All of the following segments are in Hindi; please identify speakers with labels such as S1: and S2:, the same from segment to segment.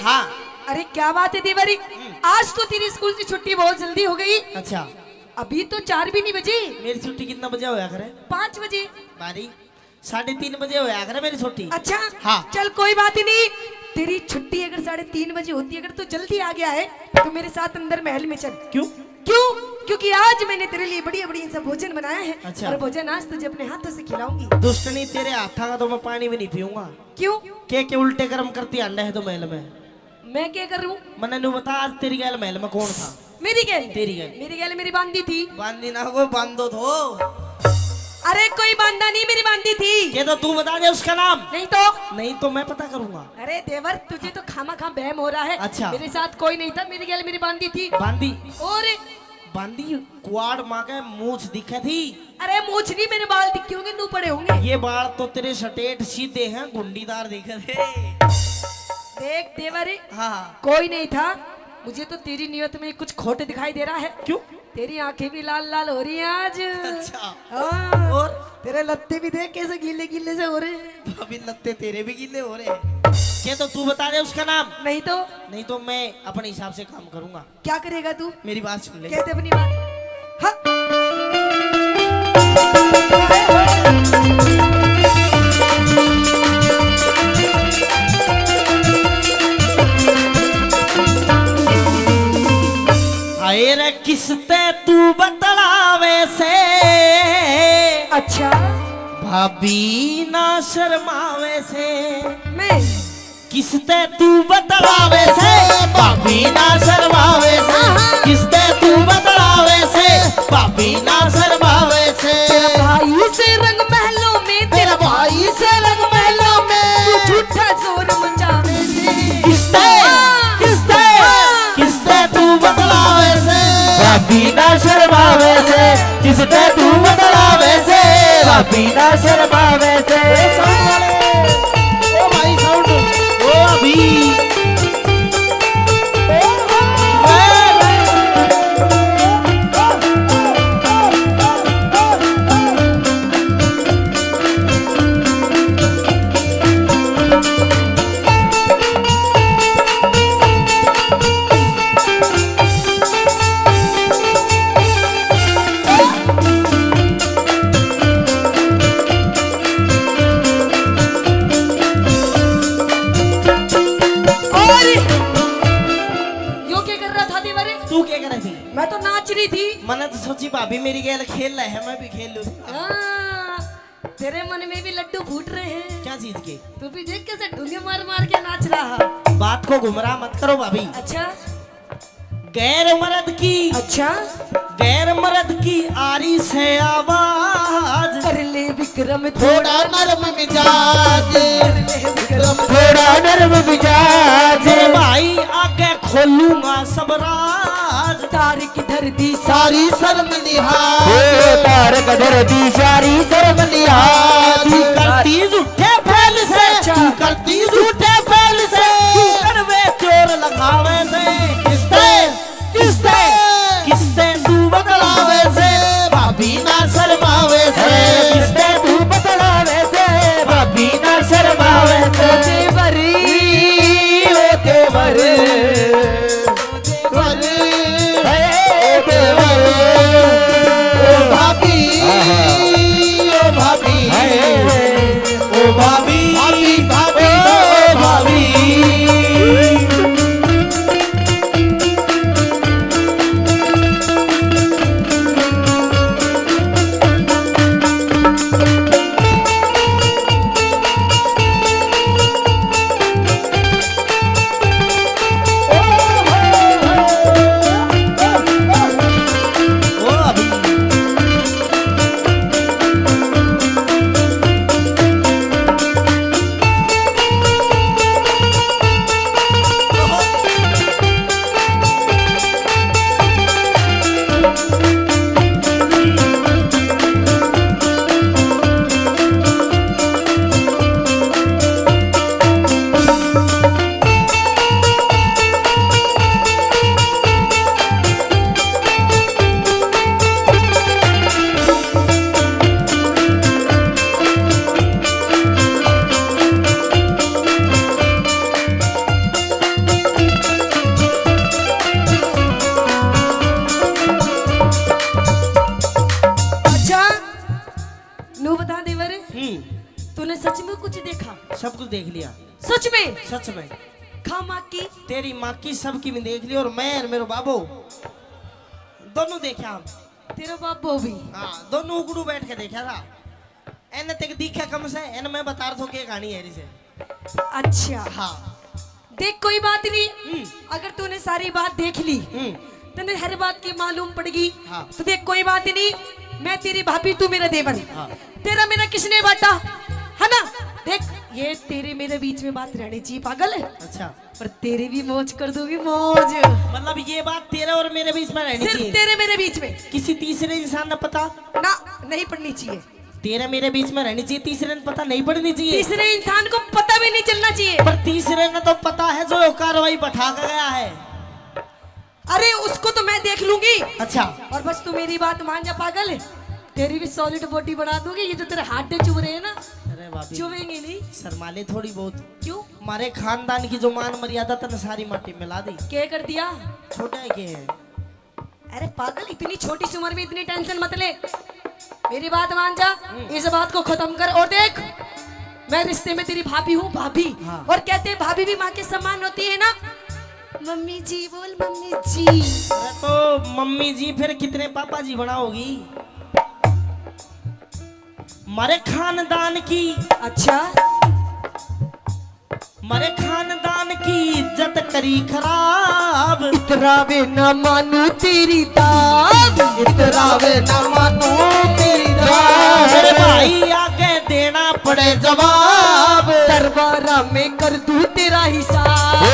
S1: हाँ।
S2: अरे क्या बात है देवरी, आज तो तेरी स्कूल से छुट्टी बहुत जल्दी हो गई।
S1: अच्छा,
S2: अभी तो 4 भी नहीं बजे।
S1: मेरी छुट्टी कितना बजे होया करे?
S2: 5 बजे।
S1: बारी 3:30 बजे होया करे मेरी छुट्टी।
S2: अच्छा
S1: हाँ।
S2: चल कोई बात ही नहीं, तेरी छुट्टी अगर 3:30 बजे होती, अगर तू जल्दी आ गया है तो मेरे साथ अंदर महल में चल।
S1: क्यों?
S2: क्यों? क्योंकि आज मैंने तेरे लिए बढ़िया बढ़िया सा भोजन बनाया है।
S1: अच्छा।
S2: और भोजन आज तुझे अपने हाथों से खिलाऊंगी।
S1: दुष्टनी, तेरे हाथा का तो मैं पानी भी नहीं पीऊंगा।
S2: क्यों?
S1: के उल्टे कर्म करती अंडा है तो महल में।
S2: मैं क्या कर रहा हूँ?
S1: मैंने नु बता, आज तेरी गैल महल में कौन था?
S2: मेरी गैल?
S1: तेरी गैल?
S2: मेरी गैल मेरी बांधी थी।
S1: बांधी ना को बांधो तो।
S2: अरे कोई बांधा नहीं, मेरी बांधी थी।
S1: ये तो तू बता दे उसका नाम।
S2: नहीं तो
S1: मैं पता करूंगा।
S2: अरे देवर, तुझे तो खामा खा बहम हो रहा है।
S1: अच्छा।
S2: मेरे साथ कोई नहीं था, मेरी गैल मेरी बांधी थी।
S1: बांधी?
S2: और
S1: बांधी कुआड़ माँ के मूछ दिखे थी।
S2: अरे मूछ नहीं, मेरे बाल दिखे होंगे, नू पड़े होंगे।
S1: ये बाल तो तेरे सटेट सीधे हैं, गुंडीदार दिखे थे।
S2: देख देवर,
S1: हाँ।
S2: कोई नहीं था। मुझे तो तेरी नियत में कुछ खोट दिखाई दे रहा है।
S1: क्यों?
S2: तेरी आंखें भी लाल लाल हो रही हैं आज।
S1: अच्छा।
S2: हाँ।
S1: और
S2: तेरे लत्ते भी देख कैसे गीले गीले से हो रहे हैं।
S1: अभी लत्ते तेरे भी गीले हो रहे हैं। क्या तो तू बता दे उसका नाम।
S2: नहीं तो
S1: मैं अपने हिसाब से काम करूंगा।
S2: क्या करेगा तू?
S1: मेरी बात सुन ले।
S2: कहते अपनी बात। हाँ।
S1: रे किसते तू बतलावे से।
S2: अच्छा।
S1: भाभी ना शर्मावे से।
S2: मैं
S1: किसते तू बतलावे से। भाभी ना शर्मावे से। किसते तू बतलावे से। भाभी ना शर्मावे से।
S2: तेरा भाई से रंग महलों में, तेरा भाई से रंग महलों में, तू झूठा जोर मचावे से।
S1: किसते किसते किसते तू बतलावे से। भाभी ना शर्मावे से। किसते तू बतलावे से। भाभी ना शर्मावे से। ओ भाई साउंड, ओ अभी
S2: मैं तो नाच रही थी।
S1: मैंने तो सोची भाभी मेरी गैल खेल रहे हैं, मैं भी खेल लूं।
S2: तेरे मन में भी लड्डू फूट रहे हैं।
S1: क्या चीज के?
S2: तू भी देख कैसे ढूंढे मार मार के नाच रहा।
S1: बात को गुमराह मत करो भाभी।
S2: अच्छा।
S1: गैर मर्द की,
S2: अच्छा,
S1: गैर मर्द की आरी से आवाज।
S2: कर ले विक्रम
S1: थोड़ा नरम मिजाज।
S2: विक्रम
S1: थोड़ा नरम मिजाज। भाई आगे खोलूंगा सब राज।
S2: तार किधर दी
S1: सारी शर्म लिहाज। तार किधर दी सारी शर्म लिहाज। तू करती झूठे फैल से। तू करती झूठे फैल से। तू करवे चोर लगावे से। किसते किसते किसते तू बतलावे से। भाभी ना शर्मावे से। किसते तू बतलावे से। भाभी ना शर्मावे से।
S2: देवरी
S1: ओ देवर, भाभी, भाभी, भाभी, देख लिया।
S2: सच में?
S1: सच में।
S2: खामा की
S1: तेरी माँ की सबकी मैं देख ली, और मैं और मेरे बाबू दोनों देखा हम।
S2: तेरा बाबू भी?
S1: हाँ, दोनों उगड़ू बैठ के देखा था। एने तक दिखा कम से एने मैं बता रहा था कि कहानी है से।
S2: अच्छा
S1: हाँ
S2: देख, कोई बात नहीं। अगर तूने सारी बात देख ली, तूने हर बात की मालूम पड़गी,
S1: हाँ।
S2: तो देख कोई बात नहीं। मैं तेरी भाभी, तू मेरा देवर।
S1: हाँ।
S2: तेरा मेरा किसने बांटा है ना? देख ये तेरे मेरे बीच में बात रहनी चाहिए, पागल है।
S1: अच्छा,
S2: पर तेरी भी मौज कर दूंगी, मौज।
S1: मतलब ये बात तेरे और मेरे बीच में रहनी
S2: सिर्फ
S1: चाहिए,
S2: तेरे मेरे बीच में,
S1: किसी तीसरे इंसान ने पता
S2: ना नहीं पड़नी चाहिए।
S1: तेरे मेरे बीच में रहनी चाहिए, तीसरे ने पता नहीं पड़नी चाहिए।
S2: तीसरे इंसान को पता भी नहीं चलना चाहिए।
S1: पर तीसरे ने तो पता है जो कार्रवाई बैठा कर गया है।
S2: अरे उसको तो मैं देख लूंगी।
S1: अच्छा,
S2: और बस तू मेरी बात मान जा, पागल है। तेरी भी सॉलिड बॉडी बना दूंगी। ये जो तेरे हाथ चुभ रहे हैं ना,
S1: अरे भाभी
S2: चुभेंगे नहीं।
S1: शर्माले थोड़ी बहुत।
S2: क्यों?
S1: हमारे खानदान की जो मान मर्यादा तने सारी मट्टी मिला दी।
S2: क्या कर दिया?
S1: छोटा है के है?
S2: अरे पागल, इतनी छोटी सी उम्र में इतनी टेंशन मत ले। मेरी बात मान जा, इस बात को खत्म कर। और देख, मैं रिश्ते में तेरी भाभी हूँ, भाभी।
S1: हाँ।
S2: और कहते हैं भाभी भी माँ के समान होती है ना। मम्मी जी बोल, मम्मी जी।
S1: अरे तो मम्मी जी फिर कितने पापा जी बनाओगी? हमारे खानदान की,
S2: अच्छा,
S1: हमारे खानदान की इज्जत करी खराब।
S2: इतरावे न मानू तेरी दाद,
S1: इतरावे न मानू तेरी दाद। मेरे भाई आगे देना पड़े जवाब।
S2: दरबारा में कर दूं तेरा हिसाब।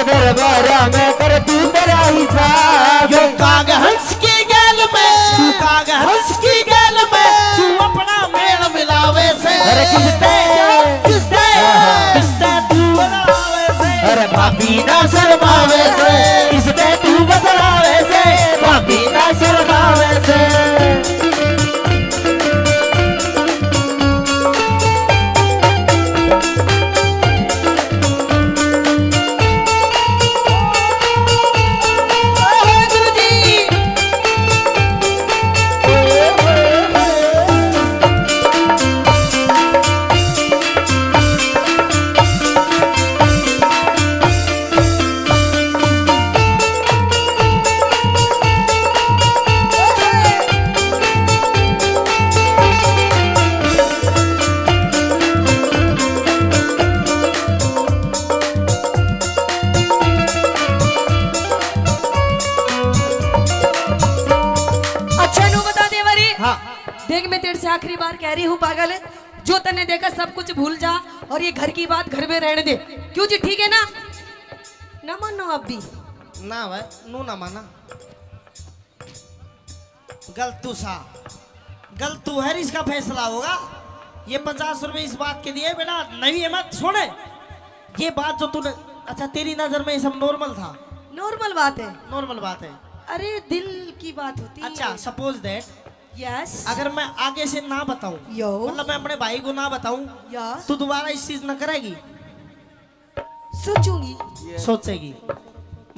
S1: दरबारा में कर दूं तेरा हिसाब। यो काग हंस की गैल में, तू काग हंस की गैल में, तू अपना मेल मिलावे से। अरे किसते किसते किसते तू बदलावे से। अरे भाभी ना शर्मावे से, किसते तू बदलावे से, भाभी ना शर्मावे से।
S2: देख, मैं तेरे से आखिरी बार कह रही हूँ, पागल है। जो तने देखा सब कुछ भूल जा, और ये घर की बात घर में रहने दे। क्यों जी, ठीक है ना? ना मानो आप भी?
S1: ना भाई, नू ना माना। गलतू सा गलतू है, इसका फैसला होगा। ये 50 रुपए इस बात के दिए बेटा, नहीं है मत छोड़े। ये बात जो तूने, अच्छा तेरी नजर में ये सब नॉर्मल था?
S2: नॉर्मल बात है,
S1: नॉर्मल बात है।
S2: अरे दिल की बात होती है।
S1: अच्छा सपोज दैट,
S2: यस,
S1: अगर मैं आगे से ना बताऊं, मतलब मैं अपने भाई को ना बताऊं, तो दोबारा इस चीज न करेगी?
S2: सोचूंगी,
S1: सोचेगी।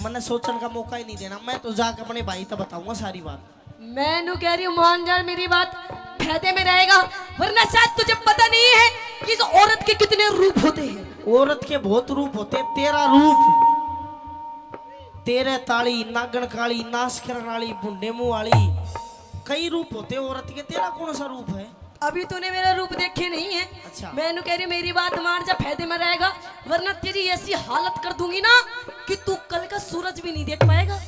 S1: मैंने सोचने का मौका ही नहीं देना। मैं तो जाकर अपने भाई तक बताऊंगा सारी बात।
S2: मैं नु कह रही हूँ, मान जा मेरी बात, फायदे में रहेगा। वरना शायद तुझे पता नहीं है कि इस औरत के कितने रूप होते हैं।
S1: औरत के बहुत रूप होते हैं। तेरा रूप, तेरे ताली, नागन काली, नाश करने वाली, बुंडे मुंह वाली, कई रूप होते हैं औरत के। तेरा कौन सा रूप है?
S2: अभी तूने मेरा रूप देखे नहीं है।
S1: अच्छा,
S2: मैं कह रही मेरी बात मान जा, फायदे में रहेगा। वरना तेरी ऐसी हालत कर दूंगी ना कि तू कल का सूरज भी नहीं देख पाएगा।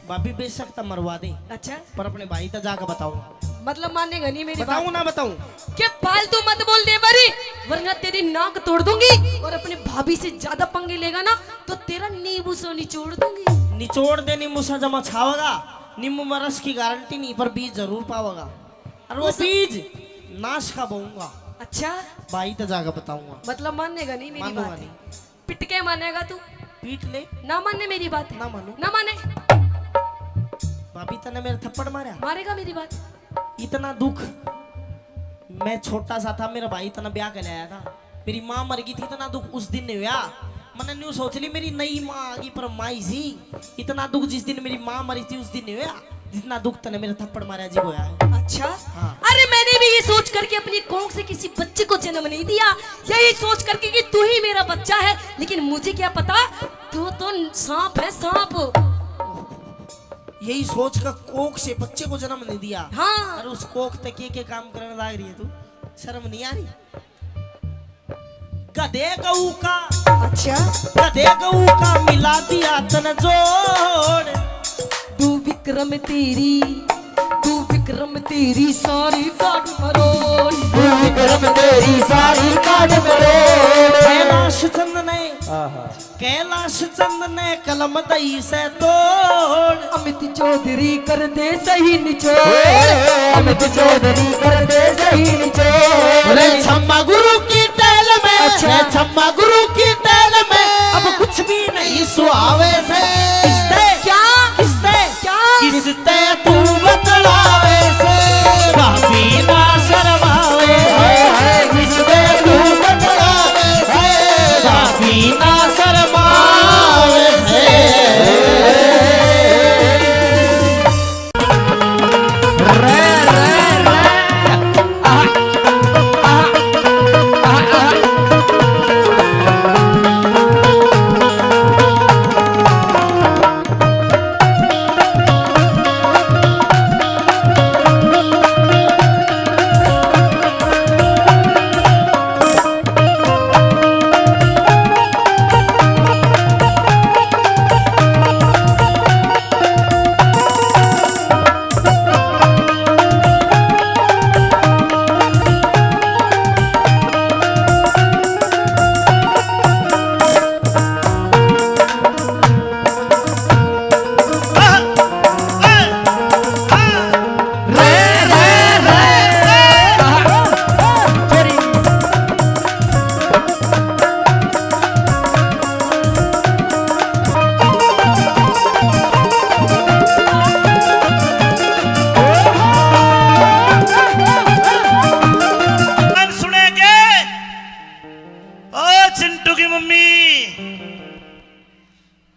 S1: भाभी बेशक तब मरवा दे,
S2: अच्छा,
S1: पर अपने भाई तक जाकर बताऊंगा।
S2: मतलब मानेगा नहीं मेरी बात?
S1: बताऊं ना बताऊं?
S2: क्या फालतू मत बोल दे बरी, वरना तेरी नाक तोड़ दूंगी। और अपने भाभी से ज्यादा पंगे लेगा ना तो तेरा नींबू से निचोड़ दूंगी।
S1: निचोड़ दे, नींबू सा जमा छावेगा। नींबू में रस की गारंटी नहीं, पर बीज जरूर पावेगा। और वो बीज नाश का बोऊंगा।
S2: अच्छा,
S1: भाई तक जाकर बताऊंगा।
S2: मतलब मानेगा नहीं मेरी
S1: मानूंगा
S2: बात?
S1: नहीं।
S2: पिट के मानेगा तू?
S1: पीट ले।
S2: ना मानने मेरी बात है?
S1: ना मानू।
S2: ना माने?
S1: भाभी तने मेरे थप्पड़ मारा,
S2: मारेगा मेरी बात?
S1: इतना दुख। मैं छोटा सा था, मेरा भाई इतना ब्याह कर लाया था। मेरी माँ मर गई थी, इतना दुख उस दिन नहीं हुआ। मैंने न्यू सोच ली मेरी नई माँ आ गई, पर माई सी। इतना दुख जिस दिन मेरी माँ मरी थी उस दिन नहीं हुआ। जितना दुख तने मेरे थप्पड़ मारा जी होया है।
S2: अच्छा
S1: हाँ।
S2: अरे मैंने भी ये सोच करके अपनी कोख से किसी बच्चे को जन्म नहीं दिया, यही सोच करके कि तू ही मेरा बच्चा है, लेकिन मुझे क्या पता तू तो सांप है, सांप।
S1: यही सोच का कोख से बच्चे को जन्म नहीं दिया।
S2: हाँ।
S1: और उस कोख तक के काम करने लग रही है तू, शर्म नहीं आ रही? गधे गऊ का,
S2: अच्छा
S1: गधे गऊ का मिला दिया तन जोड़।
S2: तू विक्रम तेरी सारी काट मरोड़,
S3: तू विक्रम तेरी सारी काट मरोड़।
S1: कैलाश चंद ने कलम दई से तोड़।
S2: अमित चौधरी कर दे सही निचोड़,
S3: अमित चौधरी कर दे सही निचोड़।
S1: अरे छम्मा गुरु की टहल में,
S2: अच्छा।
S1: छम्मा गुरु की टहल में अब कुछ भी नहीं सुहावे से। किसते
S2: क्या
S1: किसते
S2: क्या
S1: किसते तू बतलावे से, काफी ना शर्मावे है। किसते तू बतलावे से, काफी ना शर्मावे से।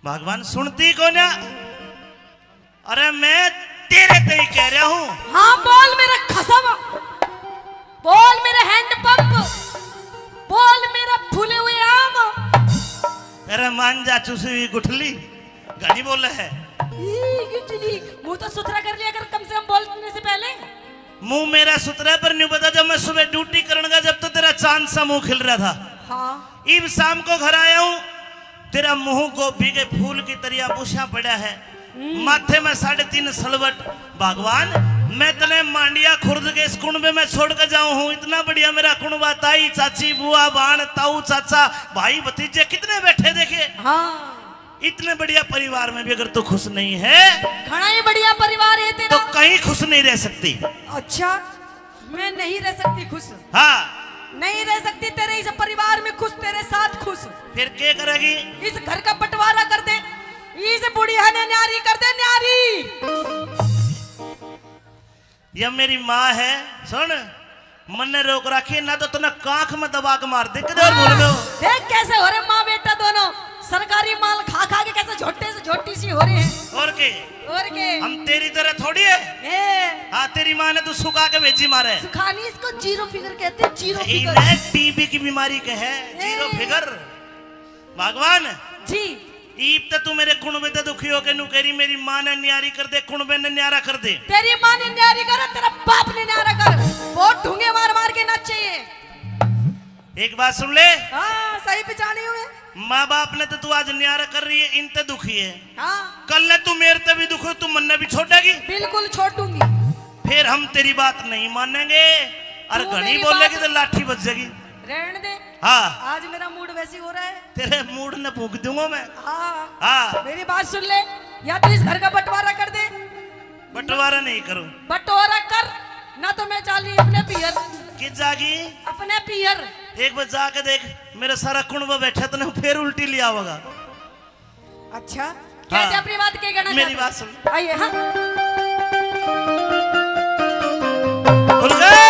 S4: भगवान सुनती को ना? अरे मैं तेरे ते ही कह रहा हूँ।
S2: हाँ बोल मेरा खसम, बोल मेरा हैंड पंप, बोल मेरा फूले हुए आम।
S4: अरे मान जा चूसी हुई गुठली, गाड़ी बोल है।
S2: मुंह तो सुथरा कर लिया कर कम से कम बोलने से पहले।
S4: मुंह मेरा सुथरा पर नहीं पता, जब मैं सुबह ड्यूटी करने जब तो तेरा चांद सा मुंह खिल रहा था।
S2: हाँ।
S4: इब शाम को घर आया हूँ, तेरा मुंह गोभी के फूल की तरह बुशा पड़ा है, माथे में 3.5 सलवट। भगवान मैं तने मांडिया खुर्द के इस कुंबे में छोड़ कर जाऊं हूँ, इतना बढ़िया मेरा कुंबा, ताई चाची बुआ बाण ताऊ चाचा भाई भतीजे कितने बैठे देखे।
S2: हाँ।
S4: इतने बढ़िया परिवार में भी अगर तू खुश नहीं है,
S2: घना ही बढ़िया परिवार है तेरा,
S4: तो कहीं खुश नहीं रह सकती।
S2: अच्छा मैं नहीं रह सकती खुश?
S4: हाँ
S2: नहीं रह सकती तेरे इस परिवार में खुश, तेरे साथ खुश।
S4: फिर क्या करेगी?
S2: इस घर का बंटवारा कर दे, इस बुढ़िया ने न्यारी कर दे, न्यारी।
S4: यह मेरी माँ है, सुन मन ने रोक रखी ना तो तुमने कांख में दबा के मार दे। किधर बोल रहे हो?
S2: देख कैसे हो रहे माँ बेटा दोनों, सरकारी माल खा खा के कैसे झोटे से झोटी सी हो रही है।
S4: और के हम तेरी तरह थोड़ी है। हाँ तेरी माँ ने तो सुखा के भेजी मारे।
S2: सुखानी इसको जीरो फिगर कहते हैं, जीरो फिगर।
S4: टीबी की बीमारी के है जीरो फिगर। भगवान
S2: जी
S4: ईब तो तू मेरे कुणबे ते दुखी हो के नु करी मेरी माँ ने न्यारी कर दे, कुणबे ने न्यारा कर दे।
S2: तेरी माँ ने न्यारी कर, तेरा बाप ने न्यारा कर, बहुत ढूंगे मार मार के नाचे।
S4: एक बात सुन ले।
S2: हाँ सही पहचाने हुए।
S4: माँ बाप ने तो तू आज न्यारा कर रही है, इन ते दुखी है।
S2: हाँ
S4: कल ने तू मेरे ते भी दुखी, तू मन ने भी छोड़ेगी?
S2: बिल्कुल छोड़ दूंगी।
S4: फिर हम तेरी बात नहीं मानेंगे, और घनी बोलेगी तो लाठी बच जाएगी।
S2: रहने दे।
S4: हाँ
S2: आज मेरा मूड वैसी हो रहा है,
S4: तेरे मूड ने फूंक दूंगा मैं।
S2: हाँ
S4: हाँ
S2: मेरी बात सुन ले, या तो इस घर का बंटवारा कर दे।
S4: बंटवारा नहीं करूं।
S2: बंटवारा कर ना तो मैं चाली अपने पियर।
S4: कि जागी
S2: अपने पियर।
S4: एक बार जाके देख, मेरा सारा कुंबा बैठा तो फिर उल्टी लिया होगा।
S2: अच्छा कहते अपनी बात क्या कहना?
S4: मेरी बात सुन।
S2: आइए। हाँ
S4: खुल गए।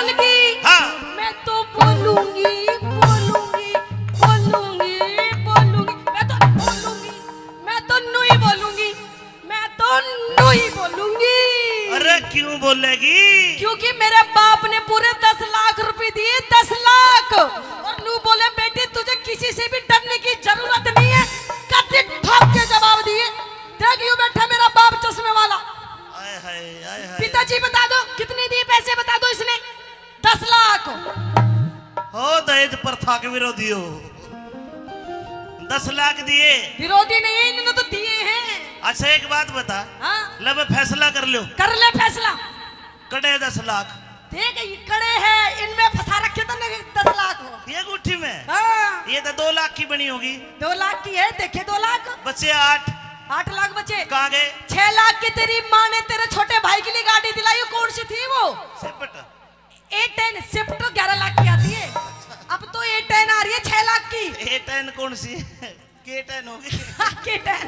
S2: बोलगी
S4: हाँ
S2: मैं तो बोलूंगी बोलूंगी बोलूंगी बोलूंगी मैं तो नहीं बोलूंगी मैं तो नहीं बोलूंगी।
S4: अरे क्यों बोलेगी?
S2: क्योंकि मेरे बाप ने पूरे 10 लाख रुपए दिए, 10 लाख। और नू बोले बेटी तुझे किसी से भी डरने की जरूरत नहीं है, कति ठोक के जवाब दिए। देख यूं बैठा मेरा बाप चश्मे वाला।
S4: आय हाय आय हाय।
S2: पिताजी बता दो कितने दिए पैसे, बता दो इसने। 10 लाख।
S4: हो दहेज प्रथा के विरोधी हो। 10 लाख दिए?
S2: विरोधी नहीं है, इन्होंने तो दिए हैं।
S4: अच्छा एक बात बता,
S2: हाँ
S4: लब फैसला कर लो।
S2: कर ले फैसला।
S4: कटे 10 लाख।
S2: देख ये कड़े हैं, इनमें फंसा रखे तो नहीं 10 लाख हो।
S4: ये गुट्ठी में?
S2: हाँ
S4: ये तो 2 लाख की बनी होगी।
S2: 2 लाख की है, देखे 2 लाख।
S4: बच्चे 8
S2: लाख बचे।
S4: कहाँ गए?
S2: 6 लाख की तेरी माँ ने तेरे छोटे भाई के लिए गाड़ी दिलाई, कौन सी थी वो?
S4: सिपट।
S2: A10 स्विफ्ट 11 लाख की आती है, अब तो A10 आ रही है 6 लाख की।
S4: A10 कौन सी? K10 होगी।
S2: K10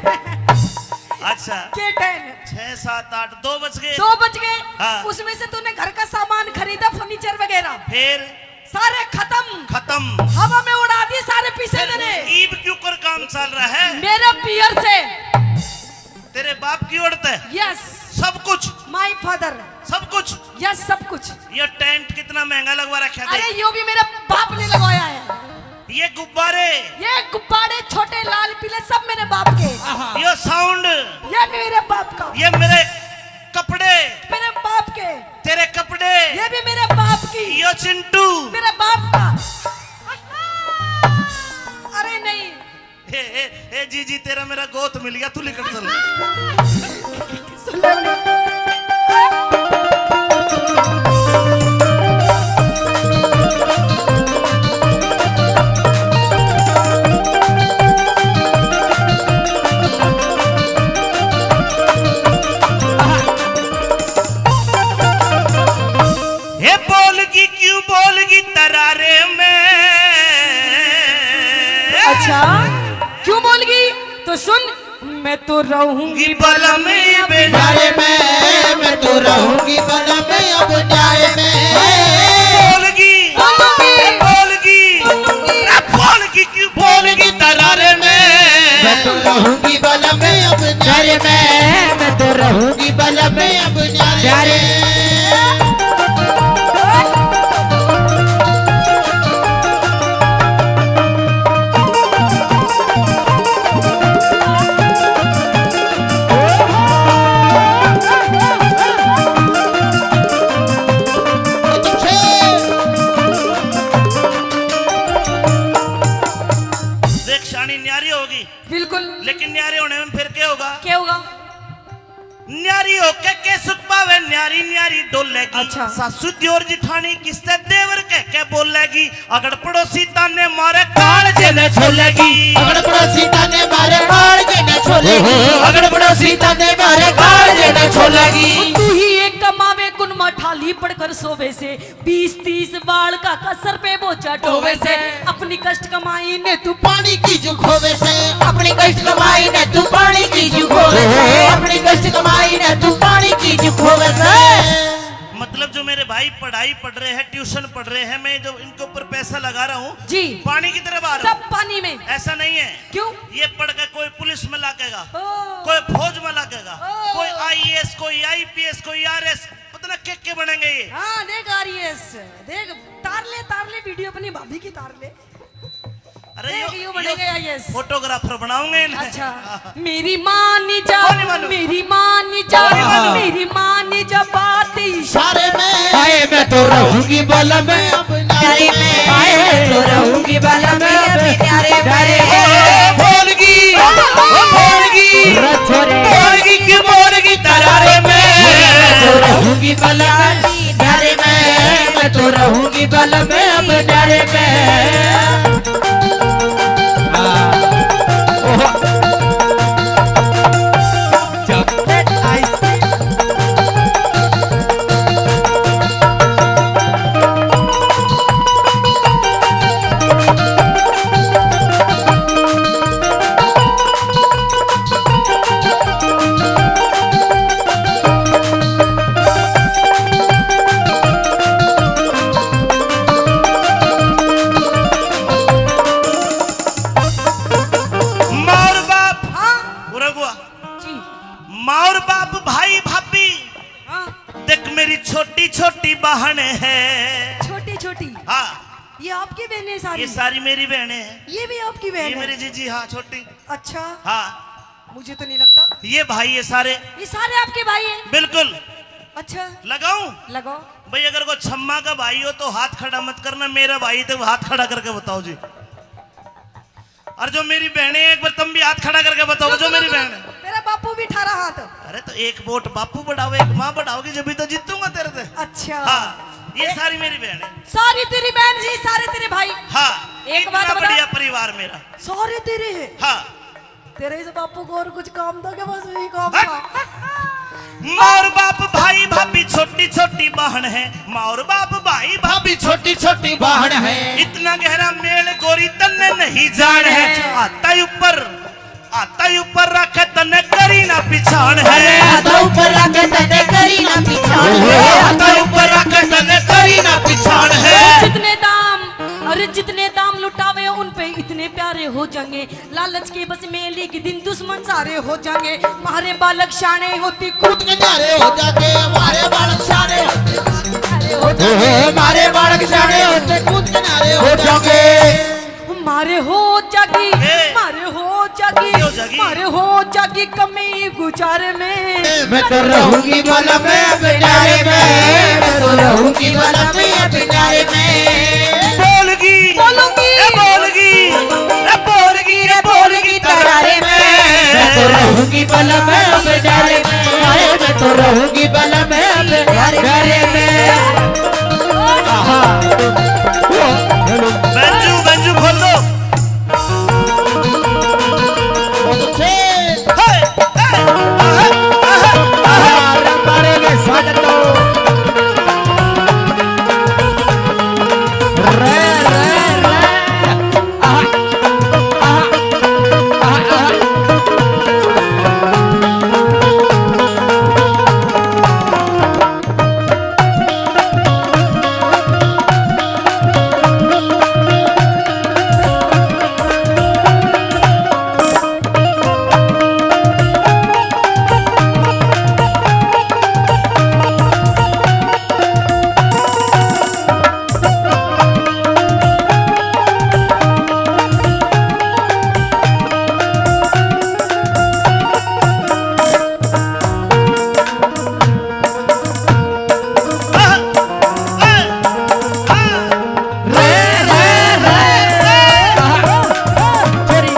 S4: अच्छा
S2: K10।
S4: 6 7 8 2 बच गए।
S2: 2 बच गए।
S4: हाँ।
S2: उसमें से तूने घर का सामान खरीदा, फर्नीचर वगैरह,
S4: फिर
S2: सारे खत्म,
S4: खत्म।
S2: हवा में उड़ा दी सारे पैसे मेरे।
S4: ईब क्यों कर काम चल रहा है?
S2: मेरे पियर से।
S4: तेरे बाप की औरत है?
S2: यस
S4: सब कुछ?
S2: My father.
S4: सब कुछ?
S2: यस सब कुछ।
S4: ये टेंट कितना महंगा लगवा रखा है?
S2: अरे यो भी मेरे बाप ने लगवाया है।
S4: ये गुब्बारे,
S2: ये गुब्बारे छोटे लाल पीले सब मेरे बाप के।
S4: ये साउंड,
S2: ये भी मेरे बाप का।
S4: ये मेरे कपड़े,
S2: मेरे बाप के।
S4: तेरे कपड़े,
S2: ये भी मेरे बाप की।
S4: ये चिंटू,
S2: मेरे बाप का। अरे नहीं
S4: ए जी तेरा मेरा गोत मिल गया, तू निकल चल।
S2: सुन ले।
S4: क्यों बोलगी तरारे में?
S2: अच्छा क्यों बोलगी? तो सुन, मैं तो रहूंगी
S4: बल में बेजारे में,
S3: मैं तो रहूंगी बल में अब जाए में।
S4: बोलगी बोलगी क्यों बोलगी तरारे में?
S3: मैं तो रहूंगी बल में अब जाए में, मैं तो रहूंगी बल में अब जाए में।
S2: बिल्कुल।
S4: लेकिन न्यारे होने में फिर क्या होगा?
S2: क्या होगा?
S4: न्यारी होके के सुख पावे, न्यारी न्यारी डोलेगी।
S2: अच्छा।
S4: सासू दियोर जिठानी किसते देवर कह के बोलेगी। अगर पड़ोसी ताने मारे कालजे न छोलेगी।
S3: अगर पड़ोसी ताने मारे कालजे न छोलेगी। अगर पड़ोसी ताने मारे कालजे न छोलेगी।
S2: तू ही एक कमावे कुन मठाली पड़कर सोवे से, 20-30 बाल का कसर पे बोझा ढोवे से। अपनी कष्ट कमाई ने तू
S3: पानी की जो खोवे से, अपनी कष्ट कमाई ने तू पानी की जो खोवे से, अपनी कष्ट कमाई ने तू पानी की जो खोवे से।
S4: मतलब जो मेरे भाई पढ़ाई पढ़ रहे हैं, ट्यूशन पढ़ रहे हैं, मैं जो इनके ऊपर पैसा लगा रहा हूँ
S2: जी,
S4: पानी की तरफ आ रहा
S2: सब पानी में।
S4: ऐसा नहीं है।
S2: क्यों?
S4: ये पढ़ के कोई पुलिस में लगेगा,
S2: ओ।
S4: कोई फौज में लगेगा,
S2: ओ।
S4: कोई IAS, कोई IPS, कोई RS, पता ना के बनेंगे ये।
S2: हाँ देख RS, देख तार ले वीडियो अपनी भाभी की तार ले।
S4: अरे
S2: यो बनेगा IAS।
S4: फोटोग्राफर बनाऊंगे इन्हें।
S2: अच्छा। मेरी मानी जा,
S4: कौन मानू?
S2: मेरी मानी जा,
S4: कौन मानू?
S2: मेरी मानी जा बात
S3: इशारे में। आए मैं तो रहूंगी बल में अब नारे में। आए मैं तो रहूंगी बल में अब नारे में।
S4: बोलगी क्यों बोलगी तरारे में?
S3: मैं तो रहूंगी बल में नारे में, मैं तो रहूंगी बल में अब नारे में।
S4: बहनें हैं।
S2: छोटी छोटी,
S4: हाँ,
S2: ये आपकी बहनें सारी?
S4: ये सारी मेरी बहनें हैं।
S2: ये भी आपकी
S4: ये
S2: बहन है?
S4: मेरी जीजी, हाँ छोटी।
S2: अच्छा,
S4: हाँ,
S2: मुझे तो नहीं लगता।
S4: ये भाई ये सारे
S2: ये सारे आपके भाई हैं?
S4: बिल्कुल।
S2: अच्छा,
S4: लगाऊं
S2: लगाओ।
S4: भाई, अगर कोई छम्मा का भाई हो तो हाथ खड़ा मत करना, मेरा भाई तो हाथ खड़ा करके बताओ जी। और जो मेरी बहनें हैं, एक बार तुम भी हाथ खड़ा करके बताओ जो मेरी बहन है।
S2: तेरा बापू भी 18 हाथ।
S4: अरे तो एक वोट बापू बढ़ाओ, एक माँ बढ़ाओगी, जब भी तो जीतूंगा तेरे से।
S2: अच्छा,
S4: हाँ, ये सारी मेरी बहन है।
S2: सारी तेरी बहन जी, सारे तेरे भाई?
S4: हाँ,
S2: एक बात
S4: इतना
S2: बता।
S4: बढ़िया परिवार मेरा।
S2: सारे तेरे हैं?
S4: हाँ,
S2: तेरे इस बापू को और कुछ काम था क्या? बस यही काम
S4: हट।
S2: था।
S4: माँ और बाप, भाई भाभी, छोटी छोटी बहन है। माँ और बाप, भाई भाभी,
S1: छोटी छोटी बहन है।
S4: इतना गहरा मेल गोरी तन्ने नहीं जान है। आता ही ऊपर रखे तन्ने करी ना पिछाड़ है।
S3: आता ऊपर रखे तने करी ना पिछाड़ है।
S4: आता ही ऊपर रखे तन्ने करी ना पिछाड़ है।
S2: जितने दाम, अरे जितने दाम लुटावे उन पे इतने प्यारे हो जाएंगे। लालच के बस में एक दिन दुश्मन सारे हो जाएंगे। मारे बालक शाने होती कूद
S1: के नारे हो जाके हमारे बालक शाने
S2: हो
S1: हमारे बालक शाने होते कूद के नारे हो जाके।
S2: मारे हो जागी,
S4: ए।
S2: मारे हो जागी,
S4: हो जागी।
S2: मारे हो जागी कमी गुजारे में।
S1: मैं तो रहूंगी बलम में पिटारे में, मैं तो रहूंगी बलम में पिटारे में।
S4: बोलगी
S2: बोलूंगी,
S4: ए बोलगी, ए बोलगी, रे बोलगी तरारे में।
S1: मैं तो रहूंगी बलम में पिटारे में, आए मैं तो रहूंगी बलम में पिटारे में। आहा, हेलो,
S4: बंजू बंजू खोल दो।
S1: बहुत अच्छे।
S4: हे, हे, आहा, आहा, आहा।
S1: रंबारे में स्वागत हो। रे रे रे, आहा, आहा, आहा, आहा। रे रे रे, आहा, तेरी।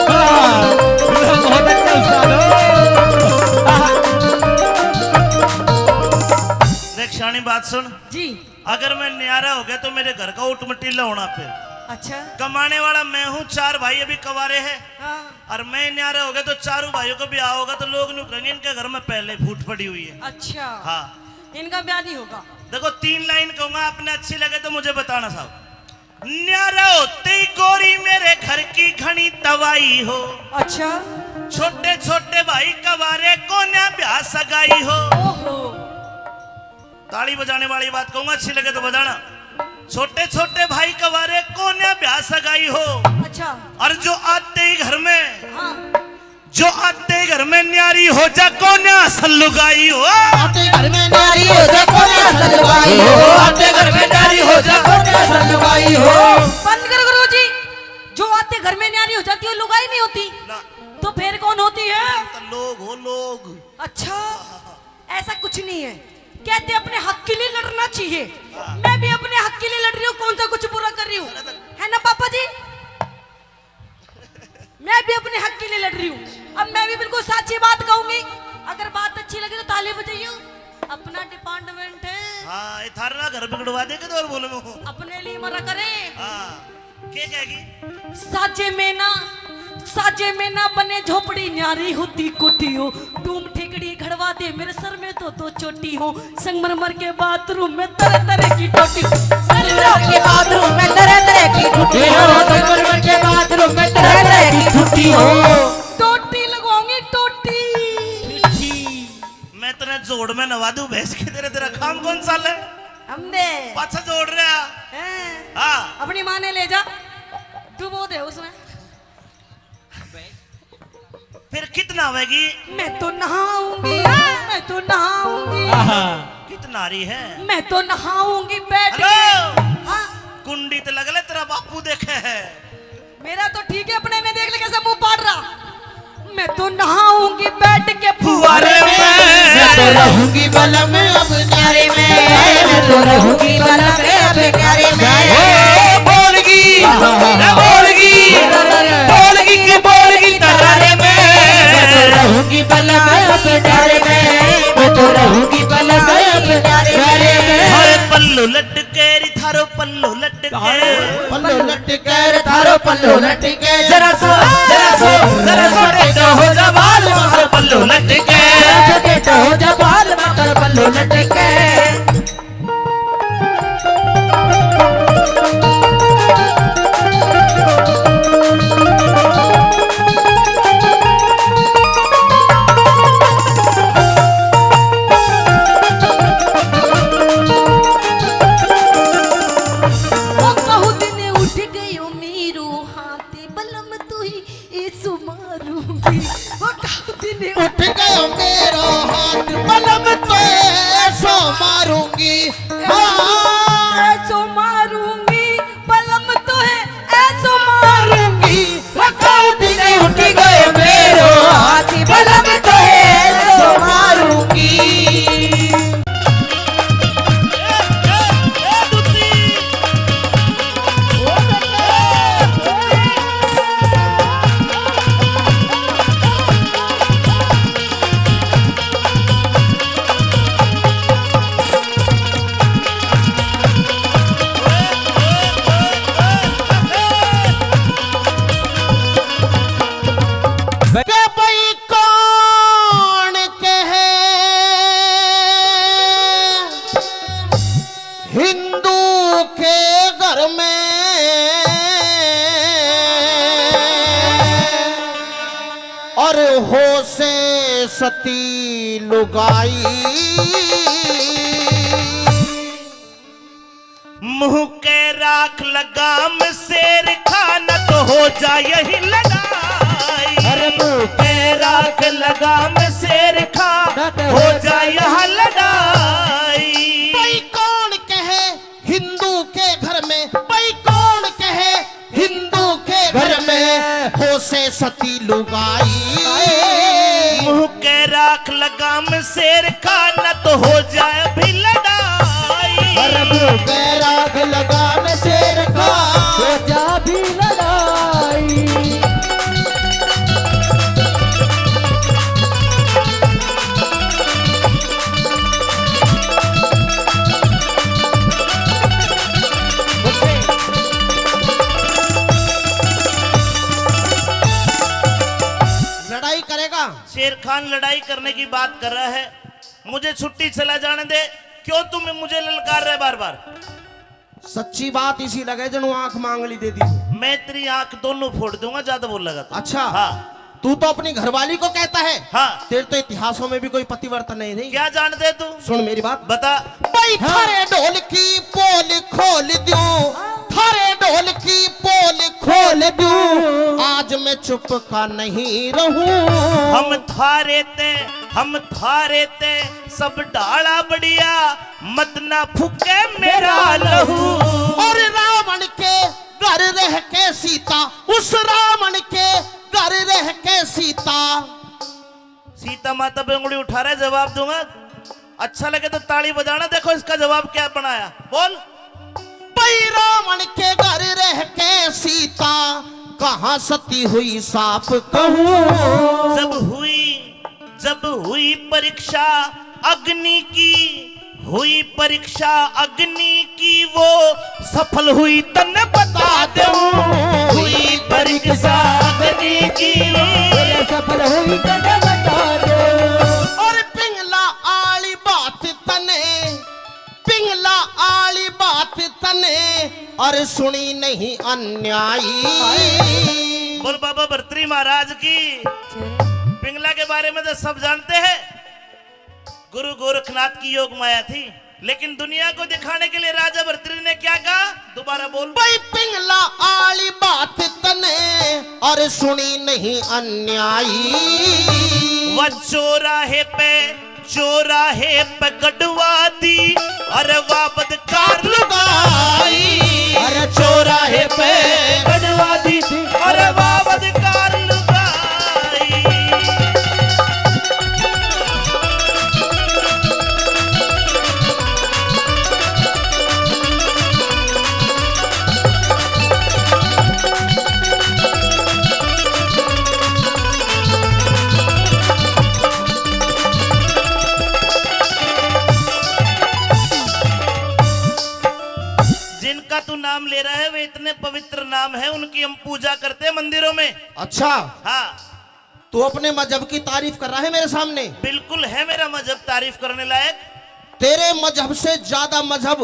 S1: हाँ, बहुत अच्छा उस्ताद हो। आहा,
S4: देख शानी, बात सुन।
S2: जी।
S4: अगर मैं न्यारा हो गया तो मेरे घर का ऊट मटीला होना पे।
S2: अच्छा,
S4: कमाने वाला मैं हूँ, 4 भाई अभी कवारे हैं।
S2: हाँ,
S4: और मैं न्यारा हो गया तो चारों भाइयों को ब्याह होगा तो लोग नु कहेंगे इनके घर में पहले फूट पड़ी हुई है।
S2: अच्छा,
S4: हाँ,
S2: इनका ब्याह नहीं होगा?
S4: देखो 3 लाइन कहूंगा, आपने अच्छी लगे तो मुझे बताना साहब। न्यारा होते ही गोरी मेरे घर की घनी तवाई हो।
S2: अच्छा,
S4: छोटे छोटे भाई कवारे को न्या ब्याह सगाई हो।
S2: ओहो,
S4: ताली बजाने वाली बात कहूंगा, अच्छी लगे तो बजाना। छोटे छोटे भाई कवारे को न्या ब्याह सगाई हो।
S2: अच्छा,
S4: और जो आते ही घर में,
S2: हाँ,
S4: जो आते ही घर में न्यारी हो जा को न्या सल्लुगाई हो।
S1: आते घर में नारी हो जा कोने सलवाई हो, आते घर में नारी हो जा कोने सलवाई हो।
S2: बंद कर गुरुजी। जो आते घर में न्यारी हो जाती है लुगाई नहीं होती,
S4: ना,
S2: तो फिर कौन होती है?
S4: तो लोग हो लोग।
S2: अच्छा, ऐसा कुछ नहीं है। कहते अपने हक के लिए लड़ना चाहिए। मैं भी अपने हक के लिए लड़ रही हूँ, कौन सा कुछ बुरा कर रही हूँ? है ना पापा जी? मैं भी अपने हक के लिए लड़ रही हूँ। अब मैं भी बिल्कुल सच्ची बात कहूंगी। अगर बात अच्छी लगे तो ताली बजाइए। अपना डिपार्टमेंट है,
S4: हाँ, ये थारा घर बिगड़वा देगा तो और बोलूंगा।
S2: अपने लिए मरा करे।
S4: हाँ, क्या कहेगी?
S2: साजे में ना बने झोपड़ी, न्यारी होती कोठी हो। टूम ठेकड़ी घड़वा दे मेरे सर में तो चोटी हो। संगमरमर के बाथरूम में तरह तरह की टोटी,
S3: संगमरमर के बाथरूम में तरह तरह की टूटी हो।
S1: संगमरमर के बाथरूम में तरह तरह की छुट्टी हो।
S2: टोटी लगवाऊंगी, टोटी।
S4: मैं तेरे जोड़ में नवा दूं भैंस की, तेरा काम कौन सा है?
S2: हमने
S4: पाछा जोड़ रहा।
S2: हैं?
S4: हाँ,
S2: अपनी माँ ने ले जा, डुबो दे उसमें।
S4: फिर कितना होगी?
S2: मैं तो नहाऊंगी, मैं तो नहाऊंगी,
S4: कितना रही है?
S2: मैं तो नहाऊंगी बैठ के।
S4: हेलो,
S2: हाँ,
S4: कुंडी तो लगले तेरा बापू देखे है।
S2: मेरा तो ठीक है, अपने ने देख ले कैसे मुंह पाड़ रहा। मैं तो नहाऊंगी बैठ के फुवारे में,
S1: मैं तो रहूंगी बलम अब न्यारे में,
S3: मैं तो रहूंगी बलम अब न्यारे में।
S4: बोलगी बोलगी बोलगी की बोलगी तरारे में।
S3: मैं तो रहूंगी बलम अब न्यारे में, मैं तो रहूंगी बलम अब न्यारे में।
S4: हरे पल्लू लटके री थारो पल्लू लटके,
S1: पल्लो लटके थारो पल्लो लटके,
S4: जरा सो टेढ़ा हो जा बाल मार पल्लू लटके।
S3: टेढ़ा हो जा बाल मकर पल्लू लटके।
S2: वो कहू दिन उठ गयो मेरो हाथे बलम तू ही ऐसो मारूंगी। वो कहू दिन
S1: उठ गयो मेरो हाथ बलम तो ऐसो मारूंगी।
S2: ऐसो मारूंगी, बलम तो है ऐसो मारूंगी।
S3: उठ गए मेरो हाथी बलम तो है तो मारूंगी।
S1: के भाई कौन कहे हिंदू के घर में और हो से सती लुगाई।
S4: मुंह के राख लगाम शेर खाना तो हो जाए यही लड़ाई।
S3: अरे मुंह
S4: के राख लगाम शेर खा हो जाए यहाँ लड़ाई।
S1: भाई कौन कहे हिंदू के घर में, भाई कौन कहे हिंदू के घर में हो से सती लुगाई।
S4: मुंह के राख लगाम शेर खाना तो हो जाए भी लड़ाई।
S1: मुंह के राख लगाम शेर का
S3: हो जा भी लड़ाई।
S1: लड़ाई करेगा।
S4: शेर खान लड़ाई करने की बात कर रहा है। मुझे छुट्टी चला जाने दे। क्यों तुम मुझे ललकार रहे बार बार?
S1: सच्ची बात इसी लगे जनु आंख मांगली दे दी।
S4: मैं तेरी आंख दोनों फोड़ दूंगा, ज्यादा बोल लगा तो।
S1: अच्छा
S4: हाँ
S1: तू तो अपनी घरवाली को कहता है।
S4: हाँ,
S1: तेरे तो इतिहासों में भी कोई पतिवर्तन नहीं थी।
S4: क्या जानते तू?
S1: सुन मेरी बात।
S4: बता।
S1: भाई थारे ढोल की पोल खोल दूं, थारे ढोल की पोल खोल दूं, आज मैं चुप का नहीं रहूं।
S4: हम थारे ते सब डाला बढ़िया, मत ना फूके मेरा लहू।
S1: और रावण के घर रह के सीता, उस रावण के घर रह के सीता।
S4: सीता माता पे उंगली उठा रहे, जवाब दूंगा। अच्छा लगे तो ताली बजाना। देखो इसका जवाब क्या बनाया, बोल।
S1: भाई रावण के घर रह के सीता, कहाँ सती हुई साफ कहूं।
S4: जब हुई परीक्षा अग्नि की, हुई परीक्षा अग्नि की, वो सफल हुई तन बता दूं। हुई परीक्षा अग्नि की,
S3: सफल हुई तो बता दो।
S1: और पिंगला आली बात तने, पिंगला आली बात तने, और सुनी नहीं अन्यायी।
S4: बोल बाबा भर्तरी महाराज की। पिंगला के बारे में तो सब जानते हैं। गुरु गोरखनाथ की योग माया थी। लेकिन दुनिया को दिखाने के लिए राजा भर्तृहरि ने क्या कहा? दोबारा बोल।
S1: भाई पिंगला आली बात तने और सुनी नहीं अन्यायी।
S4: वह चौराहे पे गड़वा दी अरे वापद कार
S1: लुगाई।
S3: अरे चौराहे पे गड़वा दी थी
S4: अरे वापद कार लुगाई। जिनका तू नाम ले रहा है वे इतने पवित्र नाम है, उनकी हम पूजा करते हैं मंदिरों में।
S1: अच्छा,
S4: हाँ,
S1: तू अपने मजहब की तारीफ कर रहा है मेरे सामने?
S4: बिल्कुल है मेरा मजहब तारीफ करने लायक।
S1: तेरे मजहब से ज्यादा मजहब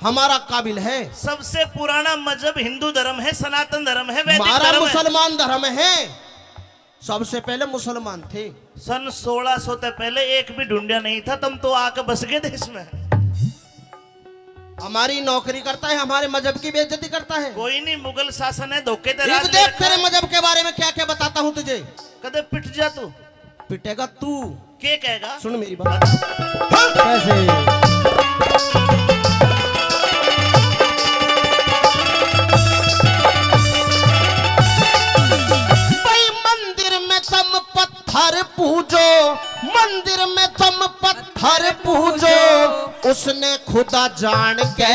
S1: हमारा काबिल है।
S4: सबसे पुराना मजहब हिंदू धर्म है, सनातन धर्म है, वैदिक
S1: हमारा
S4: धर्म है।
S1: मुसलमान धर्म है। सबसे पहले मुसलमान थे।
S4: सन 1600 से पहले एक भी ढूंढिया नहीं था, तुम तो आके बस गए देश में।
S1: हमारी नौकरी करता है, हमारे मजहब की बेइज्जती करता है।
S4: कोई नहीं, मुगल शासन है, धोखे ते
S1: एक
S4: राज
S1: देख
S4: ले
S1: तेरे
S4: रखा है।
S1: मजहब के बारे में क्या क्या बताता हूँ तुझे।
S4: कदे पिट जा तू।
S1: पिटेगा तू।
S4: के कहेगा?
S1: सुन मेरी बात।
S3: कैसे?
S1: भाई मंदिर में तुम पत्थर पूजो, मंदिर में तुम पत्थर पूजो, उसने खुदा जान के।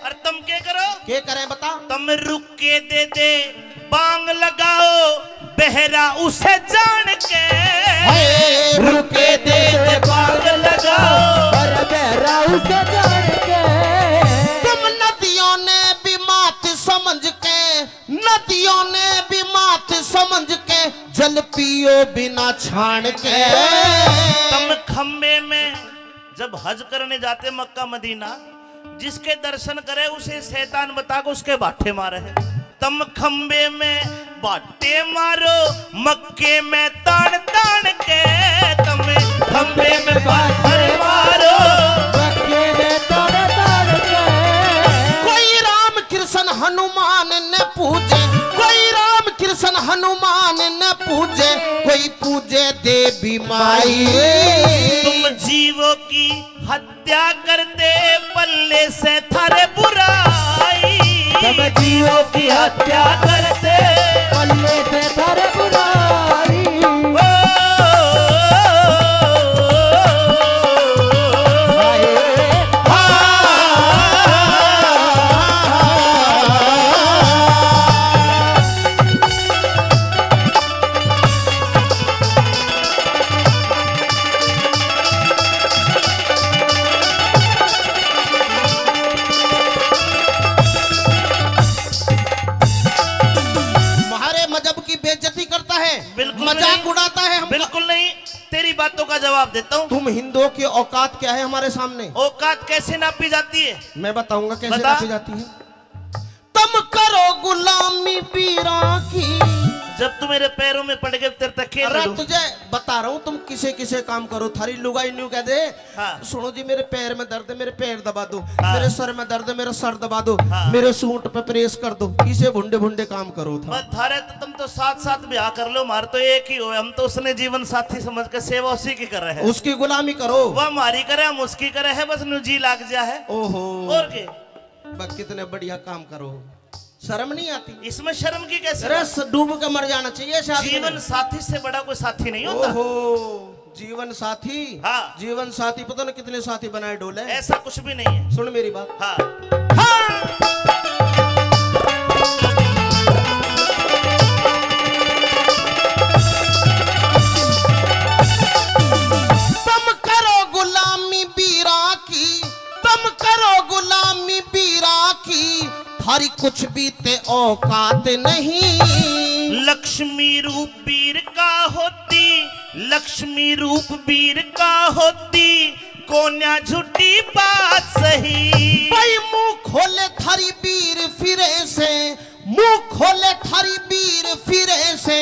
S4: और तुम क्या करो?
S1: क्या करें बता?
S4: तुम रुक के दे बांग लगाओ, बहरा उसे जान के।
S1: रुके दे
S4: बांग लगाओ,
S3: अरे बहरा उसे जान के।
S1: तुम नदियों ने भी मात समझ के, नदियों ने भी मात समझ के, जल पियो बिना छान के।
S4: तुम खम्बे में जब हज करने जाते मक्का मदीना, जिसके दर्शन करे उसे शैतान बता के उसके बाटे मारे है। तुम खम्बे में बाटे मारो, मक्के में तान तान के। तुम खम्बे में बाटे मारो,
S3: मक्के में तान तान के।
S1: कोई राम कृष्ण हनुमान ने पूजे, कोई राम कृष्ण हनुमान ने पूजे, कोई पूजे देवी माई।
S4: तुम जीवों की हत्या करते, पल्ले से थारे बुराई।
S3: तुम जीवों की हत्या करते, पल्ले से थारे बुराई।
S4: बिल्कुल
S1: मजाक
S4: नहीं।
S1: उड़ाता है हमका।
S4: बिल्कुल नहीं, तेरी बातों का जवाब देता हूँ।
S1: तुम हिंदुओं की औकात क्या है हमारे सामने?
S4: औकात कैसे नापी जाती है?
S1: मैं बताऊंगा कैसे
S4: बता।
S1: नापी जाती है। तुम करो गुलामी पीरा की।
S4: जब तू मेरे पैरों में पड़ गए तेरे तक खेल
S1: अरे
S4: लूं।
S1: तुझे बता रहा हूँ, तुम किसे किसे काम करो। थारी लुगाई न्यू कह दे,
S4: हाँ।
S1: सुनो जी मेरे पैर में दर्द है, मेरे पैर दबा दो।
S4: हाँ।
S1: मेरे सर में दर्द है, मेरा सर दबा दो।
S4: हाँ।
S1: मेरे सूट पे प्रेस कर दो। इसे भुंडे भुंडे काम करो था।
S4: बस थारे तो तुम तो साथ साथ ब्याह कर लो, हमारे तो एक ही हो। हम तो उसने जीवन साथी समझ के सेवा उसी की कर रहे हैं।
S1: उसकी गुलामी करो।
S4: वह हमारी करे, हम उसकी करे है, बस जी लाग जा है।
S1: ओहो,
S4: और के
S1: बस कितने बढ़िया काम करो, शर्म नहीं आती?
S4: इसमें शर्म की कैसे
S1: अरे
S4: बात?
S1: डूब के मर जाना चाहिए शादी में।
S4: जीवन साथी से बड़ा कोई साथी नहीं होता।
S1: ओहो, जीवन साथी।
S4: हाँ।
S1: जीवन साथी पता ना कितने साथी बनाए डोले।
S4: ऐसा कुछ भी नहीं है।
S1: सुन मेरी बात।
S4: हाँ,
S1: तुम करो गुलामी बीरा की, तुम करो गुलामी बीरा की, थारी कुछ भी ते औकात नहीं।
S4: लक्ष्मी रूप वीर का होती, लक्ष्मी रूप वीर का होती, कोन्या झूठी बात सही।
S1: भाई मुंह खोले थारी वीर फिरे से, मुंह खोले थारी वीर फिरे से,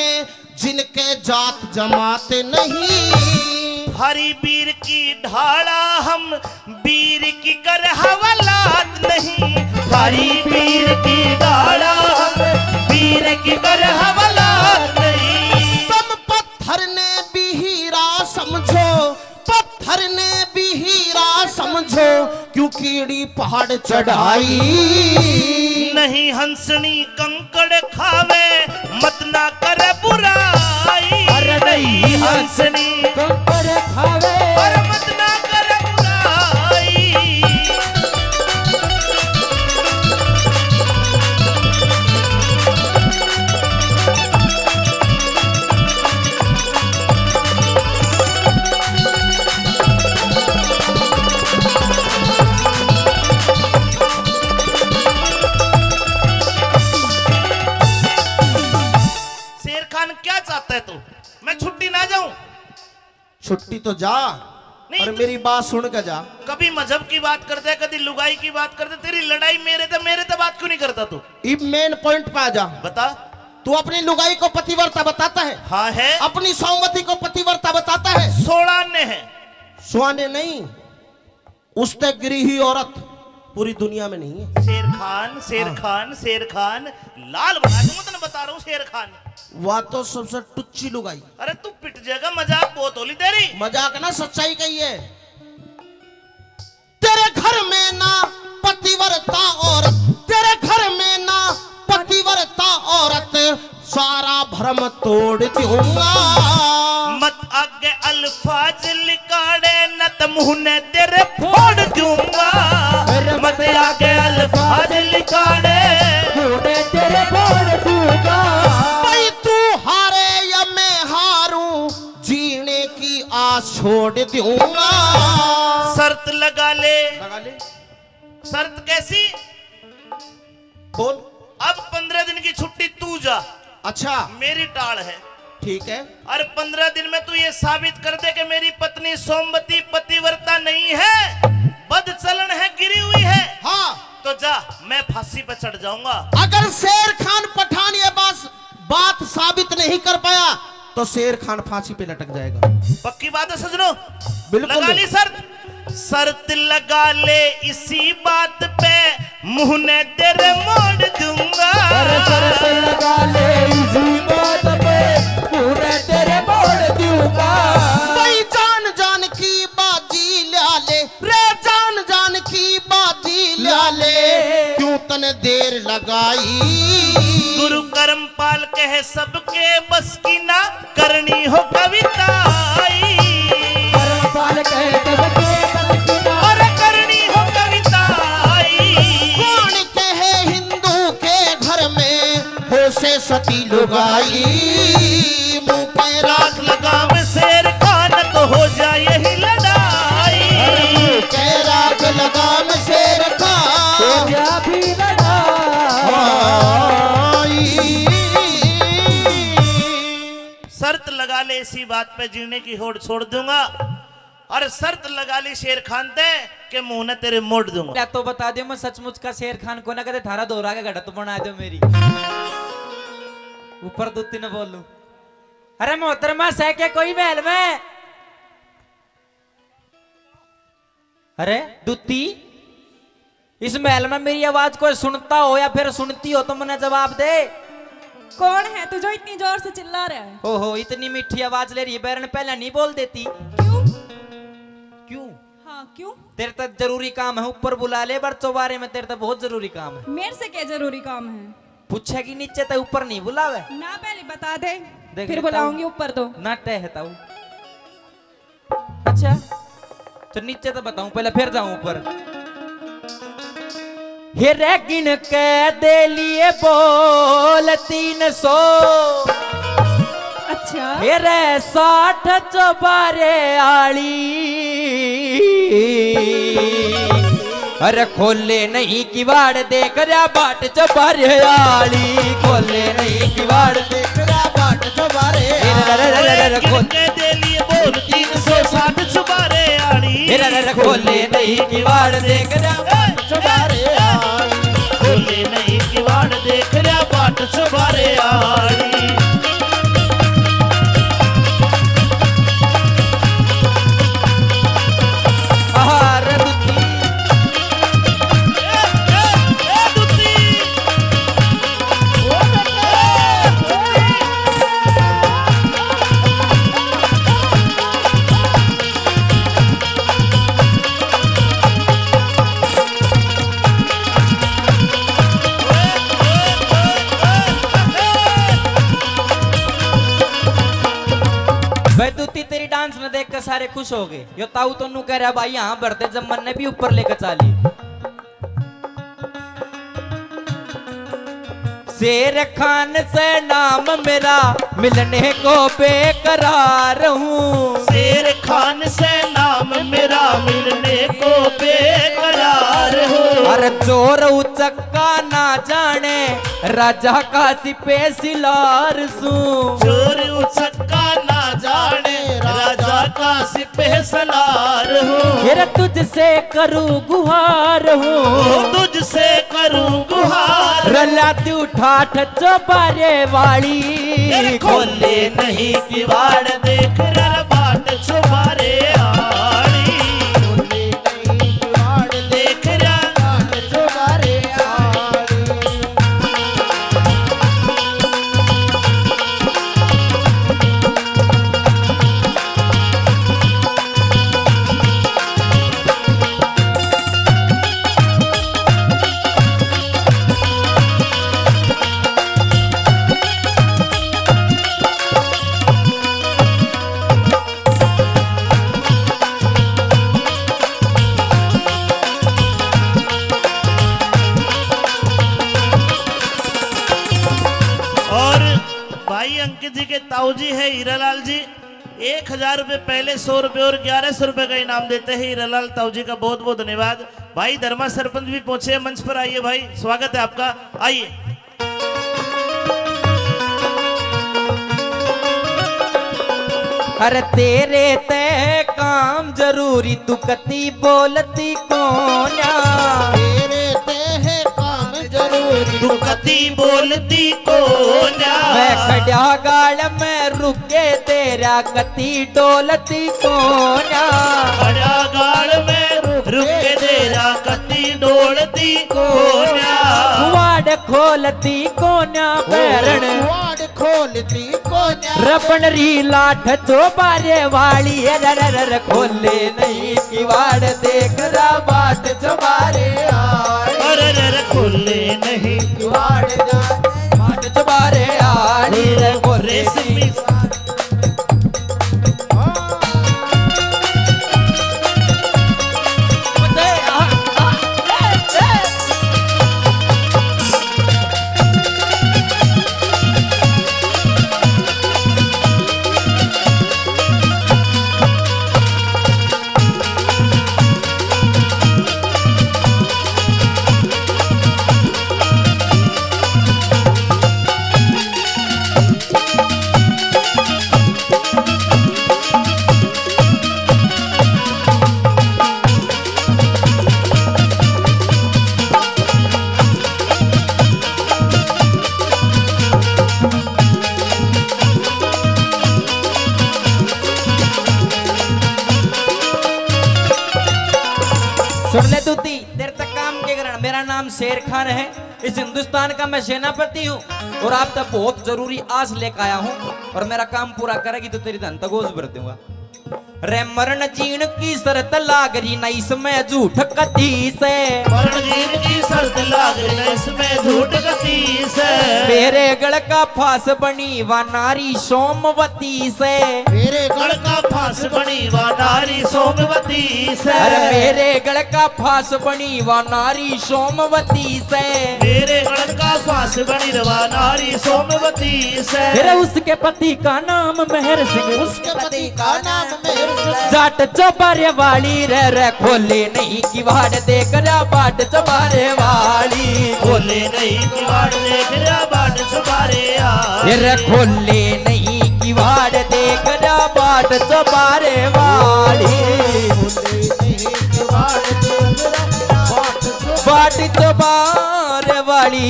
S1: जिनके जात जमात नहीं।
S4: भारी वीर की ढाला हम वीर की कर हवालात नहीं, भारी वीर की ढाला हम वीर की कर हवालात नहीं।
S1: तुम पत्थर ने भी हीरा समझो, पत्थर ने भी हीरा समझो, क्यों कीड़ी पहाड़ चढ़ाई।
S4: नहीं हंसनी कंकड़ खावे मत ना कर बुराई,
S3: अरे नहीं
S4: हंसनी
S3: कंकड़ खावे
S4: पर मत ना कर बुराई। शेर खान क्या चाहता है तू? मैं छुट्टी ना जाऊं?
S1: छुट्टी तो जा,
S4: नहीं
S1: पर
S4: तो-
S1: मेरी बात सुन के जा।
S4: कभी मजहब की बात करते है, कभी लुगाई की बात करते, तेरी लड़ाई मेरे तो बात क्यों नहीं करता तू?
S1: इब मेन पॉइंट पे आ जा।
S4: बता।
S1: तू अपनी लुगाई को पतिव्रता बताता है,
S4: हाँ है,
S1: अपनी सौमती को पतिव्रता बताता है।
S4: 16 ने है।
S1: सुहाने नहीं, उससे गिरी हुई औरत पूरी दुनिया में नहीं है।
S4: शेर खान, शेर खान, शेर खान, लाल बना दूंगा, तेने बता रहा हूँ शेर खान।
S1: वह तो सबसे टुच्ची लुगाई।
S4: अरे तू पिट जाएगा, मजाक बहुत होली तेरी।
S1: मजाक ना, सच्चाई कही है। तेरे घर में ना पतिव्रता औरत, तेरे घर में ना पतिव्रता औरत, सारा भ्रम तोड़ दूंगा।
S4: मत आगे अल्फाज लिकाड़े न तो मुंह ने तेरे फोड़ दूंगा। मत आगे अल्फाज लिकाड़े
S3: मुझे तेरे फोड़ दूंगा।
S1: भाई तू हारे या मैं हारूं, जीने की आस छोड़ दूंगा।
S4: शर्त लगा ले।
S1: लगा ले,
S4: शर्त कैसी?
S1: बोल।
S4: अब 15 दिन की छुट्टी तू जा,
S1: अच्छा
S4: मेरी टाल है।
S1: ठीक है।
S4: और 15 दिन में तू ये साबित कर दे कि मेरी पत्नी सोमवती पतिव्रता नहीं है, बदचलन है, गिरी हुई है,
S1: हाँ,
S4: तो जा, मैं फांसी पे चढ़ जाऊंगा।
S1: अगर शेर खान पठान ये बात साबित नहीं कर पाया तो शेर खान फांसी पे लटक जाएगा।
S4: पक्की बात है सजनों?
S1: बिल्कुल।
S4: लगा ली शर्त? शर्त लगा ले इसी बात पे, मुंह ने तेरे मोड़ दूंगा।
S3: अरे शर्त लगा ले इसी बात पे, मुझे तेरे मोड़ दूंगा।
S1: भाई जान जान की बाजी ला ले रे, जान जान की बाजी ला ले, क्यों तने देर लगाई।
S4: गुरु कर्मपाल कहे सबके बस की ना करनी हो कविताई,
S3: कर्मपाल कहे सबके बस की ना,
S4: और करनी हो कविताई।
S1: कौन कहे हिंदू के घर में हो से सती लुगाई, मुंह पे राख
S4: लगाम शेर खान तो हो जाए यही लड़ाई।
S1: के राख लगाम शेर खान।
S3: तेरा भी लड़ा।
S4: शर्त लगा ले इसी बात पे, जीने की होड़ छोड़ दूंगा। और शर्त लगा ली शेर खान ते के मुंह ने तेरे मोड़ दूंगा।
S3: या तो बता दियो मैं सचमुच का शेर खान को ना कहते, थारा दोहरा के घड़ा तो बना दो मेरी ऊपर दूती न बोलूं। अरे मोहतरमा सह के कोई महल में। अरे दूती, इस महल में मेरी आवाज कोई सुनता हो या फिर सुनती हो तो मुझे जवाब दे।
S2: कौन है तू जो इतनी जोर से चिल्ला रहा है?
S3: ओहो, इतनी मीठी आवाज ले रही है, बैरन पहले नहीं बोल देती।
S2: क्यों?
S3: क्यों?
S2: हाँ क्यों?
S3: तेरे तक जरूरी काम है, ऊपर बुला ले, पर चौबारे में तेरे तक बहुत जरूरी काम है।
S2: मेरे से क्या जरूरी काम है?
S3: पूछेगी नीचे तो ऊपर नहीं बुलावे।
S2: ना पहले बता दे,
S3: देख
S2: फिर
S3: लेता
S2: बुलाऊंगी
S3: हूँ।
S2: ऊपर तो।
S3: ना टहता हूँ। अच्छा तो नीचे तो बताऊं, पहले फिर जाऊं ऊपर। हिरे गिन के दे लिए बोल 300,
S2: अच्छा
S3: हिरे 60 चौबारे आली। अरे खोले नहीं किवाड़ देख रहा बाट चौबारे आली, खोले नहीं किवाड़ देख रहा बाट चौबारे आली।
S4: किनके दे लिए बोल 360 चुबारे आड़ी।
S3: खोले नहीं किवाड़ देख रहा बाट चौबारे आली।
S4: खोले नहीं किवाड़ देख रहा बाट चुबारे आड़ी।
S3: भाई दूती तेरी डांस में देख कर सारे खुश हो गए। यो ताऊ तो कह रहा भाई यहाँ भरते जब मन ने भी ऊपर लेकर चाली। शेर खान से नाम मेरा मिलने को बेकरार हूँ।
S4: शेर खान से नाम मेरा मिलने को बेकरार हूँ।
S3: अरे चोर उचक्का ना जाने राजा का सिपे सिलार सू।
S4: चोर उचक्का ना जाने राजा का सिपह सलार हूँ।
S3: फिर तुझसे करूँ गुहार हूँ।
S4: तुझसे करूँ गुहार।
S3: रलाती उठाठ चौबारे वाली
S4: खोले नहीं किवाड़ देख रर बाट चुबारे आड़ी। खोले नहीं किवाड़ देख रर बाट चुबारे आड़ी। भाई अंकित जी के ताऊ जी है हीरालाल जी, 1000 रुपए पहले 100 रुपए और 1100 रुपए का इनाम देते हैं। हीरालाल ताऊ जी का बहुत बहुत धन्यवाद। भाई धर्मा सरपंच भी पहुंचे हैं मंच पर, आइए भाई, स्वागत है आपका, आइए।
S3: अरे तेरे ते काम जरूरी तू कती बोलती कोन्या।
S1: तेरे ते है काम जरूरी
S4: तू कती बोलती कोन्या।
S3: मैं खड़ा गाड़ में रुके तेरा कती डोलती कोन्या।
S4: खड़ा गाड़ में रुके तेरा कती डोलती कोन्या।
S3: वाड़ खोलती कोन्या पैरण
S1: वाड़ खोलती कोन्या।
S3: रबन री लाठ चौबारे वाली रर खोले नहीं किवाड़ देख रा बाट चौबारे
S4: अरे रे खोले नहीं
S3: किवाड़ बाट चौबारे आड़ी रे खोले
S4: रेशमी
S3: सुन ले दूती, देर तक काम के कारण। मेरा नाम शेर खान है, इस हिंदुस्तान का मैं सेनापति हूँ और आप तक बहुत जरूरी आस लेकर आया हूँ और मेरा काम पूरा करेगी तो तेरी धन तगोज भर दूंगा। रे मरण जीण की शर्त लाग रही न इसमें झूठ कती से।
S4: मरण जीण की शर्त लाग रही न इसमें झूठ कती से।
S3: मेरे गढ़ का फांस बनी व नारी सोमवती से।
S1: मेरे
S4: गढ़ का फांस बनी व नारी सोमवती से।
S3: अरे मेरे गढ़ का फांस बनी व नारी सोमवती से।
S4: मेरे गढ़ का फांस बनी व नारी सोमवती से।
S3: फिर उसके पति का नाम मेहर सिंह।
S1: उसके पति का नाम मेहर सिंह।
S3: जाट चौबारे वाली रे खोले नहीं किवाड़ देख रा बाट चौबारे वाली।
S4: खोले नहीं किवाड़ देख रा बाट चौबारे
S3: रे खोले नहीं किवाड़ देख रा बाट चौबारे वाली। बाट चौबारे वाली।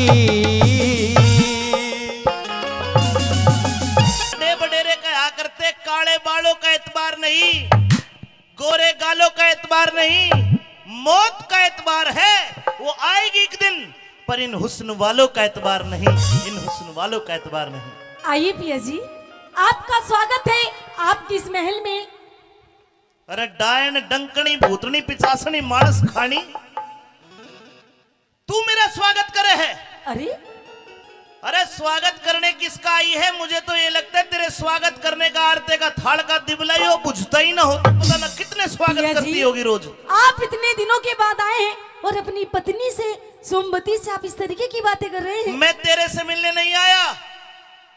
S4: बडेरे कहा करते काले बालों का एतबार नहीं, गोरे गालों का एतबार नहीं, मौत का एतबार है, वो आएगी एक दिन, पर इन हुस्न वालों का एतबार नहीं, इन हुस्न वालों का एतबार नहीं।
S2: आइए पिया जी, आपका स्वागत है आपकी इस महल में।
S4: अरे डायन डंकनी भूतनी पिचासनी मानस खानी, तू मेरा स्वागत करे है।
S2: अरे
S4: अरे स्वागत करने किसका आई है? मुझे तो ये लगता है तेरे स्वागत करने का आरते का थाल का दिबला ही हो, बुझता ही ना हो तो पता ना कितने स्वागत
S2: भैया
S4: करती
S2: जी,
S4: होगी रोज।
S2: आप इतने दिनों के बाद आए हैं और अपनी पत्नी से, सोमवती से आप इस तरीके की बातें कर रहे हैं।
S4: मैं तेरे से मिलने नहीं आया,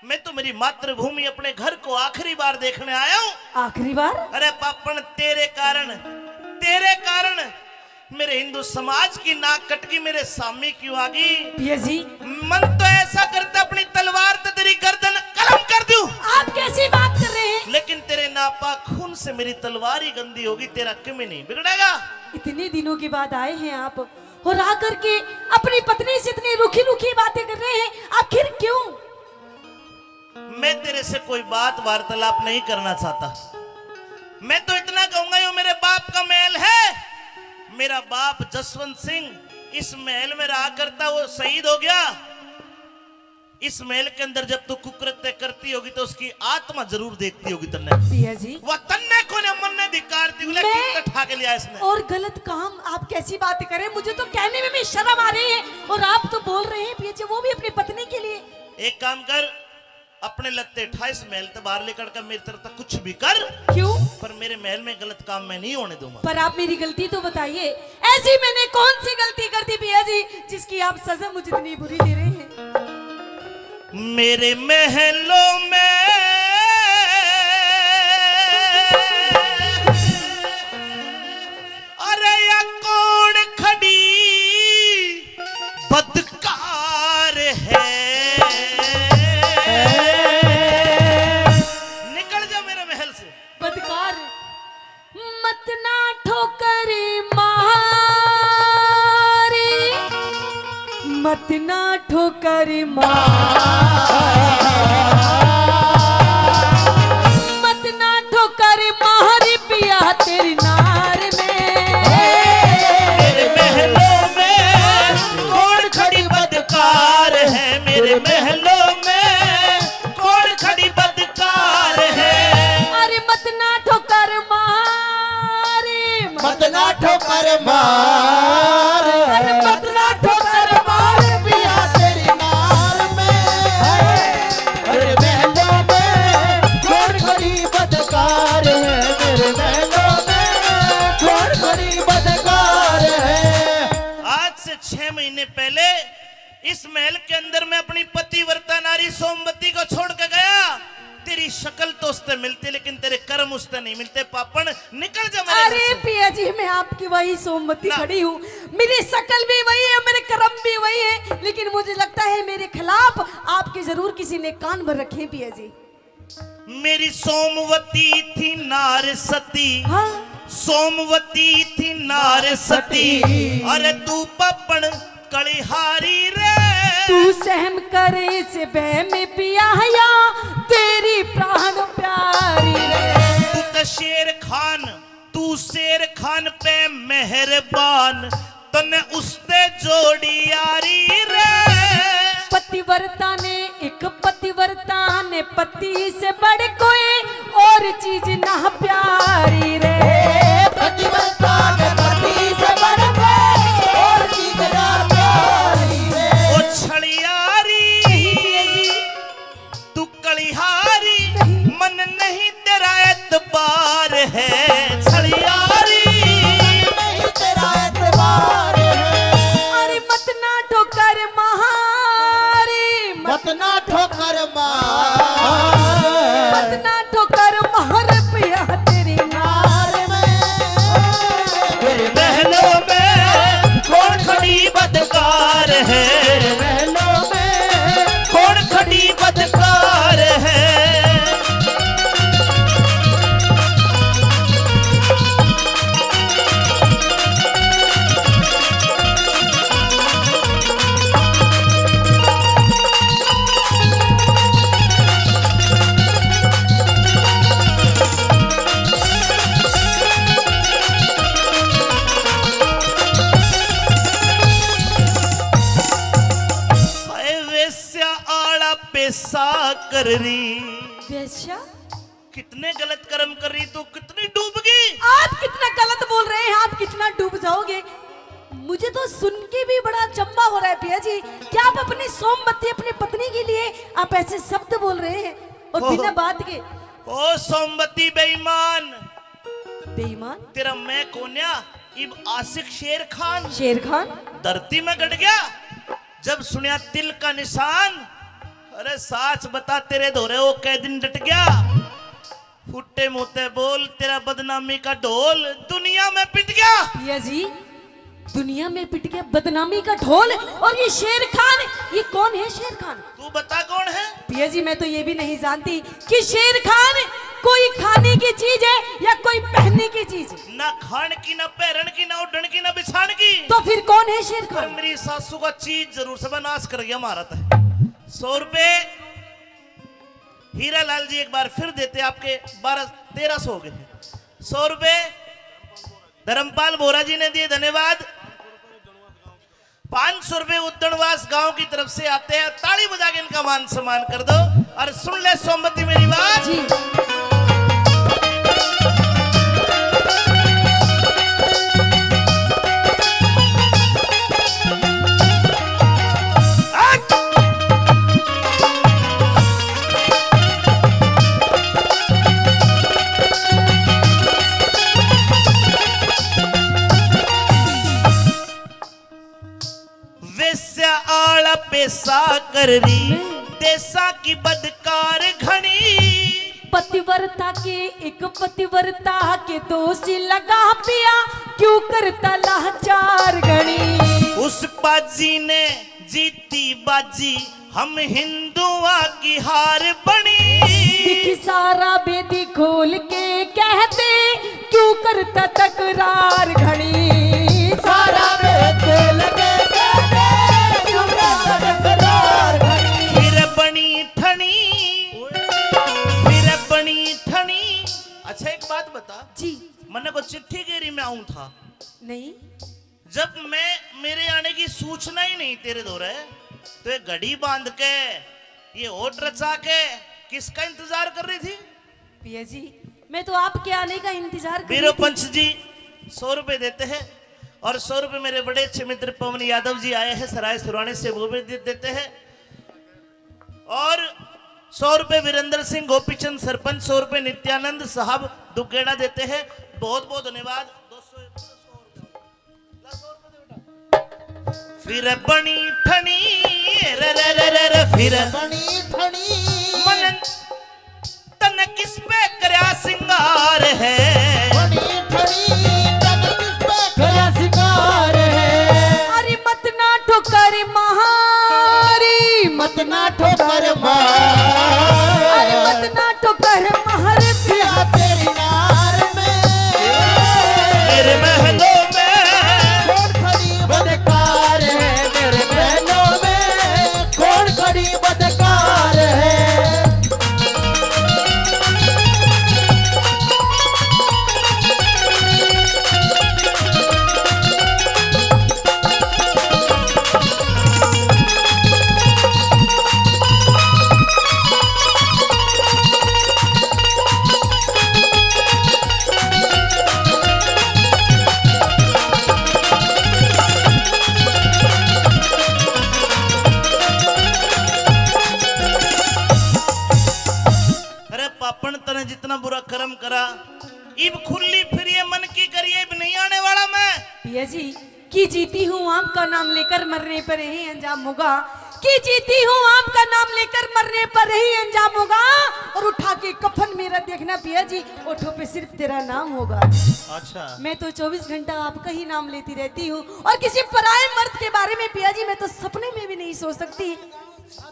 S4: मैं तो मेरी मातृभूमि अपने घर को आखिरी बार देखने आया हूँ।
S2: आखिरी बार?
S4: अरे पापन तेरे कारण मेरे हिंदू समाज की नाक कटकी मेरे सामने क्यों आ गई?
S2: पिया जी,
S4: मन तो ऐसा करता अपनी तलवार तो तेरी गर्दन कलम कर दूं।
S2: आप कैसी बात कर रहे हैं?
S4: लेकिन तेरे नापाक खून से मेरी तलवार ही गंदी होगी, तेरा क्यों नहीं बिगड़ेगा?
S2: इतने दिनों के बाद आए हैं आप और आकर के अपनी पत्नी से इतनी रूखी रूखी बातें कर रहे हैं, आखिर क्यों?
S4: मैं तेरे से कोई बात वार्तालाप नहीं करना चाहता। मैं तो इतना कहूंगा, ये मेरे बाप का महल है। मेरा बाप जसवंत सिंह इस महल में रहा करता, वो शहीद हो गया। इस महल के अंदर जब तू कुकृत्य करती होगी तो उसकी आत्मा जरूर देखती होगी तन्ने।
S2: पिया जी,
S4: वह तन्ने को ने मन ने धिक्कारती हुई लेकिन ठा के लिया इसने।
S2: और गलत काम, आप कैसी बातें करें? मुझे तो कहने में भी शर्म आ रही है और आप तो बोल रहे हैं पिया जी, वो भी अपनी पत्नी के लिए।
S4: एक काम कर, अपने लगते 28 महल से बाहर लेकर कर मेरी तरफ तक कुछ भी कर।
S2: क्यों?
S4: पर मेरे महल में गलत काम मैं नहीं होने दूंगा।
S2: पर आप मेरी गलती तो बताइए, ऐसी मैंने कौन सी गलती कर दी पिया जी जिसकी आप सजा मुझे इतनी बुरी दे रहे हैं?
S4: मेरे महलों में अरे या कौन खड़ी बदकार है? निकल जा मेरे महल से।
S2: बदकार मत ना ठोकर मारी, मत ना ठोकर मत ना ठोकर मारी पिया तेरी नार में।
S4: मेरे महलों में कौन खड़ी बदकार है? मेरे महलों में कौन खड़ी बदकार है?
S2: अरे मत ना ठोकर मारी,
S1: मत ना ठोकर मार,
S2: अरे मत ना ठोकर मार
S1: पिया तेरी नार में। अरे महलों में कौन खड़ी बदकार है? मेरे महलों में कौन खड़ी बदकार है?
S4: आज से 6 महीने पहले इस महल के अंदर मैं अपनी पतिव्रता नारी सोमवती को छोड़ के गया। तेरी शक्ल तो उससे मिलती लेकिन तेरे कर्म उससे नहीं मिलते। पापन निकल जा मेरे घर
S2: अरे
S4: से।
S2: पिया जी, मैं आपकी वही सोमवती
S4: ना।
S2: खड़ी हूँ, मेरी शक्ल भी वही है, मेरे कर्म भी वही है, लेकिन मुझे लगता है मेरे खिलाफ आपके जरूर किसी ने कान भर रखे हैं पिया जी।
S4: मेरी सोमवती थी नार सती,
S2: हाँ,
S4: सोमवती थी नार सती। अरे तू पपन कलिहारी रे,
S2: तू सहम करे से बह में पिया या तेरी प्राण प्यारी रे।
S4: तू तो शेर खान पे मेहरबान, तने उससे जोड़ी यारी रे।
S2: पतिव्रता ने, एक पतिव्रता ने पति से बढ़ कोई और चीज ना प्यारी रे।
S1: पतिव्रता ने पति से बढ़ के और चीज ना प्यारी रे।
S4: ओ छड़ियारी तू कलिहारी, मन नहीं तेरा एतबार है। छड़ियारी
S1: नहीं तेरा एतबार है।
S2: अरे मत ना ठोकर महारी,
S1: मत ना ठोकर मार,
S2: मत ना ठोकर महर पिया तेरी नार में।
S1: मेरे
S4: महलों में कौन खड़ी बदकार है?
S1: महलों में
S4: कौन खड़ी बदकार है? पैसा कर रही,
S2: बेशा,
S4: कितने गलत कर्म कर रही, तो कितनी डूब गई।
S2: आप कितना गलत बोल रहे हैं, आप कितना डूब जाओगे। मुझे तो सुन के भी बड़ा अचंभा हो रहा है पिया जी। क्या आप अपनी सोमवती अपनी पत्नी के लिए आप ऐसे शब्द बोल रहे हैं और बिना बात के?
S4: ओ सोमवती बेईमान,
S2: बेईमान?
S4: तेरा मैं कोन्या इब आशिक शेर खान
S2: शेर खान
S4: धरती में गड़ गया जब सुनिया तिल का निशान। अरे साच बता तेरे धोरे वो कै दिन डट गया, फुट्टे मुते बोल तेरा बदनामी का ढोल दुनिया में पिट गया।
S2: पिया जी दुनिया में पिट गया बदनामी का ढोल, और ये शेर खान, ये कौन है शेर खान?
S4: तू बता कौन है?
S2: पिया जी मैं तो ये भी नहीं जानती कि शेर खान कोई खाने की चीज है या कोई पहनने की चीज है।
S4: ना खान की, ना पहरन की, ना उड़न की, ना बिछान की।
S2: तो फिर कौन है शेर
S4: पर
S2: खान?
S4: मेरी सासू का चीज जरूर सब नाश कर गया हमारा था। 100 रुपए हीरा लाल जी एक बार फिर देते, आपके 1200-1300 हो गए। 100 रुपए धर्मपाल बोरा जी ने दिए, धन्यवाद। 500 रुपए उद्दणवास गांव की तरफ से आते हैं, ताली बजा के इनका मान सम्मान कर दो। और सुन ले सोमवती मेरी बात
S2: जी।
S4: वेश्या आला पैसा कर रही देसा की बदकार घनी।
S2: पतिव्रता के एक पतिव्रता के दोषी लगा पिया, क्यों करता लाचार गणी।
S4: उस बाजी ने जीती बाजी, हम हिंदुआ की हार बनी।
S2: दिखी सारा बेदी खोल के कहते, क्यों करता तकरार घड़ी। सारा बेद खोल के कहते, क्यों करता तकरार घड़ी।
S4: फिर बनी ठनी, फिर बनी ठनी। अच्छा एक बात बता
S2: जी
S4: मैंने को चिट्ठी गेरी में आऊं था,
S2: नहीं
S4: जब मैं मेरे आने की सूचना ही नहीं तेरे दौरे, तो ये घड़ी बांध के ये होठ रचा के किसका इंतजार कर रही थी?
S2: पिया जी मैं तो आपके आने का इंतजार कर रही
S4: वीरो
S2: थी।
S4: पंच जी 100 रुपए देते हैं, और 100 रुपए मेरे बड़े अच्छे मित्र पवन यादव जी आए हैं सराय सुराने से, वो भी देते हैं। और 100 रुपए वीरेंद्र सिंह गोपीचंद सरपंच, 100 रुपए नित्यानंद साहब दुगेड़ा देते हैं। बहुत बहुत धन्यवाद। 200 फिर बनी ठनी रे रे रे रे रे, फिर
S1: बनी ठनी
S4: मन तन किस पे करया सिंगार है।
S1: बनी ठनी तन किस पे गया शिकार है।
S2: अरे मत ना ठोकर महारी,
S1: मत ना ठोकर मार,
S2: अरे मत ना ठोकर महर
S1: पिया तेरी नार में,
S4: मेरे महलों में
S1: कौन खड़ी बदकार है। मेरे बहनों में कौन खड़ी बदकार है।
S4: अरे पापन तने जितना बुरा कर्म करा, इब खुली फिर ये मन की करिए, इब नहीं आने वाला मैं।
S2: पिया जी की जीती हूँ आपका नाम लेकर, मरने पर ही अंजाम होगा। की जीती हूँ आपका नाम लेकर, मरने पर ही अंजाम होगा। और उठा के कफन मेरा देखना पिया जी, ओठों पे सिर्फ तेरा नाम होगा।
S4: अच्छा
S2: मैं तो 24 घंटा आपका ही नाम लेती रहती हूँ, और किसी पराये मर्द के बारे में पिया जी मैं तो सपने में भी नहीं सोच सकती।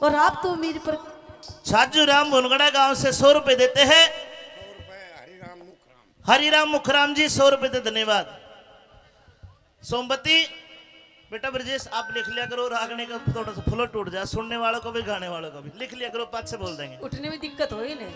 S2: और आप तो मेरे पर
S4: छाजू राम भुनगड़ा गांव से 100 रुपए देते हैं। हरिराम मुखराम जी 100 रुपए दे, धन्यवाद। सोमवती बेटा ब्रजेश आप लिख लिया करो, रागने का थोड़ा सा फ्लो टूट जाए, सुनने वालों को भी गाने वालों को भी लिख लिया करो, पाँच से बोल देंगे।
S2: उठने में दिक्कत हो ही नहीं।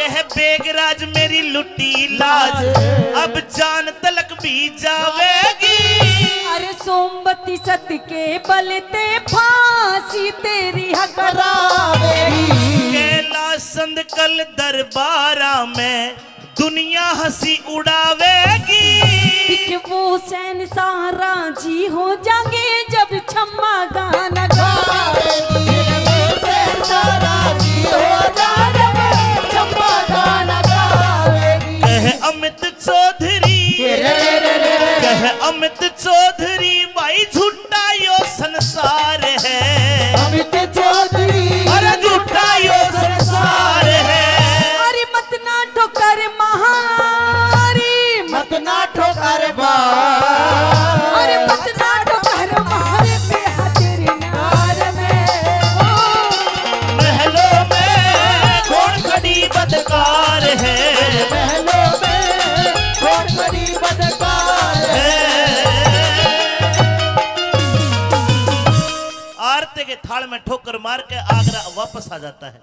S4: कह बेगराज मेरी लुटी लाज, अब जान तलक भी जावेगी।
S2: अरे सोमवती सत के बलते फांसी तेरी हकरावेगी।
S4: कैलाश संद कल दरबारा में दुनिया हंसी उड़ावेगी।
S2: वो सैन सारा जी हो जाएंगे जब छम्मा गाना गावेगी।
S4: कह अमित चौधरी, कह अमित चौधरी भाई झूठा यो संसार है।
S1: अमित चौधरी
S4: अरे झूठा यो संसार है।
S2: अरे मत ना ठोकर महारी,
S1: मत ना ठोकर बा,
S2: अरे मत ना ठोकर महारे पे हाजिर नार में।
S4: महलों में कौन खड़ी बदकार है,
S1: महलों में कौन बड़ी बदकार
S4: आरते के थाल में ठोकर मार के आगरा वापस आ जाता है।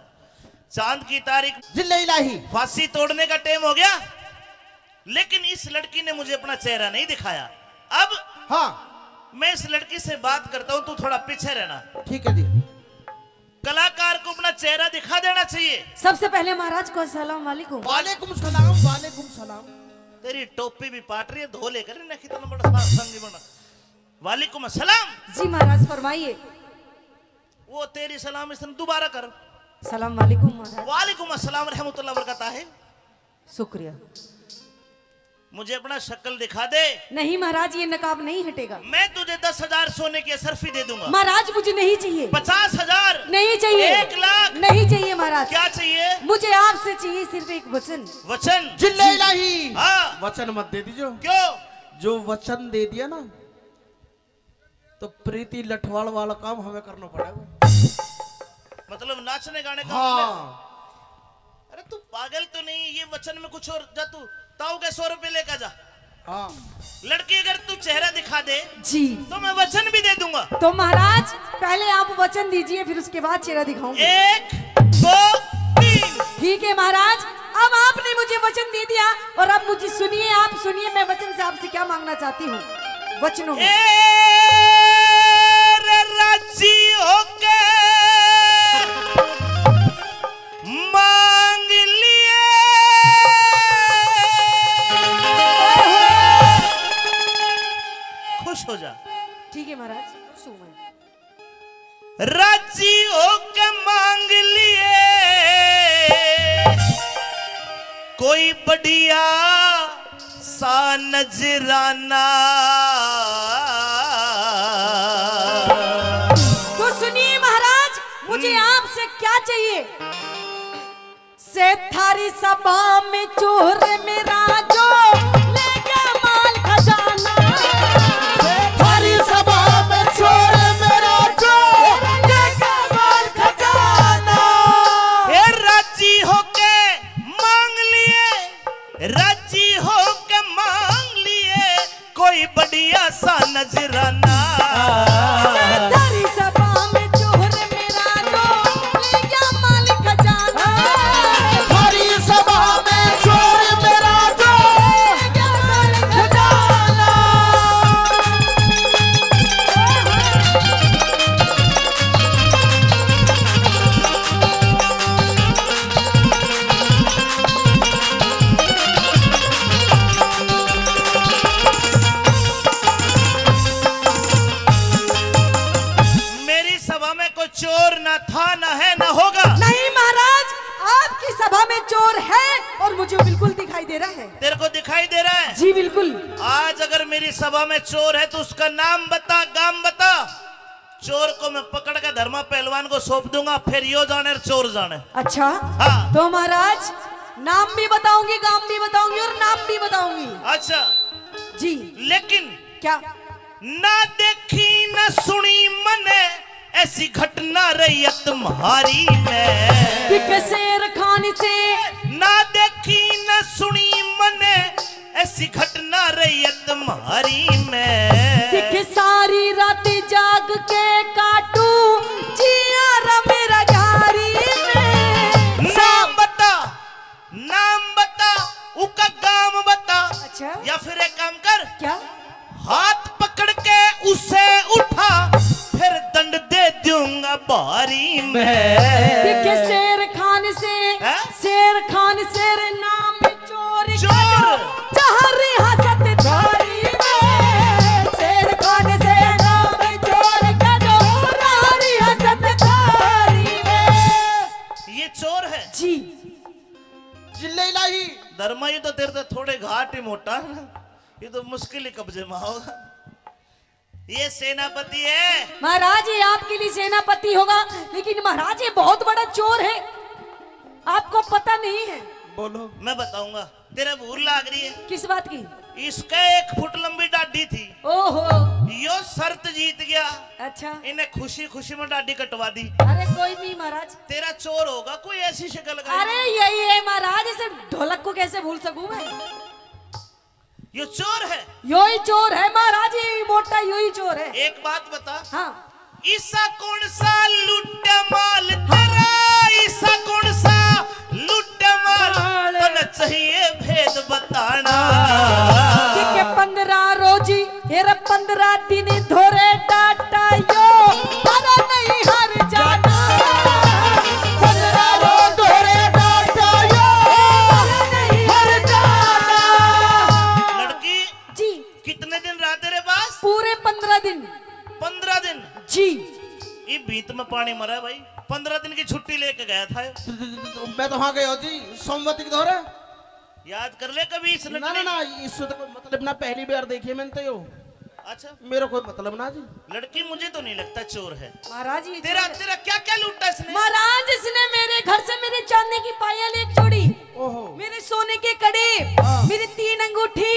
S4: चांद की तारीख,
S1: जिल्ले इलाही।
S4: फांसी तोड़ने का टाइम हो गया, लेकिन इस लड़की ने मुझे अपना चेहरा नहीं दिखाया। अब
S1: हाँ
S4: मैं इस लड़की से बात करता हूं, तू थोड़ा पीछे रहना।
S1: ठीक है जी।
S4: कलाकार को अपना चेहरा दिखा देना चाहिए।
S2: सबसे पहले महाराज को अस्सलाम वालेकुम।
S1: वालेकुम सलाम, वालेकुम सलाम।
S4: तेरी टोपी भी पाट रही है, धो लेकर ना, कितना बड़ा संगी बना। वालेकुम अस्सलाम।
S2: जी महाराज फरमाइए।
S4: वो तेरी सलाम इसने दोबारा कर।
S2: सलाम वालेकुम महाराज।
S4: वालेकुम अस्सलाम रहमतुल्लाह बरकताह है।
S2: शुक्रिया।
S4: मुझे अपना शक्ल दिखा दे।
S2: नहीं महाराज ये नकाब नहीं हटेगा।
S4: मैं तुझे 10,000 सोने की असरफी दे दूंगा।
S2: महाराज मुझे नहीं चाहिए।
S4: 50,000
S2: नहीं चाहिए।
S4: 1 लाख
S2: नहीं चाहिए महाराज।
S4: क्या चाहिए?
S2: मुझे आपसे चाहिए सिर्फ एक वचन।
S4: वचन?
S1: जिल्ले इलाही।
S4: हाँ।
S1: वचन मत दे दीजिए।
S4: क्यों?
S1: जो वचन दे दिया ना तो प्रीति लठवाड़ वाला काम हमें करना पड़ेगा।
S4: मतलब नाचने गाने का?
S1: हाँ।
S4: अरे तू पागल तो नहीं, ये वचन में कुछ और। जा तू ताऊ के 100 रुपए लेकर जा।
S1: हाँ।
S4: लड़की अगर तू चेहरा दिखा दे
S2: जी
S4: तो मैं वचन भी दे दूंगा।
S2: तो महाराज पहले आप वचन दीजिए, फिर उसके बाद चेहरा दिखाऊंगी।
S4: 1 2 3।
S2: ठीक है महाराज, अब आपने मुझे वचन दे दिया और अब मुझे सुनिए, आप सुनिए मैं वचन से आपसे क्या मांगना चाहती हूँ। वचनों में
S4: राजी होके मांग लिए, खुश हो जा।
S2: ठीक है महाराज सुन।
S4: राजी होके मांग लिए कोई बढ़िया सा नजराना।
S2: तो सुनिए महाराज, मुझे आपसे क्या चाहिए? से थारी सभा में चोर मेरा जो ले गया माल खजाना।
S1: थारी सभा में चोर मेरा जो ले गया माल खजाना।
S4: हे राजी होके मांग लिए, राजी होके मांग लिए कोई बढ़िया सा नजराना।
S2: थारी सभा में चोर मेरा जो ले गया माल खजाना।
S1: थारी सभा में चोर मेरा जो
S2: ले गया माल खजाना।
S4: मेरी सभा में कोई चोर ना था, ना है, ना होगा।
S2: नहीं महाराज, आपकी सभा में चोर है और मुझे बिल्कुल दिखाई दे रहा है।
S4: तेरे को दिखाई दे रहा है?
S2: जी बिल्कुल।
S4: आज अगर मेरी सभा में चोर है तो उसका नाम बता, गाम बता। चोर को मैं पकड़ के धर्मा पहलवान को सौंप दूंगा, फिर यो जाने चोर जाने।
S2: अच्छा
S4: हाँ।
S2: तो महाराज नाम भी बताऊंगी, गाम भी बताऊंगी और नाम भी बताऊंगी।
S4: अच्छा
S2: जी
S4: लेकिन
S2: क्या?
S4: ना देखी न सुनी मने ऐसी घटना रही तुम्हारी में।
S2: शेर खान से
S4: ना देखी न सुनी मने ऐसी घटना रही तुम्हारी में।
S2: दिख सारी रात जाग के काटू जिया मेरा घारी में।
S4: नाम बता,
S2: अच्छा
S4: या फिर एक काम कर,
S2: क्या?
S4: हाथ पकड़ के उसे उठा, फिर दंड दे दूंगा बारी में।
S2: देखे शेर खान से,
S4: हैं?
S2: शेर खान शेर नाम चोर
S4: चोर।
S2: जहाँ रियासत थारी में, शेर खान से नाम चोर का जो रहा रियासत थारी में।
S4: ये चोर है
S2: जी।
S1: जिले इलाही
S4: धर्मा, ये तो तेरे तो थोड़े घाट ही मोटा है ना, ये तो मुश्किल ही कब्जे में होगा। ये सेनापति है
S2: महाराज, ये आपके लिए सेनापति होगा, लेकिन महाराज ये बहुत बड़ा चोर है, आपको पता नहीं है।
S1: बोलो।
S4: मैं बताऊंगा, तेरे भूल लाग रही है।
S2: किस बात की?
S4: इसका 1 फुट लंबी डाडी थी,
S2: ओहो,
S4: यो शर्त जीत गया,
S2: अच्छा।
S4: इन्हें खुशी खुशी में डाडी कटवा दी।
S2: अरे कोई नहीं महाराज।
S4: तेरा चोर होगा कोई ऐसी शक्ल का।
S2: अरे यही है महाराज, इसे ढोलक को कैसे भूल सकूं मैं?
S4: यो चोर है।
S2: यो ही चोर है महाराज, ये मोटा यो ही चोर है।
S4: एक बात बता,
S2: हाँ,
S4: ईसा कौन सा लुट माल तेरा, ईसा कौन सा लुट माल, तने चाहिए भेद बताना।
S2: ठीक है 15 रोजी, हेरा 15 दिन धोरे डाटा यो, तारा नहीं हार जाना। 15 रोज धोरे डाटा यो, तारा नहीं हार जाना।
S4: लड़की
S2: जी,
S4: कितने दिन रहा तेरे पास?
S2: पूरे 15 दिन।
S4: 15 दिन।
S2: जी।
S4: ये बीत में पानी मरा है भाई, 15 दिन की छुट्टी लेके गया था।
S1: मैं तो वहां गया जी, सोमवती के दौरे।
S4: याद कर ले कभी इस
S1: ना ना
S4: लड़की।
S1: ना, इससे तो कोई मतलब ना, पहली बार देखी मैंने तो यो।
S4: अच्छा,
S1: मेरा कोई मतलब ना जी।
S4: लड़की मुझे तो नहीं लगता चोर है।
S2: महाराज ये
S4: तेरा
S2: चोर है।
S4: तेरा क्या क्या लूटा इसने?
S2: महाराज इसने मेरे घर से मेरे चांदी की पायल एक जोड़ी,
S1: ओहो।
S2: मेरे सोने के कड़े, मेरी 3 अंगूठी,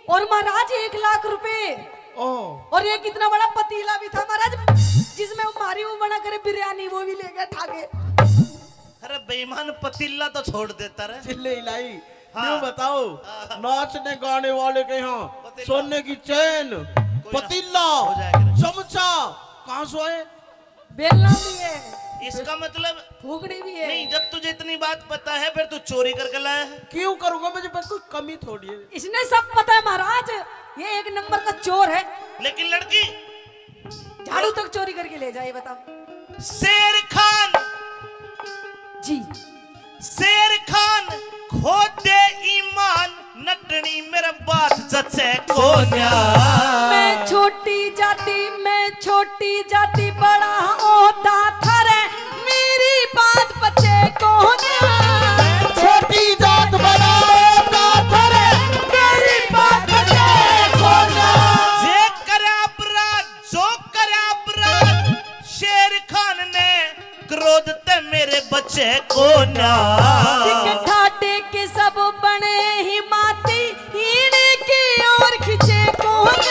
S2: और महाराज 1 लाख रुपए,
S1: ओह।
S2: और एक इतना बड़ा पतीला भी था महाराज, जिसमें वो मारी वो बना करे बिरयानी, वो भी ले गया ठाके।
S4: अरे बेईमान, पतीला तो छोड़ देता रे।
S1: जिले इलाही
S4: हाँ।
S1: यूं बताओ, नाचने गाने वाले के यहाँ
S4: पतीला।
S1: सोने की चैन, पतीला,
S4: हो जाएगा।
S1: चमचा, कहाँ सोए?
S2: बेलना भी है,
S4: इसका मतलब
S2: फूकनी भी है।
S4: नहीं, जब तुझे इतनी बात पता है फिर तू चोरी करके लाया है।
S1: क्यों करूंगा, मुझे बस कोई कमी थोड़ी है।
S2: इसने सब पता है महाराज, ये 1 नंबर का चोर है।
S4: लेकिन लड़की
S2: झाड़ू तक चोरी करके ले जाए, बताओ।
S4: शेर खान,
S2: जी।
S4: शेर खान खो दे ईमान, नटनी मेरा बात जचे को न्या।
S2: मैं छोटी जाति बड़ा होता था रे, मेरी बात बचे कौन?
S1: छोटी जात बड़ा होता था रे, मेरी बात बचे कौन?
S4: जे करे अपराध, जो करे अपराध, शेर खान ने क्रोध ते मेरे बच्चे को ना।
S2: ठाटे के सब बने ही माती, हीने की ओर खिंचे कौन?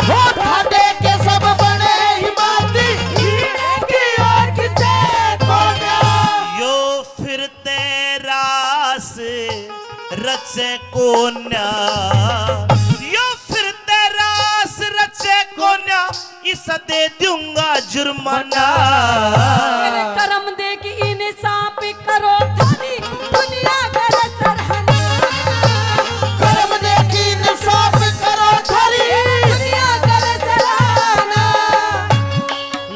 S1: हो ठाटे के सब बने ही माती, हीने की ओर खिंचे कौन?
S4: यो फिर तेरा से रचे को ना, यो फिर तेरा से रचे को ना, इसे दे दूंगा जुर्माना।
S2: मेरे कर्म दे कि इन्हें सांप करो थारी, दुनिया करे सरहना।
S1: कर्म देखी इंसाफ करो थारी,
S2: दुनिया करे सरहना।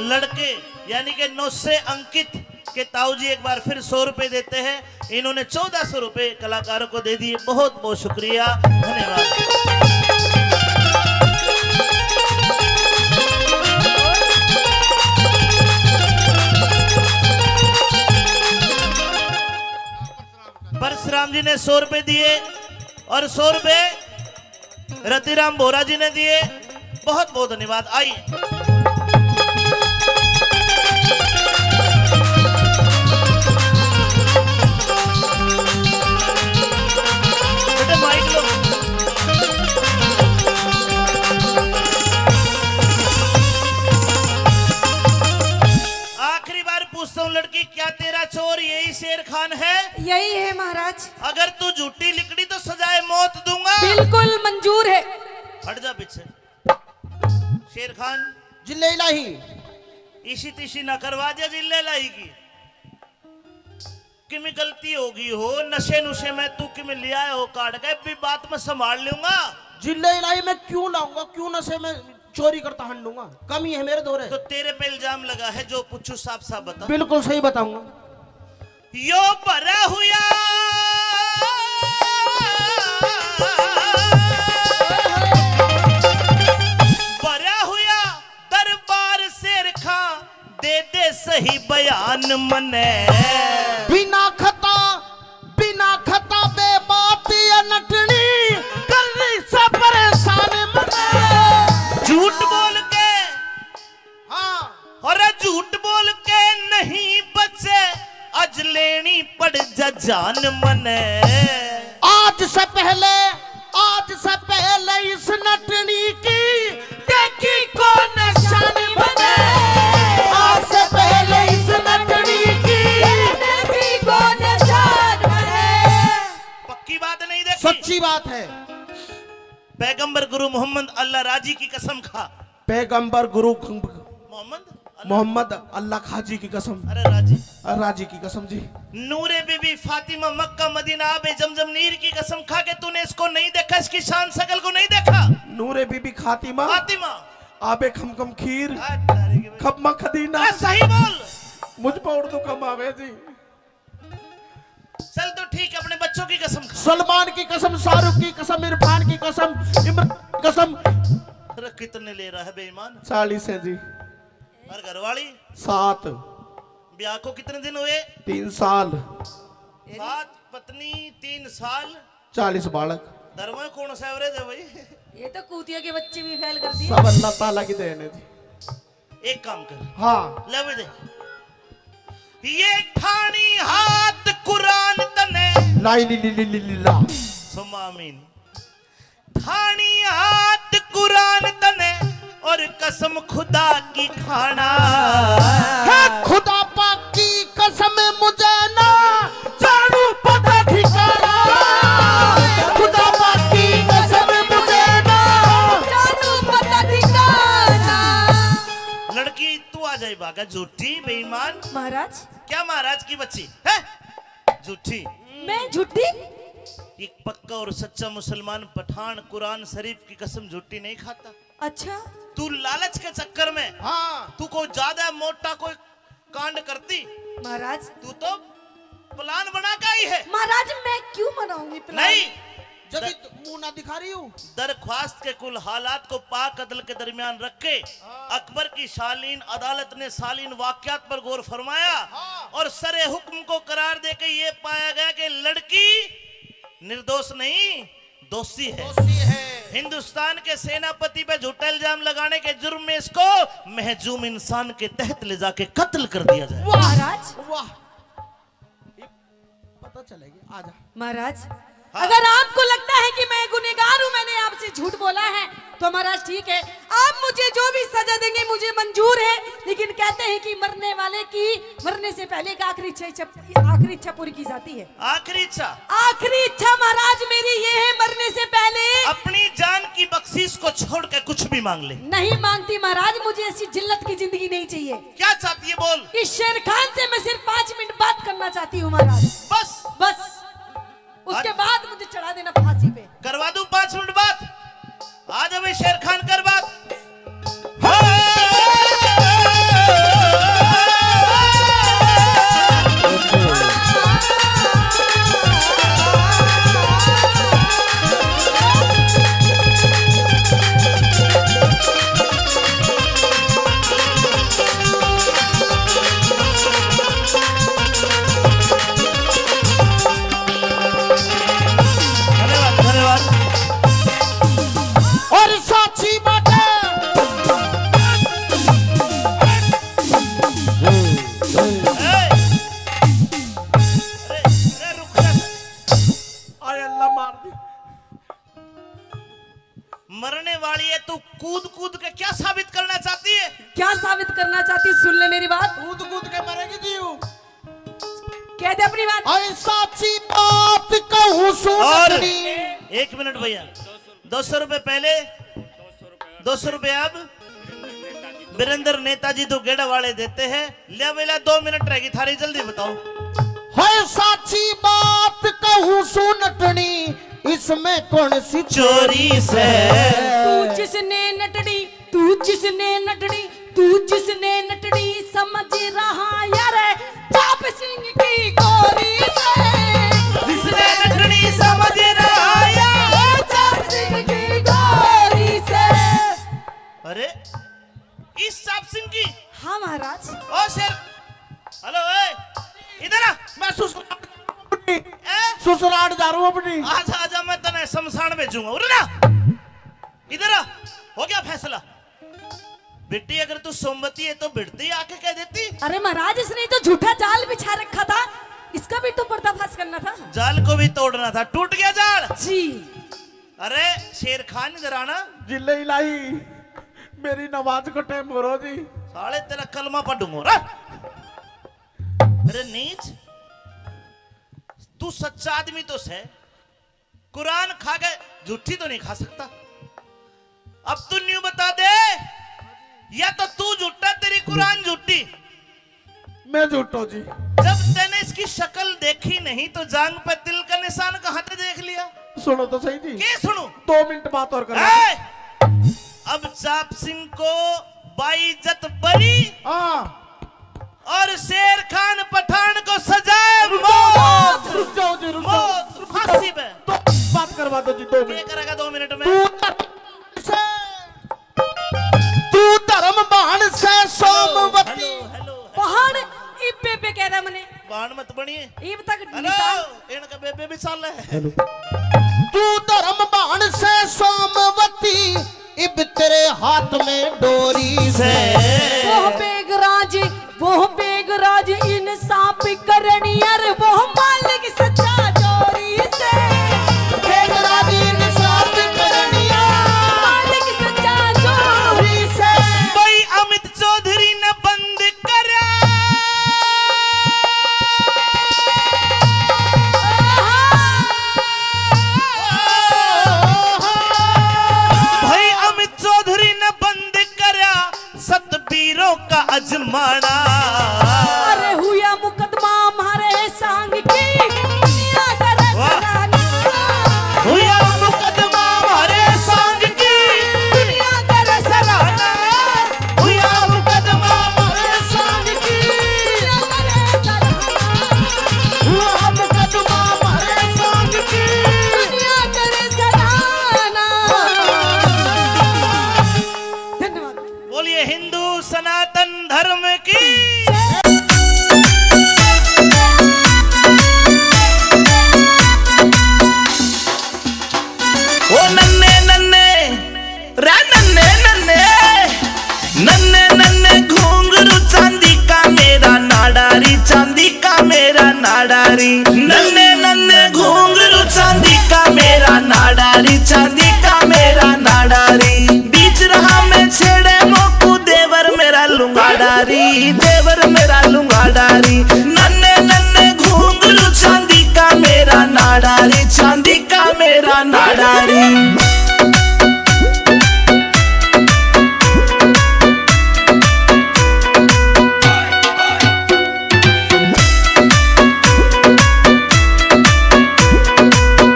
S4: लड़के यानी कि 9 से अंकित के ताऊ जी एक बार फिर 100 रुपए देते हैं। इन्होंने 1400 रुपए कलाकारों को दे दिए। बहुत बहुत शुक्रिया, धन्यवाद। परशुराम जी ने 100 रुपए दिए और 100 रुपए रतिराम बोरा जी ने दिए। बहुत बहुत धन्यवाद। आइए बेटे माइक लो। आखिरी बार पूछता हूँ लड़की, क्या तेरा चोर यही शेर खान है?
S2: यही है महाराज।
S4: अगर तू झूठी लिखड़ी तो सजाए मौत दूंगा।
S2: बिल्कुल मंजूर है।
S4: हट जा पीछे। शेर खान
S1: जिले इलाही
S4: इसी तिशी न करवा दिया जिले लाई की। कि में गलती होगी हो, नशे नुशे में तू कि में लिया हो काट के, भी बात में संभाल लूंगा।
S1: जिले इलाई में क्यों लाऊंगा, क्यों नशे में चोरी करता हंडूंगा, कमी है मेरे दौरे।
S4: तो तेरे पे इल्जाम लगा है, जो पूछू साफ साफ बता।
S1: बिल्कुल सही बताऊंगा।
S4: यो भरा हुआ दरबार शेर खां दे दे सही बयान मने,
S1: बिना खता बे बात या नटनी करनी से परेशान मने।
S4: झूठ बोल के,
S1: हाँ
S4: और झूठ बोल के नहीं बचे, आज लेनी पड़ जा जान मने।
S1: आज से पहले इस नटनी की देखी कौन निशानी बने। आज से पहले इस नटनी की देखी कौन निशान बने।
S4: पक्की बात नहीं देखी,
S1: सच्ची बात है।
S4: पैगंबर गुरु मोहम्मद अल्लाह राजी की कसम खा,
S1: पैगंबर गुरु
S4: मोहम्मद
S1: अल्लाह खाजी की कसम,
S4: अरे राजी
S1: राजी की कसम जी।
S4: नूरे बीबी फातिमा मक्का मदीना आबे जमजम नीर की कसम खा के तूने इसको नहीं देखा, इसकी शान शकल को नहीं देखा।
S1: नूरे बीबी फातिमा
S4: फातिमा
S1: आबे खम खीर खम्मा खदीना।
S4: सही बोल।
S1: मुझ पर उर्दू कम आवे जी।
S4: चल तो ठीक है, अपने बच्चों की कसम खा।
S1: सलमान की कसम, शाहरुख की कसम, इरफान की कसम, इमरान की कसम।
S4: अरे कितने ले रहा है बेईमान।
S1: 40 है जी।
S4: और घरवाली
S1: 7।
S4: ब्याह को कितने दिन हुए?
S1: 3 साल।
S4: 7 पत्नी 3 साल
S1: 40 बालक।
S4: धर्म कौन सा एवरेज है भाई?
S2: ये तो कूतिया के बच्चे भी फेल कर दिए।
S1: सब अल्लाह ताला की देन है जी।
S4: एक काम कर,
S1: हाँ
S4: ले दे ये ठानी हाथ कुरान तने
S1: ला इला
S4: सुम्मा आमीन। ठानी हाथ कुरान तने और कसम खुदा की खाना
S1: है। खुदा पाक की कसम मुझे ना जानू पता ठिकाना। खुदा पाक की कसम मुझे ना
S2: जानू पता ठिकाना।
S4: लड़की तू आ जाए बागा झूठी बेईमान।
S2: महाराज
S4: क्या महाराज की बच्ची है? झूठी।
S2: मैं झूठी?
S4: एक पक्का और सच्चा मुसलमान पठान कुरान शरीफ की कसम झूठी नहीं खाता।
S2: अच्छा
S4: तू लालच के चक्कर में
S1: हाँ
S4: तू को ज्यादा मोटा कोई कांड करती,
S2: महाराज।
S4: तू तो प्लान बना के आई है।
S2: महाराज मैं क्यों मनाऊंगी प्लान?
S4: नहीं,
S1: जब मुंह ना दिखा रही हूँ।
S4: दरख्वास्त के कुल हालात को पाक अदल के दरमियान रख के अकबर की शालीन अदालत ने सालीन वाकयात पर गौर फरमाया और सरे हुक्म को करार देके ये पाया गया कि लड़की निर्दोष नहीं दोषी है। हिंदुस्तान के सेनापति पे झूठा इल्जाम लगाने के जुर्म में इसको महजूम इंसान के तहत ले जाके कत्ल कर दिया जाए।
S2: महाराज
S1: वाह पता चलेगी। आजा
S2: महाराज,
S4: हाँ।
S2: अगर आपको लगता है कि मैं गुनहगार हूँ, मैंने आपसे झूठ बोला है, तो महाराज ठीक है, आप मुझे जो भी सजा देंगे मुझे मंजूर है। लेकिन कहते हैं कि मरने वाले की मरने से पहले एक आखिरी इच्छा पूरी की जाती है।
S4: आखिरी इच्छा?
S2: आखिरी इच्छा महाराज मेरी ये है, मरने से पहले
S4: अपनी जान की बख्शीश को छोड़ के कुछ भी मांग ले।
S2: नहीं मांगती महाराज, मुझे ऐसी जिल्लत की जिंदगी नहीं चाहिए।
S4: क्या चाहती है बोल?
S2: इस शेर खान से मैं सिर्फ 5 मिनट बात करना चाहती हूँ महाराज, बस। उसके बाद मुझे चढ़ा देना फांसी पे।
S4: करवा दूं 5 मिनट बाद? आज अभी शेर खान कर बात।
S1: और साक्षी बाटे आय अल्लाह मार दी।
S4: मरने वाली है तू, कूद कूद के क्या साबित करना चाहती है?
S2: क्या साबित करना चाहती, सुन ले मेरी बात।
S1: कूद कूद के मरेगी जीव।
S2: कह दे अपनी बात।
S1: आय साक्षी बात कहूँ
S4: और
S1: सुनती।
S4: 1 मिनट भैया, 200 रुपए पहले, 200 रुपए अब। वीरेंद्र नेताजी तो गेड़ा वाले देते हैं। ले बेला 2 मिनट रहेगी थारी, जल्दी बताओ।
S1: है साची बात कहूँ सुनटनी इसमें कौन सी चोरी से
S2: तू जिसने नटड़ी समझ रहा यार चाप सिंह की गोरी से
S4: जिसने नटनी समझ रहा यार
S2: चाप सिंह की गोरी से।
S4: अरे इस चाप सिंह की
S2: हाँ महाराज।
S4: ओ शेर हेलो ए इधर आ
S1: मैं ससुराल जा रहा हूँ अपनी।
S4: आजा आजा मैं तने शमशान भेजूंगा उरे ना इधर आ हो गया फैसला बेटी अगर तू सोमवती है तो बिड़ती आके कह देती।
S2: अरे महाराज इसने तो झूठा जाल बिछा रखा था इसका भी तो पर्दाफाश करना था।
S4: जाल को भी तोड़ना था टूट गया जाल
S2: जी।
S4: अरे शेर खान इधर आना
S1: जिले इलाही मेरी नमाज को टाइम करो जी।
S4: साले तेरा कलमा पढ़ूंगा अरे नीच तू सच्चा आदमी तो है कुरान खा के झूठी तो नहीं खा सकता। अब तू न्यू बता दे या तो तू झूठा तेरी कुरान झूठी।
S1: मैं झूठो जी।
S4: जब तूने इसकी शक्ल देखी नहीं तो जांग पे तिल का निशान कहां से देख लिया।
S1: सुनो तो सही जी।
S4: क्या सुनू
S1: 2 मिनट बात और करो।
S4: अब चाप सिंह को बाइज्जत बरी
S1: हाँ
S4: और शेर खान पठान को सजाए मौत।
S1: रुक जाओ जी रुक जाओ।
S4: मौत फांसी पे
S1: तो बात करवा दो जी 2
S4: क्या
S1: मिनट।
S4: करेगा 2 मिनट में
S1: तू धर्म बाण से सोमवती
S4: हेलो
S2: पहाड़ इब्बे पे कह रहा मने
S4: बाण मत बनिए
S2: इब तक
S4: हेलो
S2: निशान।
S4: इनका बेबे भी साल है।
S1: तू धर्म बाण से सोमवती इब तेरे हाथ में डोरी से
S2: वो बेगराज इंसाफ करनी यार वो मालिक सच्चा चोरी से
S1: बेगराज इंसाफ करनी
S2: मालिक सच्चा चोरी से।
S4: भाई अमित चौधरी ने बंद करा भाई अमित चौधरी ने बंद करा सतबीरों का अजमाना।
S2: अरे हुआ मुकदमा हमारे संग की दुनिया करे सराहना।
S4: हुआ मुकदमा हमारे संग की
S2: दुनिया करे सराहना।
S4: हुआ मुकदमा
S1: हमारे संग की
S2: दुनिया करे सराहना।
S1: हुआ मुकदमा हमारे संग की।
S2: दुनिया करे सराहना। धन्यवाद।
S4: बोलिए हिंदू सनातन धर्म की। ओ नन्ने नन्ने रे नन्ने नन्ने नन्ने नन्ने घुंघरू चांदी का मेरा नाडारी चांदी का मेरा नाडारी नन्ने नन्ने घुंघरू चांदी का मेरा नाडारी चांदी का मेरा नाडारी बीच रहा मैं छेड़े मोकू देवर मेरा लुंगाडारी देवर मेरा लुंगाडारी नन्ने नन्ने घुंघरू चांदी का मेरा नाडारी चांदी का मेरा नाडारी।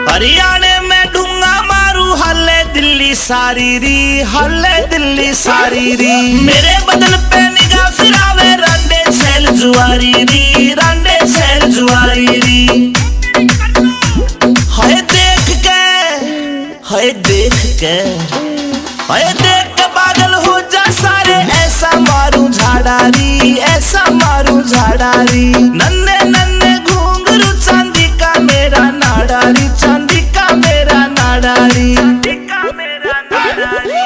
S4: हरियाणे में ढूंगा मारू हल्ले दिल्ली सारी री हल्ले दिल्ली सारी री मेरे बदन पे निगाह फिरावे रांडे छैल जुआरी री रांडे छैल जुआरी री। हाय देख के हाय देख के हाय देख के पागल हो जा सारे ऐसा मारू झाड़ारी ऐसा मारू झाड़ारी नन्ने नन्ने घुंघरू चांदी का मेरा नाडारी चांदी का मेरा नाडारी चांदी का मेरा नाडारी।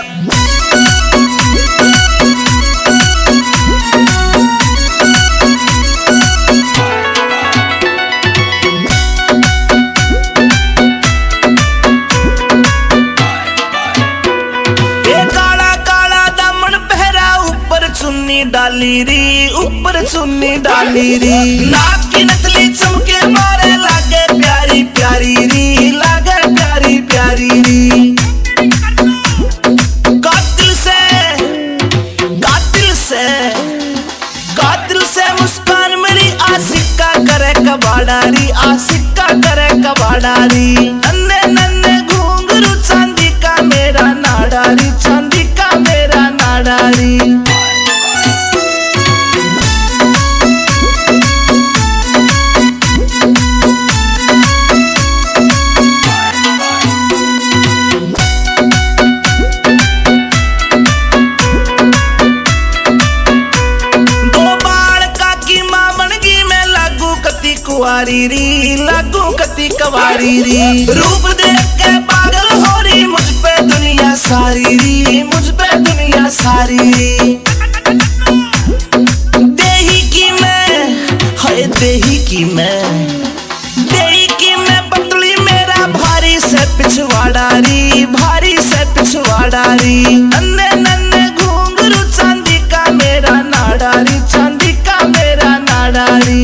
S4: डाली री ऊपर चुन्नी डाली री नाक की नकली चमके मारे लागे प्यारी प्यारी री लागे प्यारी प्यारी री। कातिल से मुस्कान मेरी आशिक का करे कबाड़ा
S5: सवारी री, रूप देख के पागल हो रही मुझ पे दुनिया सारी री, मुझ पे दुनिया सारी री। देही की मैं, हाय देही की मैं, देही की मैं पतली मेरा भारी से पिछवाड़ा री, भारी से पिछवाड़ा री। नन्हे नन्हे घुंघरू चांदी का मेरा नाड़ा री, चांदी का मेरा नाड़ा री।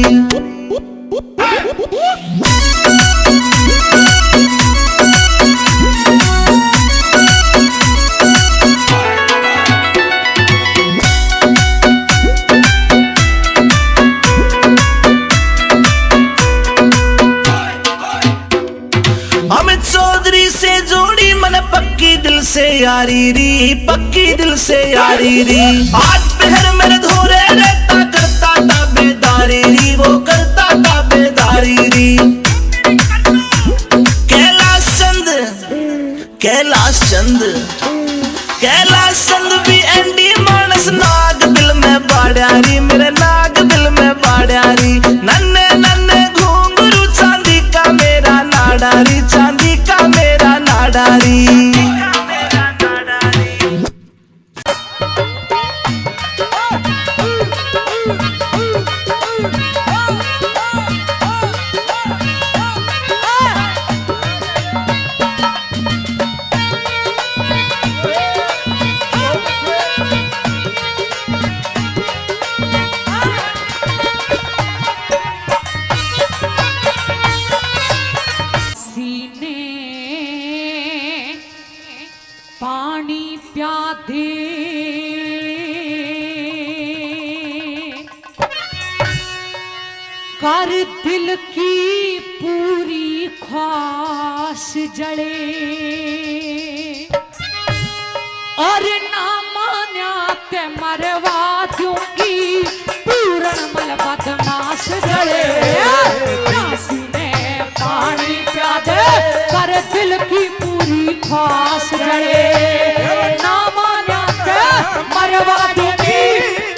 S5: अमित चौधरी से जोड़ी मन पक्की दिल से यारी री, पक्की दिल से यारी री। आज पहर मेरे धोरे रहता करता ताबेदारी री, वो करता ताबेदारी री। कैलाश चंद, कैलाश चंद, कैलाश चंद भी एंडी मानस नाग दिल में बाड़ियारी, मेरे नाग दिल में बाड़ियारी। नन्हे नन्हे घुंघरू चांदी का मेरा नाडारी, चांदी का मेरा नाडारी।
S2: पानी प्यादे कर दिल की पूरी ख्वाहिश जले, और ना मान्या ते मरवा दूंगी पूरन मल बदमाश जले। प्यासी ने पानी प्यादे कर दिल की पूरी ख्वाहिश जले, ना मान्या ते मरवा दूंगी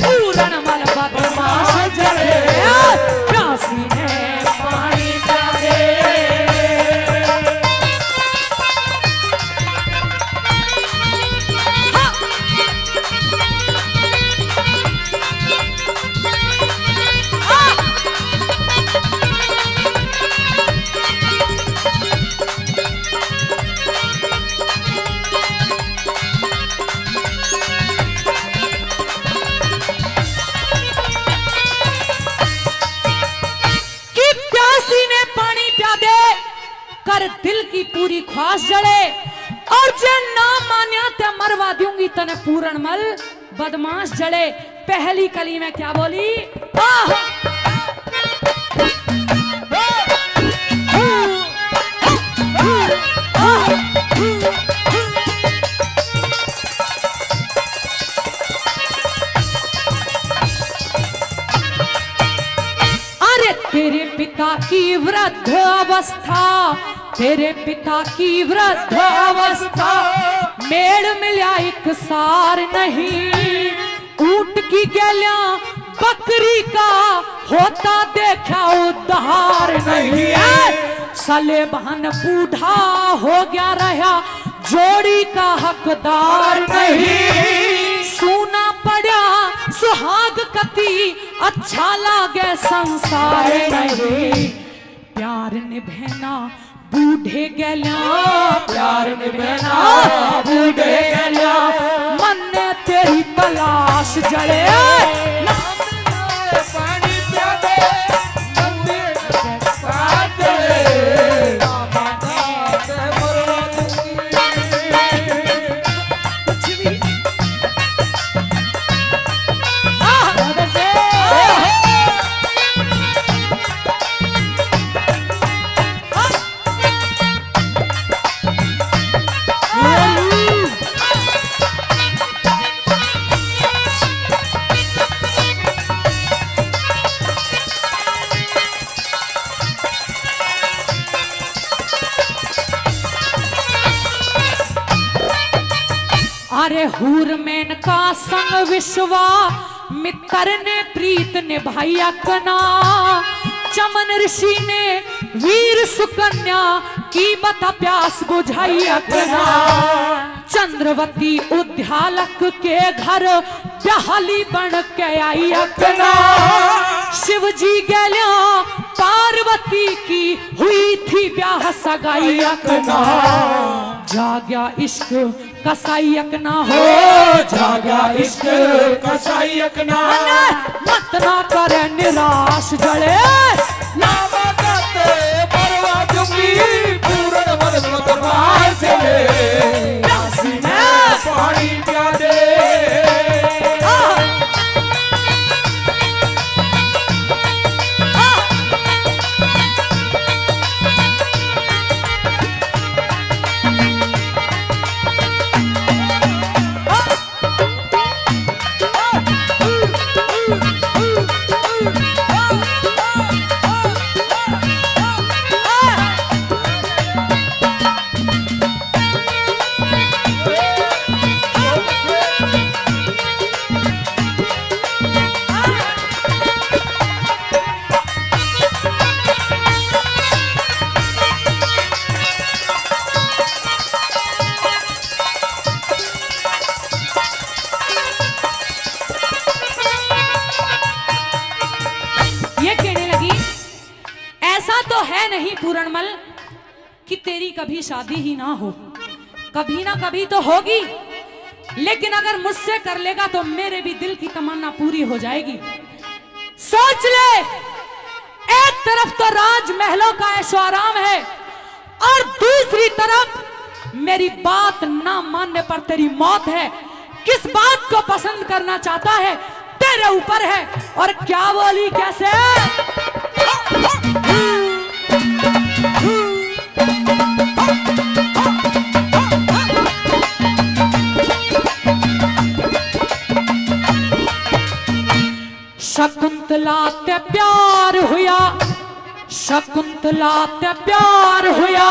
S2: पूरन मल बदमाश जले। प्यासी ने पानी प्यादे। दिल की पूरी ख्वाहिश जड़े, और जे ना मान्या ते मरवा दूंगी तने पूरन मल बदमाश जड़े। पहली कली में क्या बोली? अरे तेरे पिता की वृद्ध अवस्था, तेरे पिता की वृद्ध अवस्था, मेड़ मिला एक सार नहीं। ऊंट की गैलिया बकरी का होता देखा उद्धार नहीं है। सले बहन बूढ़ा हो गया रहा, जोड़ी का हकदार नहीं। सूना पड़ा सुहाग कती, अच्छा लागे संसार नहीं। प्यार निभना बूढ़े गैलिया, प्यार निभना बूढ़े गैलिया, मन ने तेरी तलाश जले। पानी प्यादे अरे हूर मेन का संग विश्वा, मित्र ने प्रीत निभाई कना। चमन ऋषि ने वीर सुकन्या की बता प्यास बुझाई अपना। चंद्रवती उद्यालक के घर ब्याहली बन के आई अपना। शिव जी गैल्या पार्वती की हुई थी ब्याह सगाई अपना। जाग्या इश्क कसाईक ना हो,
S1: जागा इश्क कसाईक ना,
S2: मत ना करे निराश जले।
S1: ना बगाते परवा चुकी पूर्ण मत मार चले। प्यासी ने पानी पिया दे।
S2: नहीं पूरणमल कि तेरी कभी शादी ही ना हो, कभी ना कभी तो होगी, लेकिन अगर मुझसे कर लेगा तो मेरे भी दिल की तमन्ना पूरी हो जाएगी। सोच ले, एक तरफ तो राजमहलों का ऐशो आराम है और दूसरी तरफ मेरी बात ना मानने पर तेरी मौत है। किस बात को पसंद करना चाहता है तेरे ऊपर है। और क्या बोली कैसे? शकुंतला ते प्यार हुआ, शकुंतला ते प्यार हुआ,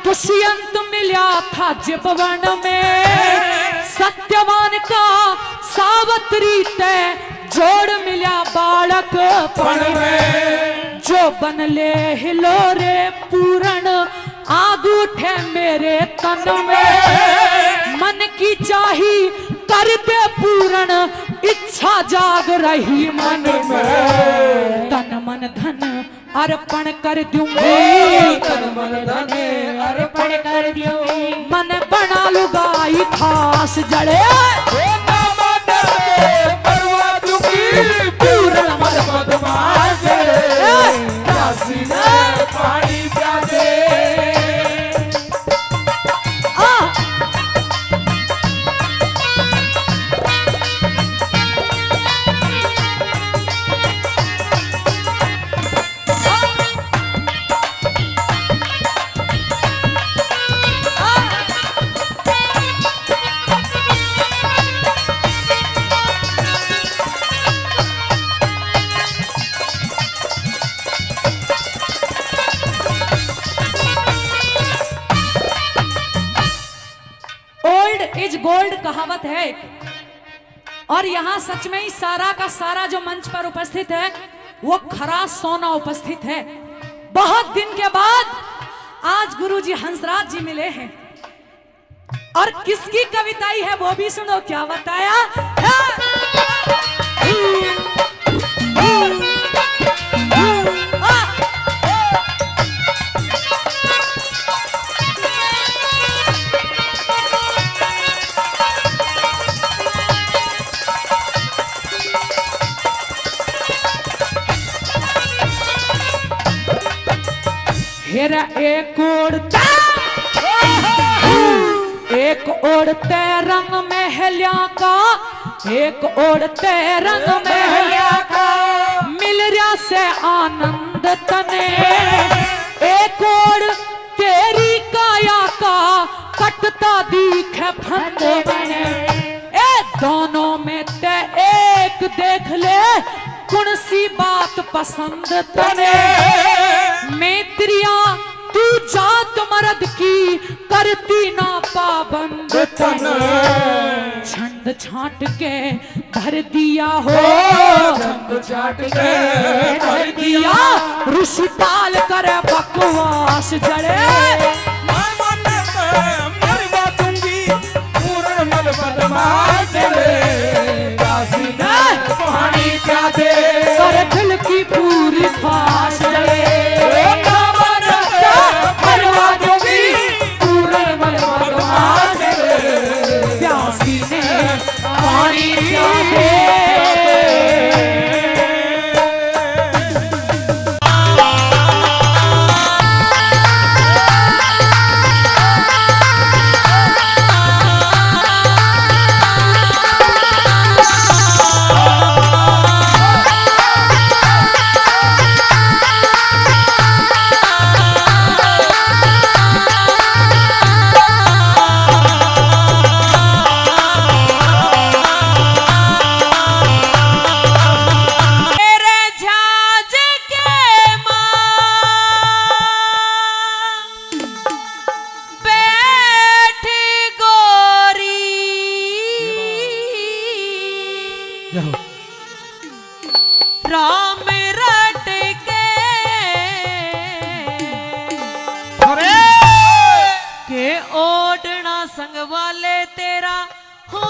S2: दुष्यंत मिला था जिबवन में। सत्यवान का सावत्री ते जोड़ मिला बालक पण में। जो बनले हिलोरे पूरण आग उठे मेरे तन में। मन की चाही कर दे पूरण इच्छा जाग रही मन में। तन मन धन अर्पण कर दूंगी,
S1: तन मन धन अर्पण कर दूंगी।
S2: मन बना लुगाई खास जड़े
S1: पूर्ण मत बदमाश प्यासी ने पानी पिया दे।
S2: इज गोल्ड कहावत है और यहाँ सच में ही सारा का सारा जो मंच पर उपस्थित है वो खरा सोना उपस्थित है। बहुत दिन के बाद आज गुरुजी हंसराज जी मिले हैं और किसकी कविताई है वो भी सुनो। क्या बताया? हेरा एक ओढ़ते रंग महलिया का, एक ओढ़ते रंग महलिया का, मिल रहा से आनंद तने। एक ओढ़ तेरी काया का कटता दिखे फंद बने। ए दोनों में ते एक देख ले कौन सी बात पसंद तने। मैत्रिया तू जात मर्द की करती ना पाबंद तने। छंद छाट के धर दिया हो,
S1: छंद छाट के
S2: धर दिया ऋषि ताल करे बकवास जड़े कर दिल की पूरी खास जड़े मरवा दूंगी पूरन मरवा जड़े प्यासी ने पानी प्यासे राम रट के ओढ़ना संग वाले तेरा हो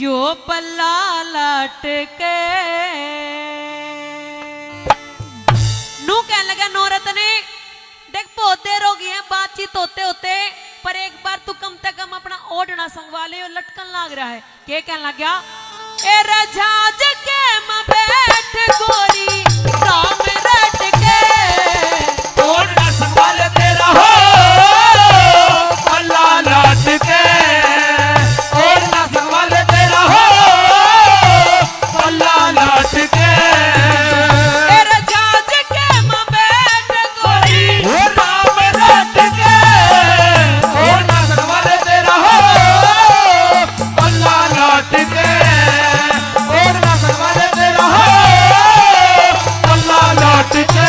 S2: यो पल्ला लट के नू कहने लगा नौरत ने देख पोते रोगी है बातचीत होते होते पर एक बार तू कम से कम अपना ओढ़ना संगवाले और लटकन लाग रहा है के कहने लग गया ए रजाज के म बैठ गोरी राम रट के
S5: ओढ़ना संभाल तेरा हो अल्लाह लाट के ओढ़ना संभाल तेरा हो अल्लाह लाट के
S2: ए रजाज के म बैठ गोरी
S5: राम लाट के ओढ़ना संभाल तेरा हो अल्लाह लाट के ओढ़ना संभाल तेरा हो अल्लाह लाट के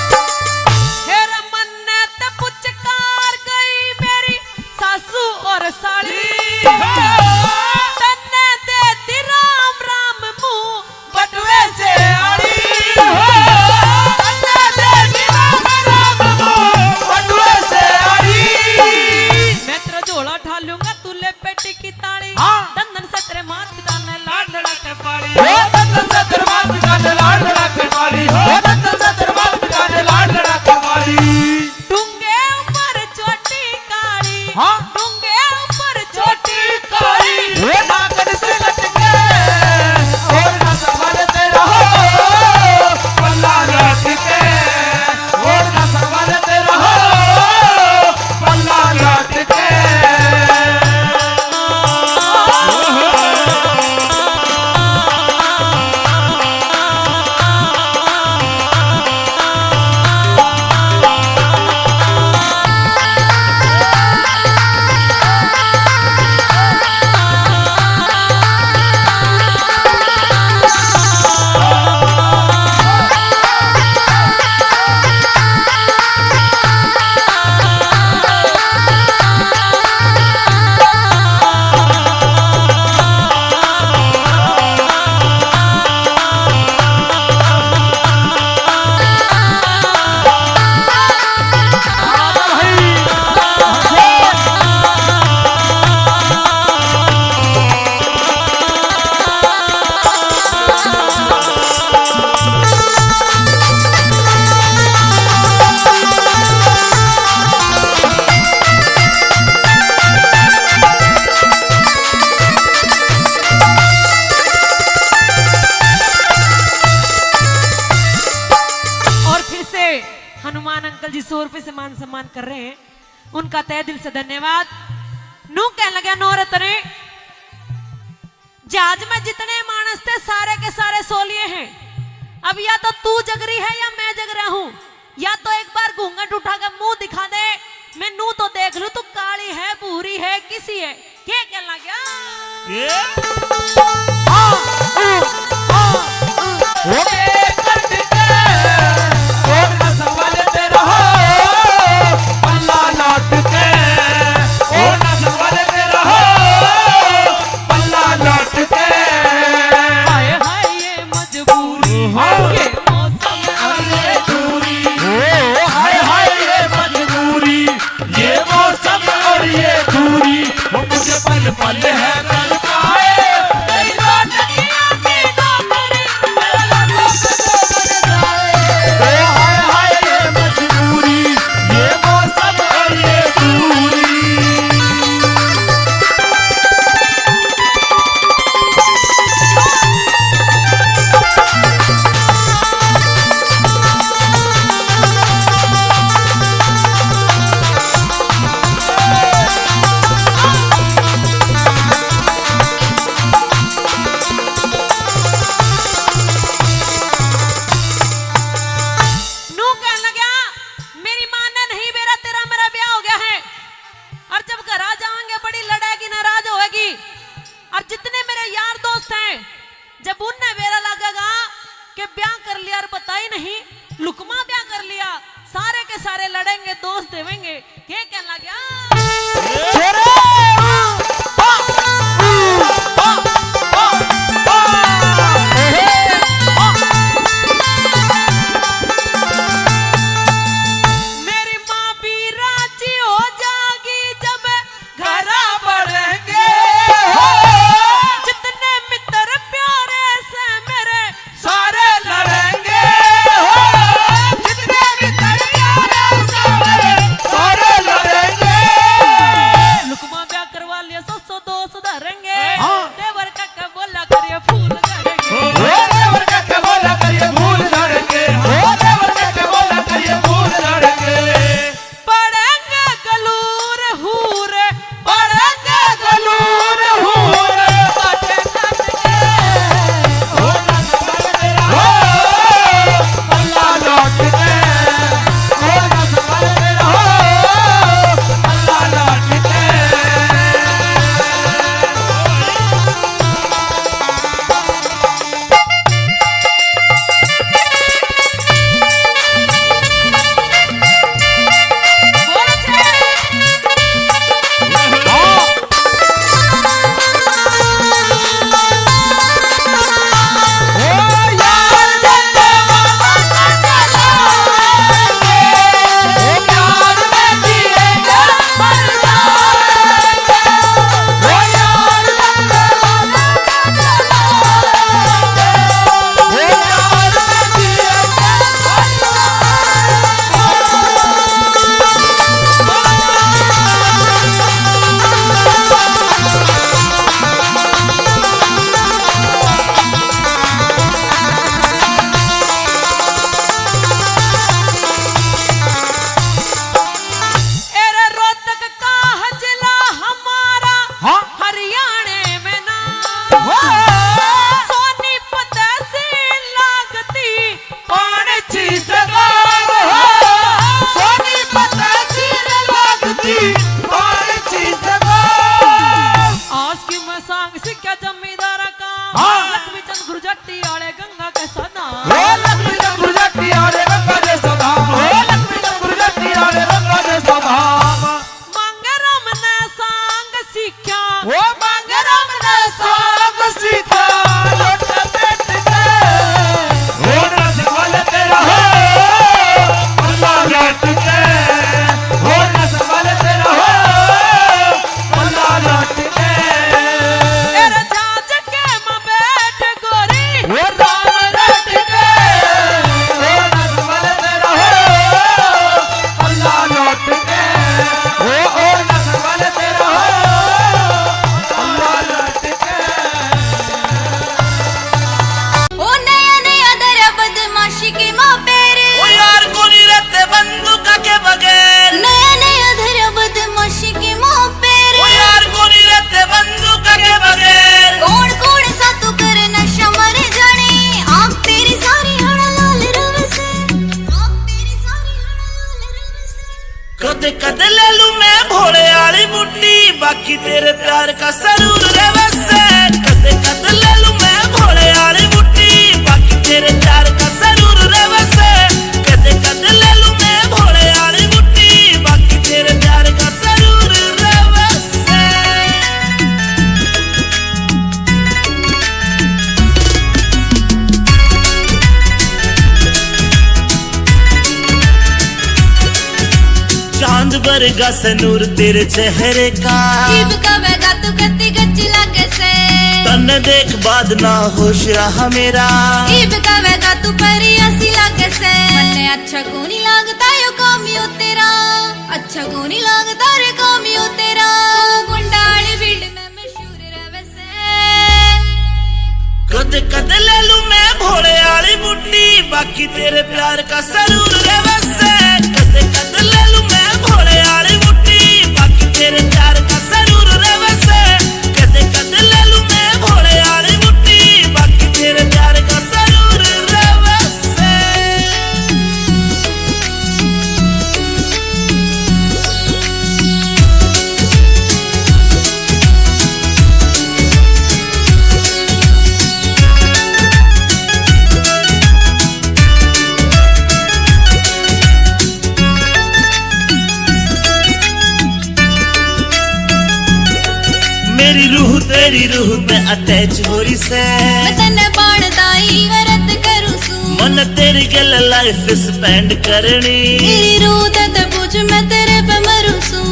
S2: हेर मन्नत पुचकार गई मेरी सासू और साली तन्ने देती राम राम मुंह
S5: बटुए से आड़ी तन्ने देती राम राम बटुए से आड़ी
S2: मैं तेरा झोला उठा लूंगा तू ले पेटी की ताली दंदन से तेरे माथ पिता ने लाड लड़ा के पाली
S5: हो दत्तन से दरबार पिता ने लाड लड़ा के पाली हो दत्तन से दरबार पिता ने लाड लड़ा के पाली
S2: डूंगे ऊपर चोटी काली
S5: हाँ।
S2: डूंगे ऊपर चोटी काली
S5: हे नागन से लटके और ना संभाल तेरा हो पल्ला लाट के और ना संभाल तेरा हो पल्ला लाट के
S2: हनुमान अंकल जी 100 रुपए से मान सम्मान कर रहे हैं, उनका तहे दिल से धन्यवाद। नू कहने लगे नौरत ने, जहाज में जितने मानस थे सारे के सारे सोलिए हैं, अब या तो तू जग रही है या मैं जग रहा हूं, या तो एक बार घूंघट उठाकर मुंह दिखा दे, मैं नू तो देख लू तू काली है भूरी है किसी है। क्या कहने लगा? जब उनने मेरा लगेगा कि ब्याह कर लिया और बताई नहीं, लुकमा ब्याह कर लिया, सारे के सारे लड़ेंगे, दोस्त देवेंगे, क्या कहना गया
S5: कद ले लू मैं भोले वाली बुट्टी, बाकी तेरे प्यार का सरूर रे बसे। कद ले लू मैं भोले वाली बुट्टी, बाकी तेरे प्यार का जरूर रवे से कदे कदे ले लूं मैं भोले वाली बुट्टी बाकी तेरे प्यार का जरूर रवे से चांद वर्गा सनूर तेरे चेहरे का
S6: जीव कवेगा तू कत्ती कच्ची लागे से
S5: तन देख बाद ना होश रहा मेरा
S6: जीव कवेगा तू परी हसी लागे से मन्ने अच्छा को नहीं लगता यो कामियो तेरा अच्छा को नहीं लगता रे कामियो तेरा गुंडाली फील्ड में मशहूर रवे से
S5: कद कद ले लूं मैं भोले वाली बुट्टी बाकी तेरे प्यार का जरूर रवे से कद कद ले लूं मैं भोले वाली बुट्टी बाकी तेरे प्यार का जरूर रवे से कद कद ले लूं मैं भोले वाली बुट्टी बाकी तेरे प्यार का जरूर रवे से मेरी रूह तेरी रूह में अटैच हो रही से
S6: मैं तन्ने बाणदाई वरत करूं सू
S5: मन तेरी गल लाइफ स्पेंड करनी
S6: मेरी रूह दे पूछ मैं तेरे पे मरूं सू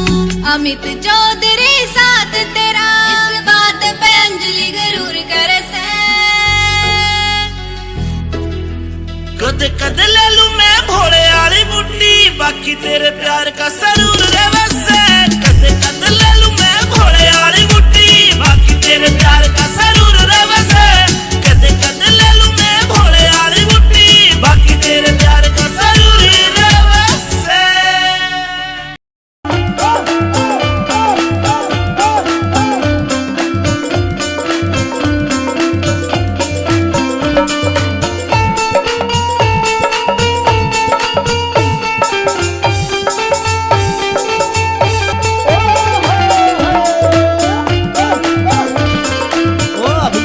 S6: अमित चौधरी साथ तेरा इस बात पे अंजलि गरूर करे से
S5: कद कद ले लूं मैं भोले वाली बुट्टी बाकी तेरे प्यार का जरूर रवे से कद कद ले लूं मैं भोले वाली बुट्टी बाकी तेरे प्यार का जरूर रवे से कद कद ले लूं मैं भोले वाली बुट्टी बाकी तेरे प्यार का जरूर रवे से
S1: ओ अभी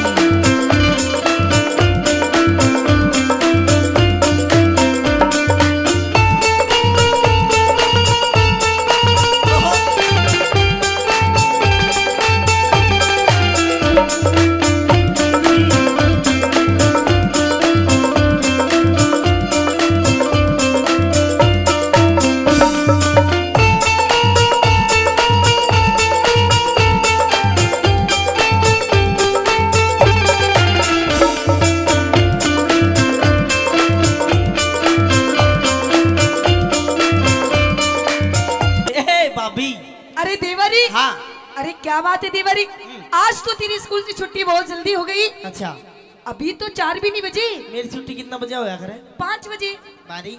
S1: ए भाभी।
S2: अरे देवरी
S1: हाँ
S2: अरे क्या बात है देवरी आज तो तेरी स्कूल से छुट्टी बहुत जल्दी हो गई
S1: अच्छा
S2: अभी तो 4 भी नहीं बजे
S1: मेरी छुट्टी कितना बजे होया करे
S2: 5 बजे
S1: बारी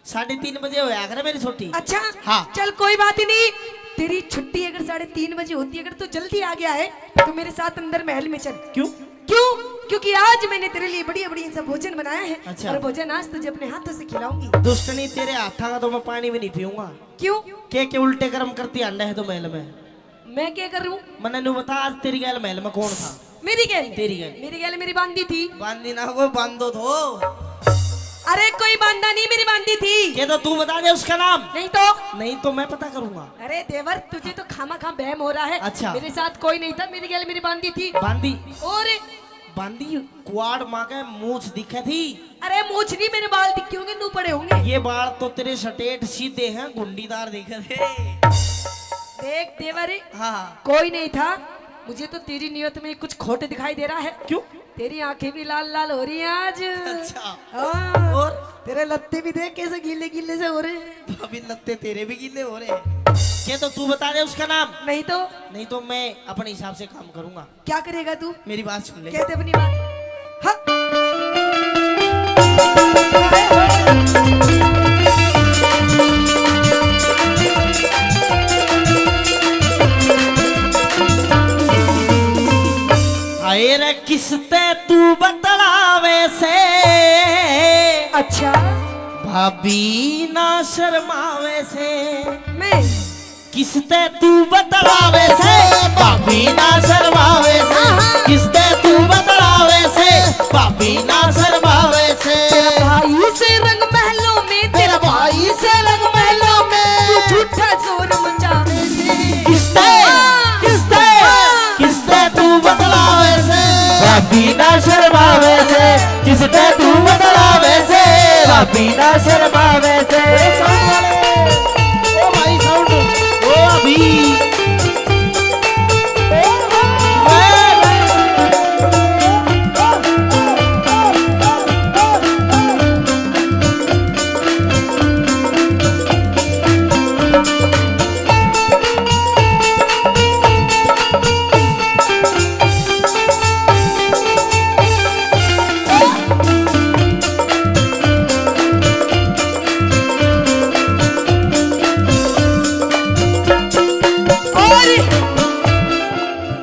S1: 3:30 बजे होया करे मेरी छुट्टी
S2: अच्छा
S1: हाँ।
S2: चल कोई बात ही नहीं तेरी छुट्टी अगर 3:30 बजे होती अगर तू जल्दी आ गया है तो मेरे साथ अंदर महल में चल
S1: क्यों
S2: क्यों क्योंकि आज मैंने तेरे लिए बढ़िया बढ़िया सा भोजन बनाया है
S1: अच्छा।
S2: और भोजन आज तुझे अपने हाथों से खिलाऊंगी
S1: दुष्टनी तेरे हाथा का तो मैं पानी भी नहीं पीऊंगा
S2: क्यों
S1: के उल्टे कर्म करती अंडा है तो महल में
S2: मैं क्या कर रहा हूँ
S1: मैंने नु बता आज तेरी गैल महल में कौन था
S2: मेरी गैल
S1: तेरी गैल।
S2: मेरी गैल मेरी बांदी थी
S1: बांदी ना कोई बांधो तो
S2: अरे कोई बांदा नहीं मेरी बांदी थी
S1: के तो तू बता दे उसका नाम
S2: नहीं तो
S1: नहीं तो मैं पता करूंगा
S2: अरे देवर तुझे तो खामा खा बहम हो रहा है
S1: अच्छा।
S2: मेरे साथ कोई नहीं था मेरी गैल मेरी बांदी थी
S1: बांदी
S2: और
S1: बांदी कुआड़ माँ के मूछ दिखे थी
S2: अरे मूछ नहीं मेरे बाल दिखे होंगे नू पड़े होंगे
S1: ये बाल तो तेरे सटेट सीधे हैं गुंडीदार दिखे थे
S2: देख देवर
S1: हाँ
S2: कोई नहीं था मुझे तो तेरी नियत में कुछ खोट दिखाई दे रहा है
S1: क्यों
S2: तेरी आंखें भी लाल लाल हो रही हैं आज
S1: अच्छा।
S2: हाँ।
S1: और
S2: तेरे लत्ते भी देख कैसे गीले गीले से हो रहे हैं
S1: अभी लगते तेरे भी गीले हो रहे हैं क्या तो तू बता दे उसका नाम
S2: नहीं तो
S1: नहीं तो मैं अपने हिसाब से काम करूंगा
S2: क्या करेगा तू
S1: मेरी बात सुन ले
S2: कहते अपनी बात हाँ।
S1: आए रे किसते तू बतलावे से
S2: अच्छा
S1: भाभी ना शर्मावे से
S2: मैं
S1: किसते तू बतलावे से भाभी ना शर्मावे से किसते तू बतलावे से भाभी ना शर्मावे से भाभी ना शर्मावे से। ओ भाई साउंड, ओ अभी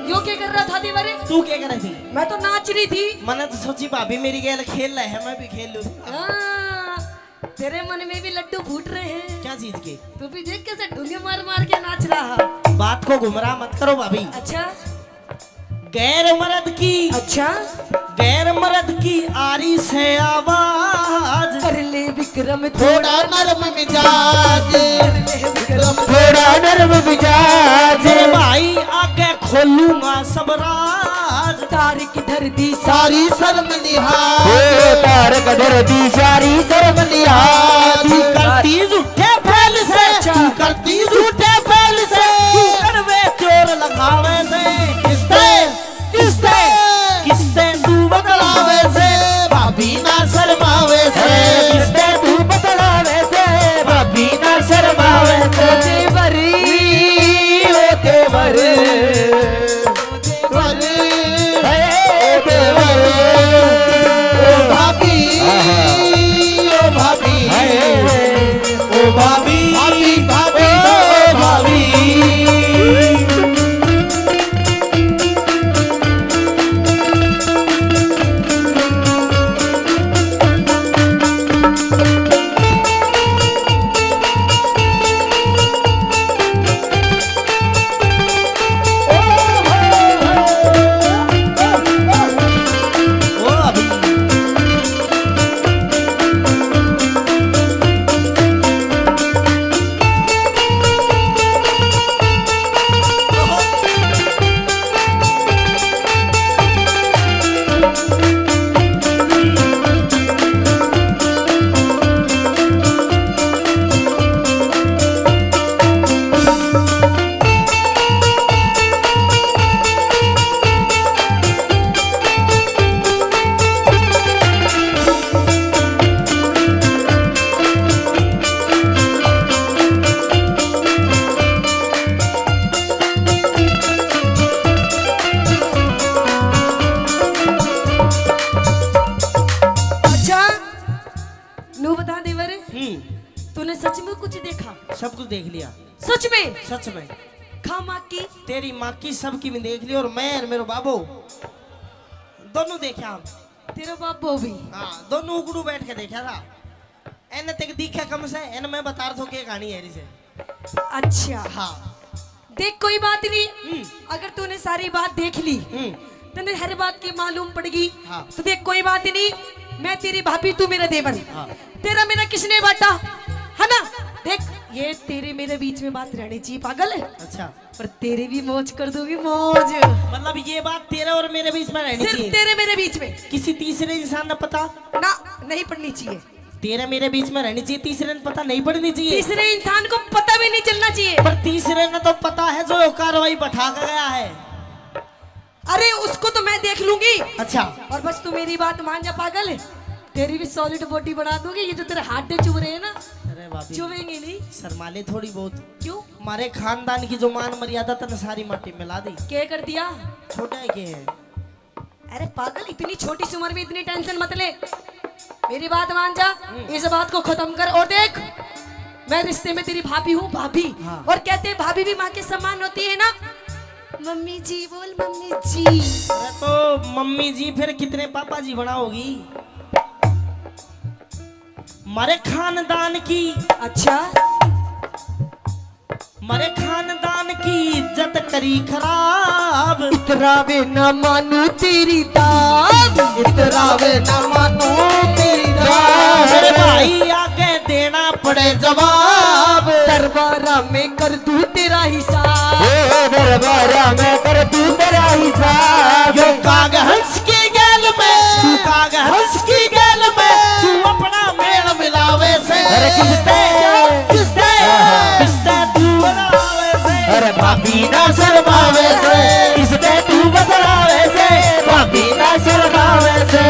S2: यो क्या कर रहा था दीवारे?
S1: तू क्या कर रही थी?
S2: मैं तो नाच रही थी।
S1: मैंने तो सोची भाभी मेरी गेल खेल रहे हैं, मैं भी खेल लूं।
S2: हाँ, तेरे मन में भी लड्डू फूट रहे हैं।
S1: क्या चीज के?
S2: तू भी देख कैसे ढूंढे मार मार के नाच रहा।
S1: बात को गुमराह मत करो भाभी।
S2: अच्छा
S1: गैर मर्द की,
S2: अच्छा,
S1: गैर मर्द की आरी से आवाज,
S2: कर ले विक्रम
S1: थोड़ा नरम मिजाज, थोड़ा नरम मिजाज। भाई आगे खोलूंगा सब राज,
S2: तार किधर दी
S1: सारी शर्म लिहाज, तार कदर दी सारी शर्म लिहाज। तू करती झूठे फैल से, तू करती झूठे फैल से, कड़वे चोर लगावे से। किसते किसते किसते तू बदलावे से, भाभी ना शर्मावे से। किसते तू बदलावे से, भाभी ना शर्मावे से।
S2: देवरी
S1: ओ देवर, भाभी, ओ भाभी, ओ भाभी, भाभी, भाभी, ओ भाभी। ओ अभी
S2: अच्छा, नू बता देवरे, तूने सच में कुछ देखा?
S1: सब कुछ देख लिया,
S2: सच में?
S1: सच में।
S2: खामा की
S1: तेरी माँ की सबकी भी देख ली, और मैं और मेरे बाबू दोनों देखे हम।
S2: तेरा बाबू भी।
S1: हाँ, दोनों उगड़ू बैठ के देखा था। एने तक दिखा कम से, एने मैं बता रहा था क्या कहानी है इसे।
S2: अच्छा
S1: हाँ।
S2: देख, कोई बात नहीं, अगर तूने सारी बात देख ली, तूने हर बात की मालूम पड़गी,
S1: हाँ।
S2: तो देख कोई बात नहीं, मैं तेरी भाभी, तू मेरा देवर।
S1: हाँ।
S2: तेरा मेरा किसने बांटा है ना? देख, ये तेरे मेरे बीच में बात रहनी चाहिए, पागल है।
S1: अच्छा,
S2: पर तेरी भी मौज कर दूंगी, मौज।
S1: मतलब ये बात तेरे और मेरे बीच में रहनी
S2: सिर्फ
S1: चाहिए,
S2: तेरे मेरे बीच में,
S1: किसी तीसरे इंसान ने पता
S2: ना नहीं पड़नी चाहिए।
S1: तेरे मेरे बीच में रहनी चाहिए, तीसरे ने पता नहीं पड़नी चाहिए।
S2: तीसरे इंसान को पता भी नहीं चलना चाहिए।
S1: पर तीसरे ने तो पता है, जो कार्रवाई बैठा कर गया है।
S2: अरे उसको तो मैं देख लूंगी।
S1: अच्छा,
S2: और बस तू मेरी बात मान जा, पागल है। तेरी भी सॉलिड बॉडी बना दूंगी। ये जो तेरे हाथ चुभ रहे हैं ना,
S1: अरे भाभी
S2: चुभेंगे नहीं।
S1: शर्माले थोड़ी बहुत।
S2: क्यों?
S1: हमारे खानदान की जो मान मर्यादा तने सारी माटी मिला दी।
S2: क्या कर दिया?
S1: छोटा है के है।
S2: अरे पागल, इतनी छोटी सी उम्र में इतनी टेंशन मत ले। मेरी बात मान जा, इस बात को खत्म कर। और देख, मैं रिश्ते में तेरी भाभी हूँ, भाभी।
S1: हाँ।
S2: और कहते हैं भाभी भी माँ के समान होती है ना। मम्मी जी बोल, मम्मी जी।
S1: अरे तो मम्मी जी फिर कितने पापा जी बनाओगी? मारे खानदान की,
S2: अच्छा,
S1: मारे खानदान की इज्जत करी खराब।
S2: इतरावे न मानू तेरी दाब,
S1: इतरावे न मानो तेरी दाब। मेरे भाई आगे देना पड़े जवाब।
S2: दरबारा में कर दूं तेरा हिसाब।
S1: दरबारा में कर तू तेरा हिसाब। यो कागज की गैल में, तू कागज की गैल में, तू अपना मेल मिला भाभी ना शर्मावे से, इसने तू बतलावे से, भाभी ना शर्मावे से।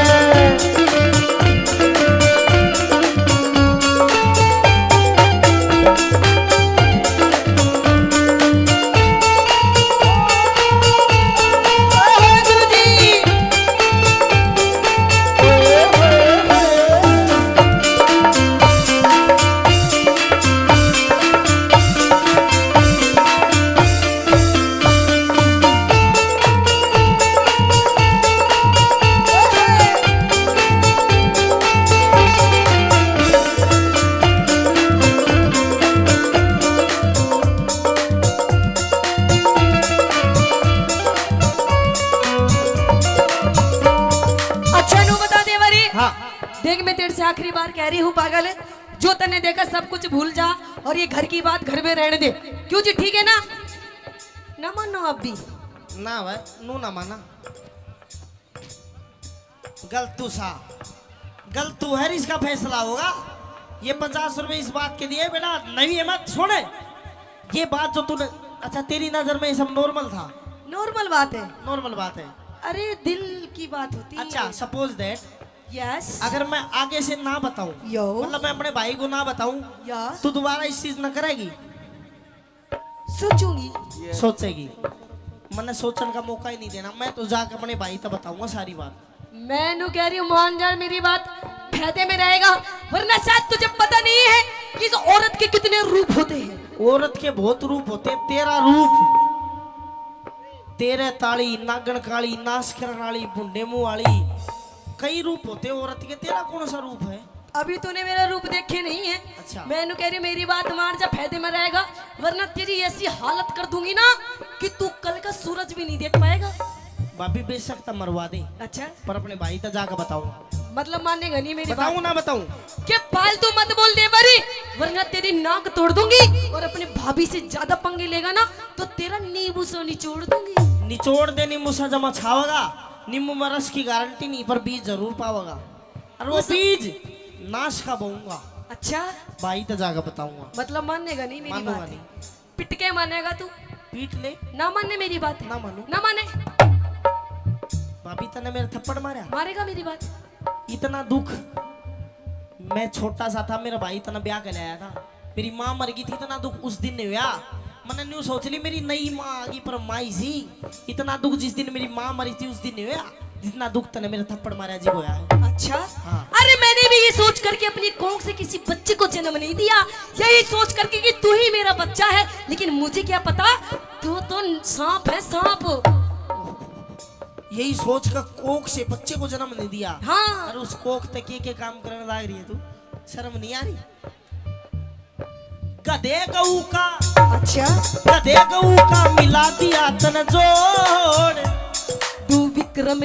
S2: देख मैं तेरे से आखिरी बार कह रही हूँ पागल है, जो तने देखा सब कुछ भूल जा और ये घर की बात घर में रहने दे। क्यों जी, ठीक है ना? ना मानो अब भी
S1: ना भाई, नू ना माना। गलतू सा गलतू है, इसका फैसला होगा। ये 50 रुपए इस बात के दिए बेटा, नहीं है मत छोड़े। ये बात जो तूने, अच्छा तेरी नजर में ये सब नॉर्मल था?
S2: नॉर्मल बात है,
S1: नॉर्मल बात है।
S2: अरे दिल की बात होती है।
S1: अच्छा सपोज दैट
S2: यस,
S1: अगर मैं आगे से ना बताऊं,
S2: यो
S1: मतलब मैं अपने भाई को ना बताऊं,
S2: यस
S1: तो दोबारा इस चीज ना करेगी?
S2: सोचूंगी।
S1: सोचेगी? मैंने सोचने का मौका ही नहीं देना, मैं तो जाकर अपने भाई तक बताऊंगा सारी बात।
S2: मैं नु कह रही हूँ मान जा मेरी बात, फायदे में रहेगा, वरना शायद तुझे पता नहीं है कि इस औरत के कितने रूप होते हैं।
S1: औरत के बहुत रूप होते हैं, तेरा रूप, तेरे ताली, नागन काली, नाश करने वाली, भुंडे मुंह वाली, कई रूप होते हैं औरत के। तेरा कौन सा रूप है?
S2: अभी तूने मेरा रूप देखे नहीं है।
S1: अच्छा।
S2: मैं नु कह रही हूँ मेरी बात मान जा, फायदे में रहेगा, वरना तेरी ऐसी हालत कर दूंगी ना कि तू कल का सूरज भी नहीं देख पाएगा।
S1: भाभी बेशक तो मरवा दे,
S2: अच्छा,
S1: पर अपने भाई तक जाकर बताऊंगा।
S2: मतलब मानेगा नहीं मेरी
S1: बताऊं
S2: बात?
S1: ना बताऊं?
S2: कि फालतू मत बोल दे बरी, वरना तेरी नाक तोड़ दूंगी और अपने भाभी से ज्यादा पंगे लेगा ना तो तेरा नींबू से निचोड़ दूंगी।
S1: निचोड़ दे, नींबू सा जमा छावेगा, नींबू में रस की गारंटी नहीं, पर बीज जरूर पावेगा, और वो बीज नाश का बोऊंगा।
S2: अच्छा,
S1: भाई तक जाकर बताऊंगा।
S2: मतलब मानेगा नहीं मेरी
S1: मानूंगा
S2: बात?
S1: नहीं।
S2: पिट के मानेगा तू?
S1: पीट ले,
S2: ना मानने मेरी बात?
S1: ना मानू।
S2: ना माने,
S1: भाभी तने मेरे थप्पड़ मारा,
S2: मारेगा मेरी बात?
S1: इतना दुख, मैं छोटा सा था, मेरा भाई इतना ब्याह कर लाया था, मेरी माँ मर गई थी, इतना दुख उस दिन नहीं हुआ। मैंने न्यू सोच ली मेरी नई माँ आ गई, पर माई सी, इतना दुख जिस दिन मेरी माँ मरी थी उस दिन नहीं हुआ, जितना दुख तने मेरे थप्पड़ मारा जी होया है।
S2: अच्छा,
S1: हाँ।
S2: अरे मैंने भी ये सोच करके अपनी कोख से किसी बच्चे को जन्म नहीं दिया, यही सोच करके कि तू ही मेरा बच्चा है, लेकिन मुझे क्या पता तू तो सांप है, सांप।
S1: यही सोच कर कोख से बच्चे को जन्म नहीं दिया।
S2: हाँ।
S1: और उस कोख तक के काम करने लग रही है तू, शर्म नहीं आ रही? गधे गऊ का,
S2: अच्छा,
S1: गधे गऊ का मिला दिया तन जोड़,
S2: तू विक्रम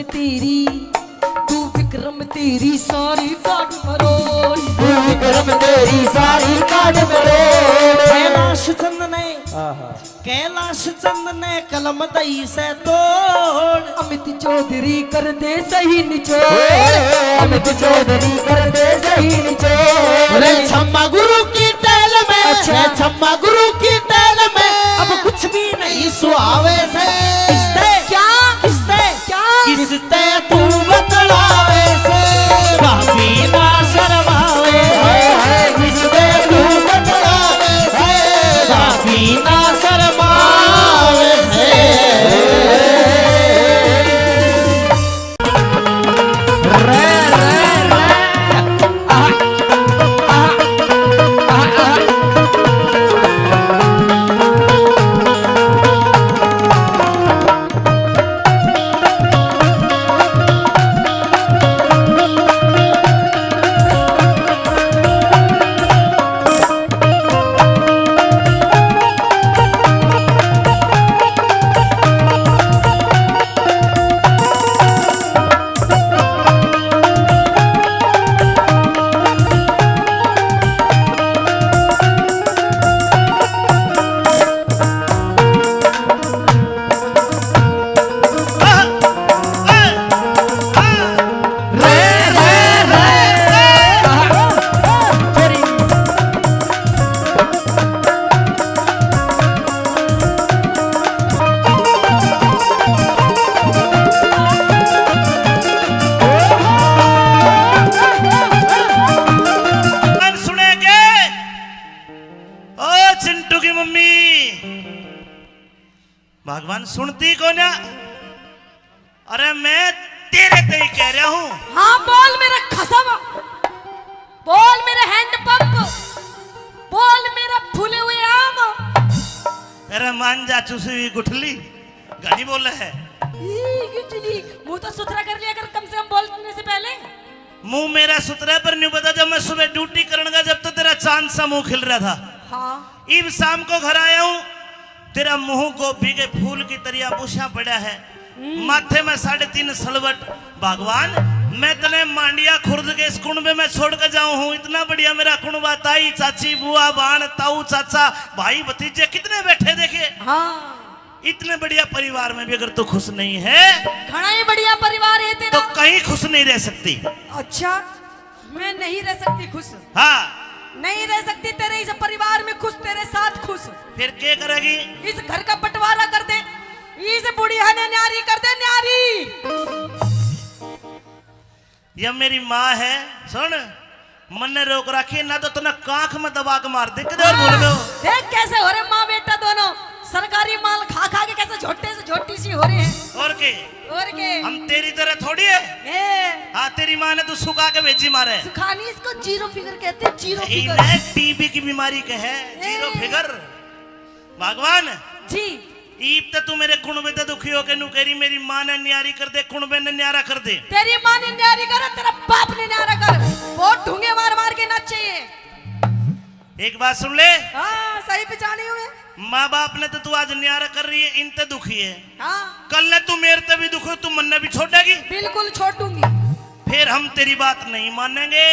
S2: तेरी सारी काट मरोड़,
S1: तू विक्रम तेरी सारी काट मरोड़। कैलाश चंद ने कलम दई से तोड़,
S2: अमित चौधरी कर दे सही निचोड़,
S1: अमित चौधरी कर दे सही निचोड़। छम्मा गुरु की टहल में,
S2: अच्छा।
S1: छम्मा गुरु की टहल में, अब कुछ भी नहीं सुहावे से। किसते
S2: क्या
S1: किसते
S2: क्या
S1: किसते तू बतलावे से, भाभी ना शर्मावे से, किसते तू बतलावे से, भाभी ना शर्मावे से।
S4: भगवान सुनती को ना। अरे मैं तेरे ते ही कह रहा हूँ।
S2: हाँ बोल मेरा खसम, बोल मेरे हैंड पंप, बोल मेरा फूले हुए आम।
S4: अरे मान जा चूसी हुई गुठली, गाड़ी बोल रहा है।
S2: मुंह तो सुथरा कर लिया कर कम से कम बोलने से पहले।
S4: मुंह मेरा सुथरा पर नहीं पता, जब मैं सुबह ड्यूटी करने जब तो तेरा चांद सा मुंह खिल रहा था।
S2: हाँ
S4: ईब शाम को घर आया हूँ, तेरा मुंह गोभी के फूल की तरह बुशा पड़ा है, माथे में 3.5 सलवट। भगवान मैं तने मांडिया खुर्द के इस कुंबे में छोड़ कर जाऊं हूँ। इतना बढ़िया मेरा कुंबा, ताई चाची बुआ बाण ताऊ चाचा भाई भतीजे कितने बैठे देखे।
S2: हाँ
S4: इतने बढ़िया परिवार में भी अगर तू खुश नहीं है
S2: घना ही बढ़िया परिवार है तेरा,
S4: तो कहीं खुश नहीं रह सकती।
S2: अच्छा मैं नहीं रह सकती खुश,
S4: हाँ
S2: नहीं रह सकती तेरे इस परिवार में खुश, तेरे साथ खुश।
S4: फिर क्या करेगी?
S2: इस घर का बंटवारा कर दे, इस बुढ़िया ने न्यारी कर दे, न्यारी।
S4: यह मेरी माँ है, सुन मन ने रोक रखी ना तो तूने कांख में दबा के मार दे। किधर भूल गए हो?
S2: देख कैसे हो रहे माँ बेटा दोनों, सरकारी माल खा खा के कैसे झोटे से झोटी सी हो रहे हैं।
S4: और के
S2: और के
S4: हम तेरी तरह थोड़ी है। हाँ तेरी माँ ने तो सुखा के भेजी मारे।
S2: सुखानी इसको जीरो फिगर कहते हैं, जीरो फिगर।
S4: इन्हें टीबी की बीमारी के है जीरो फिगर। भगवान
S2: जी
S4: ईब तो तू मेरे कुणबे ते दुखी हो के नु करी मेरी माँ ने न्यारी कर दे, कुणबे ने न्यारा कर दे।
S2: तेरी माँ ने न्यारी कर, तेरा बाप ने न्यारा कर, बहुत ढूंगे मार मार के नाचे ये।
S4: एक बात सुन ले,
S2: हाँ सही पहचानी हुए।
S4: माँ बाप ने तो तू आज न्यारा कर रही है, इन ते दुखी है।
S2: हाँ
S4: कल ने तू मेरे ते भी दुखी, तू मन ने भी छोड़ेगी।
S2: बिल्कुल छोड़ दूंगी।
S4: फिर हम तेरी बात नहीं मानेंगे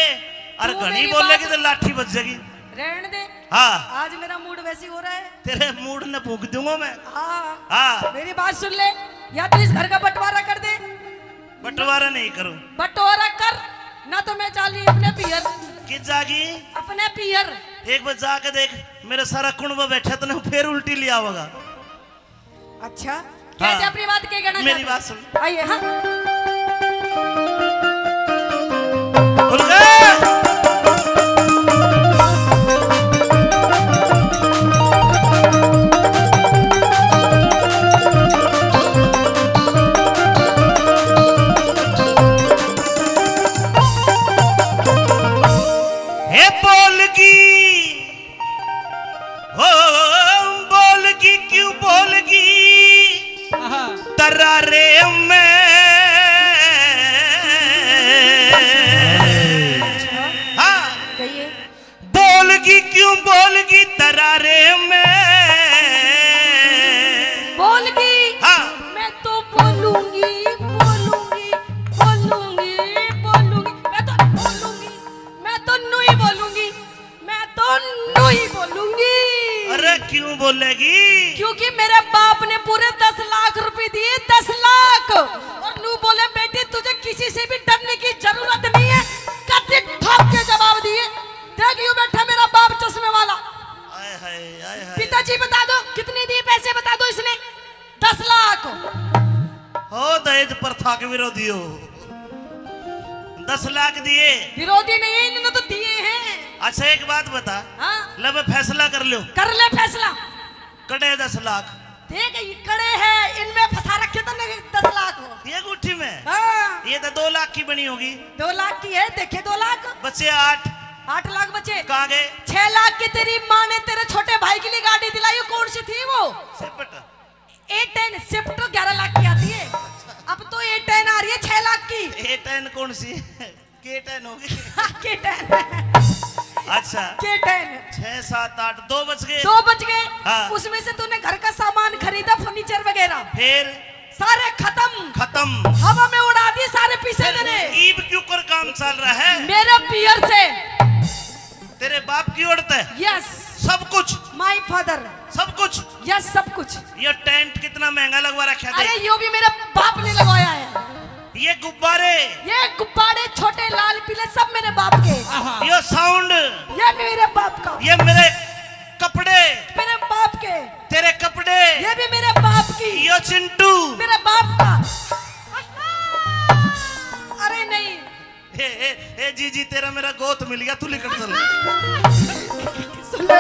S4: और
S2: तू
S4: घनी
S2: मेरी
S4: बोलेगी
S2: बात-
S4: तो लाठी बच जाएगी।
S2: रहने दे,
S4: हाँ
S2: आज मेरा मूड वैसी हो रहा है।
S4: तेरे मूड ने फूक दूंगा मैं।
S2: हाँ
S4: हाँ
S2: मेरी बात सुन ले, या तो इस घर का बंटवारा कर दे,
S4: बंटवारा नहीं करूं।
S2: बंटवारा कर ना तो मैं चाली अपने पियर,
S4: कि जागी
S2: अपने पियर।
S4: एक बार जाके देख, मेरा सारा कुंबा बैठा तो ना फिर उल्टी लिया होगा।
S2: अच्छा कह दे अपनी बात, क्या कहना
S4: मेरी
S2: चाहते?
S4: बात सुन।
S2: आइए। हाँ
S4: खुल गए। हे बोलगी हो बोलगी क्यों बोलगी तरारे में। हाँ
S2: कहिए।
S4: बोलगी क्यों बोलगी तरारे में।
S2: बोलगी
S4: हाँ
S2: मैं तो बोलूंगी बोलूंगी बोलूंगी बोलूंगी, मैं तो बोलूंगी, मैं तो नहीं बोलूंगी, मैं तो नहीं बोलूंगी।
S4: अरे क्यों बोलेगी?
S2: क्योंकि मेरे बाप ने पूरे 10 लाख रुपए दिए, 10 लाख। और नू बोले बेटी तुझे किसी से भी डरने की जरूरत नहीं है, कति ठोक के जवाब दिए। देख यूं बैठा मेरा बाप चश्मे वाला।
S4: आय हाय आय हाय।
S2: पिताजी बता दो कितने दिए पैसे, बता दो इसने। 10 लाख।
S4: हो दहेज प्रथा के विरोधी हो। 10 लाख दिए।
S2: विरोधी नहीं है, इन्होंने तो दिए हैं।
S4: अच्छा एक बात बता,
S2: हाँ
S4: लब फैसला कर लो।
S2: कर ले फैसला।
S4: कड़े 10 लाख
S2: देख ये कड़े हैं, इनमें फंसा रखे तो नहीं 10 लाख हो।
S4: ये गुट्ठी में।
S2: हाँ
S4: ये तो 2 लाख की बनी होगी।
S2: 2 लाख की है, देखे 2 लाख।
S4: बच्चे 8
S2: लाख बचे।
S4: कहाँ गए?
S2: 6 लाख की तेरी माँ ने तेरे छोटे भाई के लिए गाड़ी दिलाई, कौन सी थी वो?
S4: सिपट।
S2: A10 स्विफ्ट 11 लाख की आती है, अब तो A10 आ रही है 6 लाख की।
S4: A10 कौन सी? K10 होगी।
S2: K10
S4: अच्छा
S2: K10।
S4: 6 7 8 2 बच गए।
S2: 2 बच गए।
S4: हाँ।
S2: उसमें से तूने घर का सामान खरीदा, फर्नीचर वगैरह
S4: फिर
S2: सारे खत्म,
S4: खत्म।
S2: हवा में उड़ा दिए सारे पैसे मेरे।
S4: ईब क्यों कर काम चल रहा है?
S2: मेरे पियर से।
S4: तेरे बाप की औरत है।
S2: यस
S4: सब कुछ
S2: माय फादर।
S4: सब कुछ।
S2: यस सब कुछ।
S4: ये टेंट कितना महंगा लगवा रखा
S2: अरे
S4: है।
S2: यो भी मेरे बाप ने लगवाया है।
S4: ये गुब्बारे,
S2: ये गुब्बारे छोटे लाल पीले सब मेरे बाप के।
S4: ये साउंड,
S2: ये मेरे बाप का।
S4: ये मेरे कपड़े,
S2: मेरे बाप के।
S4: तेरे कपड़े,
S2: ये भी मेरे बाप की।
S4: ये चिंटू,
S2: मेरे बाप का। अरे नहीं
S4: ए जी तेरा मेरा गोत मिल गया, तू निकल चल।
S2: सुन ले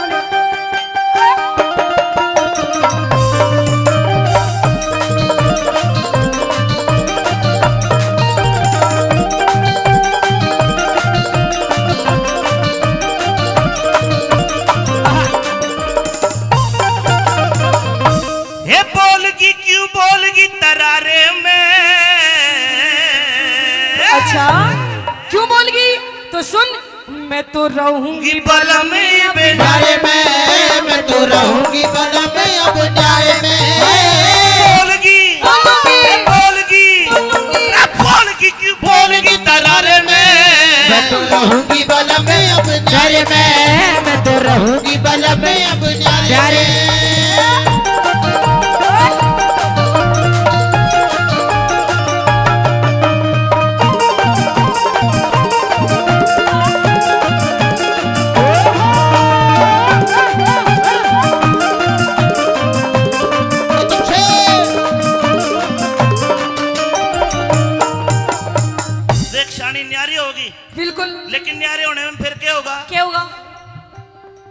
S2: तो रहूंगी
S4: बल में
S1: प्यारे में मैं तो रहूंगी बल में अब न्याय में
S4: बोलगी क्यों बोलगी तरारे में
S1: मैं तो रहूंगी बल में अब न्याय में मैं तो रहूंगी बल में अब न्याय में
S4: देख शानी न्यारी होगी,
S2: बिल्कुल।
S4: लेकिन न्यारे होने में फिर क्या होगा?
S2: क्या होगा?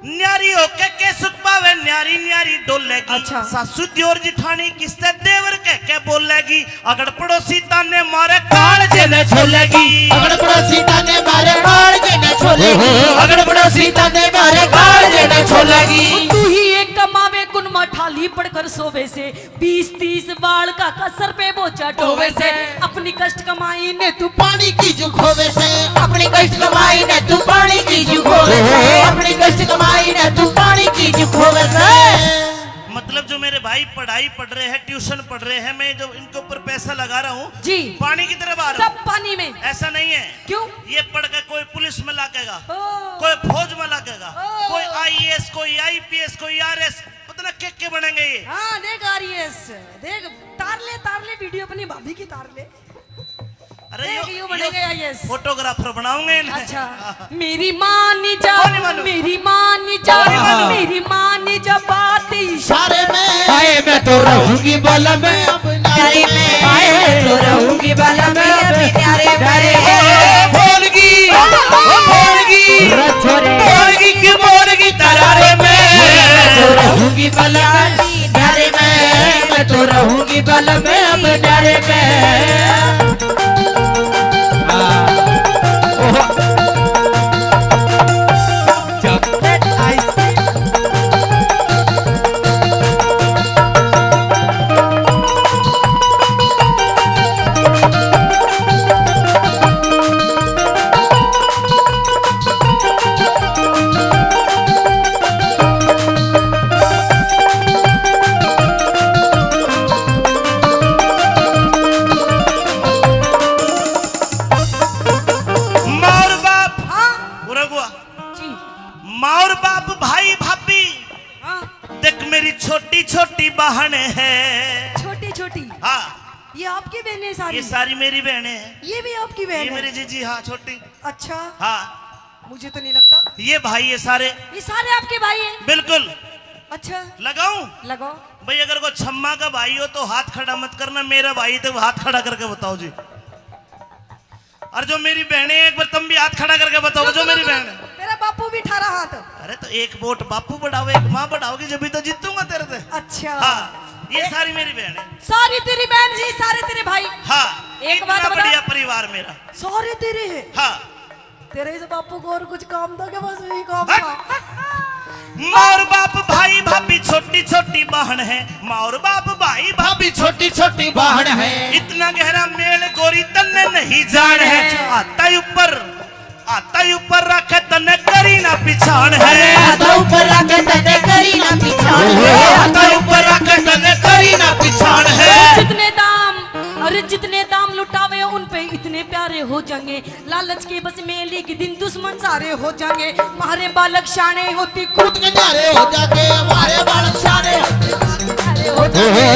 S4: न्यारी होके के सुख पावे, न्यारी न्यारी डोलेगी।
S2: अच्छा।
S4: सासू दियोर जिठानी किसते देवर कह के बोलेगी। अगर पड़ोसी ताने मारे काल जेने छोलेगी।
S1: अगर पड़ोसी ताने मारे काल जेने छोलेगी। अगर पड़ोसी ताने मारे काल जेने छोलेगी।
S2: तू ही एक कमावे कुन मठाली पड़कर सोवे से 20-30 बाल का कसर पे बोझा ढोवे से अपनी कष्ट कमाई ने तू
S1: पानी की जुखोवे से अपनी कष्ट कमाई ने तू पानी की जुखोवे से अपनी कष्ट कमाई ने तू पानी की जुखोवे से।
S4: मतलब जो मेरे भाई पढ़ाई पढ़ रहे हैं, ट्यूशन पढ़ रहे हैं, मैं जो इनके ऊपर पैसा लगा रहा हूँ
S2: जी,
S4: पानी की तरफ आ रहा
S2: सब पानी में।
S4: हूँ। ऐसा नहीं है।
S2: क्यों?
S4: ये पढ़ के कोई पुलिस में लागेगा,
S2: ओ,
S4: कोई फौज में लागेगा,
S2: ओ।
S4: कोई IAS, कोई IPS, कोई RS, पता ना क्या बनेंगे ये।
S2: हाँ देख RS, देख तार ले वीडियो अपनी भाभी की तार ले।
S4: अरे
S2: देख, यूं बनेंगे IAS।
S4: फोटोग्राफर बनाऊंगे इन्हें।
S2: अच्छा। मेरी मानी जा,
S4: कौन मानू?
S2: मेरी मानी जा,
S4: कौन मानू?
S2: मेरी मानी जा बात
S1: इशारे में आए मैं तो रहूंगी बल में अब न्यारे में आए मैं तो रहूंगी बल में अब न्यारे में।
S4: बोलगी बोलगी क्यों बोलगी तरारे में
S1: मैं तो रहूंगी बल में न्यारे में मैं तो रहूंगी बल में अब न्यारे में।
S4: छोटी छोटी बहन है।
S2: छोटी छोटी?
S4: हाँ,
S2: ये आपकी बहनें सारी?
S4: ये सारी मेरी बहनें हैं।
S2: ये भी आपकी बहन
S4: ये
S2: है?
S4: मेरी जीजी, हाँ छोटी।
S2: अच्छा।
S4: हाँ,
S2: मुझे तो नहीं लगता।
S4: ये भाई, ये सारे
S2: आपके भाई हैं?
S4: बिल्कुल।
S2: अच्छा,
S4: लगाऊं?
S2: लगाओ
S4: भाई। अगर कोई छम्मा का भाई हो तो हाथ खड़ा मत करना, मेरा भाई तो हाथ खड़ा करके बताओ जी। और जो मेरी बहनें हैं, एक बार तुम भी हाथ खड़ा करके बताओ जो मेरी बहन है।
S2: तेरा बापू भी 18 हाथ।
S4: अरे तो एक वोट बापू बढ़ाओ, एक माँ बढ़ाओगी, जब भी तो जीतूंगा तेरे से।
S2: अच्छा।
S4: हाँ, ये सारी मेरी बहन है।
S2: सारी तेरी बहन जी, सारे तेरे भाई?
S4: हाँ।
S2: एक बात
S4: इतना
S2: बता।
S4: बढ़िया परिवार मेरा।
S2: सारे तेरे हैं?
S4: हाँ।
S2: तेरे इस बापू को और कुछ काम था क्या? बस यही काम था।
S4: माँ और बाप भाई भाभी छोटी छोटी बहन है। माँ और बाप भाई भाभी
S1: छोटी छोटी बहन है।
S4: इतना गहरा मेल गोरी तन्ने नहीं जान है। आता ही ऊपर रखे तन्ने करी ना पिछाड़ है।
S1: आता ऊपर रखे तन्ने करी ना पिछाड़ है।
S4: आता ऊपर रखे तन्ने करी ना पिछाड़ है।
S2: जितने दाम लुटावे उन पे इतने प्यारे हो जाएंगे। लालच के बस मेली के दिन दुश्मन सारे हो जाएंगे। हमारे बालक शाने होती
S1: कूद के नारे हो जाके, हमारे बालक शाने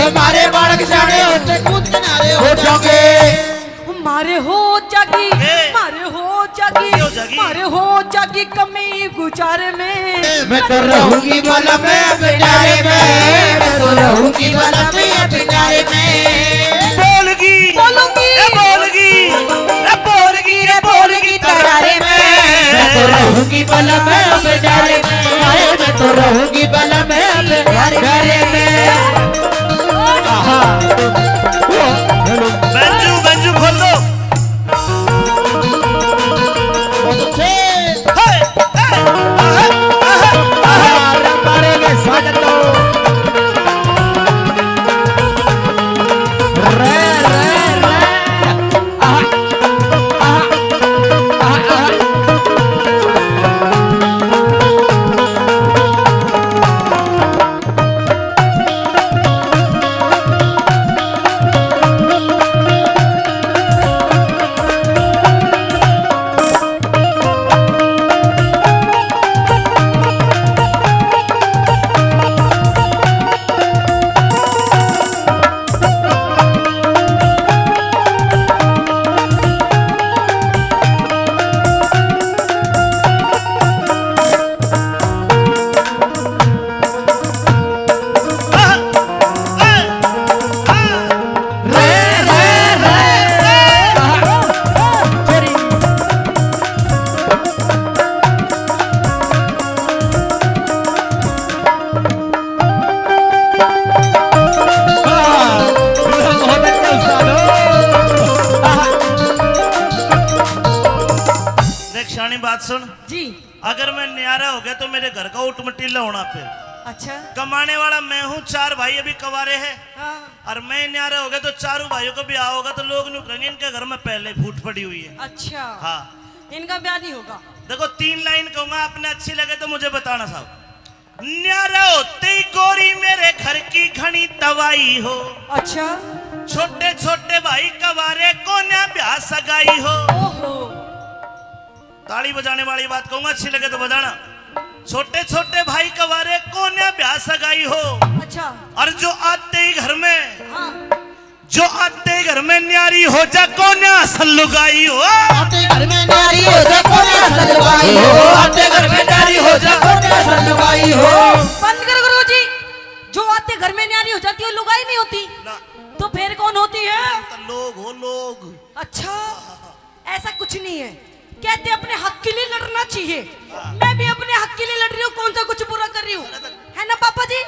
S1: हमारे बालक शाने होते कूद के नारे हो जाके।
S2: मारे हो जागी, मारे हो जागी, मारे हो जागी कमी गुजारे में।
S1: मैं तो रहूंगी बल में बिनारे में, मैं तो रहूंगी बल में बिनारे में।
S4: बोलगी बोलगी
S1: तरारे में। मैं तो रहूंगी बल में बिनारे में, मैं तो रहूंगी बल में बिनारे में।
S4: बंजू खोल दो। बात सुन।
S2: जी।
S4: अगर मैं न्यारा हो गया तो मेरे घर का ऊट मट्टी होना फिर।
S2: अच्छा।
S4: कमाने वाला मैं हूँ, 4 भाई अभी कवारे हैं।
S2: हाँ।
S4: और मैं न्यारा हो गया तो 4 भाइयों को ब्याह होगा तो लोग नु कहेंगे इनके घर में पहले फूट पड़ी हुई है।
S2: अच्छा।
S4: हाँ।
S2: इनका ब्याह नहीं होगा।
S4: देखो 3 लाइन कहूंगा, आपने अच्छी लगे तो मुझे बताना साहब। न्यारा होते ही गोरी मेरे घर की घनी तवाई हो।
S2: अच्छा।
S4: छोटे छोटे भाई कवारे को न्या ब्याह सगाई हो।
S2: ओहो।
S4: ताली बजाने वाली बात कहूंगा, अच्छी लगे तो बजाना। छोटे छोटे भाई कवारे को न्या ब्याह सगाई हो।
S2: अच्छा।
S4: और जो आते ही घर में,
S2: हाँ।
S4: जो आते ही घर में न्यारी हो जा को न्या सल्लुगाई हो।
S1: आते घर में न्यारी हो जा को न्या सल्लुगाई हो। आते घर में न्यारी हो जा को न्या सल्लुगाई हो।
S2: बंद करो गुरुजी। जो आते घर में न्यारी हो जाती है लुगाई नहीं होती
S4: ना।
S2: तो फिर कौन होती है?
S4: तो लोग हो लोग।
S2: अच्छा। ऐसा कुछ नहीं है, कहते अपने हक के लिए लड़ना चाहिए। मैं भी अपने हक के लिए लड़ रही हूँ, कौन सा कुछ बुरा कर रही हूँ, है ना पापा जी?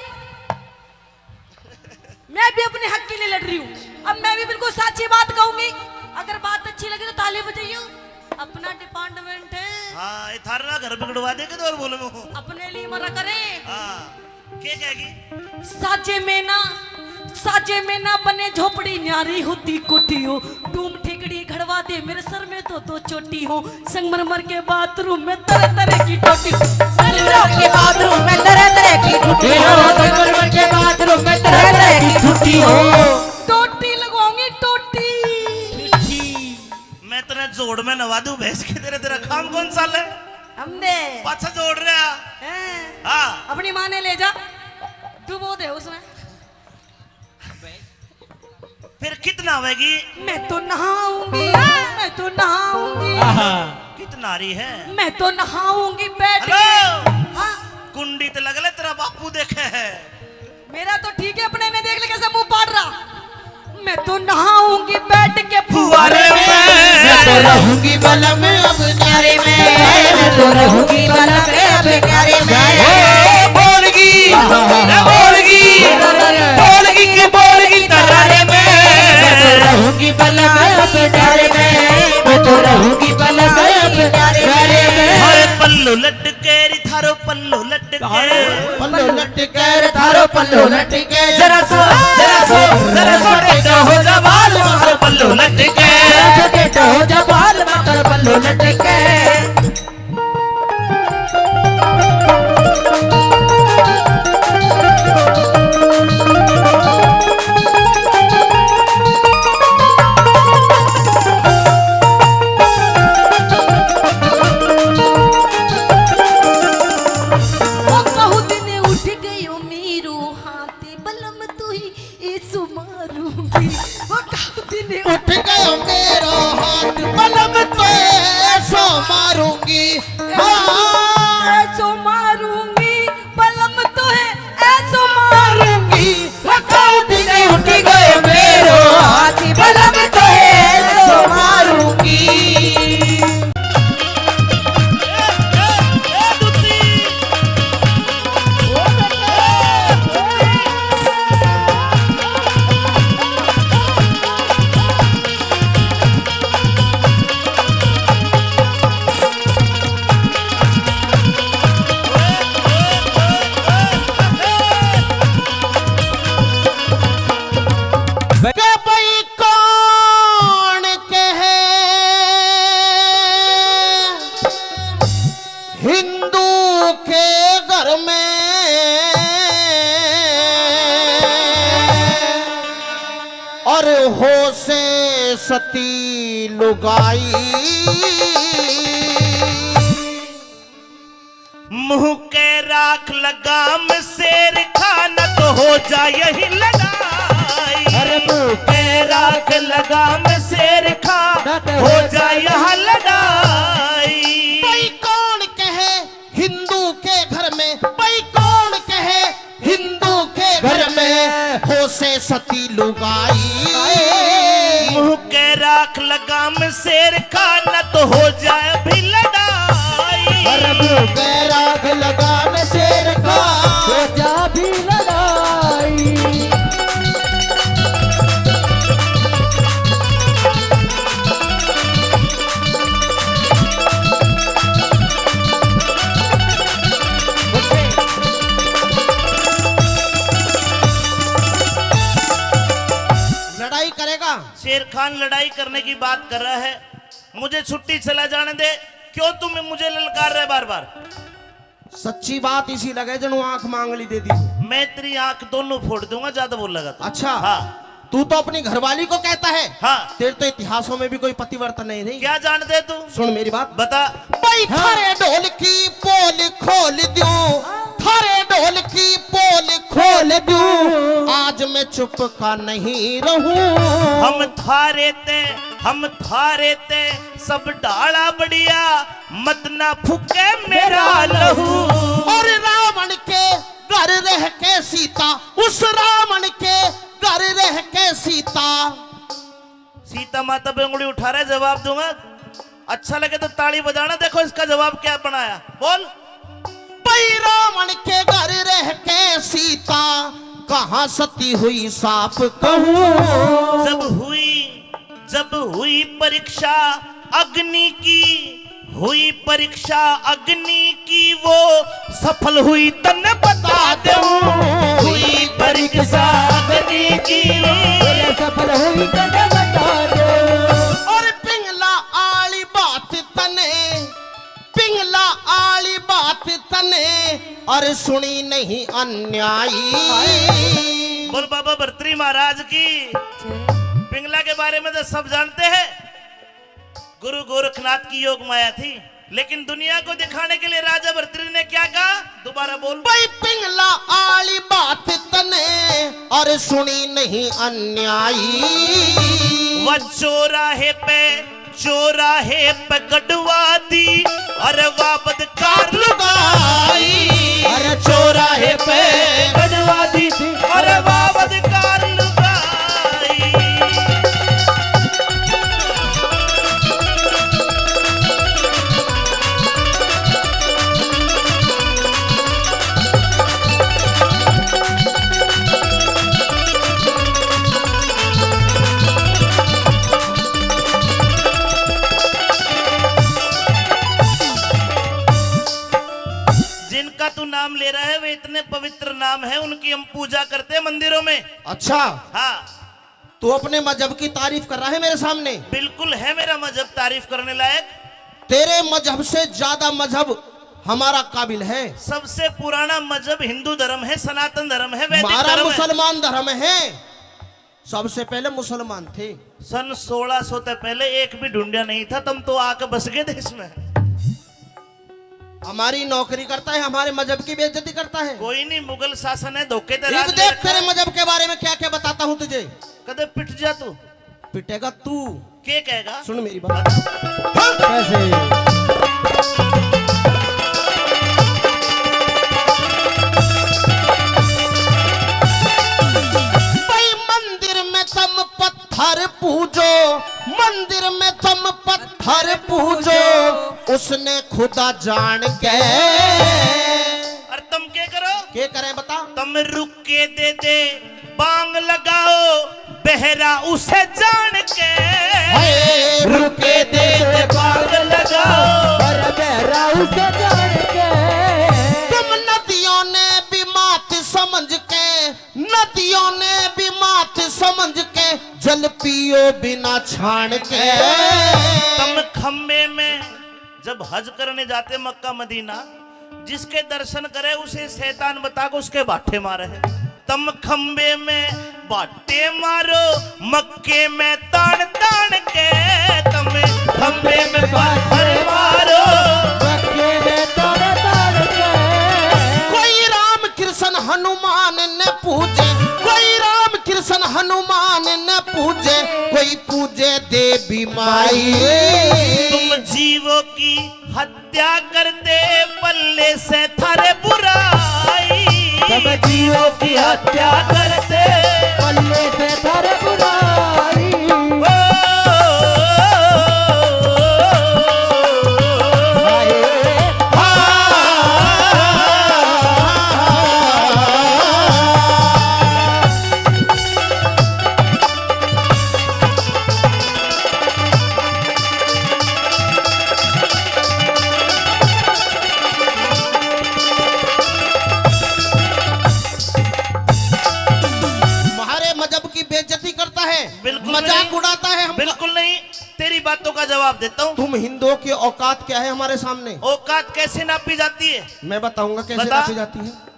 S2: मैं भी अपने हक के लिए लड़ रही हूँ। अब मैं भी बिल्कुल सच्ची बात कहूंगी, अगर बात अच्छी लगी तो ताली बजाइए। अपना डिपार्टमेंट है।
S4: हाँ, ये थारा घर बिगड़वा देगा तो और बोलूंगा।
S2: अपने लिए मरा करे।
S4: हाँ, क्या कहेगी?
S2: साजे में ना बने झोपड़ी, न्यारी होती कोठी हो। टूम ठिकड़ी घड़वा दे मेरे सर में तो चोटी हो। संगमरमर के बाथरूम में तरह तरह की टोटी,
S1: के बाथरूम में तरह तरह की टूटी हो। संगमरमर के बाथरूम में तरह तरह की टूटी हो।
S2: टोटी लगवाऊंगी, टोटी।
S4: मैं तेरे जोड़ में नवा दूं भैंस के, तेरा काम कौन सा है?
S2: हमने
S4: पाछा जोड़ रहा।
S2: हैं?
S4: हाँ।
S2: अपनी माँ ने ले जा, डुबो दे उसमें।
S4: फिर कितना आवेगी?
S2: मैं तो नहाऊंगी, मैं तो नहाऊंगी।
S4: कितना रही है?
S2: मैं तो नहाऊंगी बैठ के।
S4: हेलो।
S2: हाँ?
S4: कुंडी तो लगले तेरा बापू देखे है।
S2: मेरा तो ठीक है, अपने ने देख ले कैसे मुंह पाड़ रहा। मैं तो नहाऊंगी बैठ के
S4: फुवारे में।
S1: मैं तो रहूंगी बलम में अब न्यारे में। मैं तो रहूंगी बलम में अब न्यारे में।
S4: बोलगी बोलगी बोलगी की बोलगी तरारे में।
S1: मैं तो रहूंगी बलम में अब न्यारे में। मैं तो रहूंगी बलम में अब न्यारे में।
S4: हरे पल्लू लटके री थारो पल्लू लटके।
S1: पल्लो लटके रे थारो पल्लो लटके।
S4: जरा सो टेढ़ा हो जा बाल मारो पल्लू लटके।
S1: टेढ़ा हो जा बाल मारो पल्लो लटके। उठ गयो मेरो हाथ बलम तो ऐसो मारूंगी।
S2: ऐसो मारूंगी, बलम तो है ऐसो मारूंगी।
S1: उठ गयो मेरो हाथ बलम तो ऐसो मारूंगी। और हो से सती लुगाई।
S4: मुंह के राख लगाम शेर खाना तो हो जाए यही लड़ाई।
S1: अरे मुंह
S4: के राख लगाम शेर खाना हो जाए यहाँ लड़ाई।
S1: भाई कौन कहे हिंदू के घर में, भाई कौन कहे हिंदू के घर में हो से सती लुगाई।
S4: मुंह के राख लगाम शेर खाना तो हो जाए भी लड़ाई।
S1: अरे मुंह के राख लगाम शेर का हो जा भी लड़ाई।
S4: शेर खान लड़ाई करने की बात कर रहा है, मुझे छुट्टी चला जाने दे। क्यों तुम मुझे ललकार रहे बार बार?
S1: सच्ची बात इसी लगे जनु आंख मांगली दे दी।
S4: मैं तेरी आंख दोनों फोड़ दूंगा, ज्यादा बोल लगा तो।
S1: अच्छा
S4: हाँ
S1: तू तो अपनी घरवाली को कहता है।
S4: हाँ।
S1: तेरे तो इतिहासों में भी कोई पतिवर्तन नहीं।
S4: क्या जानते तू?
S1: सुन मेरी बात,
S4: बता।
S1: भाई थारे ढोल की पोल खोल दूं, थारे ढोल की पोल खोल दूं, आज मैं चुप का नहीं रहूं।
S4: हम थारे ते सब डाला बढ़िया, मत ना फूके मेरा लहू।
S1: और रावण के घर रह के सीता, उस रावण के घर रह के सीता।
S4: सीता माता पे उंगली उठा रहे, जवाब दूंगा। अच्छा लगे तो ताली बजाना। देखो इसका जवाब क्या बनाया, बोल।
S1: भाई रावण के घर रह के सीता, कहाँ सती हुई साफ कहूँ।
S4: जब हुई परीक्षा अग्नि की, हुई परीक्षा अग्नि की, वो सफल हुई तन्ने बता दूं। हुई परीक्षा अग्नि की,
S1: सफल हुई तन्ने बता दूं। और पिंगला आली बात तने, पिंगला आली बात तने, और सुनी नहीं अन्यायी।
S4: बोल बाबा भर्तृहरि महाराज की। पिंगला के बारे में तो सब जानते हैं, गुरु गोरखनाथ की योग माया थी, लेकिन दुनिया को दिखाने के लिए राजा भर्तृहरि ने क्या कहा, दोबारा बोल। भाई
S1: पिंगला आली बात तने, और सुनी नहीं अन्यायी।
S4: वह चौराहे पे गड़वा दी, अरे वापद कार लुगाई।
S1: अरे चौराहे पे
S4: गड़वा दी, अरे वापद कार लुगाई। जिनका तू नाम ले रहा है वे इतने पवित्र नाम है, उनकी हम पूजा करते हैं मंदिरों में।
S1: अच्छा
S4: हाँ,
S1: तू अपने मजहब की तारीफ कर रहा है मेरे सामने।
S4: बिल्कुल है मेरा मजहब तारीफ करने लायक।
S1: तेरे मजहब से ज्यादा मजहब हमारा काबिल है।
S4: सबसे पुराना मजहब हिंदू धर्म है, सनातन धर्म है, वैदिक
S1: हमारा
S4: धर्म है।
S1: मुसलमान धर्म है। सबसे पहले मुसलमान थे।
S4: सन 1600 से पहले एक भी ढूंढिया नहीं था, तुम तो आके बस गए देश में।
S1: हमारी नौकरी करता है, हमारे मजहब की बेइज्जती करता है।
S4: कोई नहीं, मुगल शासन है, धोखे दे
S1: एक देख तेरे मजहब के बारे में क्या क्या बताता हूँ तुझे।
S4: कदे पिट जा तू।
S1: पिटेगा तू।
S4: क्या कहेगा?
S1: सुन मेरी बात। भाई मंदिर में तुम पत्थर पूजो, मंदिर में तुम पत्थर पूजो, उसने खुदा जान के।
S4: और तुम क्या करो?
S1: क्या करें बता।
S4: तुम रुक के दे बांग लगाओ, बहरा उसे जान के।
S1: रुके दे
S4: बांग लगाओ,
S1: बहरा उसे जान के। तुम नदियों ने भी मात समझ के, नदियों ने भी मात समझ के, जल पियो बिना छान के।
S4: तुम खम्बे में जब हज करने जाते मक्का मदीना, जिसके दर्शन करे उसे शैतान बता को उसके बाटे मारे है। तुम खम्बे में बाटे मारो, मक्के में तान तान के। तुम खम्बे में बाटे मारो,
S1: मक्के में तान तान के। कोई राम कृष्ण हनुमान ने पूजे, कोई राम कृष्ण हनुमान ने पूजे, कोई पूजे देवी माई।
S4: तुम जीवों की हत्या करते, पल्ले से थारे बुराई। तुम जीवों की हत्या करते,
S1: पल्ले से थारे बुराई।
S4: बिल्कुल
S1: मजाक
S4: नहीं।
S1: उड़ाता है हमका।
S4: बिल्कुल नहीं, तेरी बातों का जवाब देता हूँ।
S1: तुम हिंदुओं की औकात क्या है हमारे सामने?
S4: औकात कैसे नापी जाती है?
S1: मैं बताऊंगा कैसे
S4: बता।
S1: नापी जाती है।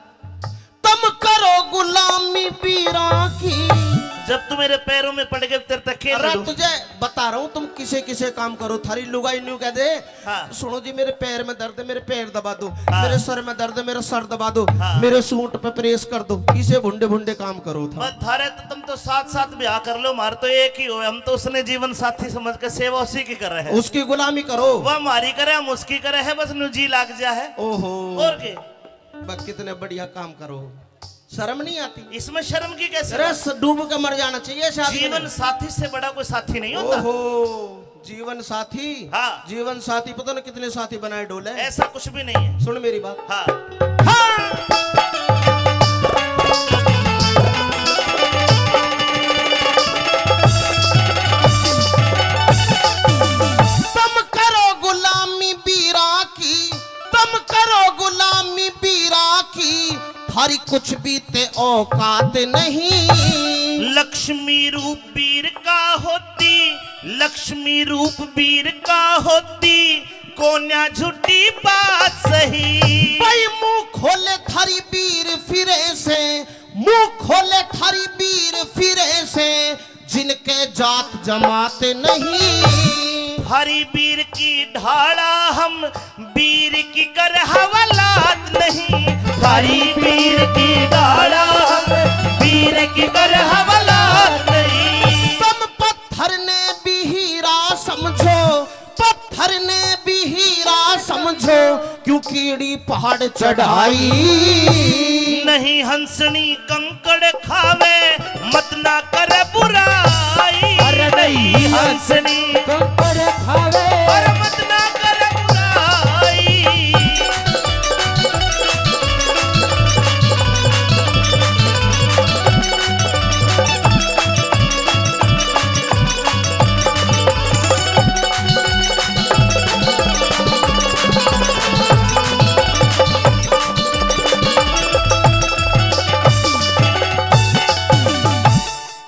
S1: तुम करो गुलामी पीरा की।
S4: जब तू मेरे पैरों में पड़ गए तेरे तक खेल
S1: अरे
S4: लूं।
S1: तुझे बता रहा हूँ, तुम किसे किसे काम करो। थारी लुगाई न्यू कह दे,
S4: हाँ।
S1: सुनो जी मेरे पैर में दर्द है, मेरे पैर दबा दो।
S4: हाँ।
S1: मेरे सर में दर्द है, मेरा सर दबा दो।
S4: हाँ।
S1: मेरे सूट पे प्रेस कर दो। किसे भुंडे भुंडे काम करो था।
S4: बस थारे तो तुम तो साथ साथ ब्याह कर लो, हमारे तो एक ही हो। हम तो उसने जीवन साथी समझ के सेवा उसी की कर रहे हैं।
S1: उसकी गुलामी करो।
S4: वह हमारी करे, हम उसकी करे है, बस जी लाग जा है।
S1: ओहो,
S4: और के
S1: बस कितने बढ़िया काम करो, शर्म नहीं आती?
S4: इसमें शर्म की कैसे
S1: अरे
S4: बात?
S1: डूब के मर जाना चाहिए शादी में।
S4: जीवन साथी से बड़ा कोई साथी नहीं होता।
S1: ओहो, जीवन साथी।
S4: हाँ।
S1: जीवन साथी पता ना कितने साथी बनाए डोले।
S4: ऐसा कुछ भी नहीं है।
S1: सुन मेरी बात।
S4: हाँ,
S1: तुम करो गुलामी बीरा की, तुम करो गुलामी बीरा की। थारी कुछ बीते औकात नहीं।
S4: लक्ष्मी रूप वीर का होती, लक्ष्मी रूप वीर का होती, कोन्या झूठी बात सही।
S1: भाई मुंह खोले थारी बीर फिरे से, मुंह खोले थारी बीर फिरे से। जिनके जात जमात नहीं।
S4: हरी वीर की ढाला हम, वीर की कर हवालात नहीं। हरी वीर की ढाला हम, वीर की कर हवालात नहीं।
S1: तुम पत्थर ने भी हीरा समझो, पत्थर ने भी हीरा समझो। क्यों कीड़ी पहाड़ चढ़ाई।
S4: नहीं हंसनी कंकड़ खावे, मत ना करे बुराई। अरे नहीं हंसनी कंकड़ खावे, और मत ना करे बुराई।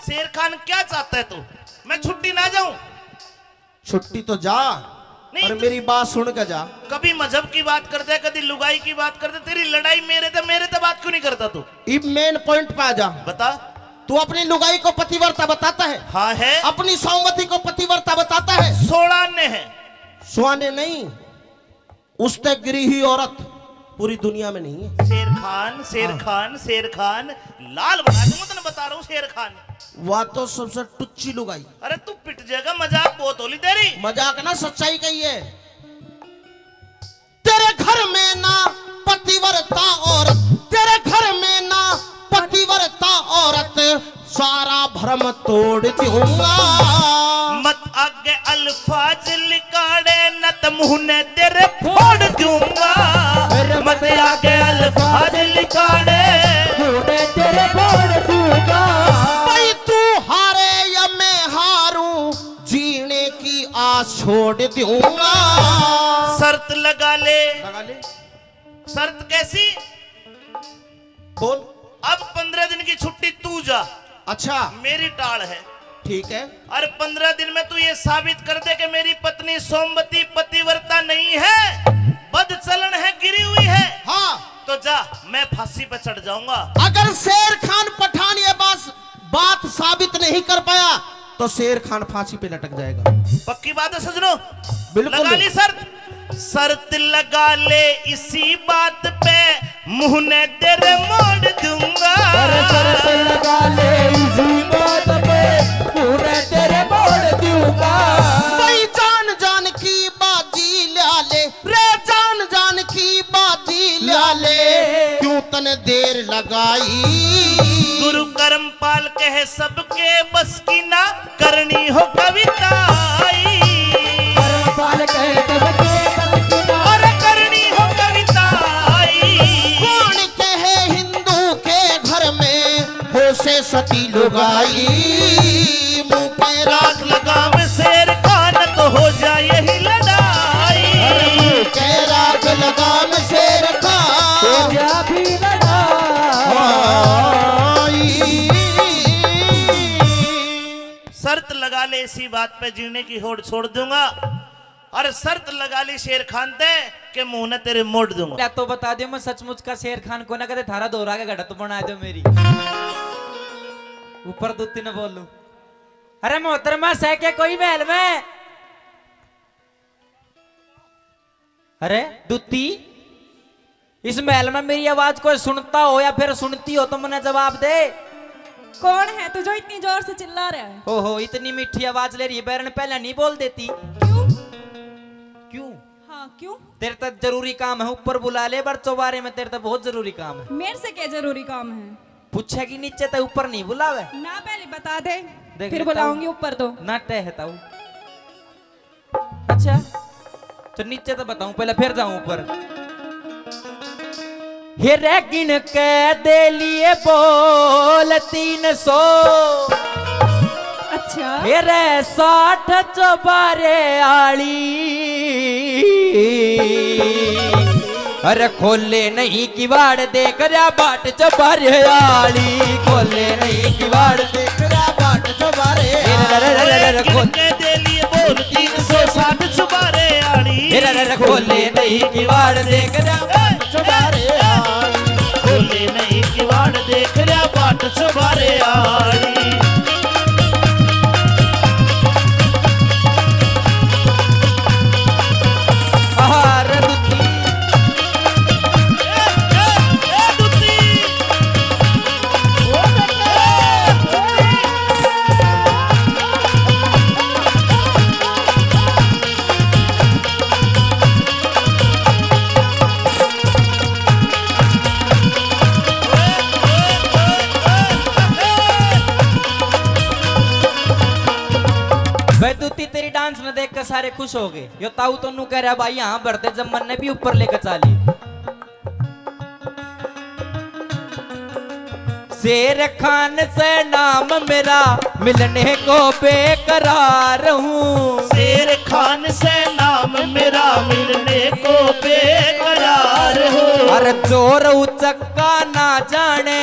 S4: शेर खान क्या चाहता है तू? मैं छुट्टी ना जाऊं?
S1: छुट्टी तो जा,
S4: नहीं
S1: और
S4: तो-
S1: मेरी बात सुन के जा।
S4: कभी मजहब की बात करते है, कभी लुगाई की बात करते। तेरी लड़ाई मेरे तो बात क्यों नहीं करता तू?
S1: इब मेन पॉइंट पे आ जा।
S4: बता।
S1: तू अपनी लुगाई को पतिव्रता बताता है,
S4: हाँ है।
S1: अपनी सौमती को पतिव्रता बताता है।
S4: 16 ने है।
S1: सुहाने नहीं, उसते गिरी हुई औरत पूरी दुनिया में नहीं है।
S4: शेर खान, शेर खान, शेर खान, लाल बना दूंगा तेने, बता रहा हूँ शेर खान।
S1: वह तो सबसे टुच्ची लुगाई।
S4: अरे तू पिट जाएगा, मजाक बहुत होली तेरी।
S1: मजाक ना, सच्चाई कही है। तेरे घर में ना पतिव्रता औरत, तेरे घर में ना पतिव्रता औरत। सारा भ्रम तोड़ दूंगा।
S4: मत आगे अल्फाज लिकाड़े, न तो मुंह ने तेरे फोड़ दूंगा। मत आगे अल्फाज लिकाड़े, तेरे फोड़ दूंगा।
S1: भाई तू हारे या मैं हारूं, जीने की आस छोड़ दूंगा।
S4: शर्त लगा ले।
S1: लगा ले।
S4: शर्त कैसी?
S1: बोल।
S4: अब 15 दिन की छुट्टी तू जा,
S1: अच्छा
S4: मेरी टाल है।
S1: ठीक है।
S4: अरे 15 दिन में तू ये साबित कर दे कि मेरी पत्नी सोमवती पतिव्रता नहीं है, बदचलन है, गिरी हुई है।
S1: हाँ,
S4: तो जा, मैं फांसी पे चढ़ जाऊंगा।
S1: अगर शेर खान पठान ये बात साबित नहीं कर पाया तो शेर खान फांसी पे लटक जाएगा।
S4: पक्की बात है सजनो?
S1: बिल्कुल।
S4: लगा ली शर्त? शर्त लगा ले इसी बात पे, मुंह ने तेरे मोड़ दूंगा।
S3: शर्त लगा ले इसी बात पे, मुंह ने तेरे मोड़ दूंगा।
S1: भाई जान जान की बाजी ल्या ले रे, जान जान की बाजी ल्या ले। क्यों तने देर लगाई।
S4: गुरु कर्मपाल कहे सबके बस की ना करनी हो कविताई।
S3: कर्मपाल कहे सबके बस की ना,
S4: और करनी हो कविताई।
S1: कौन कहे हिंदू के घर में हो से सती लुगाई। मुंह पे
S4: राख लगाम शेर खान तो हो जाए यही लड़ाई।
S1: के राग लगाम शेर खान
S3: क्या भी लड़ाई।
S4: ले इसी बात पे जीने की होड़ छोड़ दूंगा और शर्त लगा ली शेर खान ते के मुंह ने तेरे मोड़ दूंगा।
S3: या तो बता दियो मैं सचमुच का शेर खान को ना कहते थारा दोहरा के घड़ा तो बना दो मेरी ऊपर दूती न बोलू। अरे मोहतरमा सह के कोई महल में। अरे दूती इस महल में मेरी आवाज कोई सुनता हो या फिर सुनती हो तो मुझे जवाब दे।
S2: कौन है तू जो इतनी जोर से चिल्ला रहा है?
S3: ओहो इतनी मीठी आवाज ले रही है बैरन पहले नहीं बोल देती।
S2: क्यों?
S3: क्यों?
S2: हाँ क्यों?
S3: तेरे तक जरूरी काम है ऊपर बुला ले पर चौबारे में तेरे तक बहुत जरूरी काम है।
S2: मेरे से क्या जरूरी काम है?
S3: पूछेगी नीचे तो ऊपर नहीं बुलावे
S2: ना पहले बता दे
S3: देख
S2: फिर
S3: लेता
S2: बुलाऊंगी
S3: हूँ।
S2: ऊपर तो
S3: ना टहता हूँ। अच्छा तो नीचे तो बताऊं पहले फिर जाऊं ऊपर। हिरे गिन के दे लिए बोल 300
S2: अच्छा
S3: हिरे 60 चौबारे आली। अरे खोले नहीं किवाड़ देख रहा बाट चौबारे आली। खोले नहीं किवाड़ देख रहा बाट चौबारे
S4: गिन के दे लिए बोल 360 चुबारे आड़ी।
S3: खोले नहीं किवाड़ देख रहा
S4: चुबारे आड़ी। खोले नहीं किवाड़ देख रहा बाट चुबारे आड़ी।
S3: आहार दुती
S4: दुती
S3: वैदुती तेरी डांस में देख कर सारे खुश हो गए। यो ताऊ तो नू कह रहा भाई यहाँ बढ़ते जब मन ने भी ऊपर लेकर चाली। शेर खान से नाम मेरा मिलने को बेकरार हूँ।
S4: शेर खान से नाम मेरा मिलने को बेकरार हो।
S3: अरे चोर उचक्का ना जाने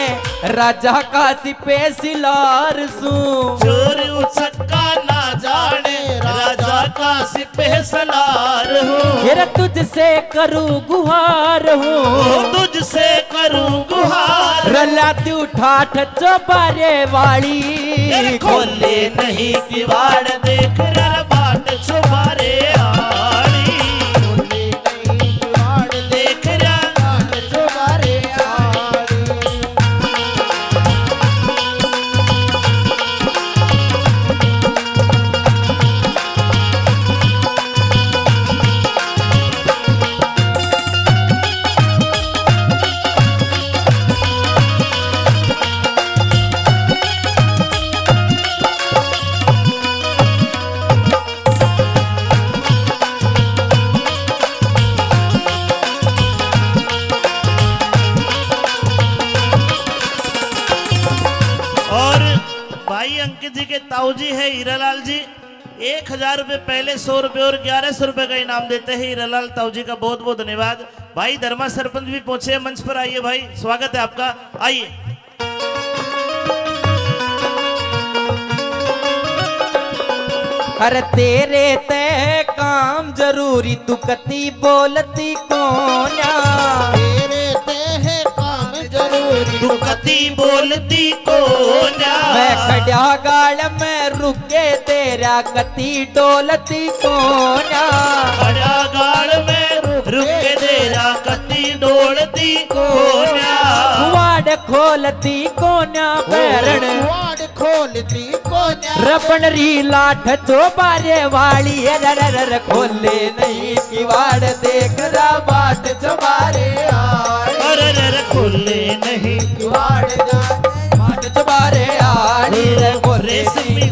S3: राजा का सिपे सिलार सू।
S4: चोर उचक्का ना जाने राजा का सिपह सलार हो।
S3: फिर तुझसे करूँ गुहार हूँ।
S4: तुझसे करूं गुहार।
S3: रलाती उठाठ चौबारे वाली।
S4: खोले नहीं किवाड़ देख रहा बाट चुबारे आड़ी। खोले नहीं किवाड़ देख रहा बाट चुबारे आड़ी। भाई अंकित जी के ताऊ जी है हीरालाल जी 1000 रुपए पहले 100 रुपए और 1100 रुपए का इनाम देते हैं हीरालाल ताऊ जी का बहुत बहुत धन्यवाद। भाई धर्मा सरपंच भी पहुंचे मंच पर आइए भाई स्वागत है आपका आइए।
S3: अरे तेरे ते काम जरूरी तू कती बोलती कोना।
S1: तेरे ते है काम जरूरी
S4: तू कती बोलती को ना।
S3: मैं खड़ा गाड़ में रुके तेरा कती डोलती कोना।
S4: खड़ा गाड़ में रुक के तेरा कती डोलती को ना।
S3: वाड़ खोलती कोना पैरण
S1: वाड़ खोलती कोन्या।
S3: रपन री लाठ चौबारे वाली। रर खोले नहीं किवाड़ देख रा बाट चौबारे आड़ी।
S4: अरे खोले नहीं
S3: किवाड़ जाने बाट चौबारे आड़ी। रे खोले
S4: रेशमी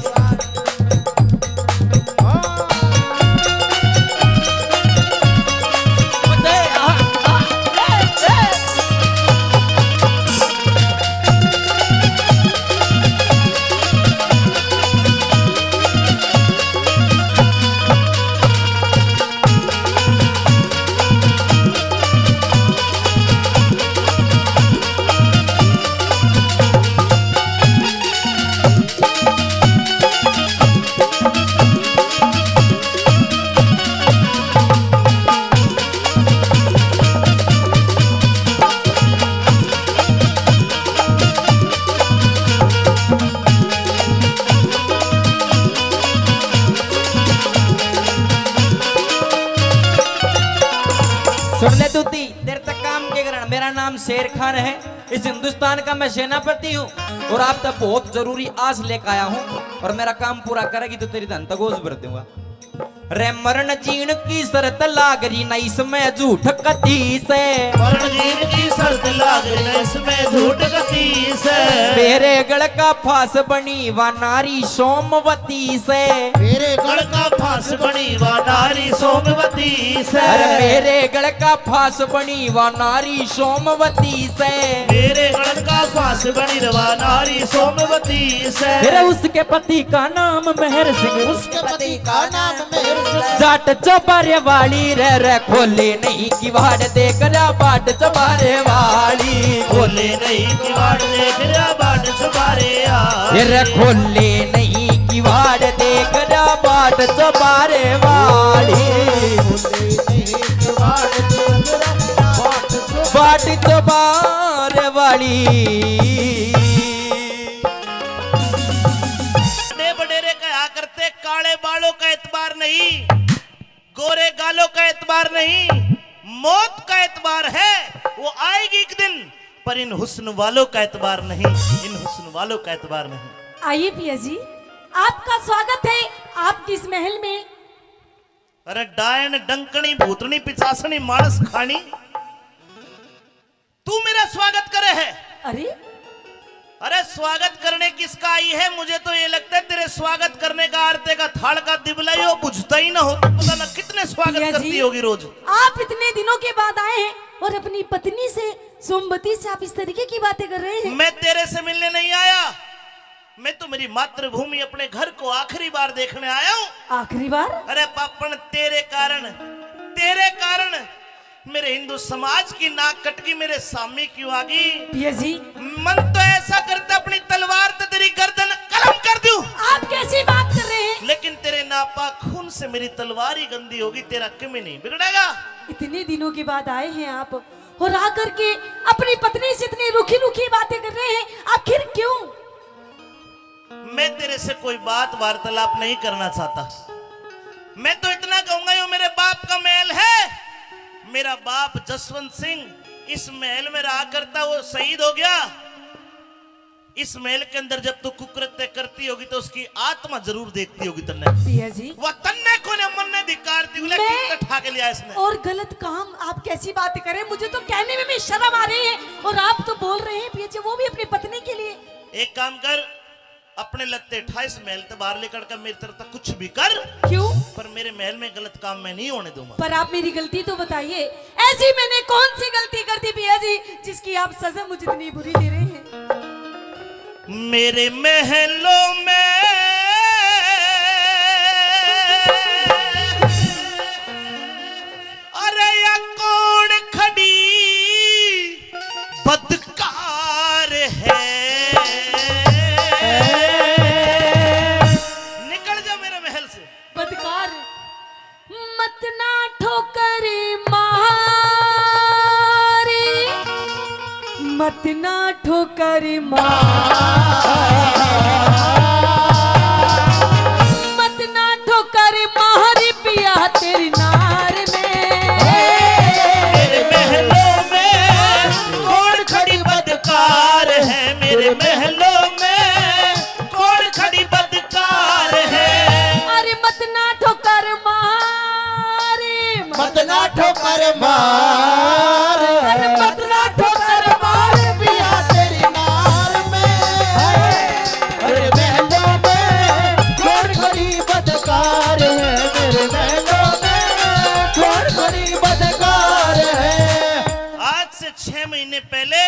S3: शेर खान है। इस हिंदुस्तान का मैं सेनापति हूँ और आप तक बहुत जरूरी आस लेकर आया हूँ और मेरा काम पूरा करेगी तो तेरी धन तगोज भर दूंगा। रे मरण जीण की शर्त लाग रही न इसमें झूठ कती से,
S4: मरण जीण की शर्त लाग रही न इसमें झूठ कती से।
S3: मेरे गढ़ का फांस बनी व नारी सोमवती से,
S4: मेरे गढ़ का फांस बनी व नारी सोमवती से।
S3: अरे मेरे गढ़ का फांस बनी व नारी सोमवती से,
S4: मेरे गढ़ का फांस बनी व नारी सोमवती से।
S3: फिर उसके पति का नाम मेहर सिंह,
S1: उसके पति का नाम मेहर सिंह।
S3: जाट चौबारे वाली रे खोले नहीं किवाड़ देख रहा बाट चौबारे वाली,
S4: खोले नहीं किवाड़ देख रहा बाट चौबारे
S3: रे खोले नहीं किवाड़ देख रहा बाट चौबारे वाली, बाट चौबारे वाली।
S4: बडेरे कहा करते काले बालों का एतबार नहीं, गोरे गालों का एतबार नहीं, मौत का एतबार है, वो आएगी एक दिन, पर इन हुस्न वालों का एतबार नहीं, इन हुस्न वालों का एतबार नहीं।
S2: आइए पिया जी, आपका स्वागत है आपकी इस महल में।
S4: अरे डायन डंकनी भूतनी पिचासनी मानस खानी, तू मेरा स्वागत करे है। अरे स्वागत करने किसका आई है? मुझे तो ये लगता है तेरे स्वागत करने का आरते का थाल का दिबला ही हो बुझता ही ना हो, तो पता ना कितने स्वागत करती होगी रोज।
S2: आप इतने दिनों के बाद आए हैं और अपनी पत्नी से सोमवती से आप इस तरीके की बातें कर रहे हैं।
S4: मैं तेरे से मिलने नहीं आया, मैं तो मेरी मातृभूमि अपने घर को आखिरी बार देखने आया हूँ।
S2: आखिरी बार?
S4: अरे पापन तेरे कारण मेरे हिंदू समाज की नाक कटकी मेरे सामने क्यों आ गई?
S2: पिया जी,
S4: मन तो ऐसा करता अपनी तलवार तो तेरी गर्दन कलम कर दूं।
S2: आप कैसी बात कर रहे हैं?
S4: लेकिन तेरे नापाक खून से मेरी तलवार ही गंदी होगी, तेरा क्यों नहीं बिगड़ेगा?
S2: इतने दिनों के बाद आए हैं आप और आकर के अपनी पत्नी से इतनी रुखी रुखी बातें कर रहे हैं, आखिर क्यों?
S4: मैं तेरे से कोई बात वार्तालाप नहीं करना चाहता। मैं तो इतना कहूंगा, ये मेरे बाप का महल है। मेरा बाप जसवंत सिंह इस महल में रहा करता, वो शहीद हो गया। इस महल के अंदर जब तू कुकृत्य करती होगी तो उसकी आत्मा जरूर देखती होगी तन्ने।
S2: पिया जी,
S4: वह तन्ने को ने मन ने धिक्कारती हुई लेकिन ठा के लिया इसने।
S2: और गलत काम आप कैसी बातें करें? मुझे तो कहने में भी शर्म आ रही है और आप तो बोल रहे हैं पिया जी, वो भी अपनी पत्नी के लिए।
S4: एक काम कर, अपने लत्ते 28 महल से बाहर लेकर कर मेरी तरफ तक कुछ भी कर।
S2: क्यों?
S4: पर मेरे महल में गलत काम मैं नहीं होने दूंगा।
S2: पर आप मेरी गलती तो बताइए, ऐसी मैंने कौन सी गलती कर दी पिया जी जिसकी आप सजा मुझे इतनी बुरी दे रहे हैं?
S4: मेरे महलों में अरे या कौन खड़ी बदकार है? निकल जा मेरे महल से।
S2: बदकार मत ना ठोकर मारे, मत ना ठोकर मत ना ठोकर मारी पिया तेरी नार में।
S4: मेरे महलों में कौन खड़ी बदकार है? मेरे महलों में कौन खड़ी बदकार है?
S2: अरे मत ना ठोकर मारे,
S1: मत ना ठोकर मार,
S2: अरे मत ना ठोकर मार
S1: पिया तेरी नार में। अरे महलों में कौन खड़ी बदकार है? मेरे महलों में कौन खड़ी बदकार है?
S4: आज से 6 महीने पहले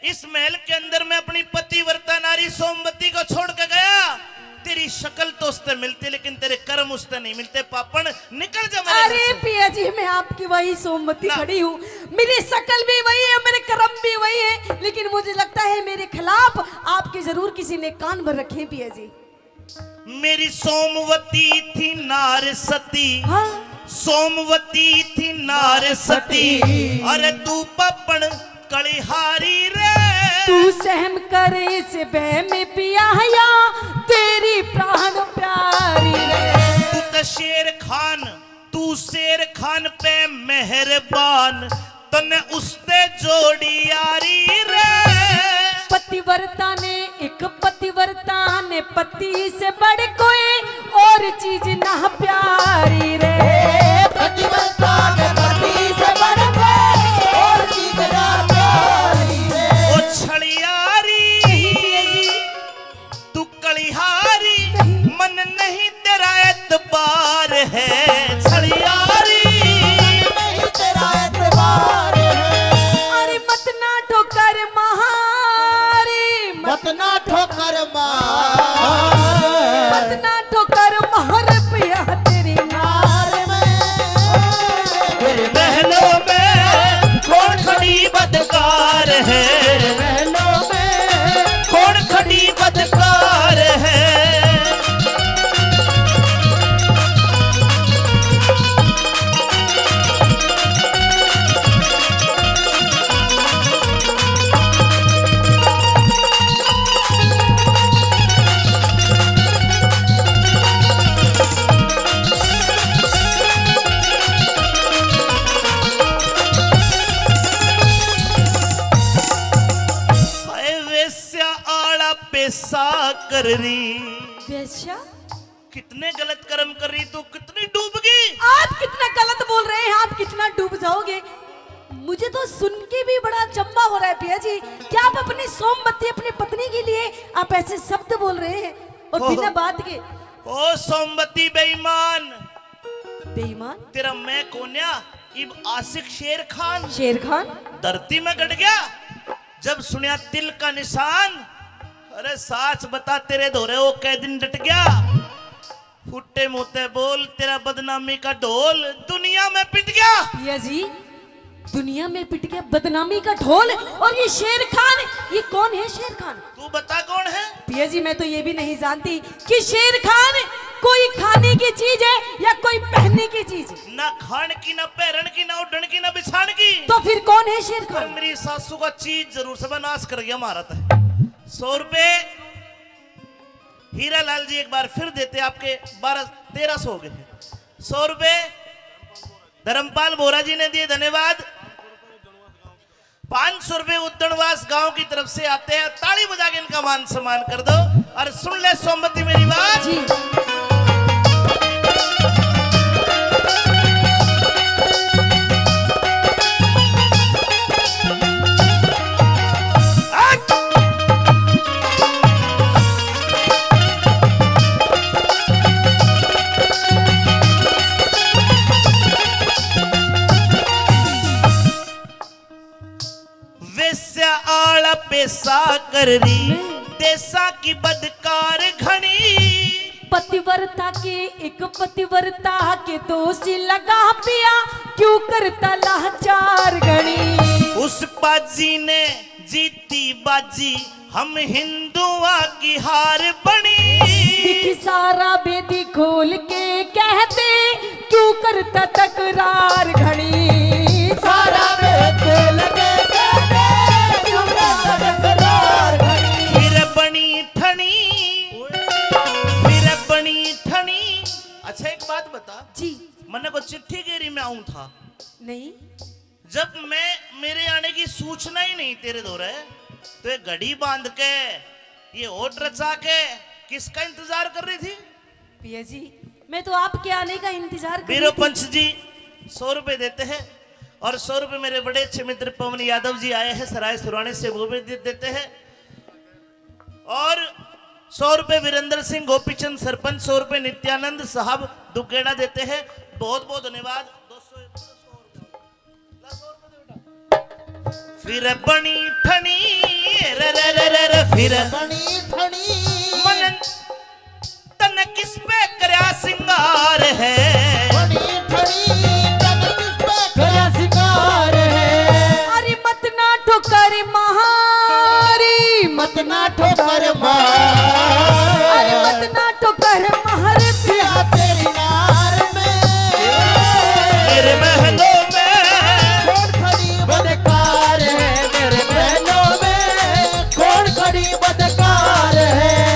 S4: इस महल के अंदर मैं अपनी पतिव्रता नारी सोमवती को छोड़ के गया। तेरी शक्ल तो उससे मिलती लेकिन तेरे कर्म उससे नहीं मिलते। पापन निकल जा मेरे घर
S2: अरे
S4: से।
S2: पिया जी, मैं आपकी वही सोमवती
S4: ना।
S2: खड़ी हूँ, मेरी शक्ल भी वही है, मेरे कर्म भी वही है, लेकिन मुझे लगता है मेरे खिलाफ आपके जरूर किसी ने कान भर रखे हैं पिया जी।
S4: मेरी सोमवती थी नार सती,
S2: हाँ?
S4: सोमवती थी नार सती, अरे तू पपन कलिहारी रे।
S2: तू सहम करे से बह में पिया या तेरी प्राण प्यारी रे।
S4: तू तो शेर खान, तू शेर खान पे मेहरबान, तने उसते जोड़ी यारी रे।
S2: पतिव्रता ने एक पतिव्रता ने पति से बढ़ कोई और चीज ना प्यारी रे।
S1: पतिव्रता ने पति से बढ़ कोई और चीज ना प्यारी रे।
S4: ओ छड़ियारी तू कलिहारी मन नहीं तेरा एतबार है। छड़ियारी
S1: नहीं तेरा एतबार है।
S2: अरे मत ना ठोकर महारी
S1: मत ना ठोकर मार
S2: मत ना ठोकर महर पिया तेरी नार में।
S1: तेरे
S4: महलों में कौन खड़ी बदकार है।
S1: महलों में
S4: कौन खड़ी बदकार है। हाय वेश्या आड़ा पैसा कर रही।
S2: वेश्या
S4: कितने गलत कर्म कर रही तू, कितनी डूब गई।
S2: आप कितना गलत बोल रहे हैं, आप कितना डूब जाओगे। मुझे तो सुन के भी बड़ा अचंभा हो रहा है पिया जी। क्या आप अपनी सोमवती अपनी पत्नी के लिए आप ऐसे शब्द बोल रहे हैं और
S4: ओहो।
S2: बिना बात के।
S4: ओ सोमवती बेईमान,
S2: बेईमान
S4: तेरा मैं कोन्या इब आशिक शेर खान
S2: शेर खान
S4: धरती में गड़ गया जब सुनिया तिल का निशान। अरे साच बता तेरे धोरे वो कै दिन डट गया। फुट्टे मुंहते बोल तेरा बदनामी का ढोल दुनिया में पिट गया।
S2: पिया जी दुनिया में पिट गया बदनामी का ढोल। और ये शेर खान, ये कौन है शेर खान?
S4: तू बता कौन है।
S2: पिया जी मैं तो ये भी नहीं जानती कि शेर खान कोई खाने की चीज है या कोई पहनने की चीज है।
S4: ना खान की, ना पहरन की, ना उड़न की, ना बिछान की।
S2: तो फिर कौन है शेर
S4: पर
S2: खान?
S4: मेरी सासू का चीज जरूर से नाश कर गया हमारा था। 100 रुपए हीरा लाल जी एक बार फिर देते, आपके 1200-1300 हो गए हैं। 100 रुपए धर्मपाल बोरा जी ने दिए, धन्यवाद। 500 रुपए उद्दणवास गांव की तरफ से आते हैं, ताली बजा के इनका मान सम्मान कर दो। और सुन ले सोमवती मेरी बात
S2: जी
S4: वेश्या आला पैसा कर रही देसा की बदकार घनी।
S2: पतिव्रता के एक पतिव्रता के दोषी लगा पिया क्यों करता लाचार गणी।
S4: उस बाजी ने जीती बाजी हम हिंदुआ की हार बनी।
S2: दिख सारा बेदी खोल के कहते क्यों करता तकरार घड़ी।
S1: सारा बेटे लगे कहते क्यों करता तकरार घड़ी।
S4: फिर बनी ठनी। अच्छा एक बात बता,
S2: जी
S4: मैंने को चिट्ठी गेरी में आऊं था
S2: नहीं
S4: जब मैं मेरे आने की सूचना ही नहीं तेरे दौरे, तो ये घड़ी बांध के ये होठ रचा के किसका इंतजार कर रही थी।
S2: पिया जी मैं तो आपके आने का इंतजार कर
S4: वीरो
S2: रही थी।
S4: पंच जी 100 रुपए देते हैं और 100 रुपए मेरे बड़े अच्छे मित्र पवन यादव जी आए हैं सराय सुराने से, वो भी देते हैं। और 100 रुपए वीरेंद्र सिंह गोपीचंद सरपंच, 100 रुपए नित्यानंद साहब दुगेड़ा देते हैं। बहुत बहुत धन्यवाद। 200 फिर बनी ठनी रे रे रे रे रे फिर
S1: बनी ठनी
S4: मन तन किस पे करया सिंगार है।
S1: बनी ठनी तन किस पे करया सिंगार है।
S2: अरे मत ना ठोकर महारी
S1: मत ना ठोकर मार।
S2: अरे मत ना ठोकर महार
S1: पिया तेरी नार में
S4: मेरे महलों में
S1: कौन खड़ी बदकार है। मेरे महलों में कौन खड़ी बदकार है।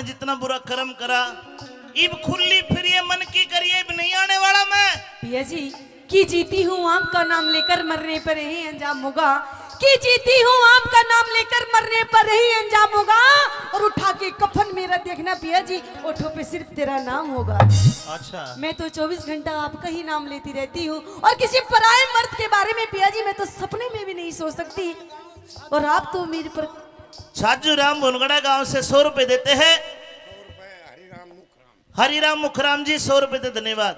S4: जितना बुरा कर्म करा, इब खुली फिर ये मन की करिए, इब नहीं आने वाला मैं।
S2: पिया जी की जीती हूँ आपका नाम लेकर मरने पर ही अंजाम होगा, की जीती हूँ आपका नाम लेकर मरने पर ही अंजाम होगा। और उठा के कफन मेरा देखना पिया जी, ओठों पे सिर्फ तेरा नाम होगा।
S4: अच्छा,
S2: मैं तो 24 घंटा आपका ही नाम लेती रहती हूँ, और किसी पराये मर्द के बारे में पिया जी मैं तो सपने में भी नहीं सोच सकती। और आप तो मेरे पर
S4: छाजू राम भुनगड़ा गांव से 100 रुपए देते हैं। हरिराम मुखराम जी 100 रुपए दे, धन्यवाद।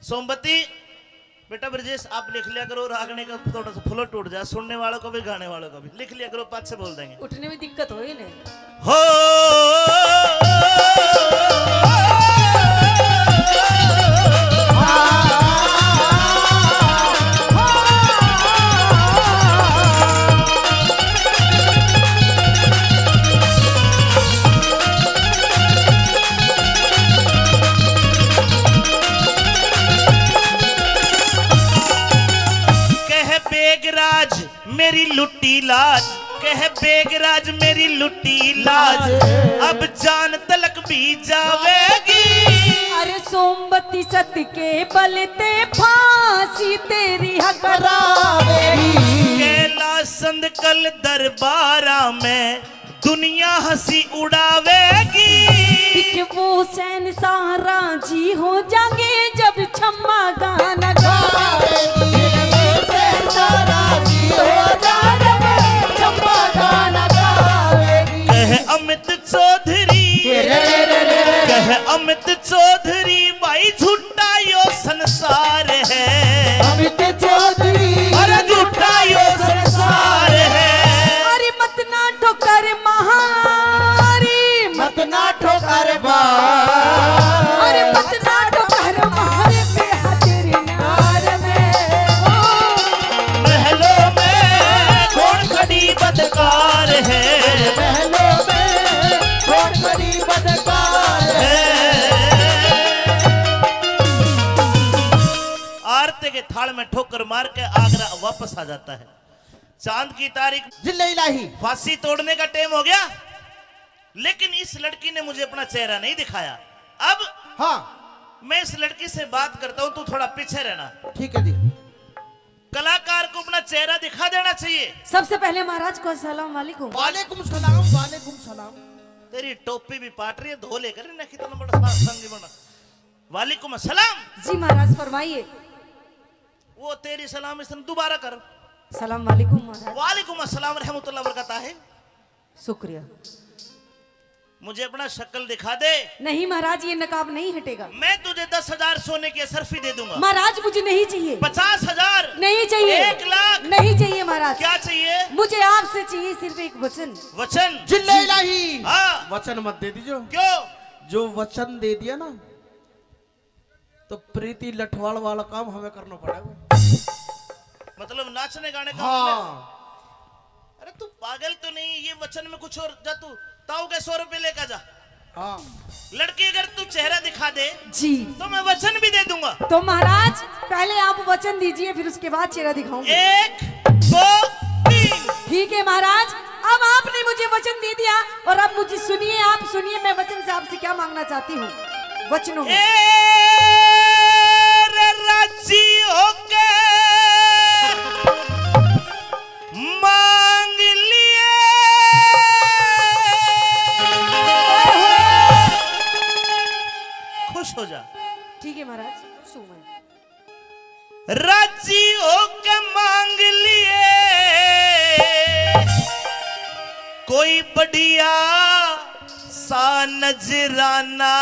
S4: सोमवती बेटा ब्रजेश आप लिख लिया करो, रागने का थोड़ा सा फ्लो टूट जाए, सुनने वालों को भी गाने वालों को भी लिख लिया करो, पाँच से बोल देंगे।
S2: उठने में दिक्कत हो ही नहीं।
S4: हो बेगराज मेरी लुट्टी लाज, कह बेगराज मेरी लुट्टी लाज, अब जान तलक भी जावेगी।
S2: अरे सोमवती सत के बलते फांसी तेरी करावेगी।
S4: कैलाश संद कल दरबारा में दुनिया हंसी उड़ावेगी।
S2: वो सैन सारा जी हो जाएंगे जब छम्मा गाना गावेगी।
S4: कह अमित चौधरी, कह अमित चौधरी भाई झूठा यो संसार है।
S1: अमित चौधरी
S4: अरे झूठा यो संसार है।
S2: अरे मत ना ठोकर महारी,
S1: मत ना ठोकर
S2: अरे मत ना ठोकर महारे पे हाजिर नार में।
S4: महलों में कौन खड़ी बदकार है,
S1: महलों में कौन बड़ी बदकार
S4: आरते के थाल में ठोकर मार के आगरा वापस आ जाता है। चांद की तारीख,
S1: जिले इलाही
S4: फांसी तोड़ने का टाइम हो गया, लेकिन इस लड़की ने मुझे अपना चेहरा नहीं दिखाया। अब
S1: हाँ
S4: मैं इस लड़की से बात करता हूं, तू थोड़ा पीछे रहना।
S1: ठीक है जी।
S4: कलाकार को अपना चेहरा दिखा देना चाहिए।
S2: सबसे पहले महाराज को अस्सलाम वालेकुम।
S1: वालेकुम सलाम, वालेकुम सलाम।
S4: तेरी टोपी भी पाट रही है, धो लेकर ना कितना बड़ा संगी बना। वालेकुम अस्सलाम।
S2: जी महाराज फरमाइए।
S4: वो तेरी सलाम इसने दोबारा कर।
S2: सलाम वालेकुम महाराज।
S4: वालेकुम अस्सलाम रहमतुल्लाह बरकता है।
S2: शुक्रिया।
S4: मुझे अपना शक्ल दिखा दे।
S2: नहीं महाराज ये नकाब नहीं हटेगा।
S4: मैं तुझे 10,000 सोने की असरफी दे दूंगा।
S2: महाराज मुझे नहीं चाहिए।
S4: 50,000
S2: नहीं चाहिए।
S4: 1 लाख
S2: नहीं चाहिए महाराज।
S4: क्या चाहिए?
S2: मुझे आपसे चाहिए सिर्फ एक वचन।
S4: वचन?
S1: जिले इलाही
S4: हाँ।
S1: वचन मत दे दीजिए।
S4: क्यों?
S1: जो वचन दे दिया ना तो प्रीति लठवाल वाला काम हमें करना पड़ेगा।
S4: मतलब नाचने गाने का?
S1: हाँ।
S4: अरे तू पागल तो नहीं, ये वचन में कुछ और। जा तू ताऊ के 100 रुपए लेकर जा।
S1: हाँ।
S4: लड़की अगर तू चेहरा दिखा दे
S2: जी
S4: तो मैं वचन भी दे दूंगा।
S2: तो महाराज पहले आप वचन दीजिए, फिर उसके बाद चेहरा दिखाऊंगी।
S4: 1 2 3।
S2: ठीक है महाराज, अब आपने मुझे वचन दे दिया, और अब मुझे सुनिए, आप सुनिए मैं वचन से आपसे क्या मांगना चाहती हूँ। वचनों में
S4: राजी होके मांग लिए, खुश हो जा।
S2: ठीक है महाराज, सुन
S4: राजी होके मांग लिए कोई बढ़िया सा नजराना।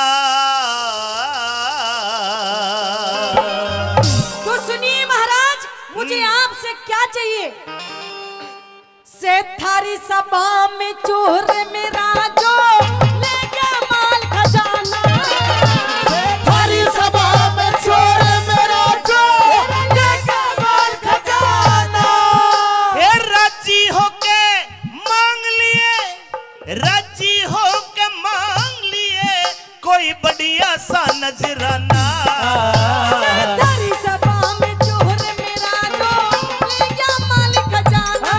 S2: तो सुनिए महाराज, मुझे आपसे क्या चाहिए। से थारी सभा में चोर मेरा जो ले गया माल खजाना।
S1: थारी सभा में चोर मेरा जो ले गया माल खजाना।
S4: ए राजी होके मांग लिए, राजी होके मांग लिए कोई बढ़िया सा नजराना।
S2: थारी सभा में चोर मेरा जो ले गया माल खजाना।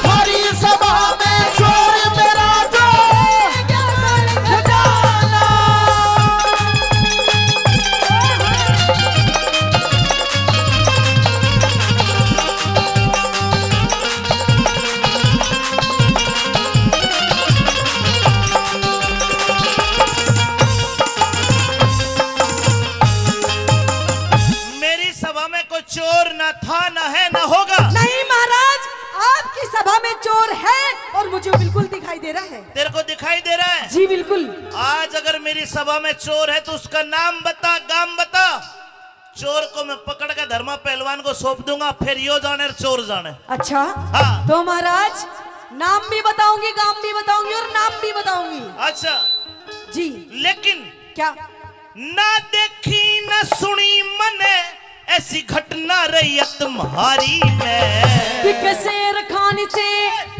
S1: थारी सभा में चोर मेरा जो ले गया
S2: और मुझे वो बिल्कुल दिखाई दे रहा है।
S4: तेरे को दिखाई दे रहा है?
S2: जी बिल्कुल।
S4: आज अगर मेरी सभा में चोर है तो उसका नाम बता, गाम बता। चोर को मैं पकड़ के धर्मा पहलवान को सौंप दूंगा, फिर यो जाने और चोर जाने।
S2: अच्छा
S4: हाँ।
S2: तो महाराज नाम भी बताऊंगी, गाम भी बताऊंगी और नाम भी बताऊंगी।
S4: अच्छा
S2: जी
S4: लेकिन
S2: क्या?
S4: ना देखी न सुनी मने ऐसी घटना रही तुम्हारी में।
S2: दिख शेर खान से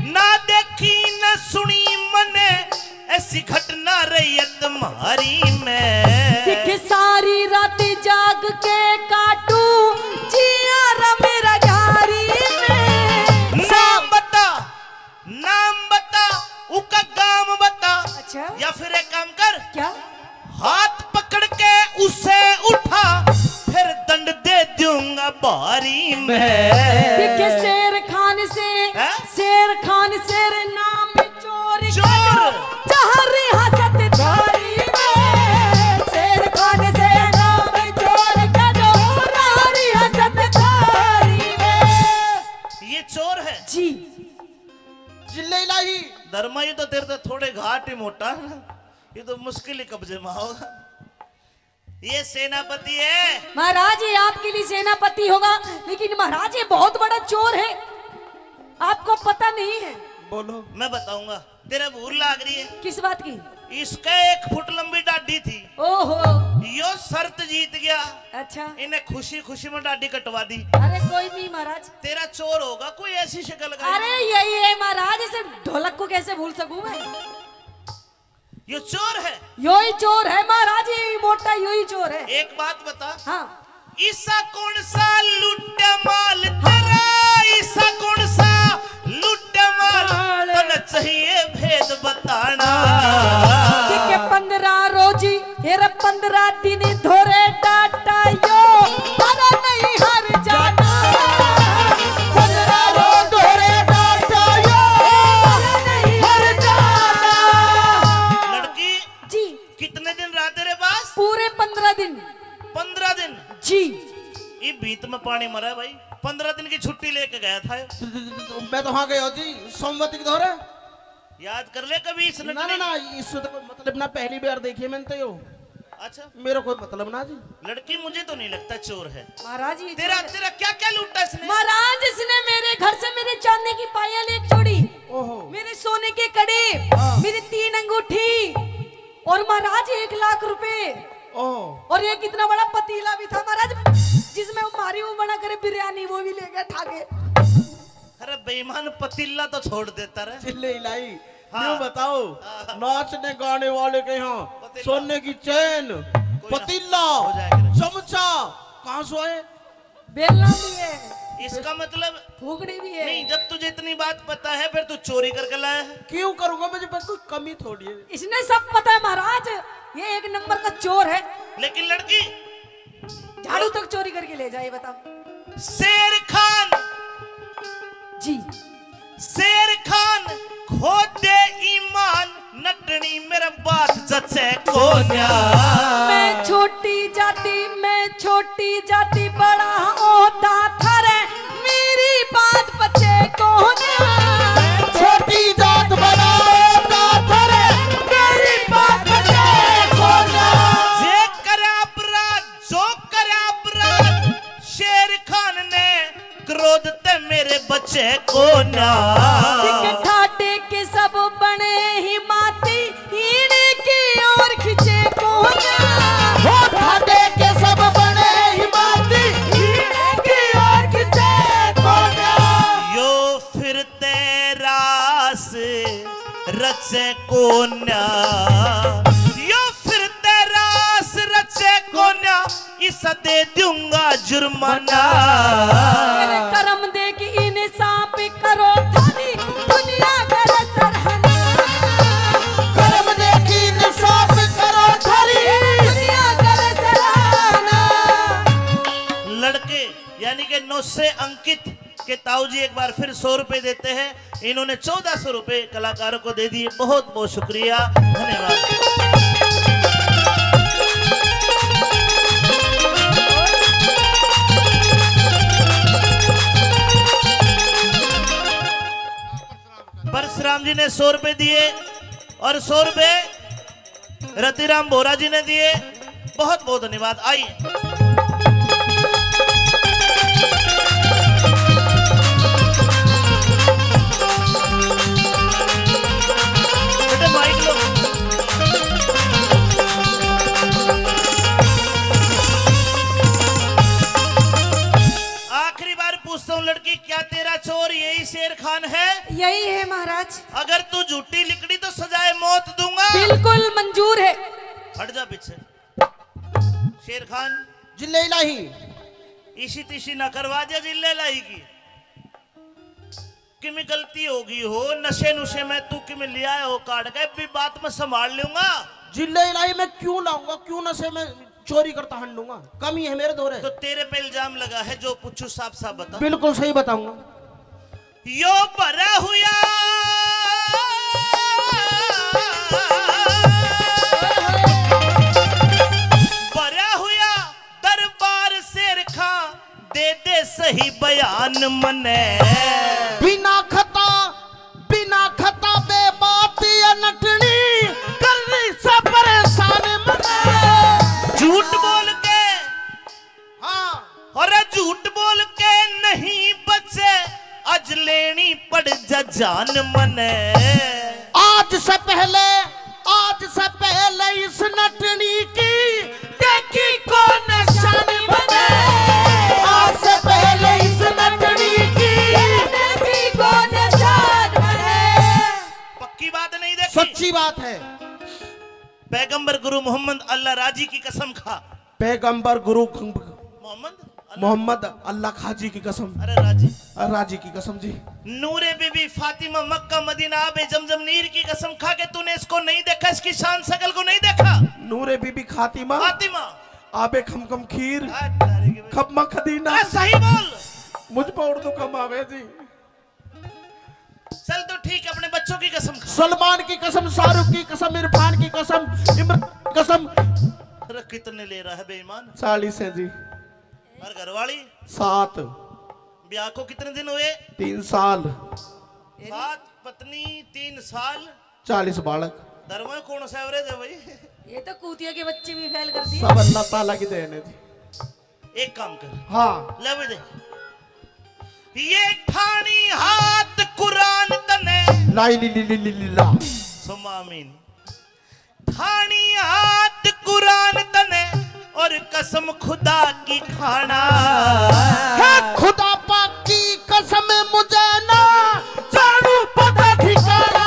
S4: ना देखी न सुनी मने ऐसी घटना रही तुम्हारी में।
S2: दिख सारी रात जाग के काटू जिया रा मेरा यारी में।
S4: नाम बता, नाम बता, उसका गाम बता।
S2: अच्छा
S4: या फिर एक काम कर,
S2: क्या?
S4: हाथ पकड़ के उसे उठा, फिर दंड दे दूंगा बारी में।
S2: दिख शेर खान से
S4: हैं?
S2: शेर खान शेर नाम चोर
S4: चोर।
S2: जहाँ रियासत धारी में। शेर खान से नाम चोर का जो रियासत धारी में।
S4: ये चोर है
S2: जी
S1: जिले इलाही
S4: धर्मा। ये तो तेरे तो थोड़े घाट ही मोटा है ना, ये तो मुश्किल ही कब्जे में होगा। ये सेनापति है
S2: महाराज, ये आपके लिए सेनापति होगा, लेकिन महाराज ये बहुत बड़ा चोर है, आपको पता नहीं है।
S1: बोलो।
S4: मैं बताऊंगा। तेरे भूल लाग रही है।
S2: किस बात की?
S4: इसका 1 फुट लंबी डाडी थी,
S2: ओहो
S4: यो शर्त जीत गया,
S2: अच्छा।
S4: इन्हें खुशी खुशी में डाडी कटवा दी।
S2: अरे कोई नहीं महाराज।
S4: तेरा चोर होगा कोई ऐसी शक्ल का।
S2: अरे यही है महाराज, इसे ढोलक को कैसे भूल सकूं मैं?
S4: ये चोर है।
S2: यो ही चोर है महाराज, ये मोटा यो ही चोर है।
S4: एक बात बता,
S2: हाँ
S4: ईसा कौन सा लुट माल तेरा, ईसा कौन सा लुट माल, तो न चाहिए भेद बताना।
S2: ठीक है 15 रोजी हेरा 15 दिन धोरे डाटा यो पर नहीं हर जाना। 15 रोज धोरे डाटा यो नहीं हर जाना।
S4: लड़की
S2: जी
S4: कितने दिन रहा तेरे पास?
S2: पूरे 15 दिन।
S4: 15 दिन।
S2: जी
S4: ये बीत में पानी मरा भाई। 15 दिन की छुट्टी लेके गया था।
S1: मैं तो वहां गया जी, सोमवती के दौरे।
S4: याद कर ले कभी इस
S1: ना ना ना, इससे तो कोई मतलब ना, पहली बार देखी मैंने तो यो।
S4: अच्छा
S1: मेरा कोई मतलब ना जी।
S4: लड़की मुझे तो नहीं लगता चोर है।
S2: महाराज ये
S4: तेरा
S2: चोर है।
S4: तेरा क्या क्या लूटा इसने?
S2: महाराज इसने मेरे घर से मेरे चांदी की पायल एक जोड़ी,
S1: ओहो।
S2: मेरे सोने के कड़े, मेरी 3 अंगूठी और महाराज 1 लाख रुपए
S1: ओह।
S2: और एक इतना बड़ा पतीला भी था महाराज, जिसमें वो मारी वो बना करे बिरयानी, वो भी ले गया ठाके।
S4: अरे बेईमान, पतीला तो छोड़ देता रहे।
S1: जिले इलाही।
S4: हाँ।
S1: यूं बताओ, नाचने गाने वाले के यहाँ
S4: पतीला।
S1: सोने की चैन, पतीला,
S4: हो जाएगा।
S1: चमचा कहाँ से आए?
S2: बेलना भी है,
S4: इसका मतलब
S2: फूकनी भी है।
S4: नहीं, जब तुझे इतनी बात पता है फिर तू चोरी करके लाया है।
S1: क्यों करूंगा, मुझे बस कोई कमी थोड़ी है।
S2: इसने सब पता है महाराज, ये 1 नंबर का चोर है।
S4: लेकिन लड़की
S2: झाड़ू तक चोरी करके ले जाए, बताओ।
S4: शेर खान,
S2: जी
S4: शेर खान खो दे ईमान, नटनी मेरे बात जचे कोन्या।
S2: मैं छोटी जाति बड़ा ओता थरे, मेरी बात बचे कौन?
S1: छोटी जात बड़ा होता थरे, मेरी बात बचे कौन?
S4: जे करे अपराध, जो करे अपराध, शेर खान ने क्रोध ते मेरे बच्चे को ना।
S2: ठाटे के सब बने ही माती, इनकी ओर खिंचे कौन?
S1: वो ठाटे के सब बने ही माती, इनकी ओर खिंचे कौन?
S4: यो फिर तेरास रचे कोन्या, यो फिर तेरास रचे कोन्या, इसा दे दूंगा जुर्माना।
S2: मेरे कर्म देख इन सांप करो थारी, दुनिया कर सरहना।
S1: कर्म देखी निसाब करो थारी,
S2: दुनिया कर सरहना।
S4: लड़के यानी कि 9 से अंकित के ताऊजी एक बार फिर 100 रुपए देते हैं। इन्होंने 1400 रुपए कलाकारों को दे दिए। बहुत बहुत शुक्रिया, धन्यवाद। परशुराम जी ने 100 रुपए दिए और 100 रुपए रतिराम बोरा जी ने दिए। बहुत बहुत धन्यवाद। आइए बेटे माइक लो। आखिरी बार पूछता हूँ लड़की, क्या तेरा चोर यही शेर खान है?
S2: यही है महाराज।
S4: अगर तू झूठी लिकड़ी तो सजाए मौत दूंगा।
S2: बिल्कुल मंजूर है।
S4: हट जा पीछे। शेर खान
S1: जिले इलाही
S4: इसी तीसी ना करवा दिया जिले लाई की। कि में गलती होगी हो, नशे नुशे में तू कि में लिया है हो काट गए भी बात में संभाल लूंगा।
S1: जिले इलाही में क्यों लाऊंगा, क्यों नशे में चोरी करता हंडूंगा, कमी है मेरे दोरे।
S4: तो तेरे पे इल्जाम लगा है, जो पूछू साफ साफ बता।
S1: बिल्कुल सही बताऊंगा।
S4: यो भरा हुआ भरा हुआ दरबार शेर खा दे दे सही बयान मने।
S1: बिना खता बे बात या नटनी करनी से परेशान मने।
S4: झूठ बोल के,
S1: हाँ
S4: और झूठ बोल के नहीं बचे आज लेनी पड़ जा जान मने।
S1: आज से पहले इस नटनी की देखी को निशान बने। आज से पहले इस नटनी की देखी को निशान बने।
S4: पक्की बात नहीं देखी?
S1: सच्ची बात है।
S4: पैगंबर गुरु मोहम्मद अल्लाह राजी की कसम खा।
S1: पैगंबर गुरु
S4: मोहम्मद
S1: अल्लाह खाजी की कसम,
S4: अरे राजी
S1: राजी की कसम जी।
S4: नूरे बीबी फातिमा मक्का मदीना आबे जमजम नीर की कसम खा के तूने इसको नहीं देखा, इसकी शान शकल को नहीं देखा।
S1: नूरे बीबी फातिमा
S4: फातिमा
S1: आबे खम खीर
S4: अरे
S1: खम्मा खदीना।
S4: सही बोल।
S1: मुझ पर उर्दू कम आवे जी।
S4: चल तो ठीक है, अपने बच्चों की कसम खा।
S1: सलमान की कसम, शाहरुख की कसम, इरफान की कसम, इमरान की कसम।
S4: अरे कितने ले रहा है बेईमान?
S1: 40 है जी।
S4: और घरवाली
S1: 7।
S4: ब्याह को कितने दिन हुए?
S1: 3 साल।
S4: 7 पत्नी 3 साल
S1: 40 बालक।
S4: धर्म में कौन सा एवरेज है भाई?
S2: ये तो कूतिया के बच्चे भी फैल कर दिए।
S1: सब अल्लाह ताला की देन है जी।
S4: एक काम कर,
S1: हाँ
S4: ले दे ये ठानी हाथ कुरान तने
S1: लाई ली ला।
S4: सुम्मा आमीन। ठानी हाथ कुरान तने और कसम खुदा की खाना।
S1: है खुदा पाक की कसम मुझे ना जानू पता ठिकाना।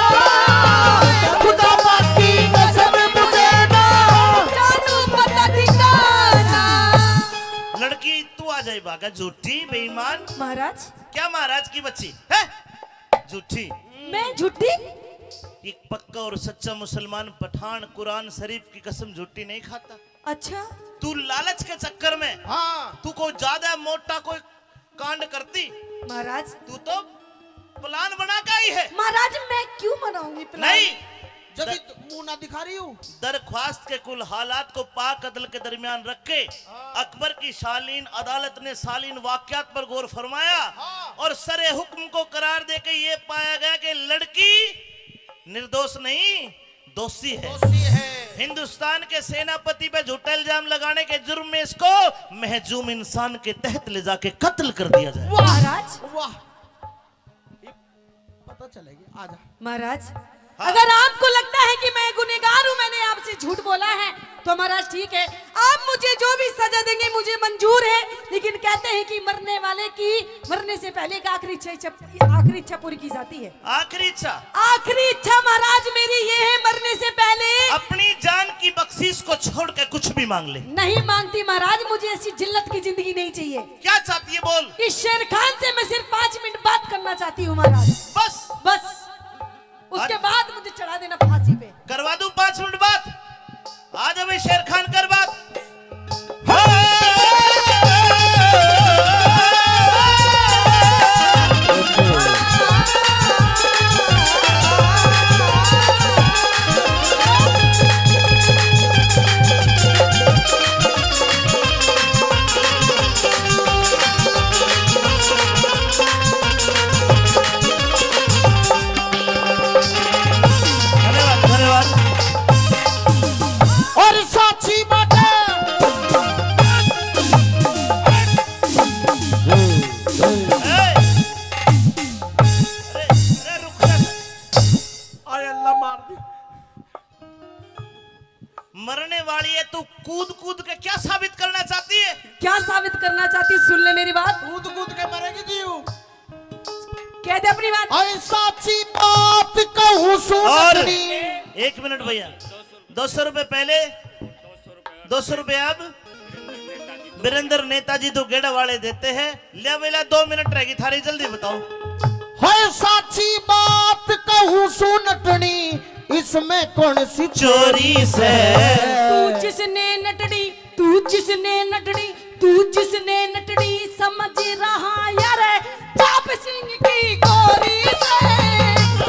S1: खुदा पाक की कसम मुझे ना
S2: जानू पता ठिकाना।
S4: लड़की तू आ जाए भागा, झूठी बेईमान।
S2: महाराज
S4: क्या महाराज की बच्ची है? झूठी।
S2: मैं झूठी?
S4: एक पक्का और सच्चा मुसलमान पठान कुरान शरीफ की कसम झूठी नहीं खाता।
S2: अच्छा
S4: तू लालच के चक्कर में,
S1: हाँ
S4: तू कोई ज्यादा मोटा कोई कांड करती,
S2: महाराज।
S4: तू तो प्लान बना के आई है।
S2: महाराज मैं क्यों मनाऊंगी प्लान?
S4: नहीं,
S1: जब मुंह ना दिखा रही हूँ।
S4: दरख्वास्त के कुल हालात को पाक अदल के दरमियान रख के अकबर की शालीन अदालत ने सालीन वाकयात पर गौर फरमाया और सरे हुक्म को करार दे के ये पाया गया कि लड़की निर्दोष नहीं दोषी है। हिंदुस्तान के सेनापति पे झूठा इल्जाम लगाने के जुर्म में इसको महजूम इंसान के तहत ले जाके कत्ल कर दिया जाए।
S2: महाराज
S1: वाह, पता चलेगी। आजा
S2: महाराज, अगर आपको लगता है कि मैं गुनहगार हूँ, मैंने आपसे झूठ बोला है, तो महाराज ठीक है, आप मुझे जो भी सजा देंगे मुझे मंजूर है। लेकिन कहते हैं कि मरने वाले की मरने से पहले एक आखिरी इच्छा पूरी की जाती है।
S4: आखिरी इच्छा?
S2: आखिरी इच्छा महाराज मेरी ये है, मरने से पहले
S4: अपनी जान की बख्शीश को छोड़ के कुछ भी मांग ले।
S2: नहीं मांगती महाराज, मुझे ऐसी जिल्लत की जिंदगी नहीं चाहिए।
S4: क्या चाहती है बोल?
S2: इस शेर खान से मैं सिर्फ 5 मिनट बात करना चाहती हूँ महाराज, बस। उसके बाद मुझे चढ़ा देना फांसी पे।
S4: करवा दूं 5 मिनट बाद? आज अभी शेर खान कर बात।
S1: आय अल्लाह मार दी।
S4: मरने वाली है तू, कूद कूद के क्या साबित करना चाहती है?
S2: क्या साबित करना चाहती, सुन ले मेरी बात।
S1: कूद कूद के मरेगी जीव।
S2: कह दे अपनी बात।
S1: आय साची बात कहूं
S4: और
S1: सुनतनी।
S4: 1 मिनट भैया, 200 रुपए पहले, 200 रुपए अब। वीरेंद्र नेताजी तो गेड़ा वाले देते हैं। ले बेला 2 मिनट रहेगी थारी, जल्दी बताओ।
S1: हाय साची बात कहूं सुनतनी, इसमें कौन सी चोरी से?
S2: तू जिसने नटड़ी, तू जिसने नटड़ी, तू जिसने नटड़ी समझ रहा यार चाप सिंह की गोरी से।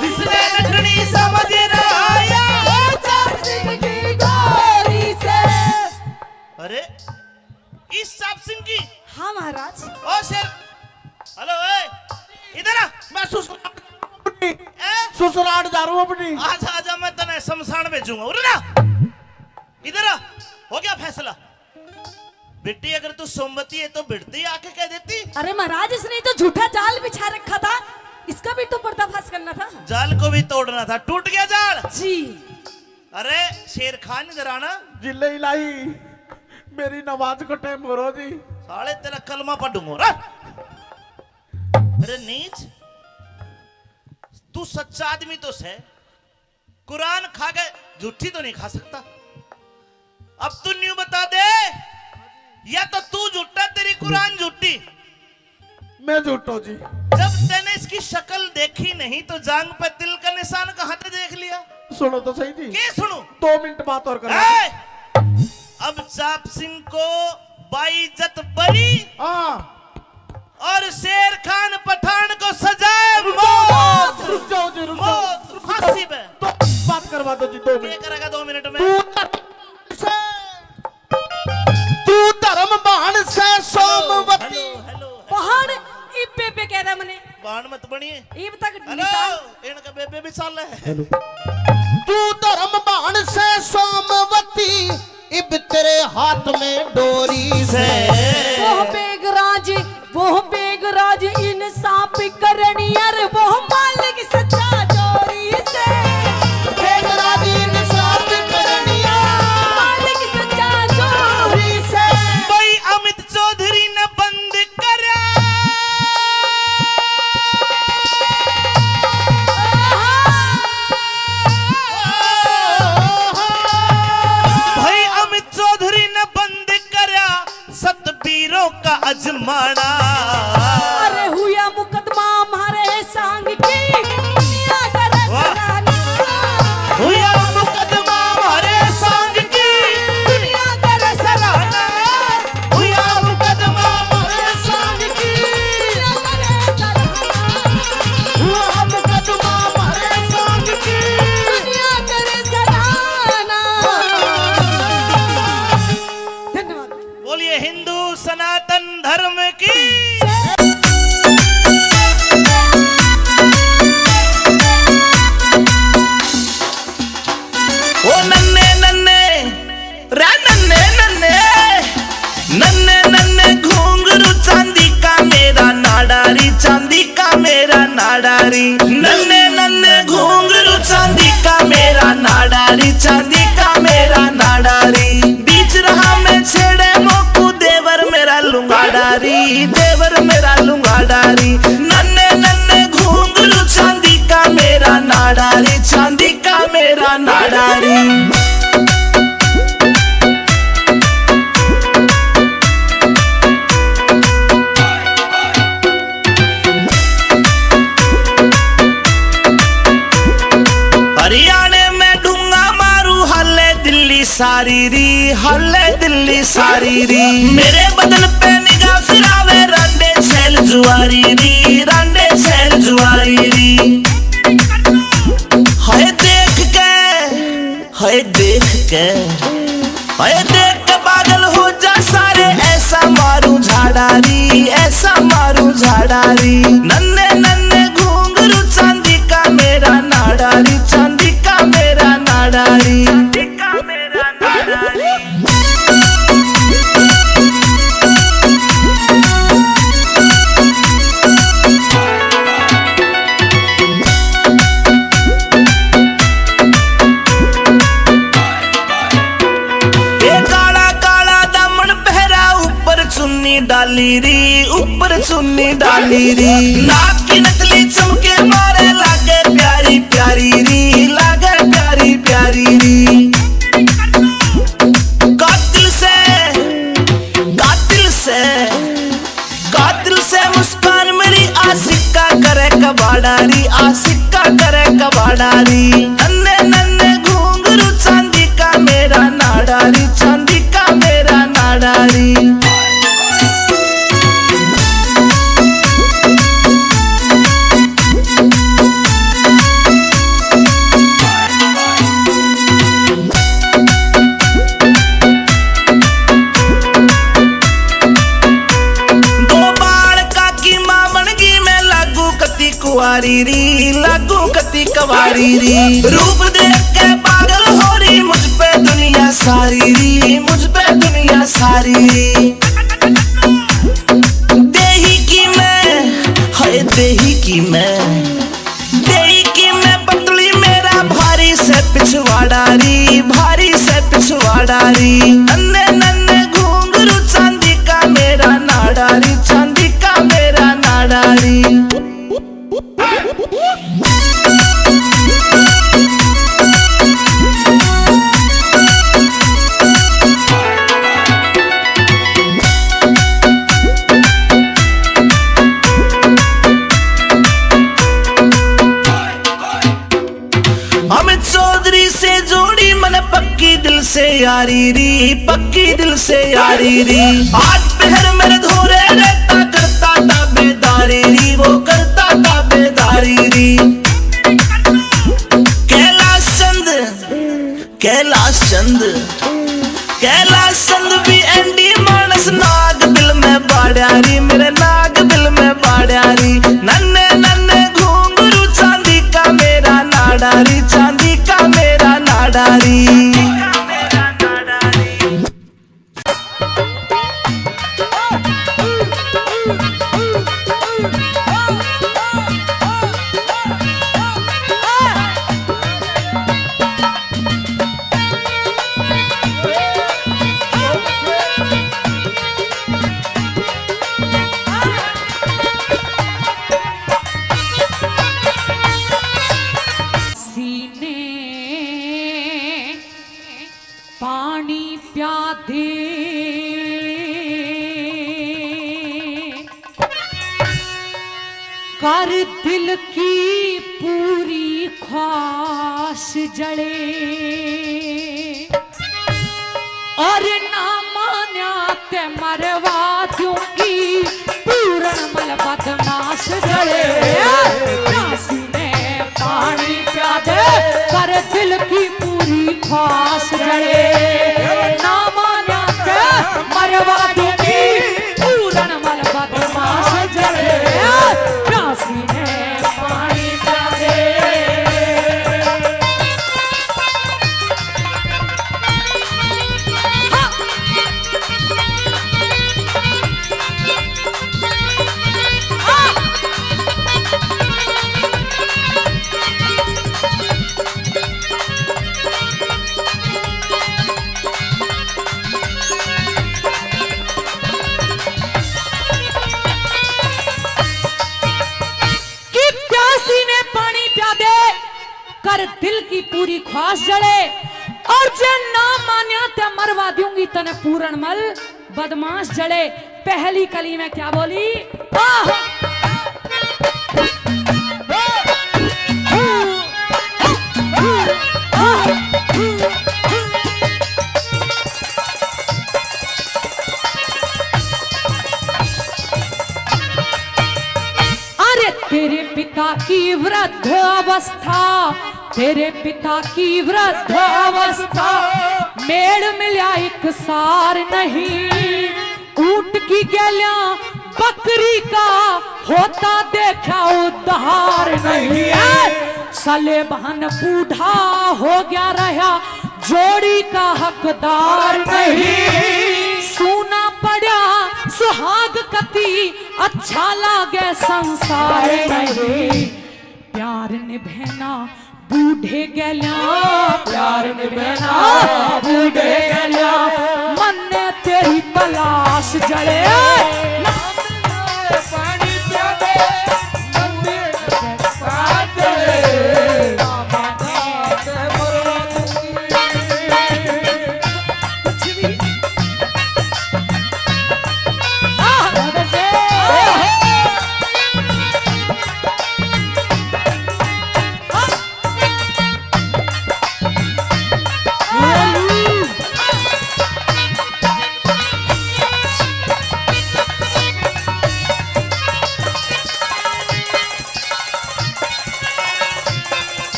S4: जिसने नटनी समझ रहा यार
S2: चाप सिंह की गोरी से।
S4: अरे इस चाप सिंह की?
S2: हाँ महाराज।
S4: ओ शेर, हेलो ए, इधर आ।
S1: मैं ससुराल जा रहा हूँ अपनी।
S4: आजा आजा, मैं तने शमशान भेजूंगा। उरे ना, इधर आ। हो गया फैसला। बेटी अगर तू सोमवती है तो बिड़ती आके कह देती।
S2: अरे महाराज, इसने तो झूठा जाल बिछा रखा था, इसका भी तो पर्दाफाश करना था।
S4: जाल को भी तोड़ना था, टूट गया जाल।
S2: जी।
S4: अरे शेर खान इधर आना।
S1: जिले इलाही मेरी नमाज को टाइम हो रहा जी।
S4: साले तेरा कलमा पढ़ूंगा। अरे नीच, तू सच्चा आदमी तो है, कुरान खा के झूठी तो नहीं खा सकता। अब तू न्यू बता दे, या तो तू झूठा तेरी कुरान झूठी।
S1: मैं झूठो जी।
S4: जब तेने इसकी शक्ल देखी नहीं तो जांग पे तिल का निशान कहां से देख लिया?
S1: सुनो तो सही जी।
S4: क्या सुनू?
S1: 2 मिनट बात और कर।
S4: अब चाप सिंह को बाइज्जत बरी
S1: हाँ,
S4: और शेर खान पठान को सजाए मौत।
S1: रुक जाओ जी, रुक जाओ।
S4: मौत फांसी पे।
S1: तो बात करवा दो जी 2
S4: क्या
S1: मिनट।
S4: करेगा 2 मिनट में?
S1: तू धर्म बाण से सोमवती।
S4: हेलो हेलो
S2: पहाड़ ई बेबे कह रहा मने।
S4: बाण मत बनिए।
S2: ई तक
S4: हेलो,
S2: निशान।
S4: इनका बेबे भी साल है।
S1: तू धर्म बाण से सोमवती, इब तेरे हाथ में डोरी से।
S2: वो बेगराज इंसाफ करनी अर वो मालिक सच्चा चोरी से।
S1: बेगराज इंसाफ करनी
S2: मालिक सच्चा चोरी से।
S4: भाई अमित चौधरी ने बंद करा। भाई अमित चौधरी ने बंद करा सतबीरों का अजमाना।
S2: अरे हुआ मुकदमा हमारे सांग की दुनिया करे सराहना।
S4: हुआ मुकदमा हमारे सांग की
S2: दुनिया करे सराहना।
S4: हुआ मुकदमा हमारे सांग की।
S2: दुनिया करे सराहना।
S1: हुआ मुकदमा हमारे संग की।
S2: दुनिया करे सराहना। धन्यवाद।
S4: बोलिए हिंदू सनातन धर्म की।
S5: ओ नन्ने नन्ने रे नन्ने नन्ने नन्ने नन्ने घुंघरू चांदी का मेरा नाडारी, चांदी का मेरा नाडारी। नन्ने नन्ने घुंघरू चांदी का मेरा नाडारी, चांदी का मेरा नाडारी। बीच रहा मैं छेड़े मोकू देवर मेरा लुंगाडारी, देवर मेरा लुंगाडारी। नन्ने नन्ने घुंघरू चांदी का मेरा नाडारी, चांदी का मेरा नाडारी। हरियाणे में ढूंगा मारू हल्ले दिल्ली सारी री, हल्ले दिल्ली सारी री। मेरे बदन पे निगाह फिरावे रांडे छैल जुआरी री, रांडे छैल जुआरी री। हाय देख के, हाय देख के, हाय देख के पागल हो जा सारे। ऐसा मारू झाड़ारी, ऐसा मारू झाड़ारी। नन्ने नन्ने घुंघरू चांदी का मेरा नाडारी, चांदी का मेरा नाडारी, चांदी का मेरा नाडारी। डाली री ऊपर चुन्नी डाली री नाक की नकली चमके मारे लागे प्यारी प्यारी री लागे प्यारी प्यारी री कातिल से मुस्कान मेरी आशिका करे कबाड़ारी आशिका करे कबाड़ारी नन्हे नन्हे घूंघरू चांदी का मेरा नाडारी चांदी का मेरा नाडारी कुवारी री लागू कती कवारी री रूप देख के पागल हो रही मुझ पे दुनिया सारी री मुझ पे दुनिया सारी री देही की मैं हाय देही की मैं पतली मेरा भारी से पिछवाड़ा री भारी से पिछवाड़ा री नन्हे नन्हे घूंघरू चांदी का मेरा नाडारी चांदी का मेरा नाडारी अमित चौधरी से जोड़ी मन पक्की दिल से यारी री पक्की दिल से यारी री आज पहर मेरे धोरे रहता करता ताबेदारी री वो करता ताबेदारी री कैलाश चंद भी एंडी मानस नाग दिल में बाड़ियारी मेरे नाग दिल में बाड़ियारी नन्हे नन्हे घूंघरू चांदी का मेरा नाडारी चांदी का मेरा नाडारी
S2: पानी प्यादे कर दिल की पूरी ख्वाहिश जले और ना मान्या ते मरवा दूंगी पूरन मल बदमाश जले प्यासी ने पानी प्यादे कर दिल की पूरी ख्वाहिश जले ना मान्या ते मरवा दूंगी पूरन मल बदमाश जले प्यासी ने पानी प्यादे कर दिल की पूरी ख्वाहिश जले और जे ना मान्या ते मरवा दूंगी तने पूरन मल बदमाश जले पहली कली में क्या बोली अरे तेरे पिता की वृद्ध अवस्था तेरे पिता की वृद्ध अवस्था मेड़ मिल्या एक सार नहीं ऊंट की गैलिया बकरी का होता देखा उद्धार नहीं सले बहन बूढ़ा हो गया रहा जोड़ी का हकदार नहीं सूना पड़ा सुहाग कती अच्छा लागे संसार नहीं प्यार निभना बूढ़े गैल्या प्यार निभना बूढ़े गैल्या मन तेरी
S7: कलाश जले
S1: पानी पिया दे मंदिर के पास चले नामानाथ मरवा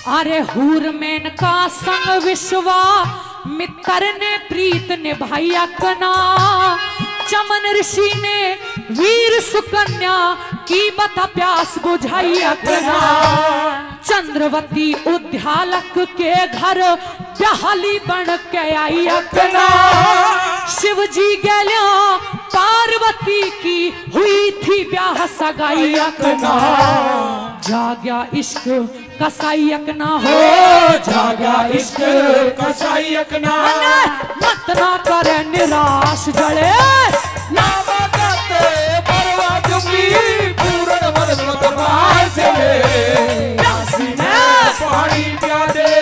S7: अरे हूर मेन का संग विश्वा मित्र ने प्रीत निभाई अकना चमन ऋषि ने वीर सुकन्या की बता प्यास बुझाई अकना चंद्रवती उद्यालक के घर ब्याहली बन के आई अकना शिव जी गैल्या पार्वती की हुई थी ब्याह सगाई अकना जाग्या इश्क कसाईक ना हो
S1: जागा इश्क कसाईक ना
S7: मत ना करे निराश जले
S1: नामानाथ मरवा दूंगी पूर्ण मत मार चले काशी में पानी पिया दे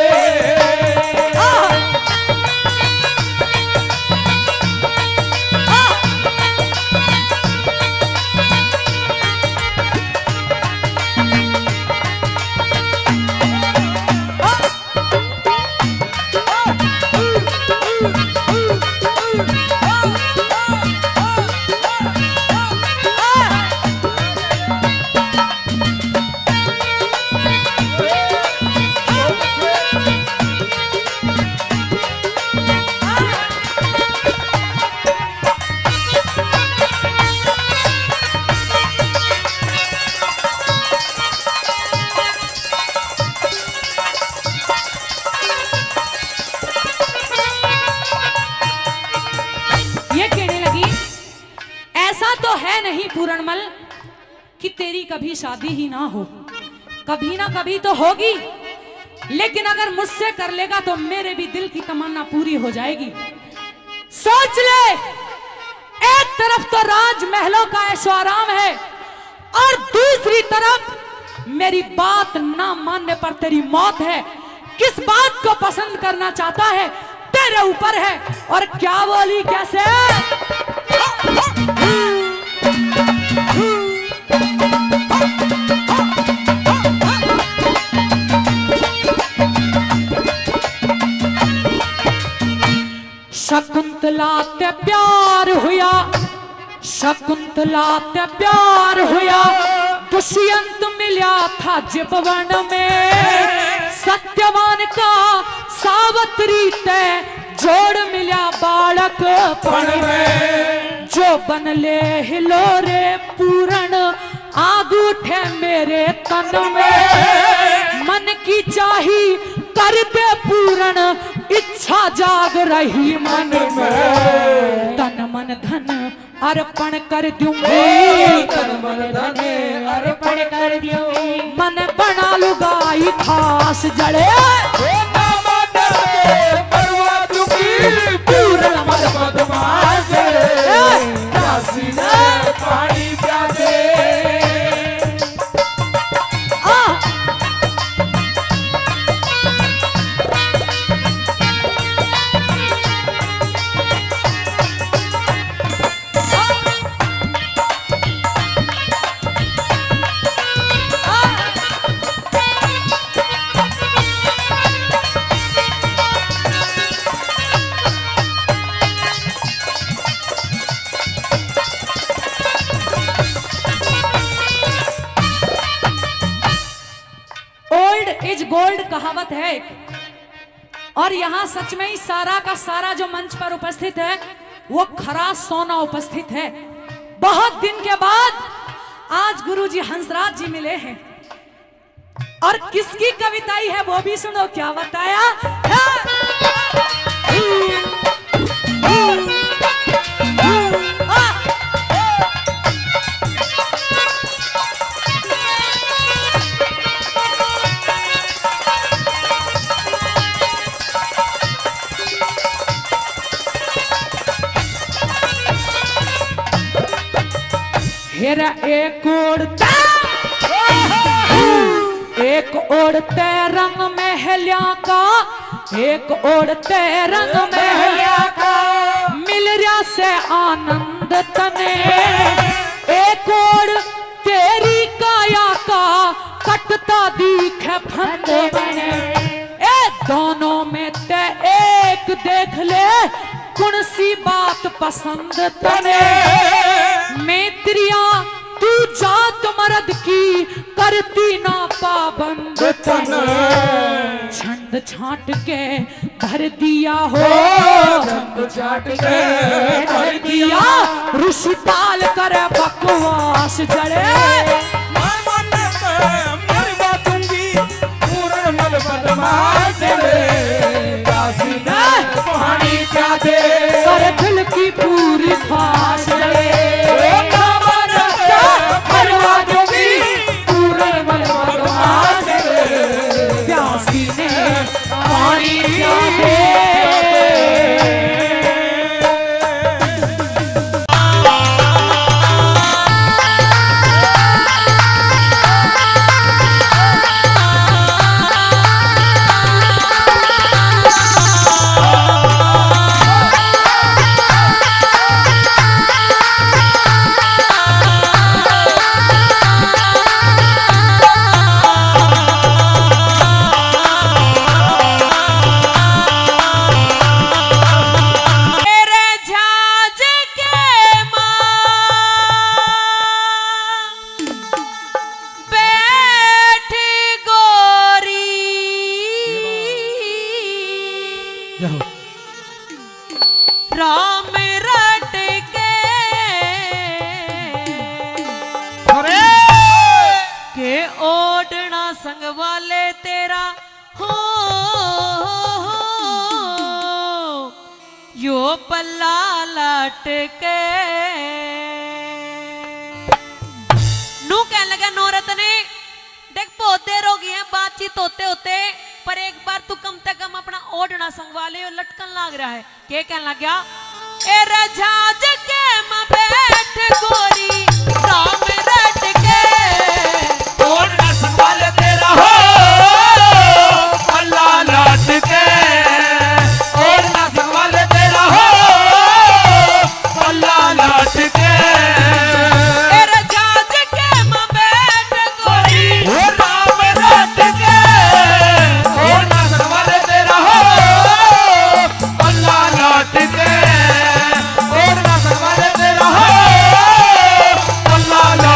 S7: नहीं पूरणमल कि तेरी कभी शादी ही ना हो, कभी ना कभी तो होगी, लेकिन अगर मुझसे कर लेगा तो मेरे भी दिल की तमन्ना पूरी हो जाएगी। सोच ले, एक तरफ तो राजमहलों का ऐशो आराम है और दूसरी तरफ मेरी बात ना मानने पर तेरी मौत है। किस बात को पसंद करना चाहता है तेरे ऊपर है। और क्या बोली कैसे? शकुंतला ते प्यार हुआ, शकुंतला ते प्यार हुआ, दुष्यंत मिला था जिपवन में, सत्यवान का सावत्री ते जोड़ मिला बालक पण में, जो बन ले हिलोरे पूरण आग उठे मेरे तन में, मन की चाही कर दे पूरण इच्छा जाग रही मन में, तन मन धन अर्पण कर दूंगी,
S1: तन मन धन अर्पण कर दूंगी,
S7: मन बना लुगाई खास जड़े
S1: परवा दूंगी पूर्ण मन बदमाश काशी में पानी पिया दे।
S7: गोल्ड कहावत है और यहाँ सच में ही सारा का सारा जो मंच पर उपस्थित है वो खरा सोना उपस्थित है। बहुत दिन के बाद आज गुरुजी हंसराज जी मिले हैं और किसकी कविताई है वो भी सुनो। क्या बताया तेरा एक ओढ़ते रंग महलिया का, एक ओढ़ते रंग महलिया का, मिल रहा से आनंद तने, एक ओढ़ तेरी काया का, कटता दिखे फंद बने। ए दोनों में ते एक देख ले, कौन सी बात पसंद तने। मैत्रिया तू जात मर्द की, करती ना पाबंद तने। छंद छाट के भर दिया हो, छंद छाट के भर दिया, ऋषि ताल करे बकवास जड़े। कर दिल की पूरी ख्वाहिश प्यासी ने पानी प्यादे।
S2: राम रट के ओढ़ना संग वाले तेरा हो, यो पल्ला लट के। नू कहने लगा नौरत ने, देख बहुत देर हो गई है बातचीत होते होते, पर एक बार तू कम से कम अपना ओढ़ना संगवाले और लटकन लाग रहा है। क्या कहने लग गया? ए रजाज के मां बैठ गोरी, राम रट के
S5: ओढ़ना संभाले तेरा हो, अल्लाह लट के। ओढ़ना संभाले तेरा हो, अल्लाह लट के।
S2: ए रजाज के मां बैठ गोरी,
S5: राम रट के। ओढ़ना संभाले तेरा हो, अल्लाह लट के। ओढ़ना संभाले तेरा हो, अल्लाह लट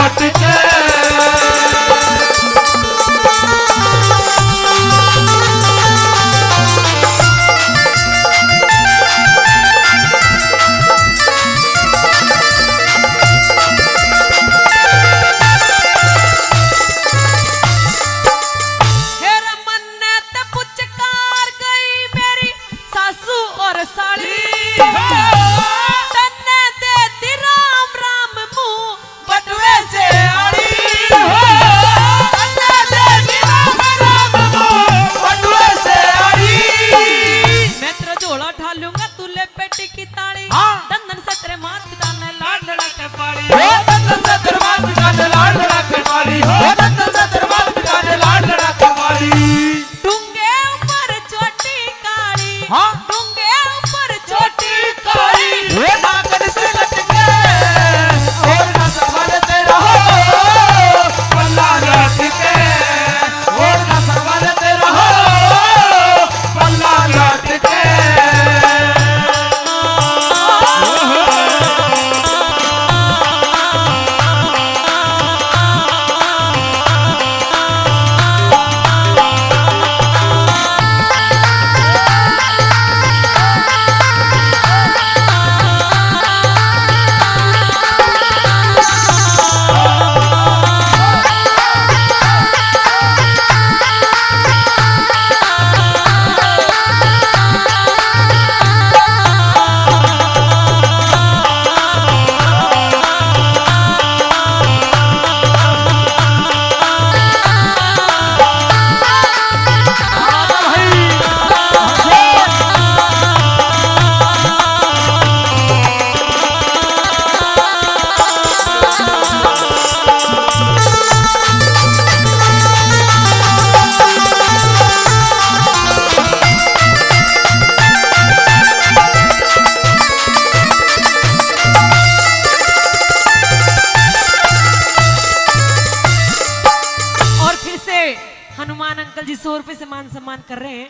S2: हनुमान अंकल जी 100 रुपए से मान सम्मान कर रहे हैं,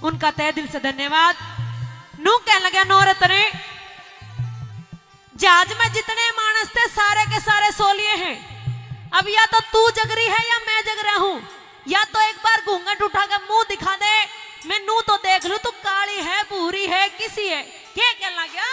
S2: उनका तहे दिल से धन्यवाद। नू कह लगा नौरत ने जहाज में जितने मानस थे सारे के सारे सो लिए हैं। अब या तो तू जग रही है या मैं जग रहा हूं, या तो एक बार घूंघट उठा कर मुंह दिखा दे, मैं नू तो देख लू तू काली है भूरी है किसी है। क्या कहना गया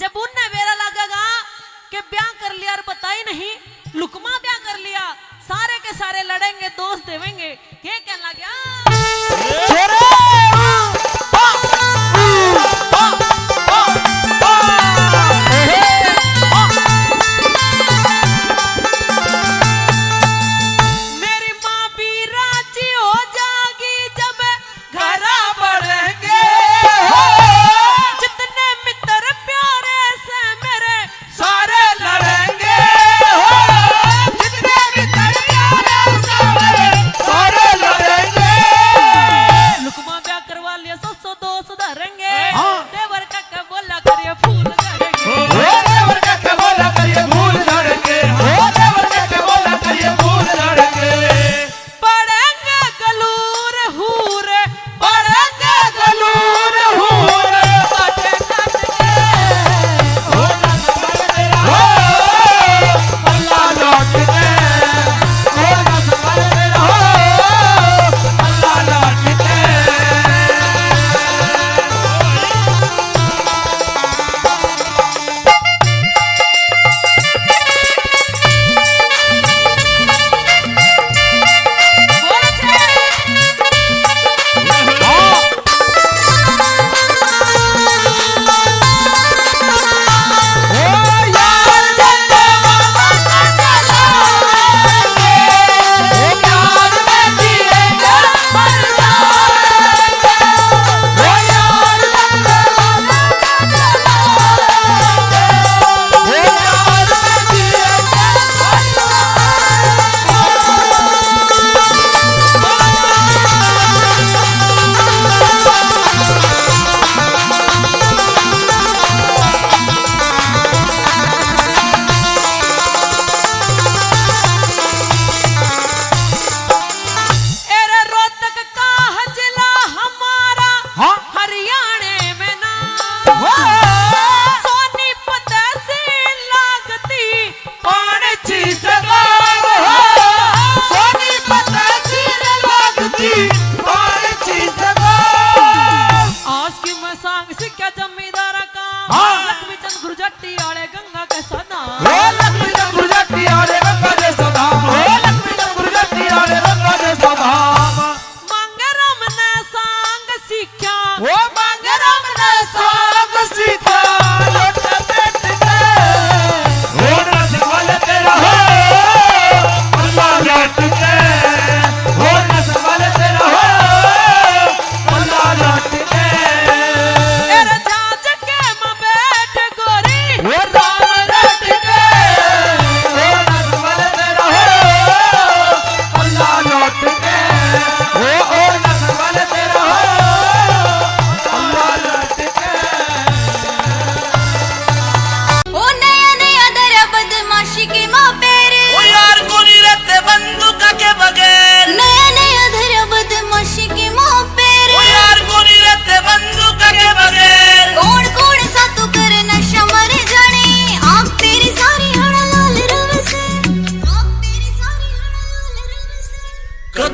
S2: जब उनने मेरा लगेगा कि ब्याह कर लिया और पता ही नहीं लुकमा ब्याह कर लिया, सारे के सारे लड़ेंगे दोस्त देवेंगे। क्या कहना गया
S5: सारे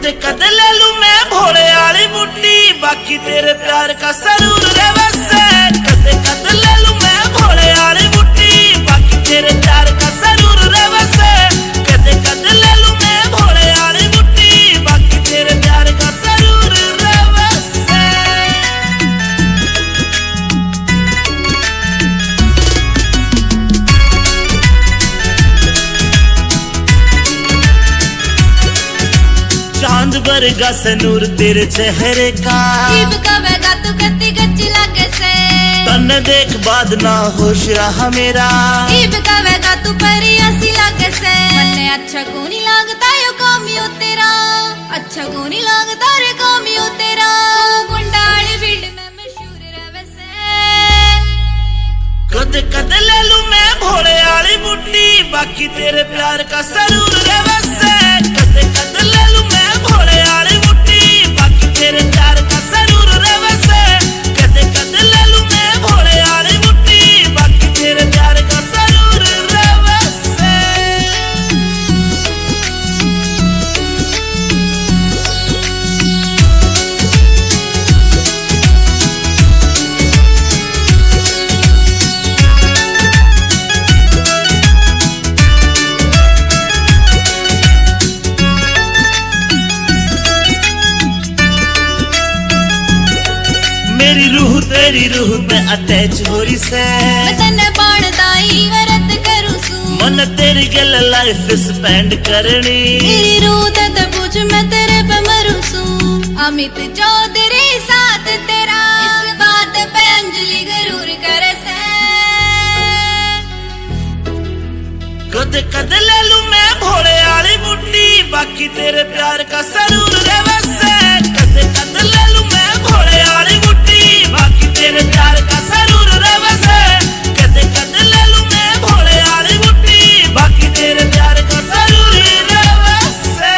S5: कद कद ले लूं मैं भोले वाली मुट्ठी बाकी तेरे प्यार का सरूर रे वैसे कद कद ले लूं मैं भोले वाली मुट्ठी बाकी तेरे प्यार का सरूर रे वैसे कद कद ले लूं मैं भोले वाली मुट्ठी बाकी तेरे प्यार का सरूर रे वैसे। चांद बरगा से नूर तेरे चेहरे का
S6: जीव कवेगा तू कत्ती कच्ची लागे से
S5: तन देख बाद ना होश रहा मेरा
S6: जीव कवेगा तू परी ऐसी लागे से मन्ने अच्छा को नहीं लगता यो कामियो तेरा अच्छा को नहीं लगता रे कामियो तेरा गुंडाली फील्ड में मशहूर रहे से
S5: कद कद ले लूं मैं भोले वाली मुट्ठी बाकी तेरे प्यार का सरूर रे वैसे कद कद ले लूं मैं भोले वाली मुट्ठी बाकी तेरे प्यार का सरूर रे वैसे कद कद ले लूं मैं भोले वाली मुट्ठी बाकी तेरे प्यार का सरूर रे वैसे। मेरी रूह तेरी रूह में अटैच हो रही से
S6: मैं तन्ने बाणदाई वरत करूं सू
S5: मन तेरी गल लाइफ स्पेंड करनी
S6: मेरी रूह ते पूछ मैं तेरे पे मरूं सू अमित चौधरी साथ तेरा इस बात पे अंजलि जरूर करे से
S5: कद कद ले लूं मैं भोले वाली मुट्ठी बाकी तेरे प्यार का सरूर रे वैसे कद कद ले लूं मैं भोले वाली मुट्ठी बाकी तेरे प्यार का सरूर रे वैसे कद कद ले लूं मैं भोले वाली मुट्ठी बाकी तेरे प्यार का सरूर रे वैसे।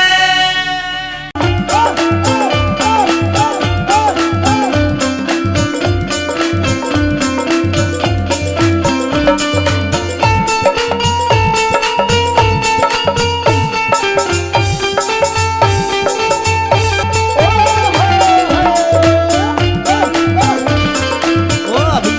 S1: ओ अभी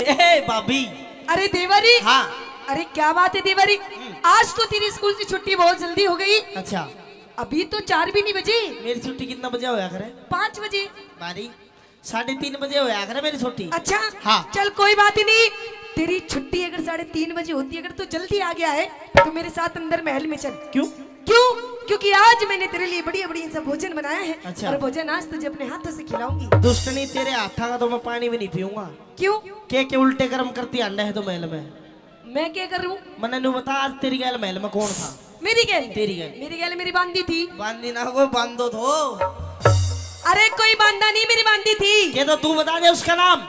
S1: ए भाभी।
S2: अरे देवरी
S1: हाँ।
S2: अरे क्या बात है देवरी आज तो तेरी स्कूल से छुट्टी बहुत जल्दी हो गई
S1: अच्छा
S2: अभी तो 4 भी नहीं बजे
S1: मेरी छुट्टी कितना बजे होया करे
S2: 5 बजे
S1: बारी 3:30 बजे होया करे मेरी छुट्टी।
S2: अच्छा
S1: हाँ।
S2: चल कोई बात ही नहीं तेरी छुट्टी अगर 3:30 बजे होती अगर तू जल्दी आ गया है तो मेरे साथ अंदर महल में चल।
S1: क्यों?
S2: क्यों क्योंकि आज मैंने तेरे लिए बढ़िया बढ़िया सा भोजन बनाया है
S1: अच्छा।
S2: और भोजन आज तुझे अपने हाथों से खिलाऊंगी।
S1: दुष्टनी तेरे हाथा का तो मैं पानी भी नहीं पीऊंगा।
S2: क्यों
S1: के उल्टे कर्म करती अंडा है तो महल में
S2: मैं क्या कर रहा हूँ
S1: मने नु बता आज तेरी गैल महल में कौन था?
S2: मेरी गैल
S1: तेरी गैल।
S2: मेरी गैल मेरी बांदी थी।
S1: बांदी ना कोई बांधो तो
S2: अरे कोई बांदा नहीं मेरी बांदी थी।
S1: के तो तू बता दे उसका नाम।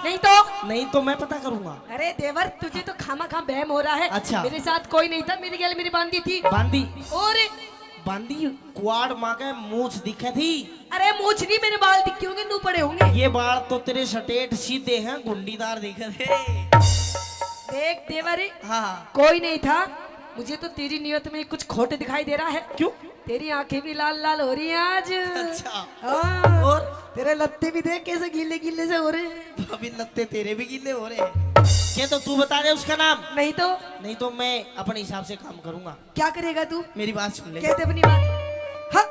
S2: नहीं तो
S1: मैं पता करूंगा।
S2: अरे देवर तुझे तो खामा खा बहम हो रहा है।
S1: अच्छा।
S2: मेरे साथ कोई नहीं था मेरी गैल मेरी बांदी थी।
S1: बांदी
S2: और
S1: बांदी कुआड़ माँ के मूछ दिखे थी।
S2: अरे मूछ नहीं मेरे बाल दिखे होंगे नू पड़े होंगे।
S1: ये बाल तो तेरे सटेट सीधे हैं गुंडीदार दिखे थे।
S2: देख देवरे
S1: हाँ
S2: कोई नहीं था मुझे तो तेरी नियत में कुछ खोट दिखाई दे रहा है।
S1: क्यों?
S2: तेरी आंखें भी लाल लाल हो रही हैं आज।
S1: अच्छा।
S2: हाँ।
S1: और
S2: तेरे लत्ते भी देख कैसे गीले गीले से हो रहे हैं।
S1: अभी लगते तेरे भी गिले हो रहे हैं। क्या तो तू बता दे उसका नाम।
S2: नहीं तो
S1: मैं अपने हिसाब से काम करूंगा।
S2: क्या करेगा तू?
S1: मेरी बात सुन ले।
S2: कहते अपनी बात। हाँ।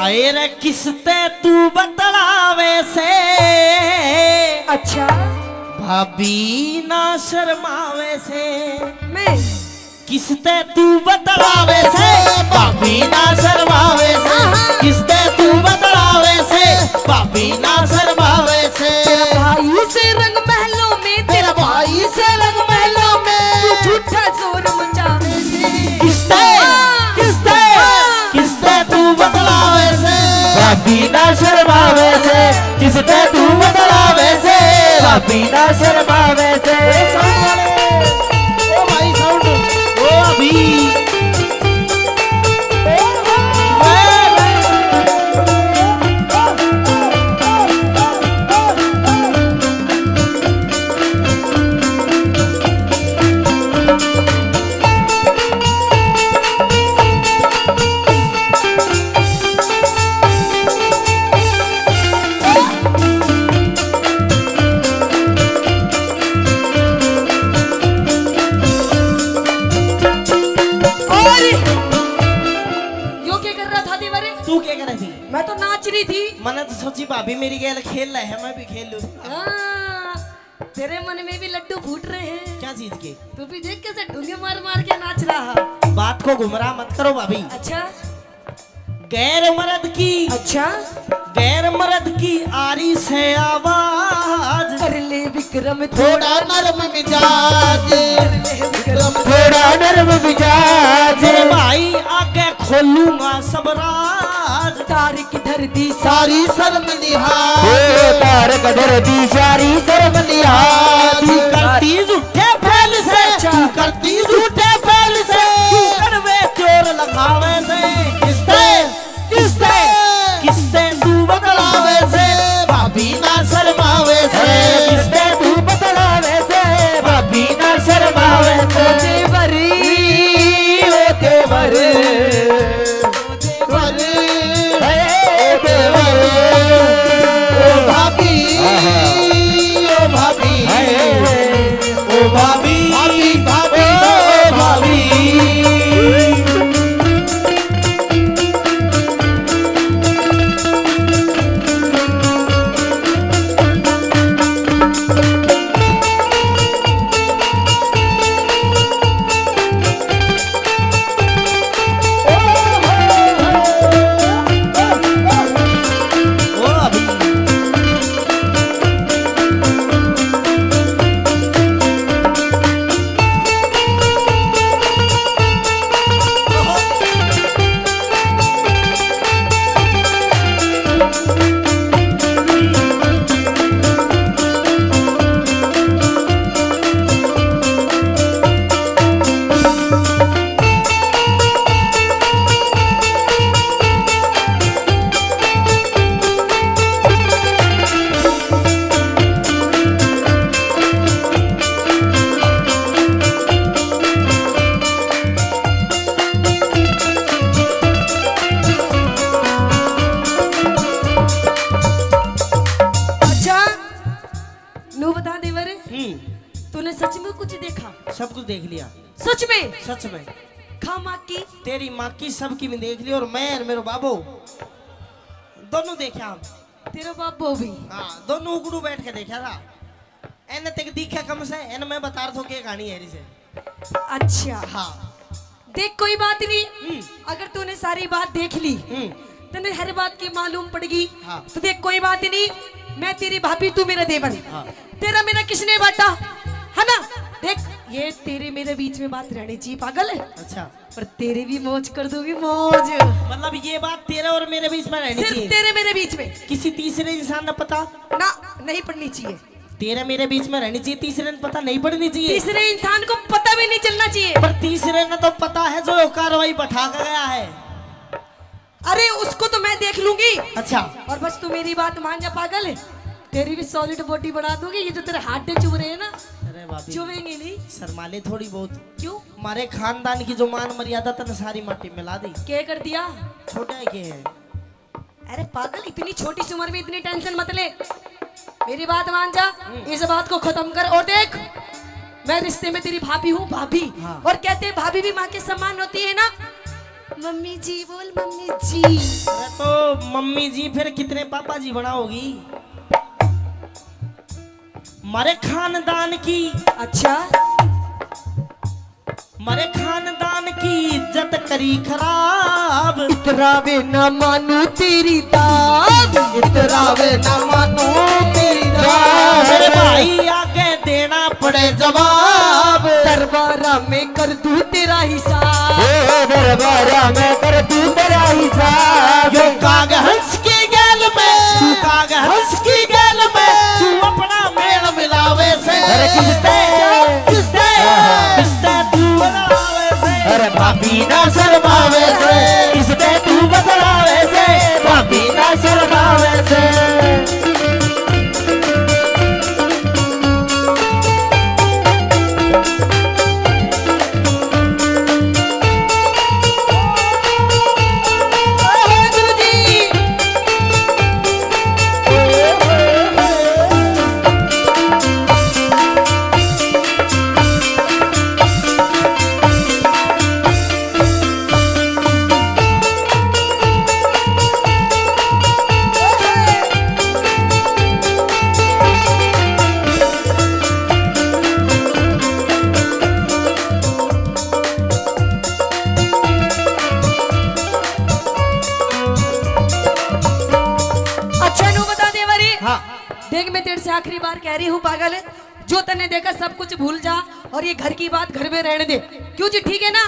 S1: आए रे किसते तू बतलावे से
S2: अच्छा
S1: भाभी ना शर्मावे से
S2: मैं
S1: किसते तू बतलावे से भाभी ना शर्मावे से किसते तू बतलावे से भाभी ना शर्मावे से
S2: भाई से रंग महलों में
S1: तेरा भाई से रंग महलों में
S2: झूठा जोर मचावे से
S1: किसते किसते किसते तू बतलावे से भाभी ना शर्मावे से किसते तू बतलावे से भाभी ना शर्मावे से ओ भाई साउंड ओ अभी तू क्या कर रही थी?
S2: मैं तो नाच रही थी।
S1: मैंने तो सोची भाभी मेरी गेल खेल रहे हैं मैं भी खेल लूं।
S2: हाँ, तेरे मन में भी लड्डू फूट रहे हैं।
S1: क्या चीज के?
S2: तू भी देख कैसे ढूंढे मार मार के नाच रहा।
S1: बात को गुमराह मत करो भाभी।
S2: अच्छा
S1: गैर मर्द की
S2: अच्छा
S1: गैर मर्द की आरी से आवाज
S2: कर ले विक्रम
S1: थोड़ा नरम मिजाज थोड़ा नरम मिजाज भाई आगे खोलूंगा सब राज
S2: तार किधर दी
S1: सारी शर्म लिहाज तार कधर दी सारी शर्म लिहाज करती झूठे फैल से करती झूठे फैल से कड़वे चोर लगावे से किसते किसते किसते तू बतलावे से भाभी ना शर्मावे से किसते तू बतलावे से भाभी ना शर्मावे से
S2: देवरी
S1: ओ देवर
S2: तूने सच में कुछ देखा?
S1: सब कुछ देख लिया
S2: सच में?
S1: सच में
S2: खा माँ की
S1: तेरी माँ की सबकी में देख ली और मैं और मेरे बाबू दोनों देखा हम
S2: तेरा बाबू भी
S1: हाँ दोनों उगड़ू बैठ के देखा था एने तक दिखा कम से एने मैं बता रहा था क्या कहानी है से
S2: अच्छा
S1: हाँ
S2: देख कोई बात नहीं अगर तूने सारी बात देख ली तूने हर बात की मालूम पड़गी
S1: हाँ।
S2: तो देख कोई बात नहीं मैं तेरी भाभी तू मेरा देवर
S1: हाँ।
S2: तेरा मेरा किसने बांटा है ना देख ये तेरे मेरे बीच में बात रहनी चाहिए पागल है
S1: अच्छा
S2: पर तेरे भी मौज कर दूंगी मौज
S1: मतलब ये बात तेरे और मेरे बीच में रहनी
S2: सिर्फ
S1: चाहिए
S2: तेरे मेरे बीच में
S1: किसी तीसरे इंसान ने पता
S2: ना नहीं पड़नी चाहिए
S1: तेरे मेरे बीच में रहनी चाहिए तीसरे ने पता नहीं पड़नी चाहिए
S2: तीसरे इंसान को पता भी नहीं चलना चाहिए
S1: पर तीसरे ने तो पता है जो कार्रवाई बैठा कर गया है
S2: अरे उसको तो मैं देख लूंगी
S1: अच्छा
S2: और बस तू मेरी बात मान जा पागल है तेरी भी सॉलिड बॉडी बढ़ा दूंगी ये जो तेरे हाथ चुभ रहे हैं ना
S1: अरे बाबी
S2: चुभेंगे नहीं
S1: शर्माले थोड़ी बहुत
S2: क्यों
S1: हमारे खानदान की जो मान मर्यादा तने सारी माटी मिला दी
S2: क्या कर दिया
S1: छोटा है के है
S2: अरे पागल इतनी छोटी सी उम्र में इतनी टेंशन मत ले मेरी बात मान जा इस बात को खत्म कर और देख मैं रिश्ते में तेरी भाभी हूँ भाभी
S1: हाँ।
S2: और कहते हैं भाभी भी माँ के समान होती है ना मम्मी जी बोल मम्मी जी
S1: अरे तो मम्मी जी फिर कितने पापा जी बनाओगी हमारे खानदान की
S2: अच्छा
S1: मरे खानदान की इज्जत करी खराब।
S8: इतरावे न मानू तेरी दाद, इतरावे न मानू तेरी दाद।
S1: मेरे भाई आगे देना पड़े जवाब।
S8: दरबारा में कर दूं तेरा हिसाब,
S1: दरबारा में कर तू तेरा हिसाब। यो काग हंस की गैल में, तू काग हंस की गैल में, तू अपना मेल मिलावे से। किसते किसते किसते तू बदलावे से। अरे भाभी ना शर्मावे से, किसते तू बदलावे से, भाभी ना शर्मावे से।
S2: देख मैं तेरे से आखिरी बार कह रही हूँ पागल है, जो तने देखा सब कुछ भूल जा और ये घर की बात घर में रहने दे। क्यों जी ठीक है ना?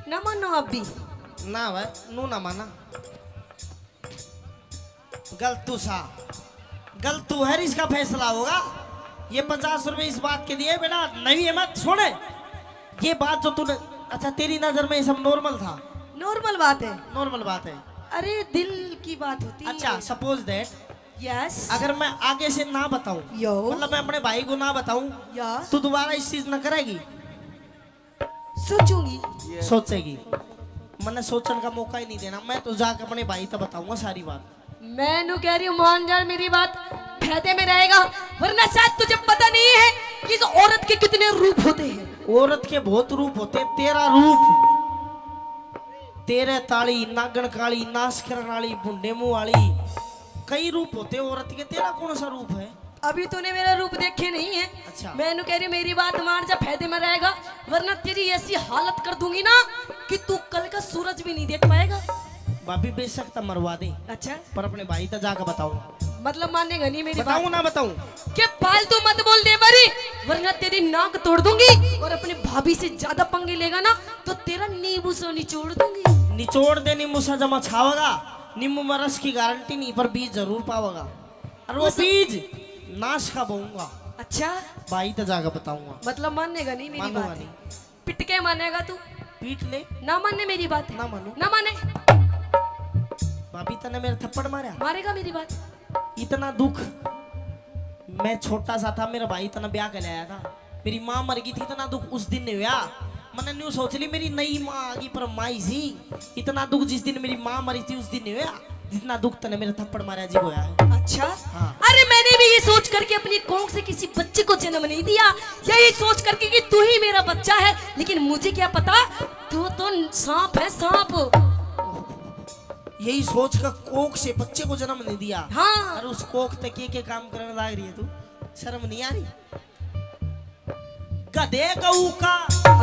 S2: ना मानो आप भी
S1: ना भाई नू ना माना। गलतू सा गलतू है, इसका फैसला होगा। ये 50 रुपए इस बात के दिए बेटा, नहीं है मत छोड़े। ये बात जो तूने, अच्छा तेरी नजर में ये सब नॉर्मल था?
S2: नॉर्मल बात है,
S1: नॉर्मल बात है।
S2: अरे दिल की बात होती है।
S1: अच्छा सपोज दैट
S2: यस,
S1: अगर मैं आगे से ना बताऊं,
S2: यो
S1: मतलब मैं अपने भाई को ना बताऊं,
S2: यस
S1: तो दोबारा इस चीज न करेगी?
S2: सोचूंगी,
S1: सोचेगी। मैंने सोचने का मौका ही नहीं देना। मैं तो जाकर अपने भाई तक बताऊंगा सारी बात।
S2: मैं नु कह रही हूँ मान जा मेरी बात, फायदे में रहेगा। वरना शायद तुझे पता नहीं है कि इस औरत के कितने रूप होते हैं।
S1: औरत के बहुत रूप होते हैं। तेरा रूप, तेरे ताली नागन काली नाश करने वाली बुंडे मुंह वाली, कई रूप होते हैं औरत के। तेरा कौन सा रूप है?
S2: अभी तूने मेरा रूप देखे नहीं है।
S1: अच्छा।
S2: मैं नु कह रही हूँ मेरी बात मान जा, फायदे में रहेगा। वरना तेरी ऐसी हालत कर दूंगी ना कि तू कल का सूरज भी नहीं देख पाएगा।
S1: भाभी बेशक तो मरवा दे,
S2: अच्छा
S1: पर अपने भाई तक जाकर बताऊंगा।
S2: मतलब मानेगा नहीं मेरी
S1: बताऊं
S2: बात?
S1: ना बताऊं?
S2: के फालतू मत बोल दे बरी, वरना तेरी नाक तोड़ दूंगी। और अपनी भाभी से ज्यादा पंगे लेगा ना तो तेरा नींबू से निचोड़ दूंगी।
S1: निचोड़ दे नींबू सा जमा छावेगा। नींबू में रस की गारंटी नहीं, पर बीज जरूर पावेगा। और वो बीज नाश का बोऊंगा।
S2: अच्छा
S1: भाई तक जाकर बताऊंगा।
S2: मतलब मानेगा नहीं मेरी
S1: मानूंगा
S2: बात?
S1: नहीं।
S2: पिट के मानेगा तू?
S1: पीट ले।
S2: ना माने मेरी बात?
S1: ना मानू।
S2: ना माने?
S1: भाभी तने मेरे थप्पड़ मारा,
S2: मारेगा मेरी बात?
S1: इतना दुख। मैं छोटा सा था, मेरा भाई इतना ब्याह कर लाया था। मेरी माँ मर गई थी, इतना दुख उस दिन नहीं हुआ। मैंने न्यू सोच ली मेरी नई माँ आ गई, पर माई सी। इतना दुख जिस दिन मेरी माँ मरी थी उस दिन नहीं हुआ जितना दुख तने मेरे थप्पड़ मारा जी होया है।
S2: अच्छा
S1: हाँ।
S2: अरे मैंने भी ये सोच करके अपनी कोख से किसी बच्चे को जन्म नहीं दिया, यही सोच करके कि तू ही मेरा बच्चा है। लेकिन मुझे क्या पता तू तो सांप है, सांप।
S1: यही सोच कर कोख से बच्चे को जन्म नहीं दिया।
S2: हाँ।
S1: और उस कोख तक के काम करने लग रही है तू? शर्म नहीं आ रही? गधे गऊ का,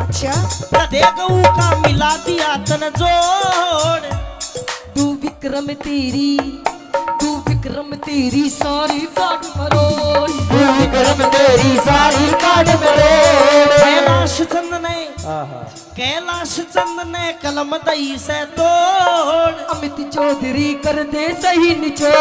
S2: अच्छा
S1: गधे गऊ का मिला दिया तन जोड़।
S2: तू विक्रम तेरी, तू विक्रम तेरी सारी काट मरोड़।
S8: तू विक्रम तेरी सारी काट मरोड़।
S1: कैलाश चंद ने, कैलाश चंद ने कलम दई से तोड़।
S2: अमित चौधरी कर दे सही निचोड़।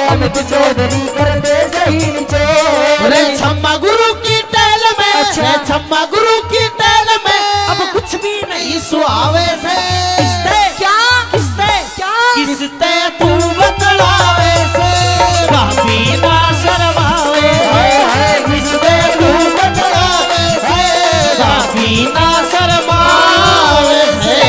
S8: अमित चौधरी कर दे सही निचोड़।
S1: अरे छम्मा गुरु की टहल में, अच्छा छम्मा गुरु की टहल में अब कुछ भी नहीं सुहावे से। किसते
S2: क्या
S1: किसते
S2: क्या
S1: किसते तू बतलावे से, भाभी ना शर्मावे से। किसते तू बतलावे से, भाभी ना शर्मावे से।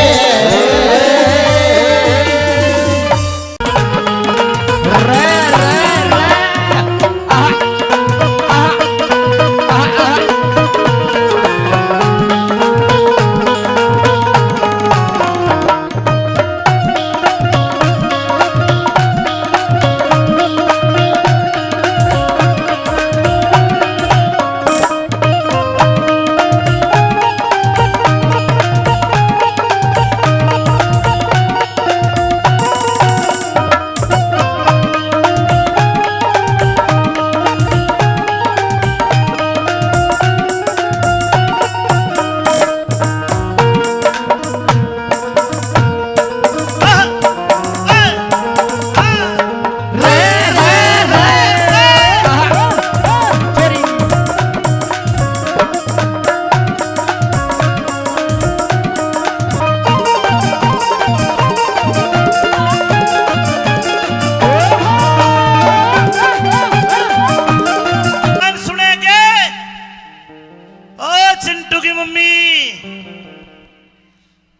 S4: मम्मी।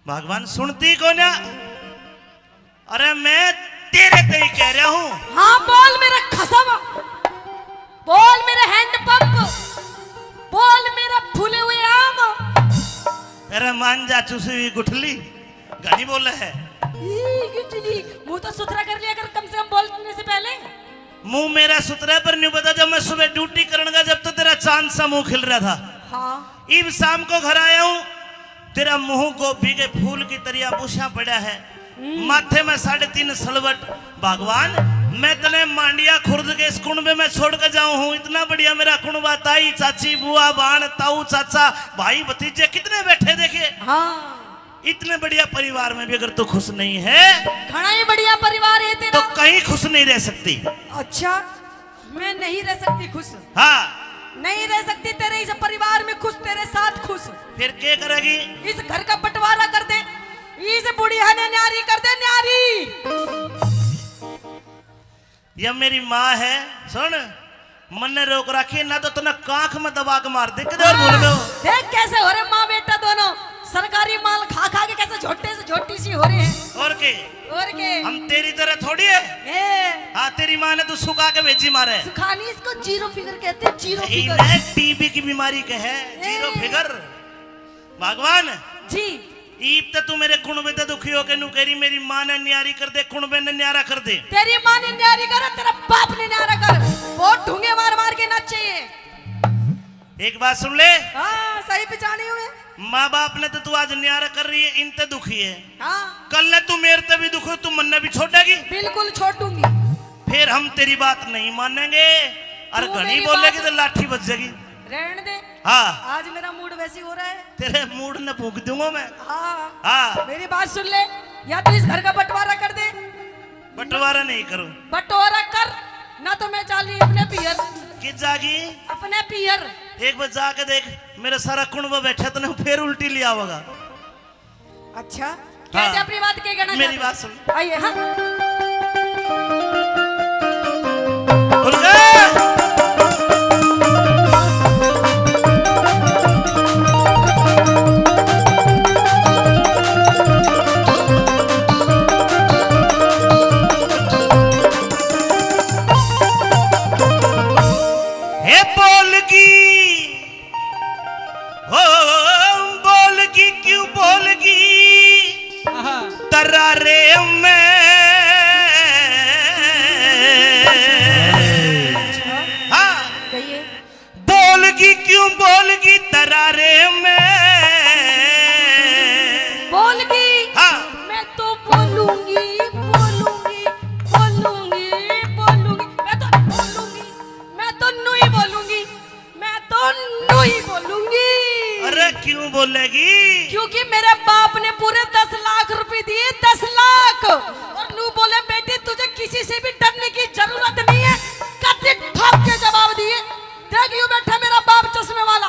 S4: भगवान सुनती को ना। अरे मैं तेरे पे ही कह रहा हूं।
S2: हाँ बोल मेरा खसम, बोल मेरे हैंड पंप, बोल मेरा फूले हुए आम।
S4: अरे मान जा चूसी हुई गुठली, गाड़ी बोले है।
S2: मुंह तो सुथरा कर लिया कर कम से कम बोलने से पहले।
S4: मुंह मेरा सुथरा पर नहीं पता, जब मैं सुबह ड्यूटी करने जब तो तेरा चांद सा मुंह खिल रहा था।
S2: हाँ
S4: इब शाम को घर आया हूं, तेरा मुंह गोभी के फूल की तरह बुशा पड़ा है, माथे में 3.5 सलवट। भगवान मैं तने मांडिया खुर्द के इस कुंबे में छोड़ कर जाऊं हूं। इतना बढ़िया मेरा कुंबा, ताई चाची बुआ बाण ताऊ चाचा भाई भतीजे कितने बैठे देखे।
S2: हाँ
S4: इतने बढ़िया परिवार में भी अगर तू खुश नहीं है
S2: घना ही बढ़िया परिवार है तेरा,
S4: तो कहीं खुश नहीं रह सकती।
S2: अच्छा मैं नहीं रह सकती खुश?
S4: हाँ
S2: नहीं रह सकती तेरे इस परिवार में खुश, तेरे साथ खुश।
S4: फिर क्या करेगी?
S2: इस घर का बंटवारा कर दे, इस बुढ़िया ने न्यारी कर दे, न्यारी।
S4: यह मेरी माँ है, सुन मन ने रोक रखी ना तो तूने कांख में दबा के मार दे। किधर बोल रहे हो?
S2: देख कैसे हो रहे माँ बेटा दोनों, सरकारी माल खा खा के कैसे झोटे से झोटी सी हो रहे हैं।
S4: और के हम तेरी तरह थोड़ी है। हाँ तेरी माँ ने तो सुखा के भेजी मारे।
S2: सुखानी इसको जीरो फिगर कहते हैं, जीरो फिगर।
S4: इन्हें टीबी की बीमारी के है जीरो फिगर। भगवान
S2: जी
S4: ईब तो तू मेरे कुणबे ते दुखी हो के नु करी मेरी माँ ने न्यारी कर दे, कुणबे ने न्यारा कर दे।
S2: तेरी माँ ने न्यारी कर, तेरा बाप ने न्यारा कर, बहुत ढूंगे मार मार के नाचे।
S4: एक बात सुन ले,
S2: हाँ सही पहचाने हुए।
S4: माँ बाप ने तो तू आज न्यारा कर रही है, इन ते दुखी है।
S2: हाँ
S4: कल ने तू मेरे ते भी दुखी, तू मन ने भी छोड़ेगी।
S2: बिल्कुल छोड़ दूंगी।
S4: फिर हम तेरी बात नहीं मानेंगे और
S2: तू
S4: घनी
S2: मेरी
S4: बोलेगी
S2: बात-
S4: तो लाठी बच जाएगी।
S2: रहने दे,
S4: हाँ
S2: आज मेरा मूड वैसी हो रहा है।
S4: तेरे मूड ने फूक दूंगा मैं।
S2: हाँ
S4: हाँ
S2: मेरी बात सुन ले, या तो इस घर का बंटवारा कर दे।
S4: बंटवारा नहीं करूं।
S2: बंटवारा कर ना तो मैं चाली अपने पियर,
S4: कि जागी
S2: अपने पियर।
S4: एक बार जाके देख, मेरा सारा कुंबा बैठा तो फिर उल्टी लिया होगा।
S2: अच्छा कहते अपनी बात क्या कहना
S4: मेरी
S2: चाहते?
S4: बात सुन।
S2: आइए। हाँ
S4: खुल गए। हे बोलगी हो बोलगी क्यों बोलगी तरारे में। हाँ
S2: कहिए।
S4: बोलगी क्यों बोलगी तरारे में।
S2: बोलगी
S4: हाँ
S2: मैं तो बोलूंगी बोलूंगी बोलूंगी बोलूंगी, मैं तो बोलूंगी, मैं तो नुई बोलूंगी, मैं तो नुई बोलूंगी।
S4: अरे क्यों बोलेगी?
S2: क्योंकि मेरे बाप ने पूरे 10 लाख रुपए दिए, 10 लाख। और नू बोले बेटी तुझे किसी से भी डरने की जरूरत नहीं है, कति ठोक के जवाब दिए। देख यूं बैठा मेरा बाप चश्मे वाला।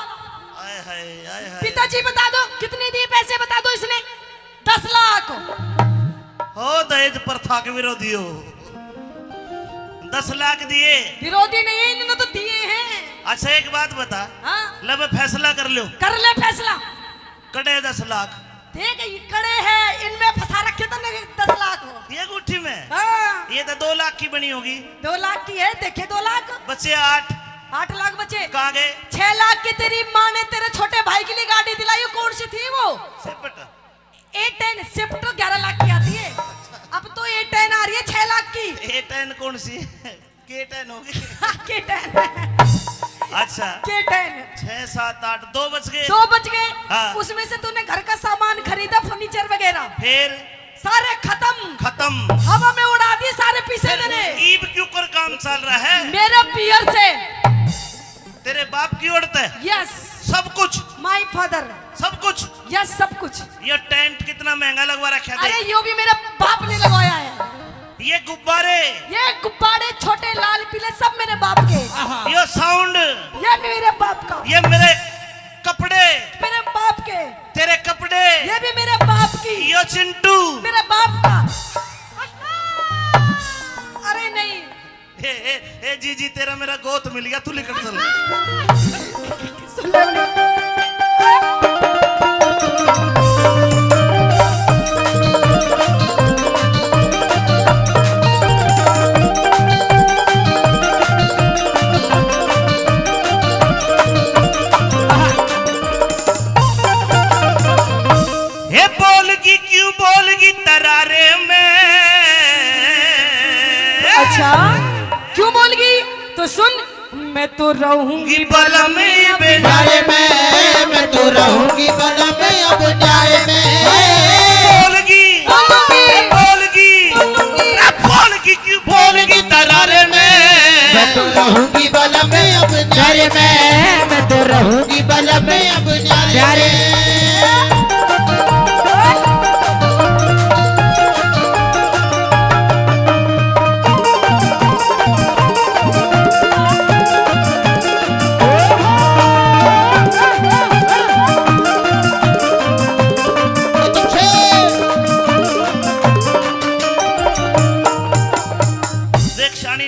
S4: आय हाय आय हाय।
S2: पिताजी बता दो कितने दिए पैसे, बता दो इसने। 10 लाख।
S4: हो दहेज प्रथा के विरोधी हो। 10 लाख दिए।
S2: विरोधी नहीं है, इन्होंने तो दिए हैं।
S4: अच्छा एक बात बता,
S2: हाँ
S4: लब फैसला कर लो।
S2: कर ले फैसला।
S4: कड़े 10 लाख
S2: देख ये कड़े हैं, इनमें फंसा रखे तो नहीं 10 लाख हो।
S4: ये गुट्ठी में।
S2: हाँ
S4: ये तो 2 लाख की बनी होगी।
S2: 2 लाख की है, देखे 2 लाख।
S4: बच्चे 8
S2: लाख बचे।
S4: कहाँ गए?
S2: 6 लाख की तेरी माँ ने तेरे छोटे भाई के लिए गाड़ी दिलाई, कौन सी थी वो?
S4: सिपट।
S2: A10 स्विफ्ट 11 लाख की आती है, अब तो A10 आ रही है 6 लाख की।
S4: A10 कौन सी? K10 होगी।
S2: K10
S4: अच्छा
S2: K10।
S4: 6 7 8 2 बच गए।
S2: 2 बच गए।
S4: हाँ।
S2: उसमें से तूने घर का सामान खरीदा, फर्नीचर वगैरह
S4: फिर
S2: सारे खत्म,
S4: खत्म।
S2: हवा में उड़ा दिए सारे पैसे मेरे।
S4: ईब क्यों कर काम चल रहा है?
S2: मेरे पियर से।
S4: तेरे बाप की औरत है।
S2: यस
S4: सब कुछ
S2: माय फादर।
S4: सब कुछ।
S2: यस सब कुछ।
S4: ये टेंट कितना महंगा लगवा रखा है।
S2: अरे यो भी मेरे बाप ने लगवाया है।
S4: ये गुब्बारे,
S2: ये गुब्बारे छोटे लाल पीले सब मेरे बाप के।
S4: ये साउंड,
S2: ये मेरे बाप का।
S4: ये मेरे कपड़े,
S2: मेरे बाप के।
S4: तेरे कपड़े,
S2: ये भी मेरे बाप की।
S4: ये चिंटू,
S2: मेरे बाप का। अरे नहीं
S4: ए जी तेरा मेरा गोत मिल गया, तू निकल चल।
S2: सुन ले तो रहूंगी
S4: बल में
S1: बेचारे में, मैं तो रहूंगी बल में अब न्याय में।
S4: बोलगी क्यों बोलगी तरारे में।
S1: मैं तो रहूंगी बल में अब न्याय में, मैं तो रहूंगी बल में अब न्याय में।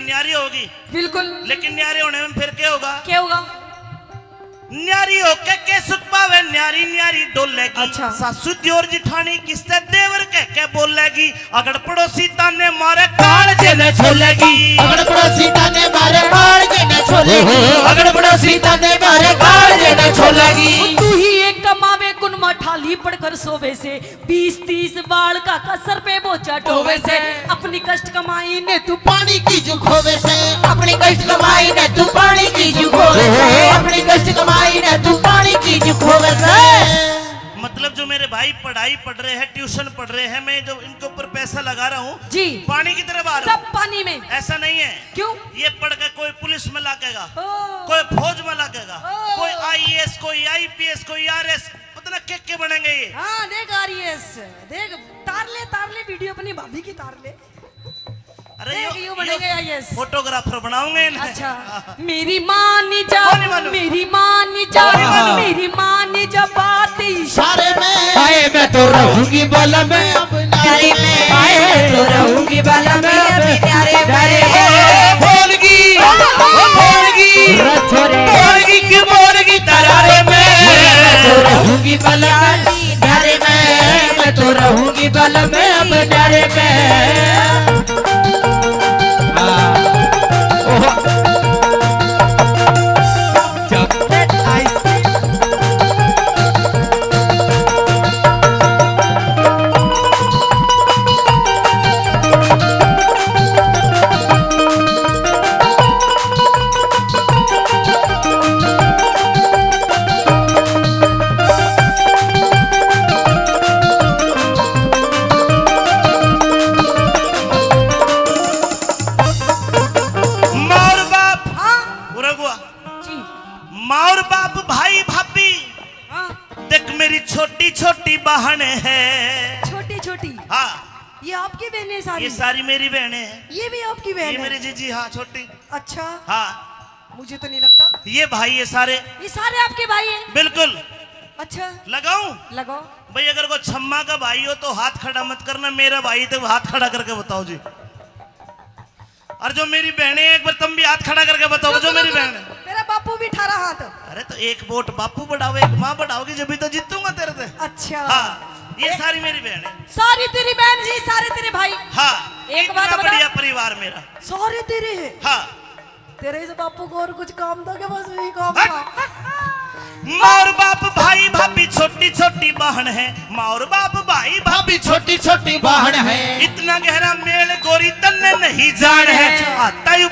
S4: न्यारी होगी
S2: बिल्कुल,
S4: लेकिन न्यारे होने में फिर क्या होगा?
S2: क्या होगा?
S4: न्यारी होके के सुख पावे न्यारी न्यारी डोलेगी।
S2: अच्छा।
S4: सासू दियोर जिठानी किससे देवर कह के बोलेगी। अगर पड़ोसी ताने मारे काल जेने छोलेगी।
S1: अगर पड़ोसी ताने मारे काल जेने छोलेगी। अगर पड़ोसी ताने मारे काल जेने छोलेगी।
S2: तू ही एक कमावे कुन मठाली पड़कर सोवे से 20-30 बाल का कसर पे बोझा ढोवे से। अपनी कष्ट कमाई ने तू
S1: पानी की जुखोवे से, अपनी कष्ट कमाई ने तू पानी की जुखोवे से, अपनी कष्ट कमाई ने तू पानी की जुखोवे से।
S4: मतलब जो मेरे भाई पढ़ाई पढ़ रहे हैं, ट्यूशन पढ़ रहे हैं, मैं जो इनके ऊपर पैसा लगा रहा हूँ
S2: जी,
S4: पानी की तरफ आ रहा
S2: सब पानी में।
S4: ऐसा नहीं है।
S2: क्यों?
S4: ये पढ़ के कोई पुलिस में लगेगा,
S2: ओ।
S4: कोई फौज में लगेगा,
S2: ओ।
S4: कोई IAS, कोई IPS, कोई RS, पता ना क्या बनेंगे ये।
S2: हाँ देख RS, देख तार ले वीडियो अपनी भाभी की तार ले।
S4: अरे
S2: देख, यूं बनेंगे IAS।
S4: फोटोग्राफर बनाऊंगे इन्हें।
S2: अच्छा। मेरी मानी जा,
S4: कौन नहीं मालूम?
S2: मेरी मानी जा,
S4: कौन नहीं मालूम?
S2: मेरी मानी जा बात
S1: इशारे में। आए मैं तो रहूंगी बल में अब न्यारे में, आए मैं तो रहूंगी बल में अब न्यारे में।
S4: बोलगी क्यों बोलगी तरारे में।
S1: मैं तो रहूंगी बल में न्यारे में, मैं तो रहूंगी बल में अब न्यारे में।
S4: छोटी छोटी बहन है।
S2: छोटी छोटी?
S4: हाँ,
S2: ये आपकी बहनें सारी?
S4: ये सारी मेरी बहनें हैं।
S2: ये भी आपकी बहन
S4: ये
S2: है?
S4: मेरी जीजी, हाँ छोटी।
S2: अच्छा।
S4: हाँ,
S2: मुझे तो नहीं लगता।
S4: ये भाई, ये सारे
S2: आपके भाई हैं?
S4: बिल्कुल।
S2: अच्छा,
S4: लगाऊं?
S2: लगाओ
S4: भाई। अगर कोई छम्मा का भाई हो तो हाथ खड़ा मत करना, मेरा भाई तो हाथ खड़ा करके बताओ जी। और जो मेरी बहनें हैं, एक बार तुम भी हाथ खड़ा करके बताओ जो मेरी बहन है।
S2: तेरा बापू भी 18 हाथ।
S4: अरे तो एक वोट बापू बढ़ाओ, एक माँ बढ़ाओगी, जब भी तो जीतूंगा तेरे से।
S2: अच्छा।
S4: हाँ, ये सारी मेरी बहन है।
S2: सारी तेरी बहन जी, सारे तेरे भाई?
S4: हाँ।
S2: एक बात
S4: इतना
S2: बता।
S4: बढ़िया परिवार मेरा।
S2: सारे तेरे हैं?
S4: हाँ।
S2: तेरे इस बापू को और कुछ काम था क्या? बस वही काम था।
S4: माँ और बाप भाई भाभी छोटी छोटी बहन है। माँ और बाप भाई भाभी छोटी छोटी बहन है। इतना गहरा मेल गोरी तन्ने नहीं जान है। आता ही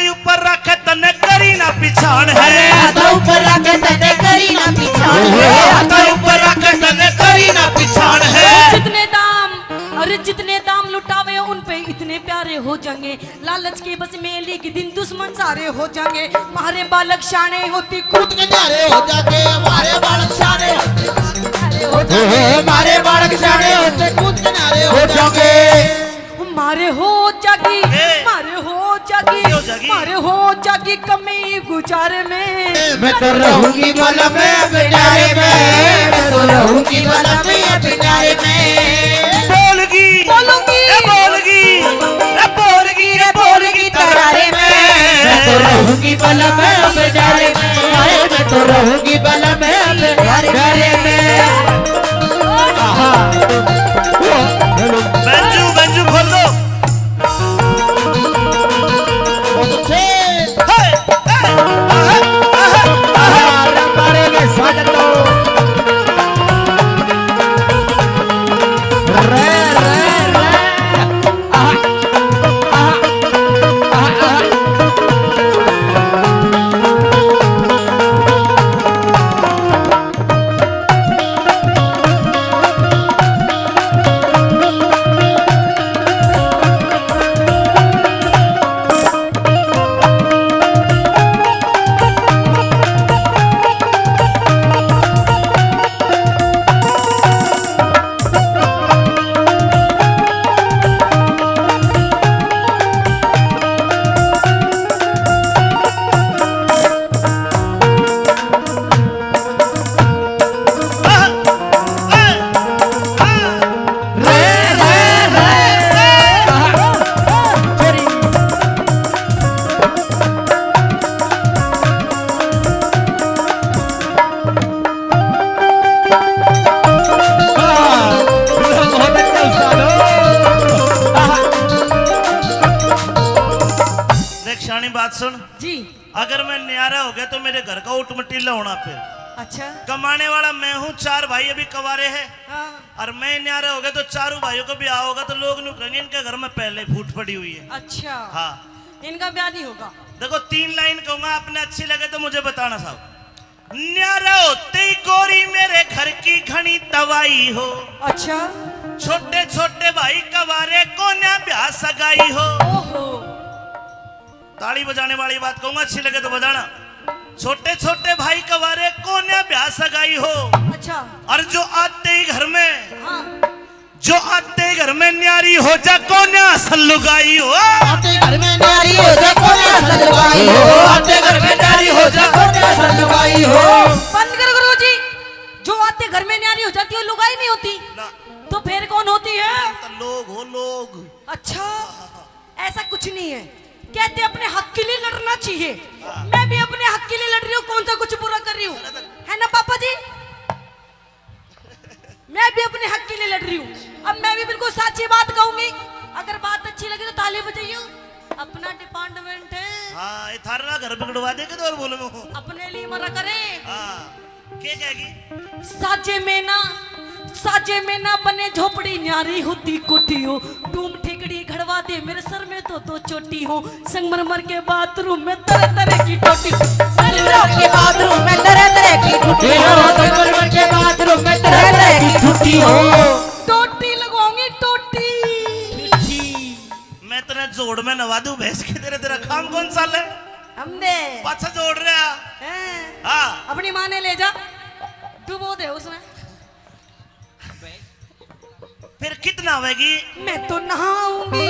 S4: ऊपर रखे तन्ने करी ना पिछाड़ है।
S1: आता ऊपर रखे तन्ने करी ना पिछाड़ है।
S4: आता ऊपर रखे तन्ने करी ना पिछाड़ है।
S2: जितने दाम लुटावे उन पे इतने प्यारे हो जाएंगे। लालच के बस में एक दिन दुश्मन सारे हो जाएंगे। हमारे बालक शाने होती खुद के न्यारे हो जाके। हमारे बालक शाने होते,
S1: हमारे बालक शाने होते खुद के न्यारे हो जाके।
S2: मारे हो जागी, मारे हो जागी, मारे हो जागी कमी गुजारे में।
S1: मैं तो रहूंगी बल में अब न्यारे में, मैं तो रहूंगी बल में अब न्यारे में।
S4: बोलगी तरारे में।
S1: मैं तो रहूंगी बल में अब न्यारे में, मैं तो रहूंगी बल में अब न्यारे में।
S4: गंजू खोल दो। बात सुन,
S2: जी।
S4: अगर मैं न्यारा हो गया तो मेरे घर का ऊट मटीला होना फिर।
S2: अच्छा।
S4: कमाने वाला मैं हूँ, 4 भाई अभी कवारे हैं।
S2: हाँ।
S4: और मैं न्यारा हो गया तो 4 भाइयों को ब्याह होगा तो लोग नु कहेंगे इनके घर में पहले फूट पड़ी हुई है।
S2: अच्छा।
S4: हाँ
S2: इनका ब्याह नहीं होगा।
S4: देखो 3 लाइन कहूंगा, आपने अच्छी लगे तो मुझे बताना साहब। न्यारा होते ही गोरी मेरे घर की घनी दवाई हो।
S2: अच्छा।
S4: छोटे छोटे भाई कवारे को न्या ब्याह सगाई हो।
S2: ओहो।
S4: ताली बजाने वाली बात कहूंगा, अच्छी लगे तो बजाना। छोटे छोटे भाई कवारे को न्या ब्याह सगाई हो।
S2: अच्छा।
S4: और जो आते ही घर में,
S2: हाँ।
S4: जो आते ही घर में न्यारी हो जा को न्या असल लुगाई हो।
S8: आते घर में न्यारी हो जा को न्या असल लुगाई हो। आते घर में न्यारी हो जा को न्या असल लुगाई हो।
S2: बंद करो गुरुजी। जो आते घर में न्यारी हो जाती है लुगाई नहीं होती
S4: ना।
S2: तो फिर कौन होती है?
S4: तो लोग हो लोग।
S2: अच्छा। ऐसा कुछ नहीं है, कहते अपने हक के लिए लड़ना चाहिए। मैं भी अपने हक के लिए लड़ रही हूँ, कौन सा कुछ बुरा कर रही हूँ, है ना पापा जी? मैं भी अपने हक के लिए लड़ रही हूँ। अब मैं भी बिल्कुल सच्ची बात कहूंगी, अगर बात अच्छी लगी तो ताली बजाइए। अपना डिपार्टमेंट है।
S4: हाँ, ये थारा घर बिगड़वा देगा तो और बोलूंगा।
S2: अपने लिए मरा करे।
S4: हाँ, क्या कहेगी?
S2: साजे में ना बने झोपड़ी, न्यारी होती कोठी हो। टूम ठिकड़ी घड़वा दे मेरे सर में तो 2 चोटी हो। संगमरमर के बाथरूम में तरह तरह की टोटी।
S8: संगमरमर के बाथरूम में तरह तरह की टूटी हो। संगमरमर के बाथरूम में तरह तरह की टूटी हो।
S2: टोटी लगवाऊंगी, टोटी।
S4: मैं तेरे जोड़ में नवा दूं भैंस के, तेरा काम कौन सा है?
S2: हमने
S4: पाछा जोड़ रहा।
S2: हैं?
S4: हाँ,
S2: अपनी माँ ने ले जा, डुबो दे उसमें।
S4: फिर कितना आवेगी?
S2: मैं तो नहाऊंगी,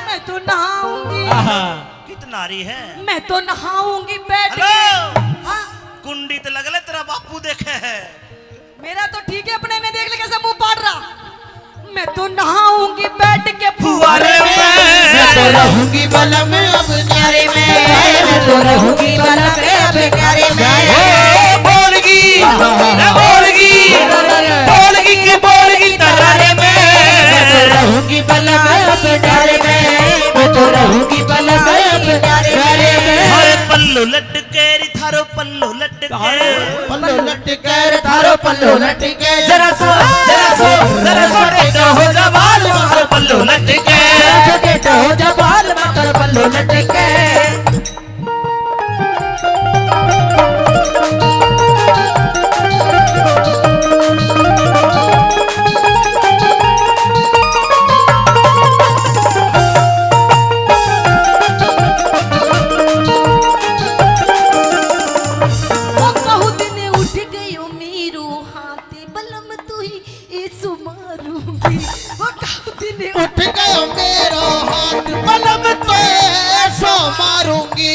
S2: मैं तो नहाऊंगी।
S4: कितना रही है?
S2: मैं तो नहाऊंगी बैठ के।
S4: हेलो,
S2: हाँ,
S4: कुंडी तो लगले तेरा बापू देखे है।
S2: मेरा तो ठीक है, अपने में देख ले कैसे मुंह पाड़ रहा। मैं तो नहाऊंगी बैठ के
S4: फुवारे में।
S8: मैं तो रहूंगी बलम अब न्यारे में। मैं तो रहूंगी बलम अब न्यारे में।
S4: बोलगी बोलगी बोलगी की बोलगी तरारे में।
S8: मैं तो रहूंगी बलम अब न्यारे में। मैं तो रहूंगी बलम अब न्यारे में।
S4: हरे पल्लू लटके री थारो पल्लू लटके।
S8: पल्लो लटके थारो पल्लो लटके।
S4: जरा सो टेढ़ा हो जा बाल मार पल्लू लटके।
S8: टेढ़ा हो जा बाल मार पल्लो लटके।
S1: उठ गयो मेरो हाथ बलम तो ऐसो मारूंगी।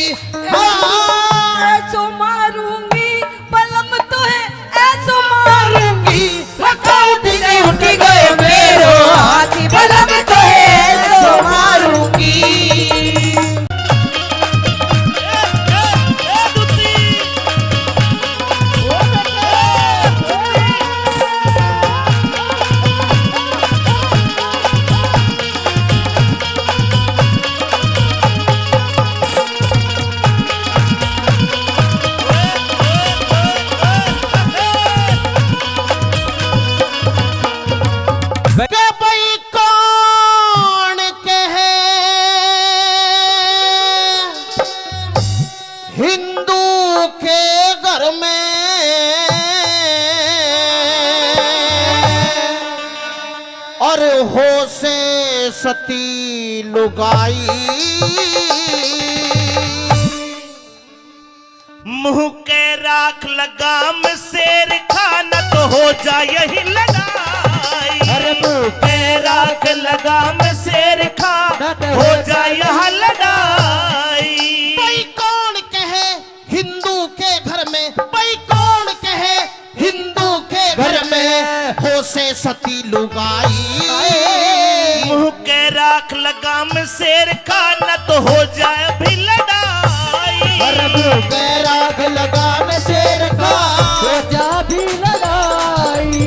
S2: ऐसो मारूंगी बलम तो है, ऐसो मारूंगी।
S8: उठ गयो मेरो हाथ बलम तो ऐसो मारूंगी।
S1: के भाई कौन कहे हिंदू के घर में और हो से सती लुगाई।
S4: मुंह के राख लगाम शेर खाना तो हो जाए यही लड़ाई। अरे मुंह के राख लगाम शेर खाना हो जाए यहाँ लड़ाई।
S1: भाई कौन कहे हिंदू के घर में, भाई कौन कहे हिंदू के घर में हो से सती लुगाई।
S4: मुंह के राख लगाम शेर खाना तो हो जाए भी लड़ाई।
S1: अरे मुंह के राख लगाम शेर का हो जा भी लड़ाई।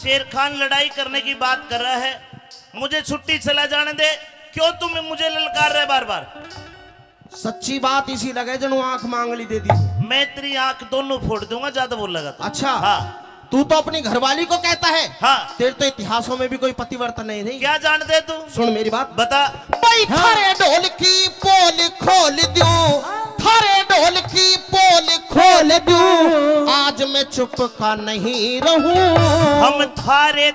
S4: शेर खान लड़ाई करने की बात कर रहा है, मुझे छुट्टी चला जाने दे। क्यों तुम मुझे ललकार रहे बार बार?
S1: सच्ची बात इसी लगे जनो आंख मांगली दे दी।
S4: मैं तेरी आंख दोनों फोड़ दूंगा, ज्यादा बोल लगा तो।
S1: अच्छा
S4: हाँ
S1: तू तो अपनी घरवाली को कहता है।
S4: हाँ।
S1: तेरे तो इतिहासों में भी कोई पतिवर्तन नहीं।
S4: क्या जानते तू?
S1: सुन मेरी बात,
S4: बता।
S1: भाई थारे ढोल की पोल खोल दूं, थारे ढोल की पोल खोल दूं, आज मैं चुप का नहीं रहूं।
S4: हम थारे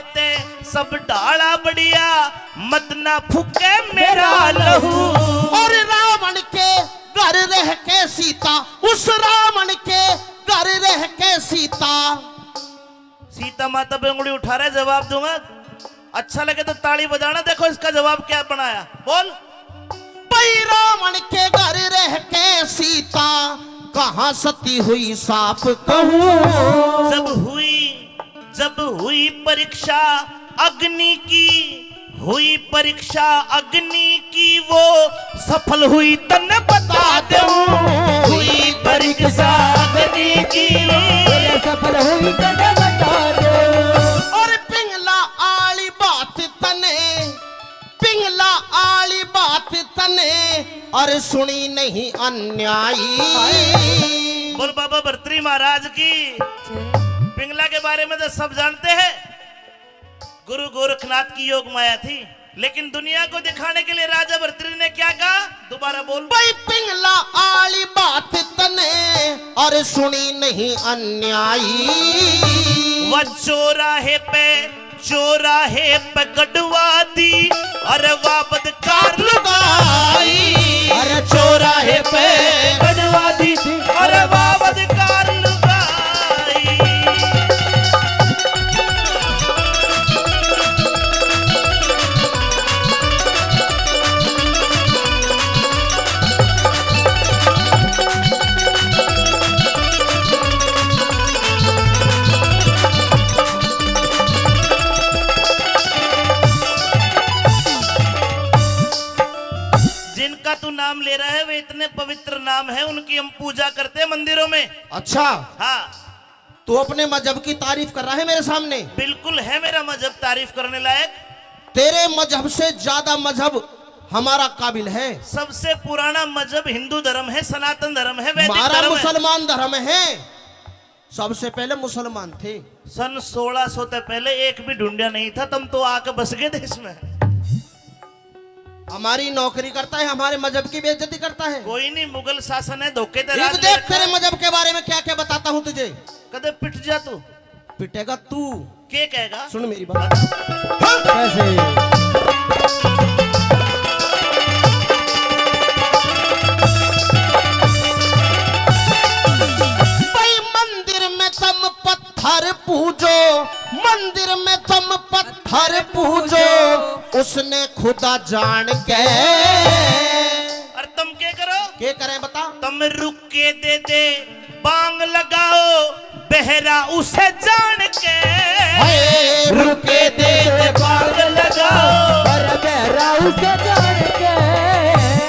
S4: ते सब डाला बढ़िया, मत ना फूके मेरा लहू।
S1: और रावण के घर रह के सीता, उस रावण के घर रह के सीता।
S4: सीता माता पे उंगली उठा रहे, जवाब दूंगा। अच्छा लगे तो ताली बजाना। देखो इसका जवाब क्या बनाया, बोल।
S1: भाई रावण के घर रह के सीता, कहाँ सती हुई साफ कहूँ।
S4: जब हुई परीक्षा अग्नि की, हुई परीक्षा अग्नि की, वो सफल हुई तन्ने बता दूं। हुई परीक्षा अग्नि की,
S8: सफल हुई तने बता दो।
S1: और पिंगला आली बात तने, पिंगला आली बात तने, और सुनी नहीं अन्यायी।
S4: बोल बाबा भर्तृहरि महाराज की। पिंगला के बारे में तो सब जानते हैं, गुरु गोरखनाथ की योग माया थी, लेकिन दुनिया को दिखाने के लिए राजा भर्तृहरि ने क्या कहा, दोबारा बोल।
S1: भाई पिंगला आली बात तने, और सुनी नहीं अन्यायी।
S4: वह चौराहे पे गड़वा दी, अरे वाह बदकार लुगाई।
S1: अरे चौराहे पे
S4: गड़वा दी, अरे वाह बदकार लुगाई। जिनका तू नाम ले रहा है वे इतने पवित्र नाम है, उनकी हम पूजा करते हैं मंदिरों में।
S1: अच्छा
S4: हाँ,
S1: तू अपने मजहब की तारीफ कर रहा है मेरे सामने।
S4: बिल्कुल है मेरा मजहब तारीफ करने लायक।
S1: तेरे मजहब से ज्यादा मजहब हमारा काबिल है।
S4: सबसे पुराना मजहब हिंदू धर्म है, सनातन धर्म है, वैदिक
S1: हमारा
S4: धर्म है।
S1: मुसलमान धर्म है। सबसे पहले मुसलमान थे।
S4: सन 1600 से पहले एक भी ढूंढिया नहीं था, तुम तो आके बस गए देश में।
S1: हमारी नौकरी करता है, हमारे मजहब की बेइज्जती करता है।
S4: कोई नहीं, मुगल शासन है, धोखे दे
S1: एक देख तेरे मजहब के बारे में क्या क्या बताता हूँ तुझे।
S4: कदे पिट जा तू।
S1: पिटेगा तू।
S4: के कहेगा?
S1: सुन मेरी बात। भाई मंदिर में तुम पत्थर पूजो, मंदिर में तुम पत्थर पूजो, उसने खुदा जान के।
S4: और तुम क्या करो?
S1: क्या करें बता।
S4: तुम रुक के दे बांग लगाओ, बहरा उसे जान के।
S1: रुके दे
S4: बांग लगाओ,
S8: बहरा उसे जान के।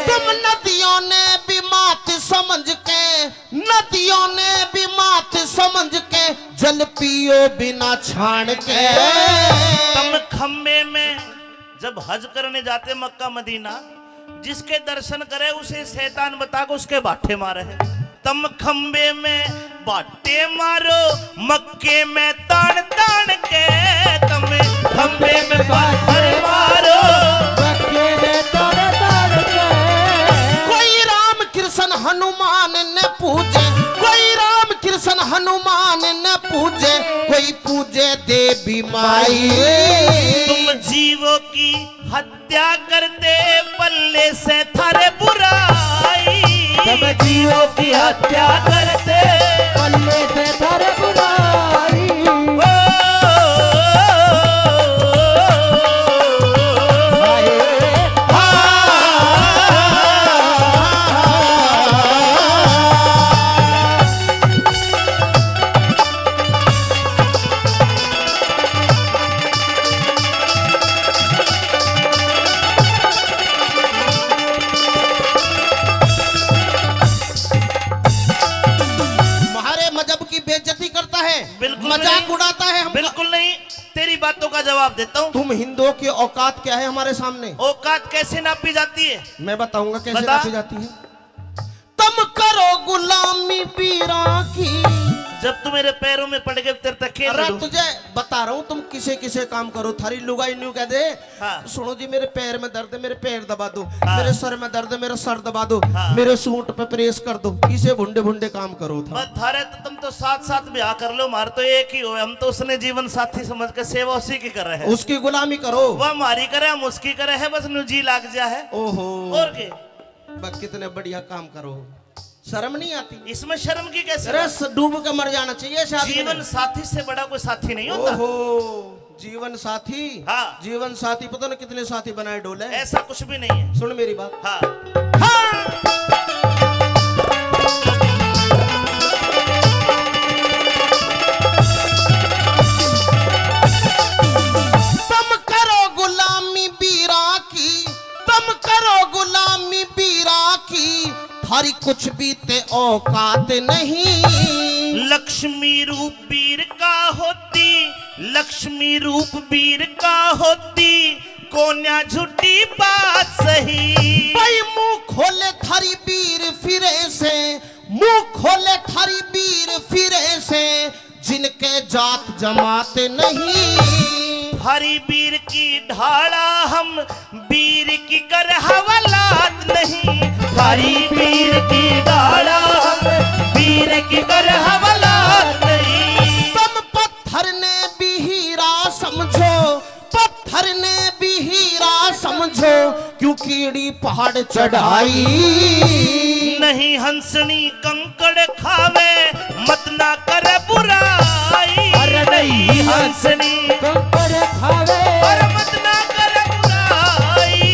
S1: तुम नदियों ने भी मात समझ के, नदियों ने भी मात समझ के, जल पियो बिना छान के।
S4: तुम खम्बे में जब हज करने जाते मक्का मदीना, जिसके दर्शन करे उसे शैतान बता के उसके बाटे मारे है। तुम खम्बे में बाटे मारो, मक्के में तान तान के। तुम खम्बे में बाटे मारो,
S8: मक्के में तान तान के।
S1: कोई राम कृष्ण हनुमान न पूजे, कोई राम कृष्ण हनुमान न पूजे, कोई पूजे देवी माई।
S4: तुम जीवों की हत्या करते, पल्ले से थारे बुराई।
S8: तुम जीवों की हत्या
S4: करते,
S8: पल्ले से थारे बुराई।
S4: बिल्कुल
S1: मजाक
S4: नहीं।
S1: उड़ाता है हमका।
S4: बिल्कुल नहीं, तेरी बातों का जवाब देता हूँ।
S1: तुम हिंदुओं की औकात क्या है हमारे सामने?
S4: औकात कैसे नापी जाती है?
S1: मैं बताऊंगा कैसे
S4: बता।
S1: नापी जाती है। तुम करो गुलामी पीरा की।
S4: जब तू मेरे पैरों में पड़ गए तेरे तक खेल
S1: अरे
S4: लूं।
S1: तुझे बता रहा हूँ, तुम किसे किसे काम करो। थारी लुगाई न्यू कह दे,
S4: हाँ।
S1: सुनो जी मेरे पैर में दर्द है, मेरे पैर दबा दो।
S4: हाँ।
S1: मेरे सर में दर्द है, मेरा सर दबा दो।
S4: हाँ।
S1: मेरे सूट पे प्रेस कर दो। इसे भुंडे भुंडे काम करो था।
S4: बस थारे तो तुम तो साथ साथ ब्याह कर लो, हमारे तो एक ही हो। हम तो उसने जीवन साथी समझ के सेवा उसी की कर रहे हैं।
S1: उसकी गुलामी करो।
S4: वह हमारी करे, हम उसकी करे है, बस नु जी लाग जा है।
S1: ओहो,
S4: और के
S1: बस कितने बढ़िया काम करो, शर्म नहीं आती?
S4: इसमें शर्म की कैसे?
S1: अरे डूब के मर जाना चाहिए शादी में।
S4: जीवन साथी से बड़ा कोई साथी नहीं होता।
S1: ओहो, जीवन साथी।
S4: हाँ।
S1: जीवन साथी पता ना कितने साथी बनाए डोले।
S4: ऐसा कुछ भी नहीं है।
S1: सुन मेरी बात।
S4: हाँ,
S1: तुम करो गुलामी बीरा की, तुम करो गुलामी बीरा की। थारी कुछ बीते औकात नहीं।
S4: लक्ष्मी रूप वीर का होती, लक्ष्मी रूप वीर का होती, कोन्या झूठी बात सही।
S1: भाई मुंह खोले थारी बीर फिरे से, मुंह खोले थारी बीर फिरे से। जिनके जात जमात नहीं।
S4: हरी वीर की ढाला हम, वीर की कर हवालात नहीं। हरी वीर की ढाला हम, वीर की कर हवालात नहीं।
S1: तुम पत्थर ने भी हीरा समझो, पत्थर ने भी हीरा समझो। क्यों कीड़ी पहाड़ चढ़ाई।
S4: नहीं हंसनी कंकड़ खावे, मत ना करे बुराई। अरे नहीं हंसनी कंकड़ खावे, अरे मत ना करे बुराई।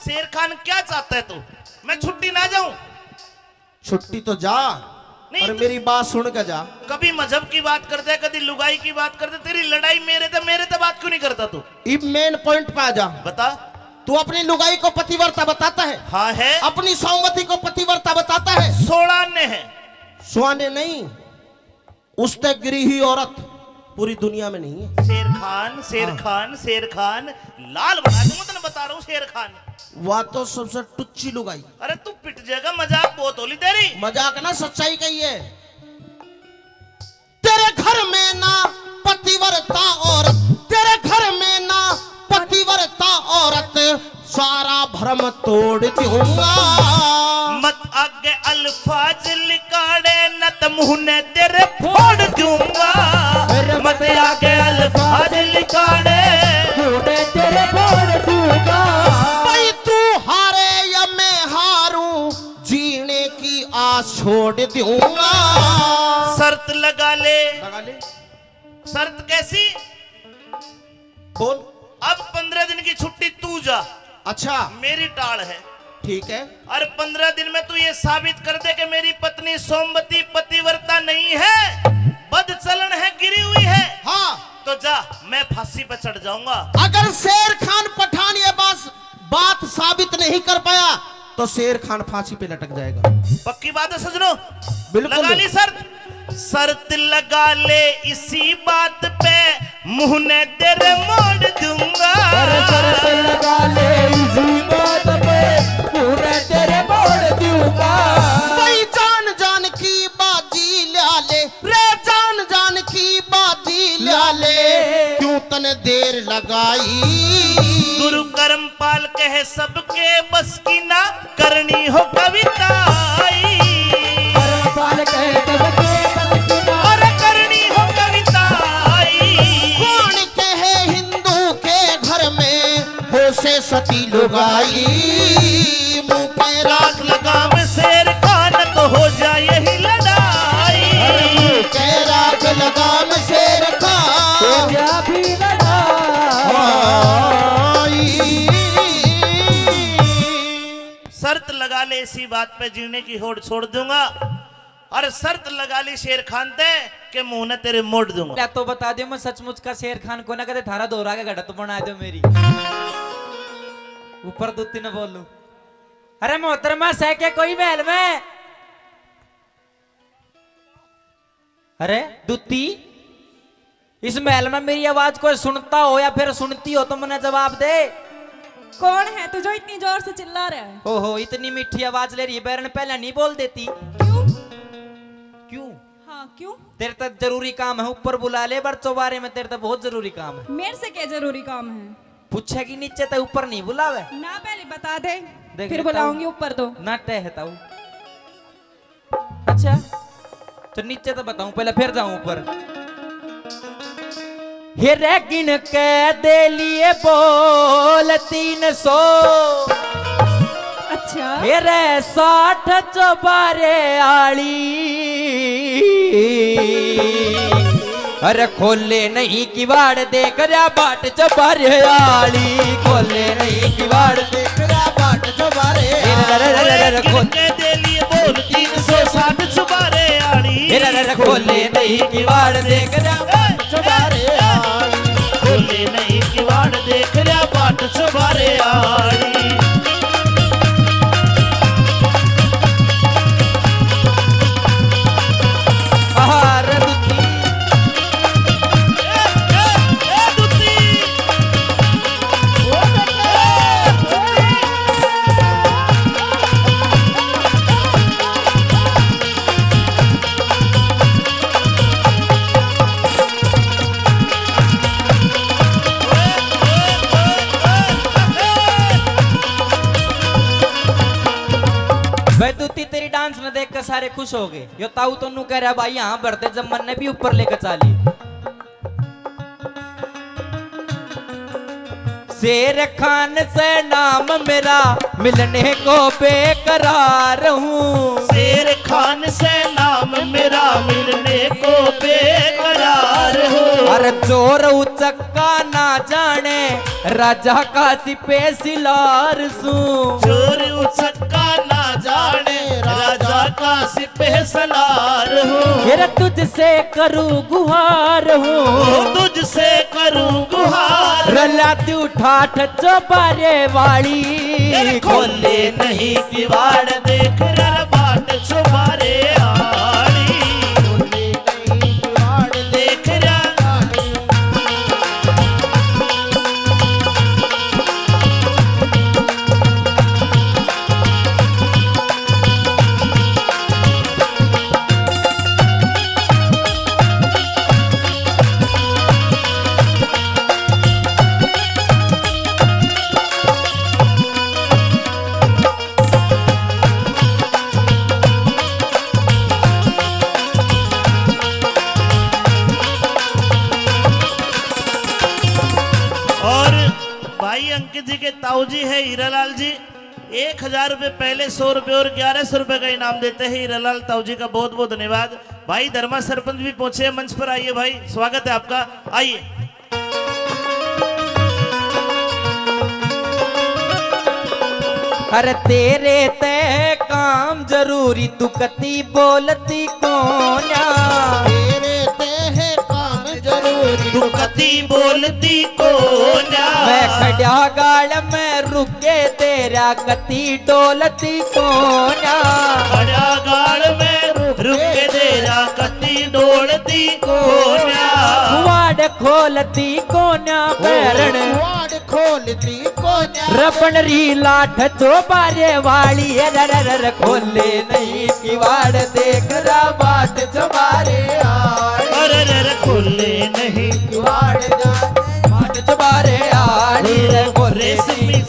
S4: शेर खान क्या चाहता है तू? मैं छुट्टी ना जाऊं?
S1: छुट्टी तो जा,
S4: नहीं
S1: और
S4: तो-
S1: मेरी बात सुन के जा।
S4: कभी मजहब की बात करते है, कभी लुगाई की बात करते। तेरी लड़ाई मेरे से बात क्यों नहीं करता तू?
S1: इब मेन पॉइंट पे आ जा।
S4: बता।
S1: तू अपनी लुगाई को पतिव्रता बताता है,
S4: हाँ है।
S1: अपनी सौमती को पतिव्रता बताता है।
S4: 16 ने है।
S1: सुहाने नहीं, उसते गिरी हुई औरत पूरी दुनिया में नहीं है।
S4: शेर खान, शेर खान, शेर खान, लाल बना दूंगा तेने, बता रहा हूँ शेर खान।
S1: वह तो सबसे टुच्ची लुगाई।
S4: अरे तू पिट जाएगा, मजाक बहुत होली तेरी।
S1: मजाक ना, सच्चाई कही है। तेरे घर में ना पतिव्रता औरत, तेरे घर में ना पतिव्रता औरत। सारा भ्रम तोड़ दूंगा।
S4: मत आगे अल्फाज लिकाड़े, न तो मुंह ने तेरे फोड़ दूंगा। मत आगे अल्फाज लिकाड़े, तेरे फोड़ दूंगा।
S1: भाई तू हारे या मैं हारूं, जीने की आस छोड़ दूंगा।
S4: शर्त लगा ले।
S1: लगा ले।
S4: शर्त कैसी?
S1: बोल।
S4: अब 15 दिन की छुट्टी तू जा,
S1: अच्छा
S4: मेरी टाल है।
S1: ठीक है।
S4: और 15 दिन में तू ये साबित कर दे कि मेरी पत्नी सोमवती पतिव्रता नहीं है, बदचलन है, गिरी हुई है।
S1: हाँ,
S4: तो जा, मैं फांसी पर चढ़ जाऊंगा।
S1: अगर शेर खान पठान ये बात साबित नहीं कर पाया तो शेर खान फांसी पे लटक जाएगा।
S4: पक्की बात है सजनो?
S1: बिल्कुल।
S4: लगा ली शर्त? शर्त लगा ले इसी बात पे, मुंह ने तेरे मोड़ दूंगा।
S8: शर्त लगा ले इसी बात पे, मुंह ने तेरे मोड़ दूंगा।
S1: भाई जान जान की बाजी ल्या ले रे, जान जान की बाजी ल्या ले। क्यों तने देर लगाई।
S4: गुरु कर्मपाल कहे सबके बस की ना करनी हो कविताई।
S8: कर्मपाल कहे सबके बस की ना,
S4: और करनी हो कविताई।
S1: कौन कहे हिंदू के घर में हो से सती लुगाई। मुंह पे
S4: राख लगाम शेर खान तो हो जाए यही लड़ाई।
S1: के राग लगाम शेर खान।
S8: क्या भी लड़ा।
S4: शर्त लगा ले इसी बात पे जीने की होड़ छोड़ दूंगा, और शर्त लगा ली शेर खान ते के मुंह ने तेरे मोड़ दूंगा।
S3: क्या तो बता दो मैं सचमुच का शेर खान को ना कहते थारा दोहरा के घड़ा तो बना दो मेरी ऊपर दूती न बोलू। अरे मोहतरमा सह के कोई महल में, अरे दूती इस महल में मेरी आवाज कोई सुनता हो या फिर सुनती हो तो मुझे जवाब दे।
S2: कौन है तू जो इतनी जोर से चिल्ला रहा है?
S3: ओहो इतनी मीठी आवाज ले रही है, बैरन पहले नहीं बोल देती।
S2: क्यों?
S3: क्यों?
S2: हाँ क्यों?
S3: तेरे तक जरूरी काम है, ऊपर बुला ले बर चौबारे में, तेरे तक बहुत जरूरी काम है।
S2: मेरे से क्या जरूरी काम है?
S3: पूछेगी नीचे तक ऊपर नहीं बुलावे
S2: ना, पहले बता दे
S3: देख
S2: फिर
S3: लेता
S2: बुलाऊंगी
S3: हूँ।
S2: ऊपर तो।
S3: ना टहता हूँ। अच्छा तो नीचे तो बताऊं, पहले फिर जाऊं ऊपर। हिरे गिन के दे लिए बोल 300,
S2: अच्छा
S3: हिरे 60 चौबारे आली, अरे खोले नहीं किवाड़ देख रहा बाट चौबारे आली, खोले नहीं किवाड़ देख रहा बाट चौबारे
S4: के दे लिए बोल 360 चुबारे आड़ी,
S3: खोले नहीं किवाड़ देख रहा बाट चौबारे आली,
S4: खोले नहीं किवाड़ देख रहा बाट चुबारे आड़ी।
S3: आहार दुती दूती तेरी डांस में देखकर सारे खुश हो गए। यो ताऊ तो कह रहा भाई यहाँ बढ़ते जब मन ने भी ऊपर लेकर चाली। शेर खान से नाम मेरा मिलने को बेकरार हूँ,
S4: शेर खान से नाम मेरा मिलने को बेकरार हो।
S3: अरे चोर उचक्का ना जाने राजा का सिपे सिलार सू,
S4: चोर उचक्का ना जाने राजा का सिपह सलार हो।
S3: फिर तुझसे करूँ गुहार हूँ,
S4: तुझसे करूँ गुहार,
S3: रलाती उठाठ चौबारे वाली,
S4: खोले नहीं किवाड़ देख रहा बाट चुबारे आड़ी, खोले नहीं किवाड़ देख रहा। भाई अंकित जी के ताऊ जी है हीरालाल जी, 1000 रुपए पहले 100 रुपए और 1100 रुपए का इनाम देते हैं हीरालाल ताऊ जी का बहुत बहुत धन्यवाद। भाई धर्मा सरपंच भी पहुंचे मंच पर, आइए भाई स्वागत है आपका, आइए।
S3: अरे तेरे ते काम जरूरी तू कती बोलती कोना,
S1: तेरे ते है काम जरूरी
S4: तू कती बोलती को ना,
S3: मैं खड़ा गाड़ में रुके तेरा कती डोलती कोना,
S4: खड़ा गाड़ में रुके तेरा कती डोलती को ना,
S3: वाड़ खोलती कोना पैरण
S1: वाड़ खोलती कोन्या,
S3: रपन री लाठ चौबारे वाली, रर खोले नहीं किवाड़ देख रहा बाट चौबारे आली,
S4: अरे खोले नहीं
S3: किवाड़ बाट चौबारे आली, खोले
S4: रेशमी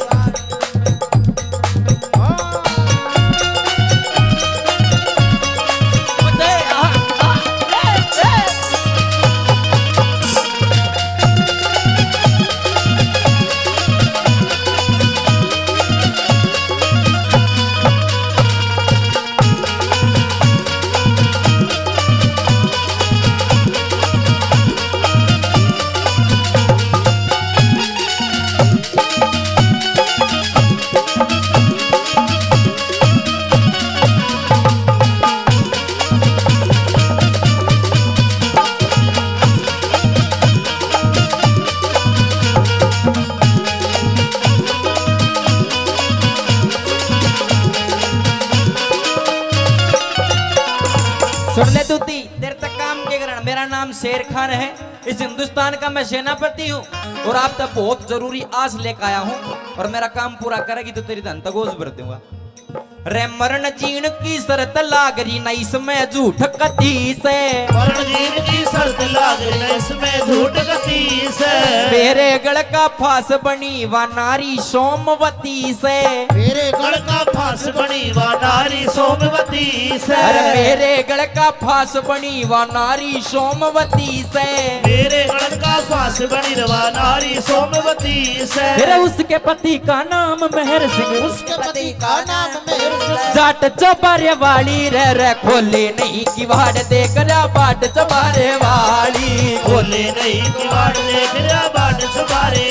S3: शेर खान है। इस हिंदुस्तान का मैं सेनापति हूँ और आप तक बहुत जरूरी आस लेकर आया हूँ और मेरा काम पूरा करेगी तो तेरी धन तक भर दूंगा। रे मरण जीण की शर्त लाग रही ना इसमें झूठ कती से,
S4: मरण जीण की शर्त लाग रही ना इसमें झूठ कती से।
S3: मेरे गढ़ का फांस बनी व नारी सोमवती से,
S4: मेरे गढ़ का फांस बनी व नारी सोमवती से।
S3: अरे मेरे गढ़ का फांस बनी व नारी सोमवती से,
S4: मेरे गढ़ का फांस बनी व नारी सोमवती से।
S3: फिर उसके पति का नाम मेहर सिंह,
S1: उसके पति का नाम मेहर सिंह।
S3: जाट चौबारे वाली रे खोले नहीं किवाड़ देख रहा बाट चौबारे वाली,
S4: खोले नहीं किवाड़ देख रहा बाट चौबारे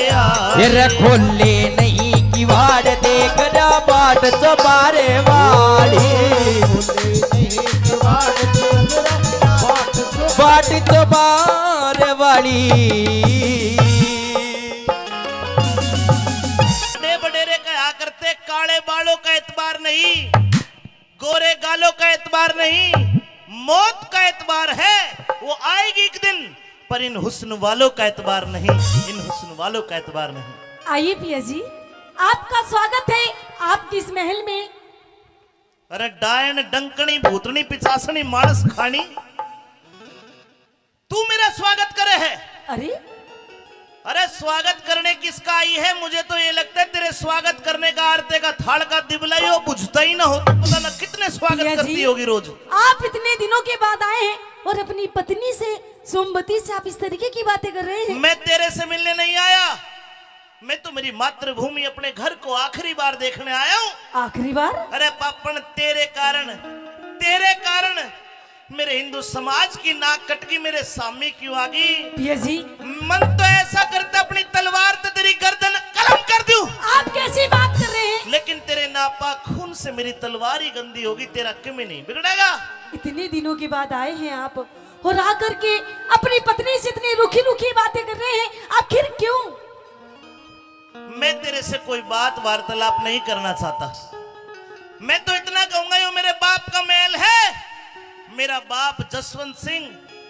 S3: रे खोले नहीं किवाड़ देख रहा बाट चौबारे वाली, बाट चौबारे वाली।
S4: बडेरे कहा करते काले बालों का एतबार नहीं, गोरे गालों का एतबार नहीं, मौत का एतबार है वो आएगी एक दिन, पर इन हुस्न वालों का एतबार नहीं, इन हुस्न वालों का एतबार नहीं।
S2: आइए पिया जी, आपका स्वागत है आपकी इस महल में।
S4: अरे डायन डंकनी भूतनी पिचासनी मानस खानी, तू मेरा स्वागत करे है। अरे स्वागत करने किसका आई है? मुझे तो ये लगता है तेरे स्वागत करने का आरते का थाल का दिबला ही हो बुझता ही ना हो, तो पता ना कितने स्वागत करती होगी रोज।
S2: आप इतने दिनों के बाद आए हैं और अपनी पत्नी से सोमवती से आप इस तरीके की बातें कर रहे हैं।
S4: मैं तेरे से मिलने नहीं आया, मैं तो मेरी मातृभूमि अपने घर को आखिरी बार देखने आया हूँ।
S2: आखिरी बार?
S4: अरे पापन तेरे कारण मेरे हिंदू समाज की नाक कटकी मेरे सामने क्यों आ गई?
S2: पिया जी,
S4: मन तो ऐसा करता अपनी तलवार तो तेरी गर्दन कलम कर दूं।
S2: आप कैसी बात कर रहे हैं?
S4: लेकिन तेरे नापाक खून से मेरी तलवार ही गंदी होगी, तेरा क्यों नहीं बिगड़ेगा?
S2: इतने दिनों के बाद आए हैं आप और आकर के अपनी पत्नी से इतनी रुखी रुखी बातें कर रहे हैं, आखिर क्यों?
S4: मैं तेरे से कोई बात वार्तालाप नहीं करना चाहता, मैं तो इतना कहूंगा ये मेरे बाप का महल है। मेरा बाप जसवंत सिंह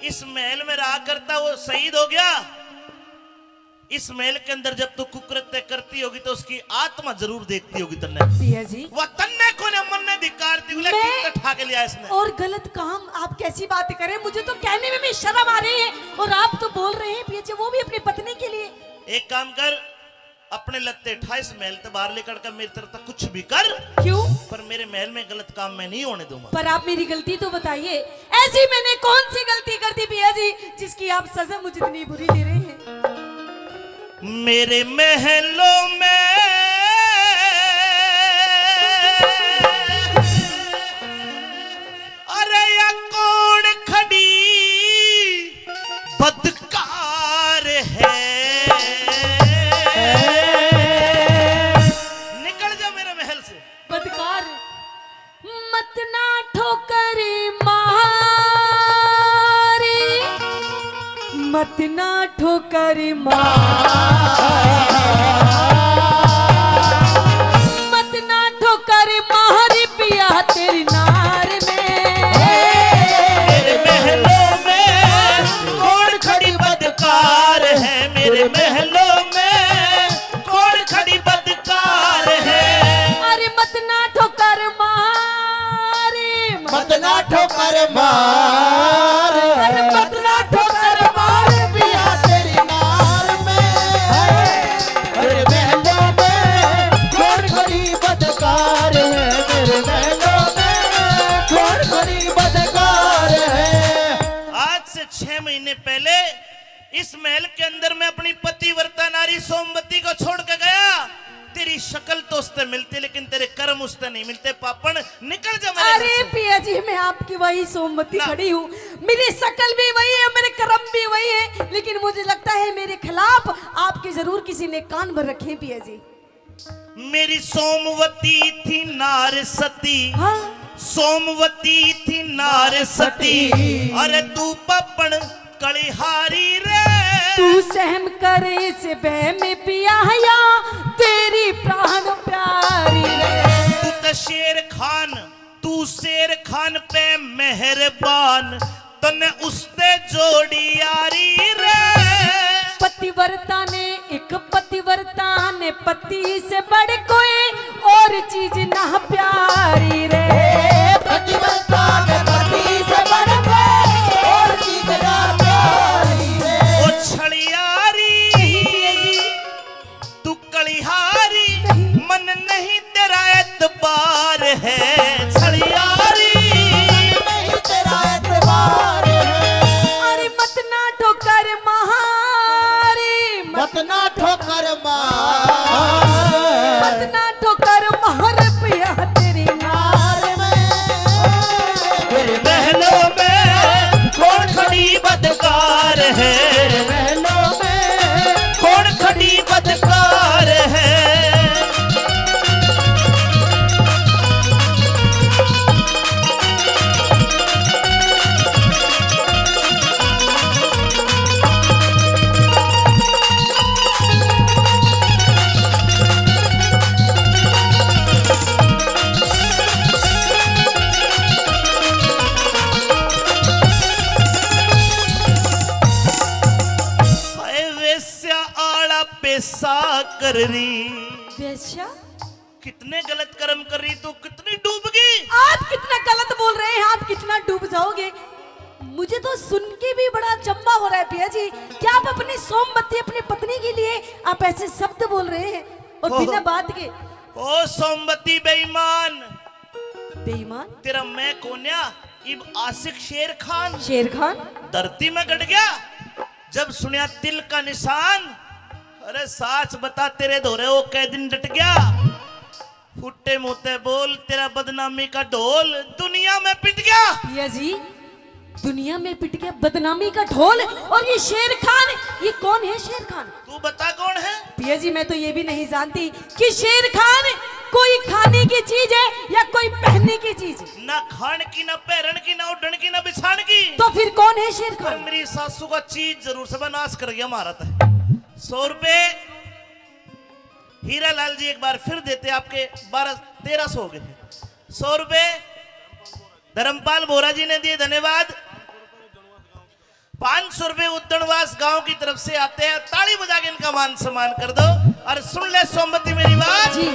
S4: इस महल में रहा करता, वो शहीद हो गया। इस महल के अंदर जब तू कुकृत्य करती होगी तो उसकी आत्मा जरूर देखती होगी तन्ने।
S2: पिया जी,
S4: वह तन्ने को ने मन ने धिक्कारती हुई कितना ठा के लिया इसने।
S2: और गलत काम आप कैसी बातें करें? मुझे तो कहने में भी शर्म आ रही है और आप तो बोल रहे हैं पिया जी वो भी अपनी पत्नी के लिए।
S4: एक काम कर, अपने लगते 28 महल से बाहर लेकर कर मेरी तरफ तक कुछ भी कर।
S2: क्यों?
S4: पर मेरे महल में गलत काम मैं नहीं होने दूंगा।
S2: पर आप मेरी गलती तो बताइए, ऐसी मैंने कौन सी गलती कर दी पिया जी जिसकी आप सजा मुझे इतनी बुरी दे रहे हैं?
S4: मेरे महलों में अरे या कौन खड़ी बदकार है, निकल जा मेरे महल से।
S2: बदकार मत ना ठोकर मारी, मत ना ठोकर मत ना ठोकर मारी पिया तेरी नार में।
S4: मेरे महलों में कौन खड़ी बदकार है, मेरे महलों में कौन खड़ी बदकार है।
S2: अरे मत ना ठोकर मारे,
S1: मत ना ठोकर मार,
S2: अरे मत ना ठोकर मार
S1: पिया तेरी नार में। अरे महलों में कौन खड़ी बदकार है, मेरे महलों में कौन खड़ी बदकार है।
S4: आज से 6 महीने पहले इस महल के अंदर मैं अपनी पतिव्रता नारी सोमवती को छोड़ के गया। तेरी शक्ल तो उससे मिलती लेकिन तेरे कर्म उससे नहीं मिलते। पापन निकल जा मेरे घर
S2: अरे
S4: से।
S2: पिया जी मैं आपकी वही सोमवती
S4: ना।
S2: खड़ी हूँ, मेरी शक्ल भी वही है, मेरे कर्म भी वही है, लेकिन मुझे लगता है मेरे खिलाफ आपके जरूर किसी ने कान भर रखे हैं पिया जी।
S4: मेरी सोमवती थी नार सती,
S2: हाँ?
S4: सोमवती थी नार सती, अरे तू पपन कलिहारी रे।
S2: तू सहम करे से बह में पिया या तेरी प्राण प्यारी रे।
S4: तू तो शेर खान, तू शेर खान पे मेहरबान, तने उसते जोड़ी यारी रे।
S2: पतिव्रता ने एक पतिव्रता ने पति से बढ़ कोई और चीज ना प्यारी रे।
S1: पतिव्रता ने पति से बढ़ कोई और चीज ना प्यारी रे।
S4: ओ छड़ियारी तू कलिहारी मन नहीं तेरा एतबार है। छड़ियारी
S1: नहीं तेरा एतबार है।
S2: अरे मत ना ठोकर महारी,
S1: मत ना ठोकर मार,
S2: मत ना ठोकर महर पिया तेरी नार में।
S4: तेरे महलों में कौन खड़ी बदकार है।
S1: महलों में
S4: कौन खड़ी बदकार है। पैसा कर रही
S2: वेश्या,
S4: कितने गलत कर्म कर रही तो कितनी डूब गई।
S2: आप कितना गलत बोल रहे हैं, आप कितना डूब जाओगे। मुझे तो सुन के भी बड़ा अचंभा हो रहा है पिया जी। क्या आप अपनी सोमवती अपनी पत्नी के लिए आप ऐसे शब्द बोल रहे हैं और बिना बात के।
S4: ओ सोमवती बेईमान,
S2: बेईमान
S4: तेरा मैं कोन्या इब आशिक शेर खान।
S2: शेर खान
S4: धरती में गड़ गया जब सुनिया तिल का निशान। अरे साच बता तेरे धोरे वो कै दिन डट गया। फुट्टे मुते बोल तेरा बदनामी का ढोल दुनिया में पिट गया।
S2: पिया जी, दुनिया में पिट गया बदनामी का ढोल। और ये शेर खान, ये कौन है शेर खान?
S4: तू बता कौन है।
S2: पिया जी मैं तो ये भी नहीं जानती कि शेर खान कोई खाने की चीज है या कोई पहनने की चीज है।
S4: ना खान की ना पहन की ना उड़न की ना बिछान की।
S2: तो फिर कौन है शेर
S4: पर
S2: खान?
S4: मेरी सासू का चीज जरूर से नाश कर गया मारा था। 100 रुपए हीरा लाल जी एक बार फिर देते, आपके 1200-1300 हो गए। 100 रुपए धर्मपाल बोरा जी ने दिए, धन्यवाद। 500 रुपए उद्दणवास गांव की तरफ से आते हैं, ताली बजा के इनका मान सम्मान कर दो। और सुन ले सोमवती मेरी बात
S2: जी।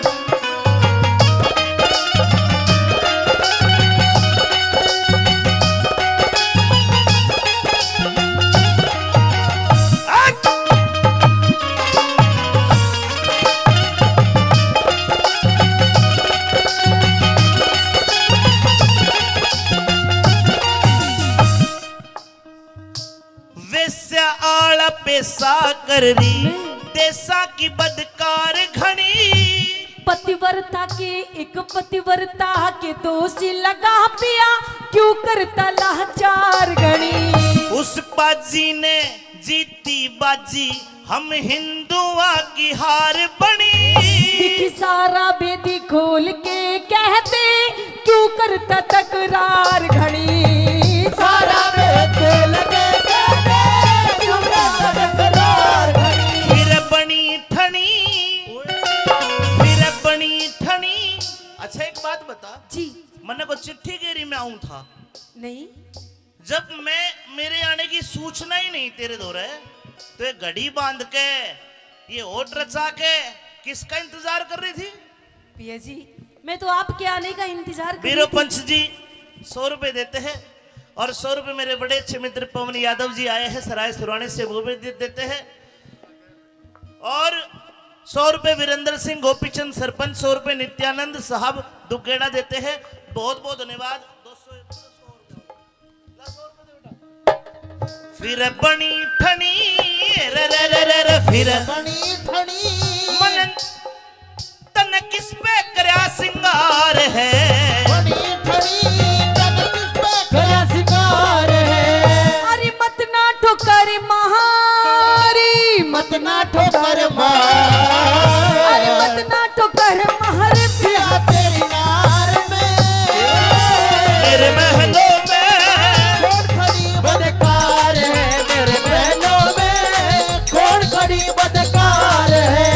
S4: पैसा कर रही देसा की बदकार घनी।
S2: पतिव्रता के एक पतिव्रता के दोषी लगा पिया, क्यों करता लाचार गणी।
S4: उस बाजी ने जीती बाजी, हम हिंदुआ की हार बनी।
S2: सारा बेदी खोल के कहते, क्यों करता तकरार घड़ी।
S1: सारा बेद खोल के कहते, क्यों करता तकरार घड़ी।
S4: फिर बनी ठनी, फिर बनी ठनी। अच्छा एक बात बता
S2: जी।
S4: मैंने को चिट्ठी गेरी में आऊं था
S2: नहीं,
S4: जब मैं मेरे आने की सूचना ही नहीं तेरे दौरे, तो ये घड़ी बांध के ये ओट रचा के किसका इंतजार कर रही थी?
S2: पिया जी मैं तो आपके आने का इंतजार कर
S4: वीरो पंच जी 100 रुपए देते हैं, और 100 रुपए मेरे बड़े अच्छे मित्र पवन यादव जी आए हैं सराय सुराने से, वो भी देते हैं। और 100 रुपए वीरेंद्र सिंह गोपीचंद सरपंच, 100 रुपए नित्यानंद साहब दुगेड़ा देते हैं। बहुत बहुत धन्यवाद। 200 फिर बनी ठनी रे रे रे रे रे, फिर
S1: बनी ठनी
S4: मन तन किस पे करया सिंगार है।
S1: बनी ठनी तन किस पे करया सिंगार है।
S2: अरे मत ना ठोकर महारी,
S1: मत ना ठोकर मार।
S2: अरे मत ना ठोकर महर
S1: पिया तेरी नार में।
S4: मेरे महलों में
S1: कौन खड़ी बदकार है, मेरे महलों में कौन खड़ी बदकार है।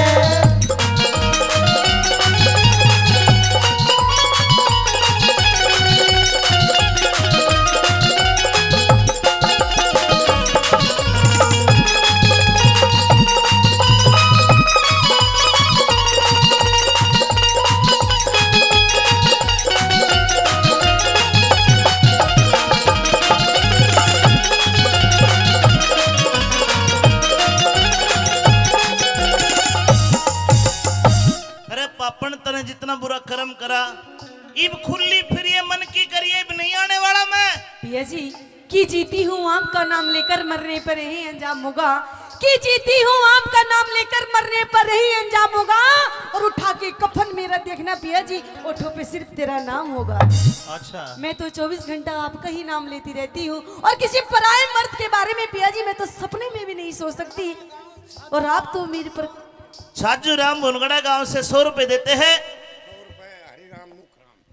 S4: जितना बुरा कर्म करा, इब खुली फिर ये मन की करिए, इब नहीं आने वाला मैं।
S2: पिया जी की जीती हूँ आपका नाम लेकर मरने पर ही अंजाम होगा, कि जीती हूँ आपका नाम लेकर मरने पर ही अंजाम होगा। और उठा के कफन मेरा देखना पिया जी, ओठों पे सिर्फ तेरा नाम होगा।
S4: अच्छा,
S2: मैं तो 24 घंटा आपका ही नाम लेती रहती हूँ, और किसी पराये मर्द के बारे में पिया जी मैं तो सपने में भी नहीं सोच सकती। और आप तो मेरे पर
S4: छाजू राम भुनगड़ा गांव से 100 रुपए देते हैं।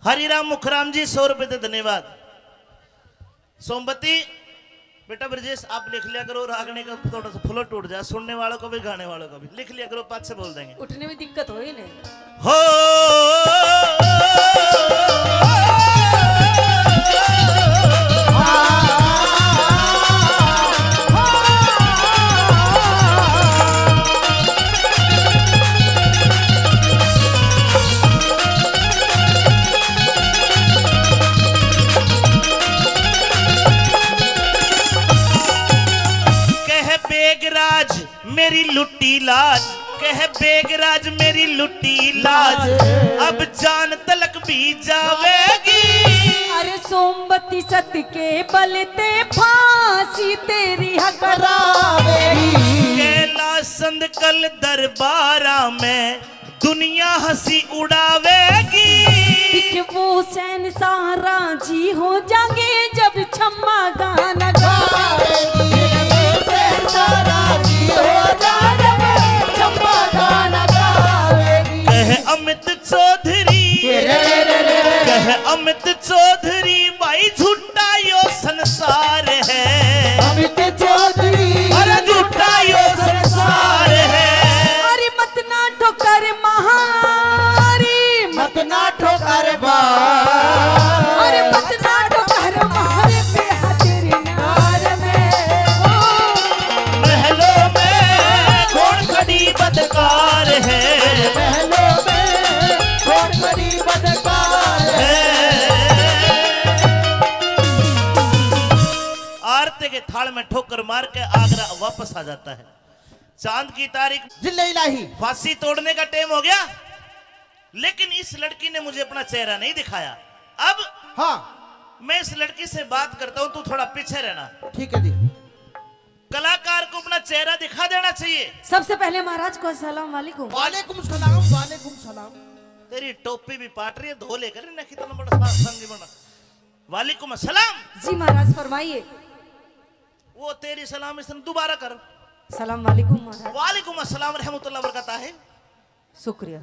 S4: हरिराम मुखराम जी 100 रुपए दे, धन्यवाद। सोमवती बेटा ब्रजेश आप लिख लिया करो, रागने का थोड़ा सा फ्लो टूट जाए, सुनने वालों को भी गाने वालों को भी लिख लिया करो, 5 से बोल देंगे।
S2: उठने में दिक्कत हो ही नहीं।
S4: हो बेगराज मेरी लुट्टी लाज, कह बेगराज मेरी लुट्टी लाज, अब जान तलक भी जावेगी।
S2: अरे सोमवती सत के बलते फांसी तेरी हकरावेगी।
S4: कैलाश संद कल दरबारा में दुनिया हंसी उड़ावेगी।
S2: वो सैन सारा जी हो जाएंगे जब छम्मा गाना गावेगी।
S4: कह अमित चौधरी, कह अमित चौधरी भाई झूठा यो संसार है।
S1: अमित चौधरी
S4: अरे झूठा यो संसार है।
S2: अरे मत ना ठोकर महारी,
S1: मत ना ठोकर
S2: अरे मत ना ठोकर महारे पे तेरी नार में।
S4: महलों में कौन खड़ी बदकार है,
S1: महलों में कौन बड़ी बदकार
S4: आरते के थाल में ठोकर मार के आगरा वापस आ जाता है। चांद की तारीख,
S1: जिले इलाही
S4: फांसी तोड़ने का टाइम हो गया, लेकिन इस लड़की ने मुझे अपना चेहरा नहीं दिखाया। अब
S1: हाँ
S4: मैं इस लड़की से बात करता हूं, तू थोड़ा पीछे रहना।
S1: ठीक है जी।
S4: कलाकार को अपना चेहरा दिखा देना चाहिए।
S2: सबसे पहले महाराज को अस्सलाम वालेकुम।
S1: वालेकुम सलाम, वालेकुम सलाम।
S4: तेरी टोपी भी पाट रही है, धो लेकर ना, कितना बड़ा संगी बना। वालेकुम अस्सलाम।
S2: जी महाराज फरमाइए।
S4: वो तेरी सलाम इसने दोबारा कर।
S2: सलाम वालेकुम महाराज।
S4: वालेकुम अस्सलाम रहमतुल्लाह बरकता है।
S2: शुक्रिया।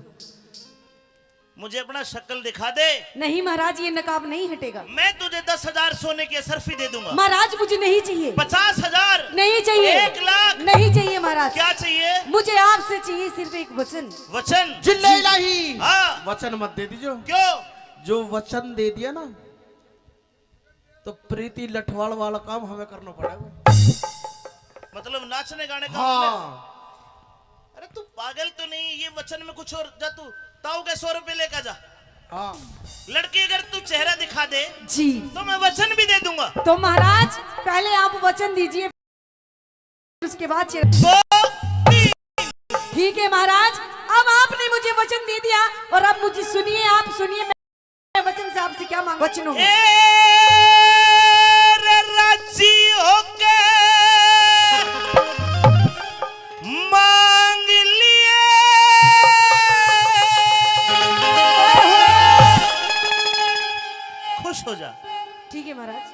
S4: मुझे अपना शक्ल दिखा दे।
S2: नहीं महाराज ये नकाब नहीं हटेगा।
S4: मैं तुझे 10,000 सोने की असरफी दे दूंगा।
S2: महाराज मुझे नहीं चाहिए।
S4: 50,000
S2: नहीं चाहिए।
S4: 1 लाख
S2: नहीं चाहिए महाराज।
S4: क्या चाहिए?
S2: मुझे आपसे चाहिए सिर्फ एक वचन।
S4: वचन?
S1: जिले इलाही
S4: हाँ।
S1: वचन मत दे दीजिए।
S4: क्यों?
S1: जो वचन दे दिया ना तो प्रीति लठवाड़ वाला काम हमें करना पड़ेगा।
S4: मतलब नाचने गाने का?
S1: हाँ।
S4: अरे तू पागल तो नहीं, ये वचन में कुछ और। जा तू ताऊ के 100 रुपए लेकर जा।
S1: हाँ।
S4: लड़की अगर तू चेहरा दिखा दे
S2: जी
S4: तो मैं वचन भी दे दूंगा।
S2: तो महाराज पहले आप वचन दीजिए, उसके बाद ठीक है महाराज। अब आपने मुझे वचन दे दिया और अब मुझे सुनिए, आप सुनिए मैं वचन से आपसे क्या मांग वचन होगा।
S4: राजी होके मांग लिए, खुश हो जा।
S2: ठीक है महाराज।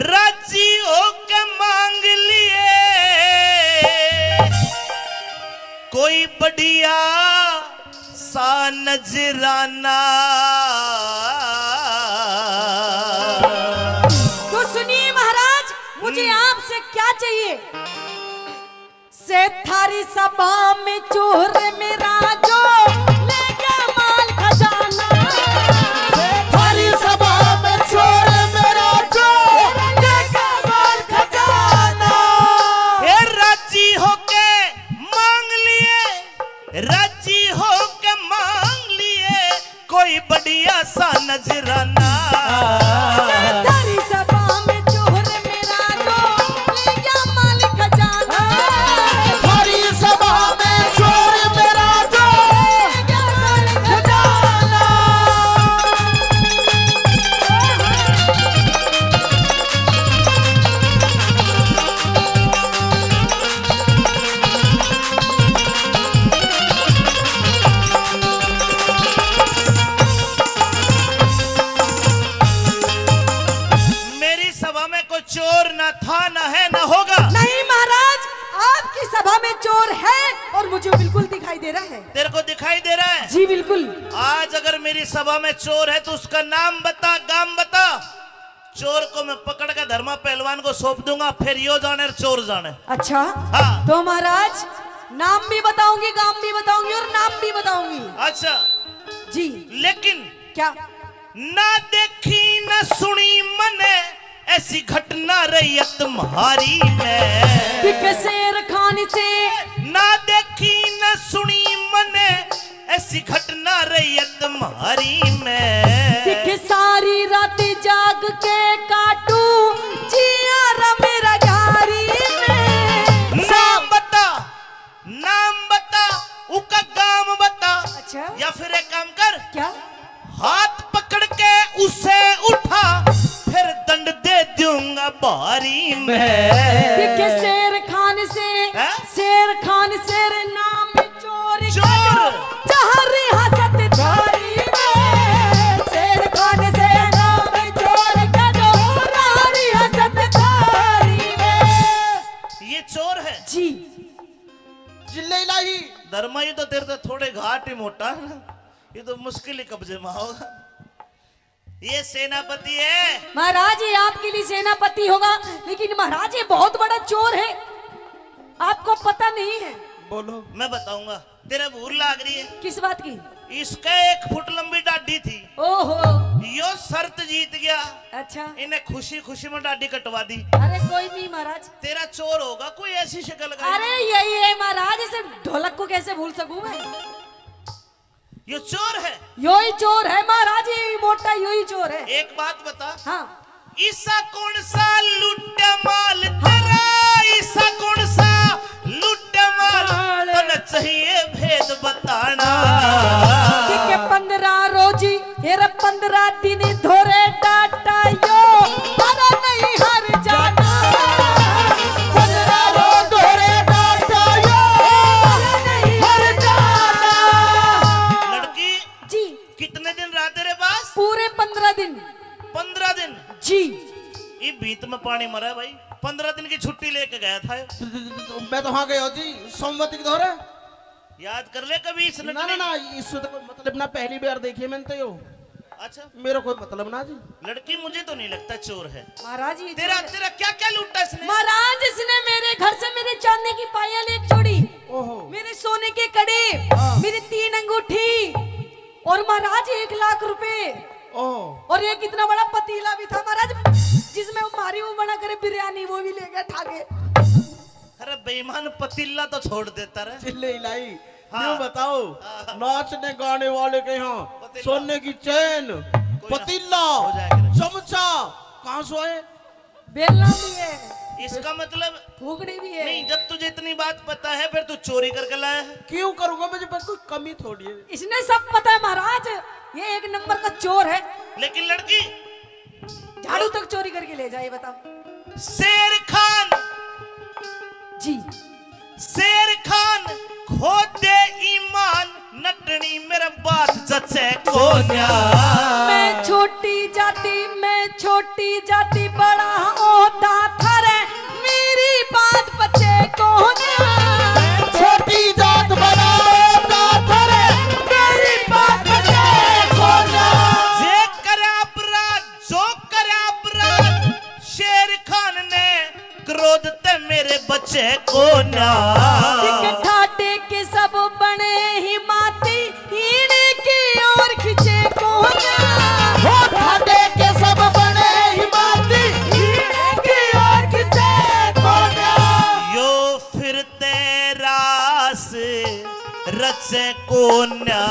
S4: राजी होके मांग लिए कोई बढ़िया सा नजराना।
S2: तो सुनिए महाराज, मुझे आपसे क्या चाहिए। से थारी सभा में चोर मेरा जो ले गया माल खजाना।
S1: थारी सभा में चोर मेरा जो ले गया माल खजाना।
S4: ये राजी होके मांग लिए, राजी होके मांग लिए कोई बढ़िया सा नजराना।
S2: थारी सभा में चोर मेरा जो ले गया माल खजाना।
S1: थारी सभा में चोर मेरा जो ले गया
S2: चोर है और मुझे बिल्कुल दिखाई दे रहा है।
S4: तेरे को दिखाई दे रहा है?
S2: जी बिल्कुल।
S4: आज अगर मेरी सभा में चोर है तो उसका नाम बता, गाम बता। चोर को मैं पकड़ कर धर्मा पहलवान को सौंप दूंगा, फिर यो जाने और चोर जाने।
S2: अच्छा
S4: हाँ।
S2: तो महाराज नाम भी बताऊंगी, गाम भी बताऊंगी और नाम भी बताऊंगी।
S4: अच्छा
S2: जी।
S4: लेकिन
S2: क्या?
S4: ना देखी न सुनी मने ऐसी घटना रही तुम्हारी में।
S2: शेर खान से
S4: ना देखी न सुनी मने ऐसी घटना रही तुम्हारी में।
S2: सारी रात जाग के काटू जिया मेरा यारी में।
S4: नाम बता, नाम बता, उसका गाम बता।
S2: अच्छा।
S4: या फिर एक काम कर,
S2: क्या?
S4: हाथ पकड़ के उसे उठा, फिर दंड दे दूंगा बारी में।
S2: शेर खान से
S4: है?
S2: शेर खान शेर नाम चोर
S4: चोर।
S2: जहाँ रियासत थारी में। शेर खान से नाम चोर का जो रियासत थारी में।
S4: ये चोर है
S2: जी।
S1: जिले इलाही
S4: धर्मा, ये तो तेरे तो थोड़े घाट ही मोटा है ना, ये तो मुश्किल ही कब्जे में होगा। ये सेनापति है
S2: महाराज, ये आपके लिए सेनापति होगा, लेकिन महाराज ये बहुत बड़ा चोर है, आपको पता नहीं है।
S1: बोलो।
S4: मैं बताऊंगा। तेरे भूल लाग रही है।
S2: किस बात की?
S4: इसका 1 फुट लंबी डाडी थी।
S2: ओहो।
S4: यो शर्त जीत गया।
S2: अच्छा।
S4: इन्हें खुशी खुशी में डाडी कटवा दी।
S2: अरे कोई नहीं महाराज।
S4: तेरा चोर होगा कोई ऐसी शक्ल का।
S2: अरे यही है महाराज, इसे ढोलक को कैसे भूल सकूं मैं?
S4: यो चोर है।
S2: यो ही चोर है महाराज, ये मोटा यो ही चोर है।
S4: एक बात बता,
S2: हाँ।
S4: ईसा कौन सा लुट माल तेरा, ईसा कौन सा लुट माल, तने चाहिए भेद बताना।
S2: 15 रोजी हेरा 15 दिन धोरे डाटा यो, तारा नहीं हर जाना। 15 रोज धोरे डाटा यो, नहीं हर जाना।
S4: लड़की
S2: जी।
S4: कितने दिन रहा तेरे पास?
S2: पूरे 15 दिन।
S4: 15 दिन।
S2: जी।
S4: ये बीत में पानी मरा है भाई। 15 दिन की छुट्टी लेके गया था।
S1: मैं तो वहां गया जी, सोमवती के दौरे।
S4: याद कर ले कभी इस
S1: ना ना ना, इससे तो कोई मतलब ना, पहली बार देखी मैंने तो यो।
S4: अच्छा,
S1: मेरा कोई मतलब ना जी।
S4: लड़की मुझे तो नहीं लगता चोर है।
S2: महाराज ये
S4: तेरा
S2: चोर है।
S4: तेरा क्या क्या लूटा इसने?
S2: महाराज इसने मेरे घर से मेरे चांदी की पायल एक जोड़ी,
S1: ओहो।
S2: मेरे सोने के कड़े, मेरी 3 अंगूठी और महाराज 1 लाख रुपए,
S1: ओह।
S2: और ये कितना बड़ा पतीला भी था महाराज, जिसमें वो मारी वो बना करे बिरयानी, वो भी ले गया ठाके।
S4: अरे बेईमान, पतीला तो छोड़ देता रे।
S1: जिले इलाही।
S4: हाँ।
S1: यूं बताओ, नाचने गाने वाले के यहाँ
S4: पतीला।
S1: सोने की चैन, पतीला,
S4: हो जाएगा।
S1: चमचा कहाँ से आए?
S2: बेलना भी है,
S4: इसका मतलब
S2: फूकड़ी भी है।
S4: नहीं, जब तुझे इतनी बात पता है फिर तू चोरी करके लाया है।
S1: क्यों करूंगा, मुझे बस कोई कमी थोड़ी है।
S2: इसने सब पता है महाराज, ये 1 नंबर का चोर है।
S4: लेकिन लड़की
S2: झाड़ू तक चोरी करके ले जाए, बताओ।
S4: शेर खान,
S2: जी।
S4: शेर खान खो दे ईमान, नटनी मेरा बात जचे को न्या।
S2: मैं छोटी जाति बड़ा ओदा थारे, मेरी बात बचे को ना।
S1: छोटी जात बड़ा ओदा थारे, मेरी बात बचे को ना।
S4: जे करे अपराध, जो करे अपराध, शेर खान ने क्रोध ते मेरे बच्चे को ना।
S2: ठाटे के सब बने ही माती, इनकी ओर खिंचे को ना।
S1: ठाटे के सब बने ही माती, इनकी ओर खिंचे को ना।
S4: यो फिर तेरा से रचे को ना,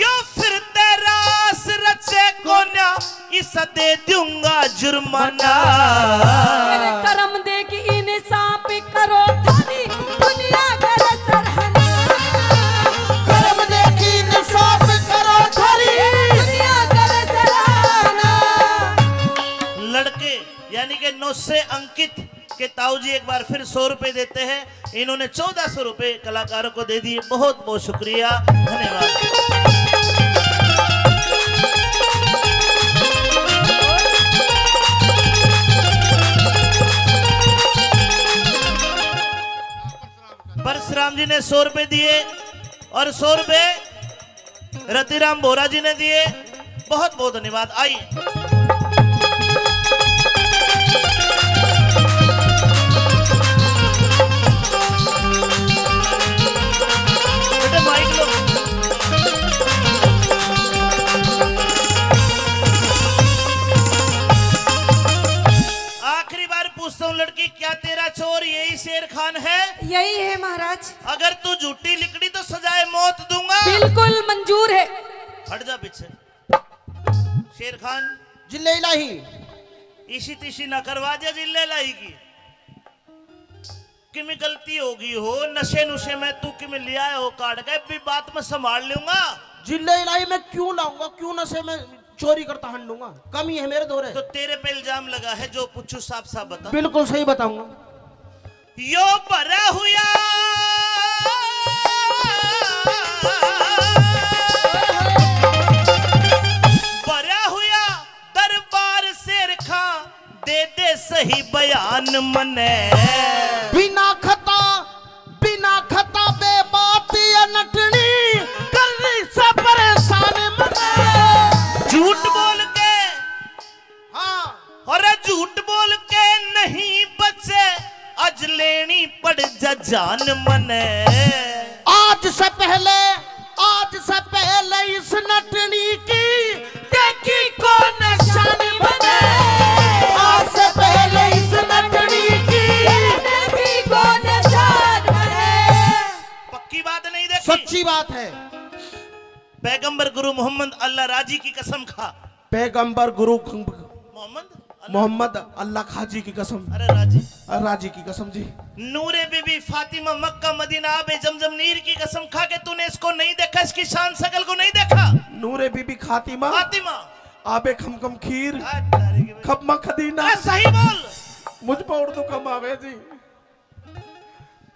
S4: यो फिर तेरा से रचे को ना, इसे दे दूंगा जुर्माना।
S2: मेरे कर्म देख इन्हें सांप करो थारी, दुनिया कर सरहना।
S1: कर्म देखी निसाब करो थारी,
S2: दुनिया कर सरहना।
S4: लड़के यानी कि 9 से अंकित के ताऊजी एक बार फिर 100 रुपए देते हैं। इन्होंने 1400 रुपए कलाकारों को दे दिए। बहुत बहुत शुक्रिया, धन्यवाद। परशुराम जी ने 100 रुपए दिए और 100 रुपए रतिराम बोरा जी ने दिए। बहुत बहुत धन्यवाद। आइए बेटे माइक लो। आखिरी बार पूछता हूँ लड़की, क्या तेरा चोर यही शेर खान है?
S2: यही है महाराज।
S4: अगर तू झूठी लिखड़ी तो सजाए मौत दूंगा।
S2: बिल्कुल मंजूर है।
S4: हट जा पीछे। शेर खान
S1: जिले इलाही
S4: इसी तिशी ना करवा दिया जिले लाई की। किमें गलती होगी हो, नशे नुशे में तू किमें लिया हो काट के, भी बात में संभाल लूंगा।
S1: जिले इलाही में क्यों लाऊंगा, क्यों नशे में चोरी करता हंडूंगा, कमी है मेरे दौरे।
S4: तो तेरे पे इल्जाम लगा है, जो पूछू साफ साफ बता।
S1: बिल्कुल सही बताऊंगा।
S4: यो भरा हुआ दरबार शेर खां दे दे सही बयान मने।
S1: बिना खता बे बात या नटनी करनी से परेशान मने।
S4: झूठ बोल के,
S1: हाँ
S4: और झूठ बोल के नहीं बचे, आज लेनी पड़ जा जान मने।
S1: आज से पहले इस नटनी की देखी कौन निशान बने। आज से पहले इस नटनी की देखी कौन निशान बने।
S4: पक्की बात नहीं देखी?
S1: सच्ची बात है।
S4: पैगंबर गुरु मोहम्मद अल्लाह राजी की कसम खा।
S1: पैगंबर गुरु
S4: मोहम्मद
S1: मोहम्मद अल्लाह खाजी की कसम,
S4: अरे राजी
S1: राजी की कसम जी।
S4: नूरे बीबी फातिमा मक्का मदीना आबे जमजम नीर की कसम खा के तूने इसको नहीं देखा, इसकी शान शकल को नहीं देखा।
S1: नूरे बीबी खातिमा
S4: फातिमा
S1: आबे खम खीर खम्मा खदीना।
S4: सही बोल।
S1: मुझ पर उर्दू कम आवे जी।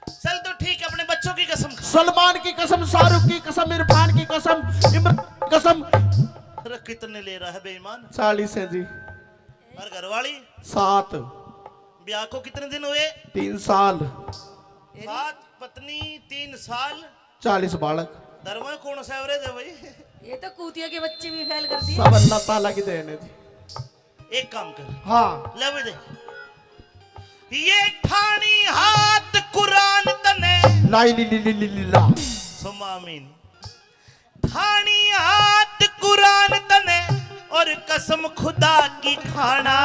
S4: चल तो ठीक है, अपने बच्चों की कसम खा।
S1: सलमान की कसम, शाहरुख की कसम, इरफान की कसम, इमरान की कसम।
S4: अरे कितने ले रहा है बेईमान?
S1: 40 है जी।
S4: और घरवाली
S1: 7।
S4: ब्याह को कितने दिन हुए?
S1: 3 साल।
S4: 7 पत्नी 3 साल
S1: 40 बालक।
S4: दरवा कौन सा एवरेज है भाई?
S2: ये तो कूतिया के बच्चे भी फेल कर दिए।
S1: सब अल्लाह ताला की देन है जी।
S4: एक काम कर,
S1: हाँ
S4: ले दे ये ठानी हाथ कुरान तने
S1: लाई ला
S4: सुमामीन। ठानी हाथ कुरान तने और कसम खुदा की खाना।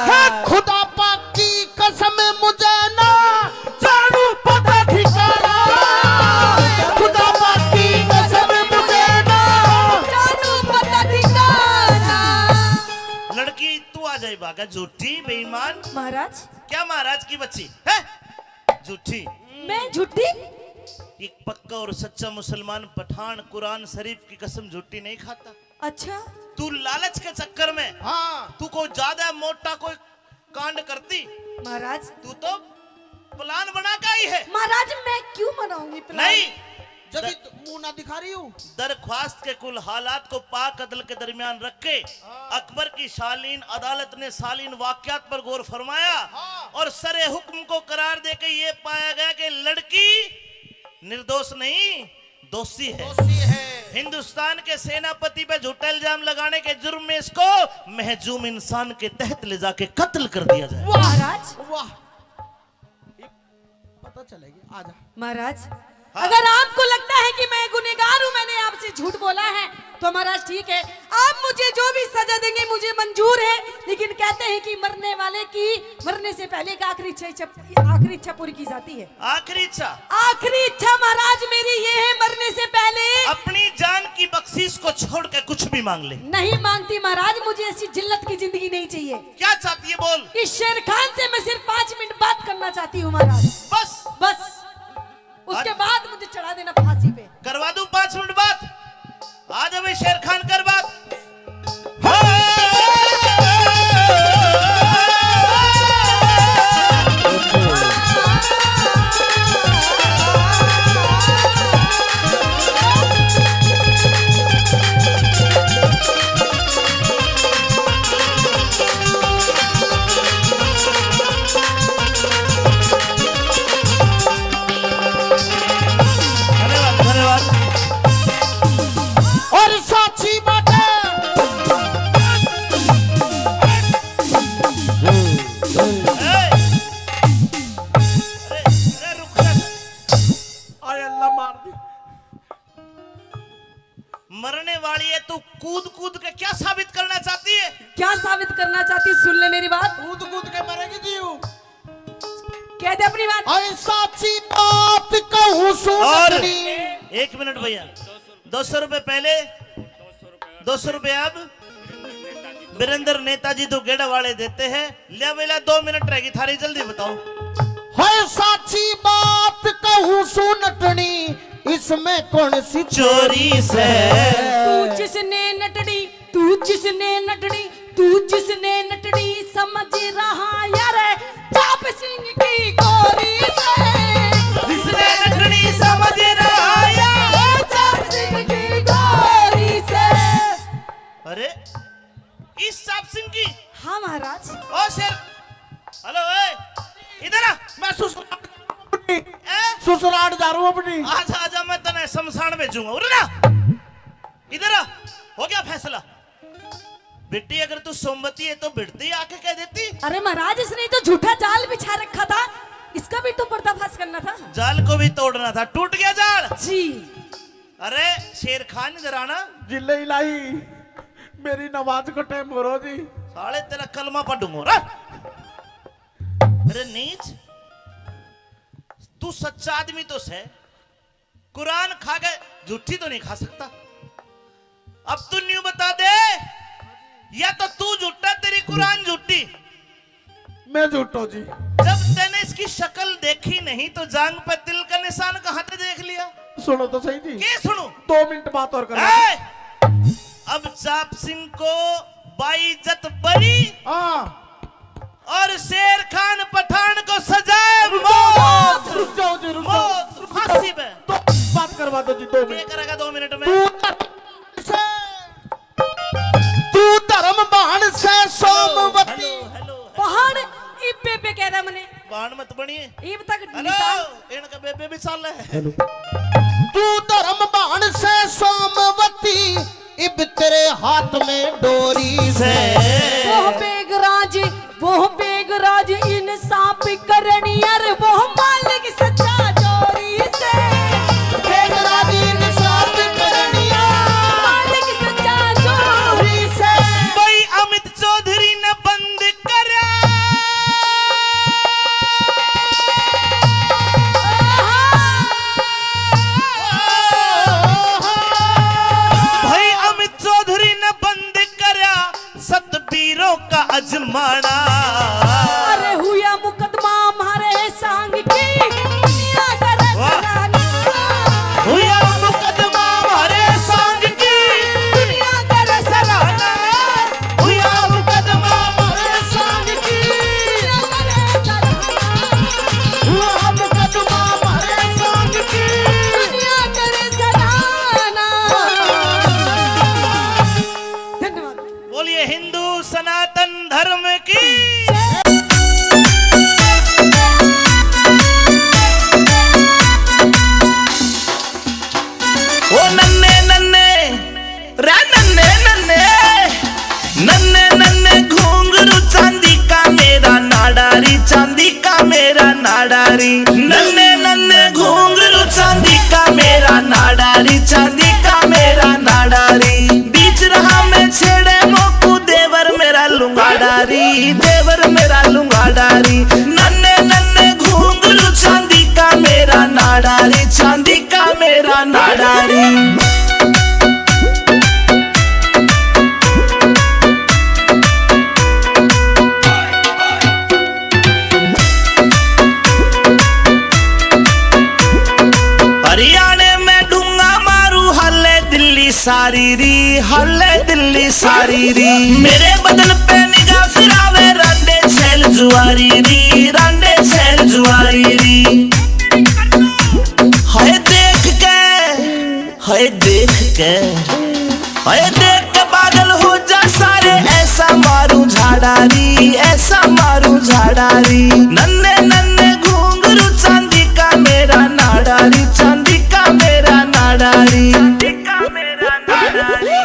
S1: है खुदा पाक की कसम मुझे ना जानू पता ठिकाना। खुदा पाक की कसम मुझे ना
S2: जानू पता ठिकाना।
S4: लड़की तू आ जाए भागा, झूठी बेईमान।
S2: महाराज
S4: क्या महाराज की बच्ची है? झूठी।
S2: मैं झूठी?
S4: एक पक्का और सच्चा मुसलमान पठान कुरान शरीफ की कसम झूठी नहीं खाता।
S2: अच्छा
S4: तू लालच के चक्कर में
S1: हाँ
S4: तू को ज्यादा मोटा कोई कांड करती,
S2: महाराज।
S4: तू तो प्लान बना के आई है।
S2: महाराज मैं क्यों बनाऊंगी प्लान?
S4: नहीं,
S1: जब मुंह ना दिखा रही हूँ।
S4: दरख्वास्त के कुल हालात को पाक अदल के दरमियान रख के अकबर की शालीन अदालत ने सालीन वाकयात पर गौर फरमाया और सरे हुक्म को करार देके ये पाया गया कि लड़की निर्दोष नहीं दोषी है। हिंदुस्तान के सेनापति पे झूठा इल्जाम लगाने के जुर्म में इसको महजूम इंसान के तहत ले जाके कत्ल कर दिया जाए।
S2: महाराज
S1: वाह पता चलेगी। आजा
S2: महाराज अगर आपको लगता है कि मैं गुनहगार हूँ, मैंने आपसे झूठ बोला है, तो महाराज ठीक है, आप मुझे जो भी सजा देंगे मुझे मंजूर है। लेकिन कहते हैं कि मरने वाले की मरने से पहले एक आखिरी इच्छा पूरी की जाती है।
S4: आखिरी इच्छा?
S2: आखिरी इच्छा महाराज मेरी ये है, मरने से पहले
S4: अपनी जान की बख्शीश को छोड़ के कुछ भी मांग ले।
S2: नहीं मांगती महाराज, मुझे ऐसी जिल्लत की जिंदगी नहीं चाहिए।
S4: क्या चाहती है बोल?
S2: इस शेर खान से मैं सिर्फ 5 मिनट बात करना चाहती हूँ महाराज,
S4: बस
S2: बस। उसके बाद मुझे चढ़ा देना फांसी पे।
S4: करवा दूं 5 मिनट बाद? आज अभी शेर खान कर बात।
S1: मार दी।
S4: मरने वाली है तू, कूद कूद के क्या साबित करना चाहती है?
S2: क्या साबित करना चाहती, सुन ले मेरी बात।
S1: कूद कूद के मरेगी जीव।
S2: कह दे अपनी बात।
S1: ऐसा ची बात कहूँ
S4: और
S1: सुननी।
S4: 1 मिनट भैया, 200 रुपए पहले, 200 रुपए अब। वीरेंद्र नेताजी तो गेड़ा वाले देते हैं। ले बेला 2 मिनट रहेगी थारी, जल्दी बताओ।
S1: है साची बात कहूँ सुनटनी, इसमें कौन सी
S4: चोरी से
S2: तू जिसने नटड़ी, तू जिसने नटड़ी, तू जिसने नटड़ी समझ रहा यार चाप सिंह की गोरी से।
S4: जिसने नटनी समझ रहा यार
S2: चाप सिंह की गोरी से।
S4: अरे इस चाप सिंह की?
S2: हाँ महाराज।
S4: ओ शेर, हेलो इधर आ।
S1: मैं ससुराल जा रहा हूँ अपनी।
S4: आजा आजा, मैं तने शमशान भेजूंगा। उरे ना, इधर आ। हो गया फैसला। बेटी अगर तू सोमवती है तो बिड़ती आके कह देती।
S2: अरे महाराज, इसने तो झूठा जाल बिछा रखा था, इसका भी तो पर्दाफाश करना था।
S4: जाल को भी तोड़ना था, टूट गया जाल
S2: जी।
S4: अरे शेर खान इधर आना।
S1: जिले इलाही मेरी नमाज को टाइम हो रहा जी।
S4: साले तेरा कलमा पढ़ूंगा। अरे नीच, तू सच्चा आदमी तो है, कुरान खा के झूठी तो नहीं खा सकता। अब तू न्यू बता दे, या तो तू झूठा, तेरी कुरान झूठी।
S1: मैं झूठो जी।
S4: जब तूने इसकी शक्ल देखी नहीं तो जांग पे तिल का निशान कहां से देख लिया?
S1: सुनो तो सही जी।
S4: क्या सुनो?
S1: 2 मिनट बात और करना।
S4: अब चाप सिंह को बाइज्जत बरी
S1: हाँ।
S4: और शेर खान पठान को सजाए मौत।
S1: रुक जाओ जी, रुक जाओ।
S4: मौत फांसी पे।
S1: तो बात करवा दो जी 2
S4: क्या
S1: मिनट।
S4: करेगा 2 मिनट में?
S1: तू धर्म बाण से सोमवती।
S4: हेलो
S2: पहाड़ इब्बे पे कह रहा मने।
S4: बाण मत बनिए।
S2: इब तक
S4: हेलो,
S2: निशान।
S4: इनका बेबे भी साल है।
S1: तू धर्म बाण से सोमवती, इब तेरे हाथ में डोरी से।
S2: वो बेगराज इंसाफ करनी, अरे वो मालिक सच्चा चोरी से।
S1: बेगराज इंसाफ करनी,
S2: मालिक सच्चा चोरी से।
S4: भाई अमित चौधरी ने बंद करा। भाई अमित चौधरी ने बंद करा सतबीरों का अजमाना।
S2: अरे हुआ मुकदमा हमारे संग की, दुनिया करे सराहना।
S4: हुआ मुकदमा हमारे संग की,
S2: दुनिया करे सराहना।
S4: हुआ मुकदमा हमारे संग की,
S2: दुनिया करे सराहना।
S1: हुआ मुकदमा हमारे संग की।
S2: दुनिया करे सराहना। धन्यवाद।
S4: बोलिए हिंदू सनातन धर्म की।
S5: ओ नन्ने नन्ने रे नन्ने नन्ने नन्ने नन्ने घुंघरू चांदी का मेरा नाडारी, चांदी का मेरा नाडारी। नन्ने नन्ने घुंघरू चांदी का मेरा नाडारी, चांदी का मेरा नाडारी। बीच रहा मैं छेड़े मोकू देवर मेरा लुंगाडारी, देवर मेरा लुंगाडारी। नन्ने नन्ने घुंघरू चांदी का मेरा नाडारी, चांदी का मेरा नाडारी। हरियाणे में ढूंगा मारू हल्ले दिल्ली सारी री, हल्ले दिल्ली सारी री। मेरे बदन पे निगाह फिरावे रांडे छेल जुआरी री, रांडे छेल जुआरी री। हाय देख के, हाय देख के, हाय देख के पागल हो जा सारे। ऐसा मारू झाड़ारी, ऐसा मारू झाड़ारी। नन्ने नन्ने घुंघरू चांदी का मेरा नाडारी, चांदी का मेरा नाडारी, चांदी का मेरा नाडारी।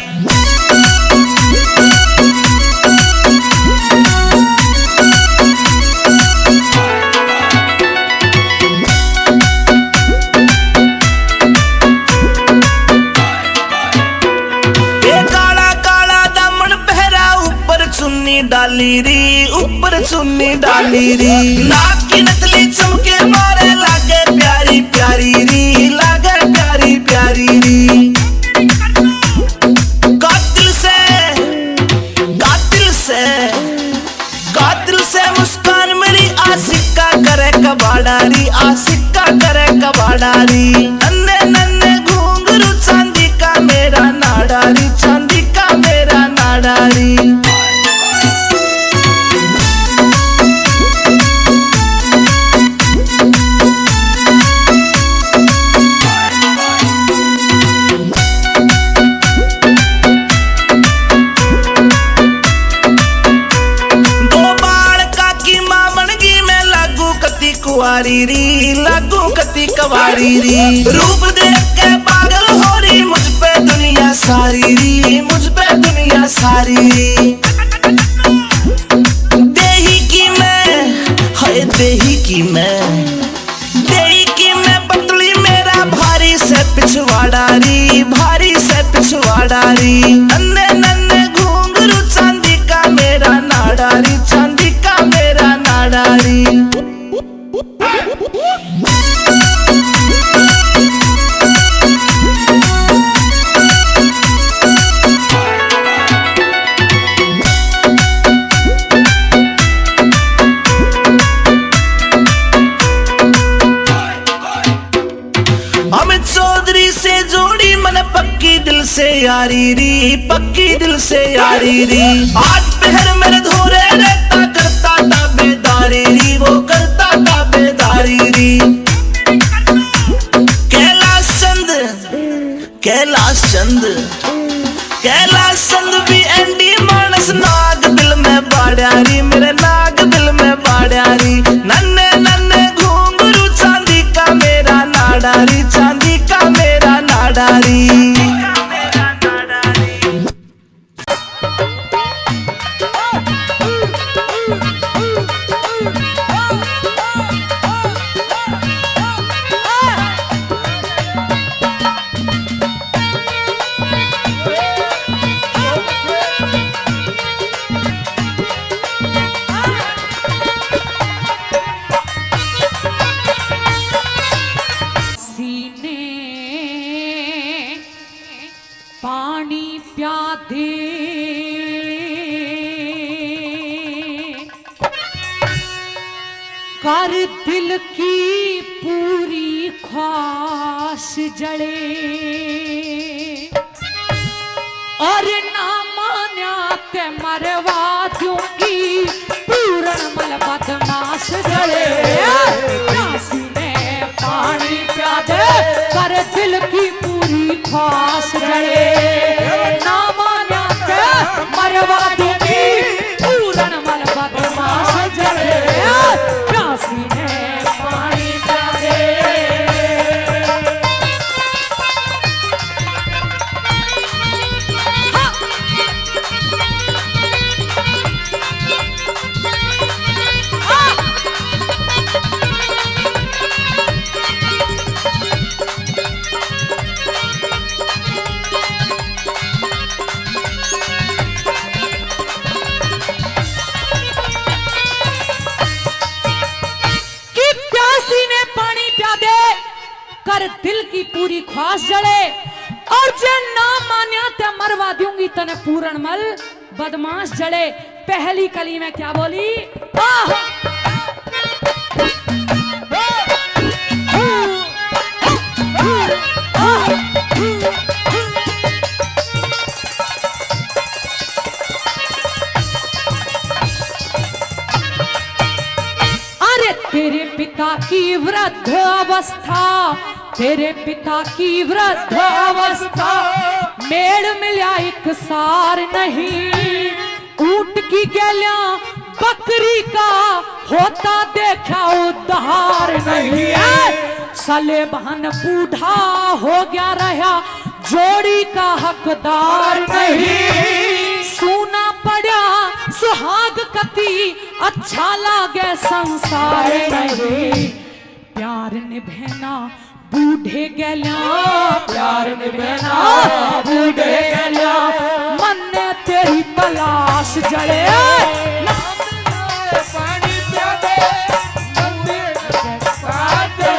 S5: डाली री ऊपर चुन्नी डाली री नाक की नथली चमके मारे लागे प्यारी प्यारी री लागे प्यारी प्यारी री कातिल से मुस्कान मेरी आशिका करे कबाड़ारी आशिका करे कबाड़ारी नन्हे नन्हे घूंघरू चांदी का मेरा नाडारी चांदी का मेरा नाडारी कुवारी री लागू कती कवारी री रूप देख के पागल हो रही मुझ पे दुनिया सारी री मुझ पे दुनिया सारी देही की मैं पतली मेरा भारी से पिछवाड़ा री नन्हे नन्हे घूंघरू चांदी का मेरा नाडारी चांदी का मेरा नाडारी अमित चौधरी से जोड़ी मन पक्की दिल से यारी री पक्की दिल से यारी री आज पहर मेरे धोरे रहता करता ताबेदारी री वो करता ताबेदारी री कैलाश चंद भी एंडी मानस नाग दिल में बाड़ियारी मेरे नाग दिल में बाड़ियारी नन्हे नन्हे घूंघरू चांदी का मेरा नाडारी चांदी का मेरा नाडारी
S7: पानी प्यादे कर दिल की पूरी ख्वाहिश जड़े और ना मान्या ते मरवा दूंगी पूर्ण मल बदमाश जड़े प्यासी ने पानी प्यादे कर दिल की पूरी ख्वाहिश जड़े ना मान्या ते मरवा दूंगी पूर्ण मल बदमाश जड़े प्यासी ने पानी प्यादे दिल की पूरी ख्वाहिश जड़े और जे ना मान्या ते मरवा दूंगी तने पूर्ण मल बदमाश जड़े पहली कली में क्या बोली अरे तेरे पिता की वृद्ध अवस्था तेरे पिता की वृद्ध अवस्था मेड़ मिला एक सार नहीं ऊंट की गैलियां बकरी का होता देखा उद्धार नहीं सले बहन बूढ़ा हो गया रहा जोड़ी का हकदार नहीं सूना पड़ा सुहाग कती अच्छा लागे संसार नहीं प्यार निभना बूढ़े गैलिया प्यार निभना बूढ़े गैलिया मन तेरी तलाश जड़े
S1: पानी पिया दे नंदी काटे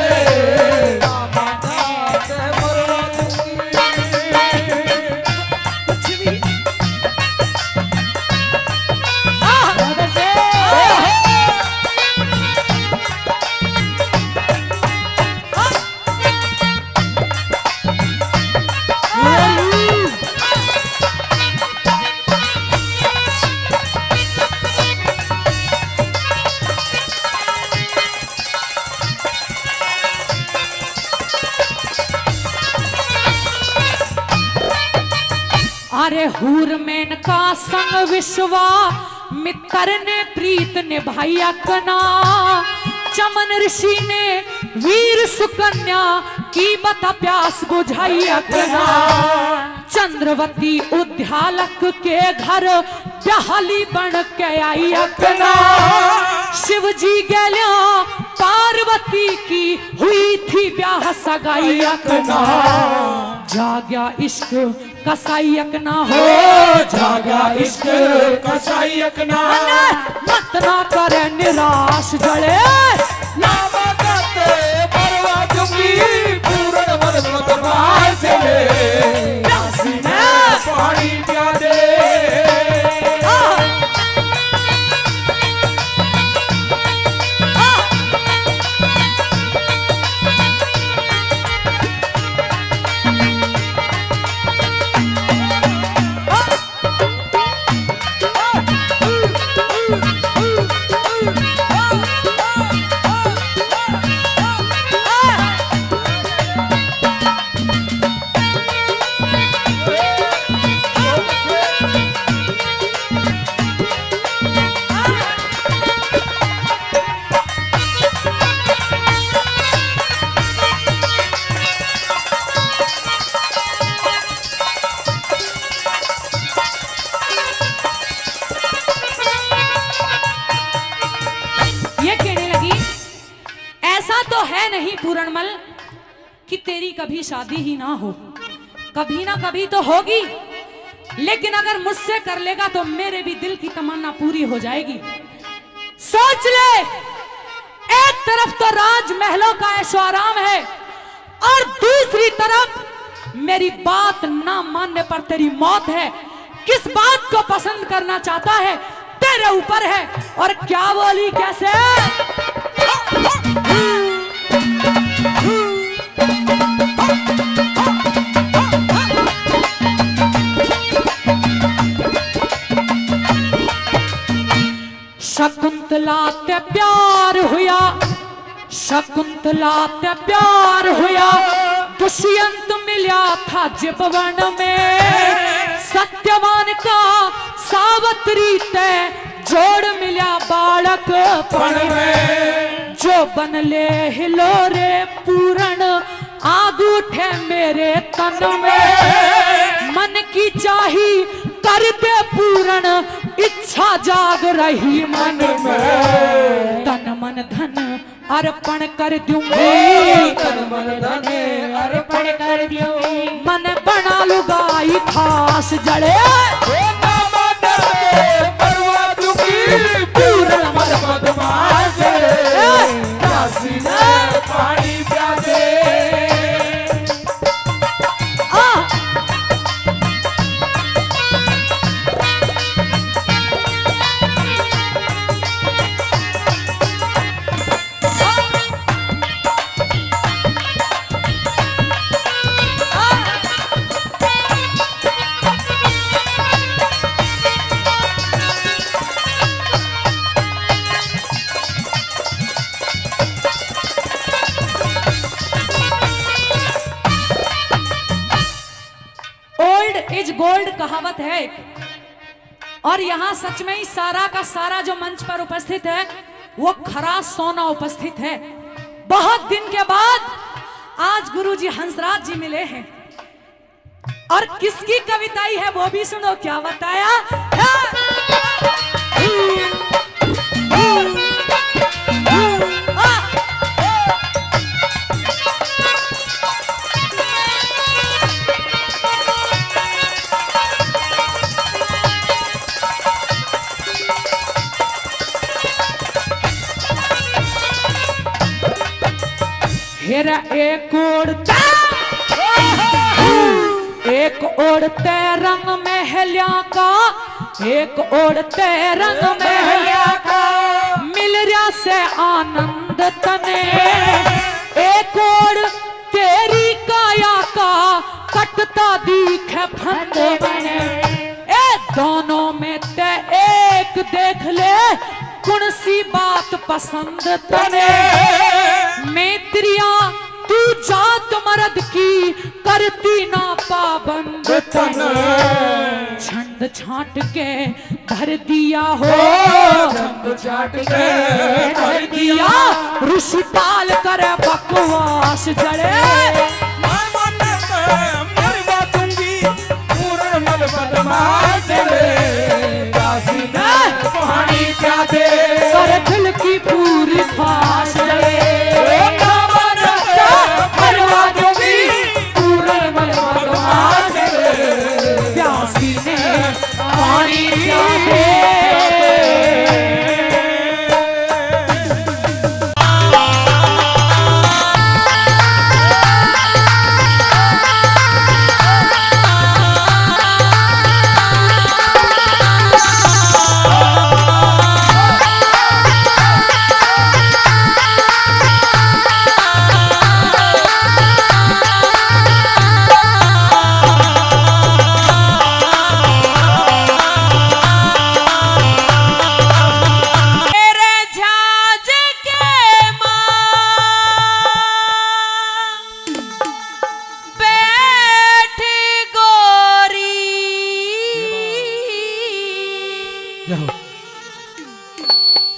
S7: अरे हूर मेन का संग विश्वा मित्र ने प्रीत निभाई अपना चमन ऋषि ने वीर सुकन्या की बता प्यास बुझाई अपना चंद्रवती उद्यालक के घर ब्याहली बन के आई अपना शिव जी गैल्या पार्वती की हुई थी ब्याह सगाई अपना जाग्या इश्क कसाईक ना हो
S1: जागा इश्क कसाईक ना
S7: मत ना करे निराश जड़े
S1: ना बदते परवा चुकी पूर्ण मन मतबार चले प्यासी ने पानी पिया दे
S7: नहीं पूरणमल कि तेरी कभी शादी ही ना हो, कभी ना कभी तो होगी, लेकिन अगर मुझसे कर लेगा तो मेरे भी दिल की तमन्ना पूरी हो जाएगी। सोच ले, एक तरफ तो राजमहलों का ऐशो आराम है और दूसरी तरफ मेरी बात ना मानने पर तेरी मौत है। किस बात को पसंद करना चाहता है तेरे ऊपर है। और क्या बोली कैसे? शकुंतला ते प्यार हुआ, शकुंतला ते प्यार हुआ, दुष्यंत मिला था जिबवन में, सत्यवान का सावत्री ते जोड़ मिला बालक पण में। जो बनले हिलोरे पूरण आग उठे मेरे तन में, मन की चाही कर दे पूरण इच्छा जाग रही मन में। तन मन धन अर्पण कर दूंगी,
S1: तन मन धन अर्पण कर दूंगी,
S7: मन बना लुगाई खास जड़े
S1: पूर्ण मन बदमाश काशी ने पानी पिया दे।
S7: गोल्ड कहावत है और यहाँ सच में ही सारा का सारा जो मंच पर उपस्थित है वो खरा सोना उपस्थित है। बहुत दिन के बाद आज गुरुजी हंसराज जी मिले हैं और किसकी कविताई है वो भी सुनो। क्या बताया तेरा एक ओढ़ते रंग महलिया का, एक ओढ़ते रंग महलिया का, मिल रहा से आनंद तने, एक ओढ़ तेरी काया का, कटता दिखे फंद बने। ए दोनों में ते एक देख ले, कौन सी बात पसंद तने। मैत्रिया तू जात मर्द की, करती ना पाबंद तने। छंद छाट के धर दिया हो, छंद छाट के धर दिया, ऋषि टाल करे बकवास जड़े। कर दिल की पूरी ख्वाहिश प्यासी ने पानी प्यादे।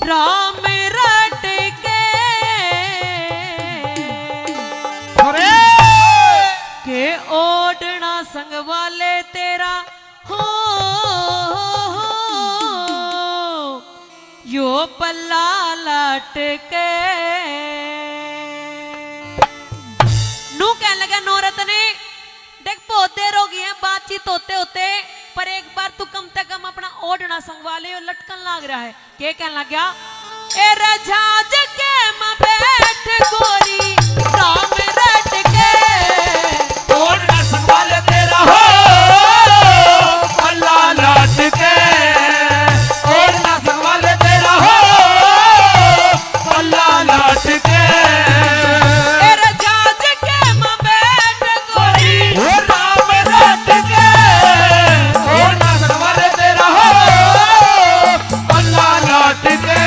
S2: राम रट के ओढ़ना संग वाले तेरा हो, यो पल्ला लट के। नू कह लगा नौरत ने, देख बहुत देर हो गई है बातचीत होते होते, पर एक बार तू कम से कम अपना ओढ़ना संगवाले और लटकन लाग रहा है। के कहना लग गया, ए रजाज के मां बैठ गोरी, राम रट के
S5: ओढ़ना संभाल तेरा हो, अल्लाह लाट के। ओढ़ना संभाल तेरा हो, अल्लाह लाट के।
S2: ए रजाज के मां बैठ गोरी,
S5: राम रट के। ओढ़ना संभाल तेरा हो, अल्लाह लाट के।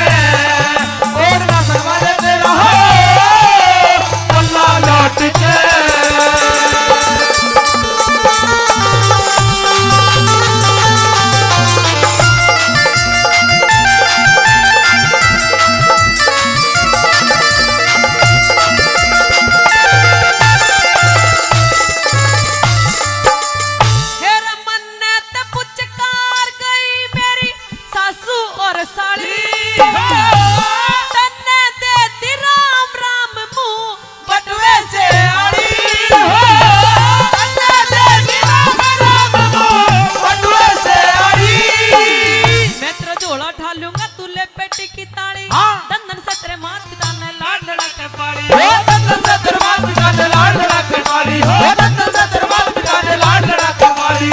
S5: ओढ़ना संभाल तेरा हो, अल्लाह लाट के।
S2: हेर मन्नत पुचकार गई मेरी सासू और साली, तन्ने देती राम राम मुंह बटुए से आड़ी। तन्ने देती राम राम मुंह
S5: बटुए से आड़ी।
S2: मैं तेरा झोला उठा लूंगा, तू ले पेटी की ताड़ी। दंदन से तेरे माथ पिता ने लाड लड़ा के पाड़ी।
S5: हो दंदन से तेरे माथ पिता ने लाड लड़ा के पाड़ी। हो दंदन से तेरे माथ पिता ने लाड लड़ा के पाड़ी।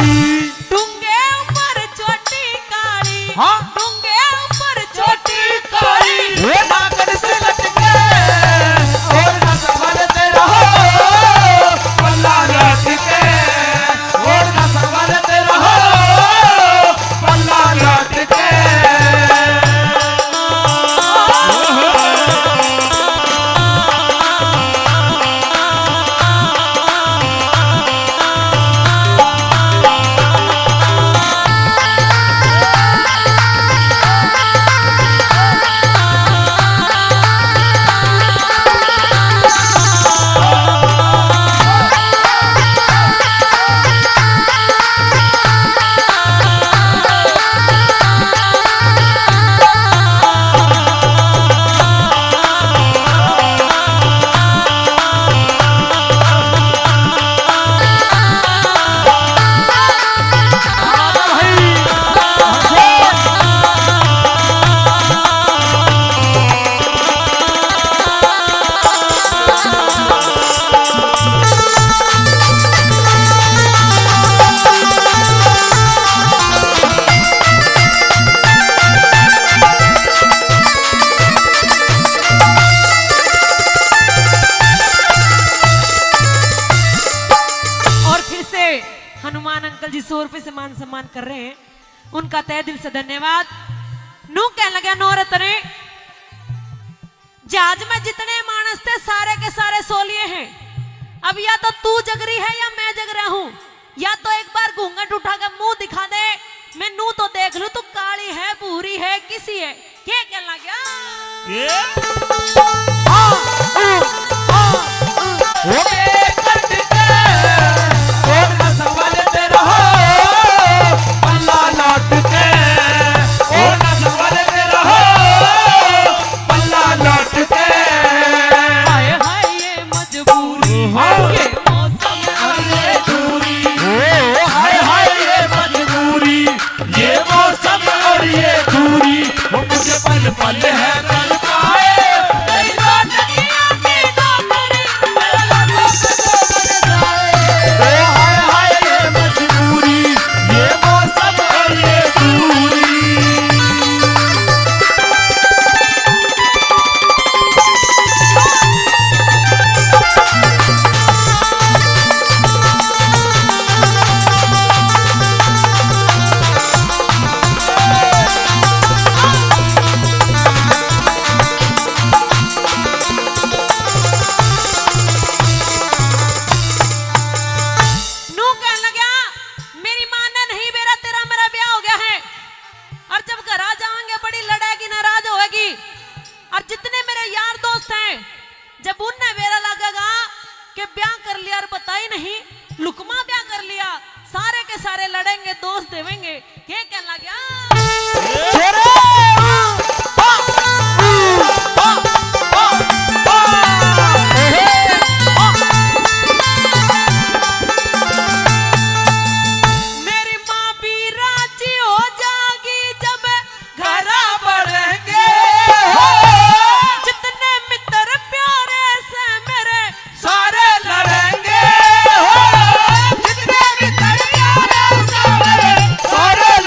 S2: डूंगे ऊपर चोटी काली,
S5: हाँ?
S2: डूंगे ऊपर चोटी काली।
S5: वो नागन से लटके, और ना संभाल तेरा हो, अल्लाह लाट के। और ना संभाल तेरा हो, अल्लाह लाट के।
S2: हनुमान अंकल जी 100 रुपए से मान सम्मान कर रहे हैं, उनका तहे दिल से धन्यवाद। नू कह लगे नौरत ने जहाज में जितने मानस थे सारे के सारे सो लिए हैं। अब या तो तू जग रही है या मैं जग रहा हूं, या तो एक बार घूंघट उठा कर मुंह दिखा दे, मैं नू तो देख लू तू काली है भूरी है किसी है, क्या कहना जब उनने मेरा लगेगा कि ब्याह कर लिया और बताई नहीं, लुकमा ब्याह कर लिया, सारे के सारे लड़ेंगे दोस्त देवेंगे, क्या कहना गया
S1: सारे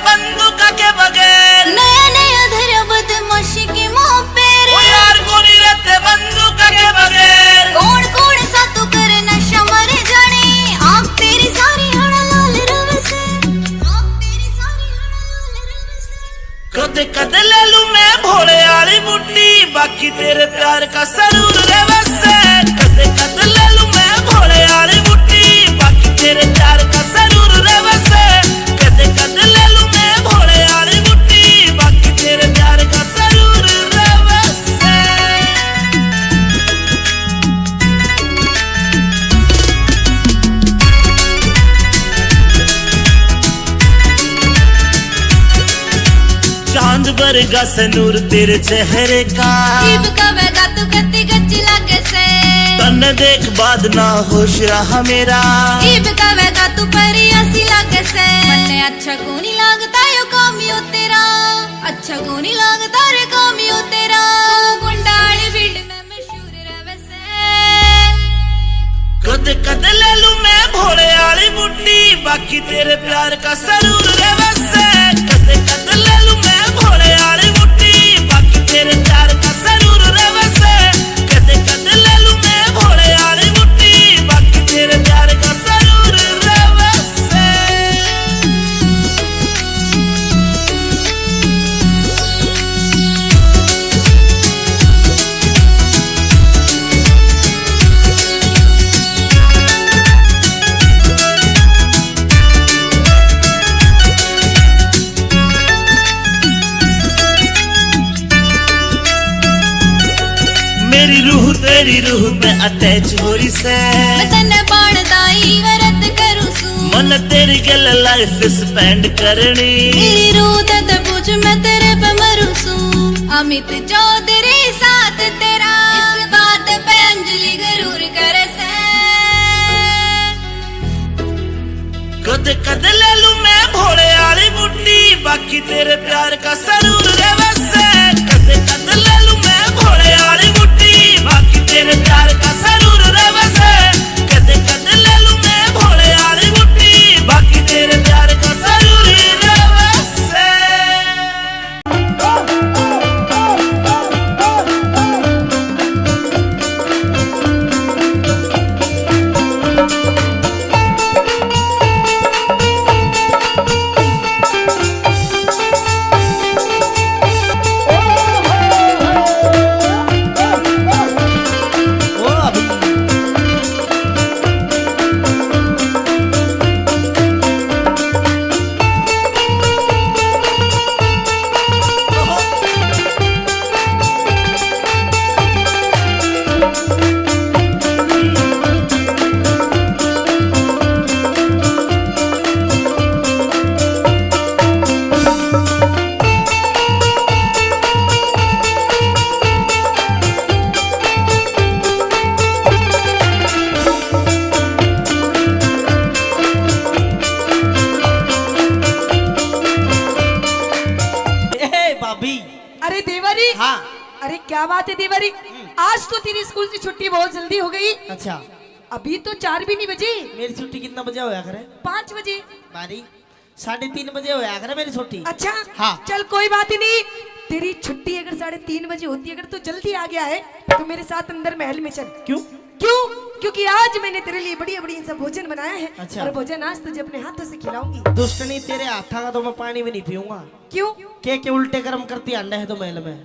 S5: बंदूक के बगैर
S6: नया नया धरा बदमाशी के मुंह पे
S5: ओ यार गोली रहते बंदूक के बगैर
S6: कौन कौन सा तू करे नशा मरे जाने आँख तेरी सारी हड़ा लाल रव से आँख तेरी सारी हड़ा लाल रव से
S5: कदे कदे ले लूं मैं भोले वाली बुड्ढी बाकी तेरे प्यार का सरूर रे वसे कदे कदे ले लूं मैं भोले वाली बुड्ढी बाकी तेरे प्यार का सरूर रे वसे कदे कदे ले लूं मैं भोले वाली बुड्ढी बाकी तेरे प्यार का सरूर रे वसे चांद बरगा सनूर तेरे चेहरे का
S6: जीव कवेगा तू कत्ती गच्ची लागे से
S5: तन देख बाद ना होश रहा मेरा
S6: जीव कवेगा तू परी हंसी लागे से मन्ने अच्छा को नहीं लगता यो कामियो तेरा अच्छा को नहीं लगता रे कामियो तेरा गुंडाली फील्ड में मशहूर रवे से
S5: कदे कदे ले लूं मैं भोले वाली बुड्ढी बाकी तेरे प्यार का सरूर रे वसे कदे कदे ले लूं मैं भोले वाली बुड्ढी बाकी तेरे प्यार का सरूर रे वसे कदे कदे ले लूं मैं भोले वाली बुड्ढी बाकी तेरे प्यार का सरूर रे वसे मेरी रूह तेरी रूह में अटैच हो रही से
S6: मैं तन्ने बाणदाई वरत करूं सू
S5: मन तेरी गल लाइफ स्पेंड करनी
S6: मेरी रूह दे पूछ मैं तेरे पे मरूं सू अमित चौधरी साथ तेरा इस बात पे अंजलि जरूर करे से
S5: कदे कदे ले लूं मैं भोले वाली बुड्ढी बाकी तेरे प्यार का सरूर रे वसे कदे कदे ले लूं मैं भोले वाली बुड्ढी बाकी तेरे प्यार का सरूर रे वसे कदे कदे ले लूं मैं भोले वाली बुड्ढी बाकी तेरे प्यार का सरूर रे वसे
S2: अरे देवरी
S1: हाँ।
S2: अरे क्या बात है देवरी आज तो तेरी स्कूल की छुट्टी बहुत जल्दी हो गई
S1: अच्छा
S2: अभी तो 4 भी नहीं बजे
S1: मेरी छुट्टी कितना बजे होया करे
S2: 5 बजे
S1: बारी 3:30 बजे होया करे मेरी छुट्टी
S2: अच्छा
S1: हाँ।
S2: चल कोई बात ही नहीं तेरी छुट्टी अगर 3:30 बजे होती अगर तू जल्दी आ गया है तो मेरे साथ अंदर महल में चल
S1: क्यों
S2: क्यों क्योंकि आज मैंने तेरे लिए बढ़िया बढ़िया सा भोजन बनाया है
S1: अच्छा।
S2: और भोजन आज तुझे अपने हाथों से खिलाऊंगी
S1: दुष्टनी तेरे हाथा का तो मैं पानी भी नहीं पीऊंगा
S2: क्यों
S1: के उल्टे कर्म करती अंडे है तो महल में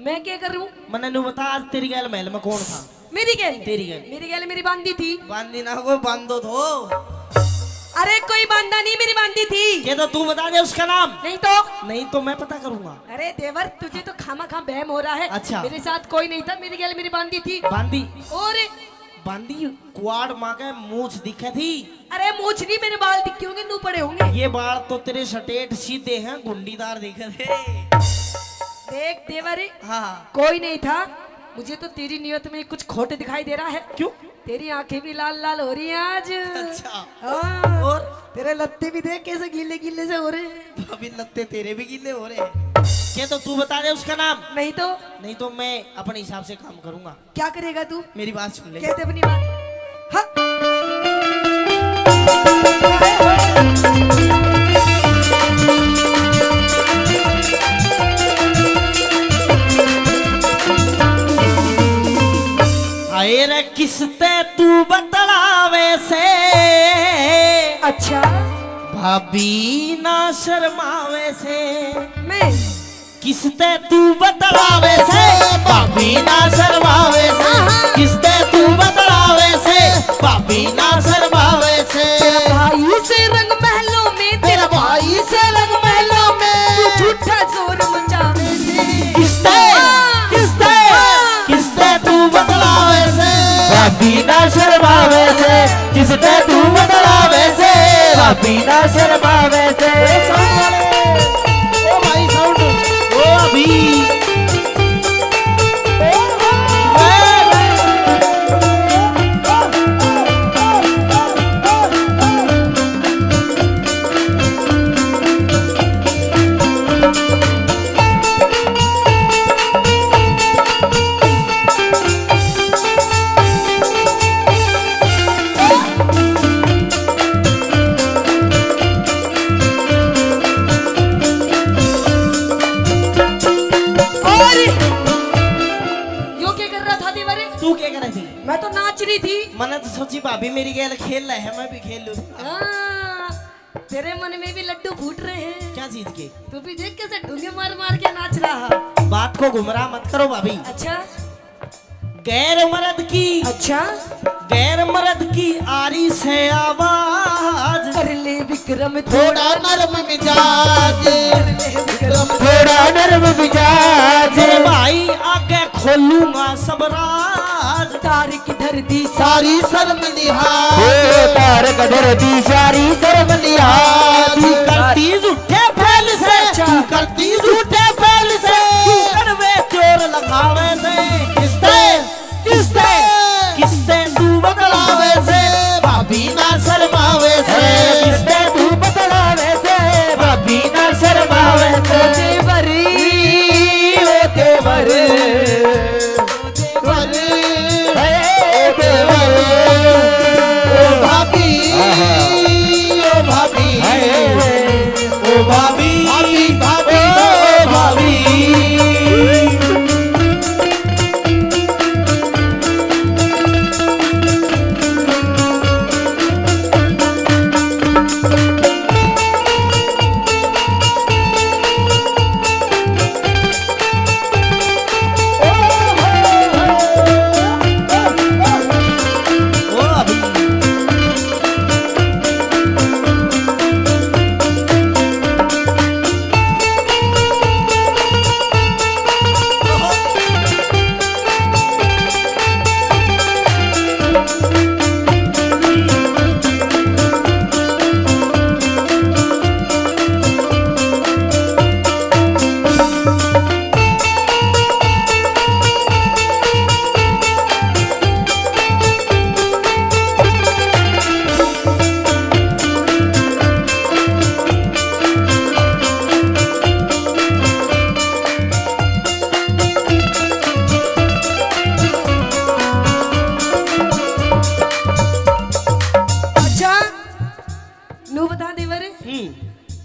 S2: मैं क्या करूं
S1: मैंने नु बता आज तेरी गैल महल में कौन था
S2: मेरी गैल
S1: तेरी गैल।
S2: मेरी गैल मेरी बांधी थी
S1: बांदी ना को बांधो तो
S2: अरे कोई बांधा नहीं मेरी बांधी थी
S1: ये तो तू बता दे उसका नाम
S2: नहीं तो
S1: मैं पता करूंगा
S2: अरे देवर तुझे तो खामा खा बहम हो रहा है
S1: अच्छा।
S2: मेरे साथ कोई नहीं था मेरी गैल मेरी बांधी थी
S1: बांदी
S2: और
S1: बांदी कुआड़ माँ के मूछ दिखे थी
S2: अरे मूछ नहीं मेरे बाल दिखे होंगे नू पड़े होंगे
S1: ये बाल तो तेरे सटेट सीधे हैं गुंडीदार दिखे थे
S2: देख देवर
S1: हाँ
S2: कोई नहीं था मुझे तो तेरी नियत में कुछ खोट दिखाई दे रहा है
S1: क्यों
S2: तेरी आंखें भी लाल लाल हो रही हैं आज
S1: अच्छा।
S2: हाँ,
S1: और
S2: तेरे लत्ते भी देख कैसे गीले गीले से हो रहे हैं
S1: अभी लगते तेरे भी गिले हो रहे हैं क्या तो तू बता दे उसका नाम
S2: नहीं तो
S1: मैं अपने हिसाब से काम करूंगा
S2: क्या करेगा तू
S1: मेरी बात सुन ले
S2: कहते अपनी बात हाँ अच्छा
S1: भाभी ना शर्मावे से
S2: मैं
S1: किसते तू बतलावे से भाभी ना शर्मावे से किसते तू बतलावे से भाभी ना शर्मावे से
S2: भाई से रंग महलों में
S1: तेरा भाई से रंग महलों में
S2: झूठा जोर मचावे से
S1: किसते किसते किसते तू बतलावे से भाभी ना शर्मावे से किसते तू बतलावे से भाभी ना शर्मावे से ओ भाई साउंड ओ अभी
S2: यो क्या कर रहा था दीवारे?
S1: तू क्या कर रही थी
S2: मैं तो नाच रही थी।
S1: मैंने तो सोची भाभी मेरी गेल खेल रहे हैं मैं भी खेल लूं
S2: हाँ, तेरे मन में भी लड्डू फूट रहे हैं।
S1: क्या चीज के
S2: तू भी देख कैसे ढूंढे मार मार के नाच रहा।
S1: बात को गुमराह मत करो भाभी
S2: अच्छा
S1: गैर मर्द की
S2: अच्छा
S1: गैर मर्द की आरी से आवाज
S2: कर ले विक्रम
S1: थोड़ा नरम मिजाज थोड़ा नरम मिजाज मेरे भाई आके खोलूंगा सब राज
S2: तार किधर दी
S1: सारी शर्म लिहाज तार कदर दी सारी शर्म लिहाज करती झूठे फैल से तू करती झूठे फैल से तू करवे चोर लगावे से किसते किसते किसते तू बतलावे से भाभी ना शर्मावे से किसते तू बतलावे से भाभी ना शर्मावे से
S2: देवरी
S1: ओ देवर ओ भाभी ओ भाभी ओ भाभी भाभी ओ भाभी ओ अभी
S2: अच्छा नू बता देवरे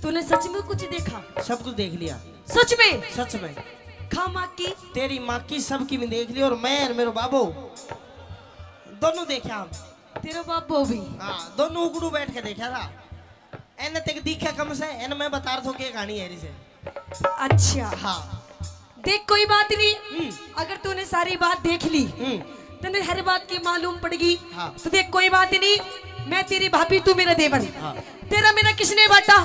S2: तूने सच में कुछ देखा?
S1: सब कुछ देख लिया
S2: सच में
S1: सच में
S2: खामा की
S1: तेरी माँ की सबकी भी देख ली और मैं और मेरे बाबू दोनों देखे हम
S2: तेरा बाप भी
S1: हाँ दोनों उगड़ू बैठ के देखा था एने तक दिखा कम से एने मैं बता रहा हूँ क्या कहानी है इसे
S2: अच्छा
S1: हाँ
S2: देख कोई बात नहीं अगर तूने सारी बात देख ली तूने हर बात की मालूम पड़ेगी
S1: हाँ।
S2: तो देख कोई बात नहीं मैं तेरी भाभी तू मेरा देवर
S1: हाँ।
S2: तेरा मेरा किसने बांटा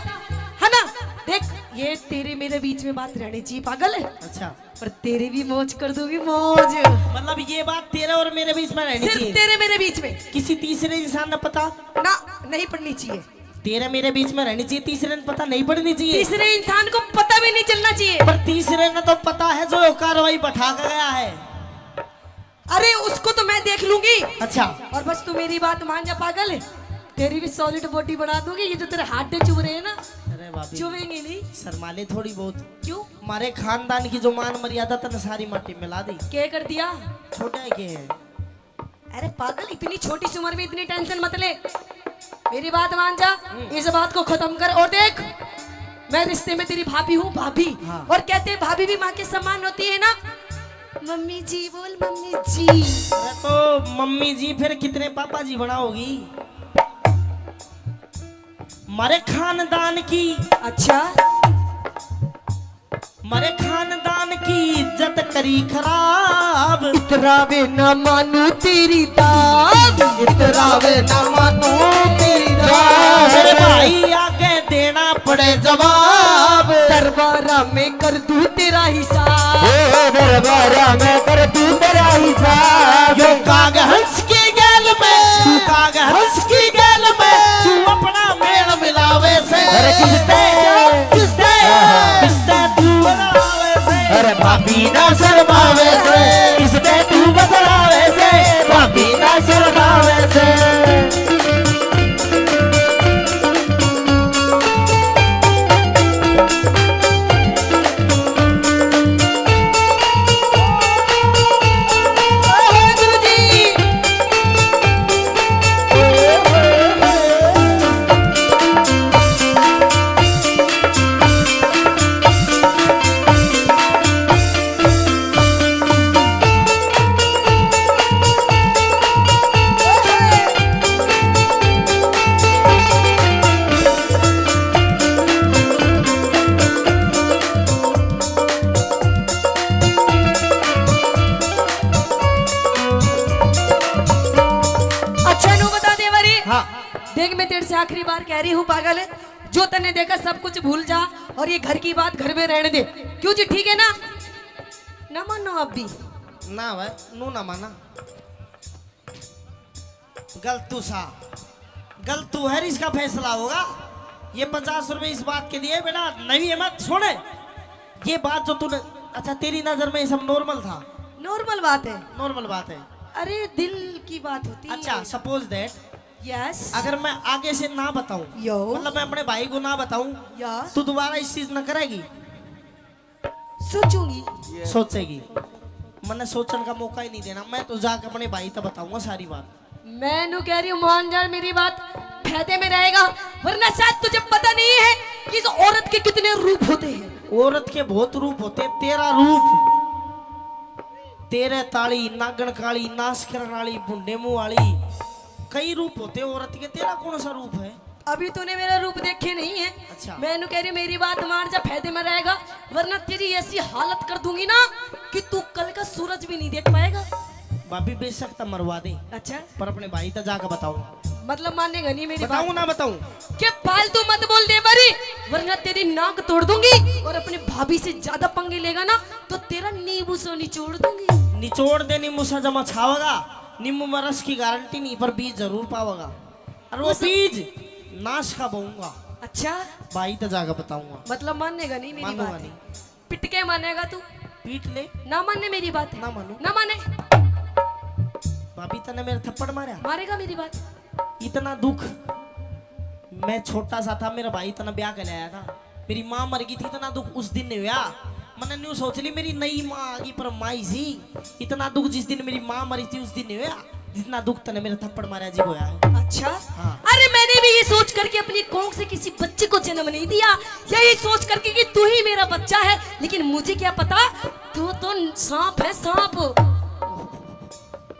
S2: है ना देख ये तेरे मेरे बीच में बात रहनी चाहिए पागल है
S1: अच्छा
S2: पर तेरे भी मौज कर दूंगी मौज
S1: मतलब ये बात तेरे और मेरे बीच में रहनी
S2: सिर्फ
S1: चाहिए
S2: तेरे मेरे बीच में
S1: किसी तीसरे इंसान ने पता
S2: ना नहीं पड़नी चाहिए
S1: तेरे मेरे बीच में रहनी चाहिए तीसरे ने पता नहीं पड़नी चाहिए
S2: तीसरे इंसान को पता भी नहीं चलना चाहिए
S1: पर तीसरे ने तो पता है जो कार्रवाई बैठा कर गया है
S2: अरे उसको तो मैं देख लूंगी
S1: अच्छा
S2: और बस तू मेरी बात मान जा पागल तेरी भी सॉलिड बॉडी बढ़ा दूंगी ये जो तेरे हाथ चुभ रहे हैं ना
S1: अरे बाबी
S2: चुभेंगे नहीं
S1: शर्माले थोड़ी बहुत
S2: क्यों
S1: हमारे खानदान की जो मान मर्यादा तन सारी माटी मिला दी
S2: क्या कर दिया
S1: छोटा के है
S2: अरे पागल इतनी छोटी सी उम्र में इतनी टेंशन मत ले मेरी बात मान जा इस बात को खत्म कर और देख मैं रिश्ते में तेरी भाभी हूँ भाभी
S1: हाँ।
S2: और कहते हैं भाभी भी माँ के समान होती है ना मम्मी जी बोल मम्मी जी
S1: अरे तो मम्मी जी फिर कितने पापा जी बनाओगी मारे खानदान की
S2: अच्छा
S1: मारे खानदान की इज्जत करी खराब।
S8: इतरावे न मानू तेरी दाब, इतरावे न मानू तेरी
S1: मेरे
S8: दाब।
S1: भाई आगे देना पड़े जवाब।
S8: दरबारा में कर दूं तेरा हिसाब,
S3: दरबारा में कर तू तेरा हिसाब।
S1: यो काग हंस की गैल में, तू काग हंस की गैल में, तू अपना मेल मिलावे से।
S3: अरे किसते
S1: किसते किसते तू बदलावे से।
S3: अरे भाभी ना शर्मावे से, किसते तू बदलावे से, भाभी ना शर्मावे से।
S2: अच्छा नू बता दे वरी।
S1: हाँ
S2: देख मैं तेरे से आखिरी बार कह रही हूँ पागल है, जो तने देखा सब कुछ भूल जा और ये घर की बात घर में रहने दे। क्यों जी ठीक है ना? ना मानो अब भी।
S1: ना भाई नू ना माना। गलतू सा गलतू है, इसका फैसला होगा। ये 50 रुपए इस बात के दिए बेटा, नहीं है मत छोड़े। ये बात जो तूने, अच्छा तेरी नजर में ये सब नॉर्मल था?
S2: नॉर्मल बात है।
S1: नॉर्मल बात है।
S2: अरे दिल की बात होती है।
S1: अच्छा सपोज दैट
S2: यस
S1: अगर मैं आगे से ना बताऊं,
S2: यो
S1: मतलब मैं अपने भाई को ना बताऊं,
S2: यस
S1: तू दोबारा इस चीज न करेगी?
S2: सोचूंगी।
S1: सोचेगी? मैंने सोचने का मौका ही नहीं देना। मैं तो जाकर अपने भाई तक बताऊंगा सारी बात।
S2: मैं नु कह रही हूँ मान जा मेरी बात, फायदे में रहेगा। वरना शायद तुझे पता नहीं है कि इस औरत के कितने रूप होते हैं।
S1: औरत के बहुत रूप होते हैं। तेरा रूप, तेरे ताली, नागन काली, नाश करने वाली, भुंडे मुंह वाली, कई रूप होते हैं औरत के। तेरा कौन सा रूप है?
S2: अभी तूने मेरा रूप देखे नहीं है।
S1: अच्छा।
S2: मैं नु कह रही हूँ मेरी बात मान जा, फायदे में रहेगा। वरना तेरी ऐसी हालत कर दूंगी ना कि तू कल का सूरज भी नहीं देख पाएगा।
S1: भाभी बेशक तो मरवा दे,
S2: अच्छा
S1: पर अपने भाई तक जाकर बताऊंगा।
S2: मतलब मानेगा नहीं मेरी
S1: बताऊं
S2: बात?
S1: ना बताऊं?
S2: के फालतू मत बोल दे बरी, वरना तेरी नाक तोड़ दूंगी। और अपने भाभी से ज्यादा पंगे लेगा ना तो तेरा नींबू से निचोड़ दूंगी।
S1: निचोड़ दे नींबू सा जमा छावेगा। नींबू में रस की गारंटी नहीं, पर बीज जरूर पावेगा। और वो बीज नाश का बोऊंगा।
S2: अच्छा
S1: भाई तक जाकर बताऊंगा।
S2: मतलब मानेगा नहीं मेरी
S1: मानूंगा
S2: बात?
S1: नहीं।
S2: पिट के मानेगा तू?
S1: पीट ले।
S2: ना माने मेरी बात?
S1: ना मानू।
S2: ना माने?
S1: भाभी तने मेरे थप्पड़ मारा,
S2: मारेगा मेरी बात?
S1: इतना दुख। मैं छोटा सा था, मेरा भाई इतना ब्याह कर लाया था। मेरी माँ मर गई थी, इतना दुख उस दिन नहीं हुआ। मैंने न्यू सोच ली मेरी नई माँ आ गई, पर माई सी। इतना दुख जिस दिन मेरी माँ मरी थी उस दिन नहीं हुआ जितना दुख तने मेरे थप्पड़ मारा जी होया है।
S2: अच्छा
S1: हाँ।
S2: अरे मैंने भी ये सोच करके अपनी कोंख से किसी बच्चे को जन्म नहीं दिया, यही सोच करके कि तू ही मेरा बच्चा है। लेकिन मुझे क्या पता तू तो सांप है, सांप।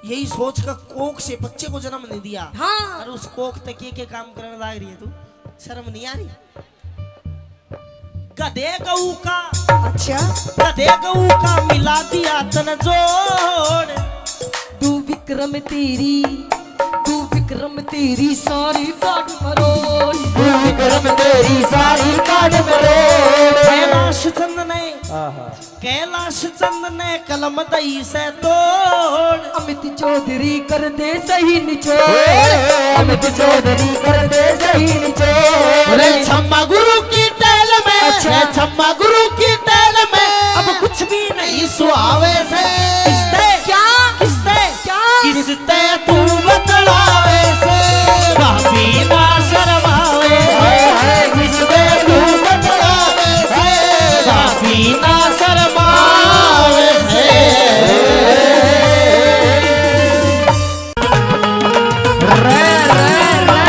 S1: यही सोच कर कोख से बच्चे को जन्म नहीं दिया।
S2: हाँ।
S1: और उस कोख तक ये काम करने लग रही है तू? शर्म नहीं आ रही? गधे गऊ का,
S2: अच्छा
S1: गधे गऊ का मिला दिया तन जोड़।
S2: तू विक्रम तेरी सारी काट मरोड़।
S3: विक्रम तेरी सारी काट मरोड़।
S1: कैलाश चंद ने कलम दई से तोड़।
S2: अमित चौधरी कर दे सही निचोड़।
S3: अमित चौधरी कर दे सही निचोड़।
S1: रे छम्मा गुरु की टहल में,
S2: अच्छा।
S1: छम्मा गुरु की टहल में अब कुछ भी नहीं सुहावे से। किसते
S2: क्या
S1: किसते
S2: क्या
S1: किसते तू बतलावे से। भाभी ना शर्मावे से, किसते तू बतलावे से। भाभी ना शर्मावे से।
S3: रे रे रे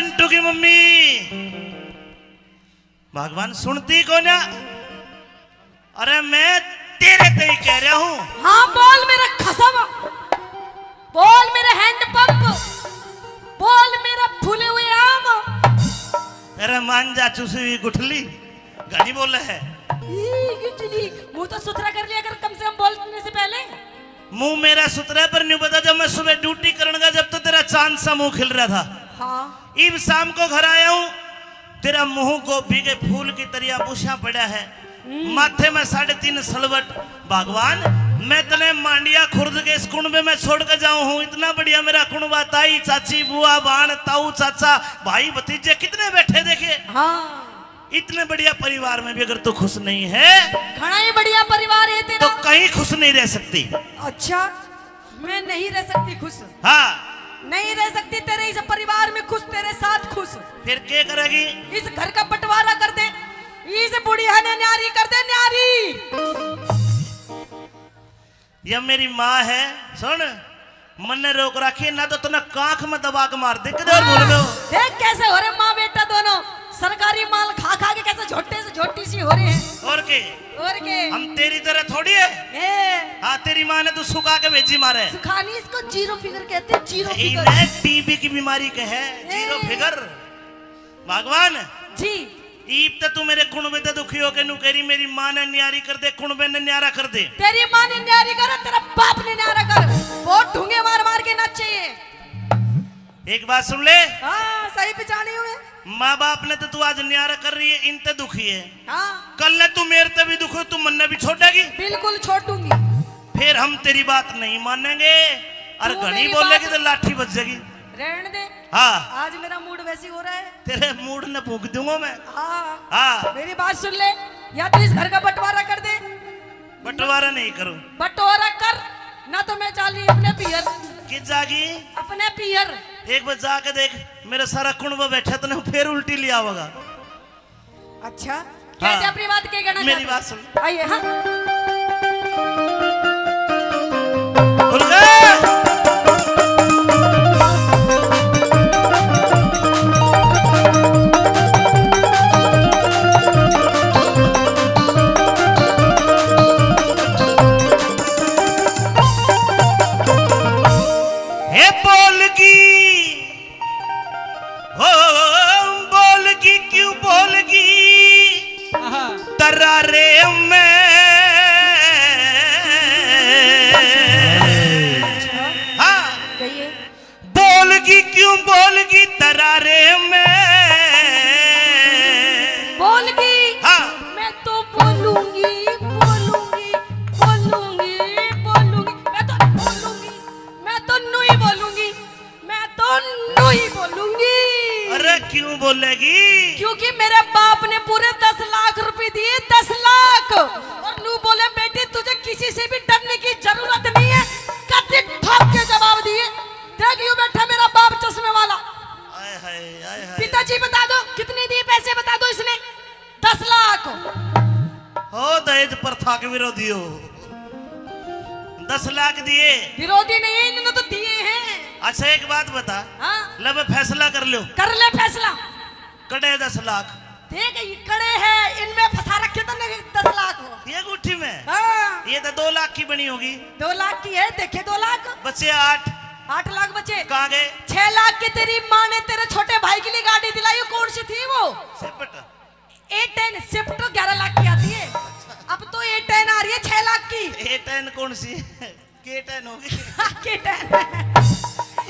S4: चिंटू की मम्मी भगवान सुनती को ना। अरे मैं तेरे ते ही कह रहा हूँ।
S2: हाँ बोल मेरा खसम, बोल मेरा हैंड पंप, बोल मेरा फूले हुए आम।
S4: अरे मान जा चुसी हुई गुठली गानी बोल है।
S2: मुंह तो सुथरा कर लिया कर कम से कम बोलने से पहले।
S4: मुंह मेरा सुथरा पर नहीं पता। जब मैं सुबह ड्यूटी करने जब तो तेरा चांद सा मुंह खिल रहा था।
S2: हाँ
S4: इब शाम को घर आया हूँ, तेरा मुंह गोभी के फूल की तरह बुशा पड़ा है, माथे में 3.5 सलवट। भगवान मैं तने मांडिया खुर्द के इस कुंबे में छोड़ कर जाऊं हूँ। इतना बढ़िया मेरा कुंबा, ताई चाची बुआ बाण ताऊ चाचा भाई भतीजे कितने बैठे देखे।
S2: हाँ
S4: इतने बढ़िया परिवार में भी अगर तू खुश नहीं है,
S2: घना ही बढ़िया परिवार है तेरा।
S4: तो कहीं खुश नहीं रह सकती।
S2: अच्छा मैं नहीं रह सकती खुश?
S4: हाँ
S2: नहीं रह सकती तेरे इस परिवार में खुश, तेरे साथ खुश।
S4: फिर क्या करेगी?
S2: इस घर का बंटवारा कर दे, इस बुढ़िया ने न्यारी कर दे न्यारी।
S4: यह मेरी माँ है, सुन मन ने रोक रखी ना तो तुमने कांख में दबा के मार दे। किधर बोल रहे हो?
S2: देख कैसे हो रहे माँ बेटा दोनों, सरकारी माल खा खा के कैसे झोटे से झोटी सी हो रहे हैं।
S4: और के हम तेरी तरह थोड़ी है। हाँ तेरी माँ ने तो सुखा के भेजी मारे।
S2: सुखानी इसको जीरो फिगर कहते हैं, जीरो फिगर।
S4: टीबी की बीमारी के है जीरो फिगर। भगवान
S2: जी
S4: ईब तो तू मेरे कुणबे ते दुखी हो के नु करी मेरी माँ ने न्यारी कर दे, कुणबे ने न्यारा कर दे।
S2: तेरी माँ ने न्यारी कर, तेरा बाप ने न्यारा कर। बहुत ढूंगे मार मार के नाचे।
S4: एक बात सुन ले।
S2: हाँ सही पहचानी हुए।
S4: माँ बाप ने तो तू आज न्यारा कर रही है, इन ते दुखी है।
S2: हाँ
S4: कल ने तू मेरे ते भी दुखी, तू मन ने भी छोड़ेगी।
S2: बिल्कुल छोड़ दूंगी।
S4: फिर हम तेरी बात नहीं मानेंगे और
S2: तू
S4: घनी
S2: मेरी
S4: बोलेगी
S2: बात-
S4: तो लाठी बच जाएगी।
S2: रहने दे।
S4: हाँ
S2: आज मेरा मूड वैसी हो रहा है।
S4: तेरे मूड ने फूंक दूंगा मैं।
S2: हाँ
S4: हाँ
S2: मेरी बात सुन ले, या तो इस घर का बंटवारा कर दे।
S4: बंटवारा नहीं करूं।
S2: बंटवारा कर ना तो मैं चाली अपने पियर।
S4: किस जागी?
S2: अपने पियर।
S4: एक बार जाके देख, मेरा सारा कुंबा बैठा तो फिर उल्टी लिया होगा।
S2: अच्छा कहते अपनी बात के कहना
S4: मेरी
S2: चाहते?
S4: बात सुन।
S2: आइए। हाँ
S4: खुल गए। हे बोलगी हो बोलगी क्यों बोलगी तरारे में। हाँ
S2: कहिए।
S4: बोलगी क्यों बोलगी तरारे में।
S2: बोलगी।
S4: हाँ
S2: मैं तो बोलूंगी बोलूंगी बोलूंगी बोलूंगी। मैं तो बोलूंगी, मैं तो नहीं बोलूंगी, मैं तो नहीं बोलूंगी।
S4: अरे क्यों बोलेगी?
S2: क्योंकि मेरे बाप ने पूरे 10 लाख रुपए दिए, 10 लाख। और नू बोले बेटी तुझे किसी से भी डरने की जरूरत नहीं है। कति ठोक के जवाब दिए। देख यूं बैठा मेरा बाप चश्मे वाला।
S4: आय हाय आय हाय।
S2: पिताजी बता दो कितने दिए पैसे, बता दो इसने। 10 लाख।
S4: हो दहेज प्रथा के विरोधी हो। 10 लाख दिए।
S2: विरोधी नहीं है, इन्होंने तो दिए हैं।
S4: अच्छा एक बात बता।
S2: हाँ
S4: लब फैसला कर लो।
S2: कर ले फैसला।
S4: कटे 10 लाख।
S2: देख ये कड़े हैं, इनमें फंसा रखे तो नहीं 10 लाख हो।
S4: ये गुट्ठी में
S2: हाँ
S4: ये तो 2 लाख की बनी होगी।
S2: 2 लाख की है, देखे 2 लाख।
S4: बच्चे 8
S2: 8 लाख बचे।
S4: कहाँ गए?
S2: 6 लाख की तेरी माँ ने तेरे छोटे भाई के लिए गाड़ी दिलाई, कौन सी थी वो?
S4: सिपट।
S2: A10 स्विफ्ट 11 लाख की आती है। अब तो A10 आ रही है 6 लाख की।
S4: A10 कौन सी? K10 होगी।
S2: K10।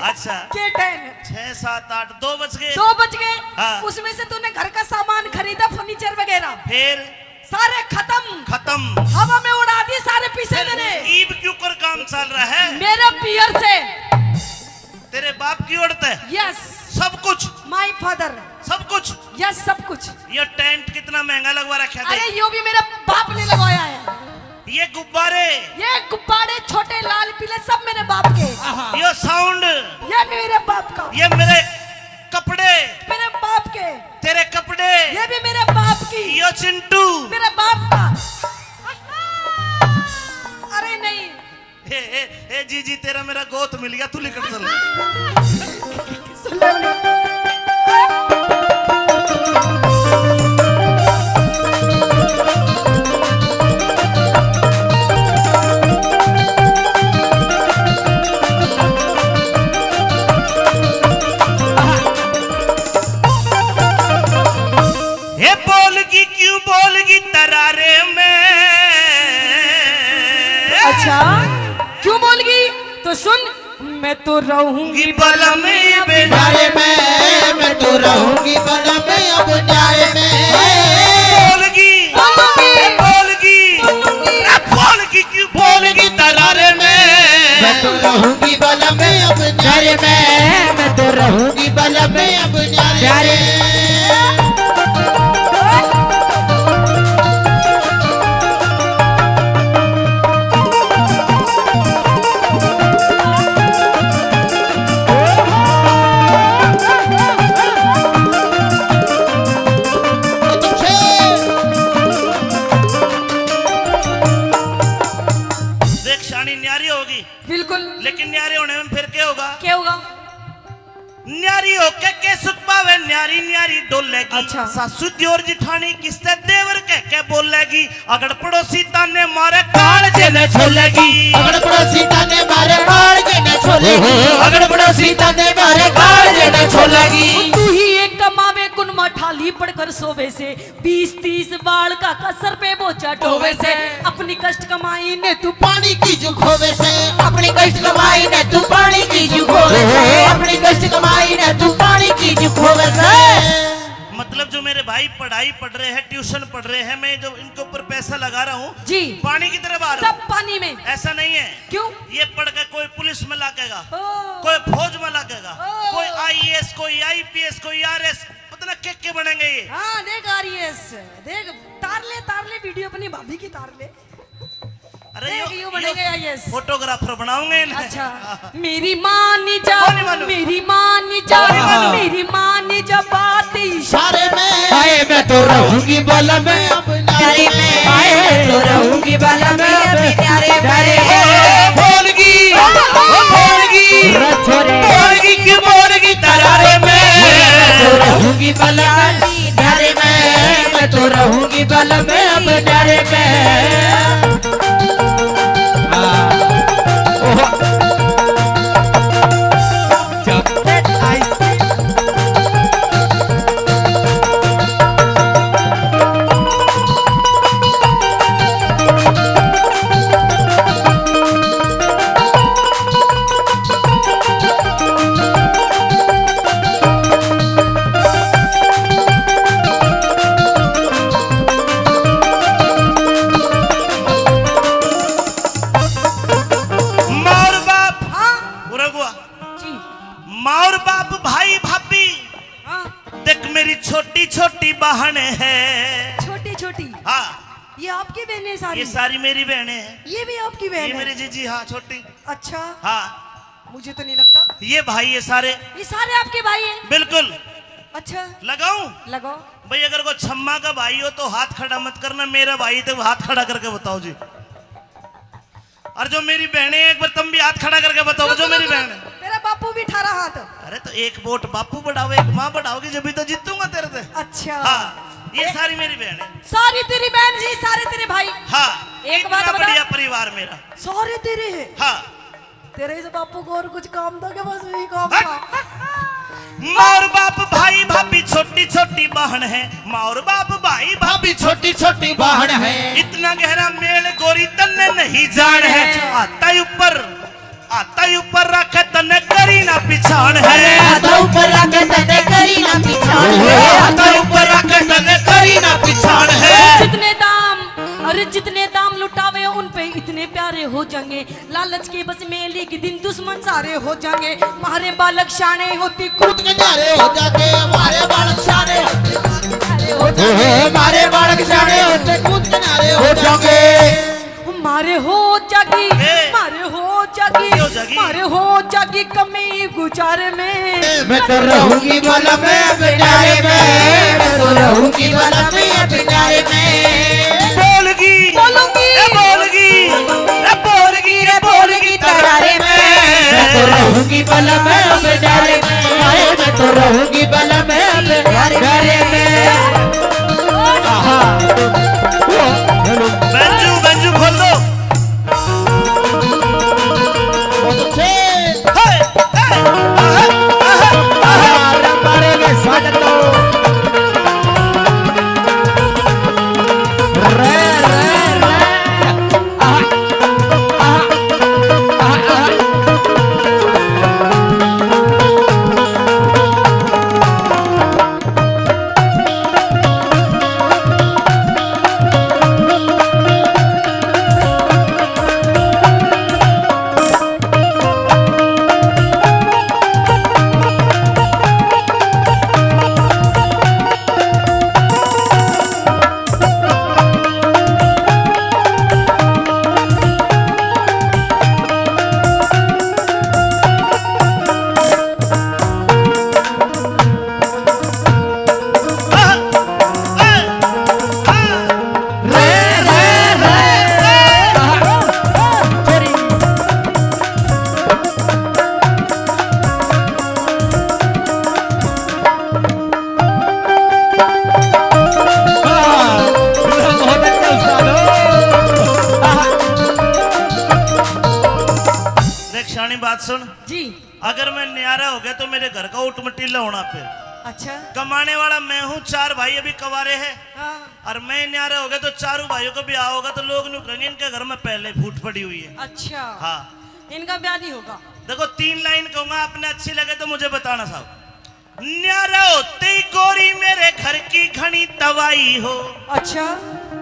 S4: अच्छा
S2: K10।
S4: 6 7 8 2 बच गए।
S2: 2 बच गए।
S4: हाँ।
S2: उसमें से तूने घर का सामान खरीदा, फर्नीचर वगैरह
S4: फिर
S2: सारे खत्म।
S4: खत्म।
S2: हवा में उड़ा दिए सारे पैसे तेरे।
S4: ईब क्यों कर काम चल रहा है?
S2: मेरे पियर से।
S4: तेरे बाप की औरत है।
S2: यस
S4: सब कुछ
S2: माय फादर।
S4: सब कुछ।
S2: यस सब कुछ।
S4: ये टेंट कितना महंगा लगवा रखा है।
S2: अरे यो भी मेरे बाप ने लगवाया है।
S4: ये गुब्बारे,
S2: ये गुब्बारे छोटे लाल पीले सब मेरे बाप के।
S4: ये साउंड,
S2: ये मेरे बाप का।
S4: ये मेरे कपड़े,
S2: मेरे बाप के।
S4: तेरे कपड़े,
S2: ये भी मेरे बाप की।
S4: ये चिंटू
S2: मेरे बाप का। अरे नहीं
S4: ए जी तेरा मेरा गोत मिल गया, तू निकल चल।
S2: सुन ले
S4: रहूंगी बलम अब
S8: न्यारे में, मैं तो रहूंगी बलम अब न्यारे में।
S4: बोलगी क्यों बोलगी तरारे में।
S8: मैं तो रहूंगी बलम अब न्यारे में, मैं तो रहूंगी बलम अब न्यारे में।
S4: देख शानी न्यारी होगी,
S2: बिल्कुल।
S4: लेकिन न्यारे होने में फिर क्या होगा?
S2: क्या होगा?
S4: न्यारी होके के सुख पावे, न्यारी न्यारी डोलेगी।
S2: अच्छा।
S4: सासू दियोर जिठानी किससे देवर कह के बोलेगी। अगर पड़ोसी ताने मारे कालजे न छोलेगी।
S8: अगर पड़ोसी ताने मारे कालजे न छोलेगी। अगर पड़ोसी ताने मारे कालजे न छोलेगी।
S2: तू ही एक कमावे कुनमा ठाली पड़कर सोवे से, 20-30 बाल का कसर पे बोचा टोवे से। अपनी कष्ट कमाई ने तू
S8: पानी की जुखोवे से, अपनी कष्ट कमाई ने तू पानी की जुखोवे से, अपनी कष्ट कमाई ने तू पानी की जुखोवे से।
S4: मतलब जो मेरे भाई पढ़ाई पढ़ रहे हैं, ट्यूशन पढ़ रहे हैं, मैं जो इनके ऊपर पैसा लगा रहा हूँ
S2: जी,
S4: पानी की तरफ आ रहा
S2: सब पानी में।
S4: हूँ। ऐसा नहीं है।
S2: क्यों?
S4: ये पढ़ के कोई पुलिस में लागेगा,
S2: ओ।
S4: कोई फौज में लागेगा,
S2: ओ।
S4: कोई IAS, कोई IPS, कोई RS, पता के बनेंगे ये।
S2: हाँ देख RS, देख तार ले वीडियो अपनी भाभी की तार ले।
S4: अरे
S2: देख, यूं बनेंगे IAS।
S4: फोटोग्राफर बनाऊंगे इन्हें।
S2: अच्छा। मेरी माँ नी जा,
S4: कौन नहीं मालूम?
S2: मेरी माँ नी जा,
S4: कौन नहीं मालूम?
S2: मेरी माँ नी जा बात
S8: इशारे में। आए मैं तो रहूंगी बलम अब न्यारे में, आए मैं तो रहूंगी बलम अब न्यारे में।
S4: बोलगी क्यों बोलगी तरारे में।
S8: मैं तो रहूंगी बलम न्यारे में, मैं तो रहूंगी बलम अब न्यारे में।
S4: छोटी छोटी बहन है।
S2: छोटी छोटी?
S4: हाँ,
S2: ये आपकी बहनें सारी?
S4: ये सारी मेरी बहनें हैं।
S2: ये भी आपकी बहन
S4: ये
S2: है?
S4: मेरी जीजी, हाँ छोटी।
S2: अच्छा।
S4: हाँ,
S2: मुझे तो नहीं लगता।
S4: ये भाई, ये सारे
S2: आपके भाई हैं?
S4: बिल्कुल।
S2: अच्छा,
S4: लगाऊं?
S2: लगाओ
S4: भाई, अगर कोई छम्मा का भाई हो तो हाथ खड़ा मत करना, मेरा भाई तो हाथ खड़ा करके बताओ जी। और जो मेरी बहनें एक बार तुम भी हाथ खड़ा करके बताओ जो मेरी बहन है।
S2: तेरा बापू भी 18 हाथ।
S4: अरे तो एक वोट बापू बढ़ाओ, एक माँ बढ़ाओगी जब भी तो जीतूंगा तेरे से।
S2: अच्छा।
S4: हाँ, ये सारी मेरी बहन है।
S2: सारी तेरी बहन जी, सारे तेरे भाई?
S4: हाँ।
S2: एक बात बता,
S4: बढ़िया परिवार मेरा।
S2: सारे तेरे हैं?
S4: हाँ।
S2: तेरे इस बापू को और कुछ काम था क्या? बस यही काम था।
S4: माँ और बाप भाई भाभी छोटी छोटी बहन है। माँ और बाप भाई भाभी
S8: छोटी छोटी बहन है।
S4: इतना गहरा मेल गोरी तन्ने नहीं जान है। आता ही ऊपर रखे तन्ने करी ना पिछाड़ है।
S8: आता ऊपर रखे तन्ने करी ना पिछाड़ है।
S4: आता ऊपर रखे तन्ने करी ना पिछाड़ है।
S2: जितने दाम, अरे जितने दाम लुटावे उन पे इतने प्यारे हो जाएंगे। लालच के बस में एक दिन दुश्मन सारे हो जाएंगे। हमारे बालक शाने होती
S8: कूद के न्यारे हो जाते, हमारे बालक शाने होते, हमारे बालक शाने होते, कूद के न्यारे हो जाएंगे।
S2: मारे हो जागी, मारे हो जागी, मारे हो जागी कमी गुजारे में।
S8: मैं तो रहूंगी बलम में बिनारे में, मैं तो रहूंगी बलम में बिनारे में।
S4: बोलगी बोलगी
S8: तरारे में। मैं तो रहूंगी बलम में बिनारे में, मैं तो रहूंगी बलम में बिनारे में।
S4: बंजू खोल दो। बात सुन,
S2: जी।
S4: अगर मैं न्यारा हो गया तो मेरे घर का ऊट मटीला होना फिर।
S2: अच्छा।
S4: कमाने वाला मैं हूँ, 4 भाई अभी कवारे हैं।
S2: हाँ।
S4: और मैं न्यारा हो गया तो चारों भाइयों को ब्याह होगा तो लोग नु कहेंगे इनके घर में पहले फूट पड़ी हुई है।
S2: अच्छा।
S4: हाँ
S2: इनका ब्याह नहीं होगा।
S4: देखो 3 लाइन कहूंगा, आपने अच्छी लगे तो मुझे बताना साहब। न्यारा होते ही गोरी मेरे घर की घनी तवाई हो।
S2: अच्छा।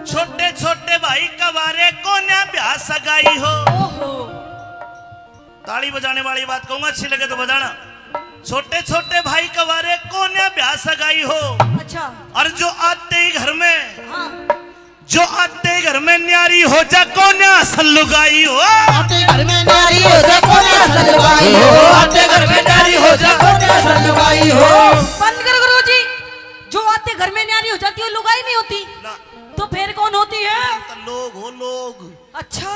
S4: छोटे छोटे भाई कवारे को न्या ब्याह सगाई हो।
S2: ओहो।
S4: ताली बजाने वाली बात कहूंगा, अच्छी लगे तो बजाना। छोटे छोटे भाई कवारे को न्या ब्याह सगाई हो।
S2: अच्छा।
S4: और जो आते ही घर में,
S2: हाँ।
S4: जो आते ही घर में न्यारी हो जा को न्या सल्लुगाई हो।
S1: आते घर में न्यारी हो जा को न्या सल्लुगाई हो। आते घर में न्यारी हो जा को न्या सल्लुगाई हो।
S2: बंद कर गुरुजी। जो आते घर में न्यारी हो जाती है लुगाई नहीं होती
S4: ना।
S2: तो फिर कौन होती है?
S4: तो लोग हो लोग।
S2: अच्छा।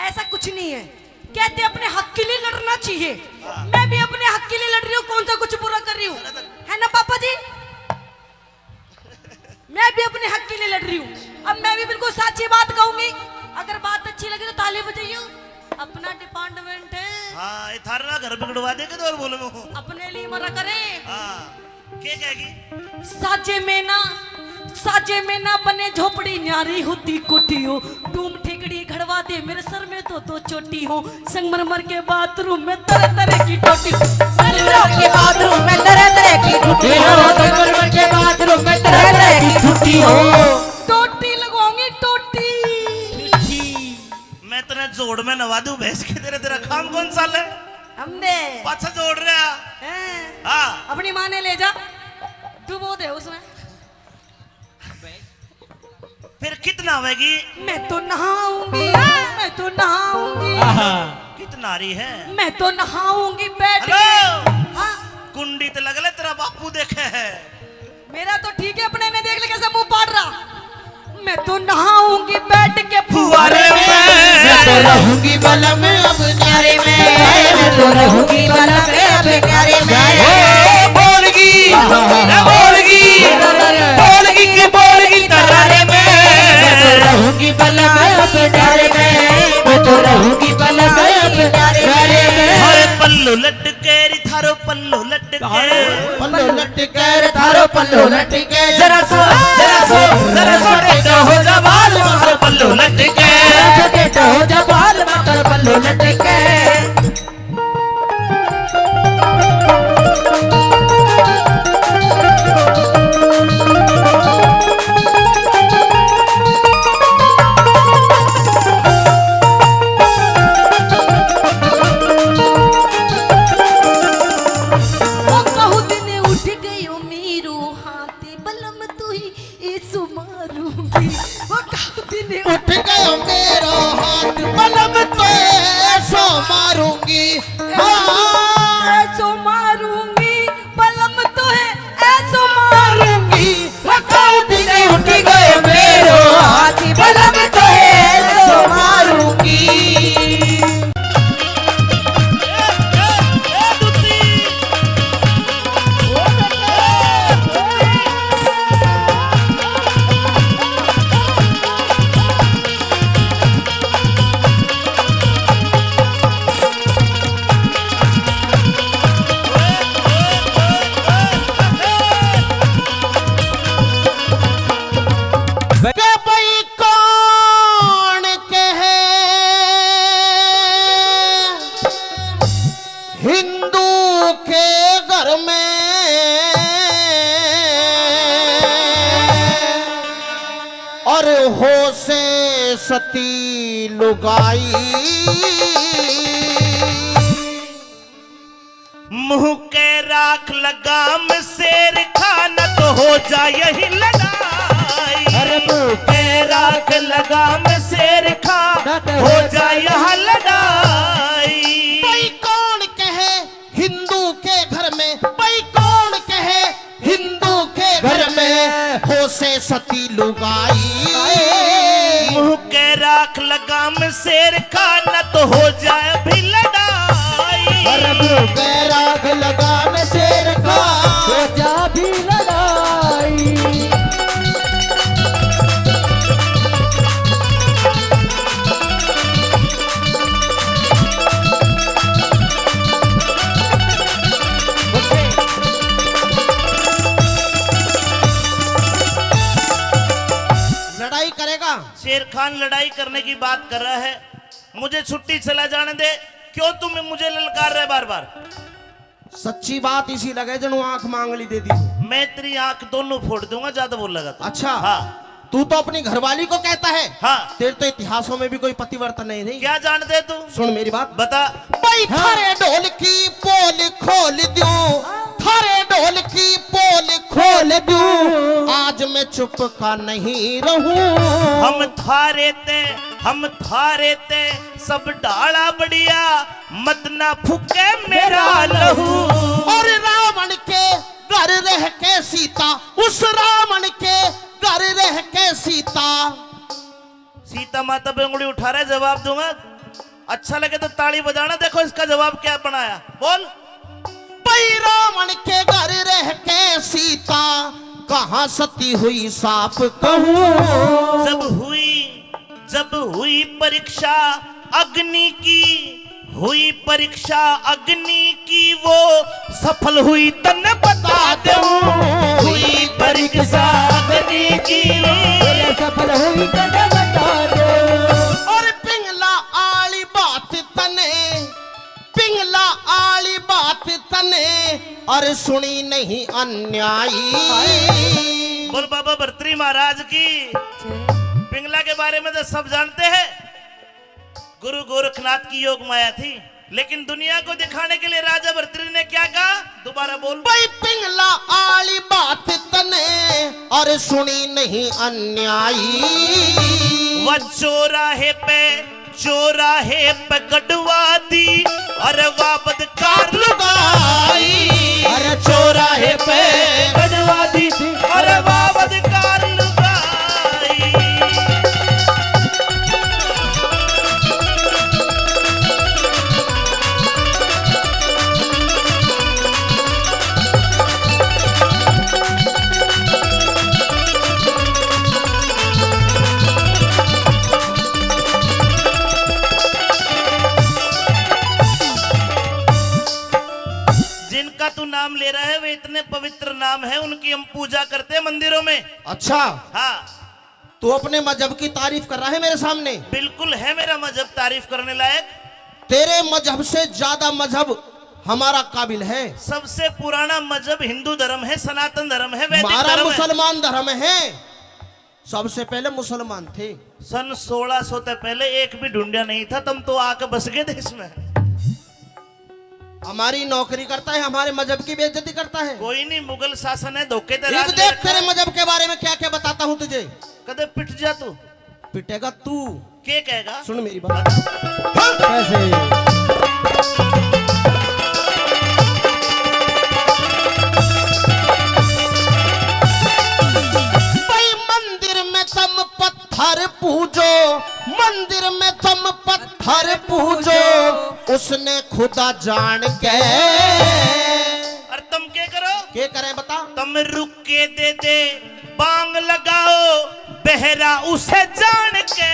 S2: ऐसा कुछ नहीं है, कहते अपने हक के लिए लड़ना चाहिए। मैं भी अपने हक के लिए लड़ रही हूँ, कौन सा कुछ बुरा कर रही हूँ, है ना पापा जी? मैं भी अपने हक के लिए लड़ रही हूँ। अब मैं भी बिल्कुल सच्ची बात कहूंगी, अगर बात अच्छी लगी तो ताली बजाइए। अपना डिपार्टमेंट है।
S4: हाँ ये थारा ना घर बिगड़वा देगे तो और बोलूंगा।
S2: अपने लिए मरा करे।
S4: हाँ क्या कहेगी?
S2: साजे में ना बने झोपड़ी न्यारी होती कोठी हो। डूम ठेकड़ी घड़वा दे मेरे सर में तो चोटी हो। संगमरमर के बाथरूम में तरह तरह की टोटी।
S8: संगमरमर के बाथरूम में तरह तरह की टूटी हो। संगमरमर के बाथरूम में तरह तरह की टूटी हो।
S2: टोटी लगवाऊंगी टोटी।
S4: मैं तेरे जोड़ में नवा दूं भैंस की, तेरा काम कौन सा है?
S2: हमने
S4: पाछा जोड़ रहा।
S2: हैं?
S4: हाँ
S2: अपनी माँ ने ले जा, डुबो दे उसमें।
S4: फिर कितना होगी?
S2: मैं तो नहाऊंगी, मैं तो नहाऊंगी।
S4: कितना रही है?
S2: मैं तो नहाऊंगी बैठ के।
S4: हेलो
S2: हाँ?
S4: कुंडी तो लगले तेरा बापू देखे है।
S2: मेरा तो ठीक है, अपने ने देख ले कैसे मुंह पाड़ रहा। मैं तो नहाऊंगी बैठ के फुहारे में।
S1: मैं तो रहूंगी बलम अब न्यारे में। मैं तो रहूंगी बलम अब न्यारे में।
S4: बोलगी बोलगी बोलगी के बोलगी तरारे में।
S1: मैं तो रहूंगी बलम अब न्यारे में। मैं तो रहूंगी बलम अब न्यारे में।
S4: हरे पल्लू लटके री थारो पल्लू लटके।
S1: पल्लो लटके रे थारो पल्लो लटके।
S4: जरा सो टेढ़ा हो जा बाल मारो पल्लू लटके।
S1: टेढ़ा हो जा बाल मारो पल्लो लटके। उठ गयो मेरो हाथ बलम तो ऐसो मारूंगी।
S2: ऐसो मारूंगी बलम तो है ऐसो मारूंगी।
S1: उठ गयो मेरो हाथ बलम तो ऐसो मारूंगी। के भाई कौन कहे हिंदू के घर में और हो से सती लुगाई।
S4: मुंह के राख लगाम शेर खाना तो हो जाए यही लड़ाई।
S1: अरे मुंह
S4: के राख लगाम शेर खा हो जाए यहाँ लड़ाई।
S1: भाई कौन कहे हिंदू के घर में। भाई कौन कहे हिंदू के घर में हो से सती लुगाई।
S4: मुंह के राख लगाम शेर खाना तो हो जाए भी लड़ाई।
S1: अरे मुंह के राख लगाम शेर खा हो जा भी लड़ाई।
S4: शेर खान लड़ाई करने की बात कर रहा है, मुझे छुट्टी चला जाने दे। क्यों तुम मुझे ललकार रहे बार बार?
S1: सच्ची बात इसी लगे जनु आंख मांगली दे दी।
S4: मैं तेरी आंख दोनों फोड़ दूंगा, ज्यादा बोल लगा तो।
S1: अच्छा
S4: हाँ
S1: तू तो अपनी घरवाली को कहता है।
S4: हाँ।
S1: तेरे तो इतिहासों में भी कोई पतिवर्तन नहीं रही।
S4: क्या जानते तू?
S1: सुन मेरी बात
S4: बता।
S1: भाई थारे ढोल की पोल खोल दूं, थारे ढोल की पोल खोल दूं, आज मैं चुप का नहीं रहूं।
S4: हम थारे ते सब डाला बढ़िया, मत ना फूके मेरा लहू।
S1: और रावण के घर रह के सीता, उस रावण के घर रह के
S4: सीता माता पे उंगली उठा रहे, जवाब दूंगा। अच्छा लगे तो ताली बजाना। देखो इसका जवाब क्या बनाया, बोल।
S1: भाई रावण के घर रह के सीता, कहाँ सती हुई साफ कहूँ।
S4: जब हुई परीक्षा अग्नि की, हुई परीक्षा अग्नि की, वो सफल हुई तन बता दूं। हुई परीक्षा अग्नि की,
S8: सफल हुई तन बता दो।
S1: और पिंगला आली बात तने, पिंगला आली बात तने, और सुनी नहीं अन्यायी।
S4: बोल बाबा भर्तृहरि महाराज की। पिंगला के बारे में तो सब जानते हैं, गुरु गोरखनाथ की योग माया थी, लेकिन दुनिया को दिखाने के लिए राजा भर्तृहरि ने क्या कहा, दोबारा बोल।
S1: भाई पिंगला आली बात तने, और सुनी नहीं अन्यायी।
S4: वह चौराहे पे गड़वा दी, अरे वाह बदकार लुगाई।
S1: अरे चौराहे पे
S4: गड़वा दी, अरे वाह बदकार लुगाई। जिनका तू नाम ले रहा है वे इतने पवित्र नाम है, उनकी हम पूजा करते हैं मंदिरों में।
S1: अच्छा
S4: हाँ
S1: तू अपने मजहब की तारीफ कर रहा है मेरे सामने।
S4: बिल्कुल है मेरा मजहब तारीफ करने लायक।
S1: तेरे मजहब से ज्यादा मजहब हमारा काबिल है।
S4: सबसे पुराना मजहब हिंदू धर्म है, सनातन धर्म है, वैदिक
S1: हमारा
S4: धर्म है।
S1: मुसलमान धर्म है। सबसे पहले मुसलमान थे।
S4: सन 1600 से पहले एक भी ढूंढिया नहीं था, तुम तो आके बस गए देश में।
S1: हमारी नौकरी करता है, हमारे मजहब की बेइज्जती करता है।
S4: कोई नहीं, मुगल शासन है, धोखे दे
S1: एक देख तेरे मजहब के बारे में क्या क्या बताता हूँ तुझे।
S4: कदे पिट जा तू।
S1: पिटेगा तू।
S4: क्या कहेगा?
S1: सुन मेरी बात। भाई मंदिर में तुम पत्थर पूजो, मंदिर में तुम पत्थर पूजो, उसने खुदा जान के।
S4: और तुम क्या करो?
S1: क्या करें बता।
S4: तुम रुक के दे बांग लगाओ, बहरा उसे जान के।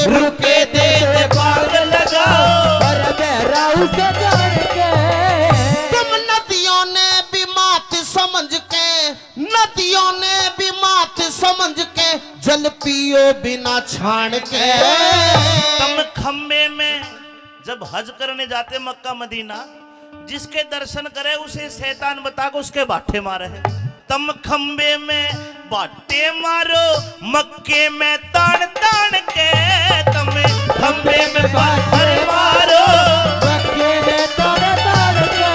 S1: रुके दे
S4: बांग लगाओ,
S8: बहरा उसे जान के।
S1: तुम नदियों ने भी मात समझ के, नदियों ने भी मात समझ के, जल पियो बिना छान के।
S4: तुम खम्बे में जब हज करने जाते मक्का मदीना, जिसके दर्शन करे उसे शैतान बता को उसके बाटे मारे है। तुम खम्बे में बाटे मारो, मक्के में तान तान के। तुम खम्बे में बाटे मारो,
S8: मक्के में तान तान के।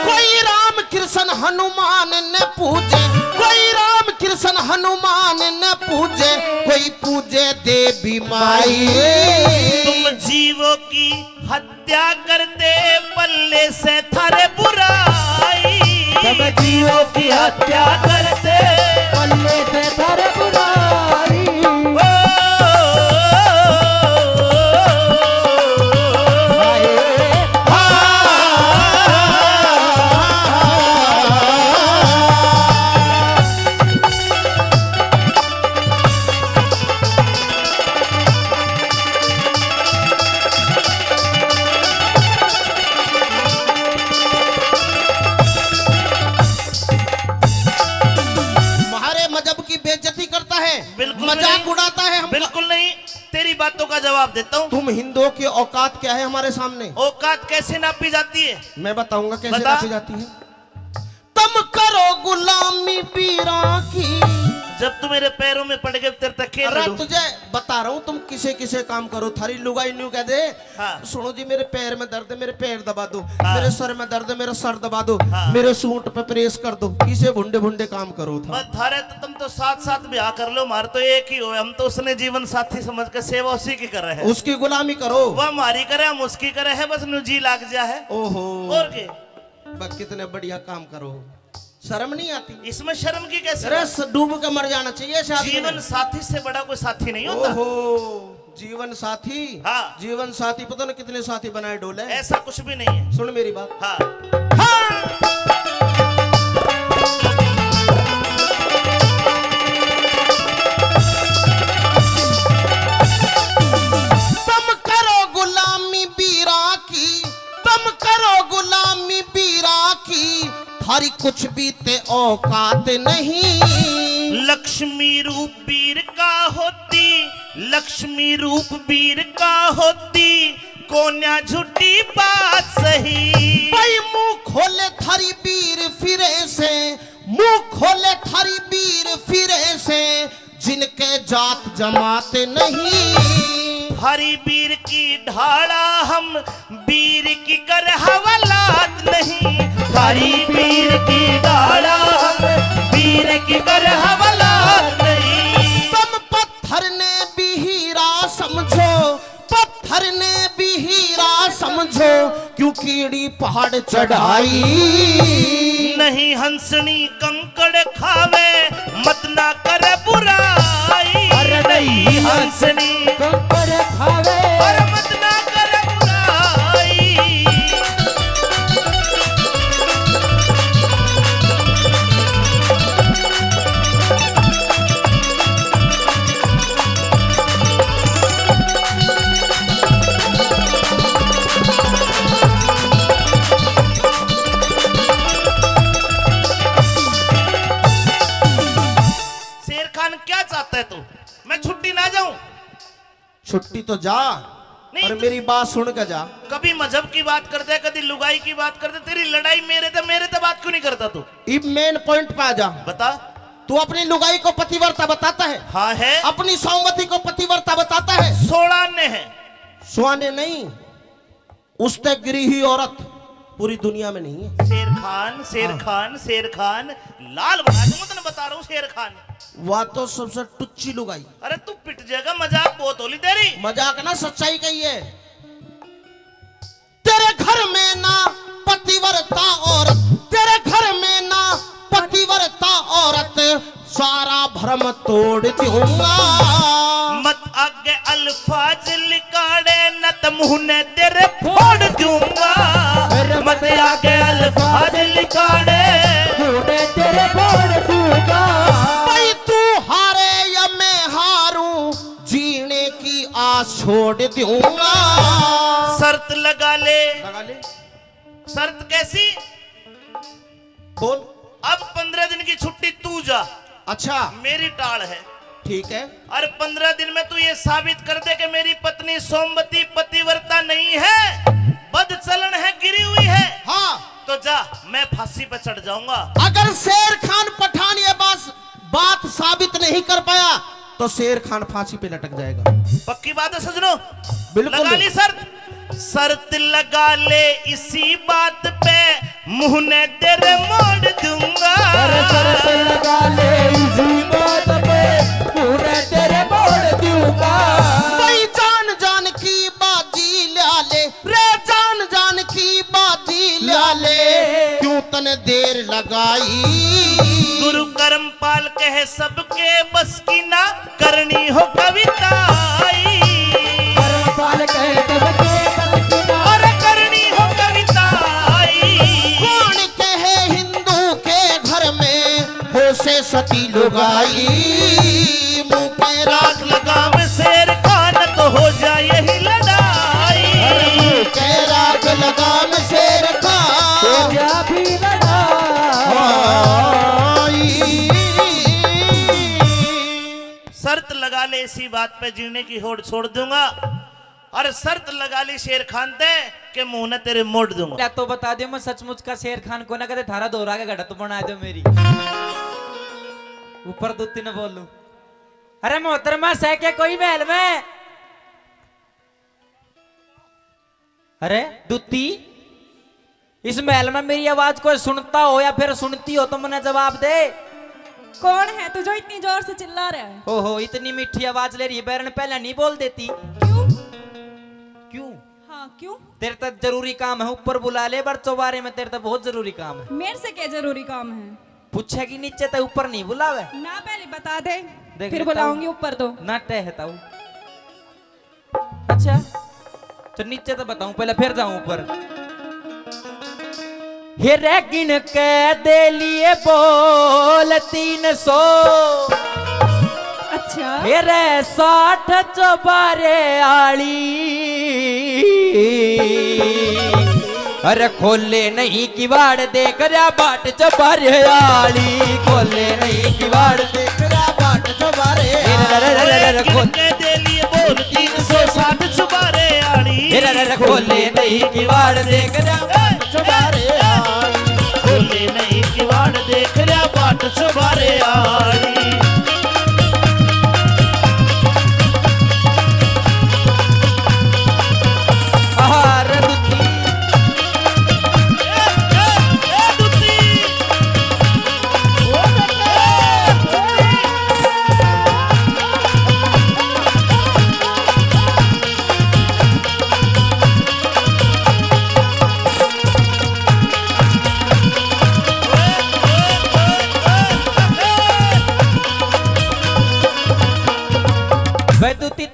S1: कोई राम कृष्ण हनुमान ने पूजे, कोई राम कृष्ण हनुमान ने पूजे, कोई पूजे देवी माई।
S4: तुम जीवों की हत्या करते, पल्ले से थारे बुराई।
S8: तुम जीवों की हत्या करते, पल्ले से थारे बुराई।
S1: मजाक उड़ाता है हम।
S4: बिल्कुल नहीं, तेरी बातों का जवाब देता हूँ।
S1: तुम हिंदुओं की औकात क्या है हमारे सामने?
S4: औकात कैसे नापी जाती है?
S1: मैं बताऊंगा कैसे
S4: बता।
S1: नापी जाती है। तुम करो गुलामी पीरा की।
S4: जब तू मेरे पैरों में पड़ गए तेरे तक खेल
S1: अरे
S4: लूं।
S1: तुझे बता रहा हूँ, तुम किसे किसे काम करो। थारी लुगाई न्यू कह दे,
S4: हाँ।
S1: सुनो जी मेरे पैर में दर्द है, मेरे पैर दबा दो।
S4: हाँ।
S1: मेरे सर में दर्द है, मेरा सर दबा दो।
S4: हाँ।
S1: मेरे सूट पे प्रेस कर दो। किसे भुंडे भुंडे काम करो था।
S4: बस थारे तो तुम तो साथ साथ ब्याह कर लो, हमारे तो एक ही हो। हम तो उसने जीवन साथी समझ के सेवा उसी की कर रहे हैं।
S1: उसकी गुलामी करो।
S4: वह हमारी करे, हम उसकी करे है, बस नु जी लाग जा है।
S1: ओहो,
S4: और के
S1: बस कितने बढ़िया काम करो, शर्म नहीं आती?
S4: इसमें शर्म की कैसे
S1: अरे
S4: बात?
S1: डूब के मर जाना चाहिए शादी में।
S4: जीवन साथी से बड़ा कोई साथी नहीं होता।
S1: ओहो, जीवन साथी।
S4: हाँ।
S1: जीवन साथी पता ना कितने साथी बनाए डोले।
S4: ऐसा कुछ भी नहीं है।
S1: सुन मेरी बात।
S4: हाँ,
S1: तुम करो गुलामी बीरा की, तुम करो गुलामी बीरा की। थारी कुछ भी ते औकात नहीं।
S4: लक्ष्मी रूप वीर का होती, लक्ष्मी रूप वीर का होती, कोन्या झूठी बात सही।
S1: भाई मुंह खोले थारी वीर फिरे से, मुंह खोले थारी वीर फिरे से। जिनके जात जमात नहीं।
S4: हरी वीर की ढाड़ा हम, वीर की कर हवालात नहीं। हरी वीर की ढाड़ा हम, वीर की कर हवालात नहीं।
S1: तुम पत्थर ने भी हीरा समझो, पत्थर ने भी हीरा समझो। क्यों कीड़ी पहाड़ चढ़ाई।
S4: नहीं हंसनी कंकड़ खावे, मत ना करे बुराई। अरे नहीं हंसनी
S8: कंकड़ खावे
S4: और मत ना करे बुराई। शेर खान क्या चाहता है तू? मैं छुट्टी ना जाऊं?
S1: छुट्टी तो जा,
S4: नहीं
S1: और
S4: तो-
S1: मेरी बात सुन के जा।
S4: कभी मजहब की बात करते है, कभी लुगाई की बात करते। तेरी लड़ाई मेरे तो बात क्यों नहीं करता तू?
S1: इब मेन पॉइंट पे आ जा।
S4: बता।
S1: तू अपनी लुगाई को पतिव्रता बताता है,
S4: हाँ है।
S1: अपनी सौमती को पतिव्रता बताता है।
S4: 16 ने है।
S1: सुहाने नहीं, उसते गिरी हुई औरत पूरी दुनिया में नहीं है।
S4: शेर खान, शेर खान, शेर खान, लाल बना दूंगा तेने, बता रहा हूँ शेर खान।
S1: वह तो सबसे टुच्ची लुगाई।
S4: अरे तू पिट जाएगा, मजाक बहुत होली तेरी।
S1: मजाक ना, सच्चाई कही है। तेरे घर में ना पतिव्रता औरत, तेरे घर में ना पतिव्रता औरत। सारा भ्रम तोड़ दूंगा।
S4: मत आगे अल्फाज लिकाड़े, न तो मुंह ने तेरे फोड़ दूंगा। मत आगे अल्फाज लिकाड़े,
S8: तूने तेरे बोल दूंगा।
S1: भाई तू हारे या मैं हारूं, जीने की आस छोड़ दूंगा।
S4: शर्त लगा ले।
S1: लगा ले।
S4: शर्त कैसी?
S1: बोल।
S4: अब 15 दिन की छुट्टी तू जा,
S1: अच्छा
S4: मेरी टाल है।
S1: ठीक है।
S4: और 15 दिन में तू ये साबित कर दे कि मेरी पत्नी सोमवती पतिव्रता नहीं है, बदचलन है, गिरी हुई है।
S1: हाँ,
S4: तो जा, मैं फांसी पे चढ़ जाऊंगा।
S1: अगर शेर खान पठान ये बात साबित नहीं कर पाया तो शेर खान फांसी पे लटक जाएगा।
S4: पक्की बात है सजनो?
S1: बिल्कुल।
S4: लगा ली शर्त? शर्त लगा ले इसी बात पे, मुंह ने तेरे मोड़ दूंगा।
S8: शर्त लगा ले इसी बात पे, तूने तेरे बोल दूंगा।
S1: भाई जान जान की बाजी ला ले रे, जान जान की बाजी ला ले। क्यों तने देर लगाई।
S4: गुरु कर्मपाल कहे सबके बस की ना करनी हो कविताई।
S8: कर्मपाल कहे सबके बस की ना,
S4: और करनी हो कविताई।
S1: कौन कहे हिंदू के घर में हो से सती लुगाई। मुंह पे राख
S4: लगाम शेर खान तो हो जाए यही लड़ाई।
S1: के राख लगाम शेर खान।
S8: तेरा भी लड़ा।
S4: शर्त लगा ले इसी बात पे जीने की होड़ छोड़ दूंगा, और शर्त लगा ली शेर खान ते के मुंह ने तेरे मोड़ दूंगा।
S3: या तो बता दो मैं सचमुच का शेर खान को ना कहते थारा दोहरा के घड़ा तो बना दो मेरी ऊपर दो तीन बोलू। अरे मोहतरमा सह के कोई महल में। अरे दुत्ती इस महल में मेरी आवाज कोई सुनता हो या फिर सुनती हो तो मुझे जवाब दे।
S2: कौन है तू जो इतनी जोर से चिल्ला रहा है?
S3: ओहो इतनी मीठी आवाज ले रही है, बैरन पहले नहीं बोल देती।
S2: क्यों?
S3: क्यों?
S2: हाँ क्यों?
S3: तेरे तक जरूरी काम है, ऊपर बुला ले बरचो बारे में, तेरे तक बहुत जरूरी काम है।
S2: मेरे से क्या जरूरी काम है?
S3: पूछेगी नीचे तो ऊपर नहीं बुलावे
S2: ना, पहले बता दे
S3: देख
S2: फिर
S3: लेता
S2: बुलाऊंगी
S3: हूँ।
S2: ऊपर तो।
S3: ना टहता हूँ। अच्छा तो नीचे तो बताऊं पहले फिर जाऊं ऊपर। हिरे गिन के दे लिए बोल 300।
S2: अच्छा
S3: हिरे 60 चौबारे आली। अरे खोले नहीं किवाड़ देख रहा बाट चौबारे आली। खोले नहीं किवाड़ देख रहा बाट चौबारे
S4: के दे लिए बोल 360 चुबारे आड़ी।
S3: खोले नहीं किवाड़ देख रहा बाट चौबारे आली।
S4: खोले नहीं किवाड़ देख रहा बाट चुबारे आड़ी।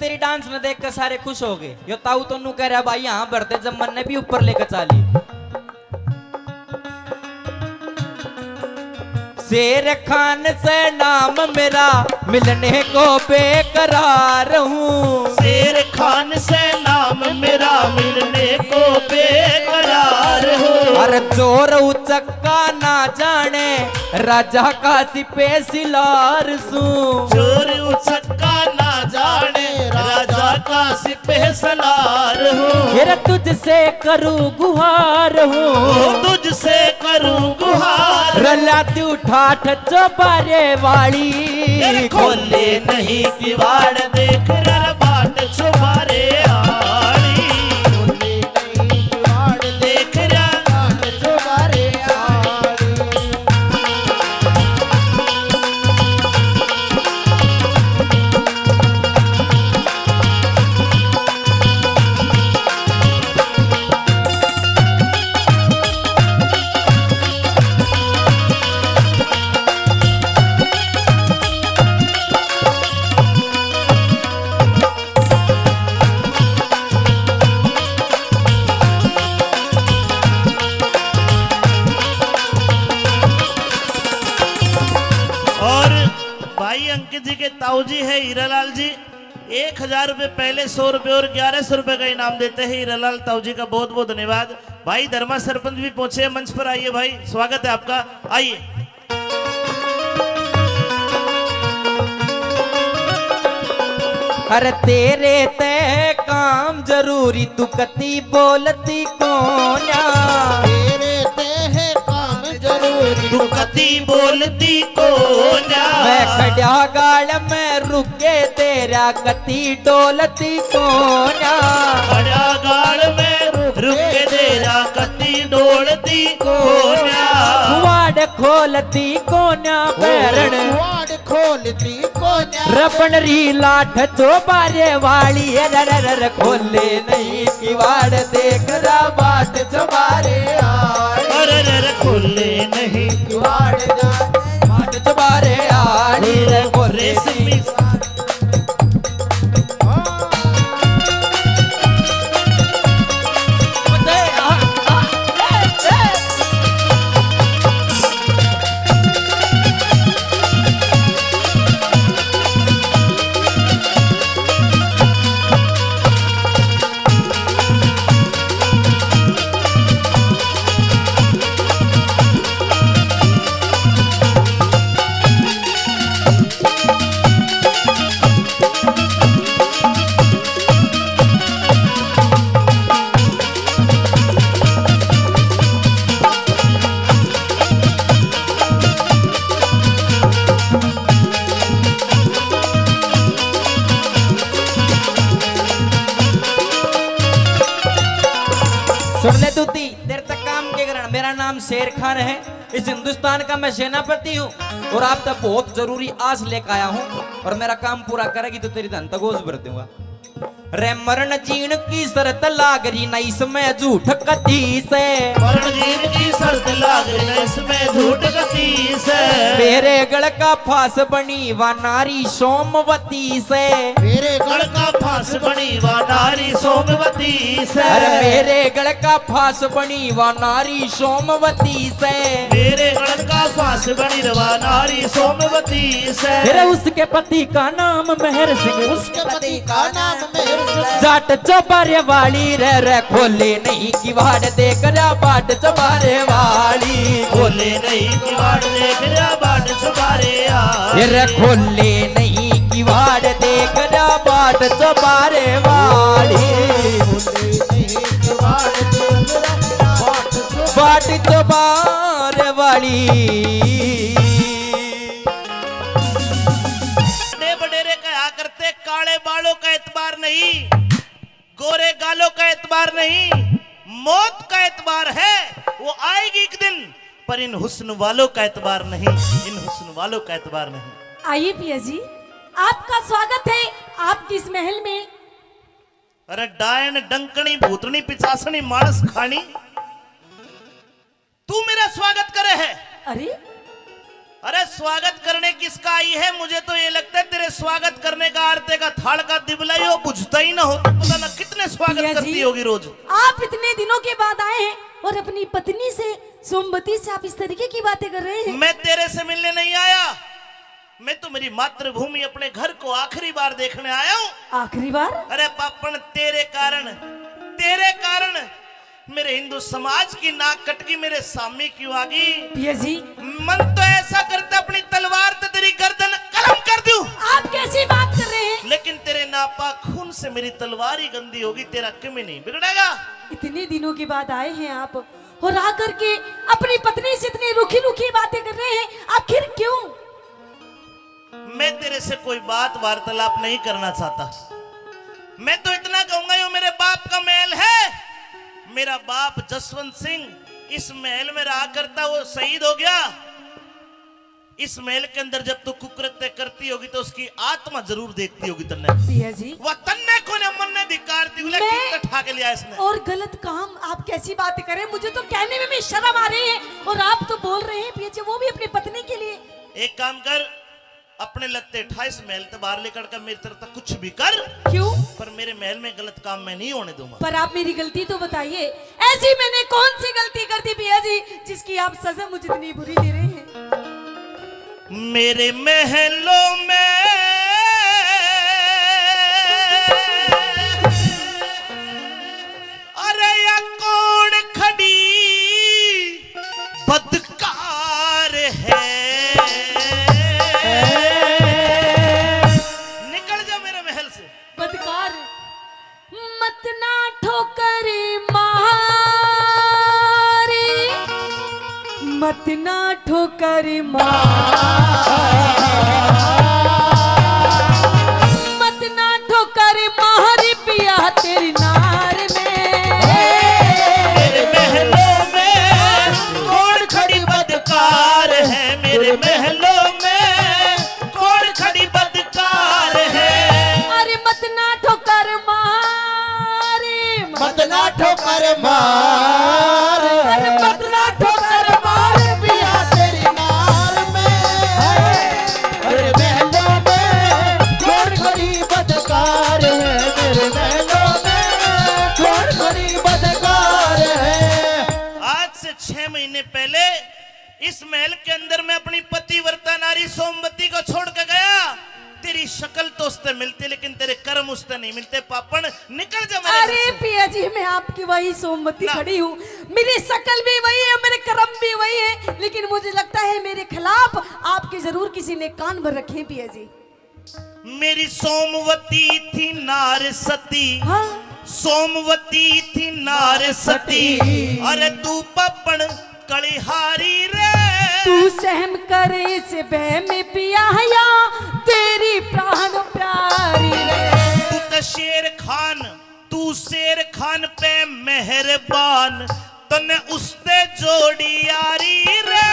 S3: तेरी डांस में देख कर सारे खुश हो गए। यो ताऊ तो नू कह रहा भाई यहाँ बढ़ते जब मन ने भी ऊपर लेकर चाली। शेर खान से नाम मेरा मिलने को बेकरार हूँ।
S4: शेर खान से नाम मेरा मिलने को बेकरार हूँ।
S3: अरे चोर उचक्का ना जाने राजा का सिपे सिलार सू।
S4: चोर उचक्का ना जाने राजा का सिपह सलार हूँ।
S3: फिर तुझसे करूँ गुहार हूँ।
S4: तुझसे करूँ गुहार।
S3: रलाती उठाठ चौबारे वाली।
S4: खोले नहीं किवाड़ देख रहा बाट चुबारे आड़ी। खोले नहीं किवाड़ देख रहा बाट चुबारे आड़ी। अंकित जी के ताऊ जी है हीरालाल जी, 1000 रुपए पहले, 100 रुपए और 1100 रुपए का इनाम देते हैं हीरालाल ताऊ जी का। बहुत बहुत धन्यवाद। भाई धर्मा सरपंच भी पहुंचे हैं मंच पर, आइए भाई, स्वागत है आपका, आइए।
S3: अरे तेरे ते काम जरूरी तू कती बोलती कोन्या।
S1: तेरे ते है काम जरूरी
S4: तू कती बोलती कोन्या।
S3: मैं खड़ा गाड़ में रुके तेरा कती डोलती कोन्या।
S4: खड़ा गाड़ में रुके तेरा कती डोलती कोन्या।
S3: वाड़ खोलती कोन्या पैरण
S1: वाड़ खोलती कोन्या।
S3: रपणरी लाठ चौबारे वाली रर खोले नहीं कि वाड़ देख रा बाट चौबारे
S4: अरे खोले नहीं
S3: वाड़ बाट चौबारे आड़ी रे खोले
S4: रेशमी
S3: खान है, इस हिंदुस्तान का मैं सेनापति हूँ और आप तक बहुत जरूरी आज लेकर आया हूँ और मेरा काम पूरा करेगी तो तेरी धन तगोज भर दूंगा। रे मरण जीण की शर्त लाग रही न इसमें झूठ कती से,
S4: मरण जीवन की शर्त लाग रही न इसमें झूठ कती से।
S3: मेरे गढ़ का फांस बनी व नारी सोमवती से,
S4: मेरे गढ़ का फांस बनी व नारी सोमवती से।
S3: अरे मेरे गढ़ का फांस बनी व नारी सोमवती से,
S4: मेरे गढ़ का फांस बनी व नारी सोमवती से।
S3: फिर उसके पति का नाम मेहर सिंह,
S1: उसके पति का नाम मेहर सिंह।
S3: जाट चौबारे वाली रे खोले नहीं किवाड़ देख रहा बाट चौबारे वाली,
S4: खोले नहीं किवाड़ देख रहा बाट चौबारे
S3: रे खोले नहीं किवाड़ देख रहा बाट चौबारे वाली, बाट चौबारे वाली।
S4: बडेरे कहा करते काले बालों का एतबार नहीं, गोरे गालों का एतबार नहीं, मौत का एतबार है, वो आएगी एक दिन, पर इन हुस्न वालों का एतबार नहीं, इन हुस्न वालों का एतबार नहीं।
S2: आइए पिया जी, आपका स्वागत है आपकी इस महल में।
S4: अरे डायन डंकनी भूतनी पिचासनी मानस खानी, तू मेरा स्वागत करे है। अरे स्वागत करने किसका आई है? मुझे तो ये लगता है तेरे स्वागत करने का आरते का थाल का दिबला ही हो, बुझता ही ना हो, तो पता ना कितने स्वागत करती होगी रोज।
S2: आप इतने दिनों के बाद आए हैं और अपनी पत्नी से सोमवती से आप इस तरीके की बातें कर रहे हैं।
S4: मैं तेरे से मिलने नहीं आया, मैं तो मेरी मातृभूमि अपने घर को आखिरी बार देखने आया हूँ।
S2: आखिरी बार?
S4: अरे पापन तेरे कारण मेरे हिंदू समाज की नाक कटकी मेरे सामने क्यों आ गई?
S2: पिया जी,
S4: मन तो ऐसा करता अपनी तलवार तो तेरी गर्दन कलम कर दूं।
S2: आप कैसी बात कर रहे हैं?
S4: लेकिन तेरे नापाक खून से मेरी तलवार ही गंदी होगी, तेरा क्यों नहीं बिगड़ेगा?
S2: इतने दिनों के बाद आए हैं आप और आकर के अपनी पत्नी से इतनी रुखी रुखी बातें कर रहे हैं, आखिर क्यों?
S4: मैं तेरे से कोई बात वार्तालाप नहीं करना चाहता, मैं तो इतना कहूंगा यो मेरे बाप का महल है। मेरा बाप जसवंत सिंह इस महल में रहा करता, वो शहीद हो गया। इस महल के अंदर जब तू कुकृत्य करती होगी तो उसकी आत्मा जरूर देखती होगी तन्ने।
S2: पिया जी,
S4: वह तन्ने को ने मन ने धिक्कारती हुई लेकिन ठा के लिया इसने।
S2: और गलत काम आप कैसी बातें करें, मुझे तो कहने में भी शर्म आ रही है और आप तो बोल रहे हैं पिया जी वो भी अपनी पत्नी के लिए।
S4: एक काम कर, अपने लगते 28 महल से बाहर लेकर कर मेरी तरफ तक कुछ भी कर।
S2: क्यों?
S4: पर मेरे महल में गलत काम मैं नहीं होने दूंगा।
S2: पर आप मेरी गलती तो बताइए, ऐसी मैंने कौन सी गलती कर दी पिया जी जिसकी आप सजा मुझे इतनी बुरी दे रहे हैं?
S4: मेरे महलों में अरे या कौन खड़ी बदकार है, निकल जा मेरे महल से।
S2: बदकार मत ना ठोकर मारे, मत ना ठोकर मत ना ठोकर मारी पिया तेरी नार में।
S4: मेरे महलों में कौन खड़ी बदकार है, मेरे महलों में कौन खड़ी बदकार है।
S2: अरे मत ना ठोकर मारे,
S1: मत ना ठोकर मार,
S2: अरे मत ना ठोकर मार
S1: पिया तेरी नार में। अरे महलों में कौन खड़ी बदकार है, मेरे महलों में कौन खड़ी बदकार है।
S4: आज से 6 महीने पहले इस महल के अंदर मैं अपनी पतिव्रता नारी सोमवती को छोड़ के गया। तेरी शक्ल तो उससे मिलती लेकिन तेरे कर्म उससे नहीं मिलते। पापन निकल जा मेरे घर
S2: अरे
S4: से।
S2: पिया जी मैं आपकी वही सोमवती
S4: ना।
S2: खड़ी हूँ, मेरी शक्ल भी वही है, मेरे कर्म भी वही है, लेकिन मुझे लगता है मेरे खिलाफ आपके जरूर किसी ने कान भर रखे हैं पिया जी।
S4: मेरी सोमवती थी नार सती,
S2: हाँ
S4: सोमवती थी नार सती। अरे तू पपन कलिहारी रे,
S2: तू सहम करे से बह में पिया या तेरी प्राण प्यारी रे।
S4: तू तो शेर खान, तू शेर खान पे मेहरबान, तने उसते जोड़ी यारी रे।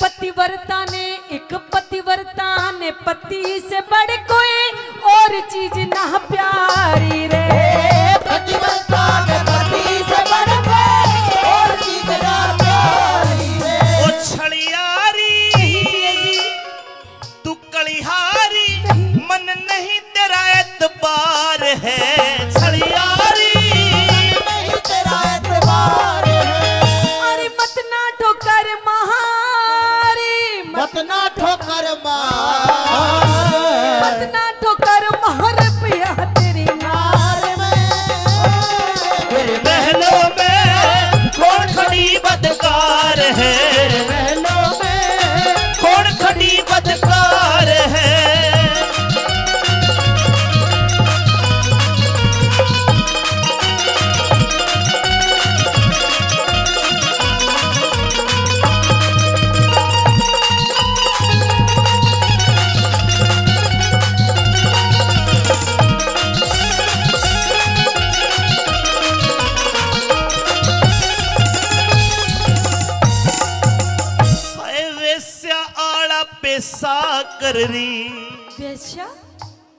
S2: पतिव्रता ने एक पतिव्रता ने पति से बढ़ कोई और चीज ना प्यारी रे।
S1: पतिव्रता ने पति से बढ़ कोई और चीज ना प्यारी रे।
S4: ओ छड़ियारी तू कलिहारी, मन नहीं तेरा एतबार है। छड़ियारी
S1: नहीं तेरा एतबार है।
S2: अरे मत ना ठोकर महारी,
S1: मत ना ठोकर मार,
S2: मत ना ठोकर महर पिया तेरी नार में।
S4: तेरे महलों में कौन खड़ी बदकार है।
S1: महलों में
S4: कौन खड़ी बदकार है। हाय वेश्या आड़ा पैसा कर रही,
S2: बेशा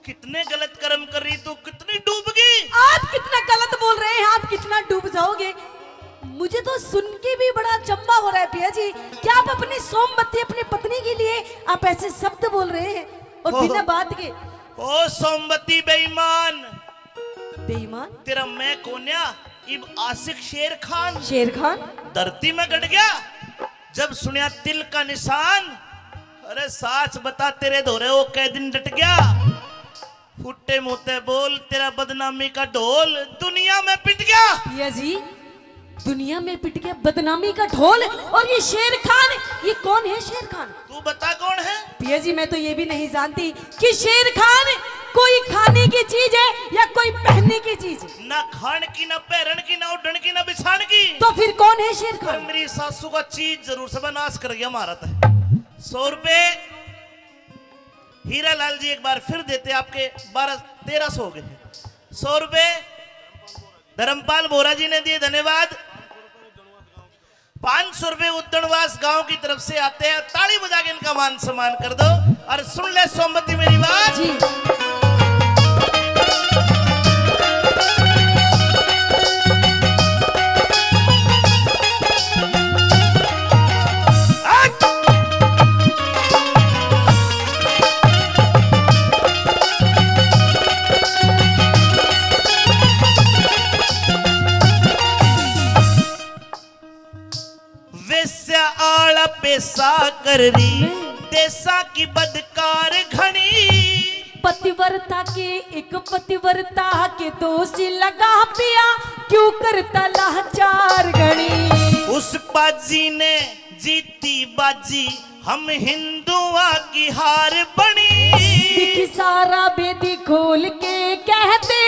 S4: कितने गलत कर्म कर रही, तू कितनी डूब गई।
S2: आप कितना गलत बोल रहे हैं, आप कितना डूब जाओगे। मुझे तो सुन के भी बड़ा अचंभा हो रहा है पिया जी। क्या आप अपनी सोमवती अपनी पत्नी के लिए आप ऐसे शब्द बोल रहे हैं और
S4: ओह।
S2: बिना बात के।
S4: ओ सोमवती बेईमान,
S2: बेईमान
S4: तेरा मैं कोन्या इब आशिक शेर खान
S2: शेर खान
S4: धरती में गड़ गया जब सुनिया तिल का निशान। अरे साच बता तेरे धोरे वो कै दिन डट गया। फुट्टे मुते बोल तेरा बदनामी का ढोल दुनिया में पिट गया।
S2: पिया जी दुनिया में पिट गया बदनामी का ढोल। और ये शेर खान, ये कौन है शेर खान?
S4: तू बता कौन है।
S2: पिया जी मैं तो ये भी नहीं जानती कि शेर खान कोई खाने की चीज है या कोई पहनने की चीज है।
S4: ना खान की, ना पैरन की, ना उड़न की, ना बिछान की।
S2: तो फिर कौन है शेर
S4: पर
S2: खान?
S4: मेरी सासू का चीज जरूर सब नाश कर गया हमारा था। 100 रुपए हीरा लाल जी एक बार फिर देते, आपके 1200-1300 हो गए हैं। 100 रुपए धर्मपाल बोरा जी ने दिए, धन्यवाद। 500 रुपए उद्दणवास गांव की तरफ से आते हैं, ताली बजा के इनका मान सम्मान कर दो। और सुन ले सोमवती मेरी बात
S2: जी
S4: वेश्या आड़ा पैसा कर रही, देसा की बदकार घनी।
S2: पतिव्रता के एक पतिव्रता के दोषी लगा पिया, क्यों करता लाचार गणी।
S4: उस बाजी ने जीती बाजी, हम हिंदुआ की हार बनी।
S2: दिख सारा बेदी खोल के कहते,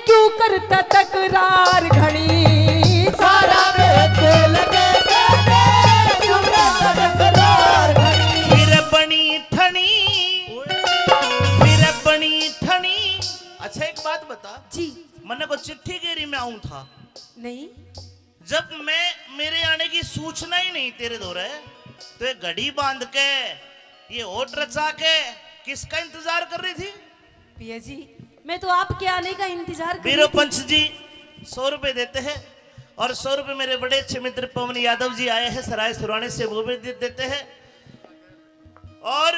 S2: क्यों करता तकरार घड़ी।
S1: सारा बेद लगे कहते, क्यों करता तकरार घड़ी।
S4: फिर बनी ठनी, फिर बनी ठनी। अच्छा एक बात बता,
S2: जी
S4: मैंने को चिट्ठी गेरी में आऊं था
S2: नहीं
S4: जब मैं मेरे आने की सूचना ही नहीं तेरे दौरे, तो ये घड़ी बांध के ये ओट रचा के किसका इंतजार कर रही थी।
S2: पिया जी मैं तो आपके आने का इंतजार कर
S4: वीरो
S2: रही थी।
S4: पंच जी 100 रुपए देते हैं और 100 रुपए मेरे बड़े अच्छे मित्र पवन यादव जी आए हैं सराय सुराने से, वो भी देते हैं। और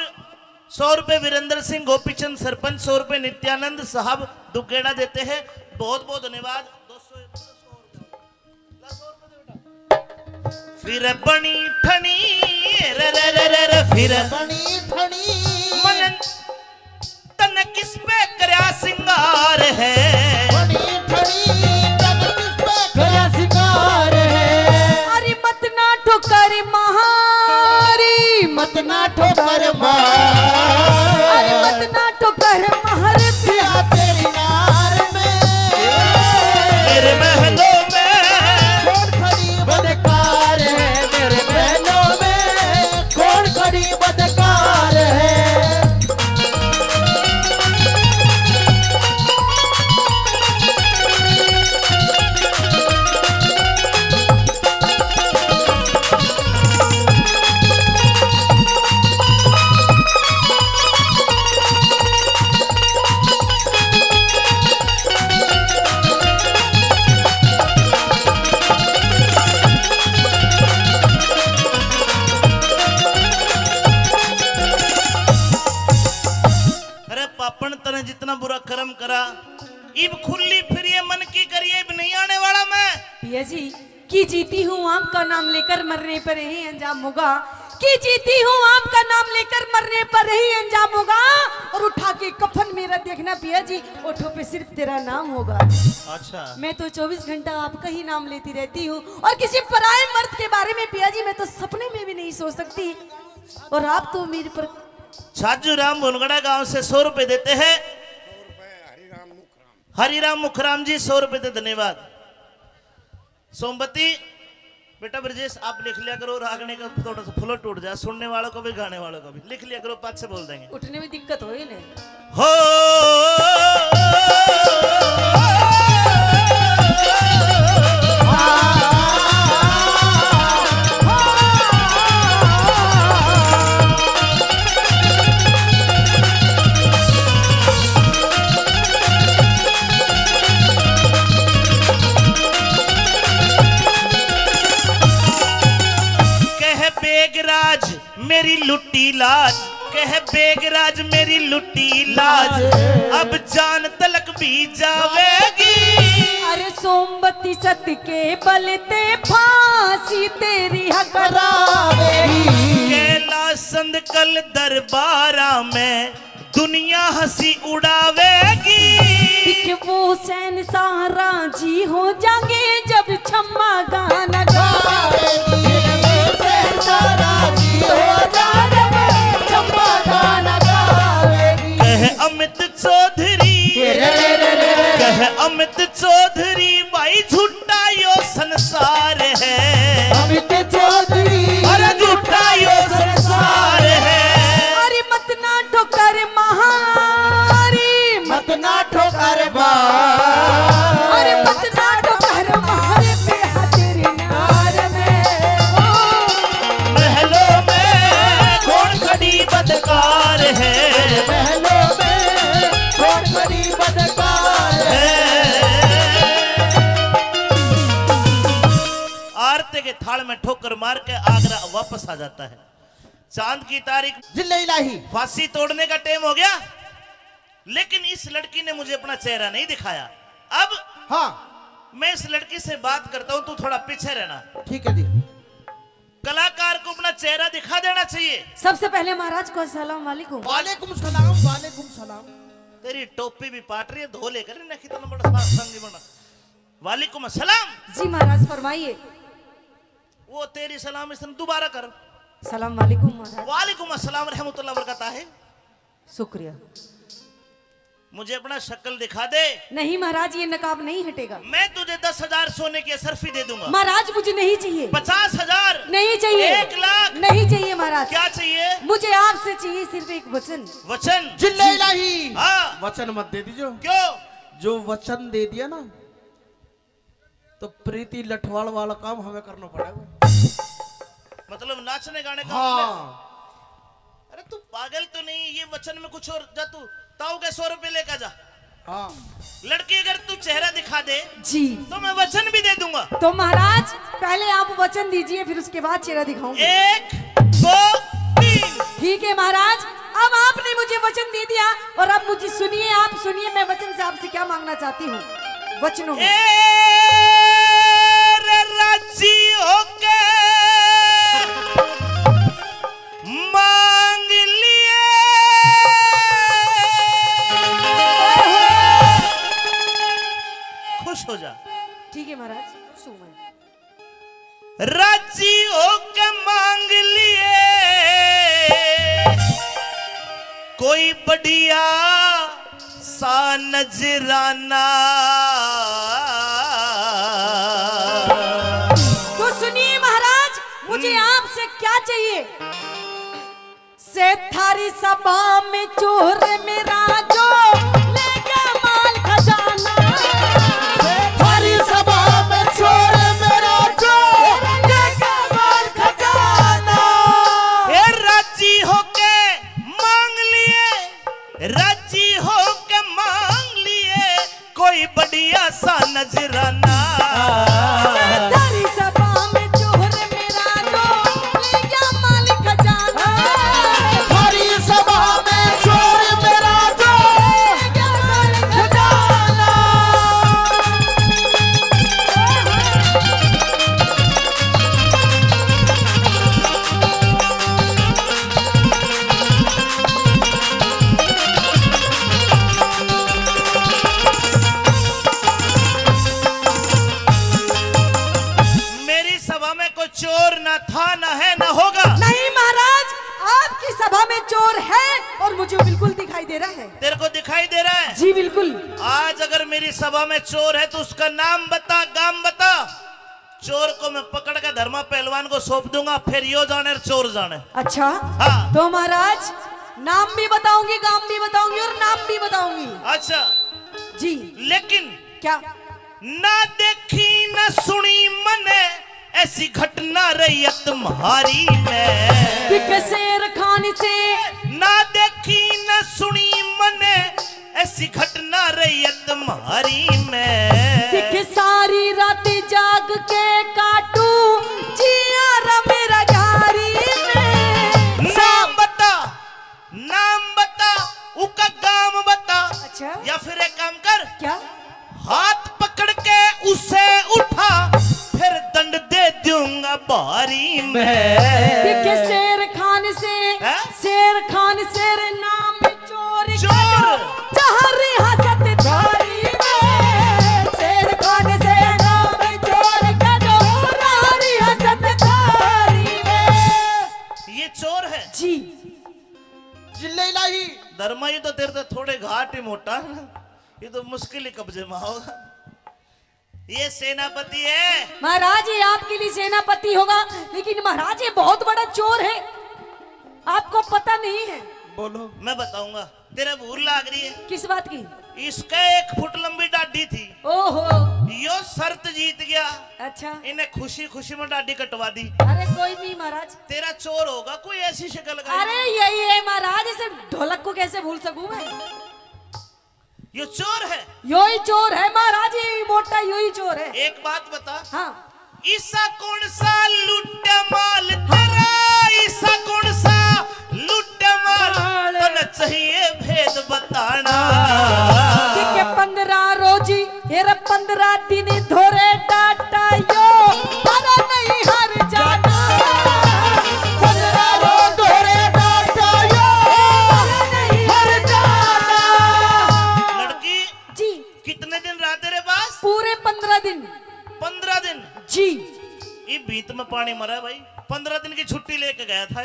S4: 100 रुपए वीरेंद्र सिंह गोपीचंद सरपंच, 100 रुपए नित्यानंद साहब दुगेड़ा देते हैं। बहुत बहुत धन्यवाद। 200 फिर बनी ठनी रे रे रे रे रे, फिर
S1: बनी ठनी
S4: मन तन किस पे करया सिंगार है।
S1: बनी ठनी तन किस पे गया शिकार है।
S2: अरे मत ना ठोकर महारी,
S1: मत ना ठोकर मार,
S2: अरे मत ना ठोकर महर
S1: पिया तेरी नार में।
S4: मेरे महलों में
S1: कौन खड़ी बदकार है, मेरे महलों में कौन खड़ी बदकार है।
S4: इब खुली फिर ये मन की करिए, इब नहीं आने वाला मैं।
S2: पिया जी की जीती हूँ आपका नाम लेकर मरने पर ही अंजाम होगा, की जीती हूँ आपका नाम लेकर मरने पर ही अंजाम होगा। और उठा के कफन मेरा देखना पिया जी, ओठों पे सिर्फ तेरा नाम होगा।
S4: अच्छा
S2: मैं तो 24 घंटा आपका ही नाम लेती रहती हूँ, और किसी पराये मर्द के बारे में पिया जी मैं तो सपने में भी नहीं सोच सकती। और आप तो मेरे पर
S4: छाजू राम भुनगड़ा गांव से 100 रुपए देते हैं। हरिराम मुखराम जी 100 रुपए दे, धन्यवाद। सोमवती बेटा ब्रजेश आप लिख लिया करो, रागने का थोड़ा सा फ्लो टूट जाए, सुनने वालों को भी गाने वालों को भी लिख लिया करो, 5 से बोल देंगे।
S2: उठने में दिक्कत हो ही नहीं।
S4: हो बेगराज मेरी लुट्टी लाज, कह बेगराज मेरी लुट्टी लाज, अब जान तलक भी जावेगी।
S2: अरे सोमवती सत के बलते फांसी तेरी करावेगी।
S4: कैलाश संद कल दरबारा में दुनिया हंसी उड़ावेगी।
S2: वो सैन सारा जी हो जाएंगे जब छम्मा गाना गावेगी।
S4: कह अमित चौधरी, कह अमित चौधरी भाई झूठा यो संसार है।
S1: अमित चौधरी
S4: अरे झूठा यो संसार है।
S2: अरे मत ना ठोकर महारी,
S1: मत ना ठोकर
S2: अरे मत ना ठोकर महारे पे हाजिर नार में।
S4: महलों में कौन खड़ी बदकार है,
S1: महलों में कौन बड़ी बदकार
S4: आरते के थाल में ठोकर मार के आगरा वापस आ जाता है। चांद की तारीख,
S1: जिले इलाही
S4: फांसी तोड़ने का टाइम हो गया, लेकिन इस लड़की ने मुझे अपना चेहरा नहीं दिखाया। अब
S1: हाँ
S4: मैं इस लड़की से बात करता हूं, तू थोड़ा पीछे रहना।
S1: ठीक है जी।
S4: कलाकार को अपना चेहरा दिखा देना चाहिए।
S2: सबसे पहले महाराज को अस्सलाम वालेकुम।
S1: वालेकुम सलाम, वालेकुम सलाम।
S4: तेरी टोपी भी पाट रही है, धो लेकर ना कितना बड़ा संगी बना। वालेकुम अस्सलाम।
S2: जी महाराज फरमाइए।
S4: वो तेरी सलाम इसने दोबारा कर।
S2: सलाम वालेकुम महाराज।
S4: वालेकुम अस्सलाम रहमतुल्लाह बरकता है।
S2: शुक्रिया।
S4: मुझे अपना शक्ल दिखा दे।
S2: नहीं महाराज ये नकाब नहीं हटेगा।
S4: मैं तुझे 10,000 सोने की असरफी दे दूंगा।
S2: महाराज मुझे नहीं चाहिए।
S4: 50,000
S2: नहीं चाहिए।
S4: 1 लाख
S2: नहीं चाहिए महाराज।
S4: क्या चाहिए?
S2: मुझे आपसे चाहिए सिर्फ एक वचन।
S4: वचन?
S1: जिले इलाही
S4: हाँ।
S1: वचन मत दे दीजिए।
S4: क्यों?
S1: जो वचन दे दिया ना तो प्रीति लठवाड़ वाला काम हमें करना पड़ेगा।
S4: मतलब नाचने गाने का?
S1: हाँ।
S4: अरे तू पागल तो नहीं, ये वचन में कुछ और। जा तू ताऊ के 100 रुपए लेकर जा।
S1: हाँ।
S4: लड़की अगर तू चेहरा दिखा दे
S2: जी
S4: तो मैं वचन भी दे दूंगा।
S2: तो महाराज पहले आप वचन दीजिए, फिर उसके बाद चेहरा दिखाऊंगी।
S4: 1 2 3।
S2: ठीक है महाराज, अब आपने मुझे वचन दे दिया, और अब मुझे सुनिए, आप सुनिए मैं वचन से आपसे क्या मांगना चाहती हूँ। वचनों में
S4: राजी होके मांग लिए, खुश हो जा।
S2: ठीक है महाराज, सुन
S4: राजी होके मांग लिए कोई बढ़िया सा नजराना।
S2: तो सुनिए महाराज, मुझे आपसे क्या चाहिए। से थारी सभा में चोर मेरा जो ले गया माल खजाना।
S1: थारी सभा में चोर मेरा जो ले गया माल खजाना।
S4: ए राजी होके मांग लिए, राजी होके मांग लिए कोई बढ़िया सा नजराना।
S2: थारी सभा में चोर मेरा जो ले गया माल खजाना।
S1: थारी सभा में चोर मेरा जो ले गया माल खजाना।
S2: सभा में चोर है और मुझे बिल्कुल दिखाई दे रहा है।
S4: तेरे को दिखाई दे रहा है?
S2: जी बिल्कुल।
S4: आज अगर मेरी सभा में चोर है तो उसका नाम बता, गाम बता। चोर को मैं पकड़ के धर्मा पहलवान को सौंप दूंगा, फिर यो जाने और चोर जाने।
S2: अच्छा
S4: हाँ।
S2: तो महाराज नाम भी बताऊंगी, गाम भी बताऊंगी और नाम भी बताऊंगी।
S4: अच्छा
S2: जी।
S4: लेकिन
S2: क्या?
S4: ना देखी न सुनी मने ऐसी घटना रही तुम्हारी में।
S2: शेर खान से
S4: ना देखी न सुनी मने ऐसी घटना रही तुम्हारी में।
S2: सारी रात जाग के काटू जिया मेरा जारी में।
S4: नाम बता, नाम बता, उसका गाम बता।
S2: अच्छा।
S4: या फिर एक काम कर,
S2: क्या?
S4: हाथ पकड़ के उसे उठा, फिर दंड दे दूंगा बारी में।
S2: शेर खान से
S4: है?
S2: शेर खान शेर नाम चोर
S4: चोर।
S2: जहाँ रियासत थारी में। शेर खान से नाम चोर का जो रियासत थारी में।
S4: ये चोर है
S2: जी।
S1: जिले इलाही
S4: धर्मा, ये तो तेरे तो थोड़े घाट ही मोटा है ना, ये तो मुश्किल ही कब्जे में होगा। ये सेनापति है
S2: महाराज, ये आपके लिए सेनापति होगा, लेकिन महाराज ये बहुत बड़ा चोर है, आपको पता नहीं है।
S1: बोलो।
S4: मैं बताऊंगा। तेरे भूल लाग रही है।
S2: किस बात की?
S4: इसका 1 फुट लंबी डाडी थी।
S2: ओहो।
S4: यो शर्त जीत गया।
S2: अच्छा।
S4: इन्हें खुशी खुशी में डाडी कटवा दी।
S2: अरे कोई नहीं महाराज।
S4: तेरा चोर होगा कोई ऐसी शक्ल का।
S2: अरे यही है महाराज, इसे ढोलक को कैसे भूल सकूं मैं?
S4: यो चोर है।
S2: यो ही चोर है महाराज, ये मोटा यो ही चोर है।
S4: एक बात बता,
S2: हाँ।
S4: ईसा कौन सा लुट माल तेरा, ईसा कौन सा लुट माल, तो न चाहिए भेद बताना।
S2: 15 रोजी ये 15 दिन धोरे डाटा यो, अरे नहीं हर जाना। 15 रोज धोरे डाटा यो, नहीं हर जाना।
S4: लड़की
S2: जी।
S4: कितने दिन रहा तेरे पास?
S2: पूरे 15 दिन।
S4: 15 दिन।
S2: जी।
S4: ये बीत में पानी मरा भाई। 15 दिन की छुट्टी लेके गया था।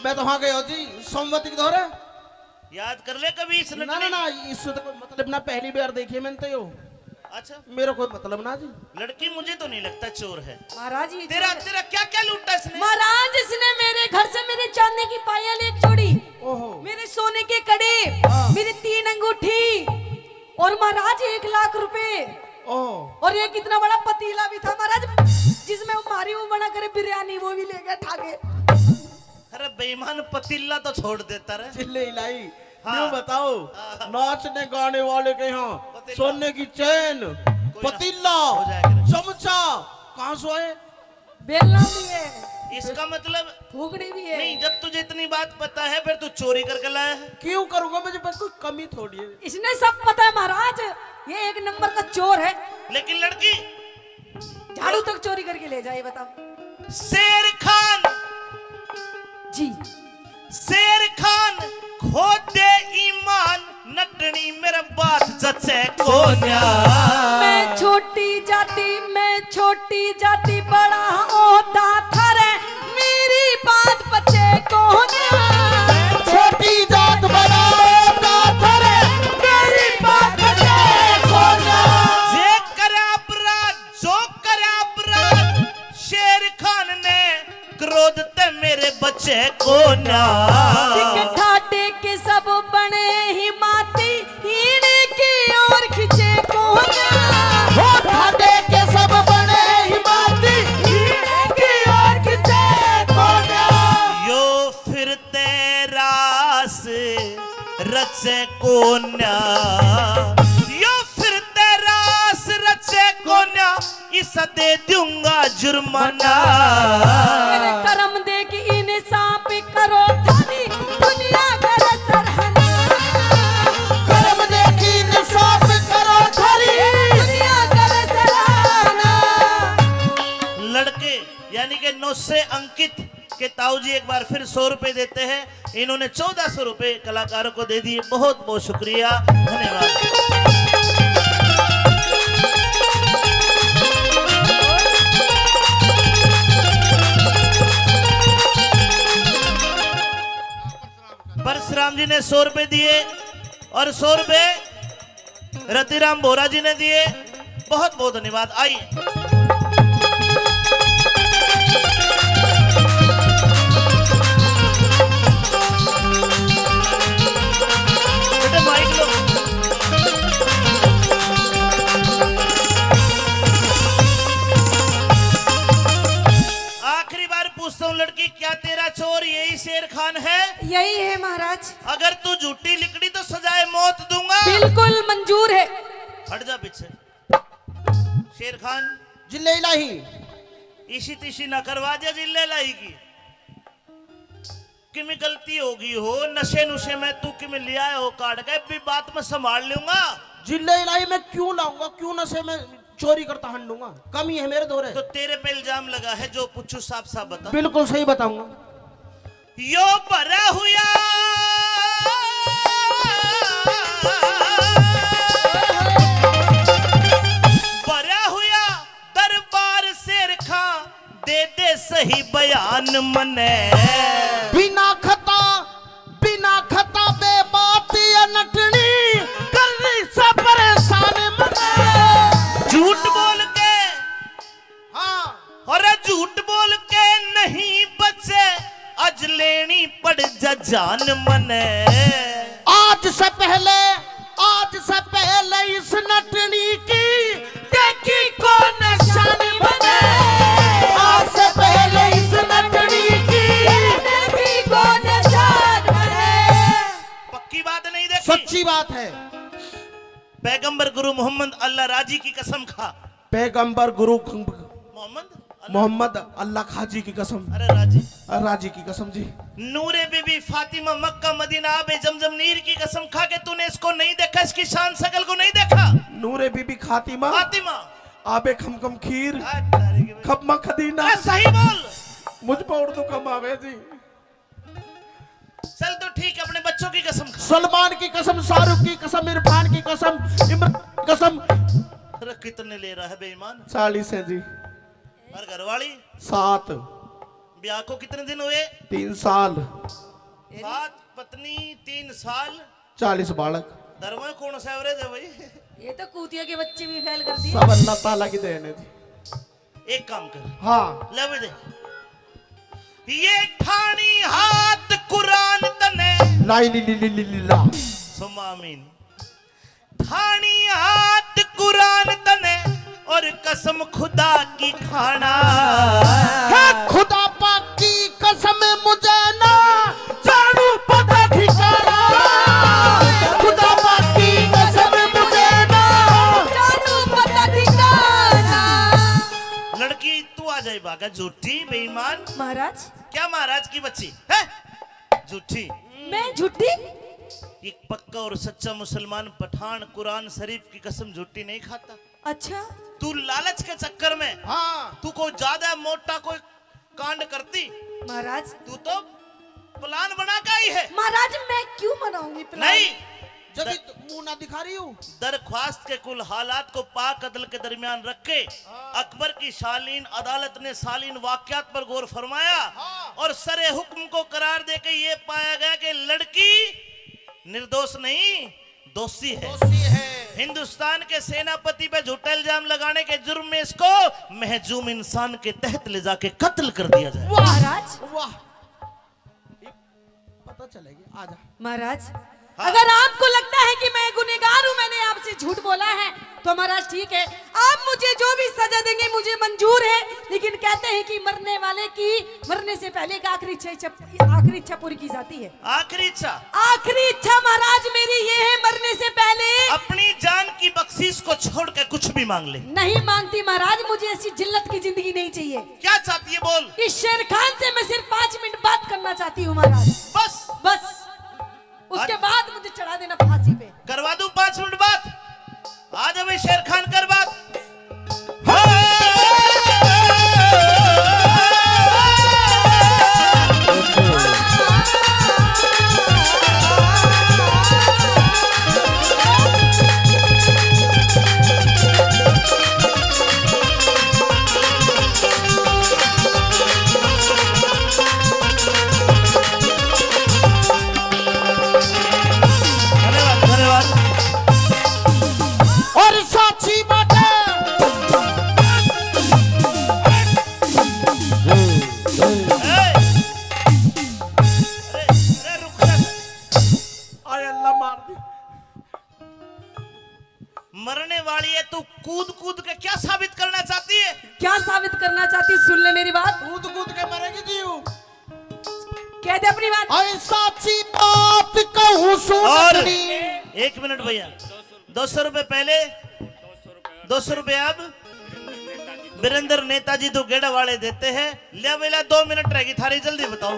S1: मैं तो वहां गया जी, सोमवती के दौरे।
S4: याद कर ले कभी इस
S1: ना ना ना, इससे तो कोई मतलब ना, पहली बार देखी मैंने तो यो।
S4: अच्छा,
S1: मेरा कोई मतलब ना जी।
S4: लड़की मुझे तो नहीं लगता चोर है।
S2: महाराज ये
S4: तेरा
S2: चोर है।
S4: तेरा क्या क्या लूटा इसने?
S2: महाराज इसने मेरे घर से मेरे चांदी की पायल एक जोड़ी,
S1: ओहो।
S2: मेरे सोने के कड़े, मेरी 3 अंगूठी और महाराज 1 लाख रुपए,
S1: ओह।
S2: और एक इतना बड़ा पतीला भी था महाराज, जिसमें वो मारी वो बना करे बिरयानी, वो भी ले गया ठाके।
S4: अरे बेईमान, पतीला तो छोड़ देता रे।
S1: जिले इलाही।
S4: हाँ।
S1: यूं बताओ, नाचने गाने वाले के यहाँ
S4: पतीला।
S1: सोने की चैन, पतीला,
S4: हो जाएगा।
S1: चमचा कहाँ से आए?
S2: बेलना भी है,
S4: इसका मतलब
S2: फूकड़ी भी है।
S4: नहीं, जब तुझे इतनी बात पता है फिर तू चोरी करके लाया है।
S1: क्यों करूंगा, मुझे बस कोई कमी थोड़ी है।
S2: इसने सब पता है महाराज, ये 1 नंबर का चोर है।
S4: लेकिन लड़की
S2: झाड़ू तक चोरी करके ले जाए, बताओ।
S4: शेर खान,
S2: जी।
S4: शेर खान खो दे ईमान, नटनी मेरा बात जचे को न्या।
S2: मैं छोटी जाति बड़ा ओदा थारे, मेरी बात बचे कौन?
S1: छोटी जात बड़ा ओदा थारे, मेरी बात बचे कौन?
S4: जे करे अपराध, जो करे अपराध, शेर खान ने क्रोध ते मेरे बच्चे को ना।
S2: ठाटे के सब बने ही माती, इनकी ओर खिंचे कौन?
S1: ठाटे के सब बने ही माती, इनकी ओर खिंचे कौन?
S4: यो फिर तेरास रचे कोन्या, यो फिर तेरास रचे कोन्या, इसा दे दूंगा जुर्माना।
S2: मेरे कर्म देख इन सांप करो थारी, दुनिया करे सरहना।
S1: कर्म देखी निसाब करो थारी,
S2: दुनिया करे सरहना।
S4: लड़के यानी कि 9 से अंकित के ताऊजी एक बार फिर 100 रुपए देते हैं। इन्होंने 1400 रुपए कलाकारों को दे दिए। बहुत बहुत शुक्रिया, धन्यवाद। परशुराम जी ने 100 रुपए दिए और 100 रुपए रतिराम बोरा जी ने दिए। बहुत बहुत धन्यवाद। आइए बेटे माइक लो। आखिरी बार पूछता हूँ लड़की, क्या तेरा चोर यही शेर खान है?
S2: यही है महाराज।
S4: अगर तू झूठी लिखड़ी तो सजाए मौत दूंगा।
S2: बिल्कुल मंजूर है।
S4: हट जा पीछे। शेर खान
S1: जिले इलाही
S4: इसी तिशी ना करवा दिया जिले लाई की। किमें गलती होगी हो, नशे नुशे में तू किमें लिया हो काट के, भी बात में संभाल लूंगा।
S1: जिले इलाही में क्यों लाऊंगा, क्यों नशे में चोरी करता हंडूंगा, कमी है मेरे दौरे।
S4: तो तेरे पे इल्जाम लगा है, जो पूछू साफ साफ बता।
S1: बिल्कुल सही बताऊंगा।
S4: यो भरा हुआ भरा हुआ दरबार शेर खां, दे दे सही बयान मने।
S1: बिना खता बे बात या नटनी करनी से परेशान मने।
S4: झूठ बोल के,
S1: हाँ
S4: और झूठ बोल के नहीं बचे, आज लेनी पड़ जा जान मने।
S1: आज से पहले इस नटनी की देखी कौन निशानी बने। आज से पहले इस नटनी की देखी कौन निशान बने।
S4: पक्की बात नहीं देखी?
S1: सच्ची बात है।
S4: पैगंबर गुरु मोहम्मद अल्लाह राजी की कसम खा।
S1: पैगंबर गुरु
S4: मोहम्मद
S1: मोहम्मद अल्लाह खाजी की कसम,
S4: अरे राजी
S1: राजी की कसम जी।
S4: नूरे बीबी फातिमा मक्का मदीना आबे जमजम नीर की कसम खा के तूने इसको नहीं देखा, इसकी शान शकल को नहीं देखा।
S1: नूरे बीबी खातिमा
S4: फातिमा
S1: आबे खम खीर खपमा खदीना।
S4: सही बोल।
S1: मुझ पर उर्दू कम आवे जी।
S4: चल तो ठीक है, अपने बच्चों की कसम खा।
S1: सलमान की कसम, शाहरुख की कसम, इरफान की कसम, इमरान की कसम।
S4: अरे कितने ले रहा है बेईमान?
S1: 40 है जी।
S4: और घरवाली
S1: 7।
S4: ब्याह को कितने दिन हुए?
S1: 3 साल।
S4: 7 पत्नी 3 साल
S1: 40 बालक।
S4: धर्म कौन सा एवरेज है भाई?
S2: ये तो कूतिया के बच्चे भी फेल कर दिए।
S1: सब अल्लाह ताला की देन है जी।
S4: एक काम कर,
S1: हाँ
S4: ले भी दे। ये ठानी हाथ कुरान तने
S1: लाई ला
S4: सुम्मा आमीन। ठानी हाथ कुरान तने और कसम खुदा की खाना।
S1: है खुदा पाक की कसम मुझे ना जानू पता ठिकाना। खुदा पाक की कसम मुझे ना
S2: जानू पता ठिकाना।
S4: लड़की तू आ जाए भागा, झूठी बेईमान।
S2: महाराज
S4: क्या महाराज की बच्ची है? झूठी।
S2: मैं झूठी?
S4: एक पक्का और सच्चा मुसलमान पठान कुरान शरीफ की कसम झूठी नहीं खाता।
S2: अच्छा
S4: तू लालच के चक्कर में
S1: हाँ
S4: तू कोई ज्यादा मोटा कोई कांड करती,
S2: महाराज।
S4: तू तो प्लान बना के आई है।
S2: महाराज मैं क्यों बनाऊंगी प्लान?
S4: नहीं,
S1: जब मुंह ना दिखा रही हूँ।
S4: दरख्वास्त के कुल हालात को पाक अदल के दरमियान रख के अकबर की शालीन अदालत ने सालीन वाकयात पर गौर फरमाया और सरे हुक्म को करार दे के ये पाया गया कि लड़की निर्दोष नहीं दोषी है। हिंदुस्तान के सेनापति पे झूठा इल्जाम लगाने के जुर्म में इसको महजूम इंसान के तहत ले जाके कत्ल कर दिया जाए।
S2: महाराज
S1: वाह पता चलेगी। आजा
S2: महाराज, अगर आपको लगता है कि मैं गुनहगार हूँ, मैंने आपसे झूठ बोला है, तो महाराज ठीक है, आप मुझे जो भी सजा देंगे मुझे मंजूर है। लेकिन कहते हैं कि मरने वाले की मरने से पहले एक आखिरी इच्छा पूरी की जाती है।
S4: आखिरी इच्छा?
S2: आखिरी इच्छा महाराज मेरी ये है, मरने से पहले
S4: अपनी जान की बख्शीश को छोड़ के कुछ भी मांग ले।
S2: नहीं मांगती महाराज, मुझे ऐसी जिल्लत की जिंदगी नहीं चाहिए।
S4: क्या चाहती है बोल?
S2: इस शेर खान से मैं सिर्फ 5 मिनट बात करना चाहती हूँ महाराज,
S4: बस
S2: बस। उसके बाद मुझे चढ़ा देना फांसी पे।
S4: करवा दूं 5 मिनट बाद? आज अभी शेर खान कर बात।
S2: कह दे अपनी बात।
S1: अरे साची बात कहूँ
S4: और
S1: सुननी।
S4: 1 मिनट भैया, 200 रुपए पहले, 200 रुपए अब। वीरेंद्र नेताजी तो गेड़ा वाले देते हैं। ले बेला 2 मिनट रहेगी थारी, जल्दी बताओ।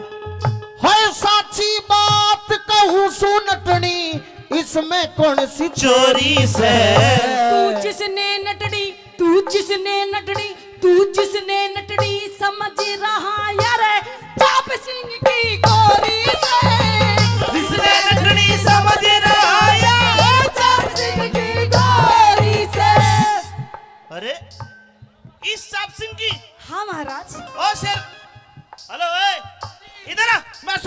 S1: है साची बात कहूँ सुनटनी, इसमें कौन सी चोरी से?
S2: तू जिसने नटड़ी, तू जिसने नटड़ी, तू जिसने नटड़ी समझ रहा यार चाप सिंह की गोरी से।
S4: जिसने नटनी समझ रहा यार
S2: चाप सिंह की गोरी से।
S4: अरे इस चाप सिंह की?
S2: हाँ महाराज।
S4: ओ शेर, हेलो ए, इधर आ।
S1: मैं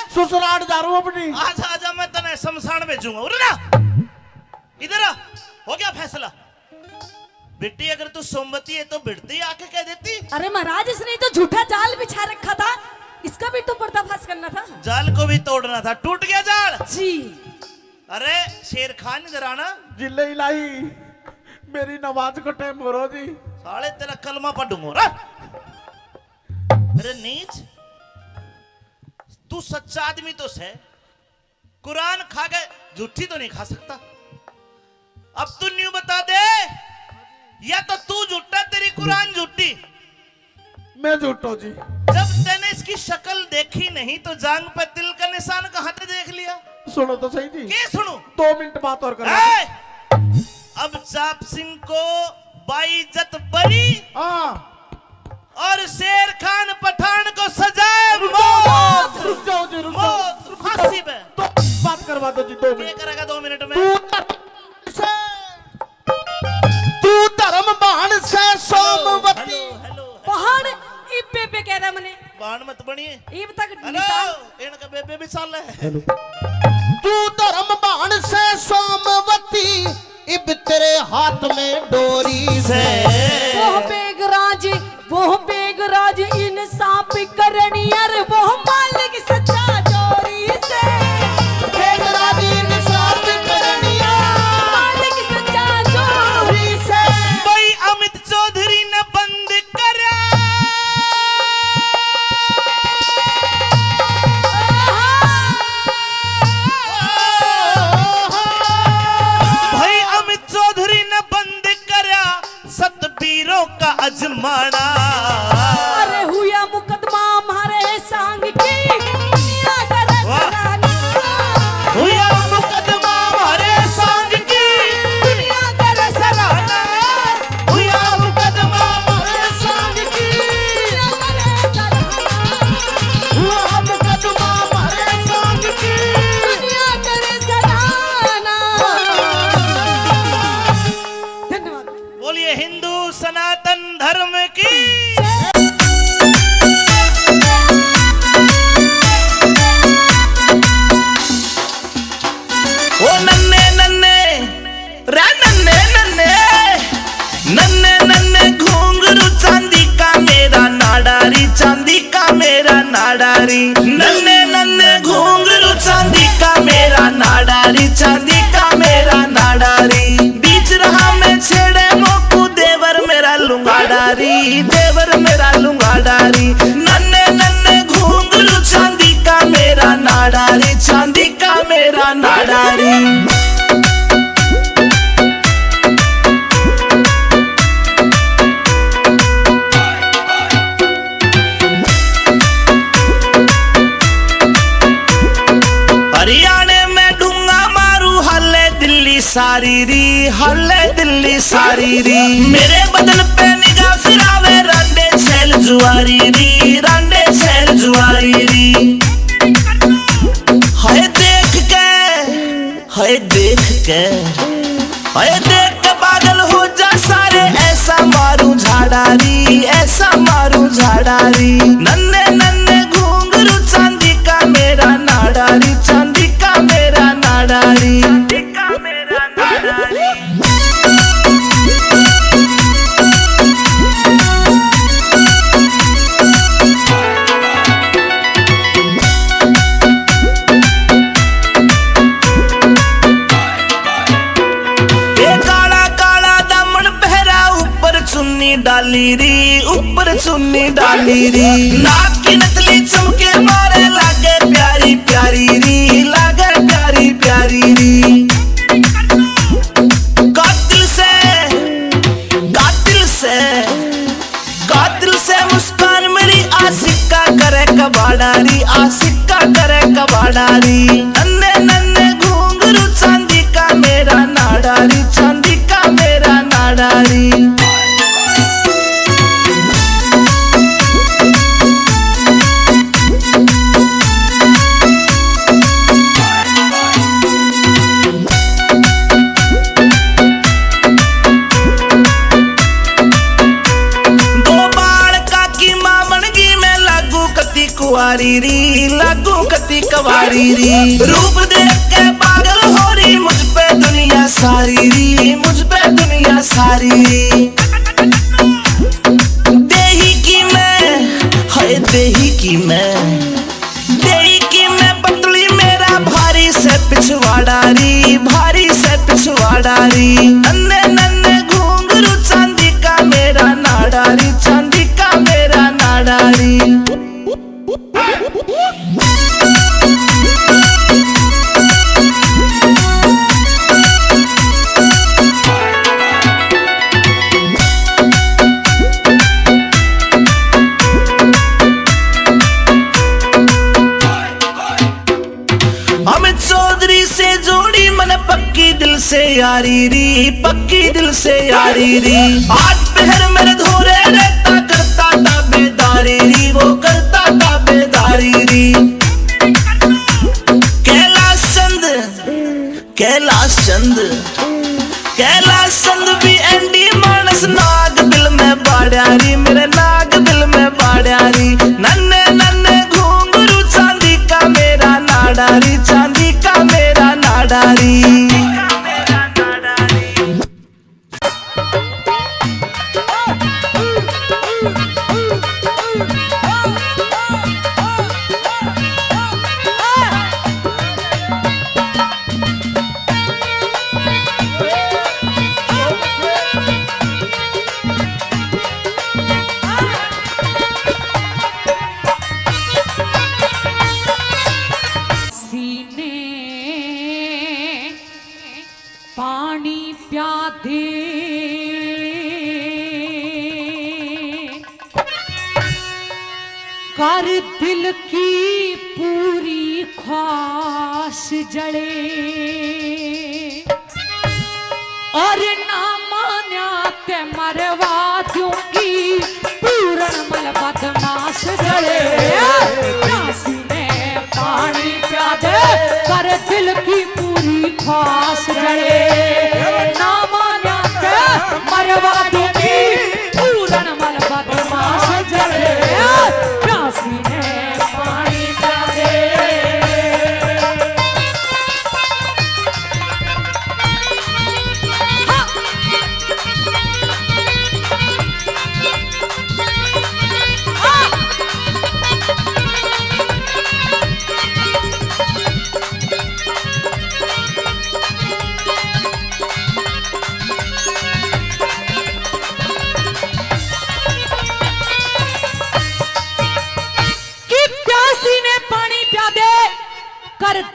S1: ससुराल जा रहा हूँ अपनी।
S4: आजा आजा, मैं तने शमशान भेजूंगा। उरे ना, इधर आ। हो गया फैसला। बेटी अगर तू सोमवती है तो बिड़ती आके कह देती।
S2: अरे महाराज इसने तो झूठा जाल बिछा रखा था, इसका भी तो पर्दाफाश करना था।
S4: जाल को भी तोड़ना था, टूट गया जाल।
S2: जी।
S4: अरे शेर खान इधर आना।
S1: जिले इलाही मेरी नमाज को टाइम हो रहा जी।
S4: साले तेरा कलमा पढ़ूंगा। अरे नीच, तू सच्चा आदमी तो है, कुरान खा के झूठी तो नहीं खा सकता। अब तू न्यू बता दे, या तो तू झूठा, तेरी कुरान झूठी।
S1: मैं झूठो जी।
S4: जब तूने इसकी शक्ल देखी नहीं तो जांग पे तिल का निशान कहां से देख लिया?
S1: सुनो तो सही जी।
S4: क्या सुनू?
S1: 2 मिनट बात और करना।
S4: अब चाप सिंह को बाइज्जत बरी
S1: हाँ।
S4: और शेर खान पठान को सजाए मौत।
S1: रुक जाओ जी, रुक जाओ।
S4: मौत फांसी पे।
S1: तो बात करवा दो जी 2
S4: क्या
S1: मिनट।
S4: करेगा 2 मिनट में?
S1: तू धर्म बाण से सोमवती।
S4: हेलो
S2: पहाड़ इब्बे पे कह रहा मने।
S4: बाण मत बनिए।
S2: इब तक
S4: हेलो,
S2: निशान।
S4: इनका बेबे भी साल है।
S1: तू धर्म बाण से सोमवती, इब तेरे हाथ में डोरी से।
S2: वो बेगराज इंसाफ करनी अर वो मालिक सच्चा चोरी से।
S1: बेगराज इंसाफ करनी
S2: मालिक सच्चा चोरी से।
S4: भाई अमित चौधरी ने बंद करा। भाई अमित चौधरी ने बंद करा सतबीरों का अजमाना।
S2: अरे हुआ मुकदमा हमारे संग की दुनिया का रसलाना।
S4: हुआ मुकदमा हमारे संग की
S2: दुनिया का रसलाना।
S4: हुआ मुकदमा हमारे
S1: संग की।
S2: दुनिया का रसलाना।
S1: हुआ मुकदमा हमारे संग की।
S2: दुनिया का रसलाना। धन्यवाद।
S4: बोलिए हिंदू सनातन धर्म की।
S5: ओ नन्ने नन्ने रे नन्ने नन्ने नन्ने नन्ने घुंघरू चांदी का मेरा नाडारी, चांदी का मेरा नाडारी। नन्ने नन्ने घुंघरू चांदी का मेरा नाडारी, चांदी का मेरा नाडारी। बीच रहा मैं छेड़े मोकू देवर मेरा लुंगाडारी, देवर मेरा लुंगाडारी। नन्ने नन्ने घुंघरू चांदी का मेरा नाडारी, चांदी का मेरा नाडारी। हरियाणे में ढूंगा मारू हल्ले दिल्ली सारी री, हल्ले दिल्ली सारी री। मेरे बदन पे निगाह फिरावे रांडे छैल जुआरी री, रांडे छैल जुआरी री। हाय देख के, हाय देख के, हाय देख के पागल हो जा सारे। ऐसा मारू झाड़ारी, ऐसा मारू झाड़ारी। नन्ने नन्ने घुंघरू चांदी का मेरा नाडारी, चांदी का मेरा नाडारी, चांदी का मेरा नाडारी। ये काला काला दामन पहरा ऊपर चुन्नी डाली री, ऊपर चुन्नी डाली री। नाक की नथली चमक कबाड़ारी आशिक का करे कबाड़ारी नन्हे नन्हे घूंघरू चांदी का मेरा नाडारी चांदी का मेरा नाडारी कुवारी री लागू कती कवारी री रूप देख के पागल हो रही मुझ पे दुनिया सारी री मुझ पे दुनिया सारी री देही की मैं हाय देही की मैं पतली मेरा भारी से पिछवाड़ा री नन्हे नन्हे घूंघरू चांदी का मेरा नाडारी चांदी का मेरा नाडारी अमित चौधरी से जोड़ी मन पक्की दिल से यारी री पक्की दिल से यारी री आज पहर मेरे धोरे रहता करता ताबेदारी री वो करता ताबेदारी री कैलाश चंद भी एंडी मानस नाग दिल में बाड़ियारी मेरे नाग दिल में बाड़ियारी नन्हे नन्हे घूंघरू चांदी का मेरा नाडारी चांदी का मेरा नाडारी
S7: पानी प्या दे कर दिल की पूरी ख्वाहिश जड़े और ना मान्या ते मरवा दूंगी पूरन मल बदमाश जड़े में पानी प्या दे कर दिल की पूरी ख्वाहिश जड़े ना मान्या ते मरवा दूंगी पूरन मल बदमाश जड़े प्यासी ने पानी प्या दे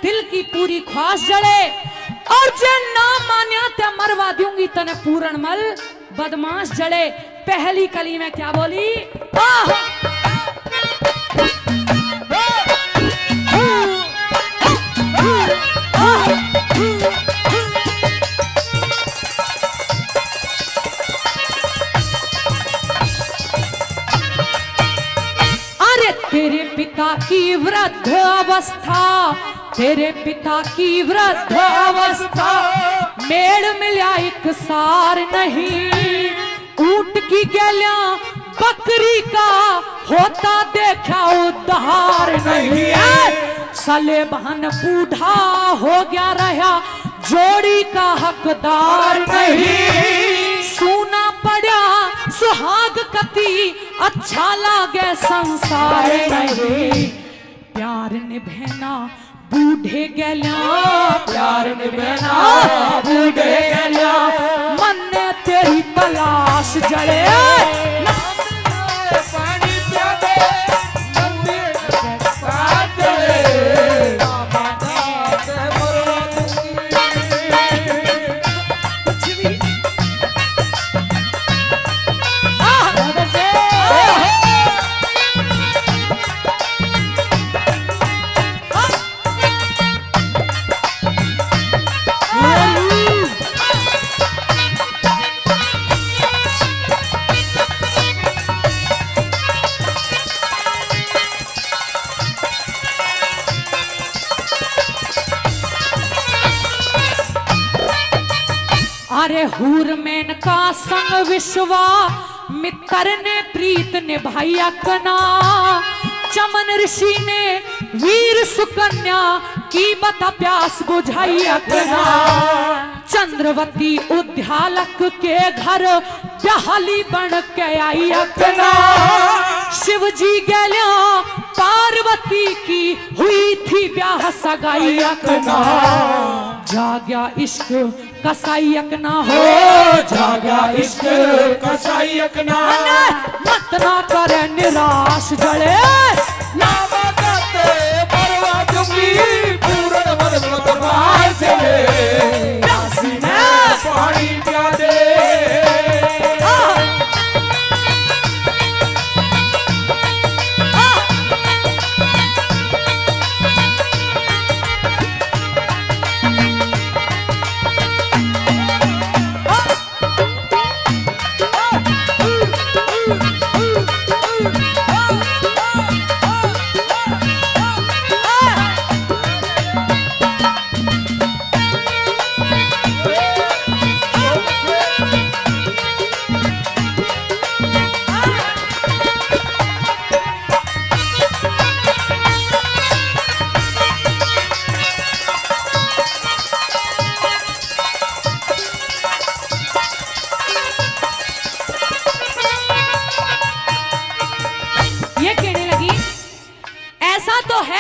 S7: दिल की पूरी ख्वाहिश जड़े और जे ना मान्या ते मरवा दूंगी तने पूरन मल बदमाश जड़े पहली कली में क्या बोली अरे तेरे पिता की वृद्ध अवस्था तेरे पिता की वृद्ध अवस्था मेड़ मिला एक सार नहीं ऊंट की गैलियां बकरी का होता देखा उद्धार नहीं सले बहन बूढ़ा हो गया रहा जोड़ी का हकदार नहीं सूना पड़ा सुहाग कती अच्छा लागे संसार नहीं प्यार निभना बूढ़े गैलिया प्यार निभना बूढ़े गैलिया मन ने तेरी तलाश जड़े पानी प्या दे अरे हूरमैन का संग विश्वा मित्र ने प्रीत निभाई अपना, चमन ऋषि ने वीर सुकन्या की बता प्यास बुझाई अपना, चंद्रवती उद्यालक के घर ब्याहली बन के आई अपना, शिव जी गैल्या पार्वती की हुई थी ब्याह सगाई अपना, जाग्या इश्क कसाई अकना हो,
S1: जागा इश्क कसाई अकना,
S7: मत ना करे निराश जले,
S1: नामा करते परवा चुकी पूर्ण मन मतमार चले, प्यासी ने पानी पिया दे।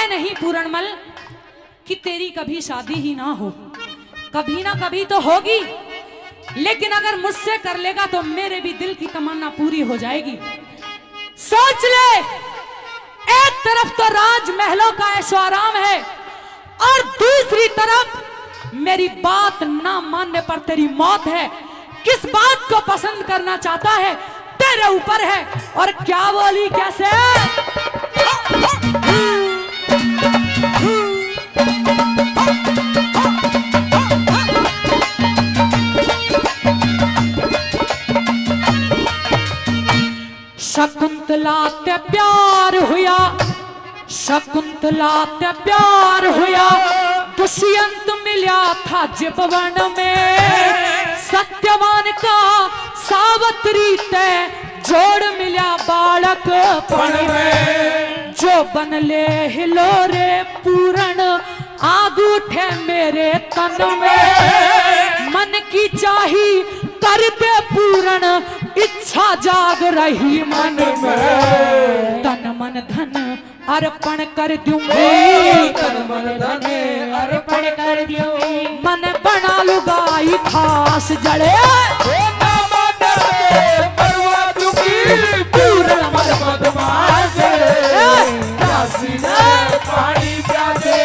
S7: नहीं पूरणमल कि तेरी कभी शादी ही ना हो, कभी ना कभी तो होगी, लेकिन अगर मुझसे कर लेगा तो मेरे भी दिल की तमन्ना पूरी हो जाएगी। सोच ले, एक तरफ तो राजमहलों का ऐशो आराम है और दूसरी तरफ मेरी बात ना मानने पर तेरी मौत है। किस बात को पसंद करना चाहता है तेरे ऊपर है। और क्या बोली कैसे? शकुंतला ते प्यार हुआ, शकुंतला ते प्यार हुआ, दुष्यंत मिला था जिबवन में, सत्यवान का सावत्री ते जोड़ मिला बालक पण में, जो बनले हिलोरे पूरण आग उठे मेरे तन में, मन की चाही कर दे पूरण इच्छा जाग रही मन में, तन मन धन अर्पण कर दूंगी,
S1: तन मन धन अर्पण कर दूंगी,
S7: मन बना लुगाई खास जड़े,
S1: पूर्ण मन मदमार जड़े, प्यासी ने पानी पिया दे।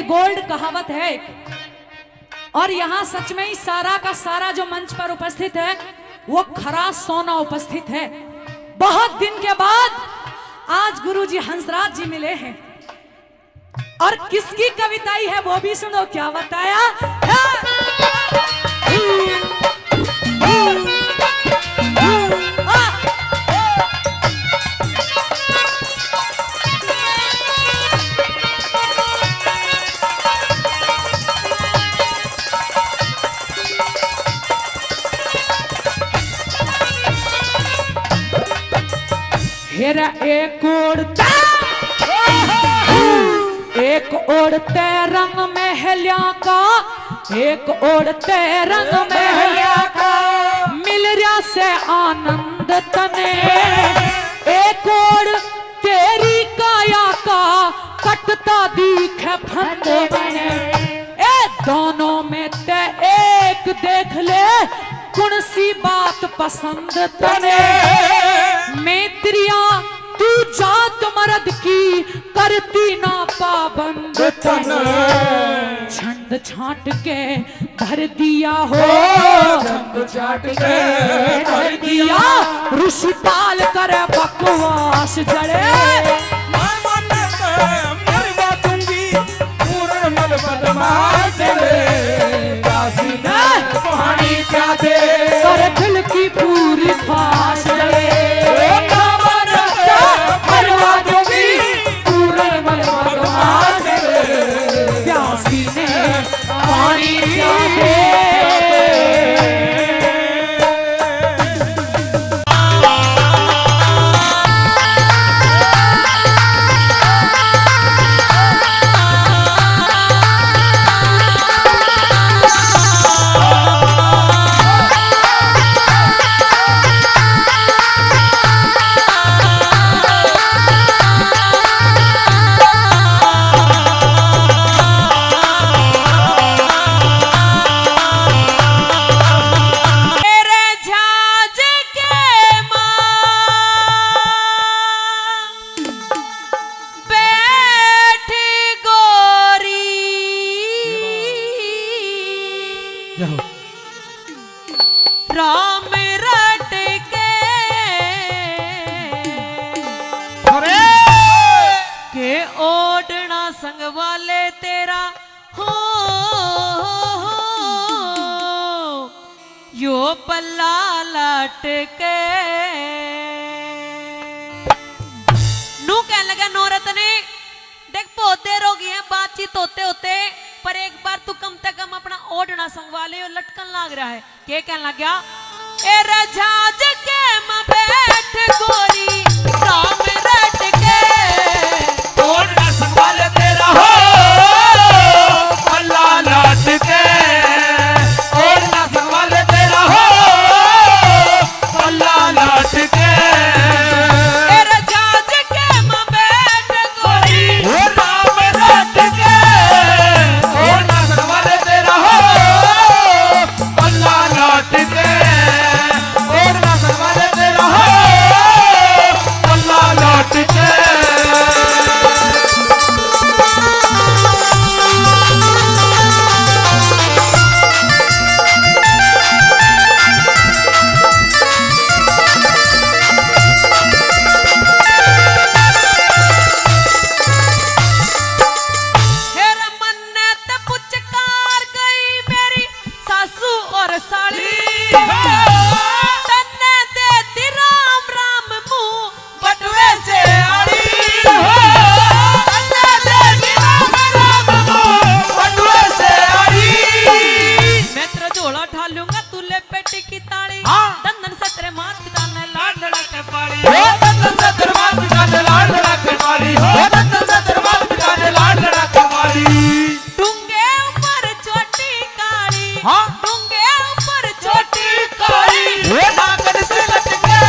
S7: गोल्ड कहावत है और यहाँ सच में ही सारा का सारा जो मंच पर उपस्थित है वो खरा सोना उपस्थित है। बहुत दिन के बाद आज गुरुजी हंसराज जी मिले हैं और किसकी कविताई है वो भी सुनो। क्या बताया हेरा एक ओढ़ते रंग महलिया का, एक ओढ़ते रंग महलिया का, मिल रहा से आनंद तने, एक ओढ़ तेरी काया का कटता दिखे फंद बने, ए दोनों में ते एक देख ले कौन सी बात पसंद तने, मैत्रिया तू जात मर्द की करती ना पाबंद तने। चंद छाट के धर दिया हो, चंद छाट के धर दिया, ऋषि ताल करे बकवास जड़े, कर दिल की पूरी ख्वाहिश जड़े, प्यासी ने पानी प्या दे।
S2: राम रट के ओढ़ना संग वाले तेरा हो, यो पल्ला लट के। नू कहने लगा नौरत ने, देख बहुत देर हो गई है बातचीत होते होते, पर एक बार तू कम से कम अपना ओढ़ना संगवा ले और लटकन लाग रहा है। के कहने लग गया, ए रजाज के मां बैठ गोरी राम रट के,
S5: ओढ़ना संभाल तेरा हो अल्लाह लाट के, ओढ़ना संभाल तेरा हो अल्लाह लाट के,
S2: ए रजाज के मां बैठ गोरी
S5: राम रट के, ओढ़ना संभाल तेरा हो अल्लाह लाट के, ओढ़ना संभाल तेरा हो अल्लाह लाट के।
S2: फिर मन्नत पुचकार गई मेरी सासू और साली, तन्ने देती राम राम मुंह बटुए से आड़ी, तन्ने देती राम राम मुंह
S5: बटुए से आड़ी,
S2: मैं तेरा झोला उठा लूंगा तू ले पेटी की ताड़ी, दंदन से तेरे माथ पिता ने लाड लड़ा के पाड़ी,
S5: हो दंदन से तेरे माथ पिता ने लाड लड़ा के मारी, हो दंदन से तेरे माथ पिता ने लाड लड़ा के मारी,
S2: डूंगे ऊपर चोटी काली, डूंगे ऊपर चोटी
S5: काली,
S2: काली,
S5: वो नागन से लटके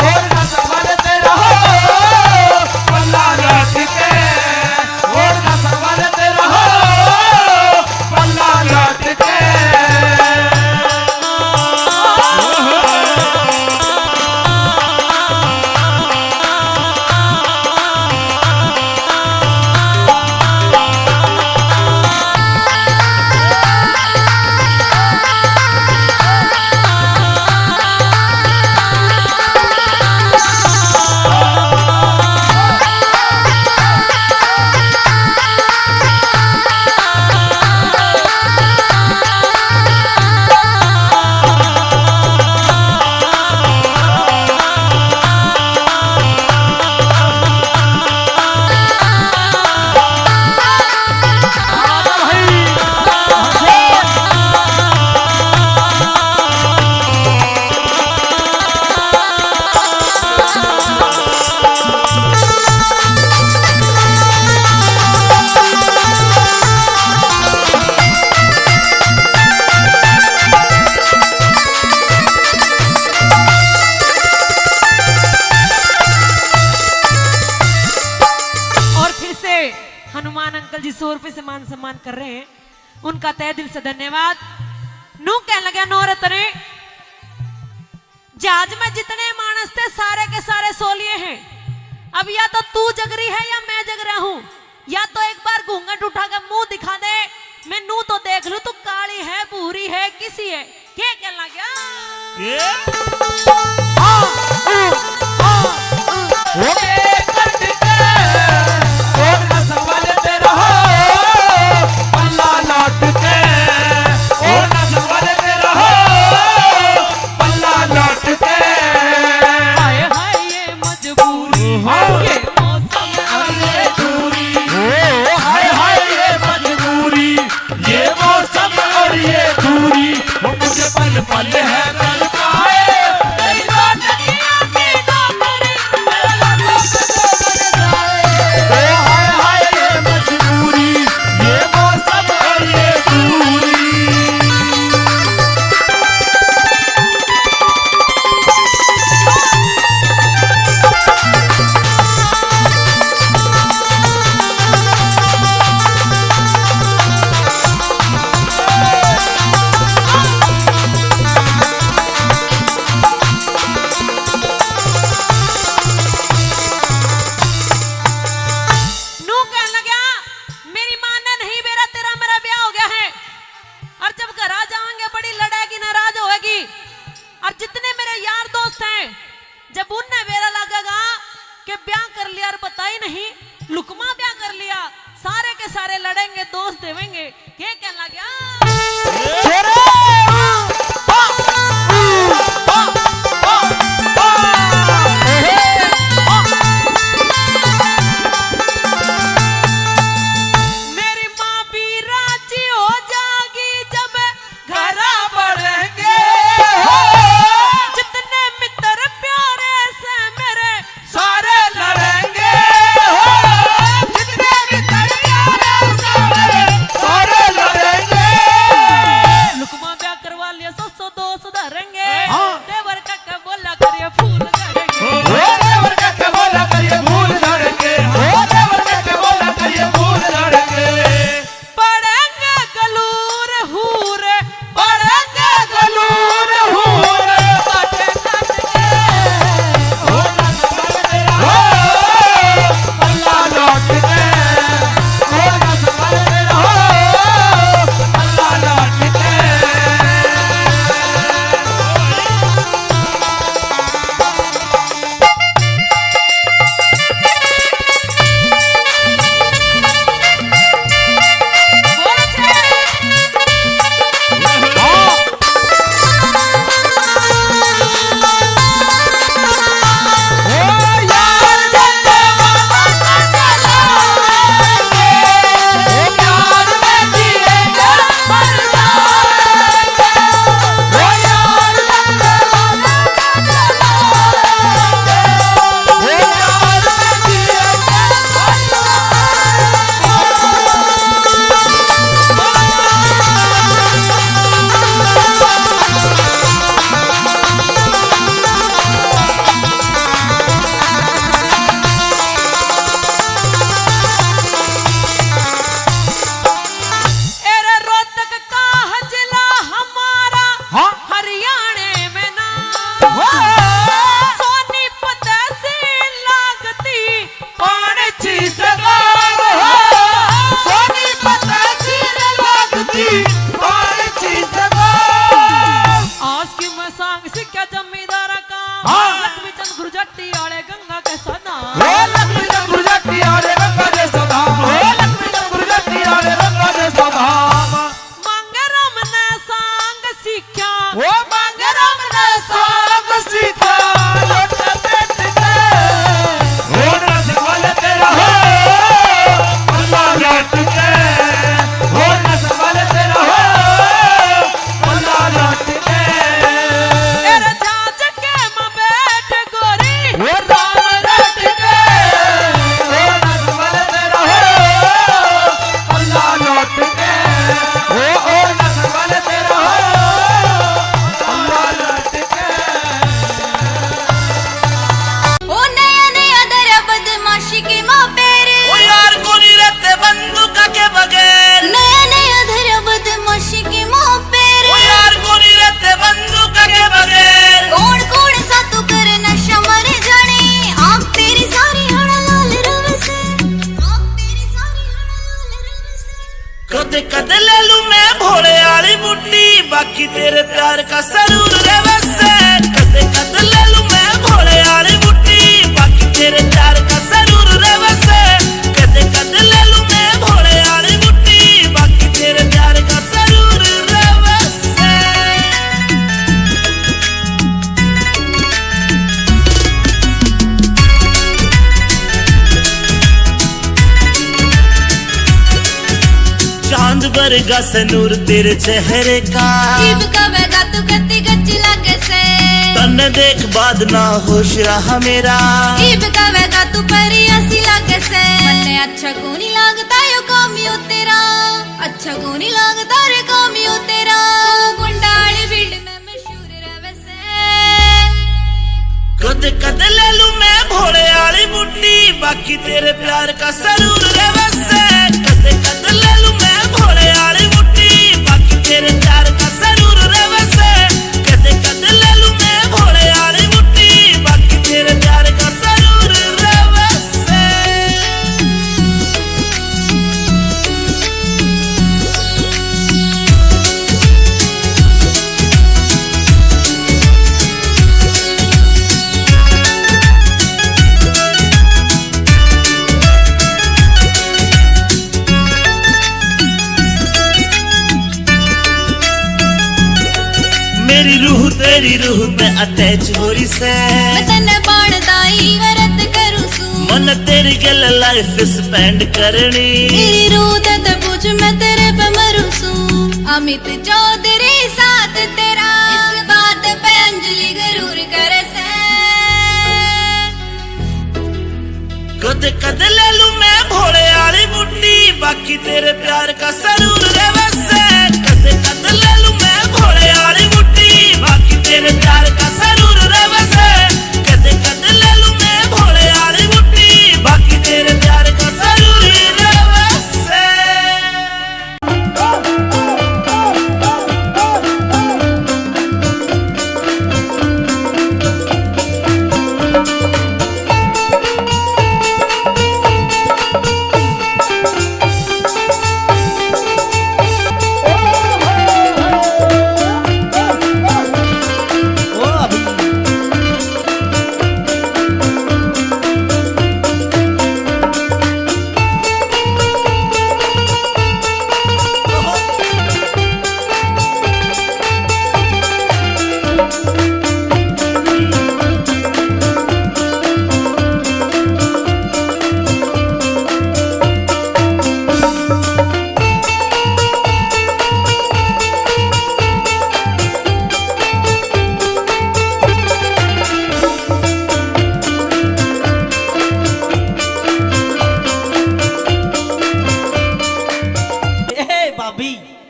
S5: और ना संभाल तेरा हो अल्लाह लाट के, और ना संभाल तेरा हो अल्लाह लाट के।
S2: हनुमान अंकल जी 100 रुपए से मान सम्मान कर रहे हैं, उनका तहे दिल से धन्यवाद। नू कहने लगा नौरत ने, जहाज में जितने मानस थे सारे के सारे सो लिए हैं, अब या तो तू जग रही है या मैं जग रहा हूं, या तो एक बार घूंघट उठाकर मुंह दिखा दे, मैं नू तो देख लू तू काली है भूरी है किसी है क्या कहना गया
S4: ये
S2: जब उनने मेरा लगेगा कि ब्याह कर लिया और पता ही नहीं लुकमा ब्याह कर लिया सारे के सारे लड़ेंगे दोस्त देवेंगे क्या कहना लगा
S5: कद कद ले बाकी तेरे प्यार का सरूर रे वैसे कदे कद ले लूं मैं भोले वाली बूटी बाकी तेरे प्यार का सरूर रे वैसे कदे कद ले लूं मैं भोले वाली बूटी बाकी तेरे प्यार का सरूर रे वैसे। चांद वर्गा सनूर तेरे चेहरे का
S6: जीव कवेगा तू कत्ती गच्ची लागे से
S5: तन्ने देख बाद ना होश रहा मेरा
S6: जीव कवेगा तू परी ऐसी लागे से मन्ने अच्छा को नहीं लगता यो कामियो तेरा अच्छा को नहीं लगता रे कामियो तेरा गुंडाली फील्ड में मशहूर रहे से
S5: कद कद ले लूं मैं भोले वाली बूटी बाकी तेरे प्यार का सरूर रे वैसे कद कद ले लूं मैं भोले वाली बूटी बाकी तेरे प्यार का सरूर रे वैसे कद कद ले लूं मैं भोले वाली बूटी बाकी तेरे प्यार का सरूर रे वैसे। मेरी रूह तेरी रूह में अटैच हो रही से
S6: मैं तन्ने बाणदाई वरत करूं सू
S5: मन तेरी गल लाइफ स्पेंड करनी
S6: मेरी रूह ते पूछ मैं तेरे पे मरूं सू अमित चौधरी साथ तेरा इस बात पे अंजलि जरूर करे से
S5: कद कद ले लूं मैं भोले वाली बूटी बाकी तेरे प्यार का सरूर रे वैसे कद कद ले लूं मैं भोले वाली बूटी बाकी तेरे प्यार का सरूर रे वैसे कद कद ले लूं मैं भोले वाली बूटी बाकी तेरे प्यार का सरूर रे वैसे।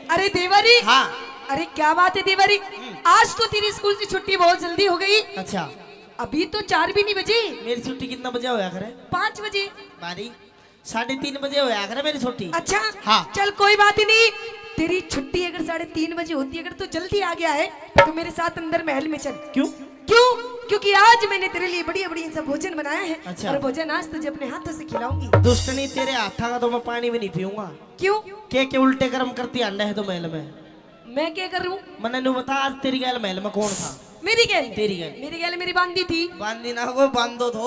S2: अरे देवरी
S1: हाँ।
S2: अरे क्या बात है देवरी आज तो तेरी स्कूल से छुट्टी बहुत जल्दी हो गई
S1: अच्छा
S2: अभी तो 4 भी नहीं बजे
S1: मेरी छुट्टी कितना बजे होया करे
S2: 5 बजे
S1: बारी 3:30 बजे होया करे मेरी छुट्टी।
S2: अच्छा
S1: हाँ।
S2: चल कोई बात ही नहीं तेरी छुट्टी अगर 3:30 बजे होती है अगर तू जल्दी आ गया है तो मेरे साथ अंदर महल में चल।
S1: क्यों?
S2: क्यों क्योंकि आज मैंने तेरे लिए बढ़िया बढ़िया सा भोजन बनाया है।
S1: अच्छा।
S2: और भोजन आज तुझे अपने हाथों से खिलाऊंगी।
S1: दुष्टनी तेरे हाथा का तो मैं पानी भी नहीं पीऊंगा।
S2: क्यों?
S1: के उल्टे कर्म करती अंडा है तो महल में
S2: मैं क्या करूं?
S1: मैंने नु बता आज तेरी गैल महल में कौन था?
S2: मेरी गैल
S1: तेरी गैल
S2: मेरी गैल मेरी बांदी थी।
S1: बांदी ना कोई बांधो तो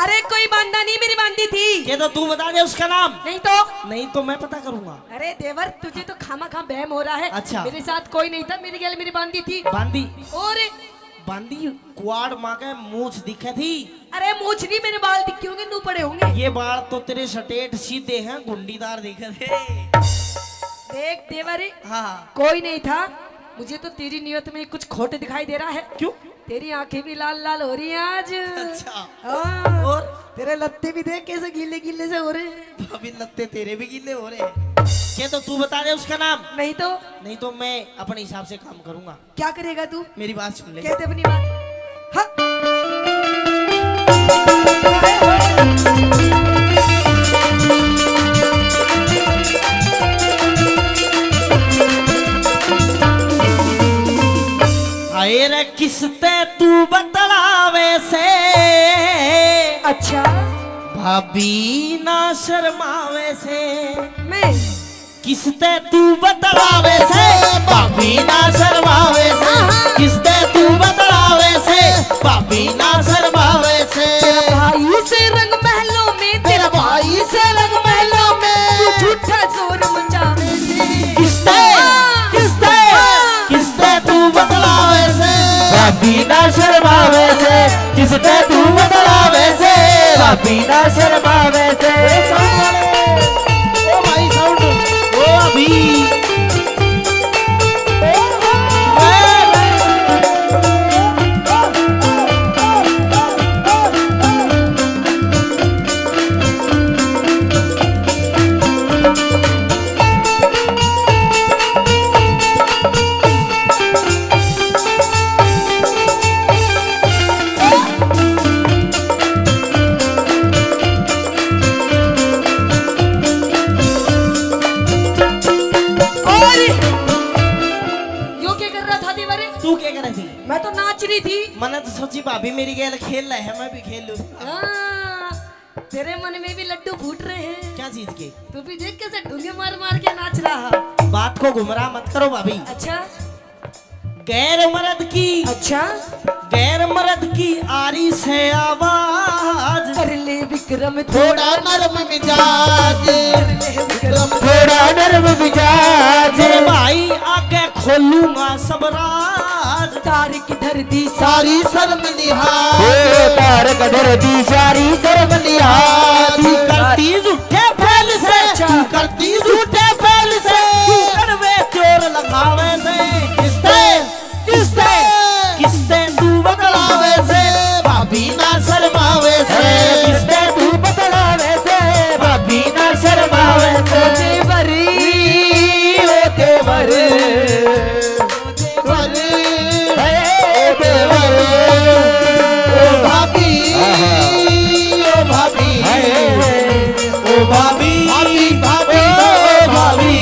S2: अरे कोई बांदा नहीं मेरी बांदी थी।
S1: ये तो तू बता दे उसका नाम।
S2: नहीं तो
S1: मैं पता करूंगा।
S2: अरे देवर तुझे तो खामा खा बहम हो रहा है।
S1: अच्छा।
S2: मेरे साथ कोई नहीं था मेरी गैल मेरी बांदी थी।
S1: बांदी
S2: और
S1: बांदी कुआड़ माँ के मूछ दिखे थी।
S2: अरे मूछ नहीं मेरे बाल दिखे होंगे नू पड़े होंगे।
S1: ये बाल तो तेरे सटेट सीधे हैं गुंडीदार दिखे थे।
S2: देख देवर
S1: हाँ
S2: कोई नहीं था मुझे तो तेरी नियत में कुछ खोट दिखाई दे रहा है।
S1: क्यों?
S2: तेरी आंखें भी लाल लाल हो रही हैं आज।
S1: अच्छा।
S2: हाँ।
S1: और
S2: तेरे लत्ते भी देख कैसे गीले गीले से हो रहे हैं।
S1: अभी लगते तेरे भी गिले हो रहे हैं। क्या तो तू बता दे उसका नाम।
S2: नहीं तो
S1: मैं अपने हिसाब से काम करूंगा।
S2: क्या करेगा तू?
S1: मेरी बात सुन ले।
S2: कहते अपनी बात। हाँ।
S1: आए रे किसते तू बतलावे से।
S2: अच्छा
S1: भाभी ना शर्मावे से
S2: मैं
S1: किसते तू बतलावे से भाभी ना शर्मावे से किसते तू बतलावे से भाभी ना शर्मावे से
S2: भाई से रंग महलों में
S1: तेरा भाई से रंग महलों में
S2: झूठा जोर मचावे से
S1: किसते किसते किसते तू बतलावे से भाभी ना शर्मावे से किसते तू बतलावे से भाभी ना शर्मावे से ओ भाई साउंड ओ अभी
S2: यो क्या कर रहा था दीवारे?
S1: तू क्या कर रही थी
S2: मैं तो नाच रही थी।
S1: मैंने तो सोची भाभी मेरी गेल खेल रहे हैं मैं भी खेल लूं
S2: हाँ, तेरे मन में भी लड्डू फूट रहे हैं।
S1: क्या चीज के
S2: तू भी देख कैसे ढूंगे मार मार के नाच रहा।
S1: बात को गुमराह मत करो भाभी
S2: अच्छा
S1: गैर मर्द की
S2: अच्छा
S1: गैर मर्द की आरी से आवाज
S2: कर ले विक्रम
S1: थोड़ा नरम मिजाज थोड़ा नरम मिजाज भाई आके खोलूंगा सब राज
S2: तार किधर दी
S1: सारी शर्म लिहाज तार कदर दी सारी शर्म लिहाज करती झूठे फैल से तू करती झूठे फैल से करवे चोर लगावे से किसते किसते किसते तू बतलावे से भाभी ना शर्मावे से किसते तू बतलावे से भाभी ना शर्मावे से
S2: देवरी
S1: ओ देवर ओ भाभी ओ भाभी ओ भाभी भाभी भाभी ओ भाभी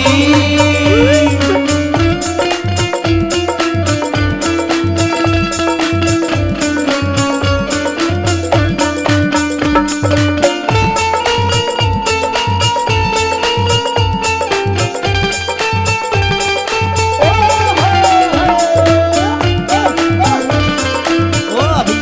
S1: ओ अभी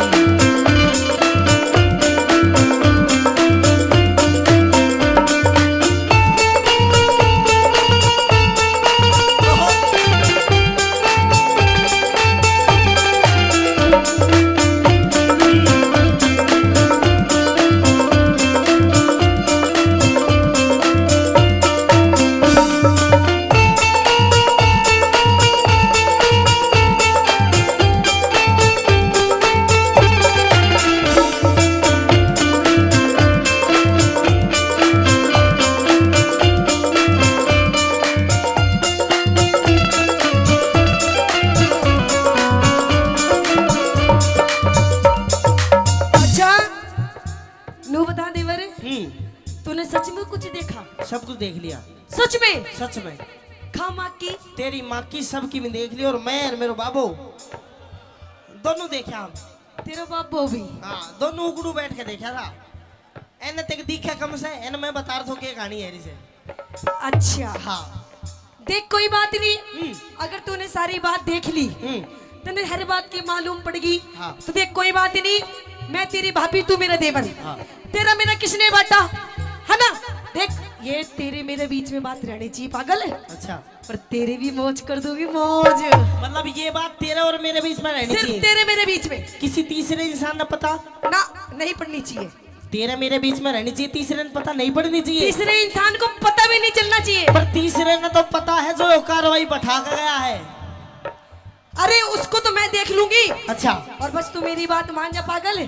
S2: अच्छा नू बता देवरे तूने सच में कुछ देखा?
S1: सब कुछ देख लिया
S2: सच में?
S1: सच में
S2: खामा की
S1: तेरी माँ की सबकी भी देख ली और मैं और मेरे बाबू दोनों देखे हम
S2: तेरा बाबू भी।
S1: हाँ दोनों उगड़ू बैठ के देखा था एने तक दिखा कम से एने मैं बता रहा था क्या कहानी है इसे
S2: अच्छा
S1: हाँ
S2: देख कोई बात नहीं अगर तूने सारी बात देख ली तूने हर बात की मालूम पड़ेगी
S1: हाँ।
S2: तो देख कोई बात नहीं मैं तेरी भाभी तू मेरा देवर
S1: हाँ।
S2: तेरा मेरा किसने बांटा है ना। देख ये तेरे मेरे बीच में बात रहनी चाहिए पागल है
S1: अच्छा
S2: पर तेरे भी मौज कर दूंगी मौज
S1: मतलब ये बात तेरे और मेरे बीच में रहनी
S2: सिर्फ
S1: चाहिए
S2: तेरे मेरे बीच में
S1: किसी तीसरे इंसान ने पता
S2: ना नहीं पड़नी चाहिए
S1: तेरे मेरे बीच में रहनी चाहिए तीसरे ने पता नहीं पड़नी चाहिए
S2: तीसरे इंसान को पता भी नहीं चलना चाहिए
S1: पर तीसरे ने तो पता है जो कार्रवाई बैठा कर गया है।
S2: अरे उसको तो मैं देख लूंगी
S1: अच्छा
S2: और बस तू मेरी बात मान जा पागल है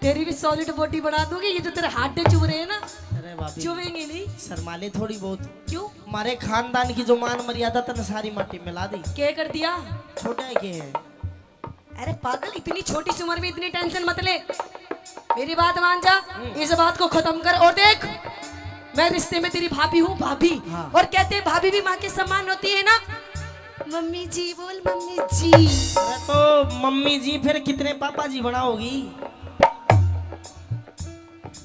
S2: तेरी भी सॉलिड बॉडी बना दूंगी ये जो तेरे हाथ चुभ रहे हैं ना
S1: अरे बाबी
S2: चुभेंगे नहीं
S1: शर्माले थोड़ी बहुत
S2: क्यों
S1: हमारे खानदान की जो मान मर्यादा तन सारी माटी मिला दी
S2: क्या कर दिया
S1: छोटा है के है
S2: अरे पागल इतनी छोटी सी उम्र में इतनी टेंशन मत ले मेरी बात मान जा इस बात को खत्म कर और देख मैं रिश्ते में तेरी भाभी हूँ भाभी
S1: हाँ।
S2: और कहते हैं भाभी भी माँ के समान होती है ना मम्मी जी बोल मम्मी जी
S1: अरे तो मम्मी जी फिर कितने पापा जी बनाओगी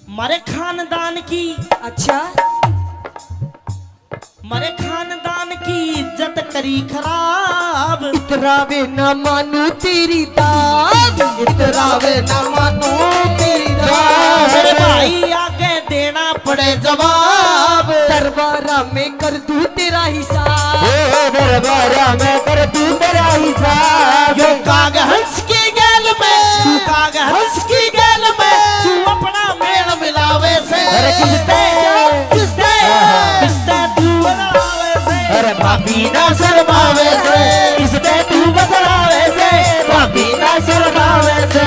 S1: हमारे खानदान की
S2: अच्छा
S1: मरे खानदान की इज्जत करी खराब।
S8: इतरावे न मानू तेरी दाद, इतरावे न मानू तेरी
S1: मेरे
S8: दाद।
S1: भाई आगे देना पड़े जवाब।
S8: दरबारा में कर दूं तेरा हिसाब, दरबारा में कर दूं तेरा हिसाब।
S1: यो काग हंस की गैल में, तू काग हंस की गैल में, तू अपना मेल मिलावे से।
S8: अरे किसते
S1: किसते किसते तू बदलावे से।
S8: अरे भाभी ना शर्मावे से,
S1: किसते तू बदलावे से,
S8: भाभी ना शर्मावे से।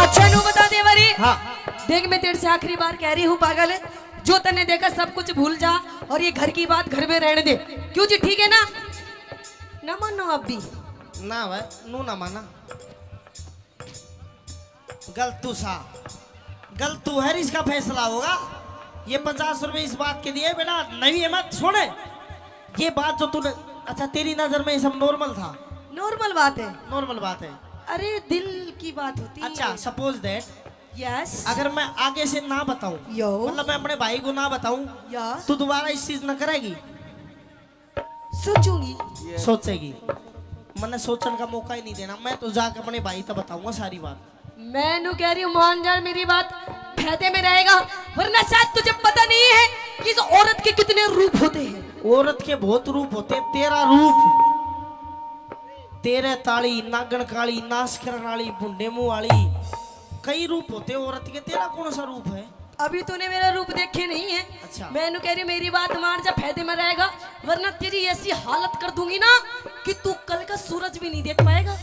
S2: अच्छा नू बता दे वरी।
S1: हाँ
S2: देख मैं तेरे से आखिरी बार कह रही हूँ पागल है, जो तने देखा सब कुछ भूल जा और ये घर की बात घर में रहने दे। क्यों जी, ठीक है ना? ना मानो अब भी।
S1: ना भाई नू ना माना। गलतू सा गलतू है, इसका फैसला होगा। ये 50 रुपए इस बात के दिए बेटा, नहीं है मत छोड़े। ये बात जो तूने, अच्छा तेरी नजर में ये सब नॉर्मल था?
S2: नॉर्मल बात है।
S1: नॉर्मल बात है।
S2: अरे दिल की बात होती है।
S1: अच्छा सपोज दैट
S2: यस।
S1: अगर मैं आगे से ना बताऊं,
S2: यो।
S1: मतलब मैं अपने भाई को ना बताऊं,
S2: यस।
S1: तो दोबारा इस चीज ना करेगी?
S2: सोचूंगी।
S1: सोचेगी। मैंने सोचने का मौका ही नहीं देना। मैं तो जाकर अपने भाई तक बताऊंगा सारी बात।
S2: मैं नू कह रही हूँ मान जा मेरी बात, फायदे में रहेगा। वरना शायद तुझे पता नहीं है कि इस औरत के कितने रूप होते हैं।
S1: औरत के बहुत रूप होते हैं। तेरा रूप, तेरे ताली, नागन काली, नाश करने वाली, बुंडे मुंह वाली, कई रूप होते हैं औरत के। तेरा कौन सा रूप है?
S2: अभी तूने मेरा रूप देखे नहीं है।
S1: अच्छा।
S2: मैं नू कह रही हूँ मेरी बात मान जा, फायदे में रहेगा। वरना तेरी ऐसी हालत कर दूंगी ना कि तू कल का सूरज भी नहीं देख पाएगा।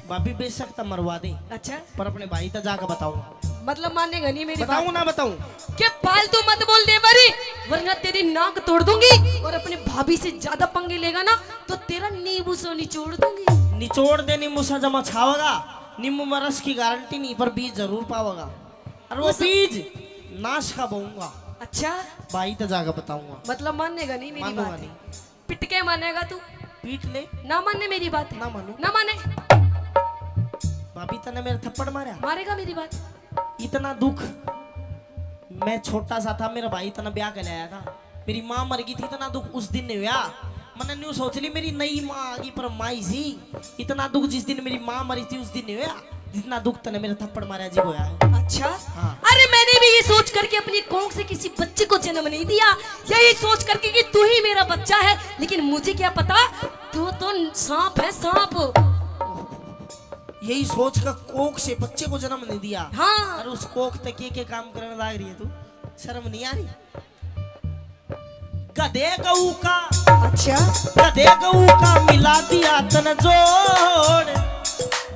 S1: भाभी बेशक तो मरवा दे,
S2: अच्छा
S1: पर अपने भाई तक जाकर बताऊंगा।
S2: मतलब मानेगा नहीं मेरी
S1: बताऊं
S2: बात?
S1: ना बताऊं?
S2: के फालतू मत बोल दे बरी, वरना तेरी नाक तोड़ दूंगी। और अपने भाभी से ज्यादा पंगे लेगा ना तो तेरा नींबू से निचोड़ दूंगी।
S1: निचोड़ दे नींबू सा जमा छावेगा। नींबू में रस की गारंटी नहीं, पर बीज जरूर पावेगा। और वो बीज नाश का बोऊंगा।
S2: अच्छा
S1: भाई तक जाकर बताऊंगा।
S2: मतलब मानेगा नहीं मेरी
S1: मानूंगा
S2: बात?
S1: नहीं।
S2: पिट के मानेगा तू?
S1: पीट ले।
S2: ना माने मेरी बात?
S1: ना मानू।
S2: ना माने?
S1: भाभी तने मेरे थप्पड़ मारा,
S2: मारेगा मेरी बात?
S1: इतना दुख। मैं छोटा सा था, मेरा भाई इतना ब्याह कर लाया था। मेरी माँ मर गई थी, इतना दुख उस दिन नहीं हुआ। मैंने न्यू सोच ली मेरी नई माँ आ गई, पर माई सी। इतना दुख जिस दिन मेरी माँ मरी थी उस दिन नहीं हुआ, जितना दुख तने मेरे थप्पड़ मारा जी होया है।
S2: अच्छा
S1: हाँ।
S2: अरे मैंने भी ये सोच करके अपनी कोंख से किसी बच्चे को जन्म नहीं दिया, यही सोच करके कि तू ही मेरा बच्चा है। लेकिन मुझे क्या पता तू तो सांप है, सांप।
S1: यही सोच कर कोख से बच्चे को जन्म नहीं दिया।
S2: हाँ।
S1: और उस कोख तक के काम करने लग रही है तू? शर्म नहीं आ रही? गधे गऊ का,
S2: अच्छा
S1: गधे गऊ का मिला दिया तन जोड़।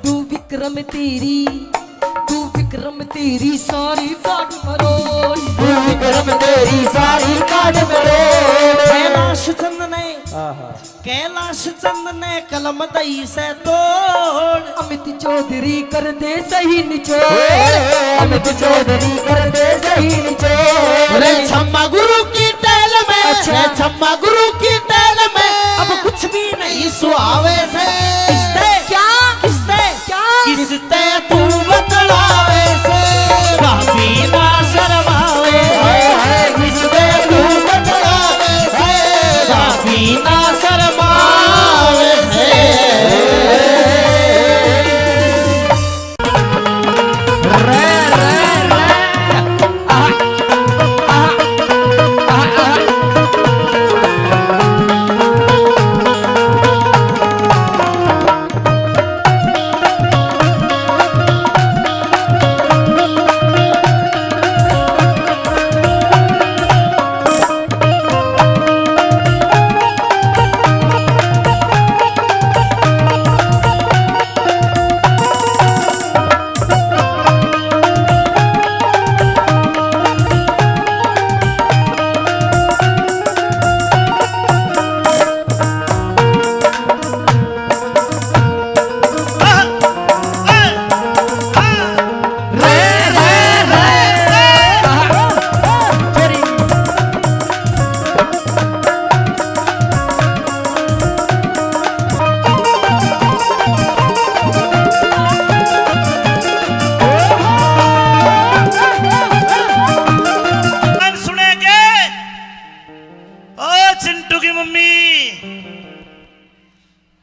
S2: तू विक्रम तेरी सारी काट मरोड़।
S8: विक्रम तेरी सारी काट मरोड़।
S1: कैलाश चंद ने कलम दई से तोड़।
S2: अमित चौधरी कर दे सही निचोड़।
S8: अमित चौधरी कर दे सही निचोड़।
S1: रे छम्मा गुरु की टहल में,
S2: अच्छा।
S1: रे छम्मा गुरु की टहल में, अब कुछ भी नहीं सुहावे से। किसते
S2: क्या
S1: किसते
S2: क्या
S1: किसते तू बतलावे से। भाभी ना शर्मावे से, किसते तू बतलावे से। भाभी ना शर्मावे से।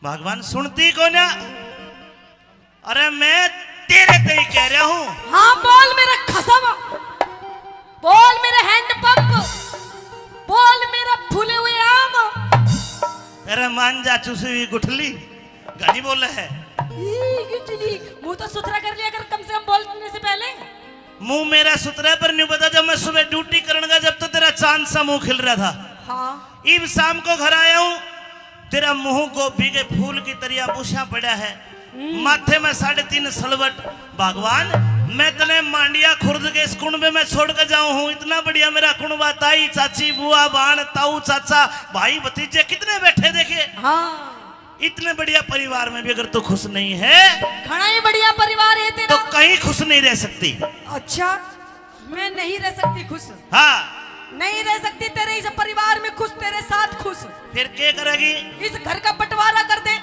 S4: भगवान सुनती को ना। अरे मैं तेरे ते ही कह रहा हूँ।
S2: हाँ बोल मेरा खसम, बोल मेरे हैंड पंप, बोल मेरा फूले हुए आम।
S4: अरे मान जा चुसी हुई गुठली, घनी बोल है।
S2: मुंह तो सुथरा कर लिया कर कम से कम बोलने से पहले।
S4: मुंह मेरा सुथरा पर नहीं पता, जब मैं सुबह ड्यूटी करने जब तो तेरा चांद सा मुंह खिल रहा था।
S2: हाँ
S4: इब शाम को घर आया हूँ, तेरा मुंह गोभी के फूल की तरह बुशा पड़ा है, माथे में 3.5 सलवट। भगवान मैं तने मांडिया खुर्द के इस कुंबे में छोड़ कर जाऊं हूँ। इतना बढ़िया मेरा कुंबा, ताई चाची बुआ बाण ताऊ चाचा भाई भतीजे कितने बैठे देखे।
S2: हाँ
S4: इतने बढ़िया परिवार में भी अगर तू खुश नहीं है,
S2: घना ही बढ़िया परिवार है तेरा।
S4: तो कहीं खुश नहीं रह सकती।
S2: अच्छा मैं नहीं रह सकती खुश?
S4: हाँ
S2: नहीं रह सकती तेरे इस परिवार में खुश, तेरे साथ खुश।
S4: फिर क्या करेगी?
S2: इस घर का बंटवारा कर दे,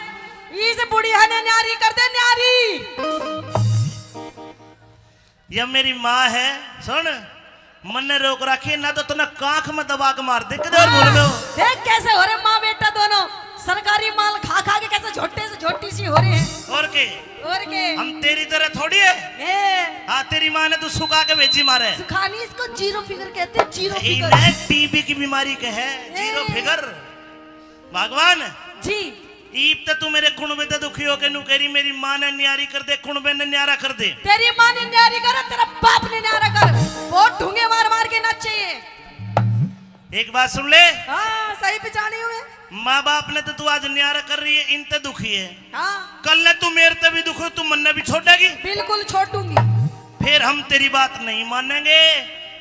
S2: इस बुढ़िया ने न्यारी कर दे, न्यारी।
S4: यह मेरी माँ है, सुन मन ने रोक रखी ना तो तुमने कांख में दबा के मार दे। किधर बोल रहे हो?
S2: देख कैसे हो रहे माँ बेटा दोनों, सरकारी माल खा खा के कैसे झोटे से झोटी सी हो रही है।
S4: और के हम तेरी तरह थोड़ी है। हाँ तेरी माँ ने तो सुखा के भेजी मारे।
S2: सुखानी इसको जीरो फिगर कहते हैं, जीरो फिगर।
S4: इन्हें टीबी की बीमारी के है जीरो फिगर। भगवान
S2: जी
S4: ईब तो तू मेरे कुणबे ते दुखी हो के नु करी मेरी माँ ने न्यारी कर दे, कुणबे ने न्यारा कर दे।
S2: तेरी माँ ने न्यारी कर, तेरा बाप ने न्यारा कर। बहुत ढूंगे मार मार के नाचे।
S4: एक बात सुन ले,
S2: हाँ सही पहचानी हुए।
S4: माँ बाप ने तो तू आज न्यारा कर रही है, इन ते दुखी है।
S2: हाँ
S4: कल ने तू मेरे ते भी दुखी, तू मन ने भी छोड़ेगी।
S2: बिल्कुल छोड़ दूंगी।
S4: फिर हम तेरी बात नहीं मानेंगे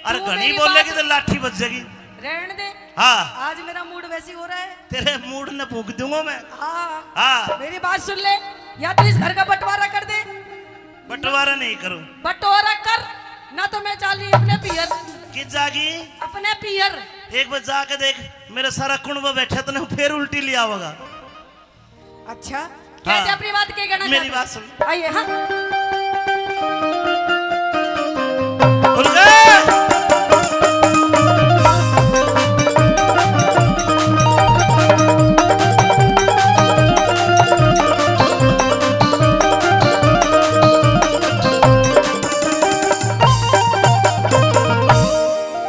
S4: और
S2: तू
S4: घनी
S2: मेरी
S4: बोलेगी
S2: बात-
S4: तो लाठी बच जाएगी।
S2: रहने दे,
S4: हाँ
S2: आज मेरा मूड वैसे हो रहा है।
S4: तेरे मूड ने फूंक दूंगा मैं।
S2: हाँ
S4: हाँ
S2: मेरी बात सुन ले, या तो इस घर का बंटवारा कर दे,
S4: बंटवारा नहीं करूं।
S2: बंटवारा कर ना तो मैं चाली अपने पियर,
S4: कि जागी
S2: अपने पियर।
S4: एक बार जाके देख, मेरा सारा कुंबा बैठा तो ना फिर उल्टी लिया होगा।
S2: अच्छा कहते अपनी बात के कहना
S4: मेरी
S2: चाहते?
S4: बात सुन।
S2: आइए। हाँ
S4: खुल गए।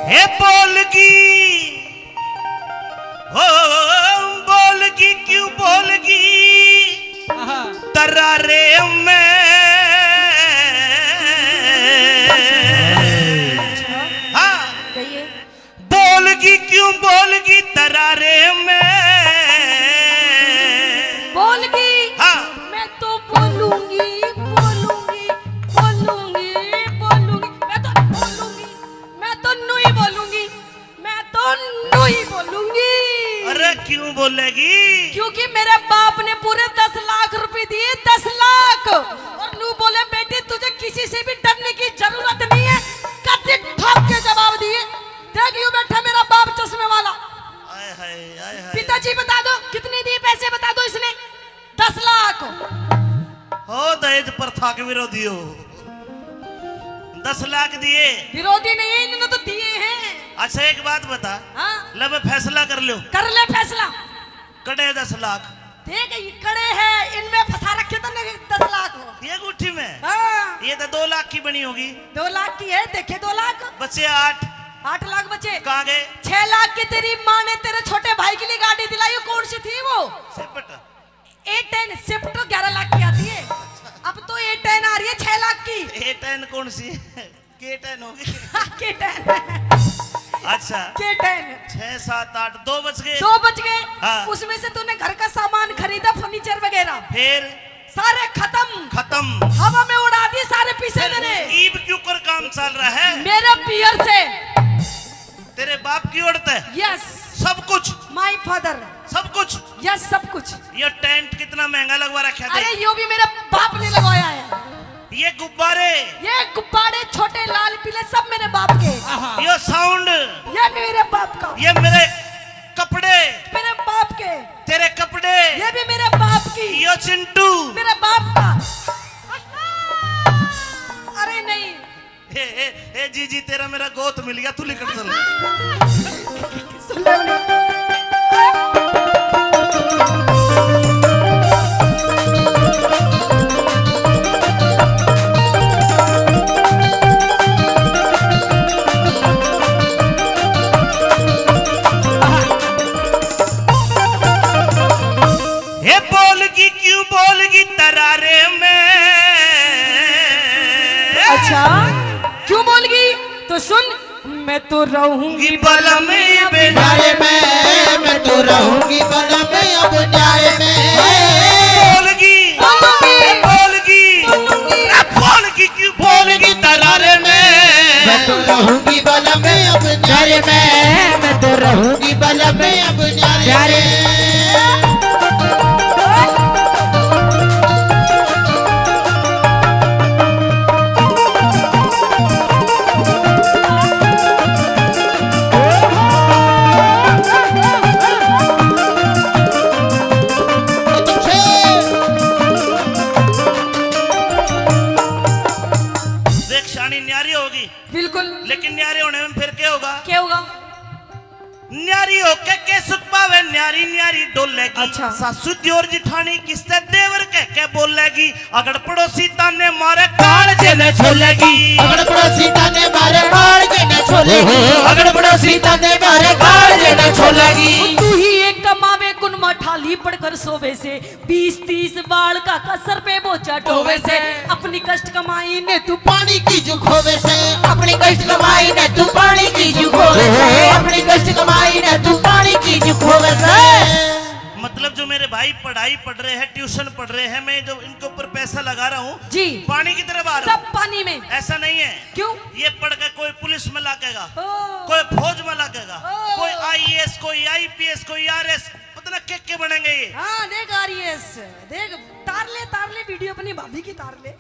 S4: हे बोलगी हो बोलगी क्यों बोलगी तरारे में। हाँ
S2: कहिए।
S4: बोलगी क्यों बोलगी तरारे में।
S2: बोलगी
S4: हाँ
S2: मैं तो बोलूंगी बोलूंगी बोलूंगी बोलूंगी, मैं तो बोलूंगी, मैं तो नहीं बोलूंगी, मैं तो नहीं बोलूंगी।
S4: अरे क्यों बोलेगी?
S2: क्योंकि मेरे बाप ने पूरे 10 लाख रुपए दिए, 10 लाख। और नू बोले बेटी तुझे किसी से भी डरने की जरूरत नहीं है, कति ठोक के जवाब दिए। देख यूं बैठा मेरा बाप चश्मे वाला।
S4: आय हाय आय हाय।
S2: पिताजी बता दो कितने दिए पैसे, बता दो इसने। 10 लाख।
S4: हो दहेज प्रथा के विरोधी हो। 10 लाख दिए।
S2: विरोधी नहीं है, इन्होंने तो दिए हैं।
S4: अच्छा एक बात बता,
S2: हाँ
S4: लब फैसला कर लो।
S2: कर ले फैसला।
S4: कड़े 10 लाख
S2: देख ये कड़े हैं, इनमें फंसा रखे तो नहीं 10 लाख हो।
S4: ये गुट्ठी में।
S2: हाँ
S4: ये तो 2 लाख की बनी होगी।
S2: 2 लाख की है, देखे 2 लाख।
S4: बच्चे 8
S2: 8 लाख बचे।
S4: कहाँ गए?
S2: 6 लाख की तेरी माँ ने तेरे छोटे भाई के लिए गाड़ी दिलाई, कौन सी थी वो?
S4: सिपट।
S2: A10 स्विफ्ट 11 लाख की आती है। अब तो A10 आ रही है 6 लाख की।
S4: A10 कौन सी? K10 होगी।
S2: K10
S4: अच्छा
S2: K10।
S4: 6 7 8 2 बच गए।
S2: 2 बच गए।
S4: हाँ।
S2: उसमें से तूने घर का सामान खरीदा, फर्नीचर वगैरह
S4: फिर
S2: सारे खत्म,
S4: खत्म।
S2: हवा में उड़ा दिए सारे पैसे मेरे।
S4: ईब क्यों कर काम चल रहा है?
S2: मेरे पियर से।
S4: तेरे बाप की औरत है।
S2: यस
S4: सब कुछ
S2: माय फादर।
S4: सब कुछ।
S2: यस सब कुछ।
S4: ये टेंट कितना महंगा लगवा रखा
S2: अरे
S4: है।
S2: यो भी मेरे बाप ने लगवाया है।
S4: ये गुब्बारे,
S2: ये गुब्बारे छोटे लाल पीले सब मेरे बाप के।
S4: ये साउंड,
S2: ये मेरे बाप का।
S4: ये मेरे कपड़े,
S2: मेरे बाप के।
S4: तेरे कपड़े,
S2: ये भी मेरे बाप की।
S4: ये चिंटू
S2: मेरे बाप का। अरे नहीं
S4: ए जी तेरा मेरा गोत मिल गया, तू निकल चल।
S2: सुन ले मैं तो रहूंगी
S4: बल में अब
S1: न्यारे में मैं तो रहूंगी बल में अब न्यारे में
S4: बोलगी बोलगी क्यों बोलगी तरारे में
S1: मैं तो रहूंगी बल में अब न्यारे में मैं तो रहूंगी बल में अब न्यारे
S4: देख शानी न्यारी होगी,
S2: बिल्कुल।
S4: लेकिन न्यारे होने में फिर क्या होगा?
S2: क्या होगा?
S4: न्यारी होके के सुख पावे न्यारी न्यारी डोलेगी।
S2: अच्छा।
S4: सासू दियोर जिठानी किससे देवर कह के बोलेगी। अगर पड़ोसी ताने मारे कालजे ने छोलेगी।
S1: अगर पड़ोसी ताने मारे कालजे न छोलेगी
S8: अगर पड़ोसी ताने मारे कालजे न छोलेगी।
S2: तू ही एक कमावे कुन मठाली पड़कर सोवे से 20-30 बाल का कसर पे बोझा ढोवे से अपनी कष्ट कमाई ने तू
S1: पानी की जो खोवे से
S8: अपनी कष्ट कमाई ने तू पानी की जुखोवे से अपनी कष्ट कमाई ने तू पानी की जुखोवे से।
S4: मतलब जो मेरे भाई पढ़ाई पढ़ रहे हैं, ट्यूशन पढ़ रहे हैं, मैं जो इनके ऊपर पैसा लगा रहा हूँ
S2: जी
S4: पानी की तरफ आ रहा
S2: सब पानी में।
S4: हूँ। ऐसा नहीं है।
S2: क्यों?
S4: ये पढ़ के कोई पुलिस में लगेगा,
S2: ओ,
S4: कोई फौज में लगेगा,
S2: ओ।
S4: कोई IAS, कोई IPS, कोई RS, पता ना क्या बनेंगे ये।
S2: हाँ देख RS देख तार ले वीडियो अपनी भाभी की तार ले।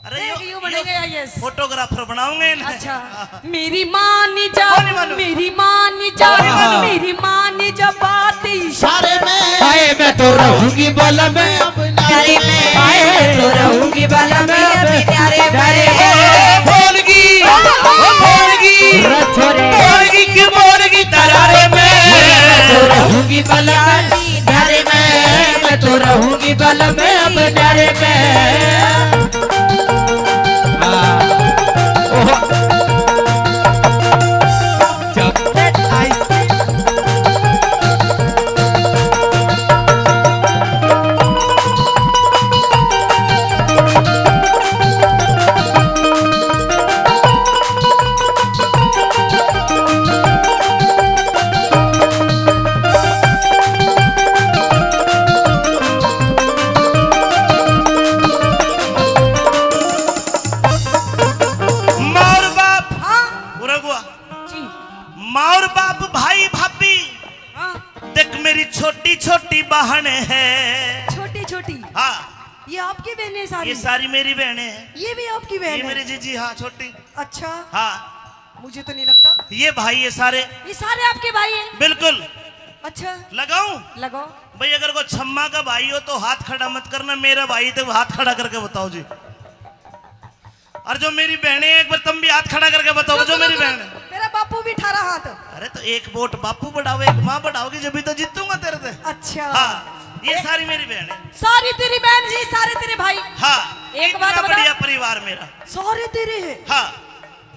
S4: अरे
S2: देख, यूं बनेंगे IAS।
S4: फोटोग्राफर बनाऊंगे इन्हें।
S2: अच्छा मेरी मानी जा
S4: कौन मानू?
S2: मेरी मानी जा
S4: कौन मानू?
S2: मेरी मानी जा बात
S1: इशारे में
S8: आए मैं तो रहूंगी बल में
S1: अब न्यारे में
S8: आए मैं तो रहूंगी बल में अपने प्यारे प्यारे।
S4: बोलगी
S8: रछोरे
S4: बोलगी क्यों बोलगी तरारे में
S8: मैं तो रहूंगी बल में प्यारे में मैं तो रहूंगी बल में अब प्यारे में।
S4: माँ और बाप पूरा हुआ।
S2: जी
S4: माँ और बाप भाई भाभी
S2: हाँ
S4: देख मेरी छोटी छोटी बहन है।
S2: छोटी छोटी
S4: हाँ
S2: ये आपकी बहनें सारी
S4: ये सारी मेरी बहनें हैं।
S2: ये भी आपकी
S4: ये
S2: बहन
S4: मेरी
S2: है?
S4: जीजी हाँ छोटी।
S2: अच्छा
S4: हाँ
S2: मुझे तो नहीं लगता
S4: ये भाई ये सारे
S2: ये सारे आपके भाई हैं।
S4: बिल्कुल।
S2: अच्छा
S4: लगाऊं
S2: लगाओ।
S4: भाई, अगर कोई छम्मा का भाई हो तो हाथ खड़ा मत करना, मेरा भाई तो हाथ खड़ा करके बताओ जी। और जो मेरी बहनें हैं, एक बार तुम भी हाथ खड़ा करके बताओ जो मेरी बहन है।
S2: मेरा बापू भी 18 हाथ।
S4: अरे तो एक वोट बापू बढ़ाओ, एक माँ बढ़ाओगी जब भी तो जीतूंगा तेरे से।
S2: अच्छा
S4: हाँ ये सारी मेरी बहन है।
S2: सारी तेरी बहन जी सारे तेरे भाई।
S4: हाँ
S2: एक बात
S4: इतना
S2: बता।
S4: बढ़िया परिवार मेरा।
S2: सारे तेरे हैं।
S4: हाँ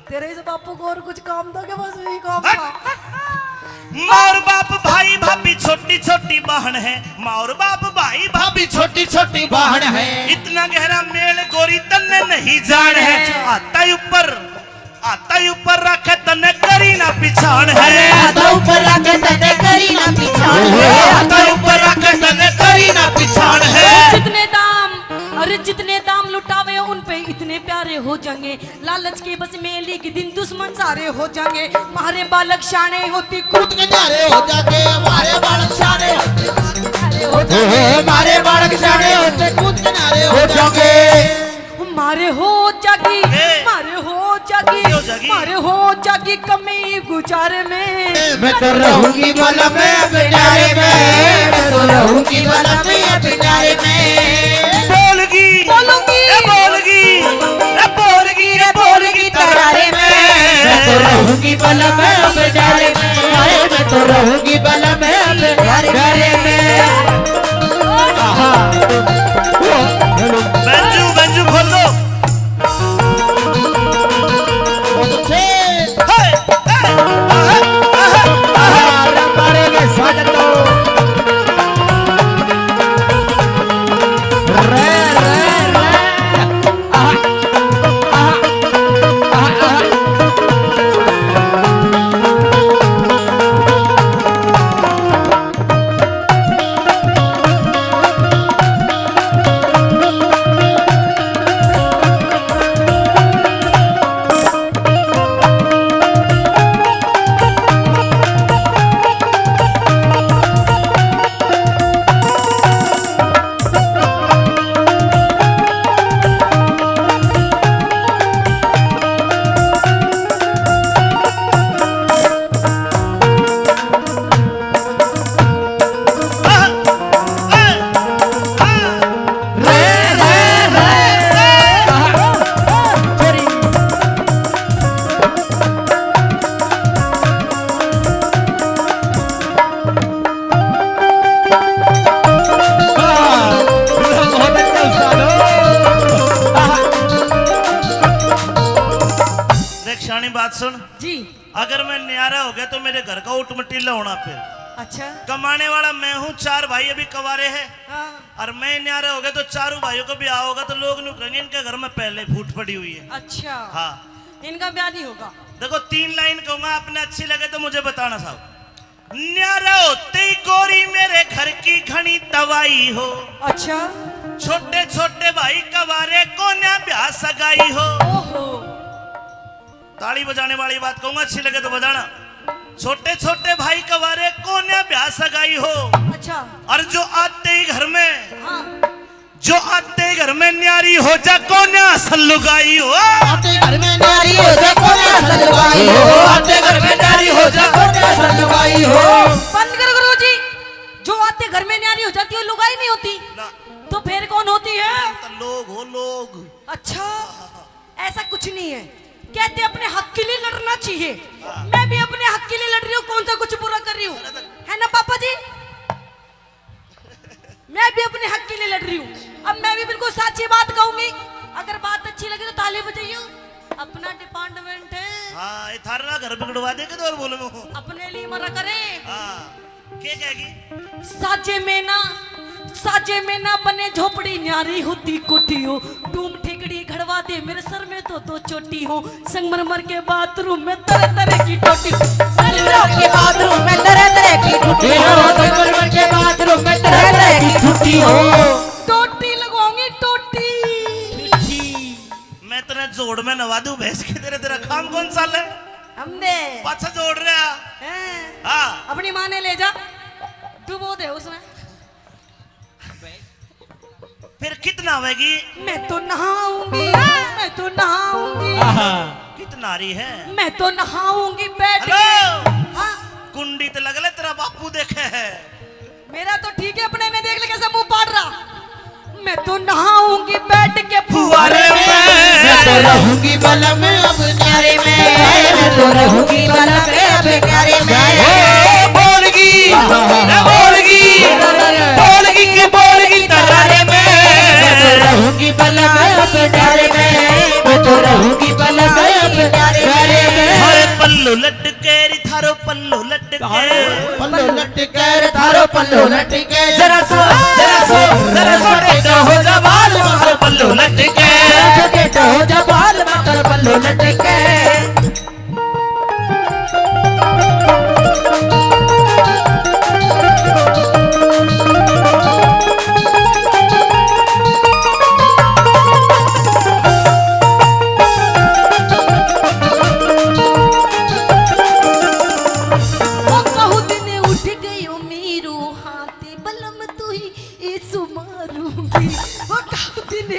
S2: तेरे इस बापू को और कुछ काम था क्या? बस यही काम था।
S4: माँ और बाप भाई भाभी छोटी छोटी बहन है। माँ और बाप भाई भाभी
S1: छोटी छोटी बहन है।
S4: इतना गहरा मेल गोरी तन्ने नहीं जान है। आता ही ऊपर रखे तन्ने करी ना पिछाड़ है।
S8: आता ऊपर रखे तने करी ना पिछाड़
S4: आता ही ऊपर रखे तन्ने करी ना पिछाड़ है।
S2: जितने दाम अरे जितने दाम लुटावे उन पे इतने प्यारे हो जाएंगे। लालच के बस मेले के दिन दुश्मन सारे हो जाएंगे। हमारे बालक शाने होती
S1: कूद के न्यारे हो जाते हमारे बालक शाने
S8: हमारे बालक जाने होते
S1: कूद के न्यारे
S8: हो जाओगे।
S2: मारे हो जागी मारे हो जागी
S4: क्यों जागी?
S2: मारे हो जागी कमी गुजारे में।
S8: मैं तो रहूंगी बल में अपने प्यारे में मैं तो रहूंगी बल में अपने प्यारे में।
S4: बोलगी
S2: बोलूंगी
S4: ए बोलगी
S8: रे बोलगी तरारे में मैं तो रहूंगी बल में अपने प्यारे में मैं तो रहूंगी बल में अपने प्यारे में।
S4: बंजू खोल दो। बात सुन,
S2: जी।
S4: अगर मैं न्यारा हो गया तो मेरे घर का ऊट मटीला होना फिर।
S2: अच्छा।
S4: कमाने वाला मैं हूँ, 4 भाई अभी कवारे हैं।
S2: हाँ।
S4: और मैं न्यारा हो गया तो चारों भाइयों को ब्याह होगा तो लोग नु कहेंगे इनके घर में पहले फूट पड़ी हुई है।
S2: अच्छा।
S4: हाँ
S2: इनका ब्याह नहीं होगा।
S4: देखो 3 लाइन कहूंगा, आपने अच्छी लगे तो मुझे बताना साहब। न्यारा होते ही गोरी मेरे घर की घनी तवाई हो।
S2: अच्छा।
S4: छोटे छोटे भाई कवारे को न्या ब्याह सगाई हो।
S2: ओहो।
S4: ताली बजाने वाली बात कहूंगा, अच्छी लगे तो बजाना। छोटे छोटे भाई कवारे को न्या ब्याह सगाई हो।
S2: अच्छा।
S4: और जो आते ही घर में,
S2: हाँ।
S4: जो आते ही घर में न्यारी हो जा को न्या सल्लुगाई हो।
S1: आते घर में न्यारी हो जा को न्या सल्लुगाई हो। आते घर में न्यारी हो जा को न्या सल्लुगाई हो।
S2: बंद करो गुरुजी। जो आते घर में न्यारी हो जाती है लुगाई नहीं होती,
S4: ना,
S2: तो फिर कौन होती है?
S4: तो लोग हो लोग।
S2: अच्छा। ऐसा कुछ नहीं है, कहते अपने हक के लिए लड़ना चाहिए। मैं भी अपने हक के लिए लड़ रही हूँ, कौन सा कुछ बुरा कर रही हूँ, है ना पापा जी? मैं भी अपने हक के लिए लड़ रही हूँ। अब मैं भी बिल्कुल सच्ची बात कहूंगी, अगर बात अच्छी लगी तो ताली बजाइए। अपना डिपार्टमेंट है।
S4: हाँ, ये थारा ना घर बिगड़वा देंगे तो और बोलूंगा।
S2: अपने लिए मरा करे।
S4: हाँ, क्या कहेगी?
S2: साजे में ना बने झोपड़ी, न्यारी होती कोठी हो। टूम ठेकड़ी घड़वा दे मेरे सर में तो चोटी हो। संगमरमर के बाथरूम में तरह तरह की टोटी,
S8: संगमरमर के बाथरूम में तरह तरह की टूटी हो। संगमरमर के बाथरूम में तरह तरह की टूटी हो।
S2: टोटी लगवाऊंगी, टोटी।
S4: मैं तेरे जोड़ में नवा दूं भैंस की, तेरा काम कौन सा है?
S2: हमने
S4: पाछा जोड़ रहा।
S2: हैं?
S4: हाँ,
S2: अपनी माँ ने ले जा, डुबो दे उसमें।
S4: फिर कितना होगी?
S2: मैं तो नहाऊंगी, मैं तो नहाऊंगी।
S4: कितना रही है?
S2: मैं तो नहाऊंगी बैठ के।
S4: हेलो,
S2: हाँ?
S4: कुंडी तो लगले तेरा बापू देखे है।
S2: मेरा तो ठीक है, अपने ने देख ले कैसे मुंह पाड़ रहा। मैं तो नहाऊंगी बैठ के
S4: फुवारे में।
S1: मैं तो रहूंगी बलम में अब न्यारे में। मैं तो रहूंगी बलम में अब न्यारे में।
S4: बोलगी बोलगी बोलगी की बोलगी तरारे में।
S1: मैं तो रहूंगी बलम में अब न्यारे में। मैं तो रहूंगी बलम में अब न्यारे में।
S4: हरे पल्लू लटके री थारो पल्लू लटके।
S1: पल्लो लटके रे थारो पल्लो लटके।
S4: जरा सो टेढ़ा हो जा बाल मगर पल्लू लटके।
S1: टेढ़ा हो जा बाल मगर पल्लो लटके।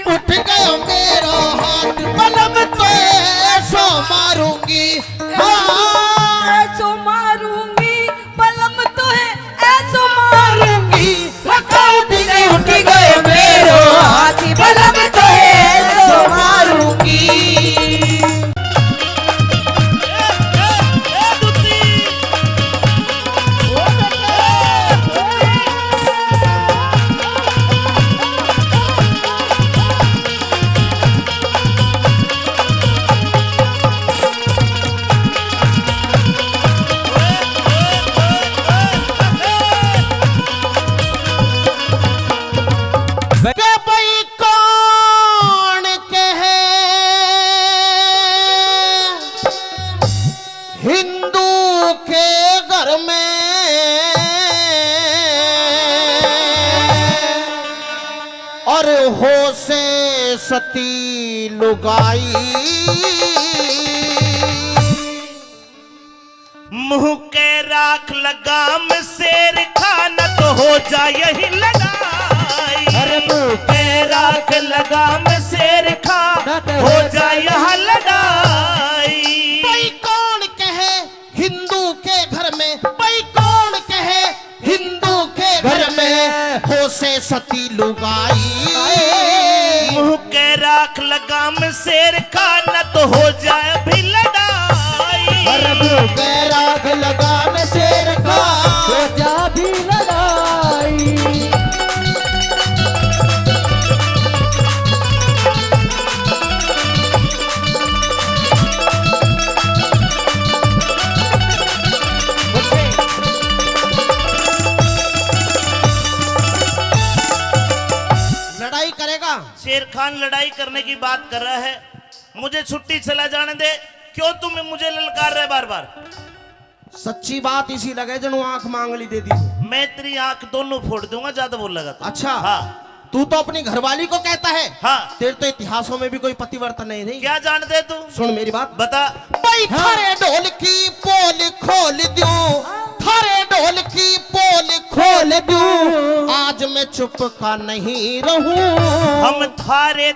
S1: उठ गयो मेरो हाथ बलम तो ऐसो मारूंगी।
S2: ऐसो मारूंगी, बलम तो है ऐसो मारूंगी।
S1: उठ गयो मेरो हाथ बलम तो ऐसो मारूंगी। और हो से सती लुगाई।
S4: मुंह के राख लगाम शेर खाना तो हो जाए यही लड़ाई।
S1: अरे मुंह
S4: के राख लगाम शेर खाना हो जाए यहाँ लड़ाई।
S1: भाई कौन कहे हिंदू के घर में, भाई कौन कहे हिंदू के घर में हो से सती लुगाई।
S4: मुंह के राख लगाम शेर खाना तो हो जाए भी लड़ाई।
S1: अरे मुंह के राख लगाम शेर खा हो जा भी लड़ाई।
S4: खान लड़ाई करने की बात कर रहा है, मुझे छुट्टी चला जाने दे। क्यों तुम मुझे ललकार रहे बार बार?
S1: सच्ची बात इसी लगे जनू आंख मांगली दे दी।
S4: मैं तेरी आंख दोनों फोड़ दूंगा, ज्यादा बोल लगा तो।
S1: अच्छा
S4: हाँ
S1: तू तो अपनी घरवाली को कहता है।
S4: हाँ।
S1: तेरे तो इतिहासों में भी कोई पतिवर्तन नहीं।
S4: क्या जानते तू?
S1: सुन मेरी बात
S4: बता।
S1: भाई थारे ढोल की पोल खोल दूं, थारे ढोल की पोल खोल दूं, आज मैं चुप का नहीं रहूं।
S4: हम थारे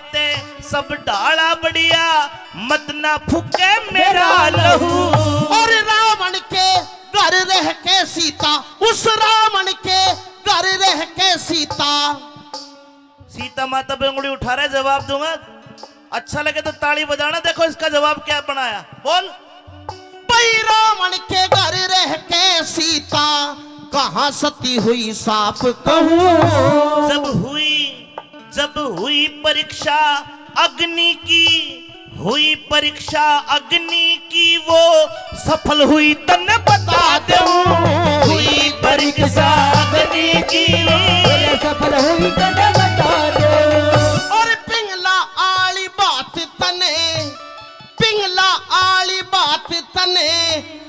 S4: ते सब डाला बढ़िया, मत ना फूके मेरा लहू।
S1: और रावण के घर रह के सीता, उस रावण के घर रह के सीता।
S4: सीता माता पे उंगली उठा रहे, जवाब दूंगा। अच्छा लगे तो ताली बजाना। देखो इसका जवाब क्या बनाया, बोल।
S1: भाई रावण के घर रह के सीता, कहाँ सती हुई साफ कहूँ।
S4: जब हुई परीक्षा अग्नि की, हुई परीक्षा अग्नि की, वो सफल हुई तन्ने बता दूं। हुई परीक्षा अग्नि की,
S8: सफल हुई तने बता दो।
S1: और पिंगला आली बात तने, पिंगला आली बात तने,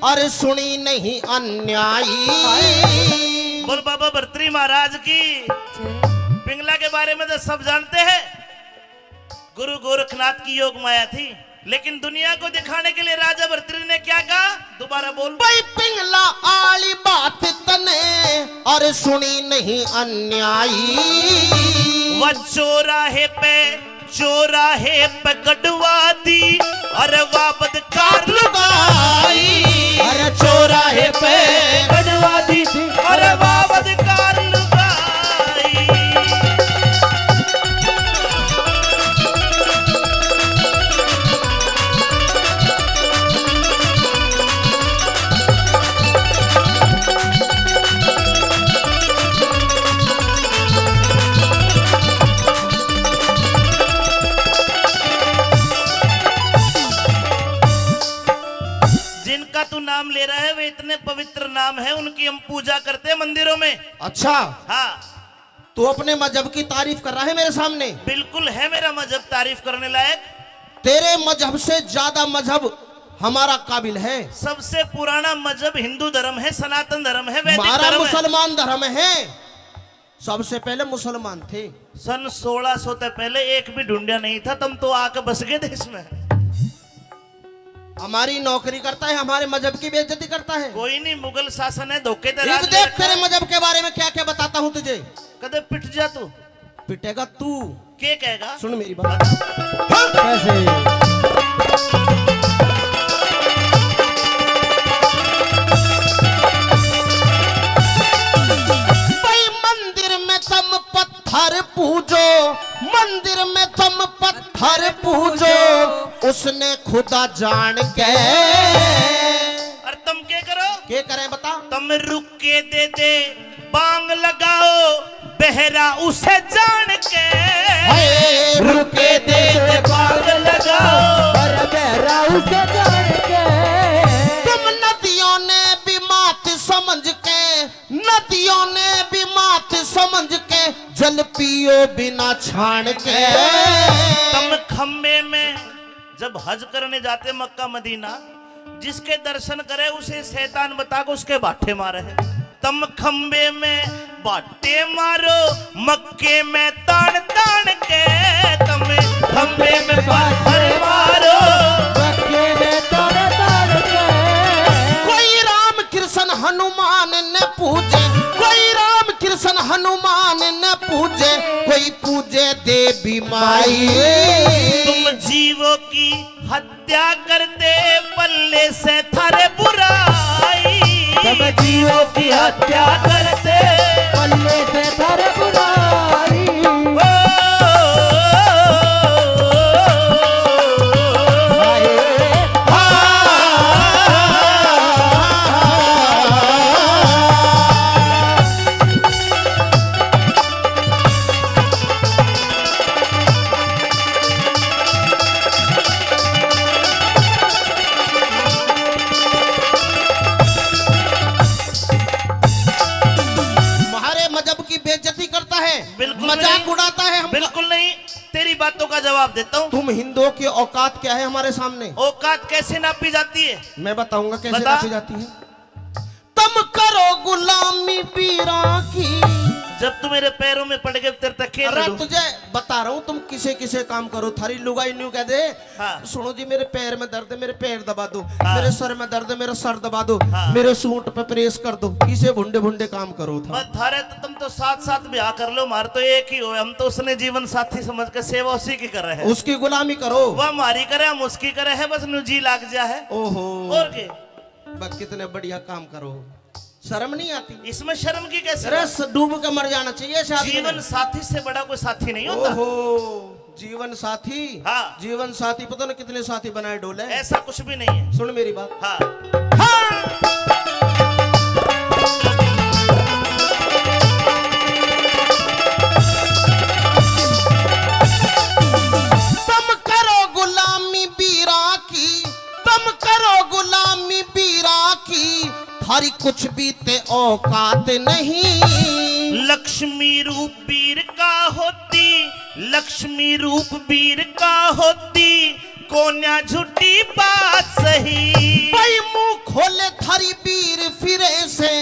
S1: और सुनी नहीं अन्यायी।
S4: बोल बाबा भर्तृहरि महाराज की। पिंगला के बारे में तो सब जानते हैं, गुरु गोरखनाथ की योग माया थी, लेकिन दुनिया को दिखाने के लिए राजा भर्तृहरि ने क्या कहा, दोबारा बोल।
S1: भाई पिंगला आली बात तने, और सुनी नहीं अन्यायी।
S4: वह चौराहे पे गड़वा दी, अरे वाह बदकार लुगाई।
S1: अरे चौराहे पे
S4: गड़वा दी, अरे वाह बदकार लुगाई। जिनका तू नाम ले रहा है वे इतने पवित्र नाम है, उनकी हम पूजा करते हैं मंदिरों में।
S1: अच्छा
S4: हाँ,
S1: तू अपने मजहब की तारीफ कर रहा है मेरे सामने।
S4: बिल्कुल है मेरा मजहब तारीफ करने लायक।
S1: तेरे मजहब से ज्यादा मजहब हमारा काबिल है।
S4: सबसे पुराना मजहब हिंदू धर्म है, सनातन धर्म है, वैदिक
S1: हमारा
S4: धर्म है।
S1: मुसलमान धर्म है। सबसे पहले मुसलमान थे।
S4: सन 1600 से पहले एक भी ढूंढिया नहीं था, तुम तो आके बस गए देश में।
S1: हमारी नौकरी करता है, हमारे मजहब की बेइज्जती करता है।
S4: कोई नहीं, मुगल शासन है, धोखे दे
S1: एक देख तेरे मजहब के बारे में क्या क्या बताता हूँ तुझे।
S4: कदे पिट जा तू।
S1: पिटेगा तू।
S4: क्या कहेगा?
S1: सुन मेरी बात। भाई मंदिर में तुम पत्थर पूजो, मंदिर में तुम पत्थर पूजो, उसने खुदा जान के।
S4: और तुम क्या करो?
S1: क्या करें बता।
S4: तुम रुक के दे बांग लगाओ, बहरा उसे जान के।
S1: रुके दे
S4: बांग लगाओ,
S8: बहरा उसे जान के।
S1: तुम नदियों ने भी मात समझ के, नदियों ने भी मात समझ के, जल पियो बिना छान के।
S4: तुम खम्बे में जब हज करने जाते मक्का मदीना, जिसके दर्शन करे उसे शैतान बता के उसके बाटे मारे है। तुम खम्बे में बाटे मारो, मक्के में तान तान के। तुम खम्बे में बाटे मारो,
S8: मक्के में तान तान के।
S1: कोई राम कृष्ण हनुमान न पूजे, कोई राम कृष्ण हनुमान न पूजे, कोई पूजे देवी माई।
S4: तुम जीवों की हत्या करते, पल्ले से थारे बुराई।
S8: तुम जीवों की हत्या करते, पल्ले से थारे बुराई।
S1: हमारे मजहब की बेइज्जती करता है,
S4: बिल्कुल
S1: मजाक
S4: नहीं।
S1: उड़ाता है
S4: बातों का जवाब देता हूँ।
S1: तुम हिंदुओं की औकात क्या है हमारे सामने?
S4: औकात कैसे नापी जाती है?
S1: मैं बताऊंगा कैसे
S4: बता।
S1: नापी जाती है। तुम करो गुलामी पीरा की।
S4: जब तू मेरे पैरों में पड़ गए तेरे तक खेल
S1: अरे
S4: लूं।
S1: तुझे बता रहा हूँ, तुम किसे किसे काम करो। थारी लुगाई न्यू कह दे,
S4: हाँ।
S1: सुनो जी मेरे पैर में दर्द है, मेरे पैर दबा दो।
S4: हाँ।
S1: मेरे सर में दर्द है, मेरा सर दबा दो।
S4: हाँ।
S1: मेरे सूट पे प्रेस कर दो। किसे भुंडे भुंडे काम करो था।
S4: बस थारे तो तुम तो साथ साथ ब्याह कर लो, हमारे तो एक ही हो। हम तो उसने जीवन साथी समझ के सेवा उसी की कर रहे हैं।
S1: उसकी गुलामी करो।
S4: वह हमारी करे हम उसकी करे है, बस जी लाग जा है।
S1: ओहो,
S4: और के
S1: बस कितने बढ़िया काम करो, शर्म नहीं आती?
S4: इसमें शर्म की कैसे?
S1: अरे डूब के मर जाना चाहिए शादी में।
S4: जीवन साथी से बड़ा कोई साथी नहीं होता।
S1: ओहो, जीवन साथी।
S4: हाँ।
S1: जीवन साथी पता ना कितने साथी बनाए डोले।
S4: ऐसा कुछ भी नहीं है।
S1: सुन मेरी बात।
S4: हाँ
S1: तुम करो गुलामी बीरा की, तुम करो गुलामी बीरा की। थारी कुछ बीते औकात नहीं।
S4: लक्ष्मी रूप वीर का होती, लक्ष्मी रूप वीर का होती, कोन्या झूठी बात सही।
S1: भाई मुंह खोले थारी वीर फिरे से,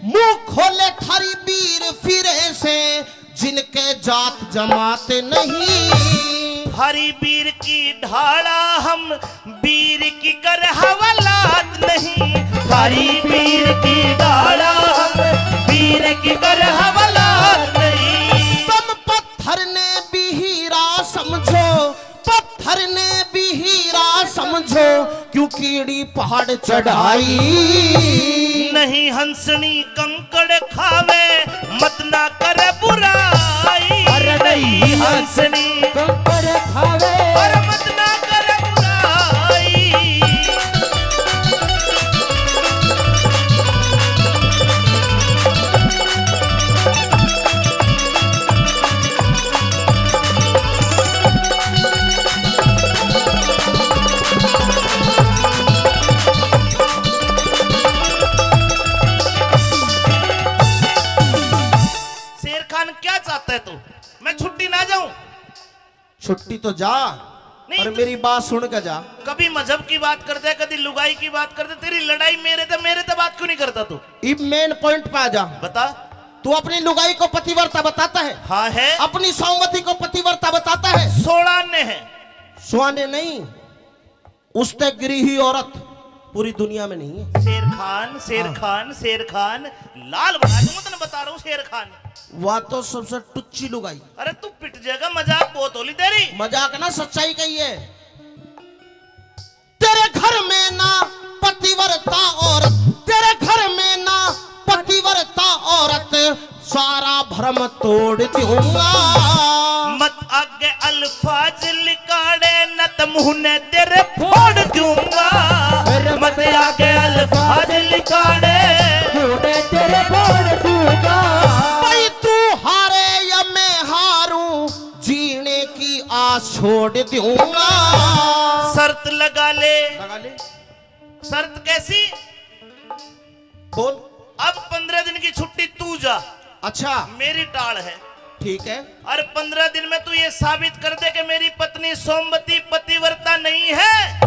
S1: मुंह खोले थारी वीर फिरे से। जिनके जात जमात नहीं।
S4: हरी वीर की ढाला हम, वीर की कर हवालात नहीं। हरी वीर की ढाला हम, वीर की कर हवालात नहीं।
S1: तुम पत्थर ने भी हीरा समझो, पत्थर ने भी हीरा समझो। क्यों कीड़ी पहाड़ चढ़ाई।
S4: नहीं हंसनी कंकड़ खावे, मत ना करे बुराई।
S8: अरे नहीं
S4: हंसनी
S8: कंकड़ खावे,
S4: और मत ना करे बुराई। शेर खान क्या चाहता है तू? मैं छुट्टी ना जाऊं?
S1: छुट्टी तो जा,
S4: नहीं
S1: पर
S4: तो-
S1: मेरी बात सुन के जा।
S4: कभी मजहब की बात करते है, कभी लुगाई की बात करते। तेरी लड़ाई मेरे तो बात क्यों नहीं करता तू?
S1: इब मेन पॉइंट पे आ जा।
S4: बता।
S1: तू अपनी लुगाई को पतिव्रता बताता है,
S4: हाँ है।
S1: अपनी सौमती को पतिव्रता बताता है।
S4: 16 ने है।
S1: सुहाने नहीं, उसते गिरी हुई औरत पूरी दुनिया में नहीं है।
S4: शेर खान, शेर खान, शेर खान, लाल बना दूंगा तेने, बता रहा हूँ शेर खान।
S1: वह तो सबसे टुच्ची लुगाई।
S4: अरे तू पिट जाएगा, मजाक बहुत होली तेरी।
S1: मजाक ना, सच्चाई कही है। तेरे घर में ना पतिव्रता औरत, तेरे घर में ना पतिव्रता औरत। सारा भ्रम तोड़ दूंगा।
S4: मत आगे अल्फाज लिकाड़े, न तो मुंह ने तेरे फोड़ दूंगा। मत आगे अल्फाज लिकाड़े,
S8: तूने तेरे बोल दूंगा।
S1: भाई तू हारे या मैं हारूं, जीने की आस छोड़ दूंगा।
S4: शर्त लगा ले।
S1: लगा ले।
S4: शर्त कैसी?
S1: बोल।
S4: अब 15 दिन की छुट्टी तू जा,
S1: अच्छा
S4: मेरी टाल है।
S1: ठीक है।
S4: और 15 दिन में तू ये साबित कर दे कि मेरी पत्नी सोमवती पतिव्रता नहीं है,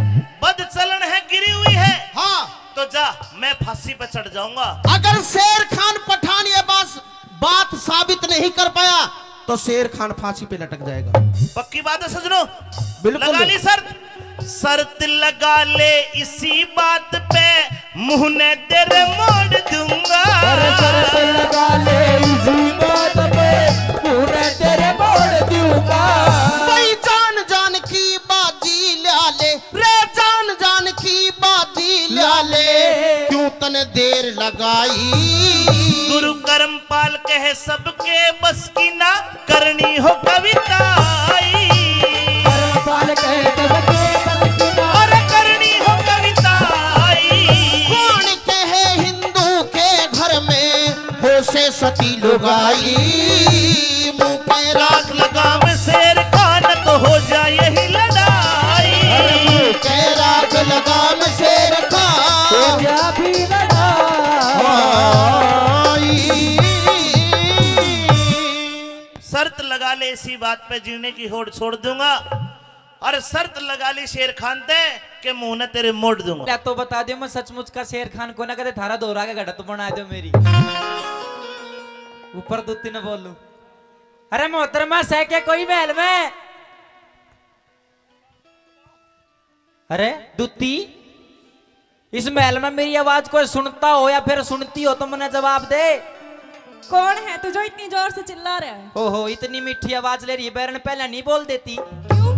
S4: बदचलन है, गिरी हुई है।
S1: हाँ,
S4: तो जा, मैं फांसी पे चढ़ जाऊंगा।
S1: अगर शेर खान पठान ये बात साबित नहीं कर पाया तो शेर खान फांसी पे लटक जाएगा।
S4: पक्की बात है सजनो?
S1: बिल्कुल।
S4: लगा ली शर्त? शर्त लगा ले इसी बात पे, मुंह ने तेरे मोड़ दूंगा।
S8: शर्त लगा ले इसी बात पे, तूने तेरे बोल दूंगा।
S1: भाई जान जान की बाजी ल्या ले रे, जान जान की बाजी ल्या ले। क्यों तने देर लगाई।
S4: गुरु कर्मपाल कहे सबके बस की ना करनी हो कविताई।
S8: कर्मपाल कहे सबके बस की ना,
S4: और करनी हो कविताई।
S1: कौन कहे हिंदू के घर में हो से सती लुगाई। मुंह पे
S4: राख लगाम शेर खान तो हो जाए यही लड़ाई।
S1: के राग लगाम शेर खान।
S8: जा भी लड़ा।
S4: शर्त लगा ले इसी बात पे जीने की होड़ छोड़ दूंगा और शर्त लगा ली शेर खान ते के मुंह ने तेरे मोड़ दूंगा।
S3: ले तो बता दो मैं सचमुच का शेर खान को ना कहते थारा दोहरा के गढ़ तो बना दो मेरी ऊपर दूती न बोलू। अरे मोहतरमा सह के कोई महल में। अरे दूती इस महल में मेरी आवाज कोई सुनता हो या फिर सुनती हो तो मुझे जवाब दे।
S2: कौन है तू जो इतनी जोर से चिल्ला रहा है?
S3: ओहो इतनी मीठी आवाज ले रही है बैरन पहले नहीं बोल देती।
S2: क्यों?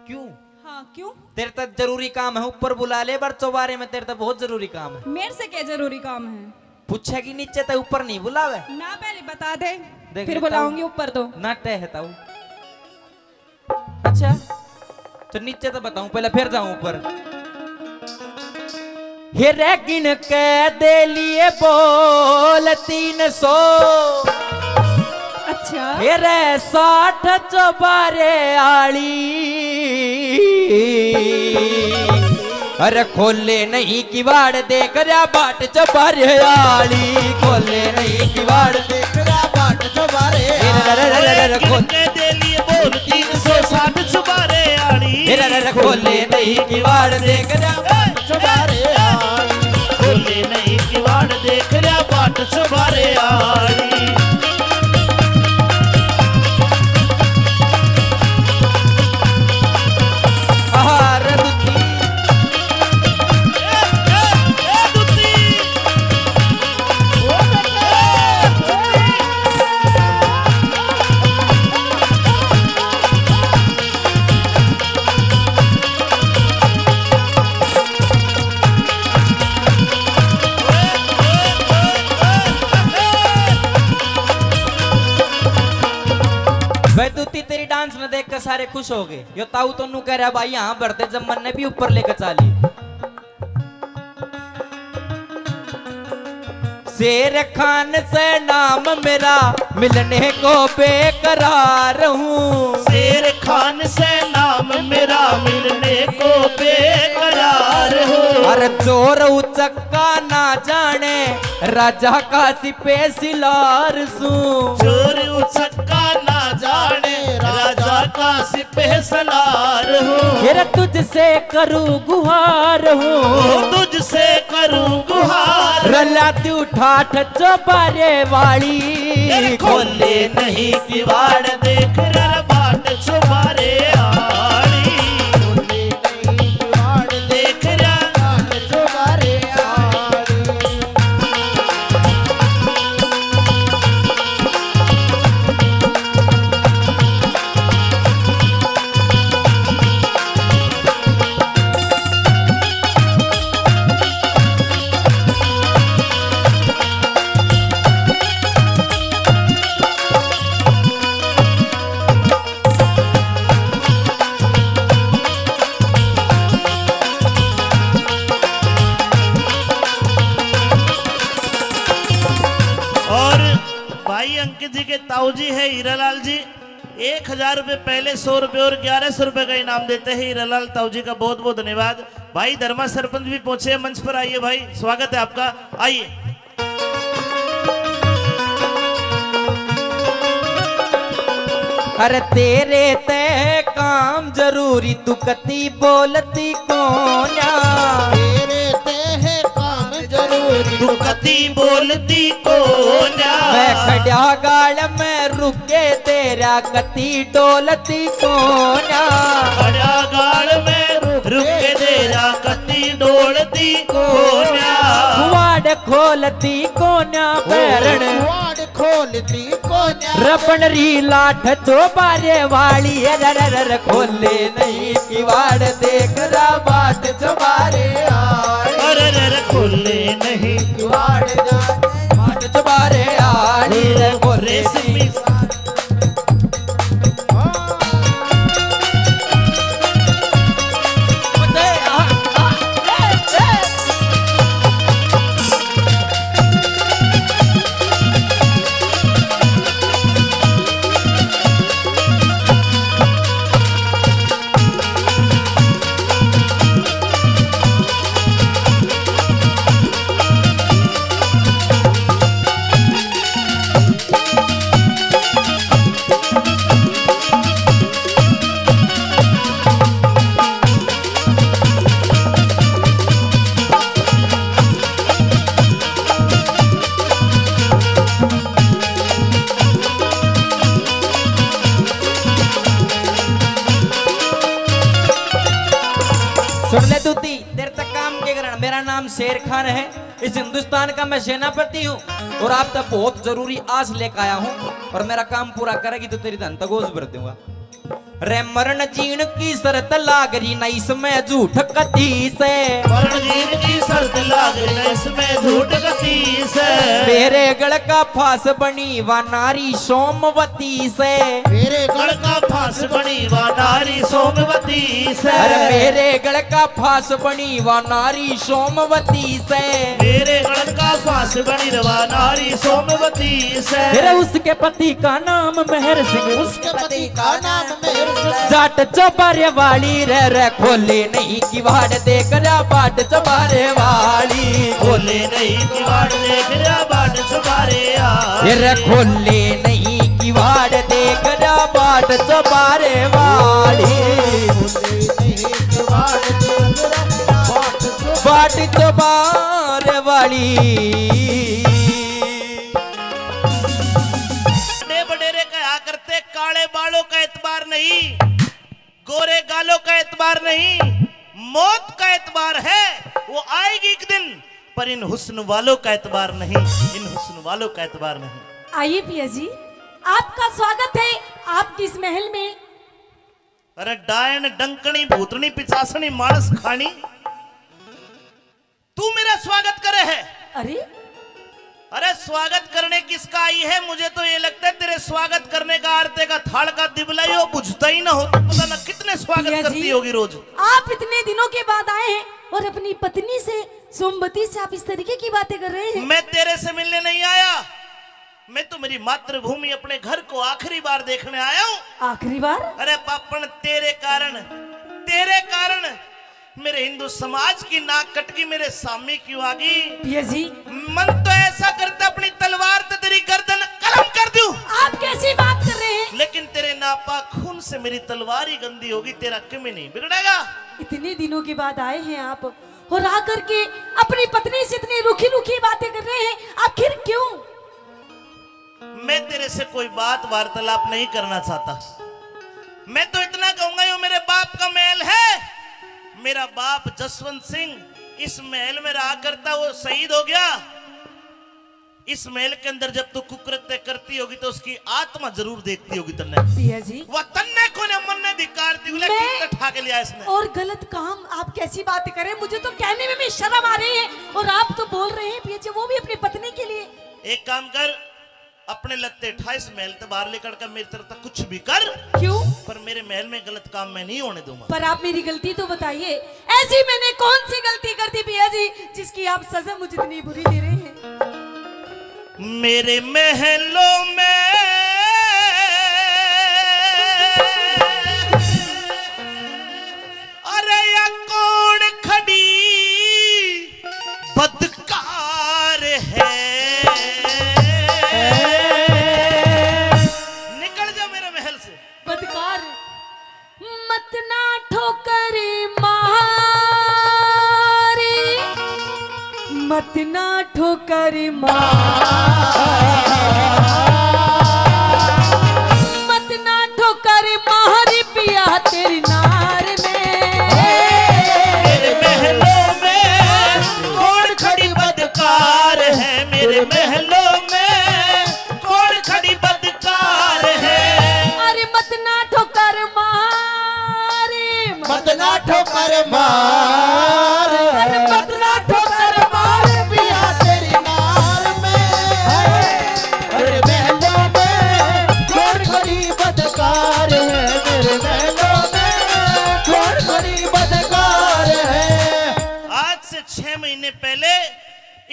S3: क्यों?
S2: हाँ क्यों?
S3: तेरे तक जरूरी काम है ऊपर बुला ले बर चौबारे में तेरे तक बहुत जरूरी काम है।
S2: मेरे से क्या जरूरी काम है?
S3: पूछेगी नीचे तक ऊपर नहीं बुलावे
S2: ना पहले बता दे
S3: देख
S2: फिर
S3: लेता
S2: बुलाऊंगी
S3: हूँ।
S2: ऊपर तो
S3: ना टहता हूँ। अच्छा तो नीचे तो बताऊं पहले फिर जाऊं ऊपर। हेरे गिन के दे लिए बोल 300
S2: अच्छा
S3: हेरे 60 चौबारे आली अरे खोले नहीं किवाड़ देख रहा बाट चौबारे आली खोले नहीं किवाड़ देख रहा बाट चौबारे
S4: गिन के दे लिए बोल 360 चुबारे आड़ी
S3: खोले नहीं किवाड़ देख रहा
S4: चुबारे आड़ी खोले नहीं किवाड़ देख रहा बाट चुबारे आड़ी।
S3: आहार दुती वैदुती तेरी डांस में देख कर सारे खुश हो गए। यो ताऊ तो नू कह रहा भाई यहाँ बढ़ते जब मन ने भी ऊपर लेकर चाली। शेर खान से नाम मेरा मिलने को बेकरार हूँ।
S4: शेर खान से नाम मेरा मिलने को बेकरार हो।
S3: अरे चोर उचक्का ना जाने राजा का सिपे सिलार सू।
S4: चोर उचक्का ना जाने राजा का सिपह सलार हो।
S3: फिर तुझसे करूँ गुहार हूँ
S4: तुझसे करूं गुहार
S3: रलाती उठाठ चौबारे वाली
S4: खोले नहीं किवाड़ देख रहा बाट चुबारे आड़ी खोले नहीं किवाड़ देख रहा बाट चुबारे आड़ी। और भाई अंकित जी के ताऊ जी है हीरालाल जी 1000 रुपए पहले 100 रुपए और 1100 रुपए का इनाम देते हैं हीरालाल ताऊ जी का बहुत बहुत धन्यवाद। भाई धर्मा सरपंच भी पहुंचे हैं मंच पर। आइए भाई स्वागत है आपका आइए।
S3: अरे तेरे ते काम जरूरी तू कती बोलती कोन्या।
S1: तेरे ते है काम जरूरी
S4: तू कती बोलती को ना
S3: मैं खड़ा गाड़ में रुके तेरा कती डोलती कोन्या।
S4: खड़ा गाड़ में रुक के तेरा कती डोलती को ना
S3: वाड़ खोलती कोन्या पैरण
S1: वाड़ खोलती कोन्या
S3: रपन री लाठ चौबारे वाली रर खोले नहीं किवाड़ देख रा बाट चौबारे आड़ी।
S4: अरे रे खोले नहीं
S3: किवाड़ जाने बाट चौबारे आड़ी रे खोले
S4: रेशमी
S3: देर तक काम के कारण मेरा नाम शेर खान है, इस हिंदुस्तान का मैं सेनापति हूँ और आप तक बहुत जरूरी आस लेकर आया हूँ और मेरा काम पूरा करेगी तो तेरी धन तगोज भर दूंगा। रे मरण जीण की शर्त लाग रही न इसमें झूठ कती से,
S4: मरण जीण की शर्त लाग रही न इसमें झूठ कती से,
S3: मेरे गढ़ का फांस बनी व नारी सोमवती से,
S4: मेरे गढ़ का फांस बनी व नारी सोमवती से,
S3: अरे मेरे गढ़ का फांस बनी व नारी सोमवती से,
S4: मेरे गढ़ का फांस बनी व नारी सोमवती से,
S3: फिर उसके पति का नाम मेहर सिंह,
S1: उसके पति का नाम मेहर सिंह,
S3: जाट चौबारे वाली रे खोले नहीं किवाड़ देख रहा बाट चौबारे वाली,
S4: खोले नहीं किवाड़ देख रहा बाट चौबारे
S3: रे खोले नहीं किवाड़ देख रहा बाट चौबारे वाली, बाट चौबारे वाली।
S4: बडेरे कहा करते काले बालों का एतबार नहीं, गोरे गालों का एतबार नहीं, मौत का एतबार है, वो आएगी एक दिन, पर इन हुस्न वालों का एतबार नहीं, इन हुस्न वालों का एतबार नहीं।
S2: आइए पिया जी, आपका स्वागत है आपकी इस महल में।
S4: अरे डायन डंकनी भूतनी पिचासनी मानस खानी, तू मेरा स्वागत करे है। अरे स्वागत करने किसका आई है? मुझे तो ये लगता है तेरे स्वागत करने का आरते का थाल का दिबला ही हो बुझता ही ना हो, तो पता ना कितने स्वागत करती होगी रोज।
S2: आप इतने दिनों के बाद आए हैं और अपनी पत्नी से सोमवती से आप इस तरीके की बातें कर रहे हैं।
S4: मैं तेरे से मिलने नहीं आया, मैं तो मेरी मातृभूमि अपने घर को आखिरी बार देखने आया हूँ।
S2: आखिरी बार?
S4: अरे पापन तेरे कारण मेरे हिंदू समाज की नाक कटकी मेरे सामने क्यों आ गई?
S2: पिया जी,
S4: मन तो ऐसा करता अपनी तलवार तो तेरी गर्दन कलम कर दूं।
S2: आप कैसी बात कर रहे हैं?
S4: लेकिन तेरे नापाक खून से मेरी तलवार ही गंदी होगी, तेरा क्यों नहीं बिगड़ेगा?
S2: इतने दिनों के बाद आए हैं आप और आकर के अपनी पत्नी से इतनी रूखी रूखी बातें कर रहे हैं, आखिर क्यों?
S4: मैं तेरे से कोई बात वार्तालाप नहीं करना चाहता। मैं तो इतना कहूंगा, ये मेरे बाप का महल है। मेरा बाप जसवंत सिंह इस महल में रहा करता, वो शहीद हो गया। इस महल के अंदर जब तू कुकृत्य करती होगी तो उसकी आत्मा जरूर देखती होगी तन्ने।
S2: पिया जी,
S4: वह तन्ने को ने मन ने धिक्कारती हुई लेकिन ठा के लिया इसने।
S2: और गलत काम आप कैसी बातें करें? मुझे तो कहने में भी शर्म आ रही है और आप तो बोल रहे हैं पिया जी, वो भी अपनी पत्नी के लिए।
S4: एक काम कर, अपने लत्ते 28 महल से बाहर लेकर कर मेरी तरफ तक कुछ भी कर।
S2: क्यों?
S4: पर मेरे महल में गलत काम मैं नहीं होने दूंगा।
S2: पर आप मेरी गलती तो बताइए, ऐसी मैंने कौन सी गलती कर दी पिया जी जिसकी आप सजा मुझे इतनी बुरी दे रहे हैं?
S4: मेरे महलों में अरे या कौन खड़ी बदकार है? निकल जा मेरे महल से।
S2: बदकार मत ना ठोकर मारे, मत ना ठोकर मत ना ठोकर मारी पिया तेरी नार में।
S4: मेरे महलों में कौन खड़ी बदकार है? मेरे महलों में कौन खड़ी बदकार है?
S2: अरे मत ना ठोकर मारे,
S1: मत ना ठोकर मार,
S2: अरे मत ना ठोकर मार
S1: पिया तेरी नार में। अरे महलों में कौन खड़ी बदकार है? मेरे महलों में कौन खड़ी बदकार है?
S4: आज से 6 महीने पहले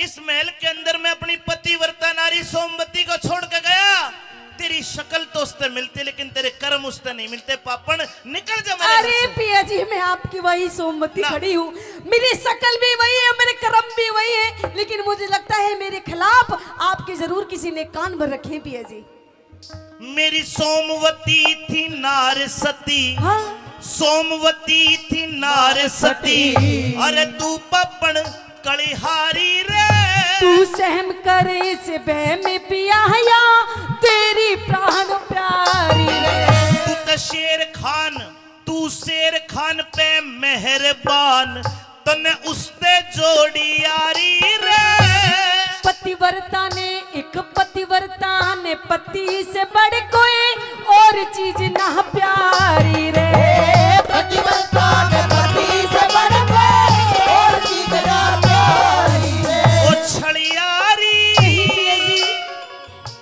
S4: इस महल के अंदर मैं अपनी पतिव्रता नारी सोमवती को छोड़ के गया। तेरी शक्ल तो उससे मिलती लेकिन तेरे कर्म उससे नहीं मिलते। पापन निकल जा मेरे घर
S2: अरे
S4: से।
S2: पिया जी, मैं आपकी वही सोमवती
S4: ना।
S2: खड़ी हूँ, मेरी शक्ल भी वही है, मेरे कर्म भी वही है, लेकिन मुझे लगता है मेरे खिलाफ आपके जरूर किसी ने कान भर रखे हैं पिया जी।
S4: मेरी सोमवती थी नार सती,
S2: हाँ?
S4: सोमवती थी नार सती, अरे तू पपन कलिहारी रे।
S2: तू सहम करे से बह में पिया या तेरी प्राण प्यारी रे।
S4: तू तो शेर खान, तू शेर खान पे मेहरबान, तने उसने जोड़ी यारी रे।
S2: पतिव्रता ने एक पतिव्रता ने पति से बढ़ कोई और चीज ना प्यारी रे।
S1: पतिव्रता ने पति से बढ़ कोई और चीज ना प्यारी रे।
S4: ओ छड़ियारी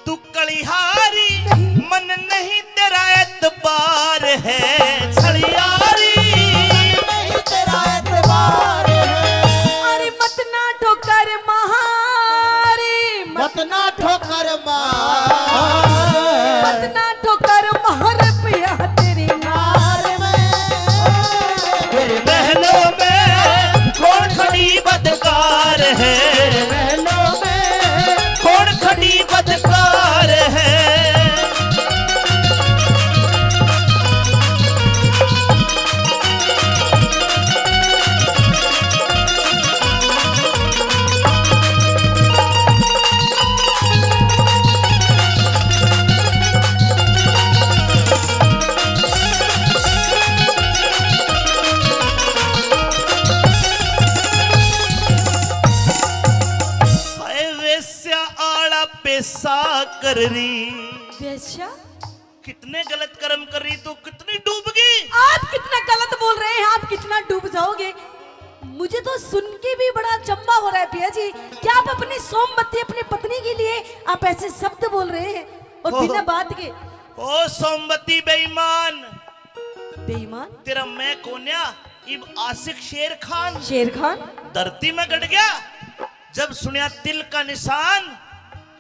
S4: तू कलिहारी मन नहीं तेरा एतबार है। छड़ियारी
S1: नहीं तेरा एतबार है।
S2: अरे मत ना ठोकर महारी
S1: मत ना ठोकर मार।
S2: मत ना ठोकर महर पिया तेरी नार में।
S4: तेरे महलों में कौन खड़ी बदकार है।
S1: महलों में
S4: कौन खड़ी बदकार है। हाय वेश्या आड़ा पैसा कर रही।
S2: बेशा
S4: कितने गलत कर्म कर रही तो कितनी डूब गई।
S2: आप कितना गलत बोल रहे हैं, आप कितना डूब जाओगे। मुझे तो सुन के भी बड़ा अचंभा हो रहा है पिया जी। क्या आप अपनी सोमवती अपनी पत्नी के लिए आप ऐसे शब्द बोल रहे हैं और
S4: ओह।
S2: बिना बात के।
S4: ओ सोमवती बेईमान,
S2: बेईमान
S4: तेरा मैं कोन्या इब आशिक शेर खान
S2: शेर खान
S4: धरती में गड़ गया जब सुनिया तिल का निशान।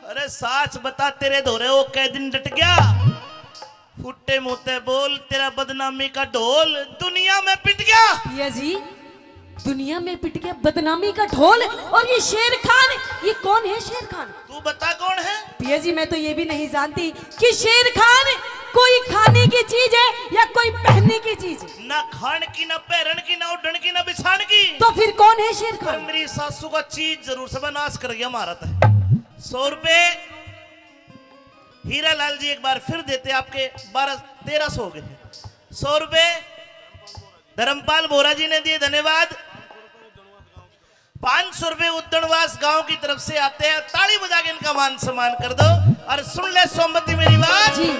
S4: अरे साच बता तेरे धोरे वो कै दिन डट गया। फुट्टे मुंहते बोल तेरा बदनामी का ढोल दुनिया में पिट गया।
S2: पिया जी दुनिया में पिट गया बदनामी का ढोल। और ये शेर खान, ये कौन है शेर खान?
S4: तू बता कौन है।
S2: पिया जी मैं तो ये भी नहीं जानती कि शेर खान कोई खाने की चीज है या कोई पहनने की चीज है।
S4: ना खान की ना पैरण की ना उड़न की ना बिछान की।
S2: तो फिर कौन है शेर
S4: पर
S2: खान?
S4: मेरी सासू का चीज जरूर से नाश कर गया हमारा था। 100 रुपए हीरा लाल जी एक बार फिर देते आपके 1200-1300 हो गए थे। 100 रुपए धर्मपाल बोरा जी ने दिए, धन्यवाद। 500 रुपए उद्दणवास गांव की तरफ से आते हैं, ताली बजा के इनका मान सम्मान कर दो। और सुन ले सोमवती मेरी बात
S2: जी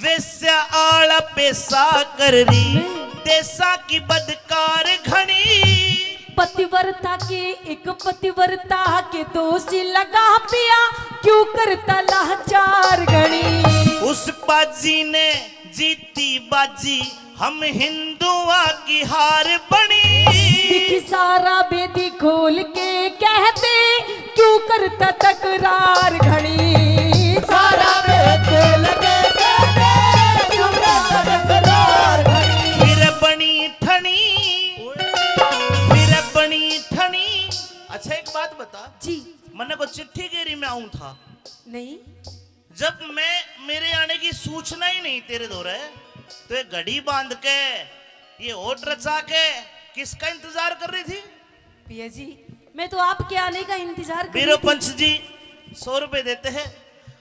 S4: वेश्या आला पैसा कर रही देसा की बदकार घनी।
S2: पतिव्रता के एक पतिव्रता के दोषी लगा पिया क्यों करता लाचार गणी।
S4: उस बाजी ने जीती बाजी हम हिंदुआ की हार बनी।
S2: दिख सारा बेदी खोल के कहते क्यों करता तकरार घड़ी।
S1: सारा बेद लगे कहते क्यों करता तकरार घड़ी।
S4: फिर बनी ठनी। अच्छा एक बात बता
S2: जी
S4: मैंने को चिट्ठी गेरी में आऊं था
S2: नहीं
S4: जब मैं मेरे आने की सूचना ही नहीं तेरे दौरे तो ये घड़ी बांध के ये ओट रचा के किसका इंतजार कर रही थी।
S2: पिया जी मैं तो आपके आने का इंतजार कर
S4: वीरो
S2: रही थी।
S4: पंच जी 100 रुपए देते हैं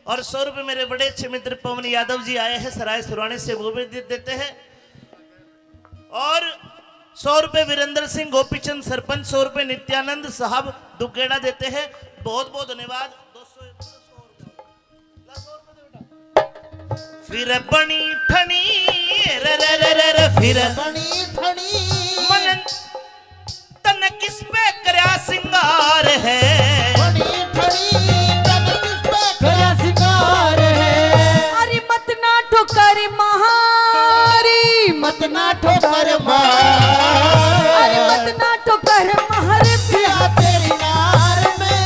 S4: और 100 रुपए मेरे बड़े अच्छे मित्र पवन यादव जी आए हैं सराय सुराने से, वो भी देते हैं। और 100 रुपए वीरेंद्र सिंह गोपीचंद सरपंच, 100 रुपए नित्यानंद साहब दुगेड़ा देते हैं। बहुत बहुत धन्यवाद। 200 फिर बनी ठनी रे रे रे रे रे फिर
S1: बनी ठनी
S4: मन तन किस पे करया सिंगार है।
S1: बनी ठनी तन किस पे करया सिंगार है।
S2: अरे मत ना ठोकर महारी
S1: मत ना ठोकर मार।
S2: अरे मत ना ठोकर महर
S1: पिया तेरी नार में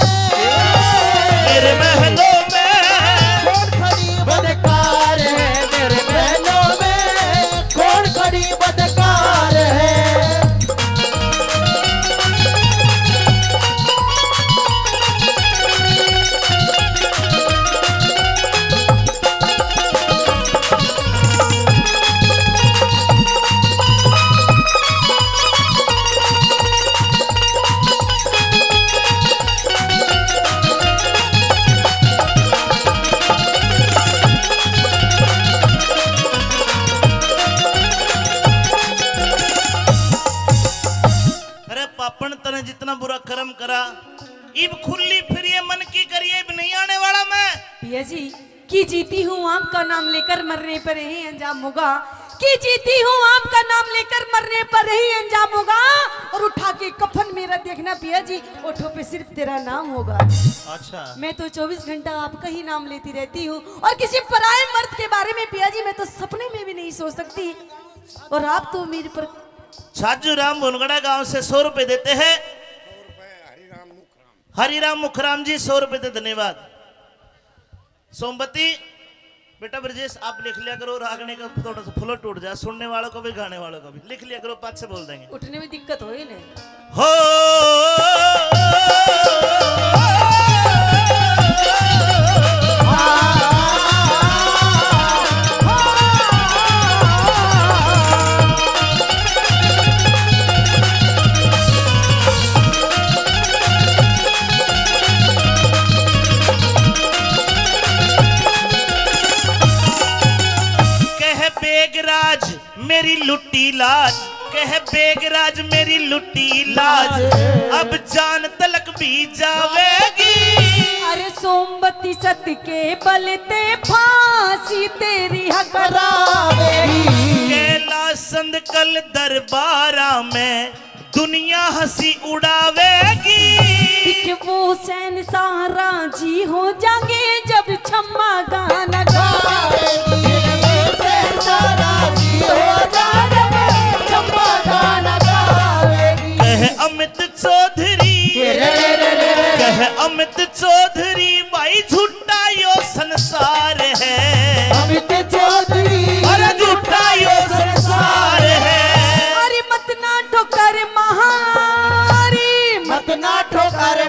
S4: मेरे महलों में
S1: कौन खड़ी बदकार है। मेरे महलों में कौन खड़ी बदकार है।
S2: जीती हूँ आपका नाम लेकर मरने पर ही अंजाम होगा, कि जीती हूँ आपका नाम लेकर मरने पर ही अंजाम होगा। और उठा के कफन मेरा देखना पिया जी, ओठों पे सिर्फ तेरा नाम होगा।
S4: अच्छा,
S2: मैं तो 24 घंटा आपका ही नाम लेती रहती हूँ, और किसी पराये मर्द के बारे में पिया जी मैं तो सपने में भी नहीं सोच सकती। और आप तो मेरे पर
S4: छाजू राम बुनगड़ा गांव से 100 रुपए देते हैं। हरिराम मुखराम जी 100 रुपए दे, धन्यवाद। सोमवती बेटा ब्रजेश आप लिख लिया करो, रागने का थोड़ा सा फ्लो टूट जाए, सुनने वालों को भी गाने वालों को भी लिख लिया करो, 5 से बोल देंगे।
S2: उठने में दिक्कत हो ही नहीं।
S4: हो बेगराज मेरी लुट्टी लाज, कह बेगराज मेरी लुट्टी लाज, अब जान तलक भी जावेगी।
S2: अरे सोमवती सत के बलते फांसी तेरी हकरावेगी।
S4: कैलाश संद कल दरबारा में दुनिया हंसी उड़ावेगी।
S2: वो सैन सारा जी हो जाएंगे जब छम्मा गाना गावेगी।
S4: कह अमित चौधरी, कह अमित चौधरी भाई झूठा यो संसार है।
S1: अमित चौधरी
S4: अरे झूठा यो संसार है।
S2: अरे मत ना ठोकर महारी,
S1: मत ना ठोकर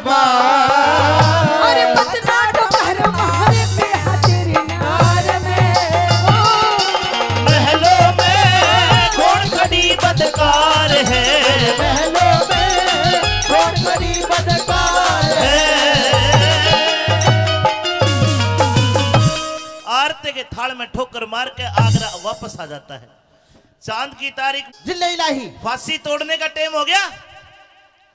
S2: अरे मत ना ठोकर महारे पे तेरे नार में।
S4: महलों में कौन खड़ी बदकार है,
S1: महलों में कौन बड़ी बदकार
S4: आरते के थाल में ठोकर मार के आगरा वापस आ जाता है। चांद की तारीख,
S1: जिले इलाही
S4: फांसी तोड़ने का टाइम हो गया,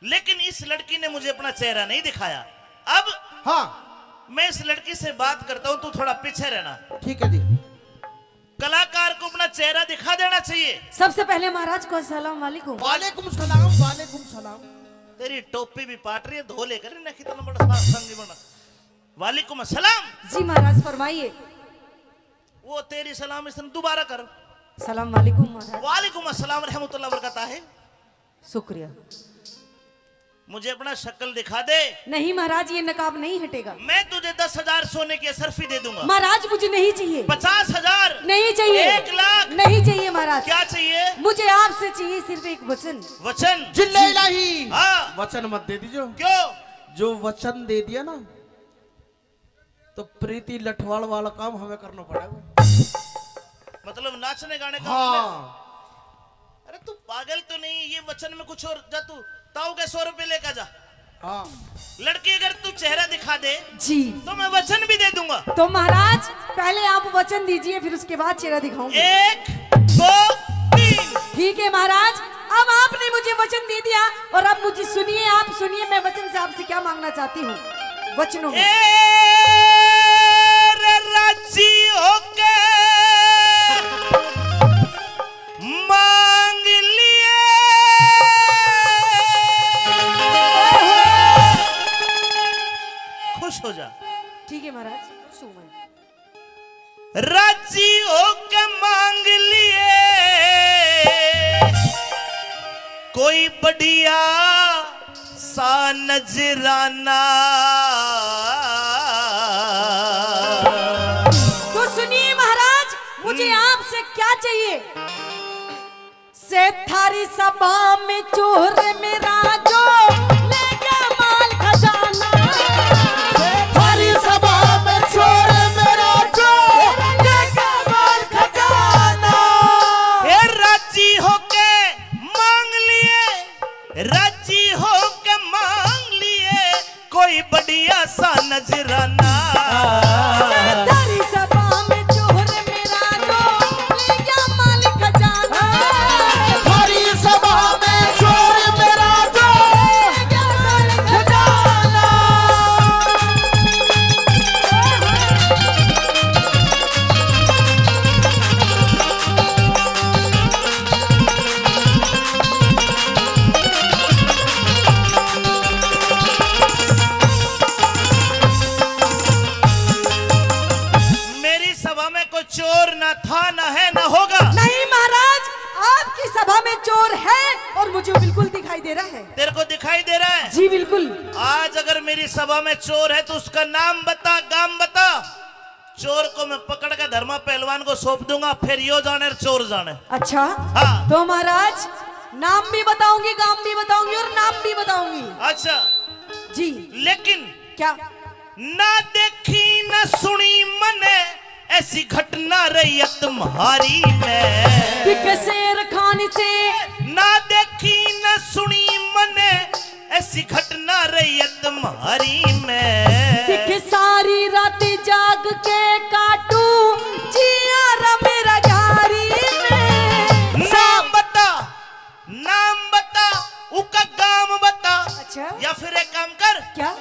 S4: लेकिन इस लड़की ने मुझे अपना चेहरा नहीं दिखाया। अब
S1: हाँ
S4: मैं इस लड़की से बात करता हूं, तू थोड़ा पीछे रहना।
S1: ठीक है जी।
S4: कलाकार को अपना चेहरा दिखा देना चाहिए।
S2: सबसे पहले महाराज को अस्सलाम वालेकुम।
S1: वालेकुम सलाम, वालेकुम सलाम।
S4: तेरी टोपी भी पाट रही है, धो लेकर ना कितना बड़ा संगी बना। वालेकुम अस्सलाम।
S2: जी महाराज फरमाइए।
S4: वो तेरी सलाम इसने दोबारा कर।
S2: सलाम वालेकुम महाराज।
S4: वालेकुम अस्सलाम रहमतुल्लाह बरकता है।
S2: शुक्रिया।
S4: मुझे अपना शक्ल दिखा दे।
S2: नहीं महाराज ये नकाब नहीं हटेगा।
S4: मैं तुझे 10,000 सोने की असरफी दे दूंगा।
S2: महाराज मुझे नहीं चाहिए।
S4: 50,000
S2: नहीं चाहिए।
S4: 1 लाख
S2: नहीं चाहिए महाराज।
S4: क्या चाहिए?
S2: मुझे आपसे चाहिए सिर्फ एक वचन।
S4: वचन?
S1: जिले इलाही
S4: हाँ।
S1: वचन मत दे दीजिए।
S4: क्यों?
S1: जो वचन दे दिया ना तो प्रीति लठवाड़ वाला काम हमें करना पड़ेगा।
S4: मतलब नाचने गाने का?
S1: हाँ।
S4: अरे तू पागल तो नहीं, ये वचन में कुछ और। जा तू ताऊ के 100 रुपए लेकर जा।
S1: हाँ।
S4: लड़की अगर तू चेहरा दिखा दे
S2: जी
S4: तो मैं वचन भी दे दूंगा।
S2: तो महाराज पहले आप वचन दीजिए, फिर उसके बाद चेहरा दिखाऊंगी।
S4: 1 2 3।
S2: ठीक है महाराज, अब आपने मुझे वचन दे दिया, और अब मुझे सुनिए, आप सुनिए मैं वचन से आपसे क्या मांगना चाहती हूँ। वचनों में
S4: राजी होके मांग लिए, खुश हो जा।
S2: ठीक है महाराज। सुमन
S4: राजी होके मांग लिए कोई बढ़िया सा नजराना।
S2: तो सुनिए महाराज, मुझे आपसे क्या चाहिए। से थारी सभा में चोर मेरा जो ले गया माल खजाना।
S1: थारी सभा में चोर मेरा जो ले गया माल खजाना।
S4: ए राजी होके मांग लिए, राजी होके मांग लिए कोई बढ़िया सा नजराना।
S2: थारी सभा में चोर मेरा जो ले गया माल खजाना।
S1: थारी सभा में चोर मेरा जो
S4: चोर न था, न है, न होगा।
S2: नहीं महाराज, आपकी सभा में चोर है और मुझे बिल्कुल दिखाई दे रहा है।
S4: तेरे को दिखाई दे रहा है?
S2: जी बिल्कुल।
S4: आज अगर मेरी सभा में चोर है तो उसका नाम बता, गाम बता। चोर को मैं पकड़ के धर्मा पहलवान को सौंप दूंगा, फिर यो जाने चोर जाने।
S2: अच्छा
S4: हाँ।
S2: तो महाराज नाम भी बताऊंगी, गाम भी बताऊंगी और नाम भी बताऊंगी।
S4: अच्छा
S2: जी।
S4: लेकिन
S2: क्या?
S4: ना देखी न सुनी मने ऐसी घटना रही तुम्हारी में।
S2: शेर खान से
S4: ना देखी न सुनी मने ऐसी घटना रही तुम्हारी में।
S2: सारी रात जाग के काटू जिया मेरा गारी में।
S4: नाम बता, नाम बता, उसका गाम बता।
S2: अच्छा।
S4: या फिर एक काम कर,
S2: क्या?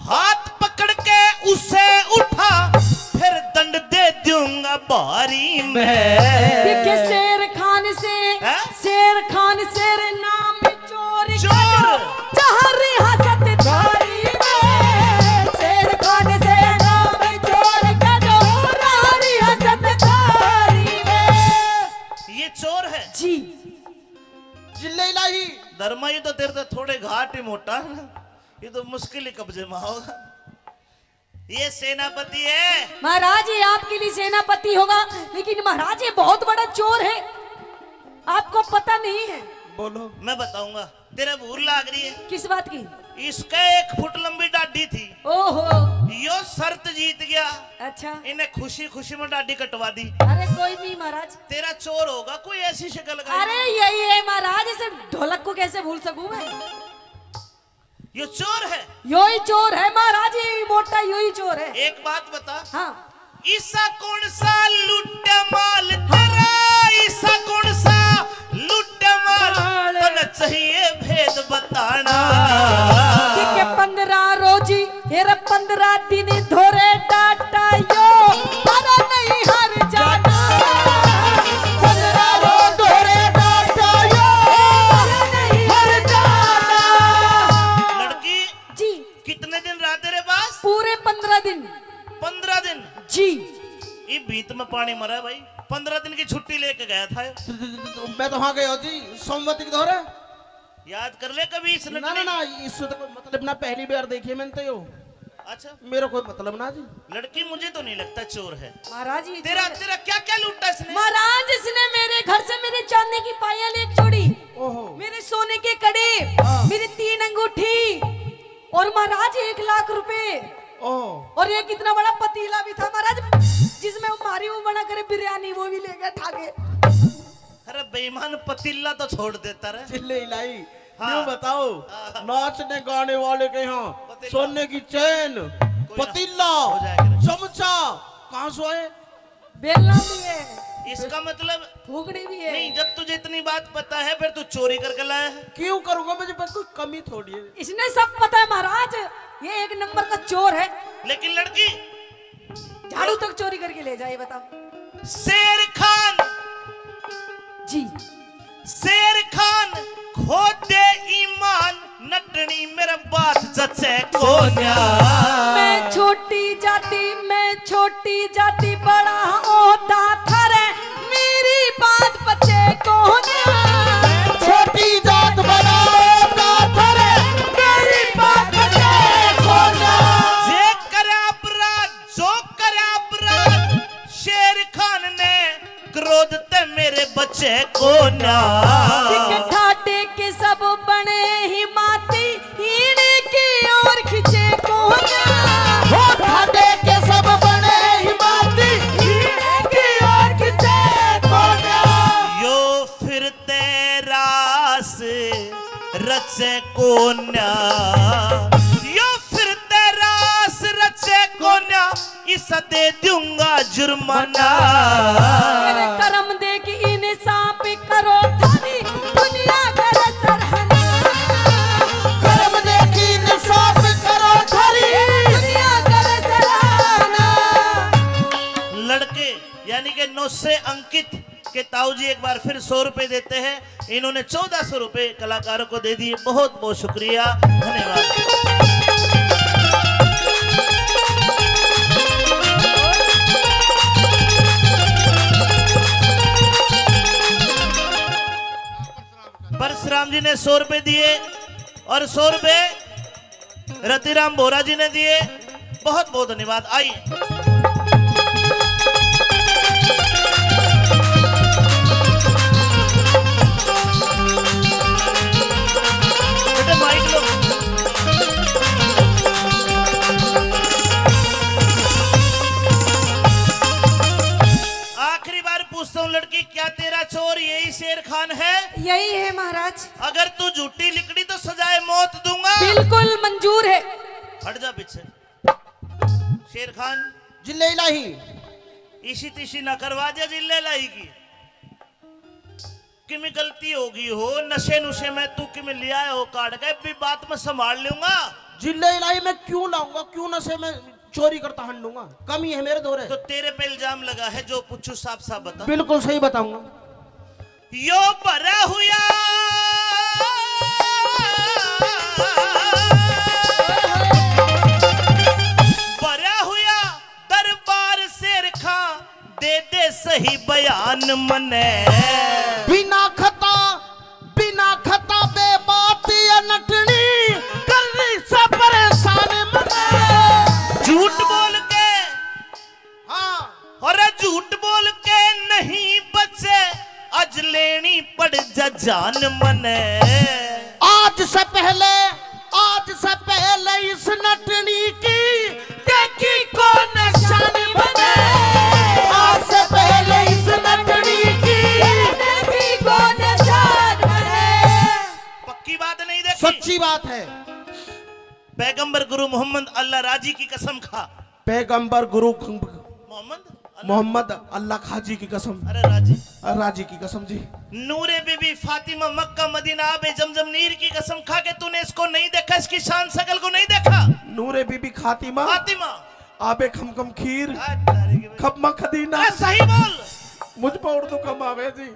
S4: हाथ पकड़ के उसे उठा, फिर दंड दे दूंगा बारी में।
S2: शेर खान से
S4: है?
S2: शेर खान शेर नाम चोर
S4: चोर।
S2: जहाँ रियासत थारी में। शेर खान से नाम चोर का जो रियासत थारी में।
S4: ये चोर है
S2: जी।
S1: जिले इलाही
S4: धर्मा, ये तो तेरे तो थोड़े घाट ही मोटा है ना, ये तो मुश्किल ही कब्जे में होगा। ये सेनापति है
S2: महाराज, ये आपके लिए सेनापति होगा, लेकिन महाराज ये बहुत बड़ा चोर है, आपको पता नहीं है।
S1: बोलो।
S4: मैं बताऊंगा। तेरे भूल लाग रही है।
S2: किस बात की?
S4: इसका 1 फुट लंबी डाडी थी।
S2: ओहो।
S4: यो शर्त जीत गया,
S2: अच्छा।
S4: इन्हें खुशी खुशी में डाडी कटवा दी।
S2: अरे कोई नहीं महाराज।
S4: तेरा चोर होगा कोई ऐसी शक्ल का।
S2: अरे यही है महाराज, इसे ढोलक को कैसे भूल सकूं मैं?
S4: ये चोर है।
S2: यो ही चोर है महाराज, ये मोटा यो ही चोर है।
S4: एक बात बता,
S2: हाँ।
S4: ईसा कौन सा लुट माल तेरा, ईसा कौन सा लुट माल, तो न चाहिए भेद बताना।
S2: 15 रोजी हेरा 15 दिन धोरे डाटा यो, अरे नहीं हर जाना। 15 रोज धोरे डाटा यो, नहीं हर जाना।
S4: लड़की
S2: जी।
S4: कितने दिन रहा तेरे पास?
S2: पूरे 15 दिन।
S4: 15 दिन।
S2: जी।
S4: ये बीत में पानी मरा भाई, 15 दिन की छुट्टी लेके गया था।
S1: मैं तो वहां गया जी, सोमवती के दौरे।
S4: याद कर ले कभी इस
S1: ना ना ना, इससे तो कोई मतलब ना, पहली बार देखी है मैंने तो यो।
S4: अच्छा,
S1: मेरा कोई मतलब ना जी।
S4: लड़की मुझे तो नहीं लगता चोर है।
S2: महाराज ये
S4: तेरा
S2: चोर है।
S4: तेरा क्या क्या लूटा इसने?
S2: महाराज इसने मेरे घर से मेरे चांदी की पायल एक जोड़ी,
S1: ओहो।
S2: मेरे सोने के कड़े, मेरी 3 अंगूठी और महाराज 1 लाख रुपए
S1: ओह।
S2: और एक इतना बड़ा पतीला भी था महाराज, जिसमें वो मारी वो बना करे बिरयानी, वो भी ले गए ठाके।
S4: अरे बेईमान, पतीला तो छोड़ देता रहे।
S1: जिले इलाही।
S4: हाँ।
S1: यूं बताओ, नाचने गाने वाले के यहाँ
S4: पतीला।
S1: सोने की चैन, पतीला,
S4: हो जाएगा।
S1: चमचा कहाँ से आए?
S2: बेलना भी है,
S4: इसका मतलब
S2: फूकड़ी भी है।
S4: नहीं, जब तुझे इतनी बात पता है फिर तू चोरी करके लाया है।
S1: क्यों करूंगा, मुझे बस कोई कमी थोड़ी है।
S2: इसने सब पता है महाराज, ये 1 नंबर का चोर है।
S4: लेकिन लड़की
S2: झाड़ू तक चोरी करके ले जाए, बताओ।
S4: शेर खान,
S2: जी।
S4: शेर खान खो दे ईमान, नटनी मेरा बात जचे कोन्या।
S2: मैं छोटी जाति बड़ा ओदा थारे, मेरी बात बचे कोन्या।
S1: छोटी जात बड़ा ओदा थारे, मेरी बात बचे कोन्या।
S4: जे करे अपराध, जो करे अपराध, शेर खान ने क्रोध ते मेरे बच्चे को ना।
S2: ठाटे के सब बने ही माती, इनकी ओर खिंचे कोन्या।
S1: हो ठाटे के सब बने ही माती, इनकी ओर खिंचे कोन्या।
S4: यो फिर तेरास रचे कोन्या, यो फिर तेरास रचे कोन्या, इसा दे दूंगा जुर्माना।
S2: मेरे कर्म देख इन सांप करो थारी, दुनिया कर सरहना।
S1: कर्म देखी इंसाफ करो थारी,
S2: दुनिया कर सरहना।
S4: लड़के यानी कि 9 से अंकित के ताऊजी एक बार फिर 100 रुपए देते हैं। इन्होंने 1400 रुपए कलाकारों को दे दिए। बहुत बहुत शुक्रिया, धन्यवाद। राम जी ने 100 रुपए दिए और 100 रुपए रतिराम बोरा जी ने दिए। बहुत बहुत धन्यवाद। आइए बेटे माइक लो। आखिरी बार पूछता हूँ लड़की, क्या तेरा चोर यही शेर खान है?
S2: यही है महाराज।
S4: अगर तू झूठी लिकड़ी तो सजाए मौत दूंगा।
S2: बिल्कुल मंजूर है।
S4: हट जा पीछे। शेर खान
S1: जिले इलाही
S4: इसी तिशी ना करवा दिया जिले लाई की। कि में गलती होगी हो, नशे नुशे में तू कि में लिया हो काट गए भी बात में संभाल लूंगा।
S1: जिले इलाही में क्यों लाऊंगा, क्यों नशे में चोरी करता हंडूंगा, कमी है मेरे दौरे।
S4: तो तेरे पे इल्जाम लगा है, जो पूछू साफ साफ बता।
S1: बिल्कुल सही बताऊंगा।
S4: यो भरा हुआ भरा हुआ दरबार शेर खा दे दे सही बयान मने।
S1: बिना खता बे बात या नटनी करनी से परेशान मने।
S4: झूठ बोल के,
S1: हाँ
S4: और झूठ बोल के नहीं बचे आज लेनी पड़ जा जान मने।
S1: आज से पहले इस नटनी की देखी को निशान बने। आज से पहले इस नटनी की देखी को निशान बने।
S4: पक्की बात नहीं देखी?
S1: सच्ची बात है।
S4: पैगंबर गुरु मोहम्मद अल्लाह राजी की कसम खा।
S1: पैगंबर गुरु
S4: मोहम्मद
S1: अल्लाह खाजी की कसम।
S4: अरे
S1: राजी की कसम जी।
S4: नूरे बीबी फातिमा मक्का मदीना आबे जमजम नीर की कसम खा के तूने इसको नहीं देखा, इसकी शान शकल को नहीं देखा।
S1: नूरे बीबी फातिमा आबे खम खीर खम्मा खदीना।
S4: सही बोल।
S1: मुझ पर उर्दू कम आवे जी।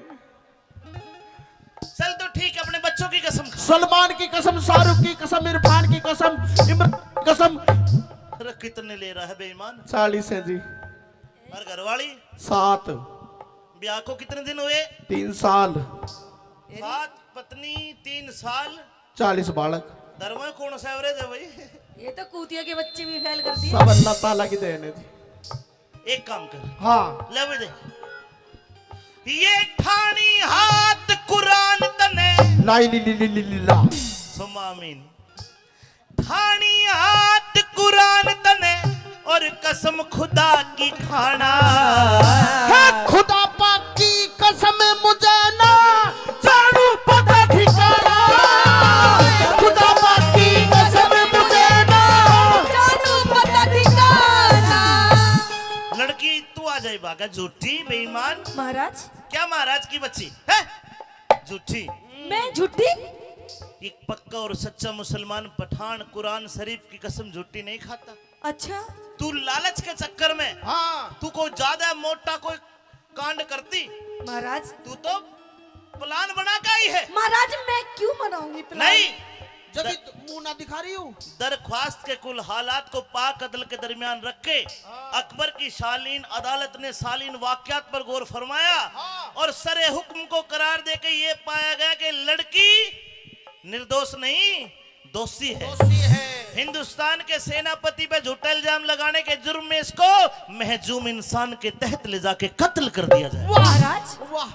S4: चल तो ठीक है, अपने बच्चों की कसम खा।
S1: सलमान की कसम, शाहरुख की कसम, इरफान की कसम, इमरान की कसम।
S4: अरे कितने ले रहा है बेईमान?
S1: 40 है जी।
S4: और घरवाली
S1: 7।
S4: ब्याह को कितने दिन हुए?
S1: 3 साल।
S4: 7 पत्नी 3 साल
S1: 40 बालक।
S4: धर्म कौन सा एवरेज है भाई?
S2: ये तो कूतिया के बच्चे भी फेल कर दिए।
S1: सब अल्लाह ताला की देन है जी।
S4: एक काम कर,
S1: हाँ
S4: ले भी दे। ये ठानी हाथ कुरान तने
S1: ला
S4: सुम्मा आमीन। ठानी हाथ कुरान तने और कसम खुदा की खाना।
S1: खुदा पाक की कसम मुझे ना जानू पता ठिकाना। खुदा पाक की कसम मुझे ना
S2: जानू पता ठिकाना।
S4: लड़की तू आ जाए बागा झूठी बेईमान।
S2: महाराज
S4: क्या महाराज की बच्ची है? झूठी।
S2: मैं झूठी?
S4: एक पक्का और सच्चा मुसलमान पठान कुरान शरीफ की कसम झूठी नहीं खाता।
S2: अच्छा
S4: तू लालच के चक्कर में
S1: हाँ
S4: तू को ज्यादा मोटा कोई कांड करती।
S2: महाराज
S4: तू तो प्लान बना के आई है।
S2: महाराज मैं क्यों मनाऊंगी प्लान?
S4: नहीं,
S1: जब मुंह ना दिखा रही हूँ।
S4: दरख्वास्त के कुल हालात को पाक अदल के दरमियान रख के अकबर की शालीन अदालत ने सालीन वाकयात पर गौर फरमाया और सरे हुक्म को करार दे के ये पाया गया कि लड़की निर्दोष नहीं दोषी है। हिंदुस्तान के सेनापति पे झूठा इल्जाम लगाने के जुर्म में इसको महजूम इंसान के तहत ले जाके कत्ल कर दिया जाए।
S2: महाराज
S1: वाह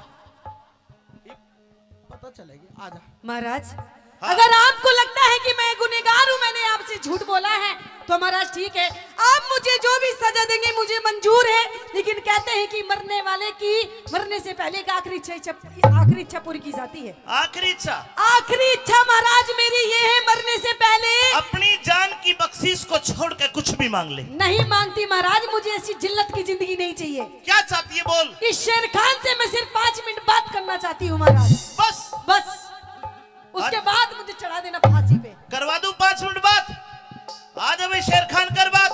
S1: पता चलेगी। आजा
S2: महाराज अगर आपको लगता है कि मैं गुनहगार हूँ, मैंने आपसे झूठ बोला है, तो महाराज ठीक है, आप मुझे जो भी सजा देंगे मुझे मंजूर है। लेकिन कहते हैं कि मरने वाले की मरने से पहले एक आखिरी इच्छा पूरी की जाती है।
S4: आखिरी इच्छा?
S2: आखिरी इच्छा महाराज मेरी ये है, मरने से पहले
S4: अपनी जान की बख्शीश को छोड़ के कुछ भी मांग ले।
S2: नहीं मांगती महाराज, मुझे ऐसी जिल्लत की जिंदगी नहीं चाहिए।
S4: क्या चाहती है बोल?
S2: इस शेर खान से मैं सिर्फ 5 मिनट बात करना चाहती हूँ महाराज, बस उसके बाद मुझे चढ़ा देना फांसी पे।
S4: करवा दूं 5 मिनट बाद? आज अभी शेर खान कर बात।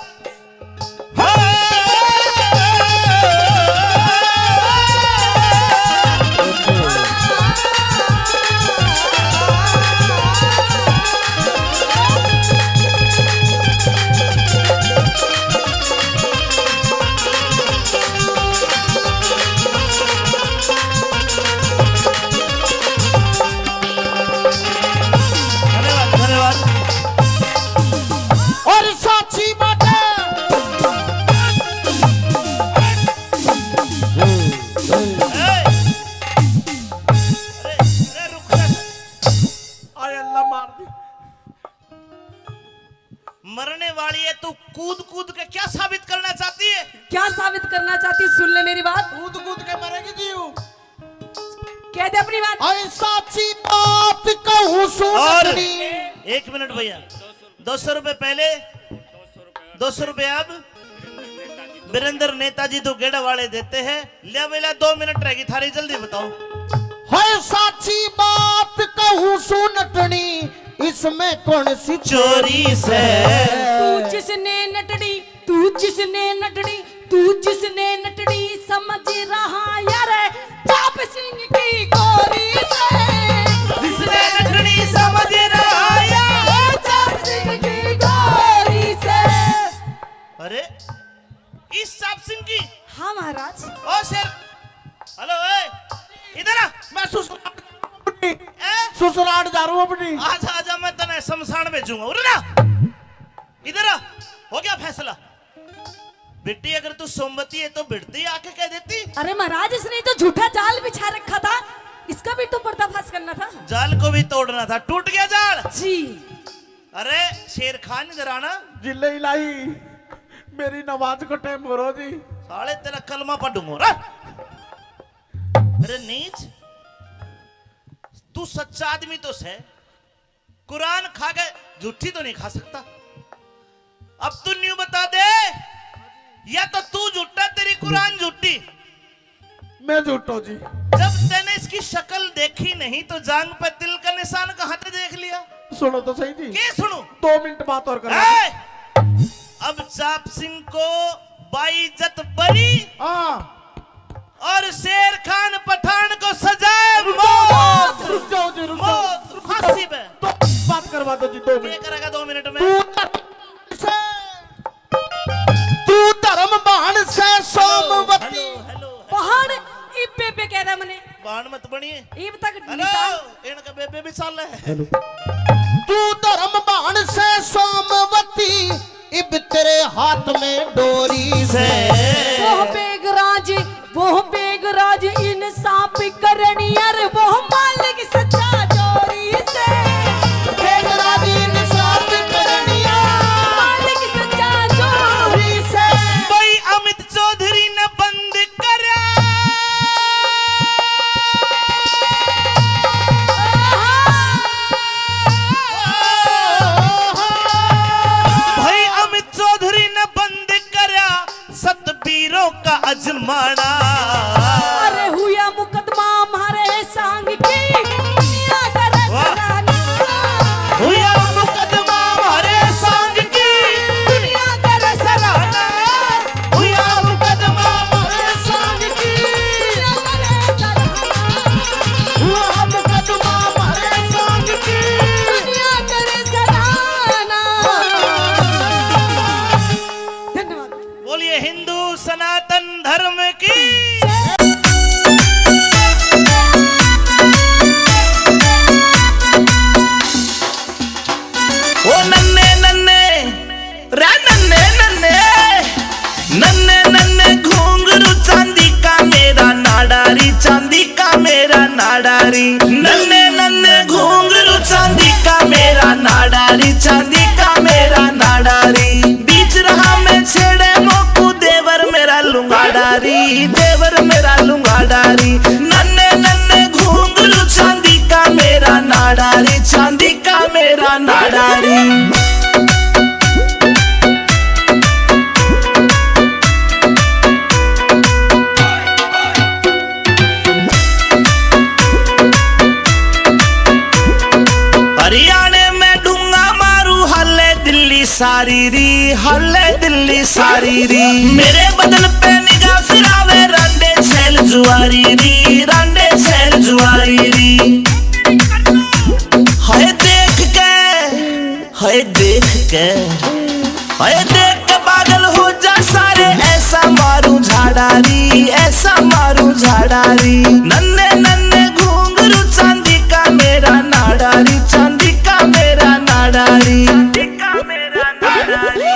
S4: अरे रुक जा।
S1: आय अल्लाह मार दी।
S4: मरने वाली है तू, कूद कूद के क्या साबित करना चाहती है?
S2: क्या साबित करना चाहती, सुन ले मेरी बात।
S1: कूद कूद के मरेगी जी।
S2: कह दे अपनी बात।
S1: ऐसा ची बात कहूँ
S4: और
S1: सुननी।
S4: 1 मिनट भैया, 200 रुपए पहले, 200 रुपए अब। वीरेंद्र नेताजी तो गेड़ा वाले देते हैं। ले बेला 2 मिनट रहेगी थारी, जल्दी बताओ।
S1: है साची बात कहूँ सुनटनी, इसमें कौन सी चोरी से?
S2: तू जिसने नटड़ी, तू जिसने नटड़ी, तू जिसने नटड़ी समझ रहा यार चाप सिंह की गोरी से।
S4: जिसने नटनी समझ रहा यार
S2: चाप सिंह की गोरी से।
S4: अरे इस चाप सिंह की?
S2: हाँ महाराज।
S4: ओ शेर, हेलो ए, इधर आ।
S1: मैं ससुराल जा रहा हूँ अपनी।
S4: आजा आजा, मैं तने शमशान भेजूंगा। उरे ना, इधर आ। हो गया फैसला। बेटी अगर तू सोमवती है तो बिड़ती आके कह देती।
S2: अरे महाराज, इसने तो झूठा जाल बिछा रखा था, इसका भी तो पर्दाफाश करना था।
S4: जाल को भी तोड़ना था, टूट गया जाल।
S2: जी।
S4: अरे शेर खान इधर आना।
S1: जिले इलाही मेरी नमाज को टाइम करो जी।
S4: साले तेरा कलमा पढ़ूंगा। अरे नीच, तू सच्चा आदमी तो है, कुरान खा के झूठी तो नहीं खा सकता। अब तू न्यू बता दे, या तो तू झूठा, तेरी कुरान झूठी।
S1: मैं झूठो जी।
S4: जब तूने इसकी शक्ल देखी नहीं तो जांग पे तिल का निशान कहां से देख लिया?
S1: सुनो तो सही जी।
S4: क्या सुनो?
S1: 2 मिनट बात और करना।
S4: अब चाप सिंह को बाइज्जत बरी
S1: हाँ।
S4: और शेर खान पठान को सजाए मौत।
S1: रुक जाओ जी, रुक जाओ।
S4: मौत फांसी पे।
S1: तो बात करवा दो जी 2
S4: क्या
S1: मिनट।
S4: करेगा 2 मिनट में?
S1: तू धर्म बाण से सोमवती।
S4: हेलो
S2: पहाड़ ई बेबे कह रहा मने।
S4: बाण मत बनिए।
S2: ईब तक
S4: हेलो,
S2: निशान।
S4: इनका बेबे भी साल है।
S1: तू धर्म बाण से सोमवती, इब तेरे हाथ में डोरी से।
S2: वो बेगराज इंसाफ करनी यार, वो मालिक सच्चा जोरी से।
S1: बेगराज इंसाफ करनी यार,
S2: मालिक सच्चा जोरी से।
S4: भाई अमित चौधरी ने बंद करा। भाई अमित चौधरी ने बंद करा सतबीरों का अजमाना।
S2: अरे हुआ मुकदमा हमारे संग की दुनिया का रसलाना।
S4: हुआ मुकदमा हमारे संग की
S2: दुनिया का रसलाना।
S4: हुआ मुकदमा हमारे संग की
S2: दुनिया का रसलाना।
S1: हुआ मुकदमा हमारे संग की।
S2: दुनिया का रसलाना। धन्यवाद।
S4: बोलिए हिंदू सनातन धर्म की।
S5: ओ नन्ने नन्ने रे नन्ने नन्ने नन्ने नन्ने घुंघरू चांदी का मेरा नाडारी, चांदी का मेरा नाडारी। नन्ने नन्ने घुंघरू चांदी का मेरा नाडारी, चांदी का मेरा नाडारी। बीच रहा मैं छेड़े मोकू देवर मेरा लुंगाडारी, देवर मेरा लुंगाडारी। नन्ने नन्ने घुंघरू चांदी का मेरा नाडारी, चांदी का मेरा नाडारी। हरियाणे में ढूंगा मारू हल्ले दिल्ली सारी री, हल्ले दिल्ली सारी री। मेरे बदन पे निगाह फिरावे रांडे छेल जुआरी री, रांडे छेल जुआरी री। हाय देख के, हाय देख के, हाय देख के पागल हो जा सारे। ऐसा मारू झाड़ारी, ऐसा मारू झाड़ारी। नन्ने नन्ने घुंघरू चांदी का मेरा नाडारी, चांदी का मेरा नाडारी, चांदी का मेरा नाडारी।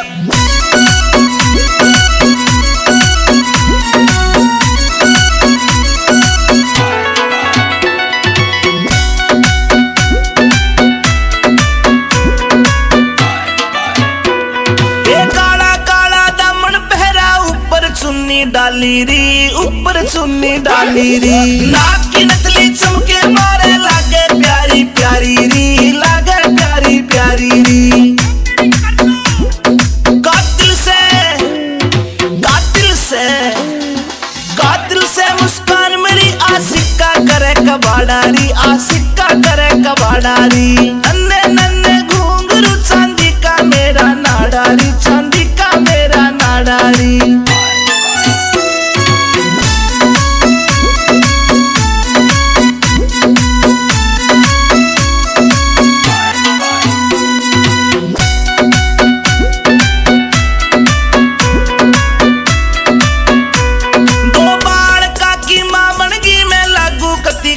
S5: चुन्नी डाली री, नाक की नथली चमके मारे लागे प्यारी प्यारी री, लागे प्यारी प्यारी री। कातिल से मुस्कान मेरी आशिका करे कबाड़ारी, आशिका करे कबाड़ारी। नन्हे नन्हे घुंघरू चांदी का मेरा नाडारी, चांदी का मेरा नाडारी।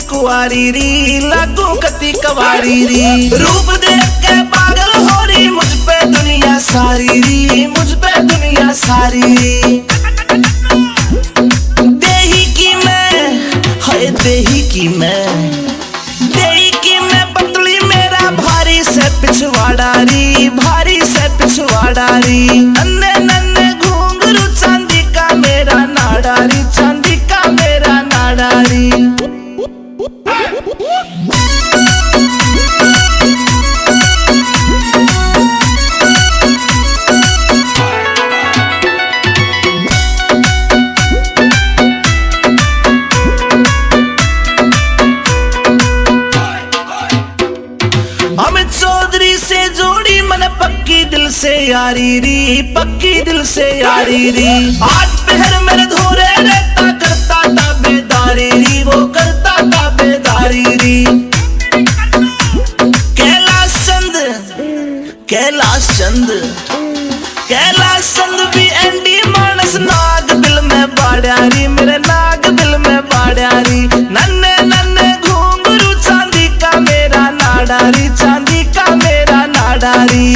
S5: कुवारी री लागू कती कवारी री, रूप देख के पागल हो रही मुझ पे दुनिया सारी री, मुझ पे दुनिया सारी री। देही की मैं, हाय देही की मैं, देही की मैं पतली मेरा भारी से पिछवाड़ा री, भारी से पिछवाड़ा री। नन्हे नन्हे घुंघरू चांदी का मेरा नाडारी, चांदी का मेरा नाडारी। अमित चौधरी से जोड़ी मन पक्की दिल से यारी री, पक्की दिल से यारी री। आज पहर मेरे धोरे रहता करता ताबेदारी री, वो करता ताबेदारी री। कैलाश चंद, कैलाश चंद, कैलाश चंद भी एंडी मानस नाग दिल में बाड़ियारी, मेरे नाग दिल में बाड़ियारी। नन्हे नन्हे घुंघरू चांदी का मेरा नाडारी, चांदी का मेरा नाडारी।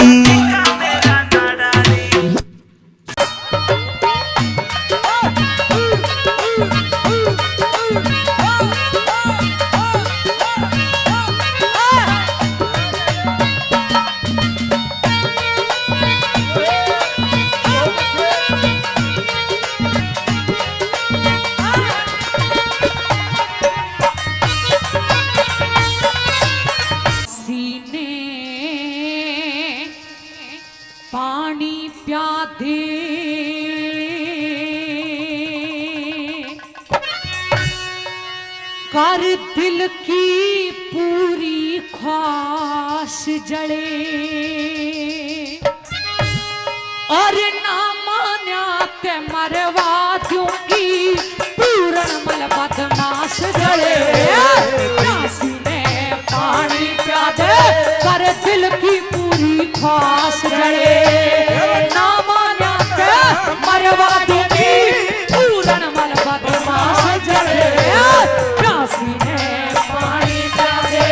S7: पानी प्या दे कर दिल की पूरी ख्वाहिश जले, और ना मान्या ते मरवा दूंगी पूरन मल बदमाश जले। प्यासी ने पानी प्या दे कर दिल की पूरी ख्वाहिश जले, ना मान्या ते मरवा दूंगी पूरन मल बदमाश जले। प्यासी ने पानी प्या दे।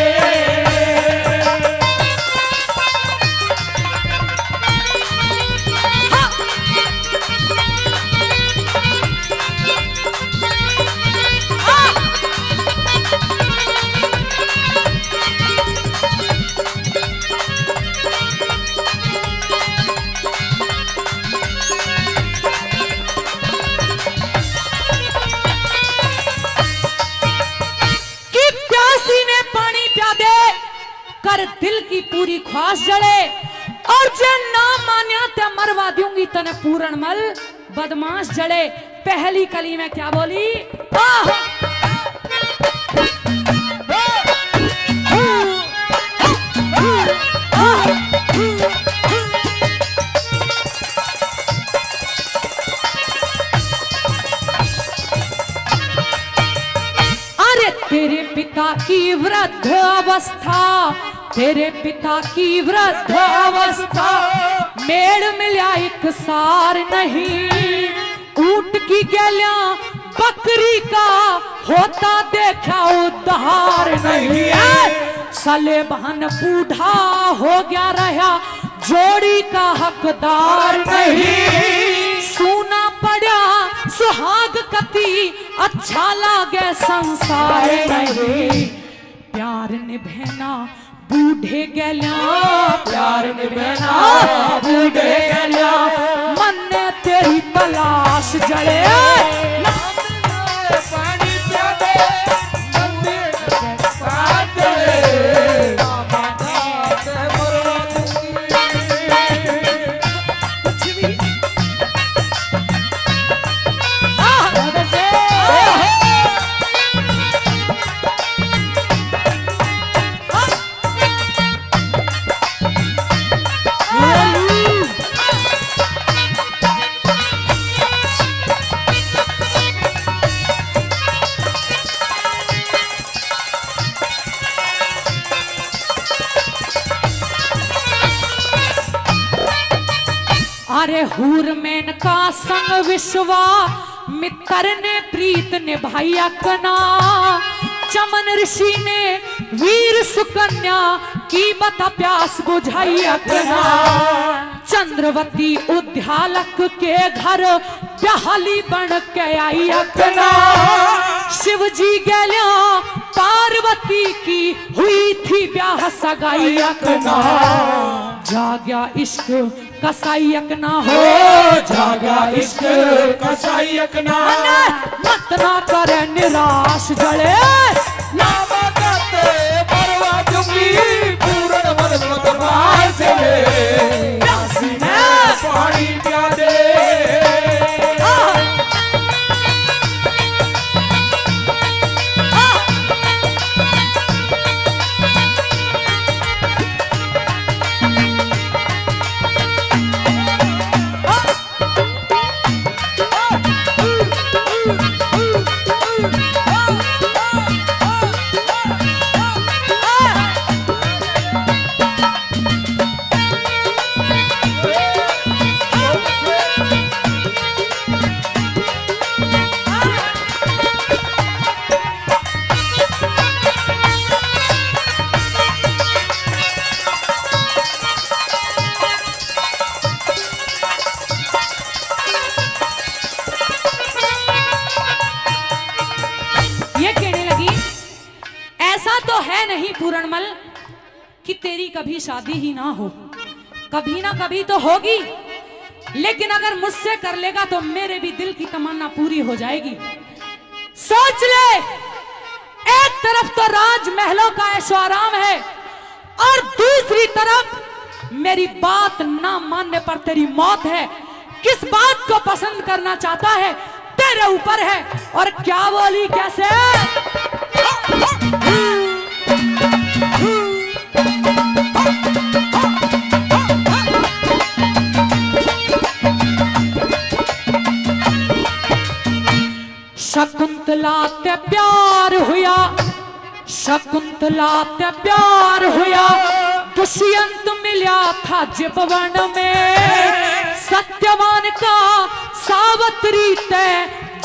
S7: कर दिल की पूरी ख्वाहिश जले, और जे ना मान्या ते मरवा दूंगी तने पूरन मल बदमाश जले। पहली कली में क्या बोली? अरे तेरे पिता की वृद्ध अवस्था, तेरे पिता की वृद्ध अवस्था, मेड़ मिला एक सार नहीं। ऊंट की गैलियां बकरी का होता देखा उद्धार नहीं। सले बहन बूढ़ा हो गया रहा, जोड़ी का हकदार नहीं। सूना पड़ा सुहाग कती, अच्छा लागे संसार नहीं। प्यार निभना बूढ़े गैलिया, प्यार निभना बूढ़े गैलिया, मन ने तेरी तलाश जले। अरे हूर मैन का संग विश्वा मित्र ने प्रीत निभाई अपना, चमन ऋषि ने वीर सुकन्या की बता प्यास बुझाई अपना, चंद्रवती उद्यालक के घर ब्याहली बन के आई अपना, शिव जी गैल्या पार्वती की हुई थी ब्याह सगाई अपना, जाग्या इश्क कसाईक ना हो,
S1: जागा इश्क कसाईक ना,
S7: मत ना करे निराश जले,
S1: नामा करते परवा चुकी पूर्ण मन मतवार चले, प्यासी में पानी पिया दे।
S7: नहीं पूरणमल कि तेरी कभी शादी ही ना हो, कभी ना कभी तो होगी, लेकिन अगर मुझसे कर लेगा तो मेरे भी दिल की तमन्ना पूरी हो जाएगी। सोच ले, एक तरफ तो राजमहलों का ऐशो आराम है और दूसरी तरफ मेरी बात ना मानने पर तेरी मौत है। किस बात को पसंद करना चाहता है तेरे ऊपर है। और क्या बोली कैसे? शकुंतला ते प्यार हुआ, शकुंतला ते प्यार हुआ, दुष्यंत मिला था जिबवन में, सत्यवान का सावत्री ते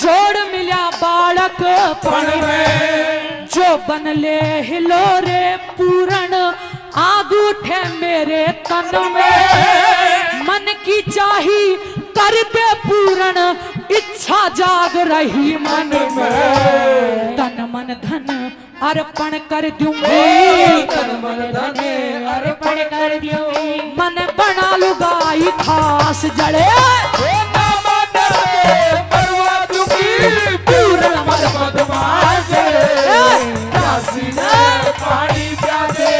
S7: जोड़ मिला बालक पण में, जो बनले हिलोरे पूरण आग उठे मेरे तन में, मन की चाही कर दे पूरण इच्छा जाग रही मन में, तन मन धन अर्पण कर दूंगी,
S1: तन मन धन अर्पण कर दूंगी,
S7: मन बना लुगाई खास जड़े,
S1: पूर्ण मन पद्मार जड़े, काशी में पानी पिया दे।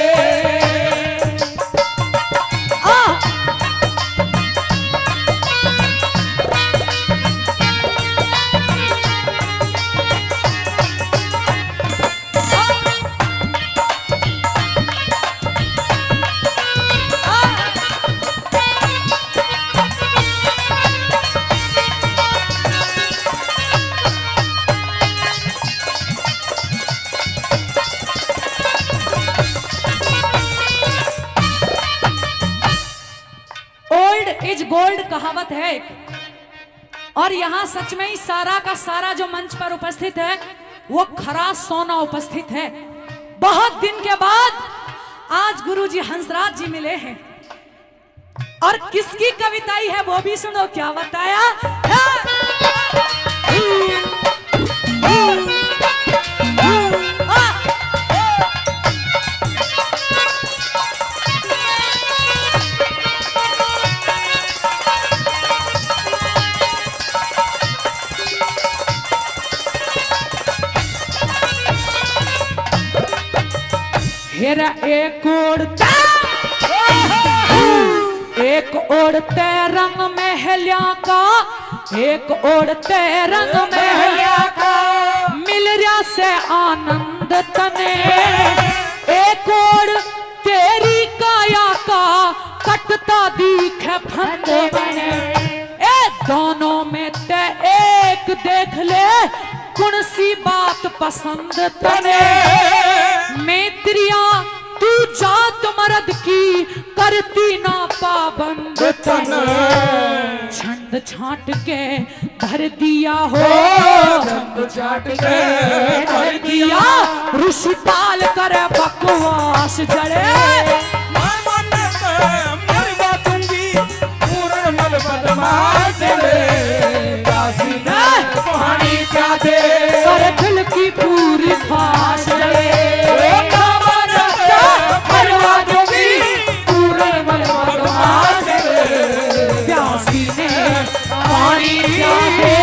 S7: इज गोल्ड कहावत है और यहाँ सच में ही सारा का सारा जो मंच पर उपस्थित है वो खरा सोना उपस्थित है। बहुत दिन के बाद आज गुरुजी हंसराज जी मिले हैं और किसकी कविताई है वो भी सुनो। क्या बताया हेरा एक ओढ़ते रंग महलिया का, एक ओढ़ते रंग महलिया का, मिल रहा से आनंद तने, एक ओढ़ तेरी काया का कटता दिखे फंद बने, ए दोनों में ते एक देख ले कौन सी बात पसंद तने, मैत्रिया तू जात मर्द की करती ना पाबंद तन, छंद छाट के धर दिया हो, छंद छाट के धर दिया, ऋषि पाल करे बकवास जड़े, कर दिल की पूरी ख्वाहिश जड़े, प्यासी ने पानी चाहे।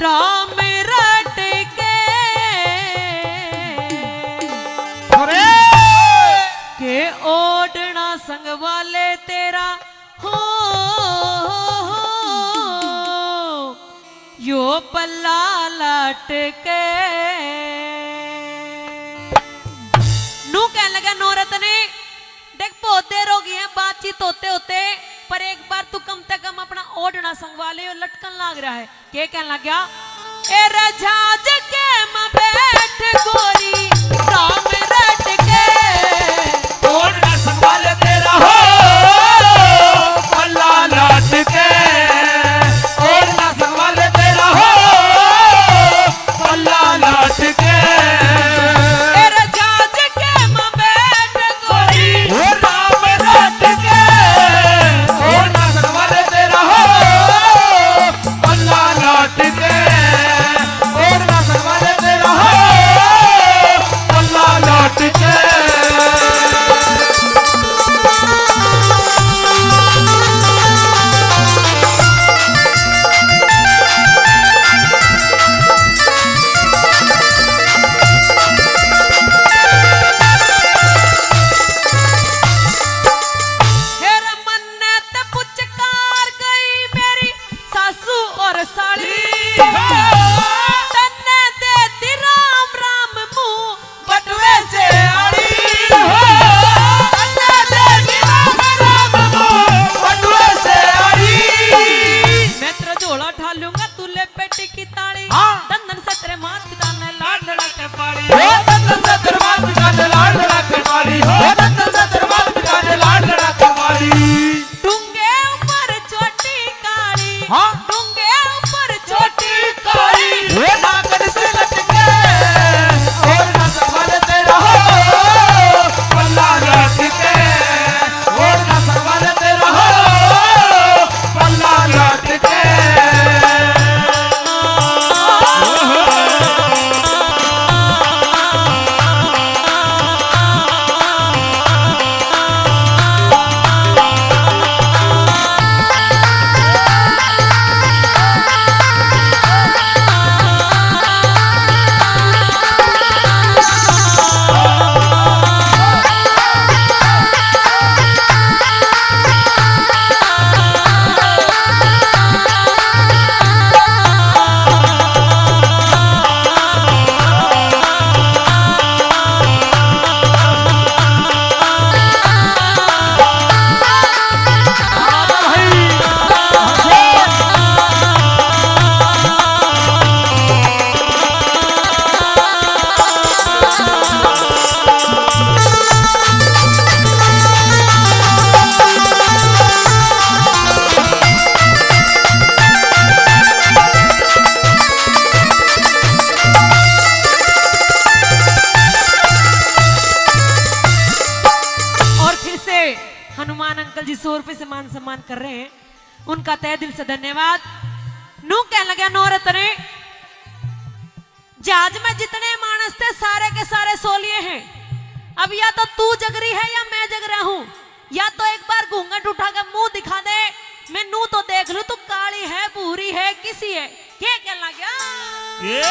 S2: राम रट के ओढ़ना संग वाले तेरा हो, यो पल्ला लट के। नू कहने लगा नौरत ने, देख बहुत देर हो गई है बातचीत होते होते, पर एक बार तू कम से कम अपना ओढ़ना संगवा ले, और लटकन लाग रहा है। क्या कहने लग गया? ए रजाज के मां बैठ गोरी राम रट के,
S5: ओढ़ना संभाल तेरा हो पल्ला लाट के, ओढ़ना संभाल तेरा हो पल्ला लाट के,
S2: ए रजाज के मां बैठ गोरी
S5: राम रट के, ओढ़ना संभाल तेरा हो पल्ला लाट के, ओढ़ना संभाल तेरा हो पल्ला लाट के।
S2: हेर मन्नत पुचकार गई मेरी सासू और साली, तन्ने देती राम राम मुंह बटुए से आड़ी, तन्ने देती राम राम मुंह
S5: बटुए से आड़ी,
S2: मैं तेरा झोला उठा लूंगा तू ले पेटी की ताली, दंदन से तेरे माथ पिता ने लाड लड़ा के पाड़ी,
S5: हो दंदन से दरबार पिता ने लाड लड़ा के पाली, हो दंदन से दरबार पिता ने लाड लड़ा के पाली।
S2: डूंगे ऊपर चोटी काली, डूंगे ऊपर चोटी काली,
S5: वो नागन से लटके और ना संभाल तेरा हो पल्ला लाट के, और ना संभाल तेरा हो पल्ला लाट के।
S2: हनुमान अंकल जी 100 रुपए से मान सम्मान कर रहे हैं, उनका तहे दिल से धन्यवाद। नू कहने लगा नौरत ने, जहाज में जितने मानस थे सारे के सारे सो लिए हैं, अब या तो तू जग रही है या मैं जग रहा हूँ, या तो एक बार घूंघट उठा के मुंह दिखा दे, मैं नू तो देख लू तू काली है भूरी है किसी है, क्या कहना क्या
S4: ये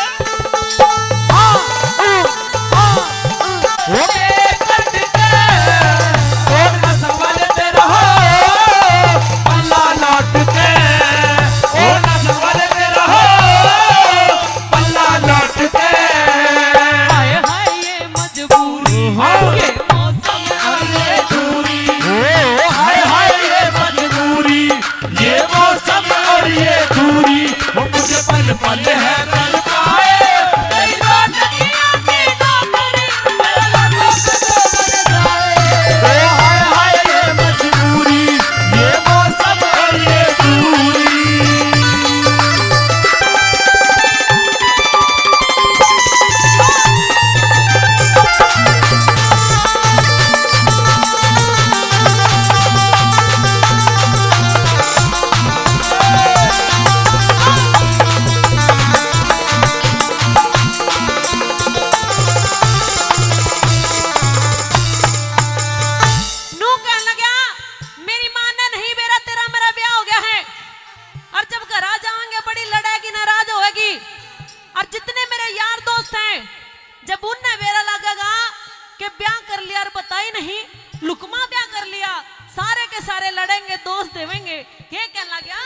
S2: लुकमा ब्याह कर लिया, सारे के सारे लड़ेंगे दोस्त देवेंगे, क्या कहना गया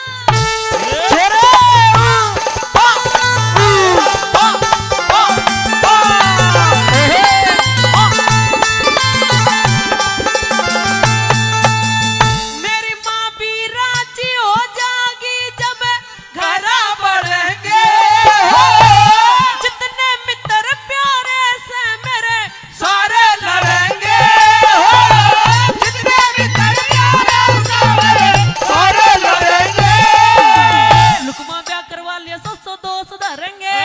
S2: मेरी माँ भी राजी हो जाएगी जब घर बढ़ेंगे, जितने मित्र प्यारे से मेरे सारे लड़ेंगे, जितने मित्र प्यारे से मेरे सारे लड़ेंगे। लुकमा ब्याह करवा लिया 100 दोस्त धरेंगे,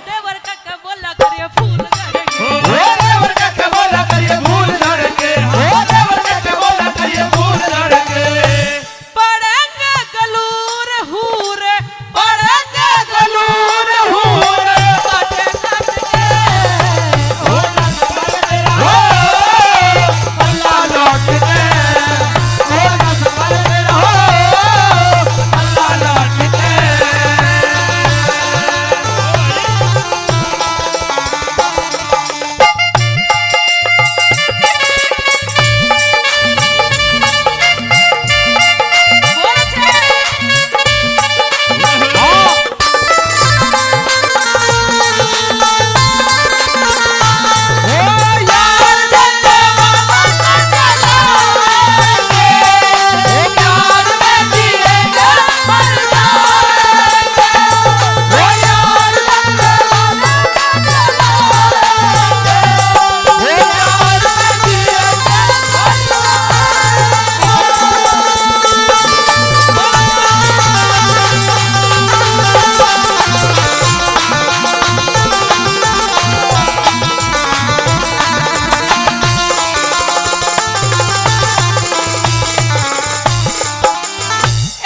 S2: देवर का बोला करिए फूल धरेंगे,
S8: देवर का बोला करिए फूल धरेंगे, देवर का बोला करिए फूल धरेंगे।
S2: पढ़ेंगे गलूर हूर,
S8: पढ़ेंगे गलूर हूर,
S2: काटे काटे
S8: हो ना संभाल तेरा हो, अल्लाह लौट के, हो ना संभाल तेरा हो, अल्लाह लौट के।
S2: बोल छे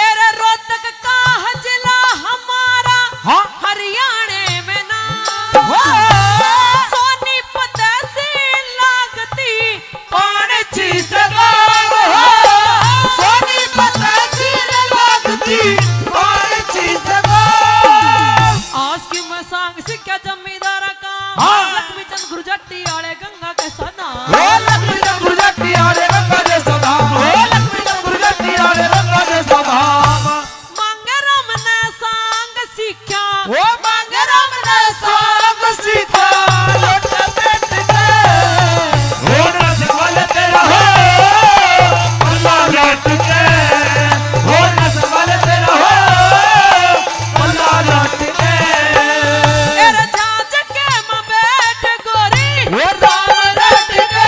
S2: एरे रोहतक का हजला हमारा हरियाणे में ना सोनीपत से लागती
S8: पाणची सगाव हो, सोनीपत ची लागती पाणची सगाव।
S2: आज की मैं सांग सिक्का जमींदारा का लक्ष्मी चंद गुरजट्टी आले गंगा के सदा
S8: ओ लक्ष्मी चंद गुरजट्टी आले गंगा के सदा, ओ लक्ष्मी चंद गुरजट्टी आले गंगा के सदा।
S2: मंगरम ने सांग सिक्का
S8: ओ मंगरम ने सांग सीता लौट बैठ के, हो ना संभाल तेरा हो, अल्लाह लौट के, हो ना संभाल तेरा हो, अल्लाह लौट के।
S2: एरे झांझ के में बैठ गोरी
S8: ओ राम लौट के,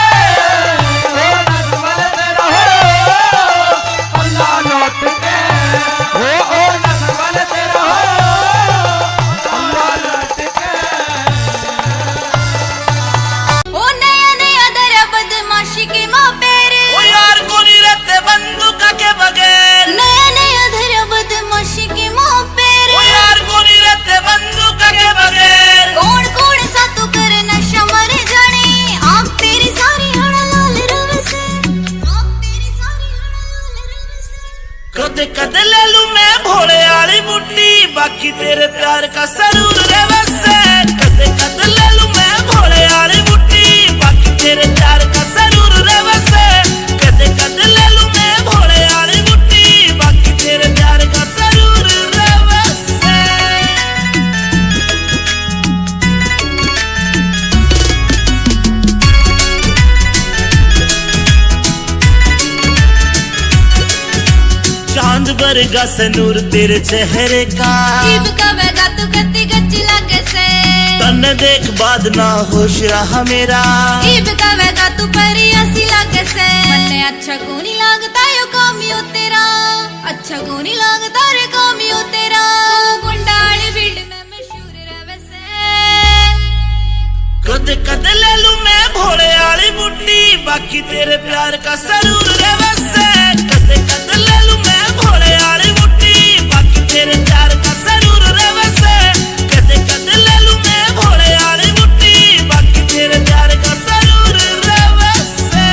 S5: प्यार का सरूर रे वैसे कदे कद ले लूं मैं भोले वाली बुट्टी बाकी तेरे प्यार का सरूर रे वैसे कदे कद ले लूं मैं भोले वाली बुट्टी बाकी तेरे प्यार का सरूर रे वैसे। चांद बरगा से नूर तेरे चेहरे का
S6: ईब कवेगा तू कत्ती गच्ची लागे से
S5: तन देख बाद ना होश रहा मेरा
S6: ईब कवेगा तू परी हंसी लागे से मन्ने अच्छा कोनी लागता यो कामियो तेरा अच्छा कोनी लागता रे कामियो तेरा तू गुंडाली फील्ड में मशहूर रहे से
S5: कद कद ले लूं मैं भोले वाली बुट्टी बाकी तेरे प्यार का सरूर रे वैसे कद कद ले लूं मैं भोले वाली बुट्टी बाकी तेरे प्यार का सरूर रे वैसे कद कद ले लूं मैं भोले वाली बुट्टी बाकी तेरे प्यार का सरूर रे वैसे।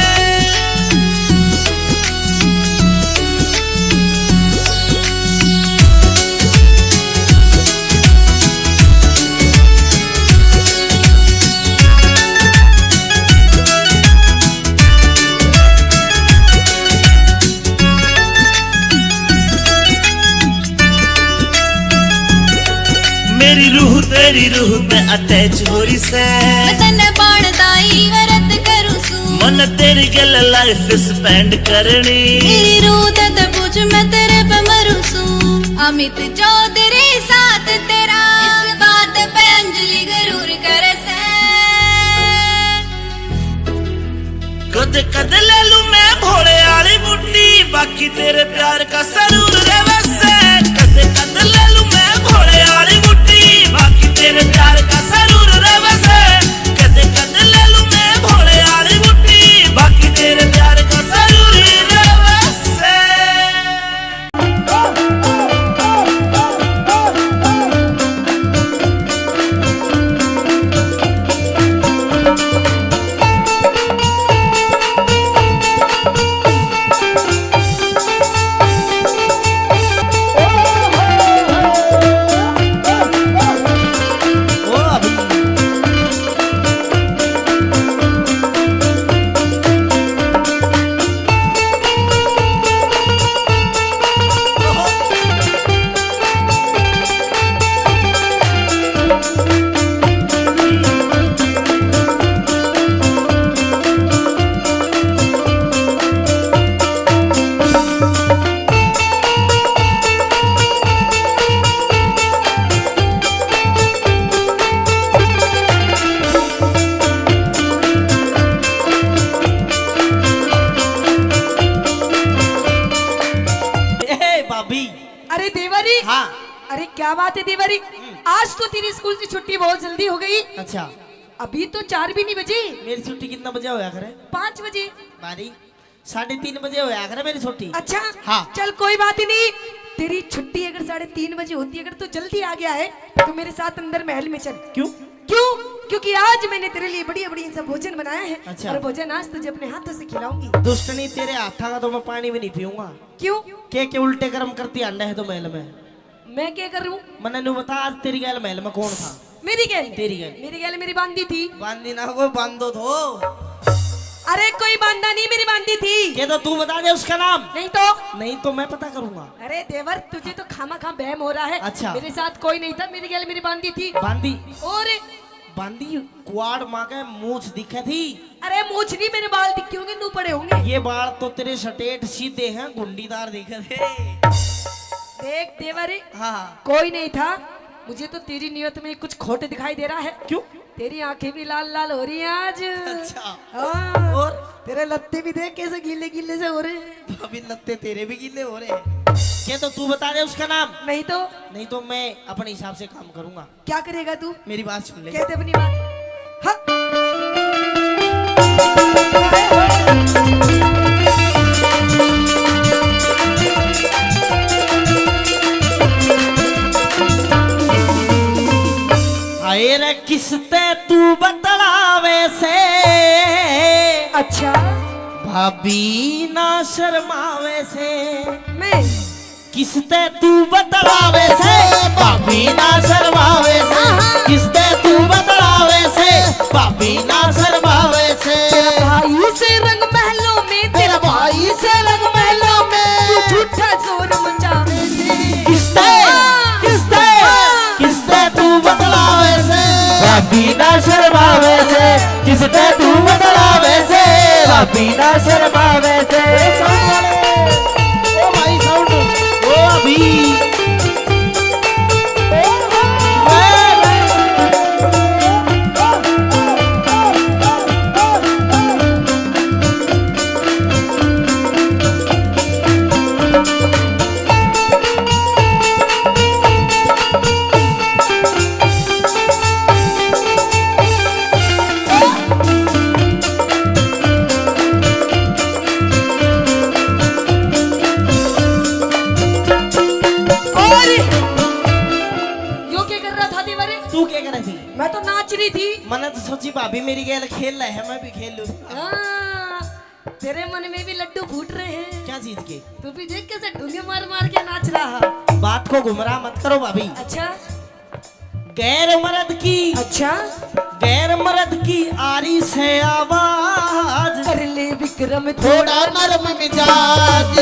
S5: मेरी रूह तेरी रूह में अटैच हो रही से
S6: मैं तन्ने बाणदाई वरत करूं सू
S5: मन तेरी गल लाइफ स्पेंड करनी
S6: मेरी रूह ते पूछ मैं तेरे पे मरूं सू अमित चौधरी साथ तेरा इस बात पे अंजलि जरूर करे से
S5: कद कद ले लूं मैं भोले वाली बुट्टी बाकी तेरे प्यार का सरूर रे वैसे कद कद ले लूं मैं भोले वाली बुट्टी बाकी तेरे प्यार का सरूर रे वैसे कद कद ले लूं मैं भोले वाली बुट्टी बाकी तेरे प्यार का सरूर रे वैसे।
S1: ओ अभी ए भाभी।
S2: अरे देवरी
S1: हाँ
S2: अरे क्या बात है देवरी आज तो तेरी स्कूल से छुट्टी बहुत जल्दी हो गई
S1: अच्छा
S2: अभी तो 4 भी नहीं बजे
S1: मेरी छुट्टी कितना बजे होया करे
S2: 5 बजे
S1: बारी 3:30 बजे होया करे मेरी छुट्टी।
S2: अच्छा
S1: हाँ।
S2: चल कोई बात ही नहीं तेरी छुट्टी अगर 3:30 बजे होती अगर तू जल्दी आ गया है तो मेरे साथ अंदर महल में चल।
S1: क्यों?
S2: क्यों क्योंकि आज मैंने तेरे लिए बढ़िया बढ़िया सब भोजन बनाया है
S1: अच्छा।
S2: और भोजन आज तुझे अपने हाथों से खिलाऊंगी।
S1: दुष्टनी तेरे हाथा का तो मैं पानी भी नहीं पीऊंगा।
S2: क्यों
S1: के उल्टे कर्म करती अंडा है तो महल में
S2: मैं क्या कर रहा हूँ
S1: मैंने नु बता आज तेरी गैल महल में कौन था?
S2: मेरी गैल
S1: तेरी गैल।
S2: मेरी गैल मेरी बांदी थी।
S1: बांदी ना कोई बांधो तो
S2: अरे कोई बांदा नहीं मेरी बांदी थी।
S1: के तो तू बता दे उसका नाम।
S2: नहीं तो
S1: मैं पता करूंगा।
S2: अरे देवर तुझे तो खामा खा बहम हो रहा है।
S1: अच्छा।
S2: मेरे साथ कोई नहीं था मेरी गैल मेरी बांदी थी।
S1: बांदी
S2: और
S1: बांदी कुआड़ माँ के मूछ दिखे थी।
S2: अरे मूछ नहीं मेरे बाल दिखे होंगे नू पड़े होंगे।
S1: ये बाल तो तेरे सटेट सीधे हैं गुंडीदार दिखे थे।
S2: देख देवर
S1: हाँ
S2: कोई नहीं था मुझे तो तेरी नियत में कुछ खोट दिखाई दे रहा है।
S1: क्यों?
S2: तेरी आंखें भी लाल लाल हो रही हैं आज।
S1: अच्छा।
S2: हाँ।
S1: और
S2: तेरे लत्ते भी देख कैसे गीले गीले से हो रहे हैं।
S1: अभी लगते तेरे भी गिले हो रहे हैं। क्या तो तू बता दे उसका नाम।
S2: नहीं तो
S1: मैं अपने हिसाब से काम करूंगा।
S2: क्या करेगा तू?
S1: मेरी बात सुन ले।
S2: कहते अपनी बात। हाँ।
S1: आए रे किसते तू बतलावे से
S2: अच्छा
S1: भाभी ना शर्मावे से
S2: मैं
S1: किसते तू बतलावे से भाभी ना शर्मावे से किसते तू बतलावे से भाभी ना शर्मावे से
S2: भाई से रंग महलों में तेरा भाई से रंग महलों में झूठा जोर मचावे से
S1: किसते किसते किसते तू बतलावे से भाभी ना शर्मावे से किसते तू बतलावे से भाभी ना शर्मावे से ओ भाई साउंड ओ अभी
S2: यो क्या कर रहा था देवरे?
S1: तू क्या कर रही थी
S2: मैं तो नाच रही थी।
S1: मैंने तो सोची भाभी मेरी गेल खेल रहे हैं मैं भी खेल लूं
S2: हाँ, तेरे मन में भी लड्डू फूट रहे हैं।
S1: क्या चीज के
S2: तू भी देख कैसे ढूंढे मार मार के नाच रहा।
S1: बात को गुमराह मत करो भाभी
S2: अच्छा
S1: गैर मर्द की
S2: अच्छा
S1: गैर मर्द की आरी से आवाज
S2: कर ले विक्रम
S1: थोड़ा नरम मिजाज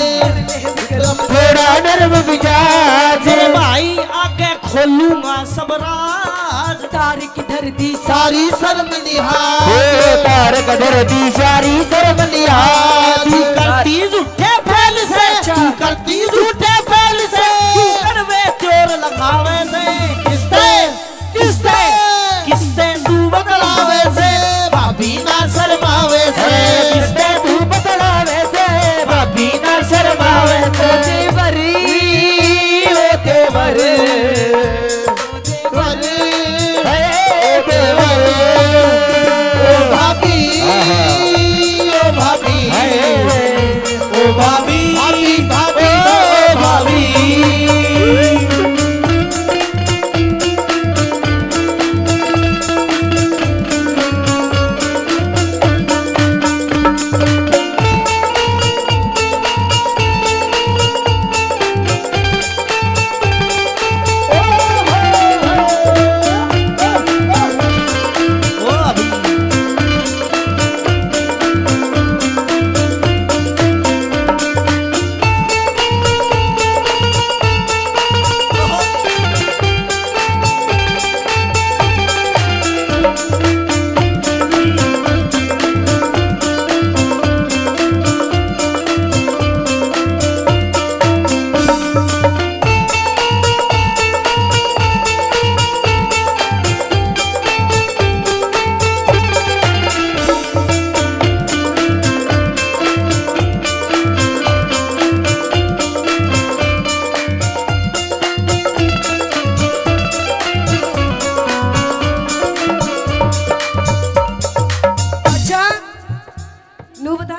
S1: थोड़ा नरम मिजाज भाई आगे खोलूंगा सब राज
S2: तार किधर दी
S1: सारी शर्म लिहाज तार कदर दी सारी शर्म लिहाज तू करती झूठे फैल से तू करती झूठे फैल से कड़वे चोर लगावे से किसते किसते किसते तू बतलावे से भाभी ना शर्मावे से किसते तू बतलावे से भाभी ना शर्मावे से
S2: देवरी
S1: ओ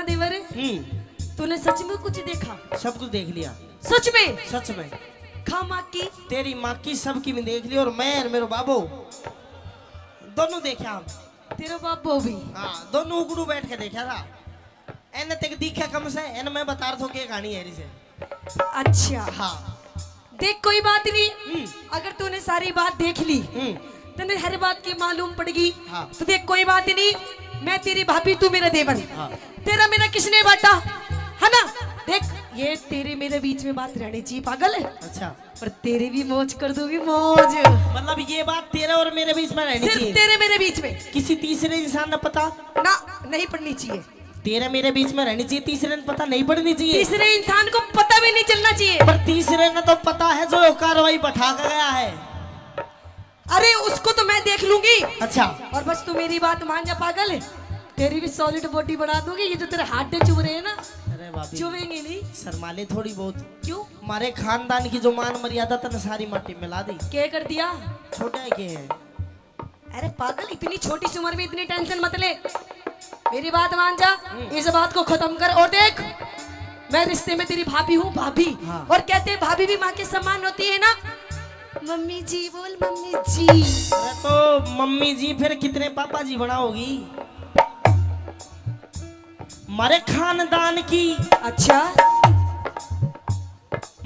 S1: देवर
S2: तूने सच में कुछ देखा?
S1: सब कुछ देख लिया
S2: सच में?
S1: सच में
S2: खा माँ की
S1: तेरी माँ की सबकी मैं देख ली और मैं और मेरे बाबू दोनों देखा हम
S2: तेरा बाबू भी।
S1: हाँ दोनों उगड़ू बैठ के देखा था एने तक दिखा कम से एने मैं बता रहा था क्या कहानी है इसे।
S2: अच्छा
S1: हाँ
S2: देख कोई बात नहीं, अगर तूने सारी बात देख ली तूने हर बात की मालूम पड़गी।
S1: हाँ।
S2: तो देख कोई बात नहीं, मैं तेरी भाभी तू मेरा देवर।
S1: हाँ।
S2: तेरा मेरा किसने बांटा है ना? देख ये तेरे मेरे बीच में बात रहनी चाहिए, पागल है।
S1: अच्छा
S2: पर तेरी भी मौज कर दूंगी, मौज।
S1: मतलब ये बात तेरे और मेरे बीच में रहनी
S2: सिर्फ
S1: चाहिए,
S2: तेरे मेरे बीच में,
S1: किसी तीसरे इंसान ने पता
S2: ना नहीं पड़नी चाहिए।
S1: तेरे मेरे बीच में रहनी चाहिए, तीसरे ने पता नहीं पड़नी चाहिए।
S2: तीसरे इंसान को पता भी नहीं चलना चाहिए।
S1: पर तीसरे ने तो पता है जो कार्रवाई बैठा कर गया है।
S2: अरे उसको तो मैं देख लूंगी।
S1: अच्छा
S2: और बस तू मेरी बात मान जा, पागल है। तेरी भी सॉलिड बॉडी बना दूंगी। ये जो तेरे हाथ चुभ रहे हैं ना,
S1: अरे बाबी
S2: चुभेंगे नहीं।
S1: शर्माले थोड़ी बहुत,
S2: क्यों?
S1: हमारे खानदान की जो मान मर्यादा तने सारी माटी मिला दी।
S2: क्या कर दिया?
S1: छोटा है के है।
S2: अरे पागल, इतनी छोटी सी उम्र में इतनी टेंशन मत ले। मेरी बात मान जा, इस बात को खत्म कर। और देख मैं रिश्ते में तेरी भाभी हूँ, भाभी।
S1: हाँ।
S2: और कहते हैं भाभी भी माँ के समान होती है ना। मम्मी जी बोल, मम्मी जी।
S1: अरे तो मम्मी जी फिर कितने पापा जी बनाओगी? हमारे खानदान की,
S2: अच्छा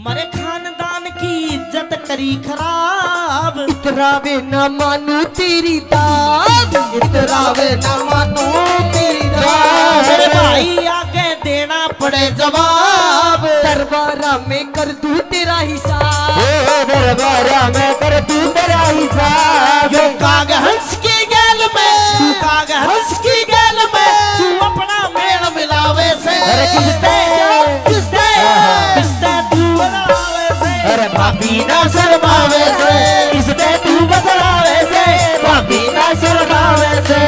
S1: मरे खानदान की इज्जत करी खराब।
S9: इतरावे न मानू तेरी दाद, इतरावे न मानू तेरी दाद।
S1: मेरे भाई आगे देना पड़े जवाब।
S9: दरबारा में कर दूं तेरा हिसाब,
S1: दरबारा में कर तू तेरा हिसाब। यो काग हंस की गैल में, तू काग हंस की गैल में, तू अपना मेल मिलावे से। अरे किसते किसते किसते तू बदलावे से। अरे भाभी ना शर्मावे से, किसते तू बदलावे से, भाभी ना शर्मावे से।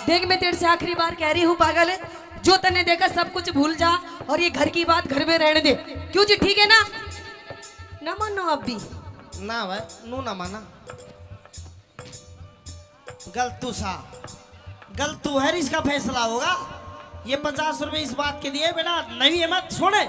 S2: देख मैं तेरे से आखिरी बार कह रही हूँ पागल है, जो तने देखा सब कुछ भूल जा और ये घर की बात घर में रहने दे। क्यों जी, ठीक है ना? ना मानो अब भी
S1: ना भाई, नू ना माना। गलतू सा गलतू है, इसका फैसला होगा। ये 50 रुपए इस बात के दिए बेटा, नहीं है मत छोड़े।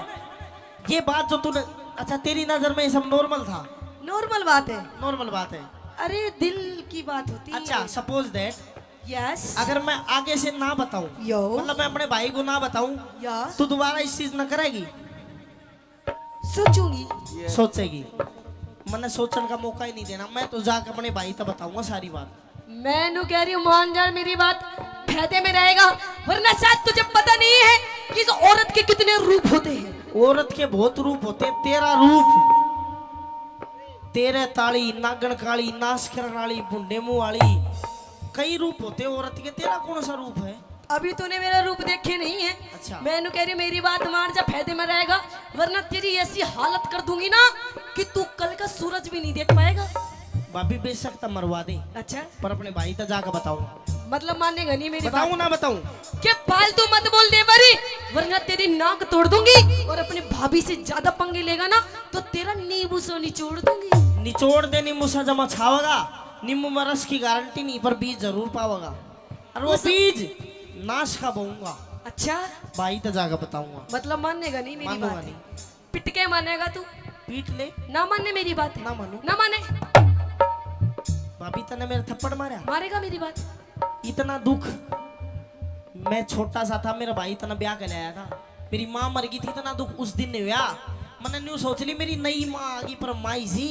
S1: ये बात जो तूने, अच्छा तेरी नजर में ये सब नॉर्मल था?
S2: नॉर्मल बात है,
S1: नॉर्मल बात है।
S2: अरे दिल की बात होती है।
S1: अच्छा सपोज दैट
S2: यस,
S1: अगर मैं आगे से ना बताऊं,
S2: यो
S1: मतलब मैं अपने भाई को ना बताऊं,
S2: यस
S1: तो दोबारा इस चीज ना करेगी?
S2: सोचूंगी।
S1: सोचेगी? मैंने सोचने का मौका ही नहीं देना। मैं तो जाकर अपने भाई तक बताऊंगा सारी बात।
S2: मैं नु कह रही हूँ मान जा, मेरी बात फायदे में रहेगा, वरना शायद तुझे पता नहीं है कि इस औरत के कितने रूप होते हैं।
S1: औरत के बहुत रूप होते हैं। तेरा रूप, तेरे ताली, नागन काली, नाश करने वाली, बुंडे मुंह वाली, कई रूप होते हैं औरत के। तेरा कौन सा रूप है?
S2: अभी तूने मेरा रूप देखे नहीं है।
S1: अच्छा।
S2: मैं नु कह रही हूँ मेरी बात मान जा, फायदे में रहेगा, वरना तेरी ऐसी हालत कर दूंगी ना कि तू कल का सूरज भी नहीं देख पाएगा।
S1: भाभी बेशक तो मरवा दे,
S2: अच्छा,
S1: पर अपने भाई तक जाकर बताऊंगा।
S2: मतलब मानेगा नहीं मेरी
S1: बताऊं
S2: बात?
S1: ना बताऊं?
S2: के फालतू मत बोल दे बरी, वरना तेरी नाक तोड़ दूंगी और अपने भाभी से ज्यादा पंगे लेगा ना तो तेरा नींबू से निचोड़ दूंगी।
S1: निचोड़ दे, नींबू सा जमा छावेगा। नींबू में रस की गारंटी नहीं, पर बीज जरूर पावेगा। और वो बीज नाश का बोऊंगा।
S2: अच्छा,
S1: भाई तक जाकर बताऊंगा।
S2: मतलब मानेगा नहीं मेरी
S1: मानूंगा
S2: बात?
S1: नहीं।
S2: पिट के मानेगा तू?
S1: पीट ले।
S2: ना माने मेरी बात?
S1: ना मानू।
S2: ना माने?
S1: भाभी तने मेरे थप्पड़ मारा,
S2: मारेगा मेरी बात?
S1: इतना दुख। मैं छोटा सा था, मेरा भाई इतना ब्याह कर लाया था। मेरी माँ मर गई थी, इतना दुख उस दिन नहीं हुआ। मैंने न्यू सोच ली मेरी नई माँ आ गई, पर माई सी।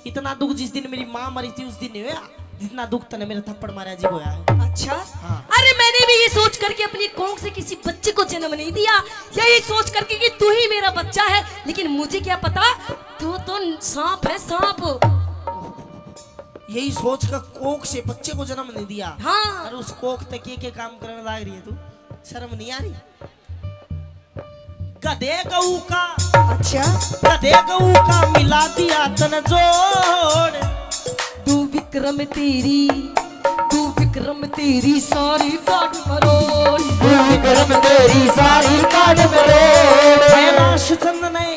S1: इतना दुख जिस दिन मेरी माँ मरी थी उस दिन नहीं हुआ, जितना दुख तने मेरे थप्पड़ मारा जी होया है।
S2: अच्छा,
S1: हाँ।
S2: अरे मैंने भी ये सोच करके अपनी कोख से किसी बच्चे को जन्म नहीं दिया, यही सोच करके कि तू ही मेरा बच्चा है, लेकिन मुझे क्या पता तू तो सांप है, सांप।
S1: यही सोच कर कोख से बच्चे को जन्म नहीं दिया।
S2: हाँ।
S1: और उस कोख तक के काम करने लग रही है तू? शर्म नहीं आ रही? गधे गऊ का,
S2: अच्छा,
S1: गधे गऊ का मिला दिया तन जोड़।
S2: तू विक्रम तेरी, तू विक्रम तेरी सारी काट मरोड़,
S1: विक्रम तेरी सारी काट मरोड़। कैलाश चंद ने,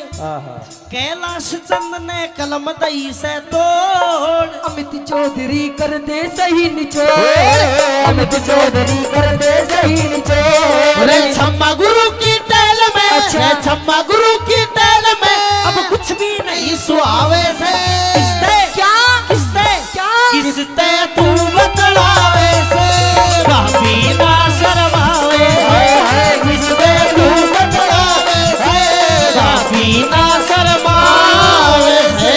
S1: कैलाश चंद ने कलम दई से तोड़।
S9: अमित चौधरी कर दे सही निचोड़, अमित चौधरी कर दे सही निचोड़।
S1: रे छम्मा गुरु की टहल में, रे छम्मा गुरु की टहल में, अब कुछ भी नहीं सुहावे से। किसते
S2: क्या
S1: किसते
S2: क्या
S1: किसते तू बतलावे से, भाभी ना शर्मावे से। किसते तू बतलावे से, भाभी ना शर्मावे से।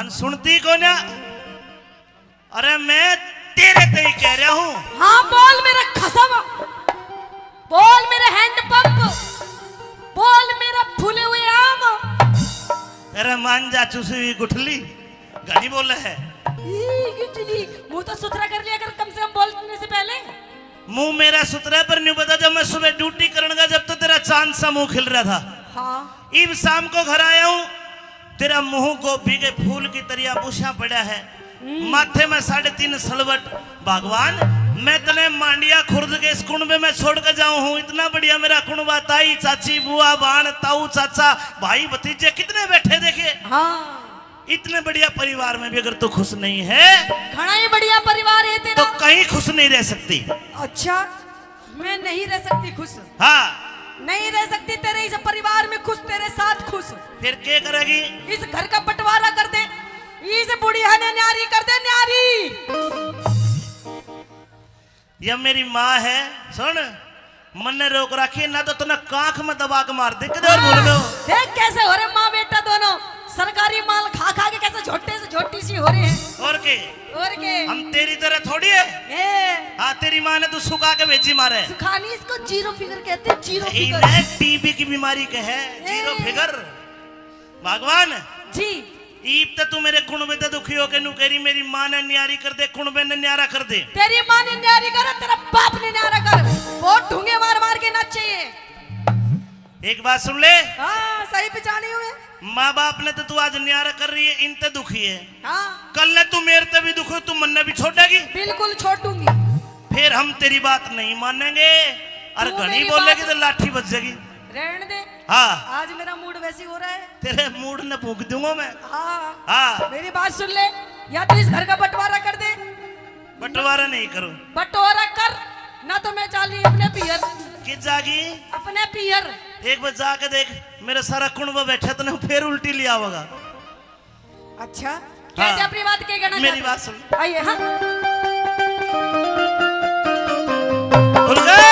S4: भागवान सुनती को ना। अरे मैं तेरे ते ही कह रहा हूँ।
S2: हाँ बोल मेरा खसम, बोल मेरे हैंड पंप, बोल मेरा फूले हुए आम।
S4: अरे मान जा चूसी हुई गुठली, घड़ी बोले है।
S2: मुंह तो सुथरा कर लिया कर कम से कम बोलने से पहले।
S4: मुंह मेरा सुथरा पर नहीं पता, जब मैं सुबह ड्यूटी करने जब तो तेरा चांद सा मुंह खिल रहा था।
S2: हाँ
S4: इब शाम को घर आया हूँ, तेरा मुंह गोभी के फूल की तरह बुशा पड़ा है, माथे में 3.5 सलवट। भगवान मैं तने मांडिया खुर्द के इस कुंबे में छोड़ कर जाऊं हूँ। इतना बढ़िया मेरा कुंबा, ताई चाची बुआ बाण ताऊ चाचा भाई भतीजे कितने बैठे देखे।
S2: हाँ
S4: इतने बढ़िया परिवार में भी अगर तू खुश नहीं है
S2: घना ही बढ़िया परिवार है तेरा,
S4: तो कहीं खुश नहीं रह सकती।
S2: अच्छा मैं नहीं रह सकती खुश?
S4: हाँ
S2: नहीं रह सकती तेरे इस परिवार में खुश, तेरे साथ खुश।
S4: फिर क्या करेगी?
S2: इस घर का बंटवारा कर दे, इस बुढ़िया ने न्यारी कर दे, न्यारी।
S4: यह मेरी माँ है, सुन मन ने रोक रखी ना तो तूने कांख में दबा के मार दे। किधर बोल रहे हो?
S2: देख कैसे हो रहे माँ बेटा दोनों, सरकारी माल खा खा के कैसे झोटे से झोटी सी हो रहे हैं।
S4: और के हम तेरी तरह थोड़ी है। हाँ तेरी माँ ने तो सुखा के भेजी मारे।
S2: सुखानी इसको जीरो फिगर कहते हैं, जीरो फिगर।
S4: इन्हें टीबी की बीमारी के है जीरो फिगर। भगवान
S2: जी
S4: ईब तो तू मेरे कुणबे ते दुखी हो के नु करी मेरी माँ ने न्यारी कर दे, कुणबे ने न्यारा कर दे।
S2: तेरी माँ ने न्यारी कर, तेरा बाप ने न्यारा कर, बहुत ढूंगे मार मार के नाचे।
S4: एक बात सुन ले,
S2: हाँ सही पहचानी हुए।
S4: माँ बाप ने तो तू आज न्यारा कर रही है, इन ते दुखी है।
S2: हाँ
S4: कल ने तू मेरे ते भी दुखी, तू मन ने भी छोड़ेगी।
S2: बिल्कुल छोड़ दूंगी।
S4: फिर हम तेरी बात नहीं मानेंगे और
S2: तू
S4: घनी
S2: मेरी
S4: बोलेगी
S2: बात-
S4: तो लाठी बच जाएगी।
S2: रहने दे,
S4: हाँ
S2: आज मेरा मूड वैसी हो रहा है।
S4: तेरे मूड ने फूक दूंगा मैं।
S2: हाँ
S4: हाँ
S2: मेरी बात सुन ले, या तो इस घर का बंटवारा कर दे,
S4: बंटवारा नहीं करूं।
S2: बंटवारा कर ना तो मैं चाली अपने पियर,
S4: कि जागी
S2: अपने पियर।
S4: एक बार जाके देख, मेरा सारा कुंबा बैठा तो नहीं फिर उल्टी लिया होगा।
S2: अच्छा कहते अपनी बात के कहना
S4: मेरी
S2: चाहते?
S4: बात सुन।
S2: आइए। हाँ
S4: खुल गए।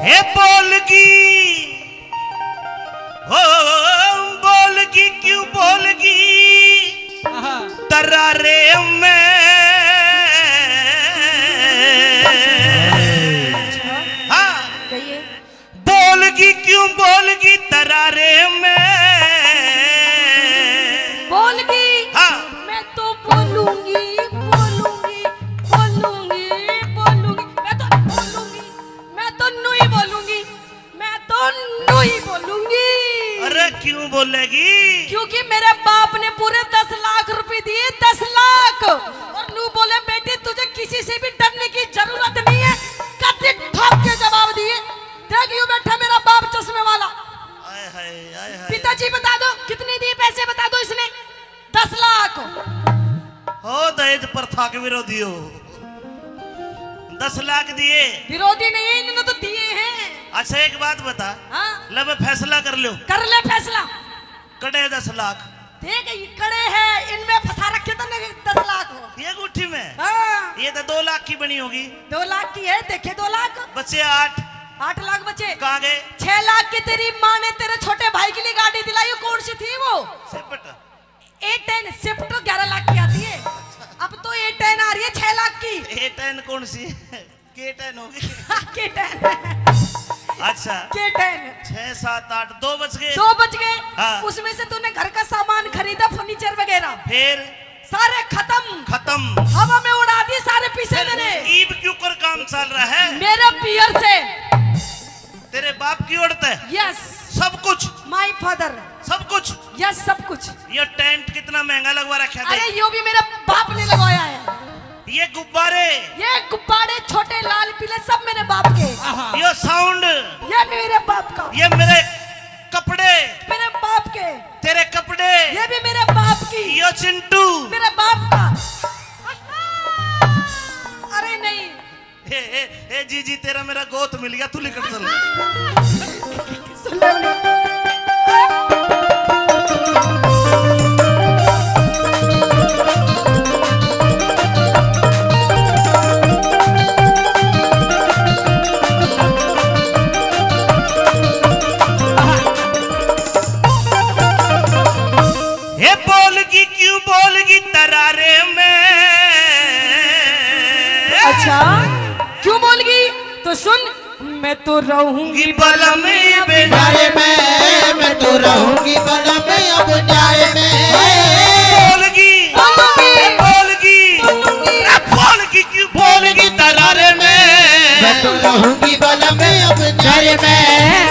S4: हे बोलगी हो बोलगी क्यों बोलगी तरारे में। हाँ
S2: कहिए।
S4: बोलगी क्यों बोलगी तरारे में।
S2: बोलगी
S4: हाँ
S2: मैं तो बोलूंगी बोलूंगी बोलूंगी बोलूंगी, मैं तो बोलूंगी, मैं तो नहीं बोलूंगी, मैं तो नहीं बोलूंगी।
S4: अरे क्यों बोलेगी?
S2: क्योंकि मेरे बाप ने पूरे 10 लाख रुपए दिए, 10 लाख। और नू बोले बेटी तुझे किसी से भी डरने की जरूरत नहीं है, कति ठोक के जवाब दिए। देख यूं बैठा मेरा बाप चश्मे वाला।
S4: आय हाय आय हाय।
S2: पिताजी बता दो कितने दिए पैसे, बता दो इसने। 10 लाख।
S4: हो दहेज प्रथा के विरोधी हो। 10 लाख दिए।
S2: विरोधी नहीं है, इन्होंने तो दिए हैं।
S4: अच्छा एक बात बता,
S2: हाँ
S4: लब फैसला कर लो।
S2: कर ले फैसला।
S4: कड़े 10 लाख
S2: देख ये कड़े हैं, इनमें फंसा रखे तो नहीं 10 लाख हो।
S4: ये गुट्ठी में।
S2: हाँ
S4: ये तो 2 लाख की बनी होगी।
S2: 2 लाख की है, देखे 2 लाख।
S4: बच्चे 8
S2: 8 लाख बचे।
S4: कहाँ गए?
S2: 6 लाख की तेरी माँ ने तेरे छोटे भाई के लिए गाड़ी दिलाई, कौन सी थी वो?
S4: सिपट।
S2: A10 स्विफ्ट 11 लाख की आती है, अब तो A10 आ रही है 6 लाख की।
S4: A10 कौन सी? K10 होगी।
S2: K10
S4: अच्छा
S2: K10।
S4: 6 7 8 2 बच गए।
S2: 2 बच गए।
S4: हाँ।
S2: उसमें से तूने घर का सामान खरीदा, फर्नीचर वगैरह
S4: फिर
S2: सारे खत्म,
S4: खत्म।
S2: हवा में उड़ा दिए सारे पैसे मेरे।
S4: ईब क्यों कर काम चल रहा है?
S2: मेरे पियर से।
S4: तेरे बाप की औरत है।
S2: यस
S4: सब कुछ
S2: माय फादर।
S4: सब कुछ।
S2: यस सब कुछ।
S4: ये टेंट कितना महंगा लगवा रखा था।
S2: अरे यो भी मेरे बाप ने लगवाया है।
S4: ये गुब्बारे,
S2: ये गुब्बारे छोटे लाल पीले सब मेरे बाप के।
S4: ये साउंड,
S2: ये मेरे बाप का।
S4: ये मेरे कपड़े,
S2: मेरे बाप के।
S4: तेरे कपड़े,
S2: ये भी मेरे बाप की।
S4: ये चिंटू,
S2: मेरे बाप का। अरे नहीं
S4: ए जीजी तेरा मेरा गोत मिल गया, तू निकल चल।
S2: सुन ले अच्छा क्यों बोलगी? तो सुन, मैं तो रहूंगी
S4: बल में अब
S1: न्यारे में, मैं तो रहूंगी बल में अब न्यारे में।
S4: बोलगी बोलगी क्यों बोलगी तरारे में?
S1: मैं तो रहूंगी बल में अब न्यारे में,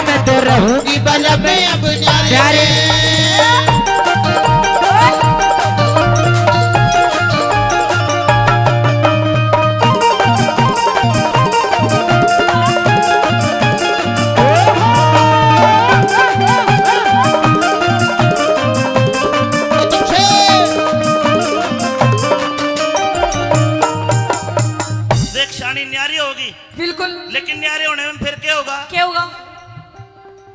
S1: मैं तो रहूंगी बल में अब न्यारे में।
S4: देख शानी न्यारी होगी,
S2: बिल्कुल।
S4: लेकिन न्यारे होने में फिर क्या होगा?
S2: क्या होगा?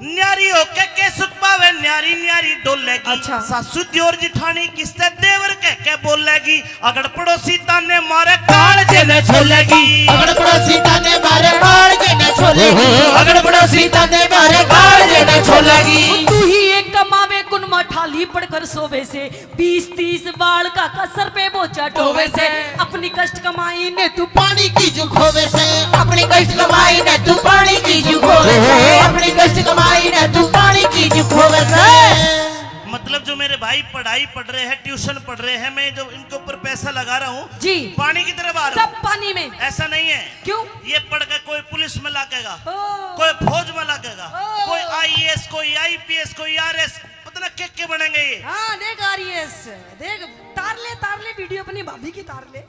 S4: न्यारी होके के सुख पावे, न्यारी न्यारी डोलेगी।
S2: अच्छा।
S4: सासू दियोर जिठानी किसते देवर कह के बोलेगी। अगर पड़ोसी ताने मारे काल जे न छोलेगी।
S1: अगर पड़ोसी ताने मारे काल जे न छोलेगी। अगर पड़ोसी ताने मारे काल जे न छोलेगी।
S2: तू ही एक कमावे कुन मठाली पड़कर सोवे से, 20-30 बाल का कसर पे बोझा ढोवे से। अपनी कष्ट कमाई ने तू
S1: पानी की जुखोवे से, अपनी कष्ट कमाई ने तू पानी की जुखोवे से, अपनी कष्ट कमाई ने तू पानी की जुखोवे से।
S4: मतलब जो मेरे भाई पढ़ाई पढ़ रहे हैं, ट्यूशन पढ़ रहे हैं, मैं जो इनके ऊपर पैसा लगा रहा हूँ
S2: जी,
S4: पानी की तरह बहा रहा
S2: सब पानी में।
S4: हूँ। ऐसा नहीं है।
S2: क्यों?
S4: ये पढ़ के कोई पुलिस में लागेगा,
S2: ओ,
S4: कोई फौज में लागेगा,
S2: ओ।
S4: कोई IAS, कोई IPS, कोई RS, पता ना क्या बनेंगे ये।
S2: हाँ देख RS, देख तार ले वीडियो अपनी भाभी की तार ले।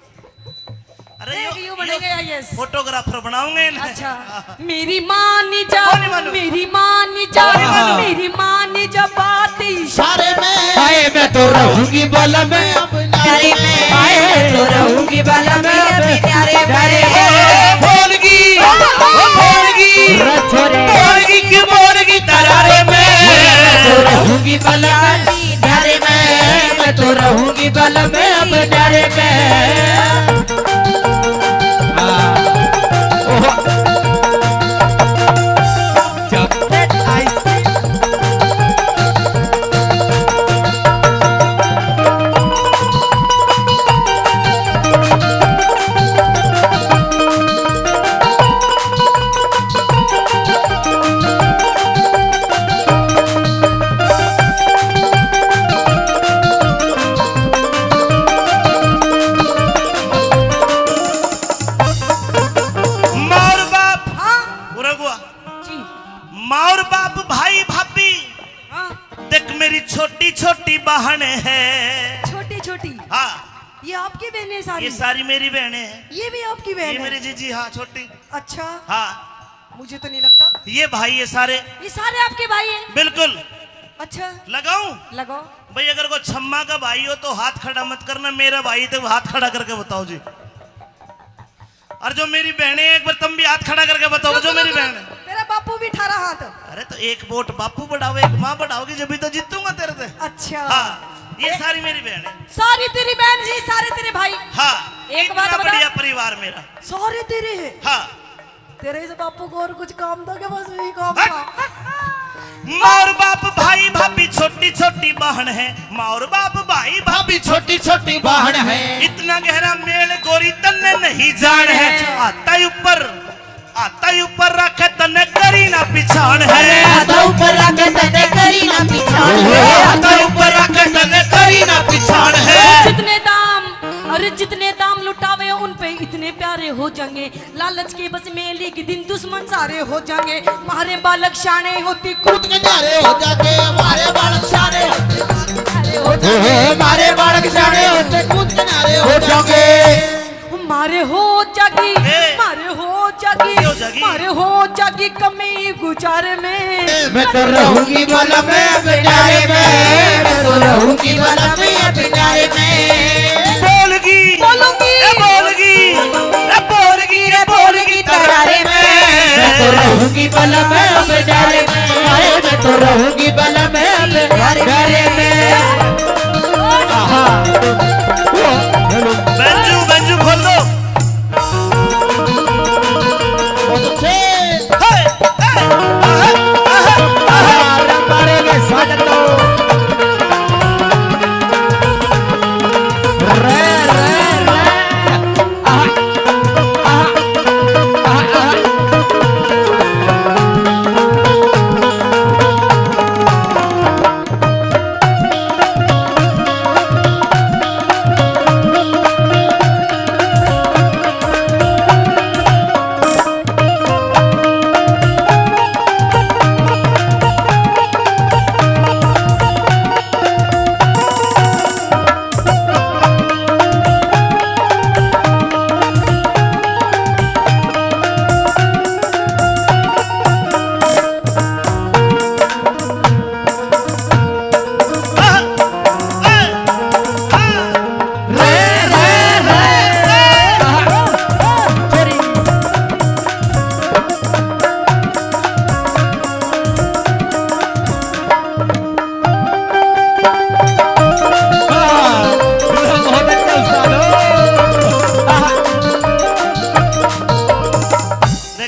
S4: अरे
S2: देख, यूं बनेंगे IAS।
S4: फोटोग्राफर बनाऊंगे इन्हें।
S2: अच्छा मेरी मानी जा,
S4: कौन मानू?
S2: मेरी मानी जा,
S4: कौन मानू?
S2: मेरी मानी जा बात
S1: इशारे में। आए मैं तो रहूंगी बल में अब न्यारे में, आए मैं तो रहूंगी बल में अब न्यारे में।
S4: बोलगी बोलगी क्यों बोलगी तरारे में?
S1: मैं तो रहूंगी बल में न्यारे में, मैं तो रहूंगी बल में अब न्यारे में।
S4: छोटी छोटी बहन है।
S2: छोटी छोटी?
S4: हाँ
S2: ये आपकी बहनें सारी?
S4: ये सारी मेरी बहनें हैं।
S2: ये भी आपकी बहन
S4: ये
S2: है?
S4: मेरी जीजी, हाँ छोटी।
S2: अच्छा
S4: हाँ
S2: मुझे तो नहीं लगता।
S4: ये भाई, ये सारे
S2: आपके भाई हैं?
S4: बिल्कुल।
S2: अच्छा
S4: लगाऊं?
S2: लगाओ
S4: भाई। अगर कोई छम्मा का भाई हो तो हाथ खड़ा मत करना, मेरा भाई तो हाथ खड़ा करके बताओ जी। और जो मेरी बहनें एक बार तुम भी हाथ खड़ा करके बताओ जो मेरी बहन है।
S2: तेरा बापू भी 18 हाथ।
S4: अरे तो एक वोट बापू बढ़ाओ, एक माँ बढ़ाओगी जब भी तो जीतूंगा तेरे से।
S2: अच्छा
S4: हाँ ये सारी मेरी बहन है।
S2: सारी तेरी बहन जी, सारे तेरे भाई?
S4: हाँ
S2: एक बात
S4: इतना
S2: बता।
S4: बढ़िया परिवार मेरा।
S2: सारे तेरे हैं?
S4: हाँ।
S2: तेरे इस बापू को और कुछ काम था क्या? बस यही काम था।
S4: माँ और बाप भाई भाभी छोटी छोटी बहन है। माँ और बाप भाई भाभी छोटी छोटी बहन है। इतना गहरा मेल गोरी तन्ने नहीं जान है। आता ही ऊपर रखे तन्ने करी ना पिछाड़ है।
S1: आता ऊपर रखे तन्ने करी ना पिछाड़ है।
S4: आता ऊपर रखे तन्ने करी ना पिछाड़ है।
S2: जितने दाम, अरे जितने दाम लुटावे उन पे इतने प्यारे हो जाएंगे। लालच के बस में एक दिन दुश्मन सारे हो जाएंगे। हमारे बालक शाने होती कूद के
S1: नारे हो जाते, हमारे बालक शाने होते, हमारे बालक शाने होते कूद के नारे हो जाएंगे।
S2: मारे हो जागी, मारे हो जागी, मारे हो जागी कमी गुजारे में।
S1: मैं तो रहूंगी बल में बिनारे में, मैं तो रहूंगी बल में बिनारे में।
S4: बोलगी
S2: बोलूंगी,
S4: बोलगी बोलगी रे बोलगी तरारे में।
S1: मैं तो रहूंगी बल में बिनारे में, मैं तो रहूंगी बल में बिनारे में।
S4: बंजू खोल दो।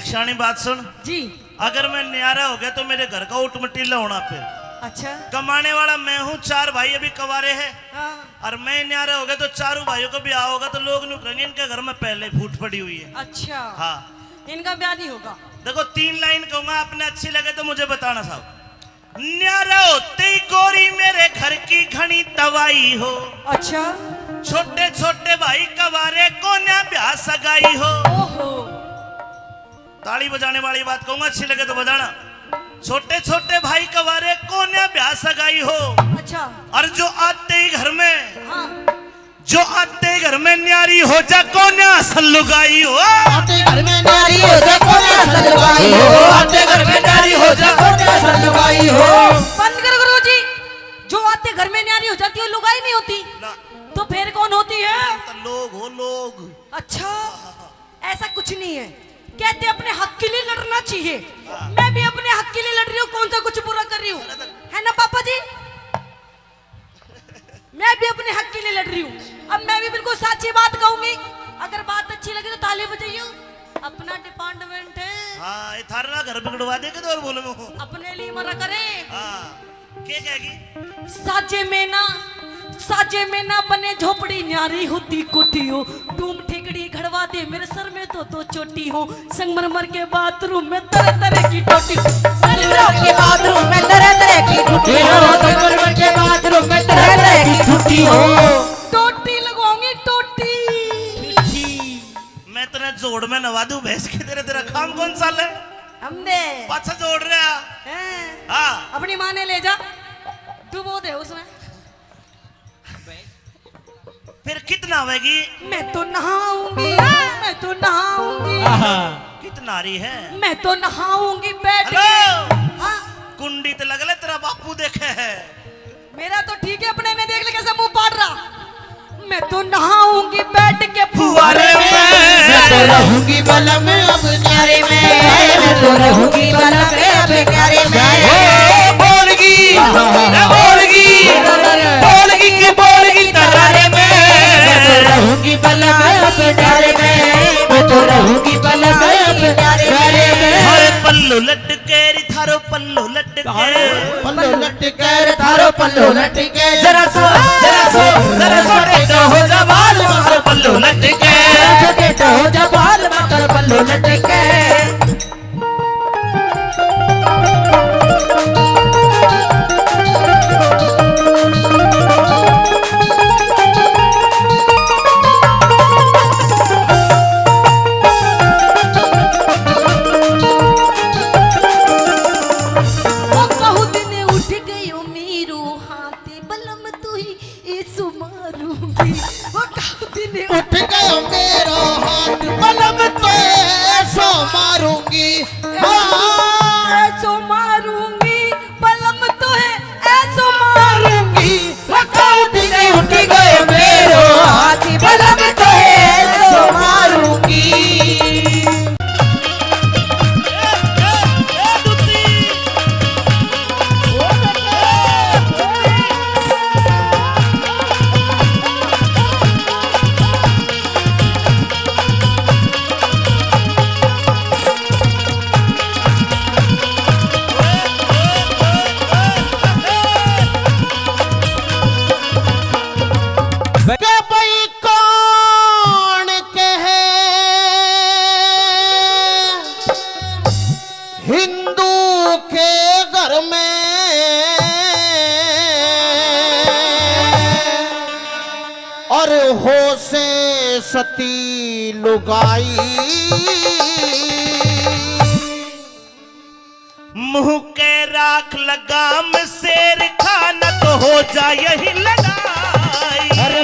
S4: एक शानी बात सुन,
S2: जी।
S4: अगर मैं न्यारा हो गया तो मेरे घर का ऊट मटीला होना फिर।
S2: अच्छा।
S4: कमाने वाला मैं हूँ, 4 भाई अभी कवारे हैं।
S2: हाँ।
S4: और मैं न्यारा हो गया तो 4 भाइयों को ब्याह होगा तो लोग नु कहेंगे इनके घर में पहले फूट पड़ी हुई है।
S2: अच्छा।
S4: हाँ,
S2: इनका ब्याह नहीं होगा।
S4: देखो 3 लाइन कहूंगा, आपने अच्छी लगे तो मुझे बताना साहब। न्यारा होते ही गोरी मेरे घर की घनी तवाई हो।
S2: अच्छा।
S4: छोटे छोटे भाई कवारे को न्या ब्याह सगाई हो।
S2: ओहो।
S4: ताली बजाने वाली बात कहूंगा, अच्छी लगे तो बजाना। छोटे छोटे भाई कवारे को न्या ब्याह सगाई हो।
S2: अच्छा।
S4: और जो आते ही घर में,
S2: हाँ।
S4: जो आते ही घर में न्यारी हो जा को न्या सल्लुगाई हो।
S1: आते घर में न्यारी हो जा को न्या सल्लुगाई हो। आते घर में न्यारी हो जा को न्या सल्लुगाई हो।
S2: बंद करो गुरुजी। जो आते घर में न्यारी हो जाती है लुगाई नहीं होती,
S4: ना,
S2: तो फिर कौन होती है?
S4: तो लोग हो लोग।
S2: अच्छा, ऐसा कुछ नहीं है। कहते अपने हक के लिए लड़ना चाहिए। मैं भी अपने हक के लिए लड़ रही हूँ, कौन सा कुछ बुरा कर रही हूँ, है ना पापा जी? मैं भी अपने हक के लिए लड़ रही हूँ। अब मैं भी बिल्कुल सच्ची बात कहूंगी। अगर बात अच्छी लगे तो ताली बजाइए। अपना डिपार्टमेंट है।
S4: हाँ, ये थारा घर बिगड़वा देगा तो और बोलूंगा।
S2: अपने लिए मरा करे।
S4: हाँ, क्या कहेगी?
S2: साजे में ना बने झोपड़ी, न्यारी होती कोठी हो। टूम ठिकड़ी घड़वा दे मेरे सर में तो चोटी हो। संगमरमर के बाथरूम में तरह तरह की टोटी, संगमरमर के बाथरूम में तरह तरह की टोटी हो।
S1: संगमरमर के बाथरूम में तरह तरह की टूटी हो।
S2: टोटी लगवाऊंगी, टोटी।
S4: मैं तेरे जोड़ में नवा दूं भैंस के, तेरा काम कौन सा है?
S2: हमने
S4: पाछा जोड़ रहा।
S2: हैं?
S4: हाँ,
S2: अपनी माँ ने ले जा, डुबो दे उसमें।
S4: फिर कितना आवेगी?
S2: मैं तो नहाऊंगी, मैं तो नहाऊंगी।
S4: कितना रही है?
S2: मैं तो नहाऊंगी बैठ के।
S4: हेलो,
S2: हाँ?
S4: कुंडी तो लगले तेरा बापू देखे है।
S2: मेरा तो ठीक है, अपने ने देख ले कैसा मुंह पाड़ रहा। मैं तो नहाऊंगी बैठ के
S4: फुवारे में।
S1: मैं तो रहूंगी बलम अब न्यारे में। मैं तो रहूंगी बलम अब न्यारे में।
S4: बोलगी बोलगी बोलगी की बोलगी तरारे में।
S1: मैं तो रहूंगी बलम अब न्यारे में। मैं तो रहूंगी बलम अब न्यारे में।
S4: थारे पल्लू लटके री, थारो पल्लू लटके।
S1: पल्लो लटके रे थारो पल्लो लटके।
S4: जरा सो टेढ़ा हो जा बाल मारो पल्लू लटके।
S1: टेढ़ा हो जा बाल मकर पल्लो लटके। उठ गयो मेरो हाथ बलम तो ऐसो मारूंगी।
S2: ऐसो मारूंगी, बलम तो है ऐसो मारूंगी।
S1: उठ गयो मेरो हाथ बलम तो ऐसो मारूंगी। के भाई कौन कहे हिंदू के घर में और हो से सती लुगाई।
S4: मुंह के राख लगाम शेर खाना तो हो जाए यही लड़ाई।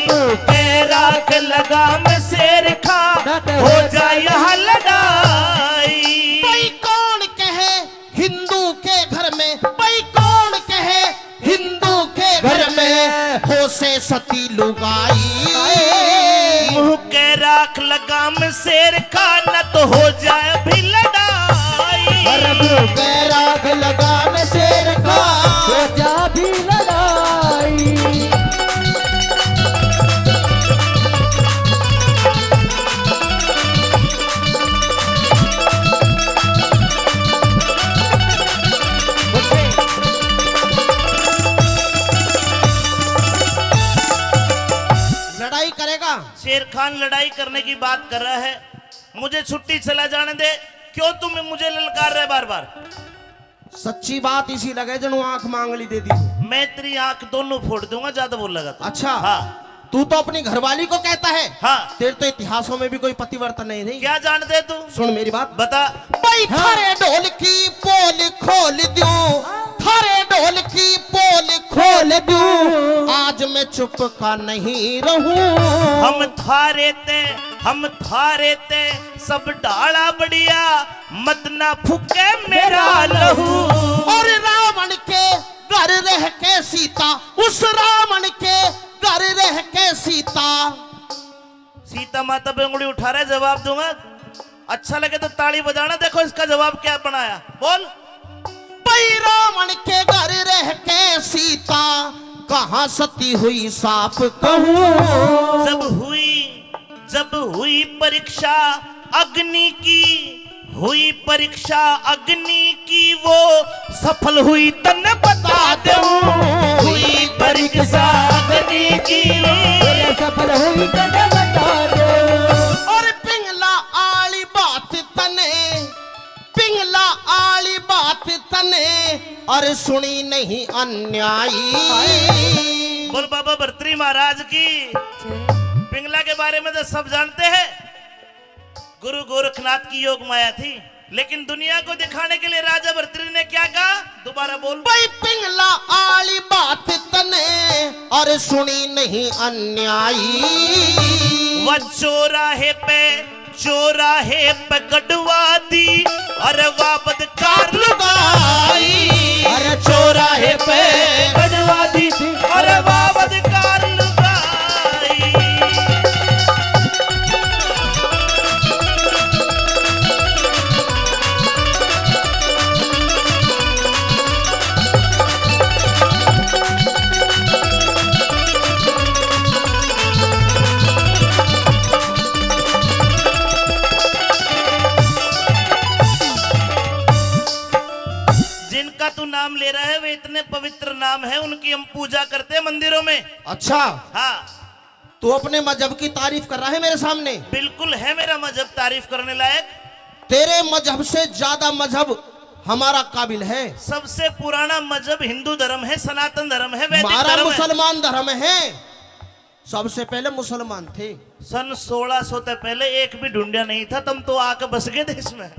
S4: मुंह के राख लगाम शेर खा हो जाए यहाँ लड़ाई।
S1: भाई कौन कहे हिंदू के घर में, भाई कौन कहे हिंदू के घर में हो से सती लुगाई।
S4: मुंह के राख लगाम शेर खाना तो हो जाए भी लड़ाई।
S1: मुंह के राख लगाम शेर खा हो जा भी लड़ाई।
S4: इंसान लड़ाई करने की बात कर रहा है, मुझे छुट्टी चला जाने दे। क्यों तुम मुझे ललकार रहे बार बार?
S1: सच्ची बात इसी लगे जनु आंख मांगली दे दी।
S4: मैं तेरी आंख दोनों फोड़ दूंगा, ज्यादा बोल लगा तो।
S1: अच्छा
S4: हाँ
S1: तू तो अपनी घरवाली को कहता है।
S4: हाँ।
S1: तेरे तो इतिहासों में भी कोई पतिवर्तन नहीं।
S4: क्या जानते तू?
S1: सुन मेरी बात।
S4: बता।
S1: भाई थारे ढोल की पोल खोल दूं, थारे ढोल की पोल खोल दूं, आज मैं चुप का नहीं रहूं।
S4: हम थारे ते सब डाला बढ़िया, मत ना फूके मेरा लहू।
S1: और रावण के घर रह के सीता, उस रावण के घर रह के सीता।
S4: सीता माता पे उंगली उठा रहे, जवाब दूंगा। अच्छा लगे तो ताली बजाना। देखो इसका जवाब क्या बनाया, बोल।
S1: भाई रावण के घर रह के सीता, कहाँ सती हुई साफ कहूँ।
S4: जब हुई परीक्षा अग्नि की, हुई परीक्षा अग्नि की, वो सफल हुई तन्ने बता दूं। हुई परीक्षा अग्नि की,
S9: सफल हुई तने बता दो।
S1: और पिंगला आली बात तने, पिंगला आली बात तने, और सुनी नहीं अन्यायी।
S4: बोल बाबा भर्तृहरि महाराज की। पिंगला के बारे में तो सब जानते हैं, गुरु गोरखनाथ की योग माया थी, लेकिन दुनिया को दिखाने के लिए राजा भर्तृहरि ने क्या कहा? दोबारा बोल। भाई
S1: पिंगला आली बात तने, और सुनी नहीं अन्यायी।
S4: वह चौराहे पे गड़वा दी, अरे वापद कार लगाई।
S1: अरे चौराहे पे
S4: गड़वा दी, अरे वापद कार लगाई। जिनका तू नाम ले रहा है वे इतने पवित्र नाम है, उनकी हम पूजा करते हैं मंदिरों में।
S1: अच्छा
S4: हाँ।
S1: तू अपने मजहब की तारीफ कर रहा है मेरे सामने?
S4: बिल्कुल है मेरा मजहब तारीफ करने लायक।
S1: तेरे मजहब से ज्यादा मजहब हमारा काबिल है।
S4: सबसे पुराना मजहब हिंदू धर्म है, सनातन धर्म है, वैदिक
S1: हमारा
S4: धर्म है।
S1: मुसलमान धर्म है। सबसे पहले मुसलमान थे।
S4: सन 1600 से पहले एक भी ढूंढिया नहीं था, तुम तो आके बस गए देश में।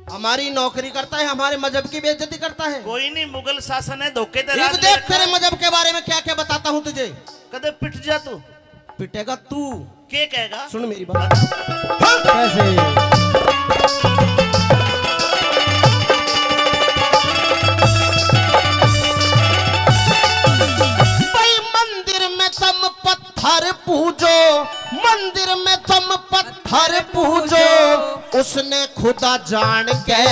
S1: हमारी नौकरी करता है, हमारे मजहब की बेइज्जती करता है।
S4: कोई नहीं, मुगल शासन है, धोखे दे।
S1: अब देख तेरे मजहब के बारे में क्या क्या बताता हूँ तुझे।
S4: कदे पिट जा तू।
S1: पिटेगा तू।
S4: क्या कहेगा?
S1: सुन मेरी बात।
S9: कैसे?
S1: भाई मंदिर में तुम पत्थर पूजो, मंदिर में तुम पत्थर पूजो, उसने खुदा जान के।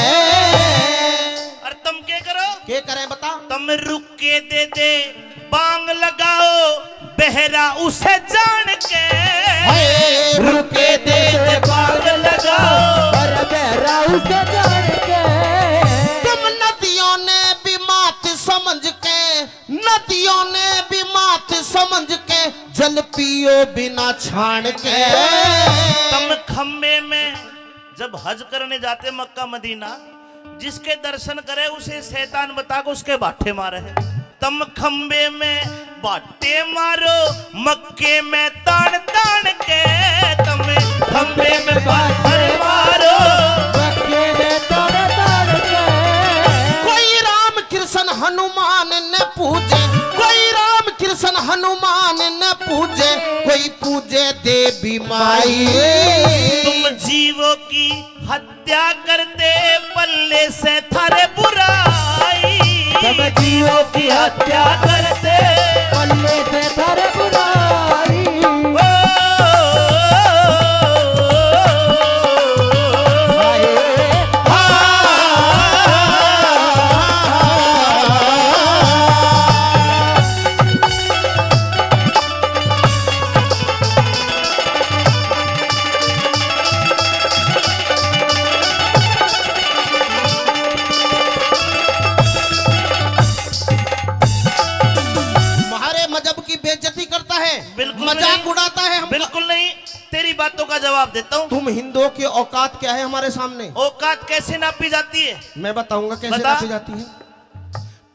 S4: और तुम क्या करो?
S1: क्या करें बता?
S4: तुम रुक के दे बांग लगाओ, बहरा उसे जान के।
S1: रुके दे
S4: बांग लगाओ,
S9: बहरा उसे जान के।
S1: तुम नदियों ने भी मात समझ के, नदियों ने भी मात समझ के, जल पियो बिना छान के।
S4: तुम खम्बे में जब हज करने जाते मक्का मदीना, जिसके दर्शन करे उसे शैतान बता के उसके बाटे मारे है। तुम खम्बे में बाटे मारो, मक्के में तान तान के। तुम खम्बे में बाटे मारो,
S9: मक्के में तान तान के।
S1: कोई राम कृष्ण हनुमान न पूजे, कोई राम कृष्ण हनुमान न पूजे, कोई पूजे देवी माई।
S4: तुम जीवों की हत्या करते, पल्ले से थारे बुराई।
S9: तुम जीवों की हत्या करते, पल्ले से थारे बुराई।
S4: बातों का जवाब देता हूँ।
S1: तुम हिंदुओं की औकात क्या है हमारे सामने?
S4: औकात कैसे नापी जाती है?
S1: मैं बताऊंगा कैसे
S4: बता।
S1: नापी जाती है।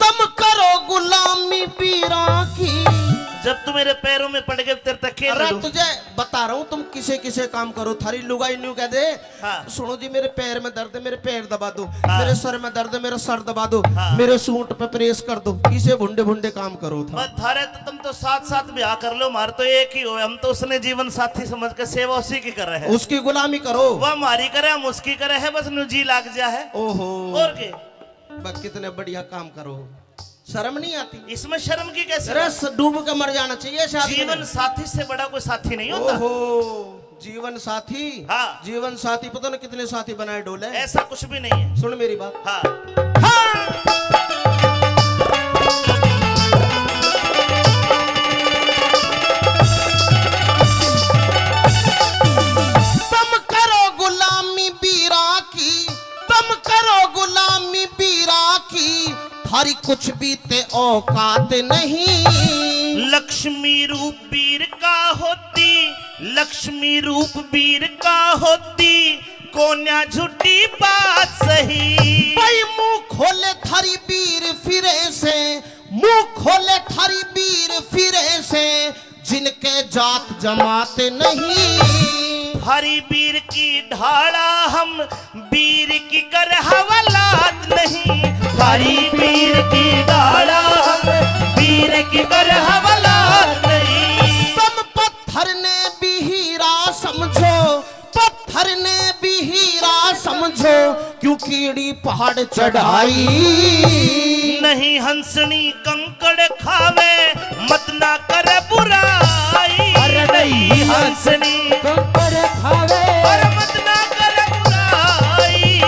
S1: तुम करो गुलामी पीरा की।
S4: जब तू मेरे पैरों में पड़ गए तेरे तक खेल
S1: अरे
S4: लूं।
S1: तुझे बता रहा हूँ, तुम किसे किसे काम करो। थारी लुगाई न्यू कह दे,
S4: हाँ।
S1: सुनो जी मेरे पैर में दर्द है, मेरे पैर दबा दो।
S4: हाँ।
S1: मेरे सर में दर्द है, मेरा सर दबा दो।
S4: हाँ।
S1: मेरे सूट पे प्रेस कर दो। इसे भुंडे भुंडे काम करो था।
S4: बस थारे तो तुम तो साथ साथ ब्याह कर लो, हमारे तो एक ही हो। हम तो उसने जीवन साथी समझ के सेवा उसी की कर रहे हैं।
S1: उसकी गुलामी करो।
S4: वह हमारी करे, हम उसकी करे है, बस नु जी लाग जा है।
S1: ओहो,
S4: और के
S1: बस कितने बढ़िया काम करो, शर्म नहीं आती?
S4: इसमें शर्म की कैसे
S1: अरे
S4: बात?
S1: डूब के मर जाना चाहिए शादी में।
S4: जीवन साथी से बड़ा कोई साथी नहीं होता।
S1: ओहो, जीवन साथी।
S4: हाँ।
S1: जीवन साथी पता ना कितने साथी बनाए डोले।
S4: ऐसा कुछ भी नहीं है।
S1: सुन मेरी बात।
S4: हाँ।
S1: तुम करो गुलामी बीरा की, तुम करो गुलामी बीरा की, थारी कुछ बीते औकात नहीं।
S4: लक्ष्मी रूप वीर का होती, लक्ष्मी रूप वीर का होती, कोन्या झूठी बात सही।
S1: भाई मुंह खोले थारी बीर फिरे से, मुंह खोले थारी बीर फिरे से, जिनके जात जमात नहीं।
S4: हरी वीर की ढाला हम, वीर की कर हवालात नहीं। हरी वीर की ढाला हम, वीर की कर हवालात नहीं।
S1: तुम पत्थर ने भी हीरा समझो, पत्थर ने भी हीरा समझो, क्यों कीड़ी पहाड़ चढ़ाई।
S4: नहीं हंसनी कंकड़ खावे, मत ना करे बुराई। अरे नहीं हंसनी
S9: कंकड़ खावे,
S4: और मत ना करे बुराई।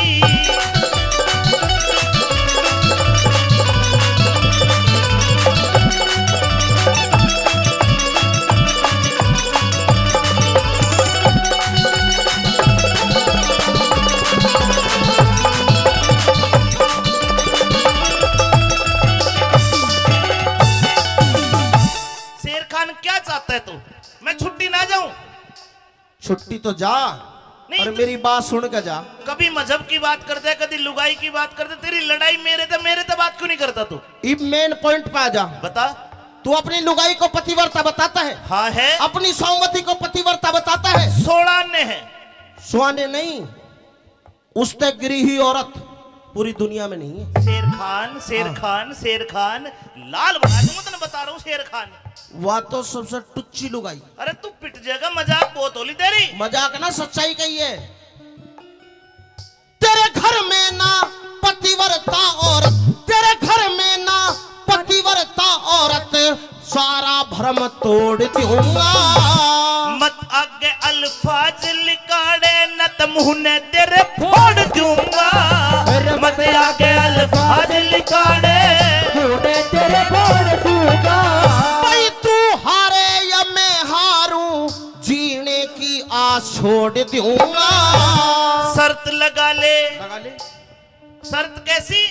S4: शेर खान क्या चाहता है तू? मैं छुट्टी ना जाऊं?
S1: छुट्टी तो जा,
S4: नहीं
S1: और
S4: तो-
S1: मेरी बात सुन के जा।
S4: कभी मजहब की बात करते है, कभी लुगाई की बात करते। तेरी लड़ाई मेरे तो बात क्यों नहीं करता तू?
S1: इब मेन पॉइंट पे आ जा।
S4: बता।
S1: तू अपनी लुगाई को पतिव्रता बताता है,
S4: हाँ है।
S1: अपनी सौमती को पतिव्रता बताता है।
S4: 16 ने है।
S1: सुहाने नहीं, उसते गिरी हुई औरत पूरी दुनिया में नहीं है।
S4: शेर खान, शेर खान, शेर खान, लाल बना दूंगा तेने, बता रहा हूँ शेर खान।
S1: वह तो सबसे टुच्ची लुगाई।
S4: अरे तू पिट जाएगा, मजाक बहुत होली तेरी।
S1: मजाक ना, सच्चाई कही है। तेरे घर में ना पतिव्रता औरत, तेरे घर में ना पतिव्रता औरत, सारा भ्रम तोड़ दूंगा।
S4: मत आगे अल्फाज लिकाड़े, न तो मुंह ने तेरे फोड़ दूंगा। मत आगे अल्फाज लिकाड़े,
S9: तूने तेरे बोल दूंगा।
S1: भाई तू हारे या मैं हारूं, जीने की आस छोड़ दूंगा।
S4: शर्त लगा ले।
S1: लगा ले।
S4: शर्त कैसी?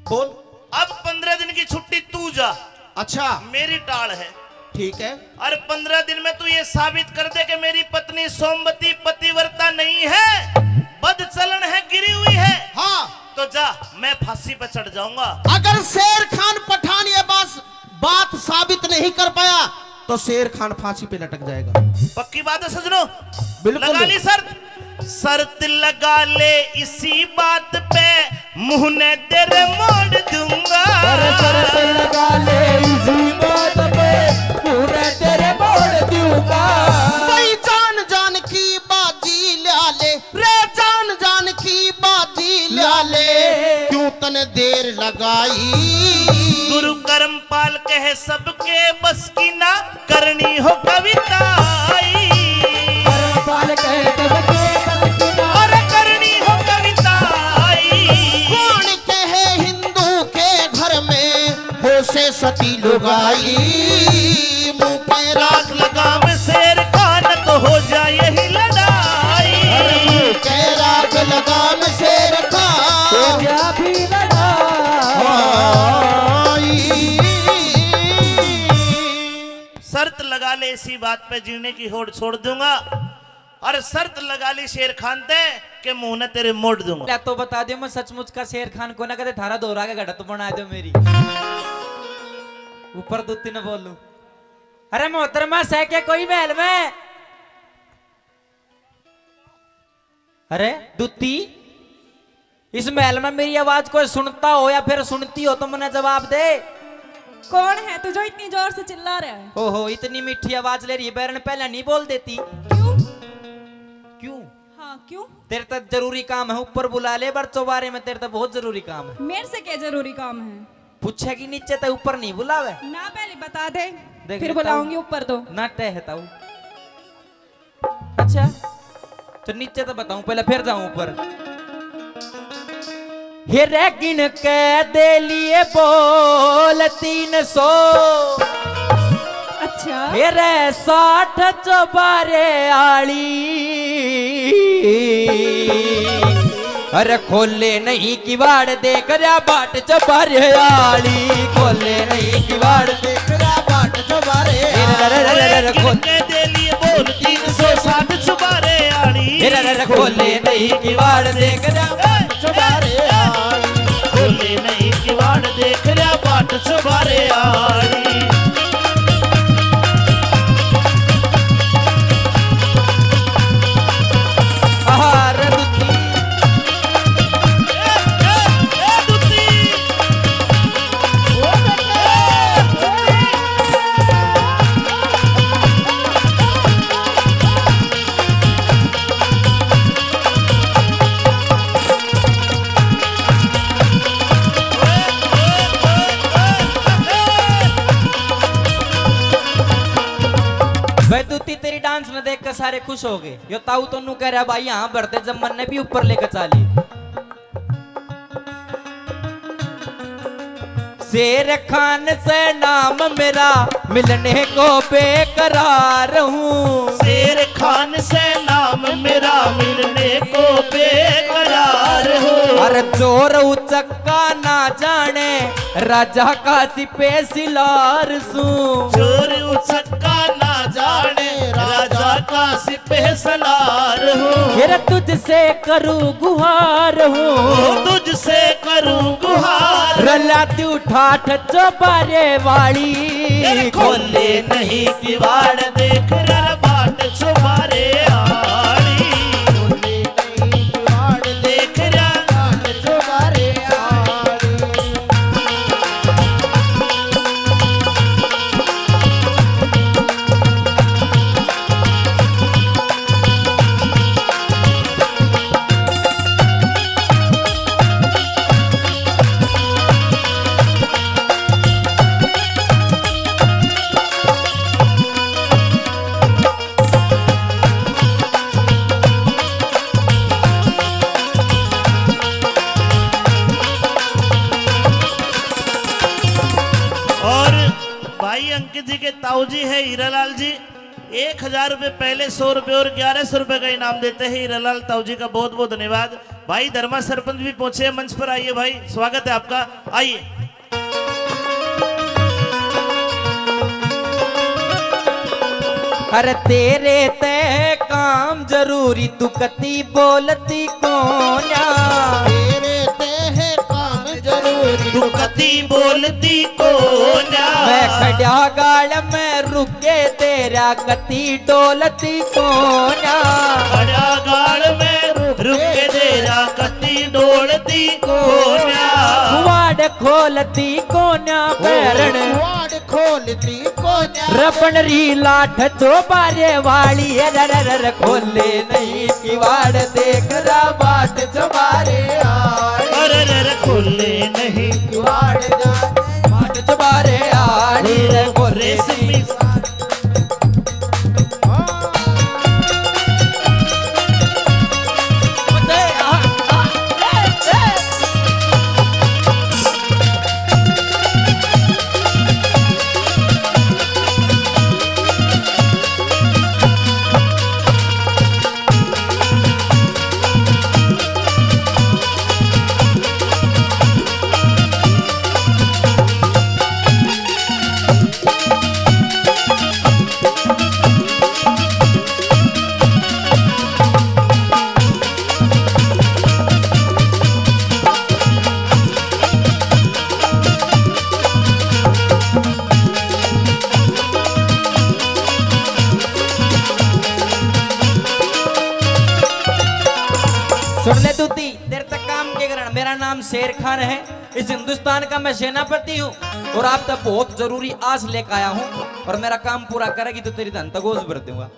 S1: बोल।
S4: अब 15 दिन की छुट्टी तू जा,
S1: अच्छा
S4: मेरी टाल है।
S1: ठीक है।
S4: और 15 दिन में तू ये साबित कर दे कि मेरी पत्नी सोमवती पतिव्रता नहीं है, बदचलन है, गिरी हुई है।
S1: हाँ,
S4: तो जा, मैं फांसी पर चढ़ जाऊंगा।
S1: अगर शेर खान पठान ये बात साबित नहीं कर पाया तो शेर खान फांसी पे लटक जाएगा।
S4: पक्की बात है सजनो?
S1: बिल्कुल।
S4: लगा ली शर्त? शर्त लगा ले इसी बात पे, मुंह ने तेरे मोड़ दूंगा।
S9: शर्त लगा ले इसी बात पे, तूने तेरे बोल दूंगा।
S1: भाई जान जान की बाजी ल्या ले रे, जान जान की बाजी ल्या ले, क्यों तने देर लगाई।
S4: गुरु कर्मपाल कहे सबके बस की ना करनी हो कविताई।
S9: कर्मपाल कहे सबके बस की ना,
S4: और करनी हो कविताई।
S1: कौन कहे हिंदू के घर में हो से सती लुगाई। मुंह पे
S4: राख लगाम शेर खान तो हो जाए यही लड़ाई।
S1: के राग लगाम शेर खान
S9: तो क्या भी लड़ाई।
S4: शर्त लगा ले इसी बात पे जीने की होड़ छोड़ दूंगा और शर्त लगा ली शेर खान ते के मुंह ने तेरे मोड़ दूंगा।
S3: या तो बता दो मैं सचमुच का शेर खान को ना कहते थारा दोहरा के घटत बना दो मेरी ऊपर दूती न बोलू। अरे मोहतरमा सह के कोई महल में। अरे दूती इस महल में मेरी आवाज कोई सुनता हो या फिर सुनती हो तो मुझे जवाब दे।
S2: कौन है तू जो इतनी जोर से चिल्ला रहा है?
S3: ओहो इतनी मीठी आवाज ले रही है बैरन पहले नहीं बोल देती।
S2: क्यों?
S3: क्यों?
S2: हाँ क्यों?
S3: तेरे तक जरूरी काम है ऊपर बुला ले बर चौबारे में तेरे तक बहुत जरूरी काम है।
S2: मेरे से क्या जरूरी काम है?
S3: पूछेगी नीचे तक ऊपर नहीं बुलावे
S2: ना पहले बता दे
S3: देख
S2: फिर
S3: लेता
S2: बुलाऊंगी
S3: हूँ।
S2: ऊपर तो
S3: ना टहता हूँ। अच्छा तो नीचे तो बताऊं पहले फिर जाऊं ऊपर। हिरे गिन के दे लिए बोल 300
S2: अच्छा
S3: हिरे 60 चौबारे आली। अरे खोले नहीं किवाड़ देख रहा बाट चौबारे आली। खोले नहीं किवाड़ देख रहा बाट चौबारे
S4: गिन के दे लिए बोल 360 चुबारे आड़ी।
S3: खोले नहीं किवाड़ देख रहा
S4: चुबारे आड़ी। खोले नहीं किवाड़ देख रहा बाट चुबारे आड़ी।
S3: आहार दुती भाई दूती तेरी डांस में देख कर सारे खुश हो गए। यो ताऊ तो कह रहा भाई यहाँ बढ़ते जब मन ने भी ऊपर लेकर चाली। शेर खान से नाम मेरा मिलने को बेकरार हूँ।
S4: शेर खान से नाम मेरा मिलने को बेकरार हो।
S3: अरे चोर उचक्का ना जाने राजा का सिपे सिलार सू।
S4: चोर उचक्का ना जाने राजा का सिपह सलार हो।
S3: फिर तुझसे करूँ गुहार हूँ।
S4: तुझसे करूं गुहार।
S3: रलाती उठाठ चौबारे वाली।
S4: खोले नहीं किवाड़ देख रहा बाट चुबारे आड़ी। खोले नहीं किवाड़ देख रहा बाट चुबारे आड़ी। भाई अंकित जी के ताऊ जी है हीरालाल जी 1000 रुपए पहले 100 रुपए और 1100 रुपए का इनाम देते हैं हीरालाल ताऊ जी का बहुत बहुत धन्यवाद। भाई धर्मा सरपंच भी पहुंचे मंच पर आइए भाई स्वागत है आपका आइए।
S3: अरे तेरे ते काम जरूरी तू कती बोलती कोन्या।
S1: तेरे ते है काम जरूरी
S4: तू कती बोलती को ना।
S3: मैं खड़ा गाड़ में रुके तेरा कती डोलती कोन्या।
S4: खड़ा गाड़ में रुक के तेरा कती डोलती को ना।
S3: वाड़ खोलती कोन्या पैरण
S1: वाड़ खोलती कोन्या।
S3: रपन री लाठ चौबारे वाली। रर खोले नहीं किवाड़ देख रहा बाट चौबारे आड़ी।
S4: अरे खोले नहीं
S3: किवाड़ जाने बाट चौबारे आड़ी। रे खोले
S4: रेशमी
S3: सुन ले तूती, देर तक काम के कारण मेरा नाम शेर खान है, इस हिंदुस्तान का मैं सेनापति हूँ और आप तक बहुत जरूरी आस लेकर आया हूँ और मेरा काम पूरा करेगी तो तेरी धन तगोज भर दूंगा।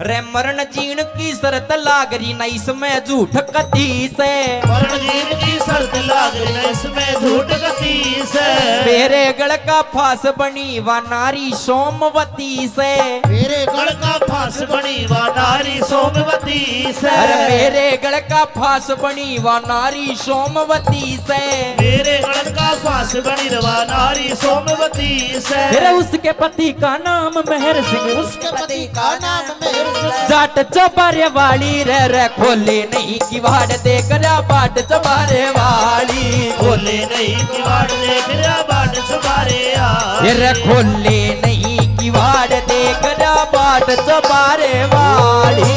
S3: रे मरण जीण की शर्त लाग रही न इसमें झूठ कती से,
S4: मरण जीवन की शर्त लाग रही न इसमें झूठ कती से,
S3: मेरे गढ़ का फांस बनी व नारी सोमवती से,
S4: मेरे गढ़ का फांस बनी व नारी सोमवती से,
S3: अरे मेरे गढ़ का फांस बनी व नारी सोमवती से,
S4: मेरे गढ़ का फांस बनी व नारी सोमवती से,
S3: फिर उसके पति का नाम मेहर सिंह,
S1: उसके पति का नाम मेहर सिंह,
S3: जाट चौबारे वाली रे खोले नहीं किवाड़ देख रहा बाट चौबारे वाली,
S4: खोले नहीं किवाड़ देख रहा बाट चौबारे
S3: रे खोले नहीं किवाड़ देख रहा बाट चौबारे वाली,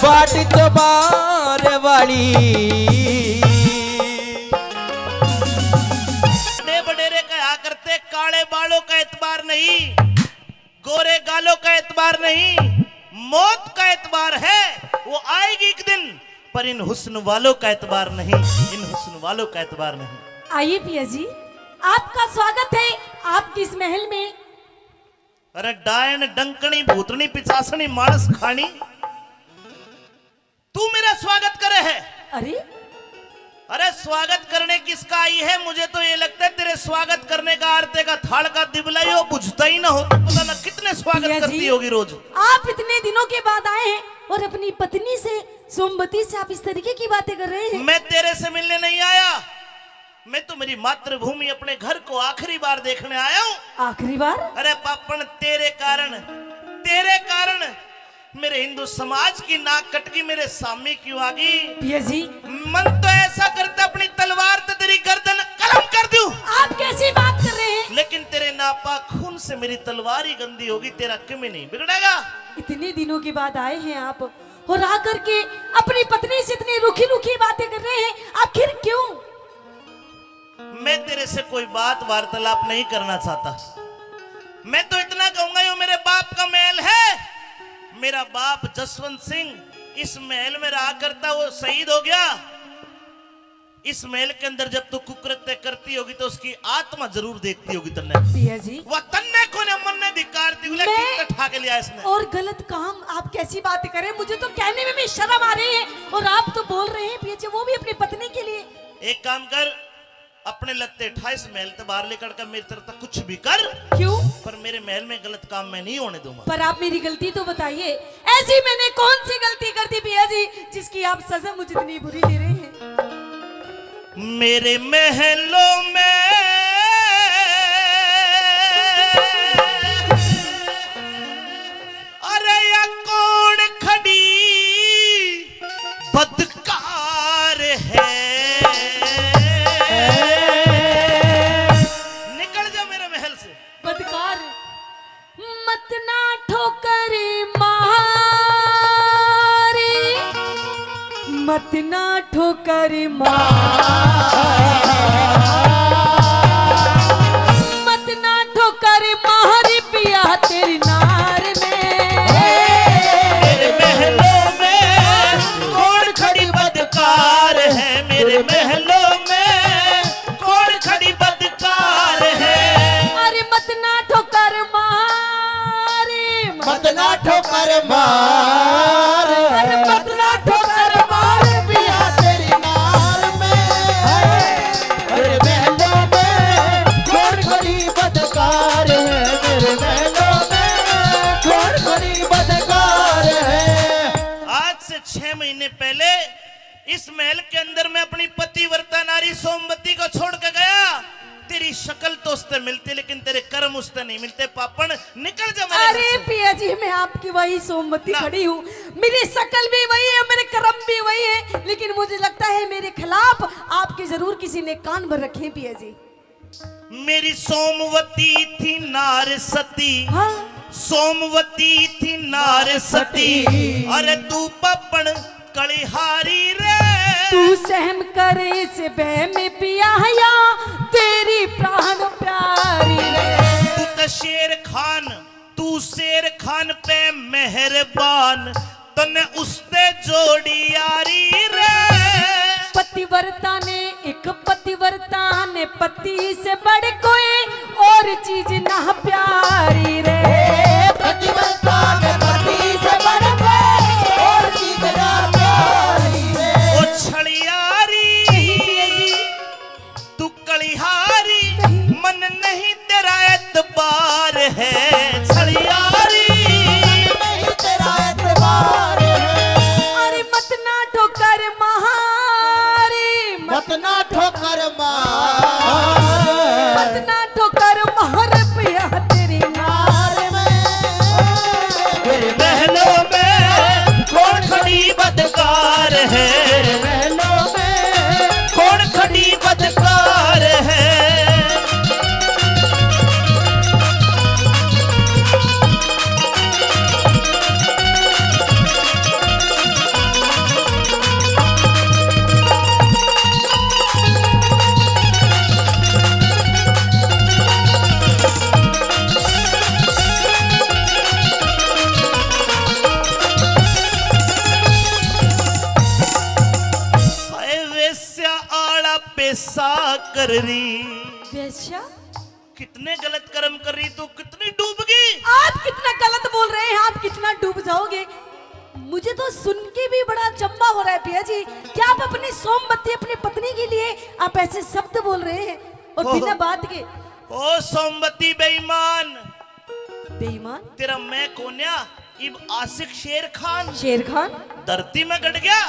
S3: बाट चौबारे वाली।
S4: बडेरे कहा करते काले बालों का एतबार नहीं, गोरे गालों का एतबार नहीं, मौत का एतबार है, वो आएगी एक दिन, पर इन हुस्न वालों का एतबार नहीं, इन हुस्न वालों का एतबार नहीं।
S2: आइए पिया जी, आपका स्वागत है आपकी इस महल में।
S4: अरे डायन डंकनी भूतनी पिचासनी मानस खानी, तू मेरा स्वागत करे है। अरे स्वागत करने किसका आई है? मुझे तो ये लगता है तेरे स्वागत करने का आरते का थाल का दिबला ही हो बुझता ही ना हो, तो पता ना कितने स्वागत करती होगी रोज।
S2: आप इतने दिनों के बाद आए हैं और अपनी पत्नी से सोमवती से आप इस तरीके की बातें कर रहे हैं।
S4: मैं तेरे से मिलने नहीं आया, मैं तो मेरी मातृभूमि अपने घर को आखिरी बार देखने आया हूँ।
S2: आखिरी बार?
S4: अरे पापन तेरे कारण मेरे हिंदू समाज की नाक कटकी मेरे सामने क्यों आ गई?
S2: पिया जी,
S4: मन तो ऐसा करता अपनी तलवार तो तेरी गर्दन कलम कर दूं।
S2: आप कैसी बात कर रहे हैं?
S4: लेकिन तेरे नापाक खून से मेरी तलवार ही गंदी होगी, तेरा क्यों नहीं बिगड़ेगा?
S2: इतने दिनों के बाद आए हैं आप और आकर के अपनी पत्नी से इतनी रुखी रुखी बातें कर रहे हैं, आखिर क्यों?
S4: मैं तेरे से कोई बात वार्तालाप नहीं करना चाहता। मैं तो इतना कहूंगा, ये मेरे बाप का महल है। मेरा बाप जसवंत सिंह इस महल में रहा करता, वो शहीद हो गया। इस महल के अंदर जब तू कुकृत्य करती होगी तो उसकी आत्मा जरूर देखती होगी तन्ने।
S2: पिया जी,
S4: वह तन्ने को ने मन ने धिक्कारती हुई कितना ठा के लिया इसने।
S2: और गलत काम आप कैसी बातें करें? मुझे तो कहने में भी शर्म आ रही है और आप तो बोल रहे हैं पिया जी, वो भी अपनी पत्नी के लिए।
S4: एक काम कर, अपने लगते 28 महल से बाहर लेकर कर मेरी तरफ तक कुछ भी कर।
S2: क्यों?
S4: पर मेरे महल में गलत काम मैं नहीं होने दूंगा।
S2: पर आप मेरी गलती तो बताइए, ऐसी मैंने कौन सी गलती कर दी पिया जी जिसकी आप सजा मुझे इतनी बुरी दे रहे हैं?
S4: मेरे महलों में अरे या कौन खड़ी बदकार है? निकल जा मेरे महल से।
S2: बदकार मत ना ठोकर मारे, मत ना ठोकर मत ना ठोकर मारी पिया तेरी नार में।
S4: मेरे महलों में कौन खड़ी बदकार है? मेरे महलों में कौन खड़ी बदकार है?
S2: अरे मत ना ठोकर मारे,
S1: मत ना ठोकर मार,
S2: अरे मत ना ठोकर मारे पिया तेरी नार में।
S1: मेरे महलों में कौन खड़ी बदकार है? मेरे महलों में कौन खड़ी बदकार है?
S4: आज से 6 महीने पहले इस महल के अंदर मैं अपनी पतिव्रता नारी सोमवती को छोड़ के गया। तेरी शक्ल तो उससे मिलती लेकिन तेरे कर्म उससे नहीं मिलते। पापन निकल जा मेरे घर
S2: अरे
S4: से।
S2: पिया जी, मैं आपकी वही सोमवती
S4: ना।
S2: खड़ी हूँ, मेरी शक्ल भी वही है, मेरे कर्म भी वही है, लेकिन मुझे लगता है मेरे खिलाफ आपके जरूर किसी ने कान भर रखे हैं पिया जी।
S4: मेरी सोमवती थी नार सती,
S2: हाँ?
S4: सोमवती थी नार सती, अरे तू पपन कलिहारी रे।
S2: तू सहम करे से बह में पिया या तेरी प्राण प्यारी रे।
S4: तू तो शेर खान, तू शेर खान पे मेहरबान तने उसते जोड़ी यारी रे।
S2: पतिव्रता ने एक पतिव्रता ने पति से बढ़ कोई और चीज ना प्यारी रे।
S1: पतिव्रता ने पति से बढ़ कोई और चीज ना प्यारी रे।
S4: ओ छड़ियारी तू कलिहारी मन नहीं तेरा एतबार है। छड़ियारी
S1: नहीं तेरा एतबार है।
S2: अरे मत ना ठोकर महारी
S1: मत ना ठोकर मार।
S2: मत ना ठोकर महर पिया तेरी नार में।
S1: तेरे
S4: महलों में कौन खड़ी बदकार है।
S1: महलों में
S4: कौन खड़ी बदकार है। हाय वेश्या आड़ा पैसा कर रही।
S2: वेश्या
S4: कितने गलत कर्म कर रही तू, कितनी डूब गई।
S2: आप कितना गलत बोल रहे हैं, आप कितना डूब जाओगे। मुझे तो सुन के भी बड़ा चंबा हो रहा है पिया जी। क्या आप अपनी सोमवती अपनी पत्नी के लिए आप ऐसे शब्द बोल रहे हैं और
S4: ओहो।
S2: बिना बात के।
S4: ओ सोमवती बेईमान,
S2: बेईमान
S4: तेरा मैं कोन्या इब आशिक शेर खान
S2: शेर खान
S4: धरती में गड़ गया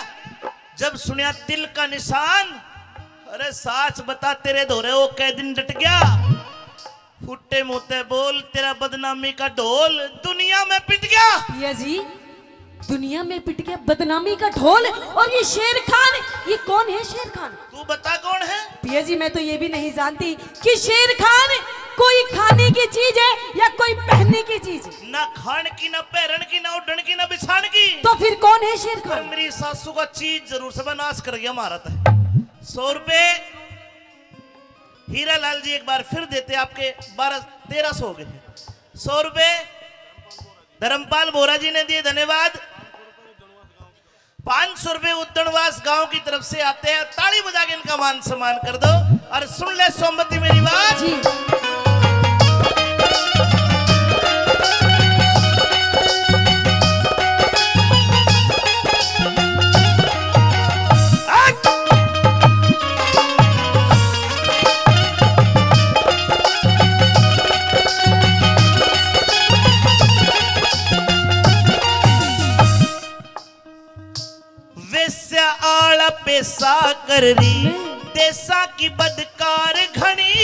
S4: जब सुनिया तिल का निशान। अरे साच बता तेरे धोरे वो कै दिन डट गया। फुट्टे मुंहते बोल तेरा बदनामी का ढोल दुनिया में पिट गया।
S2: पिया जी दुनिया में पिट गया बदनामी का ढोल। और ये शेर खान, ये कौन है शेर खान?
S4: तू बता कौन है।
S2: पिया जी मैं तो ये भी नहीं जानती कि शेर खान कोई खाने की चीज है या कोई पहनने की चीज है।
S4: ना खान की ना पैरन की ना उड़न की ना बिछान की।
S2: तो फिर कौन है शेर
S4: पर
S2: खान?
S4: मेरी सासू का चीज जरूर से नाश कर गया महाराज। 100 रुपए हीरा लाल जी एक बार फिर देते, आपके 1200-1300 हो गए हैं। 100 रुपए धर्मपाल बोरा जी ने दिए, धन्यवाद। 500 रुपए उद्दणवास गांव की तरफ से आते हैं, ताली बजा के इनका मान सम्मान कर दो। और सुन ले सोमवती मेरी बात
S2: जी
S4: वेश्या आला पैसा कर रही देसा की बदकार घनी।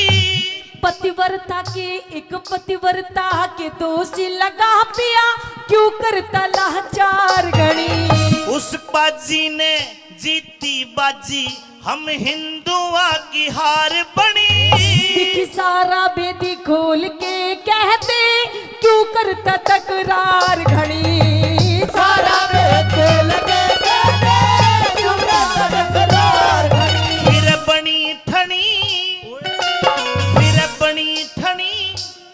S2: पतिव्रता के एक पतिव्रता के दोषी लगा पिया क्यों करता लाचार गणी।
S4: उस बाजी ने जीती बाजी हम हिंदुआ की हार बनी।
S2: दिख सारा बेदी खोल के कहते क्यों करता तकरार घड़ी।
S1: सारा बेटे लगे कहते क्यों करता तकरार घड़ी।
S4: फिर बनी ठनी।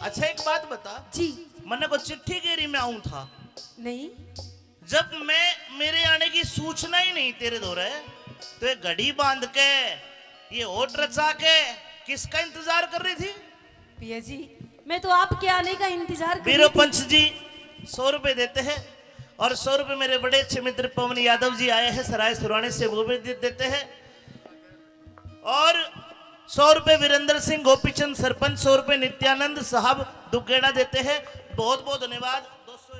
S4: अच्छा एक बात बता
S2: जी
S4: मैंने को चिट्ठी गेरी में आऊं था
S2: नहीं
S4: जब मैं मेरे आने की सूचना ही नहीं तेरे दौरे, तो ये घड़ी बांध के ये होठ रचा के किसका इंतजार कर रही थी।
S2: पिया जी मैं तो आपके आने का इंतजार कर
S4: वीरो
S2: रही थी।
S4: पंच जी 100 रुपए देते हैं और 100 रुपए मेरे बड़े अच्छे मित्र पवन यादव जी आए हैं सराय सुराने से, वो भी देते हैं। और 100 रुपए वीरेंद्र सिंह गोपीचंद सरपंच, 100 रुपए नित्यानंद साहब दुगेड़ा देते हैं। बहुत बहुत धन्यवाद। 200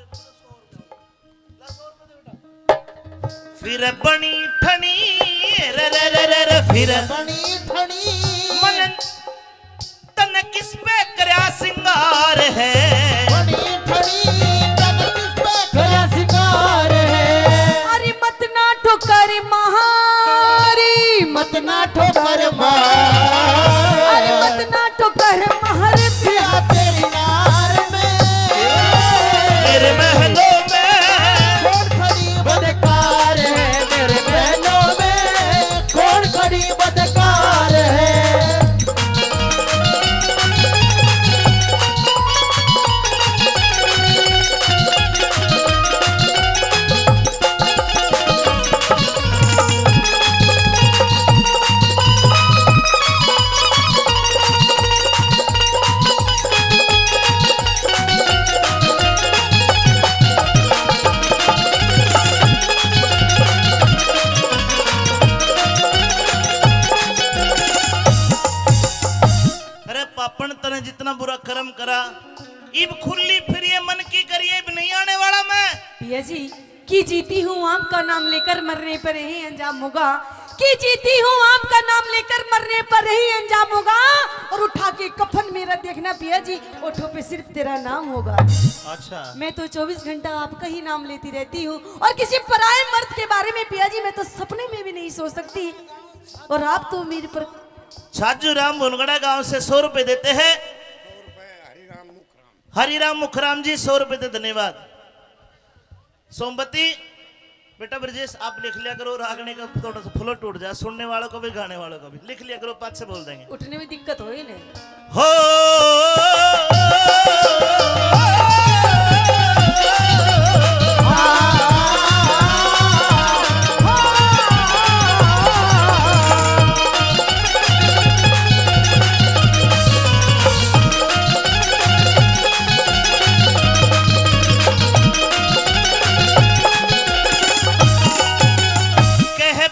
S4: फिर बनी ठनी रे रे रे रे रे फिर
S1: बनी ठनी
S4: मन तन किस पे करया सिंगार है।
S1: बनी ठनी तन किस पे गया शिकार है।
S2: अरे मत ना ठोकर महारी
S1: मत ना ठोकर मार।
S2: अरे मत ना ठोकर महार
S1: पिया तेरी नार में
S4: मेरे महलों में
S1: कौन खड़ी बदकार है। मेरे महलों में कौन खड़ी बदकार है।
S2: पिया जी की जीती हूँ आपका नाम लेकर मरने पर ही अंजाम होगा, कि जीती हूँ आपका नाम लेकर मरने पर ही अंजाम होगा। और उठा के कफन मेरा देखना पिया जी, ओठों पे सिर्फ तेरा नाम होगा।
S4: अच्छा
S2: मैं तो 24 घंटा आपका ही नाम लेती रहती हूँ, और किसी पराये मर्द के बारे में पिया जी मैं तो सपने में भी नहीं सोच सकती। और आप तो मेरे पर
S4: छाजू राम बुनगड़ा गांव से 100 रुपए देते हैं। हरिराम मुखराम जी 100 रुपए दे, धन्यवाद। सोमवती बेटा ब्रजेश आप लिख लिया करो, रागने का थोड़ा सा फ्लो टूट जाए, सुनने वालों को भी गाने वालों को भी लिख लिया करो, पाँच से बोल देंगे।
S2: उठने में दिक्कत हो ही नहीं।
S4: हो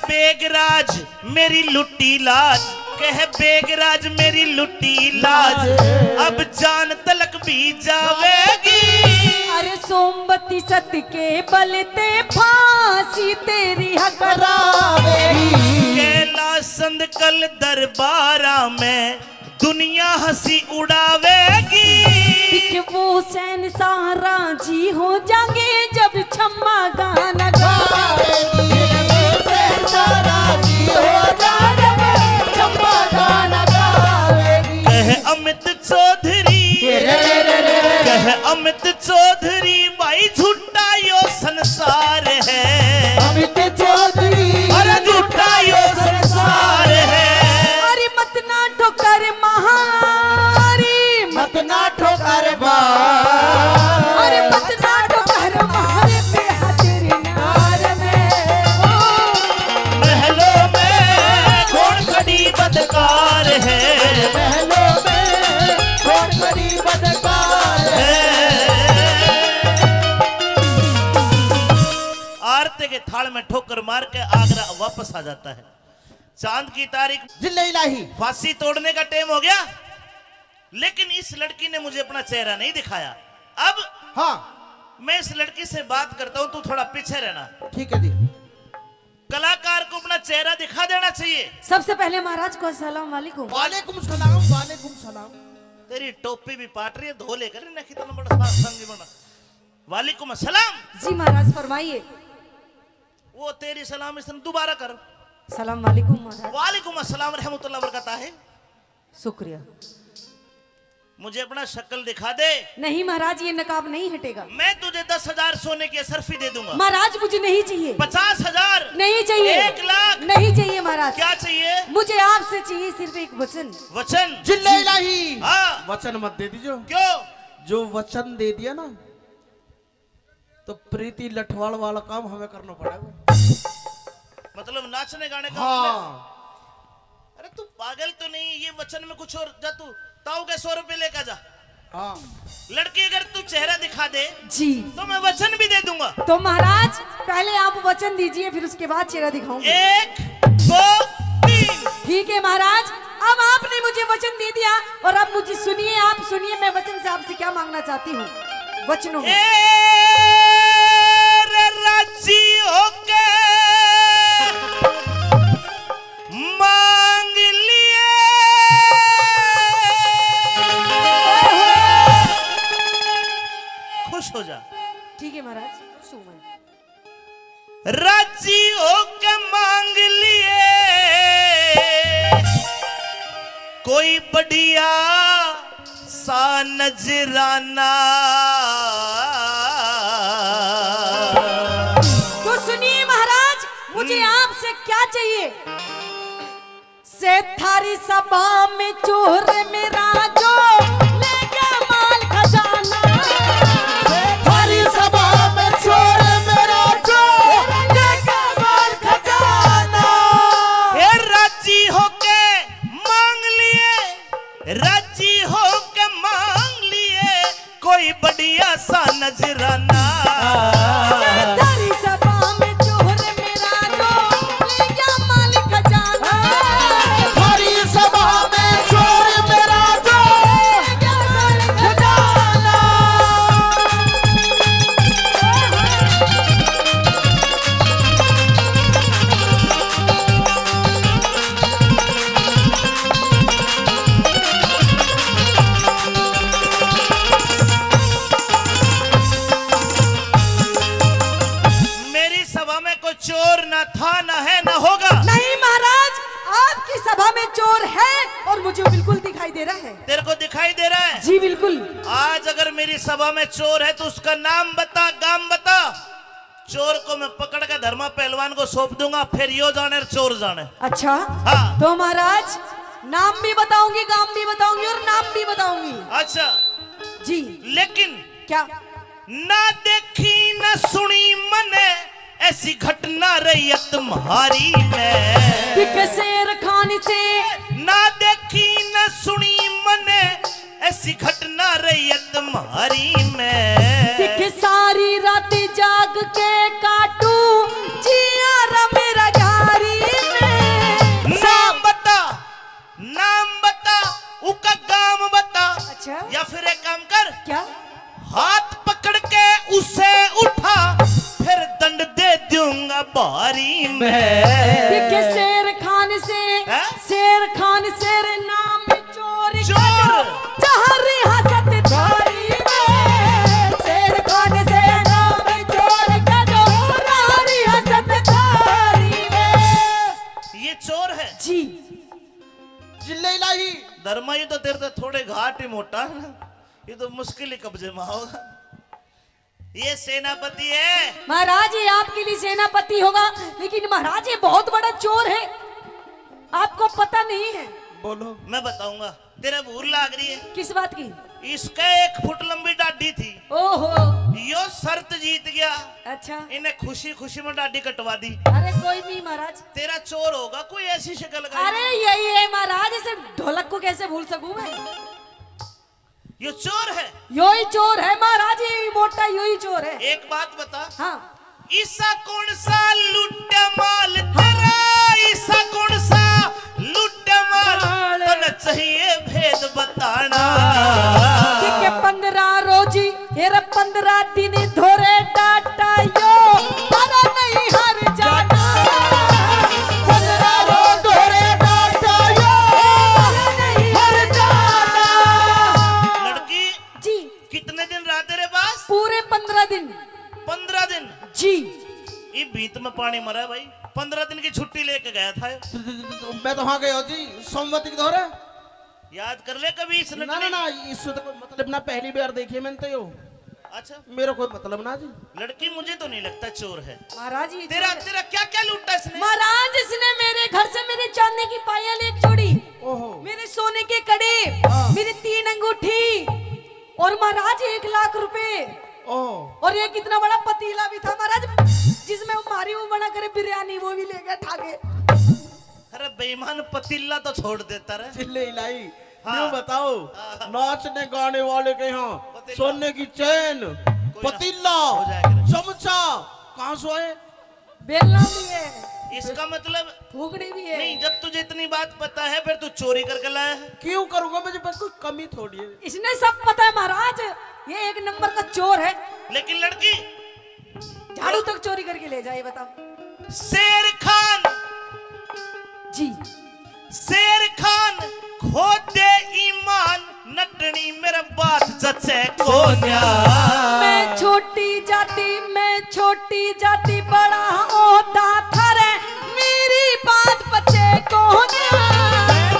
S4: बेगराज मेरी लुट्टी लाज, कह बेगराज मेरी लुट्टी लाज, अब जान तलक भी जावेगी।
S2: अरे सोमवती सत के बलते फांसी तेरी हकरावेगी।
S4: कैलाश संद कल दरबारा में दुनिया हंसी उड़ावेगी।
S2: वो सैन सारा जी हो जाएंगे जब छम्मा गाना गावेगी।
S4: कह अमित चौधरी, कह अमित चौधरी भाई झूठा यो संसार है।
S1: अमित चौधरी
S4: अरे झूठा यो संसार है।
S2: अरे मत ना ठोकर महारी,
S1: मत ना ठोकर
S2: अरे मत ना ठोकर महारे पे तेरे नार में।
S4: महलों में कौन खड़ी बदकार है,
S1: महलों में कौन बड़ी बदकार
S4: आरते के थाल में ठोकर मार के आगरा वापस आ जाता है। चांद की तारीख,
S1: जिले इलाही
S4: फांसी तोड़ने का टाइम हो गया, लेकिन इस लड़की ने मुझे अपना चेहरा नहीं दिखाया। अब
S1: हाँ
S4: मैं इस लड़की से बात करता हूं, तू थोड़ा पीछे रहना।
S1: ठीक है जी।
S4: कलाकार को अपना चेहरा दिखा देना चाहिए।
S2: सबसे पहले महाराज को अस्सलाम वालेकुम।
S1: वालेकुम सलाम, वालेकुम सलाम।
S4: तेरी टोपी भी पाट रही है, धो लेकर ना कितना बड़ा संगी बना। वालेकुम अस्सलाम।
S2: जी महाराज फरमाइए।
S4: वो तेरी सलाम इसने दोबारा कर।
S2: सलाम वालेकुम महाराज।
S4: वालेकुम अस्सलाम रहमतुल्लाह बरकता है।
S2: शुक्रिया।
S4: मुझे अपना शक्ल दिखा दे।
S2: नहीं महाराज ये नकाब नहीं हटेगा।
S4: मैं तुझे 10,000 सोने की असरफी दे दूंगा।
S2: महाराज मुझे नहीं चाहिए।
S4: 50,000
S2: नहीं चाहिए।
S4: 1 लाख
S2: नहीं चाहिए महाराज।
S4: क्या चाहिए?
S2: मुझे आपसे चाहिए सिर्फ एक वचन।
S4: वचन?
S1: जिले इलाही
S4: हाँ।
S1: वचन मत दे दीजिए।
S4: क्यों?
S1: जो वचन दे दिया ना तो प्रीति लठवाड़ वाला काम हमें करना पड़ेगा।
S4: मतलब नाचने गाने का?
S1: हाँ।
S4: अरे तू पागल तो नहीं, ये वचन में कुछ और। जा तू ताऊ के 100 रुपए लेकर जा।
S1: हाँ।
S4: लड़की अगर तू चेहरा दिखा दे
S2: जी
S4: तो मैं वचन भी दे दूंगा।
S2: तो महाराज पहले आप वचन दीजिए, फिर उसके बाद चेहरा दिखाऊंगी।
S4: 1 2 3।
S2: ठीक है महाराज, अब आपने मुझे वचन दे दिया, और अब मुझे सुनिए, आप सुनिए मैं वचन से आपसे क्या मांगना चाहती हूँ। वचनों में
S4: राजी होके मांग लिए, खुश हो जा।
S2: ठीक है महाराज, सुन।
S4: राजी होके मांग लिए कोई बढ़िया सा नजराना।
S2: तो सुनिए महाराज, मुझे आपसे क्या चाहिए। से थारी सभा में चोर मेरा जो ले गया माल खजाना।
S1: थारी सभा में चोर मेरा जो ले गया माल खजाना।
S4: ए राजी होके मांग लिए, राजी होके मांग लिए कोई बढ़िया सा नजराना।
S2: थारी सभा में चोर मेरा जो ले गया माल खजाना।
S1: थारी सभा में चोर मेरा जो
S4: ना था, ना है, ना होगा।
S2: नहीं महाराज, आपकी सभा में चोर है और मुझे बिल्कुल दिखाई दे रहा है।
S4: तेरे को दिखाई दे रहा है?
S2: जी बिल्कुल।
S4: आज अगर मेरी सभा में चोर है तो उसका नाम बता, गाम बता। चोर को मैं पकड़ के धर्मा पहलवान को सौंप दूंगा, फिर यो जाने और चोर जाने।
S2: अच्छा
S4: हाँ।
S2: तो महाराज नाम भी बताऊंगी, गाम भी बताऊंगी और नाम भी बताऊंगी।
S4: अच्छा
S2: जी।
S4: लेकिन
S2: क्या?
S4: ना देखी न सुनी मने ऐसी घटना रही तुम्हारी में।
S2: शेर खान से
S4: ना देखी न सुनी मने ऐसी घटना रही तुम्हारी में।
S2: सारी रात जाग के काटू जिया मेरा घारी में।
S4: नाम बता, नाम बता, उसका गाम बता।
S2: अच्छा।
S4: या फिर एक काम कर,
S2: क्या?
S4: हाथ पकड़ के उसे उठा, फिर दंड दे दूंगा बारी में।
S2: शेर खान से
S4: है?
S2: शेर खान शेर नाम चोर
S4: चोर।
S2: जहाँ रियासत धारी में। शेर खान से नाम चोर का जो रियासत धारी में।
S4: ये चोर है
S2: जी।
S1: जिले इलाही
S4: धर्मा, ये तो तेरे तो थोड़े घाट ही मोटा है ना, ये तो मुश्किल ही कब्जे में होगा। ये सेनापति है
S2: महाराज, ये आपके लिए सेनापति होगा, लेकिन महाराज ये बहुत बड़ा चोर है, आपको पता नहीं है।
S1: बोलो।
S4: मैं बताऊंगा। तेरे भूल लाग रही है।
S2: किस बात की?
S4: इसका 1 फुट लंबी डाडी थी।
S2: ओहो।
S4: यो शर्त जीत गया।
S2: अच्छा।
S4: इन्हें खुशी खुशी में डाडी कटवा दी।
S2: अरे कोई नहीं महाराज।
S4: तेरा चोर होगा कोई ऐसी शक्ल का।
S2: अरे यही है महाराज, इसे ढोलक को कैसे भूल सकूं मैं?
S4: यो चोर है।
S2: यो ही चोर है महाराज, ये मोटा यो ही चोर है।
S4: एक बात बता।
S2: हाँ।
S4: ईसा कौन सा लुट्टा माल तेरा, ईसा कौन सा लुट्टा माल, तो न चाहिए भेद बताना।
S2: ठीक है 15 रोजी हेरा 15 दिन धोरे डाटा यो तारा नहीं हर जाना। 15 रोज धोरे डाटा यो नहीं हर जाना।
S4: लड़की
S2: जी।
S4: कितने दिन रहा तेरे पास?
S2: पूरे 15 दिन।
S4: 15 दिन?
S2: जी।
S4: ये बीत में पानी मरा भाई। 15 दिन की छुट्टी लेके गया था।
S1: मैं तो वहां गया जी, सोमवती के दौरे।
S4: याद कर ले कभी इस
S1: ना ना ना, इससे तो कोई मतलब ना, पहली बार देखी मैंने तो यो।
S4: अच्छा।
S1: मेरा कोई मतलब ना जी।
S4: लड़की मुझे तो नहीं लगता चोर है।
S2: महाराज ये
S4: तेरा
S2: चोर है।
S4: तेरा क्या क्या लूटा इसने?
S2: महाराज इसने मेरे घर से मेरे चांदी की पायल एक जोड़ी,
S1: ओहो।
S2: मेरे सोने के कड़े, मेरी 3 अंगूठी और महाराज 1 लाख रुपए।
S1: ओह।
S2: और ये कितना बड़ा पतीला भी था महाराज, जिसमें वो मारी वो बना करे बिरयानी, वो भी ले गए ठाके।
S4: अरे बेईमान, पतीला तो छोड़ देता रे।
S1: जिले इलाही।
S4: हाँ।
S1: यूं बताओ, नाचने गाने वाले के यहाँ
S4: पतीला।
S1: सोने की चैन, पतीला,
S4: हो जाएगा।
S1: चमचा कहाँ से आए?
S2: बेलना भी है,
S4: इसका मतलब
S2: फूकनी भी है।
S4: नहीं, जब तुझे इतनी बात पता है फिर तू चोरी करके लाया है।
S1: क्यों करूंगा, मुझे बस कोई कमी थोड़ी है।
S2: इसने सब पता है महाराज, ये 1 नंबर का चोर है।
S4: लेकिन लड़की
S2: झाड़ू तक चोरी करके ले जाए, बताओ।
S4: शेर खान,
S2: जी।
S4: शेर खान खो दे ईमान, नटनी मेरे बात जचे को न्या।
S2: मैं छोटी जाति बड़ा ओदा थारे, मेरी बात बचे को न्या।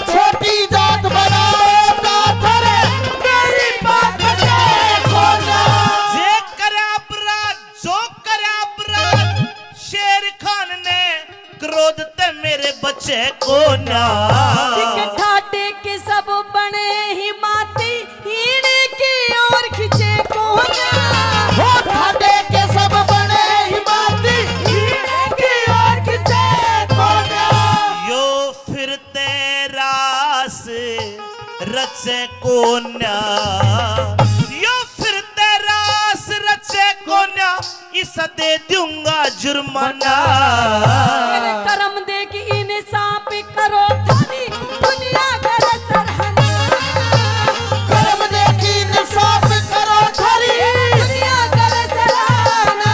S1: छोटी जात बड़ा ओदा थारे, मेरी बात बचे को न्या।
S4: जे करे अपराध, जो करे अपराध, शेर खान ने क्रोध ते मेरे बच्चे को न्या।
S2: ठाटे के सब बने ही माती, हीने की ओर खिंचे को न्या।
S1: ठाटे के सब बने ही माती, हीने की ओर खिंचे को न्या।
S4: यो फिर तेरा से रचे को न्या, यो फिर तेरा से रचे को न्या, इसे दे दूंगा जुर्माना।
S2: मेरे कर्म देख इन्हें सांप करो थारी, दुनिया करे सरहना।
S1: कर्म देखी निसाब करो थारी,
S2: दुनिया करे सरहना।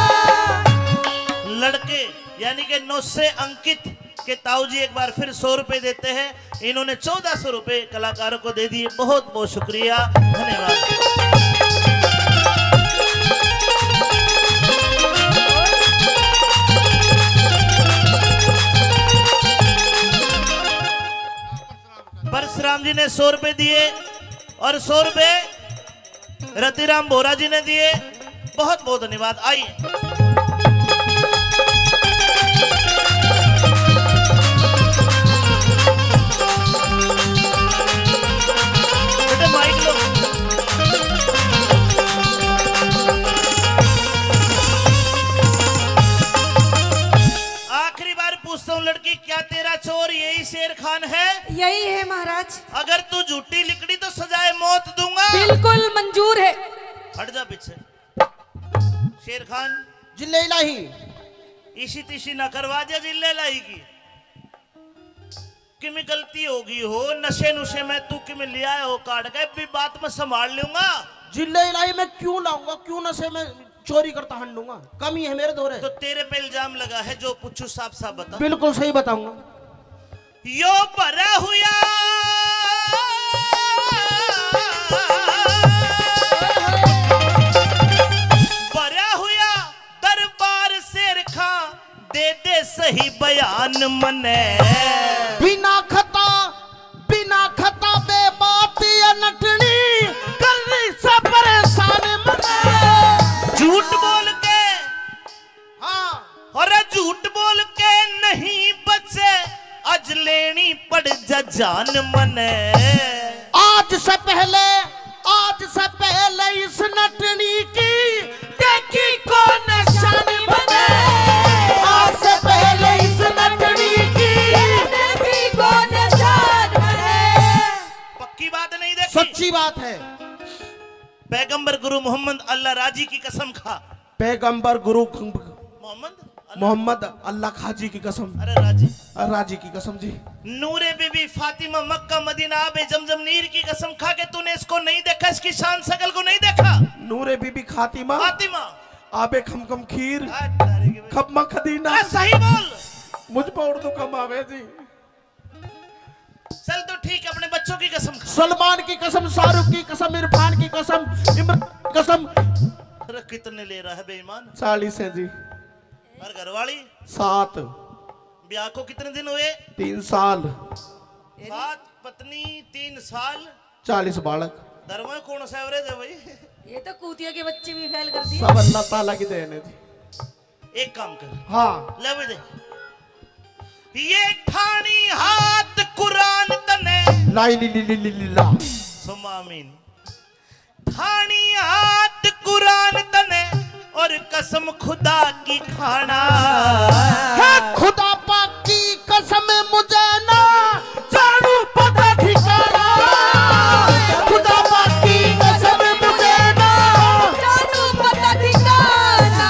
S4: लड़के यानी कि 9 से अंकित के ताऊजी एक बार फिर 100 रुपए देते हैं। इन्होंने 1400 रुपए कलाकारों को दे दिए। बहुत बहुत शुक्रिया, धन्यवाद। जी ने 100 रुपए दिए और 100 रुपए रतिराम बोरा जी ने दिए। बहुत बहुत धन्यवाद। आइए बेटे माइक लो। आखिरी बार पूछता हूँ लड़की, क्या तेरा चोर यही शेर खान है?
S2: यही है महाराज।
S4: अगर तू झूठी लिकड़ी तो सजाए मौत दूंगा।
S2: बिल्कुल मंजूर है।
S4: हट जा पीछे। शेर खान
S1: जिले इलाही
S4: इसी तीसी ना करवा दिया जिले लाई की। कि में गलती होगी हो, नशे नुशे में तू कि में लिया हो काट गए भी बात में संभाल लूंगा।
S1: जिले इलाही में क्यों लाऊंगा, क्यों नशे में चोरी करता हंडूंगा, कमी है मेरे दोरे।
S4: तो तेरे पे इल्जाम लगा है, जो पूछू साफ साफ बता।
S1: बिल्कुल सही बताऊंगा।
S4: यो भरा हुआ भरा हुआ दरबार शेर खां दे दे सही बयान मने।
S1: बिना खता बे बात या नटनी करनी से परेशान मने।
S4: झूठ बोल के,
S1: हाँ
S4: और झूठ बोल के नहीं बचे, आज लेनी पड़ जा जान मने।
S1: आज से पहले इस नटनी की देखी कौन निशानी बने। आज से पहले इस नटनी की देखी कौन निशान बने।
S4: पक्की बात नहीं देखी,
S1: सच्ची बात है।
S4: पैगंबर गुरु मोहम्मद अल्लाह राजी की कसम खा।
S1: पैगंबर गुरु
S4: मोहम्मद
S1: अल्लाह खाजी की कसम,
S4: अरे राजी
S1: राजी की कसम जी।
S4: नूरे बीबी फातिमा मक्का मदीना आबे जमजम नीर की कसम खा के तूने इसको नहीं देखा, इसकी शान शकल को नहीं देखा।
S1: नूरे बीबी फातिमा
S4: फातिमा
S1: आबे खम खीर
S4: अरे
S1: खम्मा खदीना।
S4: सही बोल।
S1: मुझ पर उर्दू कम आवे जी।
S4: चल तो ठीक है, अपने बच्चों की कसम खा।
S1: सलमान की कसम, शाहरुख की कसम, इरफान की कसम, इमरान की कसम।
S4: अरे कितने ले रहा है बेईमान?
S1: 40 है जी।
S4: और घरवाली
S1: 7।
S4: ब्याह को कितने दिन हुए?
S1: 3 साल।
S4: 7 पत्नी 3 साल
S1: 40 बालक।
S4: धर्म कौन सा एवरेज है भाई?
S2: ये तो कूतिया के बच्चे भी फैल कर दिए।
S1: सब अल्लाह ताला की देन है जी।
S4: एक काम कर,
S1: हाँ
S4: ले दे ये ठानी हाथ कुरान तने
S1: लाई ली ला।
S4: सुम्मा आमीन। ठानी हाथ कुरान तने और कसम खुदा की खाना।
S1: है खुदा पाक की कसम मुझे ना जानू पता ठिकाना। खुदा पाक की कसम मुझे ना
S2: जानू पता ठिकाना।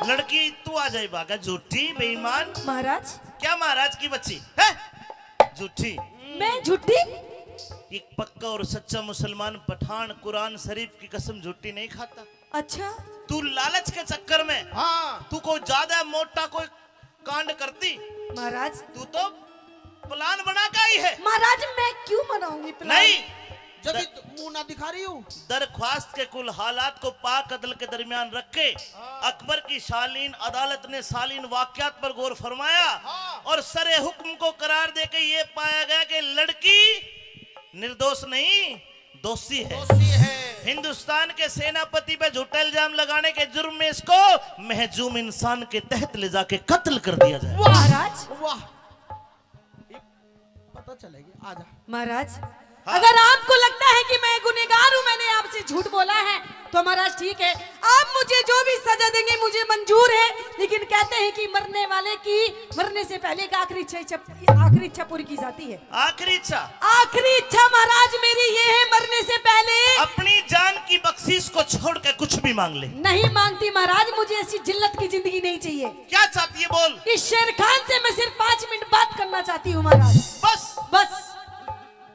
S4: लड़की तू आ जाए भागा, झूठी बेईमान।
S2: महाराज
S4: क्या महाराज की बच्ची है? झूठी।
S2: मैं झूठी?
S4: एक पक्का और सच्चा मुसलमान पठान कुरान शरीफ की कसम झूठी नहीं खाता।
S2: अच्छा
S4: तू लालच के चक्कर में,
S1: हाँ
S4: तू कोई ज्यादा मोटा कोई कांड करती,
S2: महाराज।
S4: तू तो प्लान बना के आई है।
S2: महाराज मैं क्यों मनाऊंगी प्लान?
S4: नहीं,
S1: जब मुंह ना दिखा रही हूँ।
S4: दरख्वास्त के कुल हालात को पाक अदल के दरमियान रख के अकबर की शालीन अदालत ने सालीन वाकयात पर गौर फरमाया और सरे हुक्म को करार दे के ये पाया गया कि लड़की निर्दोष नहीं दोषी है। हिंदुस्तान के सेनापति पे झूठा इल्जाम लगाने के जुर्म में इसको महजूम इंसान के तहत ले जाके कत्ल कर दिया जाए।
S2: महाराज
S1: वाह, पता चलेगी। आजा
S2: महाराज, अगर आपको लगता है कि मैं गुनहगार हूँ, मैंने आपसे झूठ बोला है, तो महाराज ठीक है, आप मुझे जो भी सजा देंगे मुझे मंजूर है। लेकिन कहते हैं कि मरने वाले की मरने से पहले एक आखिरी इच्छा पूरी की जाती है।
S4: आखिरी इच्छा?
S2: आखिरी इच्छा महाराज मेरी ये है, मरने से पहले
S4: अपनी जान की बख्शीश को छोड़ के कुछ भी मांग ले।
S2: नहीं मांगती महाराज, मुझे ऐसी जिल्लत की जिंदगी नहीं चाहिए।
S4: क्या चाहती है बोल?
S2: इस शेर खान से मैं सिर्फ 5 मिनट बात करना चाहती हूँ महाराज, बस।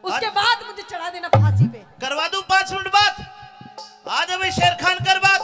S2: उसके बाद मुझे चढ़ा देना फांसी पे।
S4: करवा दूं 5 मिनट बाद? आज अभी शेर खान कर बात।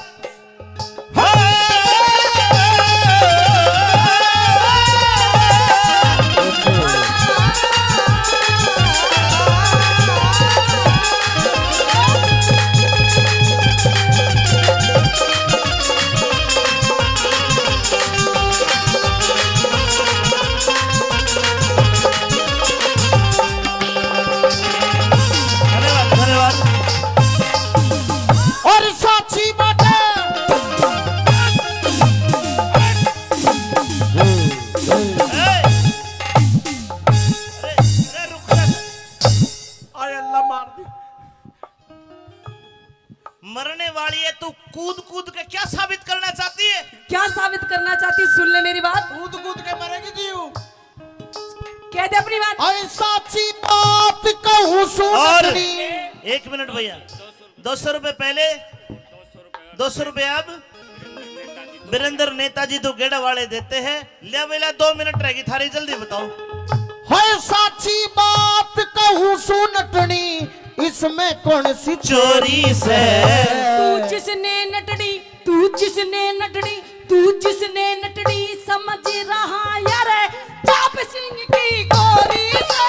S2: सुन ले मेरी बात।
S1: कूद कूद के मरेगी जीव।
S2: कह दे अपनी बात।
S1: साची बात कहूँ
S4: और
S1: सुननी।
S4: 1 मिनट भैया, 200 रुपए पहले, 200 रुपए अब। वीरेंद्र नेताजी तो गेड़ा वाले देते हैं। ले बेला 2 मिनट रहेगी थारी, जल्दी बताओ।
S1: है साची बात कहूँ सुनटनी, इसमें कौन सी चोरी से।
S2: तू जिसने नटड़ी, तू जिसने नटड़ी, तू जिसने नटड़ी समझ रहा यार चाप सिंह की गोरी से।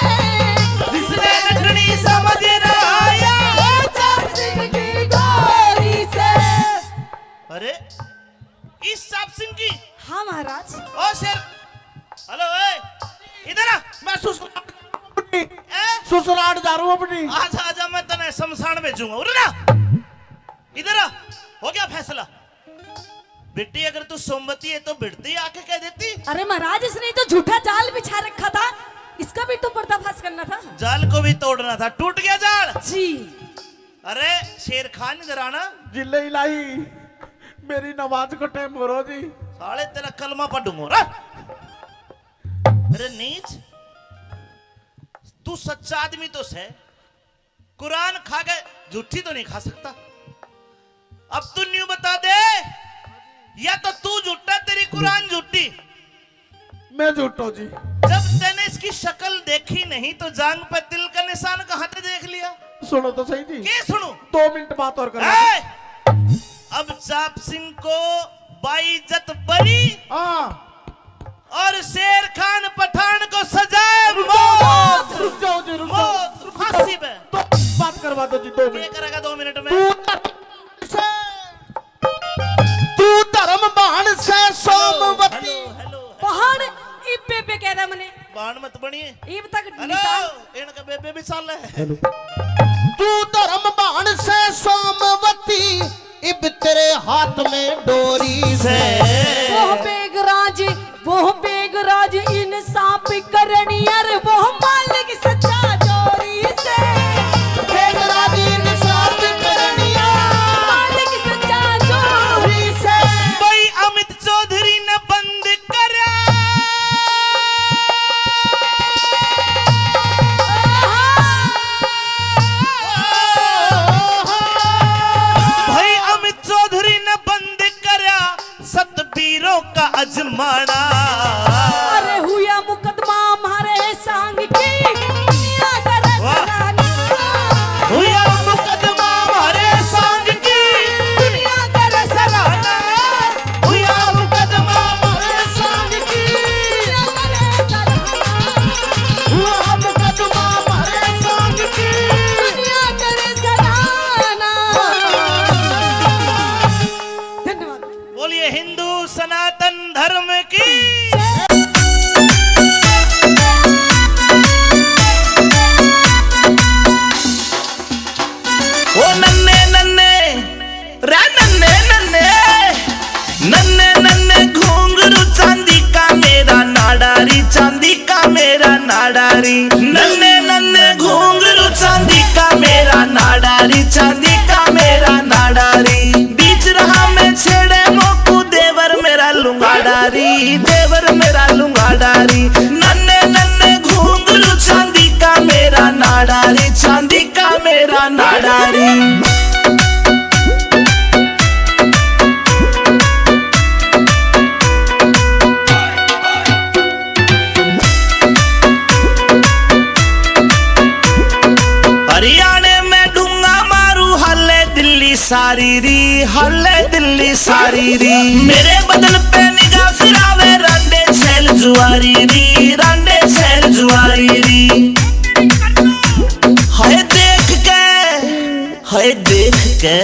S4: जिसने नटनी समझ रहा यार
S2: चाप सिंह की गोरी से।
S4: अरे इस चाप सिंह की।
S2: हाँ महाराज।
S4: ओ शेर, हेलो इधर आ।
S1: मैं ससुराल जा रहा हूँ अपनी।
S4: आजा आजा, मैं तने शमशान भेजूंगा। उरे ना, इधर आ। हो गया फैसला। बेटी अगर तू सोमवती है तो बिड़ती आके कह देती।
S2: अरे महाराज इसने तो झूठा जाल बिछा रखा था, इसका भी तो पर्दाफाश करना था।
S4: जाल को भी तोड़ना था, टूट गया जाल
S2: जी।
S4: अरे शेर खान इधर आना।
S1: जिले इलाही मेरी नमाज को टाइम हो रहा जी।
S4: साले तेरा कलमा पढ़ूंगा। अरे नीच, तू सच्चा आदमी तो है, कुरान खा के झूठी तो नहीं खा सकता। अब तू न्यू बता दे, या तो तू झूठा तेरी कुरान झूठी।
S1: मैं झूठो जी।
S4: जब तेने इसकी शक्ल देखी नहीं तो जांग पे तिल का निशान कहां से देख लिया।
S1: सुनो तो सही जी।
S4: क्या सुनो?
S1: 2 मिनट बात और कर।
S4: अब चाप सिंह को बाइज्जत बरी
S1: हाँ,
S4: और शेर खान पठान को सजाए मौत।
S1: रुक जाओ जी, रुक जाओ।
S4: मौत फांसी पे।
S1: तो बात करवा दो जी 2
S4: क्या
S1: मिनट।
S4: करेगा 2 मिनट में?
S1: तू धर्म बाण से सोमवती।
S4: हेलो
S2: पहाड़ इब्बे पे कह रहा मने।
S4: बाण मत बनिए।
S2: इब तक
S4: हेलो,
S2: निशान।
S4: इनका बेबे भी साल है।
S1: तू धर्म बाण से सोमवती, इब तेरे हाथ में डोरी से।
S2: वो बेगराज इंसाफ करनी अर वो मालिक सच्चा जोरी से।
S1: बेगराज इंसाफ करनी
S2: मालिक सच्चा जोरी से।
S4: भाई अमित चौधरी ने बंद करा। भाई अमित चौधरी ने बंद करा सतबीरों का अजमाना।
S2: अरे हुआ मुकदमा हमारे सांग की दुनिया का रसराना।
S4: हुआ मुकदमा हमारे सांग की
S2: दुनिया का रसराना।
S4: हुआ मुकदमा हमारे सांग की।
S2: दुनिया का रसराना।
S1: हुआ मुकदमा हमारे संग की।
S2: दुनिया का रसराना। धन्यवाद।
S4: बोलिए हिंदू सनातन धर्म की।
S5: ओ नन्ने नन्ने रे नन्ने नन्ने नन्ने नन्ने घुंघरू चांदी का मेरा नाडारी, चांदी का मेरा नाडारी। नन्ने नन्ने घुंघरू चांदी का मेरा नाडारी, चांदी का मेरा नाडारी। बीच रहा मैं छेड़े मोकू देवर मेरा लुंगाडारी, देवर मेरा लुंगाडारी। नन्ने नन्ने घुंघरू चांदी का मेरा नाडारी, चांदी का मेरा नाडारी। हरियाणे में ढूंगा मारू हल्ले दिल्ली सारी री, हल्ले दिल्ली सारी री। मेरे बदन पे निगाह फिरावे रांडे छैल जुआरी री, रांडे छैल जुआरी री। हाय देख के, हाय देख के,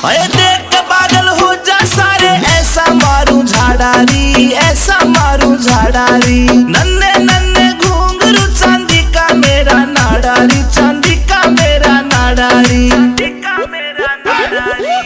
S5: हाय देख के पागल हो जा सारे। ऐसा मारू झाड़ारी, ऐसा मारू झाड़ारी। नन्ने नन्ने घुंघरू चांदी का मेरा नाडारी, चांदी का मेरा नाडारी, चांदी का मेरा नाडारी।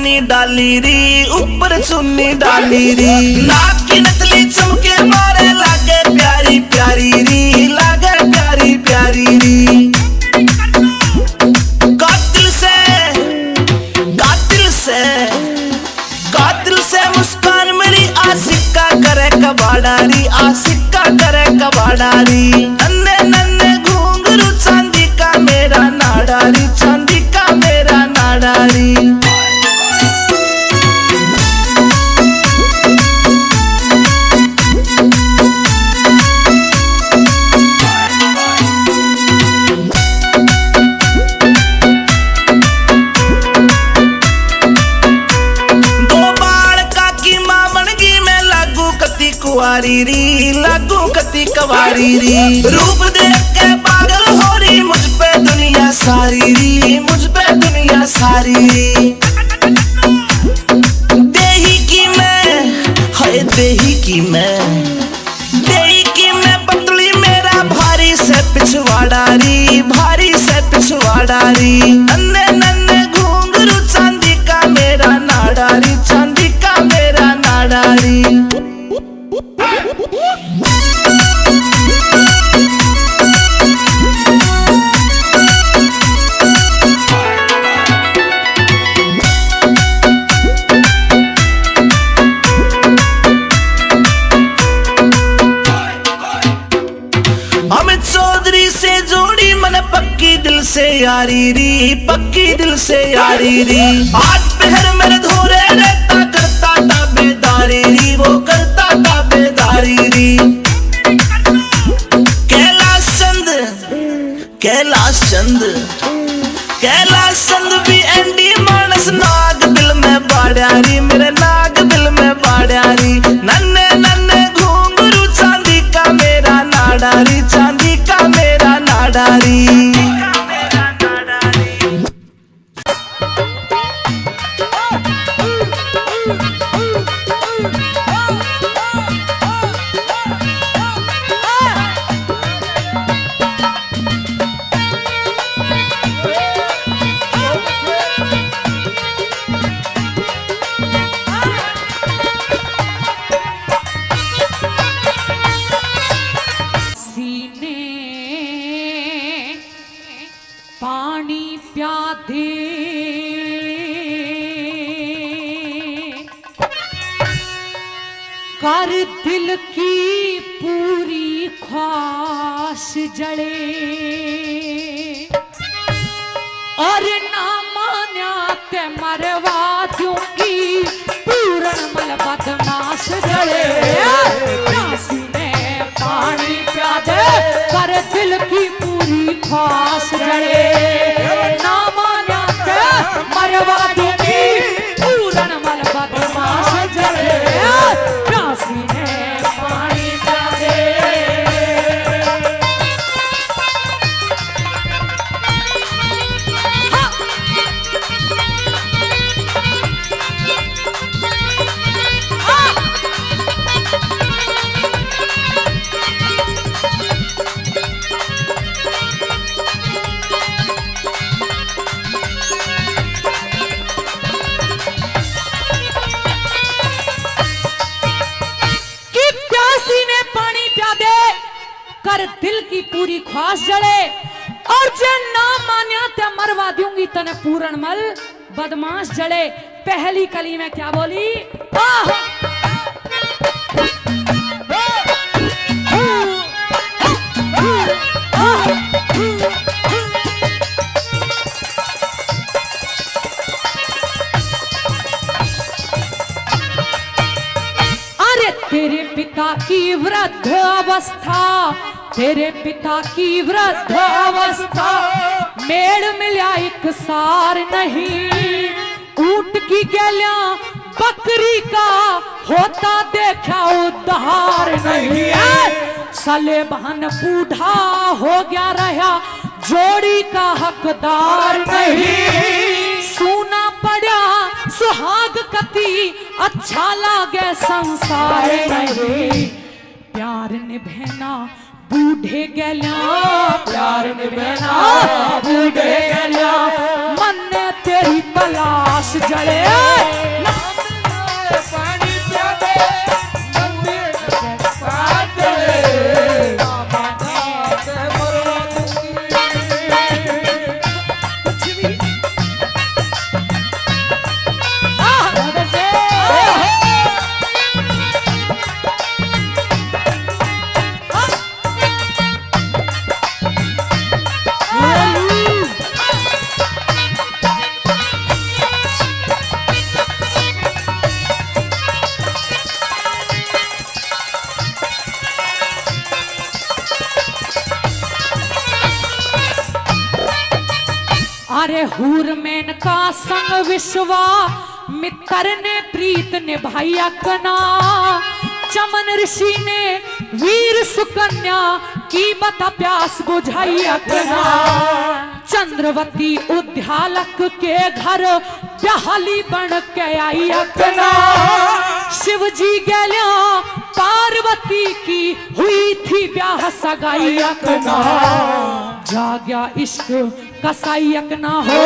S5: चुन्नी डाली री, ऊपर चुन्नी डाली री। नाक की नथली चमके मारे लागे प्यारी प्यारी री, लागे प्यारी प्यारी री। कातिल से मुस्कान मेरी आशिका करे कबाड़ारी, आशिका करे कबाड़ारी। नन्हे नन्हे घूंघरू चांदी का मेरा नाडारी, चांदी का मेरा नाडारी। कुवारी री, लागू कती कवारी री। रूप देख के पागल हो रही मुझ पे दुनिया सारी री, मुझ पे दुनिया सारी री। देही की मैं, हाय देही की मैं, देही की मैं पतली मेरा भारी से पिछवाड़ा री, भारी से पिछवाड़ा री। नन्हे नन्हे घूंघरू चांदी का मेरा नाडारी, चांदी का मेरा नाडारी। अमित चौधरी से जोड़ी मन पक्की दिल से यारी री, पक्की दिल से यारी री। आज पहर मेरे धोरे रहता करता ताबेदारी री, वो करता ताबेदारी री। कैलाश चंद भी एंडी मानस नाग दिल में बाड़ियारी, मेरे नाग दिल में बाड़ियारी। नन्हे नन्हे घूंघरू चांदी का मेरा नाडारी, चांदी का मेरा नाडारी।
S7: पानी प्यादे कर दिल की पूरी ख्वाहिश जले, और ना मान्या ते मरवा दूंगी पूरन मल बदमाश जले। प्यासी ने पानी प्यादे कर दिल की पूरी ख्वाहिश जले, ना मान्या ते मरवा दूंगी पूरन मल बदमाश जले। प्यासी ने पानी प्यादे। कर दिल की पूरी ख्वाहिश जले, और जे ना मान्या ते मरवा दूंगी तने पूरन मल बदमाश जले। पहली कली में क्या बोली? अरे तेरे पिता की वृद्ध अवस्था, तेरे पिता की वृद्ध अवस्था, मेड़ मिल्या एक सार नहीं। ऊंट की गैलिया बकरी का होता देखा उद्धार नहीं। सले बहन बूढ़ा हो गया रहा, जोड़ी का हकदार नहीं। सूना पड़ा सुहाग कती, अच्छा लागे संसार नहीं। प्यार निभना बूढ़े गैला, प्यार निभना बूढ़े गैला, मन ने तेरी तलाश जले। अरे हूर मेन का संग विश्वा मित्र ने प्रीत निभाई अकना, चमन ऋषि ने वीर सुकन्या की बता प्यास बुझाई अकना। चंद्रवती उद्यालक के घर ब्याहली बन के आई अकना, शिव जी गैल्या पार्वती की हुई थी ब्याह सगाई अकना। जाग्या इश्क कसाईक ना हो,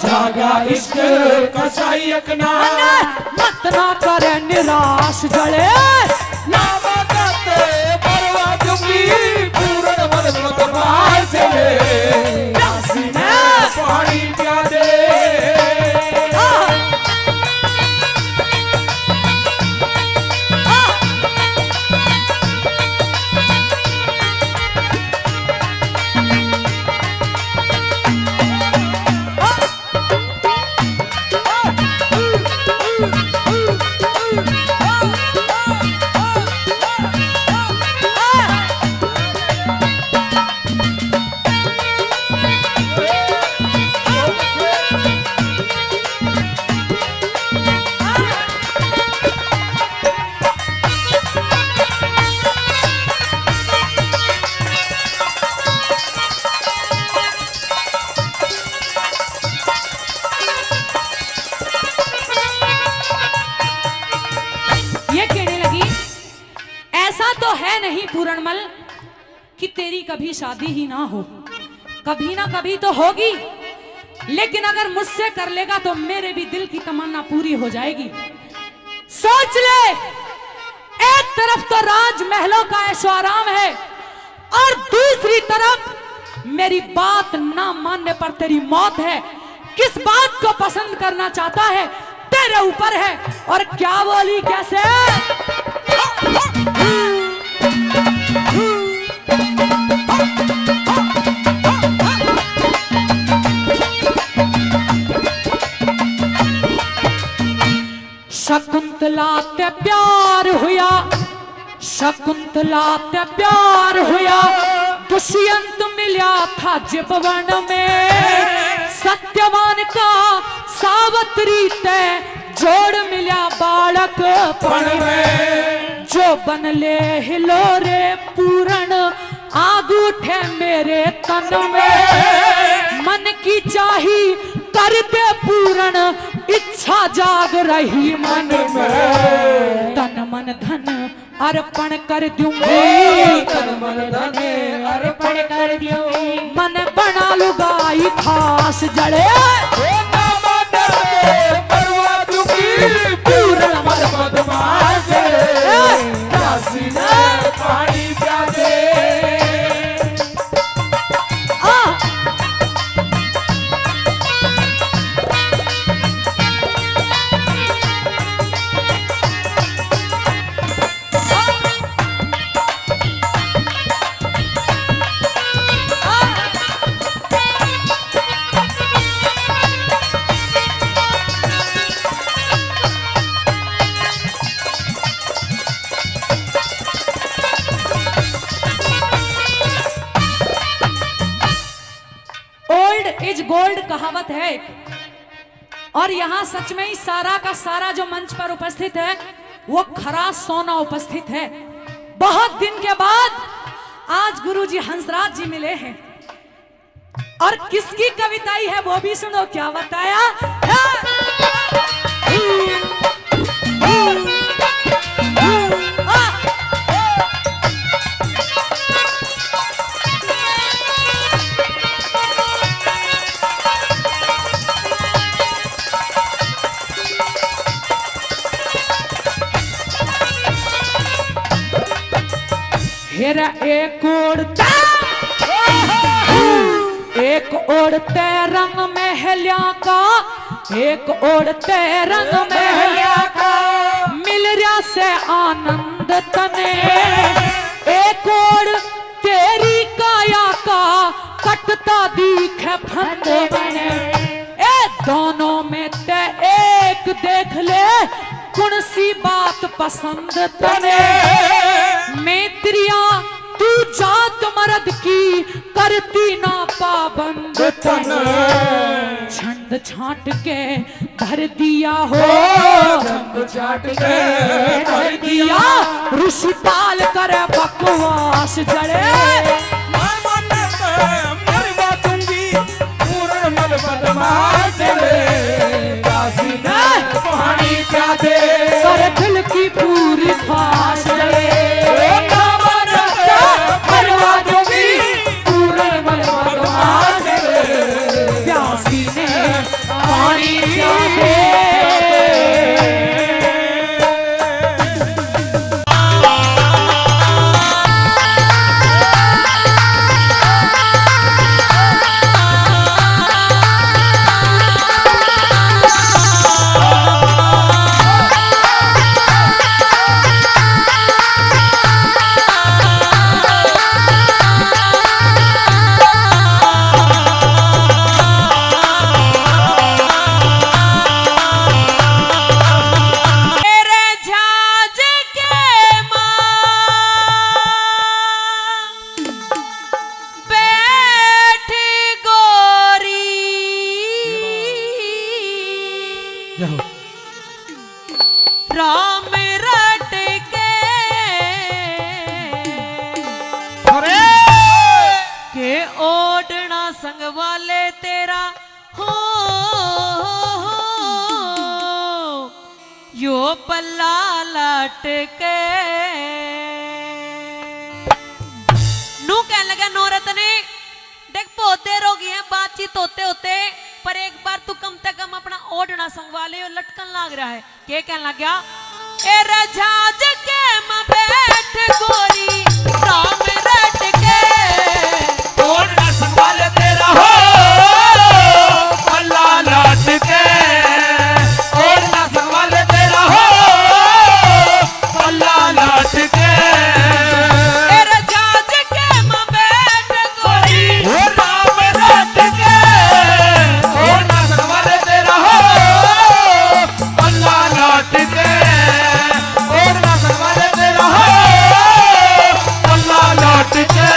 S8: जागा इश्क कसाईक ना,
S7: मत ना करे निराश जले,
S8: नाम करते परवा चुकी पूर्ण मन मतवार से प्यासी ने पानी पिया दे।
S7: नहीं पूरणमल कि तेरी कभी शादी ही ना हो, कभी ना कभी तो होगी, लेकिन अगर मुझसे कर लेगा तो मेरे भी दिल की तमन्ना पूरी हो जाएगी। सोच ले, एक तरफ तो राजमहलों का ऐशो आराम है और दूसरी तरफ मेरी बात ना मानने पर तेरी मौत है। किस बात को पसंद करना चाहता है तेरे ऊपर है। और क्या बोली कैसे? शकुंतला ते प्यार हुआ, शकुंतला ते प्यार हुआ, दुष्यंत मिला था जिबवन में, सत्यवान का सावत्री ते जोड़ मिला बालक पण में। जो बन ले हिलोरे पूरण आग उठे मेरे तन में, मन की चाही कर दे पूरण इच्छा जाग रही मन में। तन मन धन अर्पण कर दूंगी,
S8: तन मन धन अर्पण कर दूंगी,
S7: मन बना लुगाई खास जड़े,
S8: परवा चुकी पूर्ण मन बदमाश, प्यासी ने पानी पिया दे।
S7: इज गोल्ड कहावत है और यहाँ सच में ही सारा का सारा जो मंच पर उपस्थित है वो खरा सोना उपस्थित है। बहुत दिन के बाद आज गुरुजी हंसराज जी मिले हैं और किसकी कविताई है वो भी सुनो। क्या बताया? हेरा एक ओढ़ते रंग महलिया का, एक ओढ़ते रंग महलिया का, मिल रहा से आनंद तने, एक ओढ़ तेरी काया का कटता दिखे फंद बने। ए दोनों में ते एक देख ले कौन सी बात पसंद तने, मेत्रिया तू जात मर्द की करती ना पाबंद तन, छंद छाट के भर दिया हो,
S8: छंद छाट के भर
S7: दिया ऋषि ताल करे बकवास जड़े,
S8: मैं मन में मरवा दूंगी पूरनमल बदमाश रे, काशी में पानी क्या दे
S7: कर दिल की पूरी खास जड़े,
S8: मरवा दूंगी पूरनमल बदमाश रे,
S7: प्यासी ने पानी चाहे।
S2: राम रट के ओढ़ना संग वाले तेरा हो, यो पल्ला लट के नू कहने लगा नौरत ने, देख बहुत देर हो गई है बातचीत होते होते, पर एक बार तू कम से कम अपना ओढ़ना संगवाले और लटकन लाग रहा है। क्या कहने लग गया? ए रजाज के मां बैठ गोरी राम रट के,
S8: ओढ़ना संभाले तेरा हो पल्ला लट के, ओढ़ना संभाले तेरा हो पल्ला लट के,
S2: ए रजाज के मां बैठ गोरी
S8: राम रट के, ओढ़ना संभाले तेरा हो पल्ला लट के, ओढ़ना संभाले तेरा हो पल्ला लट के।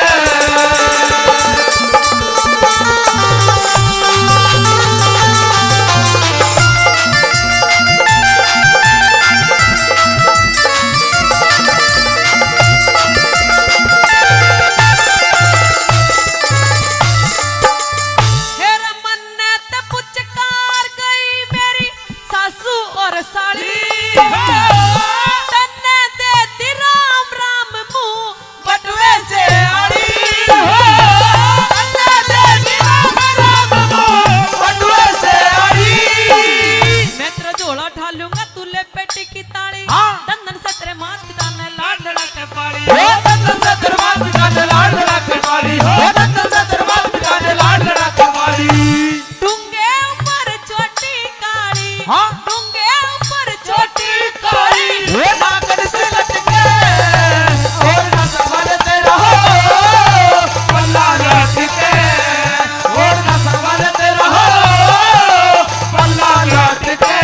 S2: हेर मन्नत पुचकार गई मेरी सासू और साली, तन्ने देती राम राम मुंह बटुए से आड़ी, तन्ने देती राम राम मुंह
S8: बटुए से आड़ी,
S2: मैं तेरा झोला उठा लूंगा तू ले पेटी की ताली, दंदन से तेरे माथ पिता ने लाड लड़ा के पाली,
S8: हो दंदन से तेरे माथ पिता ने लाड लड़ा के पाली, हो दंदन से तेरे माथ पिता ने लाड लड़ा के पाली।
S2: डूंगे ऊपर छोटी काली,
S8: हाँ?
S2: डूंगे ऊपर छोटी काली,
S8: वो नागन से लटके और ना संभाले तेरा हो पल्ला लट के, और ना संभाले तेरा हो पल्ला लट के।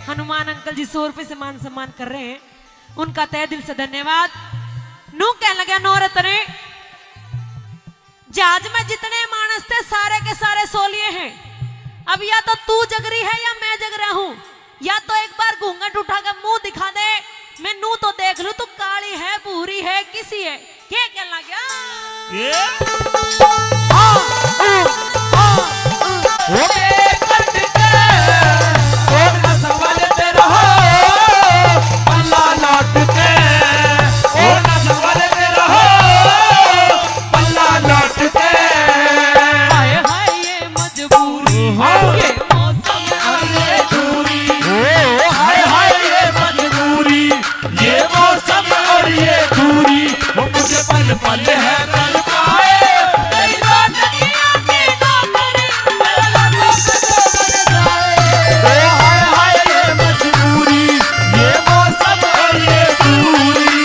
S2: हनुमान अंकल जी 100 रुपए से मान सम्मान कर रहे हैं, उनका तहे दिल से धन्यवाद। नू कहने लगा नौरत ने, जहाज में जितने मानस थे सारे के सारे सोलिए हैं, अब या तो तू जग रही है या मैं जग रहा हूँ, या तो एक बार घूंघट उठा कर मुंह दिखा दे, मैं नू तो देख लू तू काली है भूरी है किसी है, क्या कहना क्या
S8: पल है तरसाए तेरी बात की आंखें ना करे मेरा हाय हाय ये मजबूरी ये मौसम और ये दूरी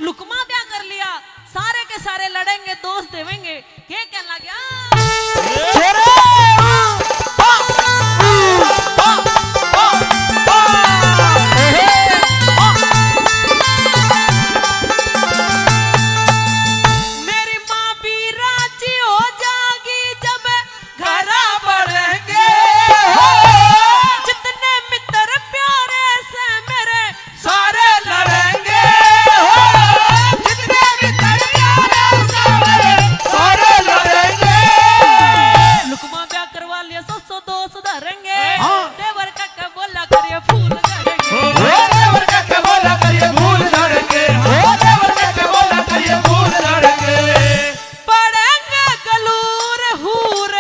S2: लुकमा ब्याह कर लिया, सारे के सारे लड़ेंगे दोस्त देवेंगे, क्या कहना क्या मेरी माँ भी राजी हो जाएगी जब घर बढ़ेंगे, जितने मित्र प्यारे से मेरे
S8: सारे लड़ेंगे
S2: लुकमा ब्याह करवा लिया 100 दोस्त धरेंगे, देवर का बोला करिए फूल धरेंगे,
S8: देवर का बोला करिए फूल धरेंगे, देवर का बोला करिए फूल धरेंगे
S2: पड़ेंगे गलूर हूर,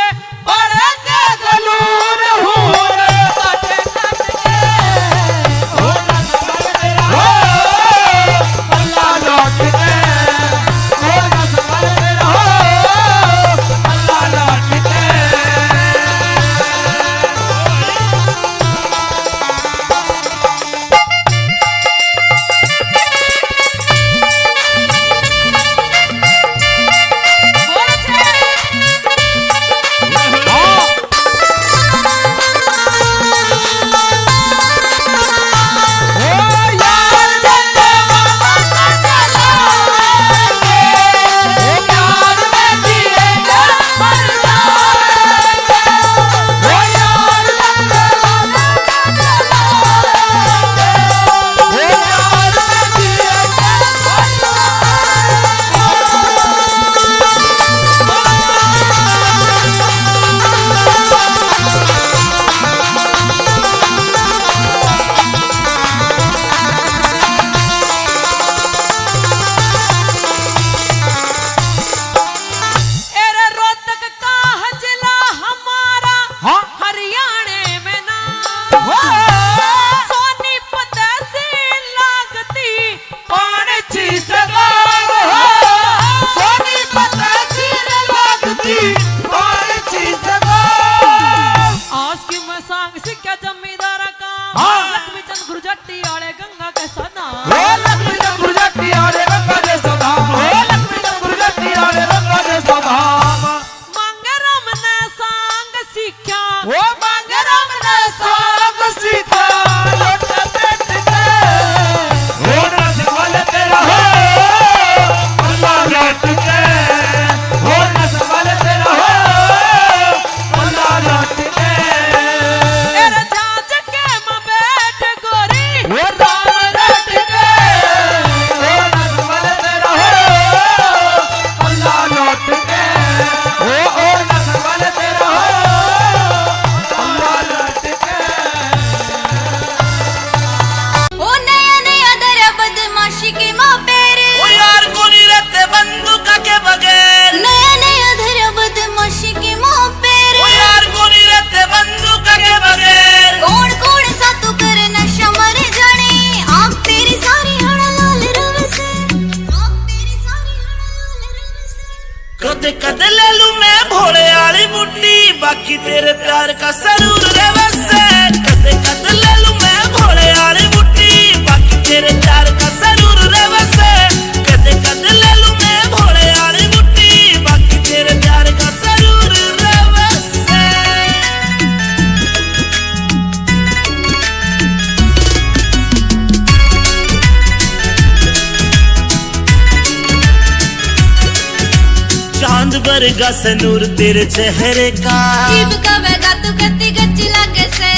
S8: पड़ेंगे गलूर हूर
S2: काटे काटे
S8: हो ना संभल तेरा हो अल्लाह लौट के हो ना संभल तेरा हो अल्लाह लौट के
S2: बोल छे एरे रोहतक का हजला हमारा हरियाणे में ना सोनीपत से लागती
S8: पाणची सगाव सोनीपत सी लागती पाणची सगाव
S2: आज की मैं सांग सिक्का जमींदारा का लक्ष्मी चंद गुरजट्टी आले गंगा के सदा
S8: लक्ष्मी चंद गुरजट्टी आले गंगा के सदा लक्ष्मी चंद गुरजट्टी आले गंगा के सदा
S2: मंगरम ने सांग सिक्का
S8: वो मंगरम ने सांग सीखा लौट बैठ के हो ना संभल तेरा हो अल्लाह लौट के हो ना संभल तेरा हो अल्लाह लौट के
S2: एरे जाज के में बैठ गोरी
S8: वो राम लौट के हो ना संभल तेरा हो अल्लाह लौट के हो ना संभल तेरा हो
S5: प्यार का सरूर रे वैसे कदे कद ले लूं मैं भोले वाली मुट्ठी बाकी तेरे प्यार का सरूर रे वैसे कदे कद ले लूं मैं भोले वाली मुट्ठी बाकी तेरे प्यार का सरूर रे वैसे। चांद बरगा सनूर तेरे चेहरे का
S6: जीव कवेगा तू कत्ती गच्ची लागे से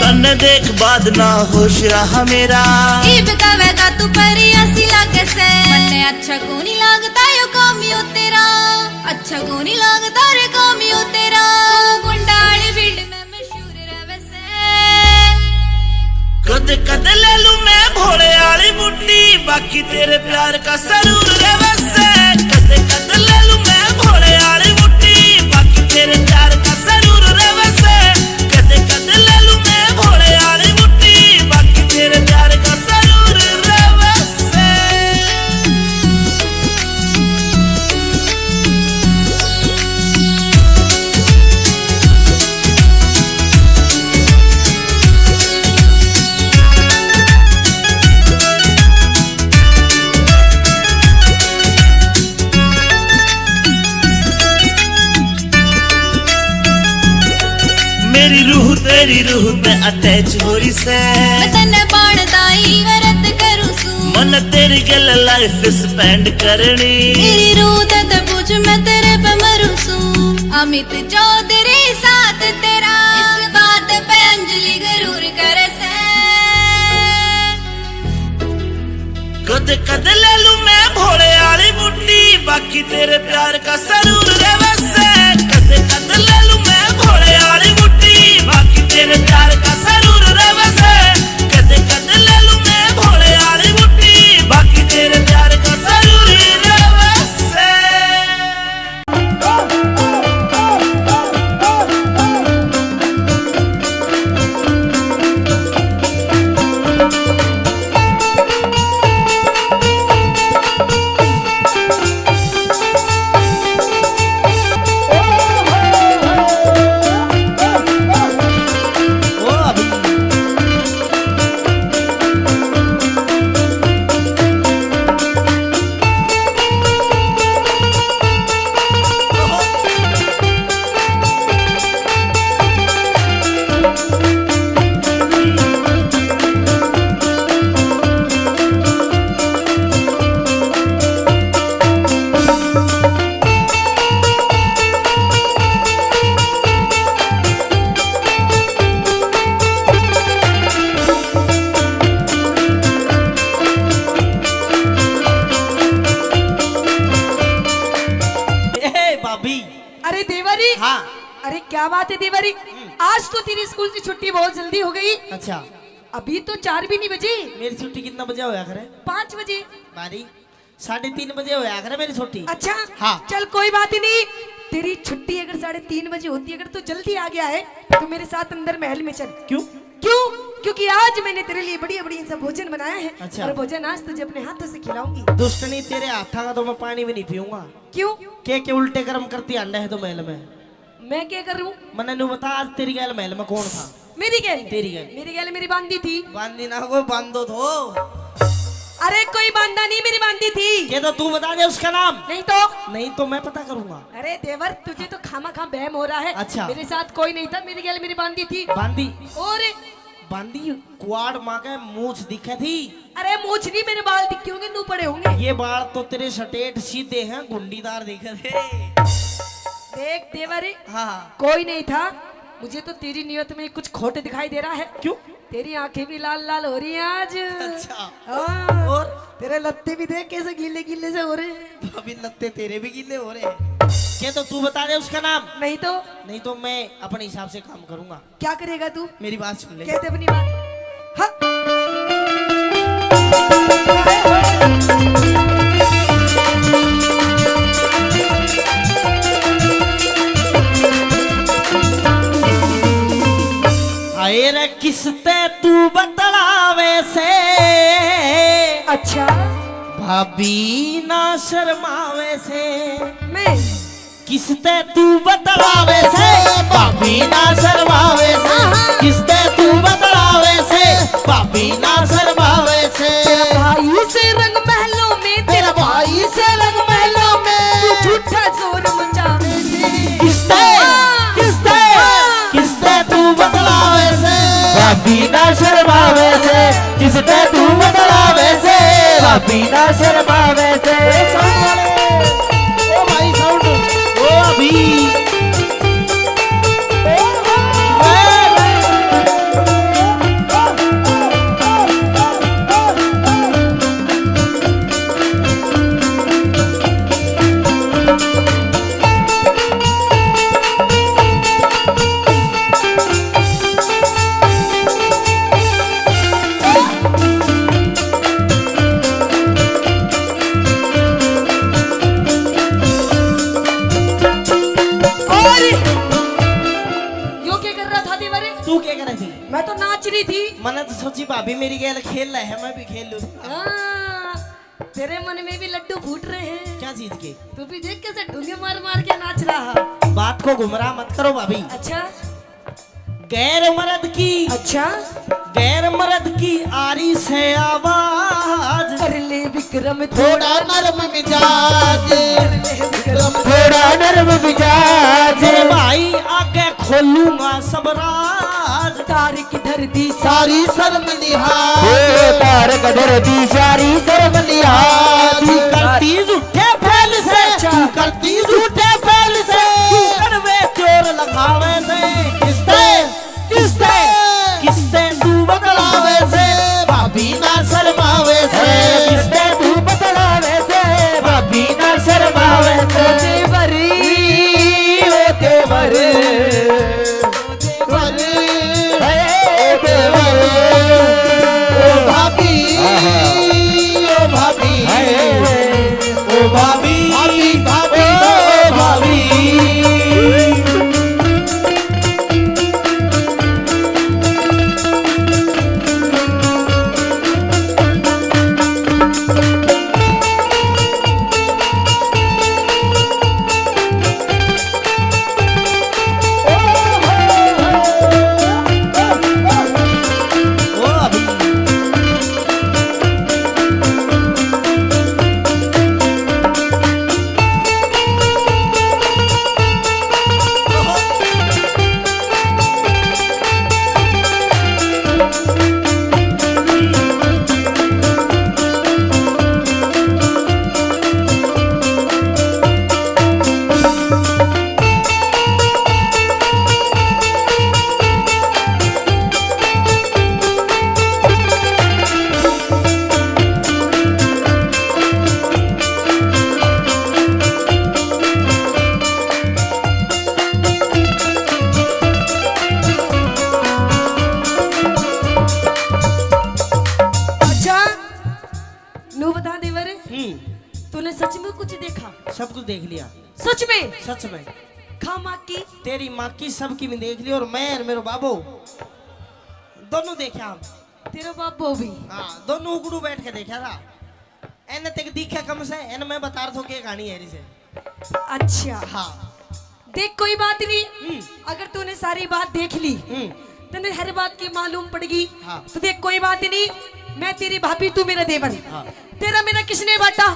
S5: तन देख बाद ना होश रहा मेरा
S6: जीव कवेगा तू परी हंसी लागे से मन्ने अच्छा को नहीं लगता यो कामियो तेरा अच्छा को नहीं लगता रे कामियो तेरा गुंडाली फील्ड में मशहूर रहे से
S5: कद कद ले लूं मैं भोले वाली मुट्ठी बाकी तेरे प्यार का सरूर रे वैसे कद कद ले लूं मैं भोले वाली मुट्ठी बाकी तेरे प्यार का सरूर रे वैसे कद कद ले लूं मैं भोले वाली मुट्ठी बाकी तेरे प्यार का सरूर रे वैसे। मेरी रूह तेरी रूह में अटैच हो रही से
S6: मैं तन्ने बाणदाई वरत करूं सू
S5: मन तेरी गल लाइफ स्पेंड करनी
S6: मेरी रूह ते पूछ मैं तेरे पे मरूं सू अमित चौधरी साथ तेरा इस बात पे अंजलि जरूर करे से
S5: कद कद ले लूं मैं भोले वाली मुट्ठी बाकी तेरे प्यार का सरूर रे वैसे कद कद ले लूं मैं भोले वाली मुट्ठी बाकी तेरे प्यार का सरूर रे वैसे कद कद ले लूं मैं भोले वाली मुट्ठी बाकी तेरे प्यार का सरूर रे वैसे।
S2: अरे देवरी,
S1: हाँ।
S2: अरे क्या बात है देवरी, आज तो तेरी स्कूल से छुट्टी बहुत जल्दी हो गई।
S1: अच्छा,
S2: अभी तो 4 भी नहीं बजे।
S1: मेरी छुट्टी कितना बजे होया करे?
S2: 5 बजे।
S1: बारी 3:30 बजे होया करे मेरी छुट्टी।
S2: अच्छा,
S1: हाँ।
S2: चल कोई बात ही नहीं, तेरी छुट्टी अगर 3:30 बजे होती, अगर तू जल्दी आ गया है तो मेरे साथ अंदर महल में चल।
S1: क्यों?
S2: क्यों? क्योंकि आज मैंने तेरे लिए बढ़िया बढ़िया सा भोजन बनाया है।
S1: अच्छा।
S2: और भोजन आज तुझे अपने हाथों से खिलाऊंगी।
S1: दुष्टनी, तेरे हाथा का तो मैं पानी भी नहीं पीऊंगा।
S2: क्यों?
S1: के उल्टे कर्म करती अंडा है तो महल में।
S2: मैं क्या कर रहा हूँ?
S1: मने नु बता, आज तेरी गैल महल में कौन था?
S2: मेरी गैल?
S1: तेरी गैल?
S2: मेरी गैल मेरी बांदी थी।
S1: बांदी ना कोई बांधो तो।
S2: अरे कोई बांदा नहीं, मेरी बांदी थी।
S1: ये तो तू बता दे उसका नाम।
S2: नहीं तो?
S1: नहीं तो मैं पता करूंगा।
S2: अरे देवर, तुझे तो खामा खा बहम हो रहा है।
S1: अच्छा।
S2: मेरे साथ कोई नहीं था, मेरी गैल मेरी बांदी थी।
S1: बांदी?
S2: और
S1: बांदी कुआड़ माँ के मूछ दिखे थी।
S2: अरे मूछ नहीं, मेरे बाल दिखे होंगे, नू पड़े होंगे।
S1: ये बाल तो तेरे सटेट सीधे हैं, गुंडीदार दिखे थे।
S2: देख देवर,
S1: हाँ।
S2: कोई नहीं था। मुझे तो तेरी नियत में कुछ खोट दिखाई दे रहा है।
S1: क्यों?
S2: तेरी आंखें भी लाल लाल हो रही हैं आज।
S1: अच्छा।
S2: हाँ।
S1: और
S2: तेरे लत्ते भी देख कैसे गीले गीले से हो रहे हैं।
S1: अभी लगते तेरे भी गिले हो रहे हैं। क्या तो तू बता दे उसका नाम।
S2: नहीं तो?
S1: नहीं तो मैं अपने हिसाब से काम करूंगा।
S2: क्या करेगा तू?
S1: मेरी बात सुन ले।
S2: कहते अपनी बात। हाँ।
S1: आए रे किसते तू बतलावे से,
S2: अच्छा।
S1: भाभी ना शर्मावे से।
S2: मैं
S1: किसते तू बतलावे से भाभी ना शर्मावे से किसते तू बतलावे से भाभी ना शर्मावे से
S2: भाई से रंग महलों में
S1: तेरा भाई से रंग महलों में
S2: झूठा जोर मचावे से
S1: किसते किसते किसते तू बतलावे से भाभी ना शर्मावे से किसते तू बतलावे से भाभी ना शर्मावे से ओ भाई साउंड ओ अभी तू क्या कर रही थी?
S2: मैं तो नाच रही थी।
S1: मैंने तो सोची भाभी मेरी गेल खेल रहे हैं मैं भी खेल लूं।
S2: हाँ, तेरे मन में भी लड्डू फूट रहे हैं।
S1: क्या चीज के?
S2: तू भी देख कैसे ढूंढे मार मार के नाच रहा।
S1: बात को गुमराह मत करो भाभी।
S2: अच्छा
S1: गैर मर्द की
S2: अच्छा
S1: गैर मर्द की आरी से आवाज
S2: कर ले विक्रम
S1: थोड़ा नरम मिजाज थोड़ा नरम मिजाज भाई आगे खोलूंगा सब राज
S2: तार किधर दी
S1: सारी शर्म लिहाज तार कधर दी सारी शर्म लिहाज करती झूठे फैल से तू करती झूठे फैल से तू करवे चोर लगावे से किसते किसते किसते तू बतलावे से भाभी ना शर्मावे से किसते तू बतलावे से भाभी ना शर्मावे से
S9: देवरी ओ देवरी
S2: तूने सच में कुछ देखा?
S1: सब कुछ देख लिया
S2: सच में?
S1: सच में।
S2: खा माँ की
S1: तेरी माँ की सबकी भी देख ली और मैं और मेरे बाबू दोनों देखा हम।
S2: तेरा बाबू भी?
S1: हाँ दोनों उगड़ू बैठ के देखा था। एने तक दिखा कम से एने मैं बता रहा था कि कहानी है से।
S2: अच्छा
S1: हाँ
S2: देख कोई बात नहीं, अगर तूने सारी बात देख ली तूने हर बात की मालूम पड़ेगी।
S1: हाँ।
S2: तो देख कोई बात नहीं, मैं तेरी भाभी तू मेरा देवर।
S1: हाँ।
S2: तेरा मेरा किसने बांटा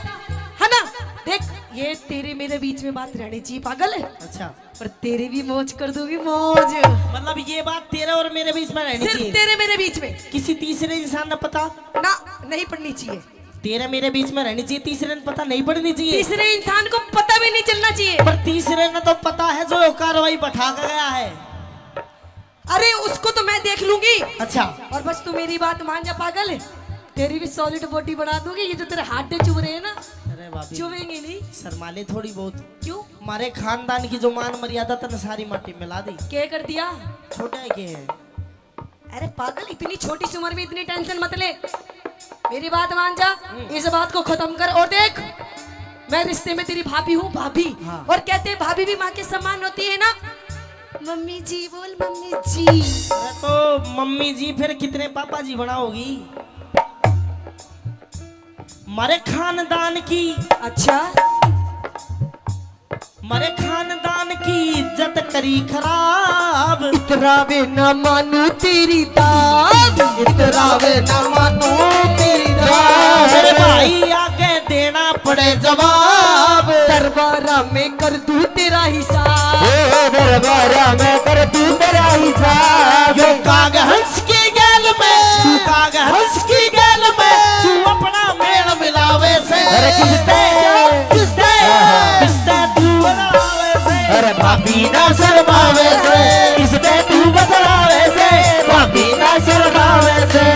S2: है ना? देख ये तेरे मेरे बीच में बात रहनी चाहिए, पागल है।
S1: अच्छा
S2: पर तेरे भी मौज कर दूंगी, मौज।
S1: मतलब ये बात तेरे और मेरे बीच में रहनी
S2: सिर्फ
S1: चाहिए,
S2: तेरे मेरे बीच में,
S1: किसी तीसरे इंसान ने पता
S2: ना नहीं पड़नी चाहिए।
S1: तेरे मेरे बीच में रहनी चाहिए, तीसरे ने पता नहीं पड़नी चाहिए।
S2: तीसरे इंसान को पता भी नहीं चलना चाहिए।
S1: पर तीसरे ने तो पता है जो कार्रवाई बैठा कर गया है।
S2: अरे उसको तो मैं देख लूंगी।
S1: अच्छा
S2: और बस तू मेरी बात मान जा, पागल है। तेरी भी सॉलिड बॉडी बना दूंगी। ये जो तेरे हाथ चुभ रहे हैं ना,
S1: अरे बाबी
S2: चुभेंगे नहीं।
S1: शर्माले थोड़ी बहुत।
S2: क्यों?
S1: हमारे खानदान की जो मान मर्यादा तने सारी माटी मिला दी।
S2: क्या कर दिया?
S1: छोटा है के है?
S2: अरे पागल, इतनी छोटी सी उम्र में इतनी टेंशन मत ले। मेरी बात मान जा, इस बात को खत्म कर। और देख मैं रिश्ते में तेरी भाभी हूँ, भाभी।
S1: हाँ।
S2: और कहते हैं भाभी भी माँ के समान होती है ना। मम्मी जी बोल, मम्मी जी।
S1: अरे तो मम्मी जी फिर कितने पापा जी बनाओगी? हमारे खानदान की
S2: अच्छा
S1: मरे खानदान की इज्जत करी खराब।
S9: इतरावे न मानू तेरी दाद, इतरावे न मानू तेरी दाद।
S1: मेरे भाई आगे देना पड़े जवाब।
S9: दरबारा में कर दूं तेरा हिसाब,
S1: दरबारा में कर तू तेरा हिसाब। यो काग हंस की गैल में, तू काग हंस की गैल में, तू अपना मेल मिलावे से। अरे किसते किसते किसते तू बदलावे से। अरे भाभी ना शर्मावे से, किसते तू बदलावे से, भाभी ना शर्मावे से।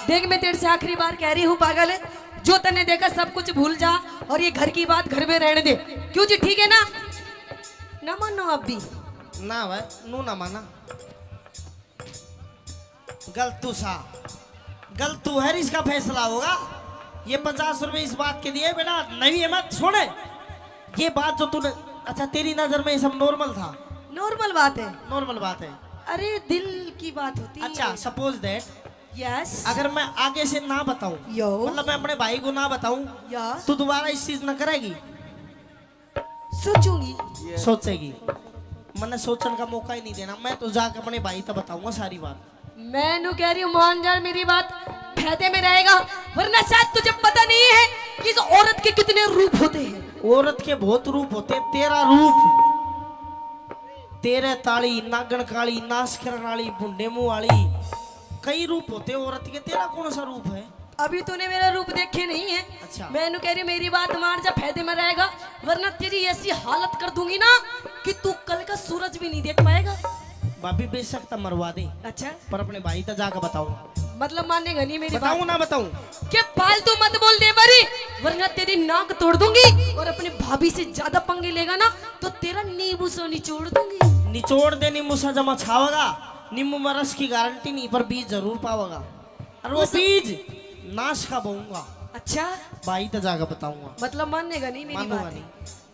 S2: देख मैं तेरे से आखिरी बार कह रही हूँ पागल है, जो तने देखा सब कुछ भूल जा और ये घर की बात घर में रहने दे। क्यों जी, ठीक है ना? ना मानो आप भी
S1: ना भाई, नू ना माना। गलतू सा गलतू है, इसका फैसला होगा। ये 50 रुपए इस बात के दिए बेटा, नहीं है मत छोड़े। ये बात जो तूने, अच्छा तेरी नजर में ये सब नॉर्मल था?
S2: नॉर्मल बात है,
S1: नॉर्मल बात है।
S2: अरे दिल की बात होती है।
S1: अच्छा सपोज दैट,
S2: यस,
S1: अगर मैं आगे से ना बताऊं,
S2: यो
S1: मतलब मैं अपने भाई को ना बताऊं,
S2: यस,
S1: तो दोबारा इस चीज न करेगी?
S2: सोचूंगी,
S1: सोचेगी। मैंने सोचने का मौका ही नहीं देना, मैं तो जाकर अपने भाई तक बताऊंगा सारी बात।
S2: मैं नु कह रही हूँ मान जा मेरी बात, फायदे में रहेगा। वरना शायद तुझे पता नहीं है कि इस औरत के कितने रूप होते हैं।
S1: औरत के बहुत रूप होते हैं। तेरा रूप, तेरे ताली, नागन काली, नाश करने वाली, बुंडे मुंह वाली, कई रूप होते हैं औरत के। तेरा कौन सा रूप है?
S2: अभी तूने मेरा रूप देखे नहीं है।
S1: अच्छा।
S2: मैं नु कह रही मेरी बात मान जा, फायदे में रहेगा। वरना तेरी ऐसी हालत कर दूंगी ना कि तू कल का सूरज भी नहीं देख पाएगा।
S1: भाभी बेशक तो मरवा दे,
S2: अच्छा,
S1: पर अपने भाई तक जाकर बताऊंगा।
S2: मतलब मानेगा नहीं मेरी
S1: बताऊं
S2: बात?
S1: ना बताऊं?
S2: क्या फालतू मत बोल दे बरी, वरना तेरी नाक तोड़ दूंगी। और अपने भाभी से ज्यादा पंगे लेगा ना तो तेरा नींबू से निचोड़ दूंगी।
S1: निचोड़ दे, नींबू सा जमा छावेगा। नींबू में रस की गारंटी नहीं, पर बीज जरूर पावेगा। और वो बीज नाश का बोऊंगा।
S2: अच्छा,
S1: भाई तक जाकर बताऊंगा।
S2: मतलब मानेगा नहीं मेरी
S1: मानूंगा
S2: बात?
S1: नहीं।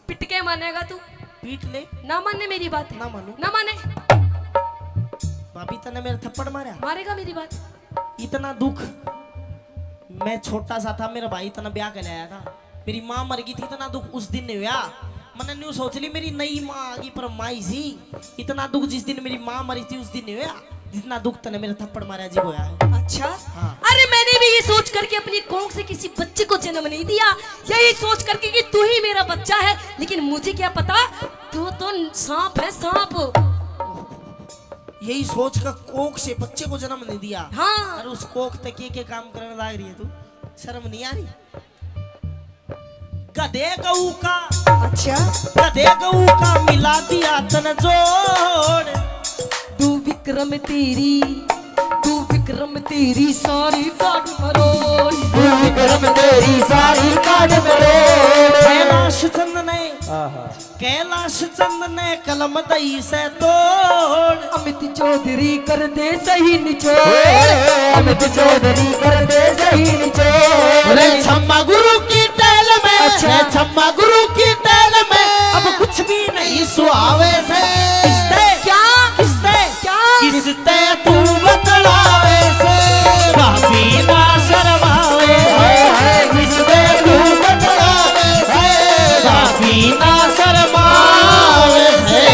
S2: पिट के मानेगा तू?
S1: पीट ले।
S2: ना माने मेरी बात?
S1: ना मानू।
S2: ना माने?
S1: भाभी तने मेरे थप्पड़ मारा,
S2: मारेगा मेरी बात?
S1: इतना दुख। मैं छोटा सा था, मेरा भाई इतना ब्याह कर लाया था, मेरी माँ मर गई थी, इतना दुख उस दिन नहीं हुआ। मैंने न्यू सोच ली मेरी नई माँ आ गई, पर माई सी। इतना दुख जिस दिन मेरी माँ मरी थी उस दिन नहीं हुआ, जितना दुख तने मेरे थप्पड़ मारा जी होया है।
S2: अच्छा,
S1: हाँ।
S2: अरे मैंने भी ये सोच करके अपनी कोख से किसी बच्चे को जन्म नहीं दिया, यही सोच करके कि तू ही मेरा बच्चा है। लेकिन मुझे क्या पता तू तो सांप है, सांप।
S1: यही सोच कर कोख से बच्चे को जन्म नहीं दिया।
S2: हाँ।
S1: और उस कोख तक के काम करने लग रही है तू, शर्म नहीं आ रही? गधे गऊ का,
S2: अच्छा,
S1: गधे गऊ का मिला दिया तन जोड़।
S9: तू विक्रम तेरी, तू विक्रम तेरी सारी काट मरोड़, तू विक्रम तेरी सारी काट मरोड़।
S1: कैलाश चंद ने, कैलाश चंद ने कलम दई से तोड़।
S9: अमित चौधरी कर दे सही निचोड़, अमित चौधरी कर दे सही निचोड़।
S1: अरे छम्मा गुरु की टैल में,
S9: अच्छा।
S1: छम्मा गुरु की टैल में अब कुछ भी नहीं सुहावे से। किसते
S2: क्या
S1: किसते
S2: क्या
S1: किसते तू बतलावे से, भाभी ना शर्मावे से। किसते तू बतलावे से, भाभी ना शर्मावे से।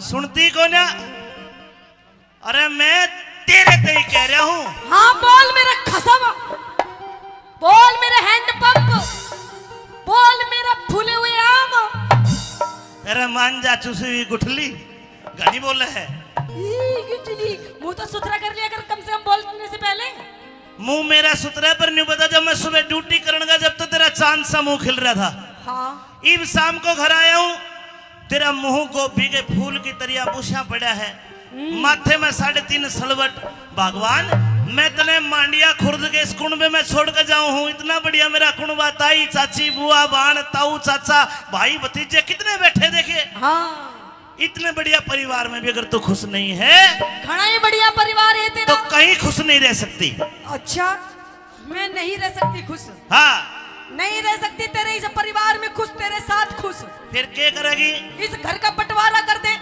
S4: सुनती को ना। अरे मैं तेरे पे ही कह रहा हूँ।
S2: हाँ बोल मेरा खसम, बोल मेरे हैंड पंप, बोल मेरा फूले हुए आम।
S4: अरे मान जा चूसी हुई गुठली, घनी बोले है।
S2: मुंह तो सुथरा कर लिया कर कम से कम बोलने से पहले।
S4: मुंह मेरा सुथरा पर नहीं पता, जब मैं सुबह ड्यूटी करने जब तो तेरा चांद सा मुंह खिल रहा था।
S2: हाँ
S4: इब शाम को घर आया हूँ, तेरा मुंह गोभी के फूल की तरह बुशा पड़ा है, माथे में 3.5 सलवट। भगवान मैं तने मांडिया खुर्द के इस कुंड में छोड़ कर जाऊं हूँ। इतना बढ़िया मेरा कुंडवा, ताई चाची बुआ बाण ताऊ चाचा भाई भतीजे कितने बैठे देखे।
S2: हाँ
S4: इतने बढ़िया परिवार में भी अगर तू खुश नहीं है
S2: घना ही बढ़िया परिवार है तेरा,
S4: तो कहीं खुश नहीं रह सकती।
S2: अच्छा मैं नहीं रह सकती खुश?
S4: हाँ
S2: नहीं रह सकती तेरे इस परिवार में खुश, तेरे साथ खुश।
S4: फिर क्या करेगी?
S2: इस घर का बंटवारा कर दे,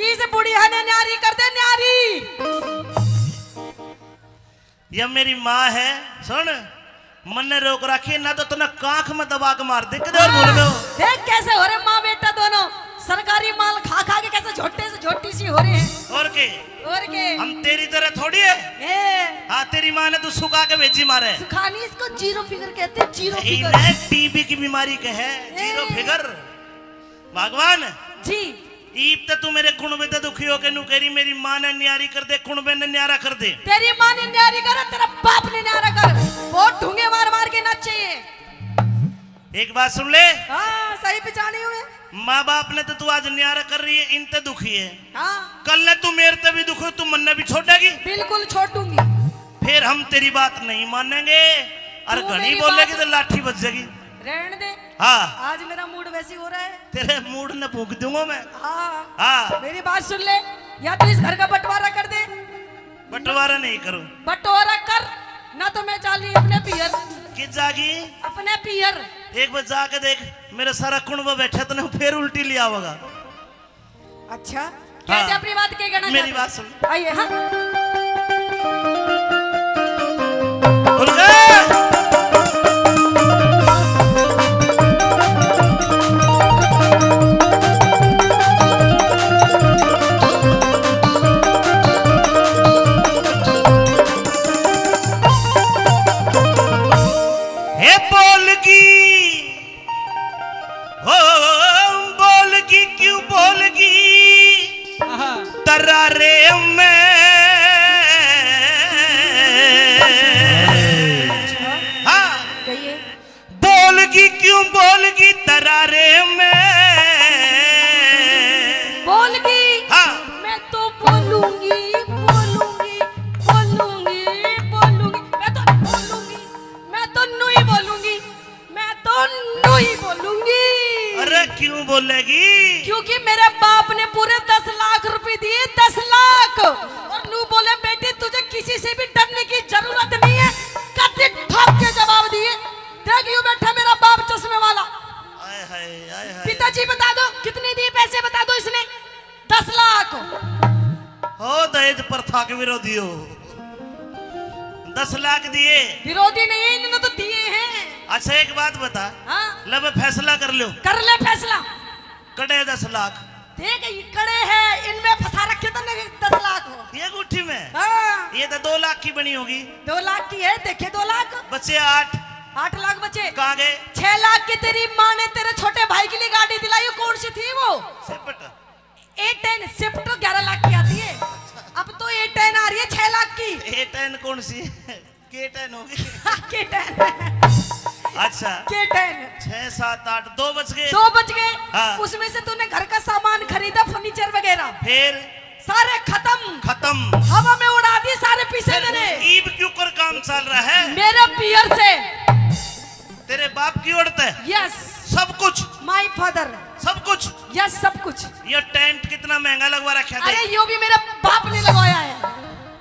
S2: इस बुढ़िया ने न्यारी कर दे, न्यारी।
S4: यह मेरी माँ है, सुन मन ने रोक रखी ना तो तूने कांख में दबा के मार दे। किधर बोल रहे हो?
S2: देख कैसे हो रहे माँ बेटा दोनों, सरकारी माल खा खा के कैसे झोटे से झोटी सी हो रहे हैं।
S4: और के हम तेरी तरह थोड़ी है। हाँ तेरी माँ ने तो सुखा के भेजी मारे।
S2: सुखानी इसको जीरो फिगर कहते हैं, जीरो फिगर।
S4: टीबी की बीमारी के है जीरो फिगर। भगवान
S2: जी
S4: ईब तो तू मेरे कुण में तो दुखी हो के नु करी मेरी माँ ने न्यारी कर दे, कुण में ने न्यारा कर दे।
S2: तेरी माँ ने न्यारी कर, तेरा बाप ने न्यारा कर, बहुत ढूंगे मार मार के नाचे।
S4: एक बात सुन ले,
S2: हाँ सही पहचाने हुए।
S4: माँ बाप ने तो तू आज न्यारा कर रही है, इन ते दुखी है।
S2: हाँ
S4: कल ने तू मेरे ते भी दुखी, तू मन ने भी छोड़ेगी।
S2: बिल्कुल छोड़ दूंगी।
S4: फिर हम तेरी बात नहीं मानेंगे और
S2: तू
S4: घनी
S2: मेरी
S4: बोलेगी
S2: बात-
S4: तो लाठी बच जाएगी।
S2: रहने दे,
S4: हाँ
S2: आज मेरा मूड वैसी हो रहा है।
S4: तेरे मूड ने फूक दूंगा मैं।
S2: हाँ
S4: हाँ
S2: मेरी बात सुन ले, या तो इस घर का बंटवारा कर दे।
S4: बंटवारा नहीं करूं।
S2: बंटवारा कर ना तो मैं चाली अपने पियर,
S4: कि जागी
S2: अपने पियर।
S4: एक बार जाके देख, मेरा सारा कुंडवा बैठा तो फिर उल्टी लिया होगा।
S2: अच्छा कहते अपनी बात के कहना
S4: मेरी
S2: चाहते?
S4: बात सुन।
S2: आइए। हाँ
S4: खुल गए। हे बोलगी हो बोलगी क्यों बोलगी तरारे में। हाँ
S2: कहिए।
S4: बोलगी क्यों बोलगी तरारे में।
S2: बोलगी
S4: हाँ
S2: मैं तो बोलूंगी बोलूंगी बोलूंगी बोलूंगी, मैं तो बोलूंगी, मैं तो नहीं बोलूंगी, मैं तो नहीं बोलूंगी।
S4: अरे क्यों बोलेगी?
S2: क्योंकि मेरे बाप ने पूरे 10 लाख रुपए दिए, 10 लाख। और नू बोले बेटी तुझे किसी से भी डरने की जरूरत नहीं है, कति ठोक के जवाब दिए। देख यूं बैठा मेरा बाप चश्मे वाला।
S4: आय हाय आय हाय।
S2: पिताजी बता दो कितने दिए पैसे, बता दो इसने। 10 लाख।
S4: हो दहेज प्रथा के विरोधी हो। 10 लाख दिए।
S2: विरोधी नहीं है, इन्होंने तो दिए हैं।
S4: अच्छा एक बात बता,
S2: हाँ
S4: लब फैसला कर लो।
S2: कर ले फैसला।
S4: कड़े 10 लाख
S2: देख ये कड़े हैं, इनमें फंसा रखे तो नहीं 10 लाख हो।
S4: ये गुट्ठी में।
S2: हाँ
S4: ये तो 2 लाख की बनी होगी।
S2: 2 लाख की है, देखे 2 लाख।
S4: बच्चे 8
S2: लाख बचे।
S4: कहाँ गए?
S2: 6 लाख की तेरी माँ ने तेरे छोटे भाई के लिए गाड़ी दिलाई, कौन सी थी वो?
S4: सिपट।
S2: A10 स्विफ्ट 11 लाख की आती है, अब तो A10 आ रही है 6 लाख की।
S4: A10 कौन सी? K10 होगी।
S2: K10
S4: अच्छा
S2: K10।
S4: 6 7 8 2 बच गए।
S2: 2 बच गए।
S4: हाँ।
S2: उसमें से तूने घर का सामान खरीदा, फर्नीचर वगैरह
S4: फिर
S2: सारे खत्म,
S4: खत्म।
S2: हवा में उड़ा दी सारे पैसे मेरे।
S4: ईब क्यों कर काम चल रहा है?
S2: मेरे पियर से।
S4: तेरे बाप की औरत है।
S2: यस
S4: सब कुछ
S2: माय फादर।
S4: सब कुछ।
S2: यस सब कुछ।
S4: ये टेंट कितना महंगा लगवा रखा है।
S2: अरे यो भी मेरे बाप ने लगवाया है।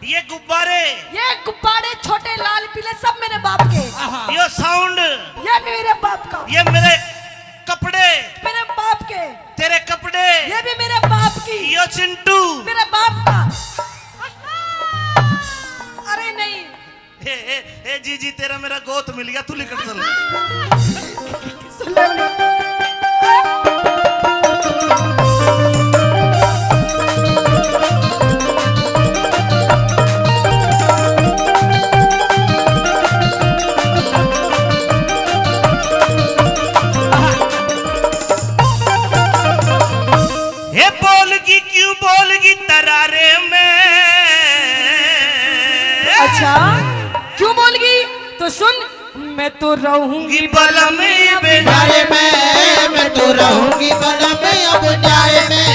S4: ये गुब्बारे,
S2: ये गुब्बारे छोटे लाल पीले सब मेरे बाप के।
S4: ये साउंड,
S2: ये मेरे बाप का।
S4: ये मेरे कपड़े,
S2: मेरे बाप के।
S4: तेरे कपड़े,
S2: ये भी मेरे बाप की।
S4: ये चिंटू,
S2: मेरे बाप का। अरे नहीं
S4: ए जी तेरा मेरा गोत मिल गया, तू निकल चल।
S2: सुन ले अच्छा क्यों बोल गई? तो सुन, मैं तो रहूंगी
S4: बल में अब
S1: प्यारे में, मैं तो रहूंगी बल में अब न्याय में।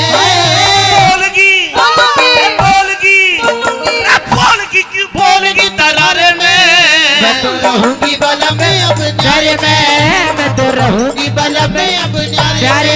S4: बोलगी क्यों बोलगी तरारे में।
S1: मैं तो रहूंगी बल में अब न्याय में, मैं तो रहूंगी बल में अब न्याय में।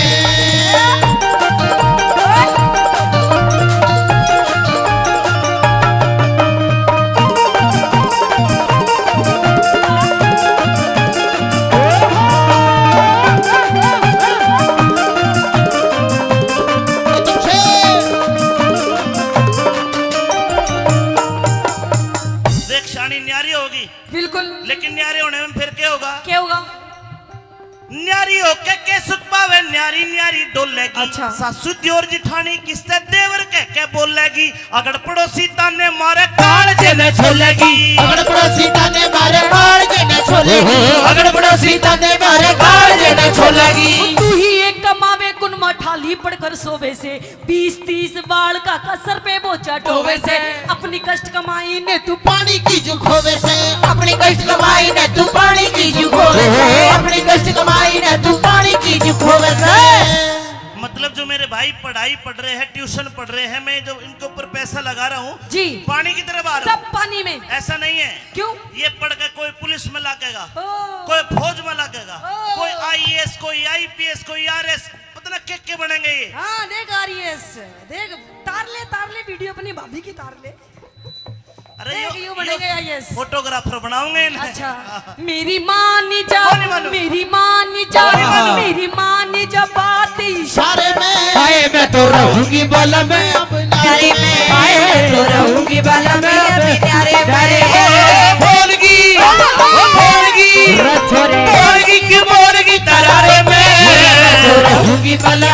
S4: देख शानी न्यारी होगी,
S2: बिल्कुल।
S4: लेकिन न्यारे होने में फिर क्या होगा?
S2: क्या होगा?
S4: न्यारी होके के सुख पावे, न्यारी न्यारी डोलेगी।
S2: अच्छा।
S4: सासू दियोर जिठानी किससे देवर कह के बोलेगी। अगर पड़ोसी ताने मारे काल जेने छोलेगी।
S1: अगर पड़ोसी ताने मारे काल जेने छोलेगी। अगर पड़ोसी ताने मारे काल जेने छोलेगी।
S2: तू ही एक कमावे कुन मठाली पड़कर सोवे से, 20-30 बाल का कसर पे बोचा टोवे से। अपनी कष्ट कमाई ने तू
S1: पानी की जुखोवे से, अपनी कष्ट कमाई ने तू पानी की जुखोवे से, अपनी कष्ट कमाई ने तू पानी की जुखोवे से।
S4: मतलब जो मेरे भाई पढ़ाई पढ़ रहे हैं, ट्यूशन पढ़ रहे हैं, मैं जो इनके ऊपर पैसा लगा रहा हूँ
S2: जी,
S4: पानी की तरफ आ रहा
S2: सब पानी में।
S4: हूँ। ऐसा नहीं है।
S2: क्यों?
S4: ये पढ़ के कोई पुलिस में लगेगा,
S2: ओ,
S4: कोई फौज में लगेगा,
S2: ओ।
S4: कोई IAS, कोई IPS, कोई RS, पता ना क्या बनेंगे ये।
S2: हाँ देख RS, देख तार ले वीडियो अपनी भाभी की तार ले।
S4: अरे
S2: देख, यूं बनेंगे IAS।
S4: फोटोग्राफर बनाऊंगे इन्हें।
S2: अच्छा मेरी मानी जा,
S4: कौन मानू?
S2: मेरी मानी जा,
S4: कौन मानू?
S2: मेरी मानी जा बात
S1: इशारे में आए, मैं तो रहूंगी बल में अब न्यारे में। आए, मैं तो रहूंगी बल में अब न्यारे में।
S4: बोलगी क्यों बोलगी तरारे में।
S1: मैं तो रहूंगी बल में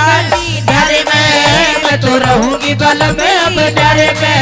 S1: न्यारे में, मैं तो रहूंगी बल में अब न्यारे में।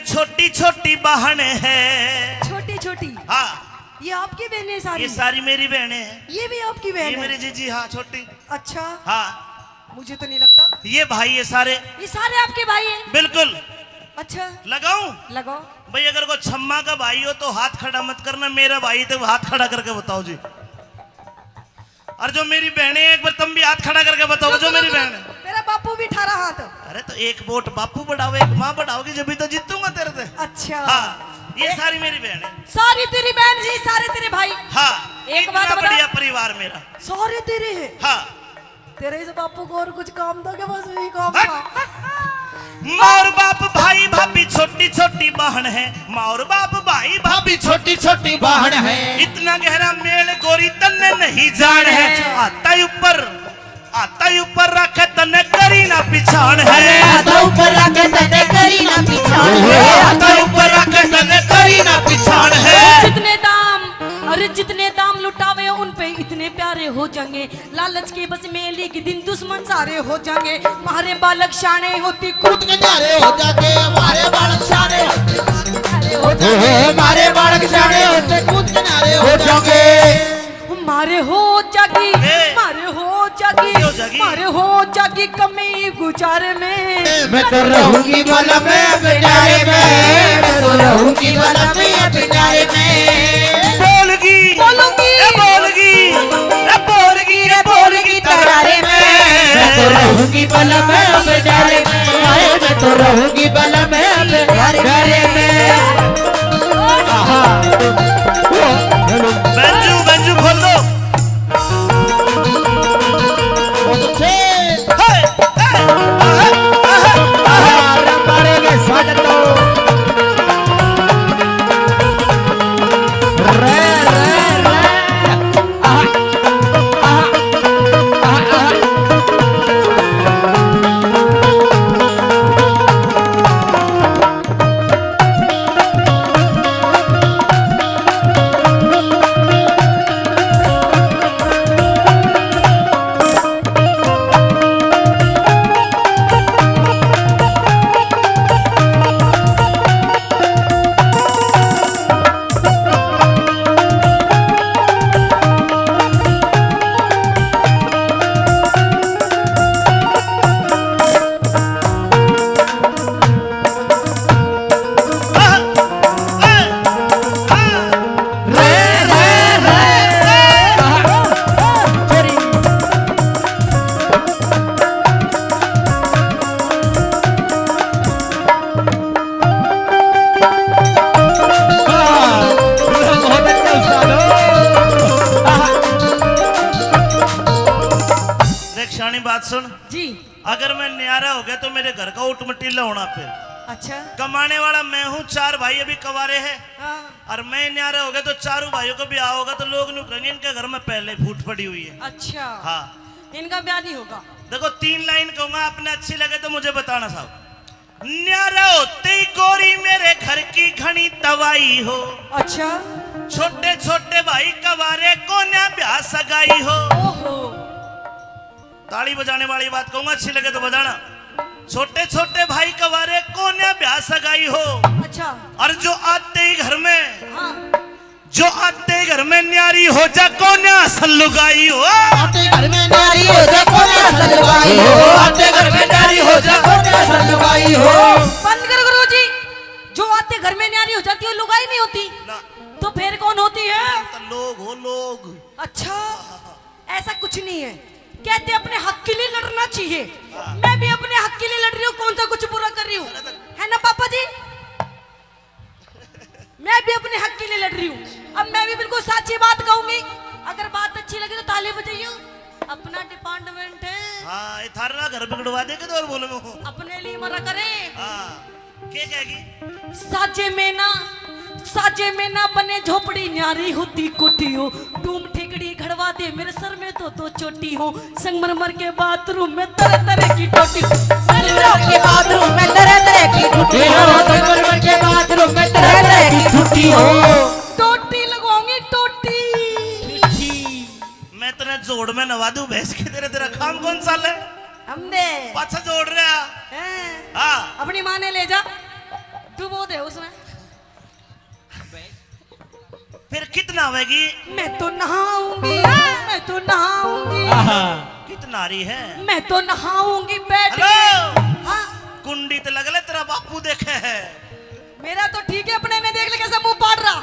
S4: छोटी छोटी बहन है।
S2: छोटी छोटी?
S4: हाँ
S2: ये आपकी बहनें सारी?
S4: ये सारी मेरी बहनें हैं।
S2: ये भी आपकी बहन
S4: ये
S2: है?
S4: मेरी जीजी, हाँ छोटी।
S2: अच्छा
S4: हाँ
S2: मुझे तो नहीं लगता।
S4: ये भाई, ये सारे
S2: आपके भाई हैं?
S4: बिल्कुल।
S2: अच्छा
S4: लगाऊं?
S2: लगाओ
S4: भाई अगर कोई छम्मा का भाई हो तो हाथ खड़ा मत करना, मेरा भाई तो हाथ खड़ा करके बताओ जी। और जो मेरी बहनें हैं एक बार तुम भी हाथ खड़ा करके बताओ जो मेरी बहन है।
S2: तेरा बापू भी 18 हाथ।
S4: अरे तो एक वोट बापू बढ़ाओ, एक माँ बढ़ाओगी जब भी तो जीतूंगा तेरे से।
S2: अच्छा
S4: हाँ ये सारी मेरी बहन है।
S2: सारी तेरी बहन जी, सारे तेरे भाई?
S4: हाँ
S2: एक
S4: इतना
S2: बात बता।
S4: बढ़िया परिवार मेरा।
S2: सारे तेरे हैं?
S4: हाँ
S2: तेरे इस बापू को और कुछ काम था क्या? बस यही काम था।
S4: माँ और बाप भाई भाभी छोटी छोटी बहन है। माँ और बाप भाई भाभी छोटी छोटी बहन है। इतना गहरा मेल गोरी तन्ने नहीं जान है। आता ही ऊपर रखे तन्ने करी ना पिछाड़ है।
S1: आता ऊपर रखे तन्ने करी ना पिछाड़ है।
S4: आता ऊपर रखे तन्ने करी ना पिछाड़ है।
S2: जितने दाम, अरे जितने दाम लुटावे उन पे इतने प्यारे हो जाएंगे। लालच के बस में एक दिन दुश्मन सारे हो जाएंगे। हमारे बालक शाने होती कूद के
S1: नारे हो जाके, हमारे बालक शाने
S2: हो जाएंगे।
S1: हमारे बालक शाने होते कूद के नारे हो जाके।
S2: मारे हो जागी, मारे हो जागी, मारे हो जागी कमी गुजारे में।
S1: मैं तो रहूंगी बल में बिनारे में, मैं तो रहूंगी बल में बिनारे में।
S4: बोलगी बोलगी
S1: तरारे में। मैं तो रहूंगी बल में बिनारे में, मैं तो रहूंगी बल में बिनारे में।
S4: बंजू खोल दो। बात सुन।
S2: जी।
S4: अगर मैं न्यारा हो गया तो मेरे घर का ऊट मटीला होना फिर।
S2: अच्छा।
S4: कमाने वाला मैं हूँ, 4 भाई अभी कवारे हैं।
S2: हाँ।
S4: और मैं न्यारा हो गया तो 4 भाइयों को ब्याह होगा तो लोग नु कहेंगे इनके घर में पहले फूट पड़ी हुई है।
S2: अच्छा।
S4: हाँ।
S2: इनका ब्याह नहीं होगा।
S4: देखो 3 लाइन कहूंगा, आपने अच्छी लगे तो मुझे बताना साहब। न्यारा होते ही गोरी मेरे घर की घनी तवाई हो।
S2: अच्छा।
S4: छोटे छोटे भाई कवारे को न्या ब्याह सगाई हो।
S2: ओहो।
S4: ताली बजाने वाली बात कहूंगा, अच्छी लगे तो बजाना। छोटे छोटे भाई कवारे को न्या ब्याह सगाई हो।
S2: अच्छा।
S4: और जो आते ही घर में,
S2: हाँ।
S4: जो आते ही घर में न्यारी हो जा को न्या असल लुगाई हो।
S1: आते घर में नारी हो जा को न्या असल लुगाई हो। आते घर में नारी हो जा को न्या असल लुगाई हो।
S2: बंद कर गुरुजी। जो आते घर में न्यारी हो जाती है लुगाई नहीं होती।
S4: ना।
S2: तो फिर कौन होती है?
S4: तो लोग हो लोग।
S2: अच्छा। ऐसा कुछ नहीं है, कहते अपने हक के लिए लड़ना चाहिए। मैं भी अपने हक के लिए लड़ रही हूँ, कौन सा कुछ बुरा कर रही हूँ, है ना पापा जी? मैं भी अपने हक के लिए लड़ रही हूँ। अब मैं भी बिल्कुल सच्ची बात कहूंगी, अगर बात अच्छी लगी तो ताली बजाइए। अपना डिपार्टमेंट है।
S4: हाँ, ये थारा घर बिगड़वा देगा तो और बोलूंगा।
S2: अपने लिए मरा करे।
S4: हाँ, क्या कहेगी?
S2: साजे में ना बने झोपड़ी न्यारी होती कोठी हो। डूम ठिकड़ी घड़वा दे मेरे सर में तो चोटी हो। संगमरमर के बाथरूम में तरह तरह की टोटी।
S1: संगमरमर के बाथरूम में तरह तरह की टूटी हो। संगमरमर के बाथरूम में तरह तरह की टूटी हो।
S2: टोटी लगवाऊंगी टोटी।
S4: मैं तेरे जोड़ में नवा दूं भैंस के, तेरा काम कौन सा है?
S2: हमने
S4: पाछा जोड़ रहा।
S2: हैं?
S4: हाँ।
S2: अपनी माँ ने ले जा, तू वो दे उसमें।
S4: फिर कितना आवेगी?
S2: मैं तो नहाऊंगी, मैं तो नहाऊंगी।
S4: कितना रही है?
S2: मैं तो नहाऊंगी बैठ के।
S4: हेलो।
S2: हाँ?
S4: कुंडी तो लगले तेरा बापू देखे है।
S2: मेरा तो ठीक है, अपने में देख ले कैसा मुंह पाड़ रहा।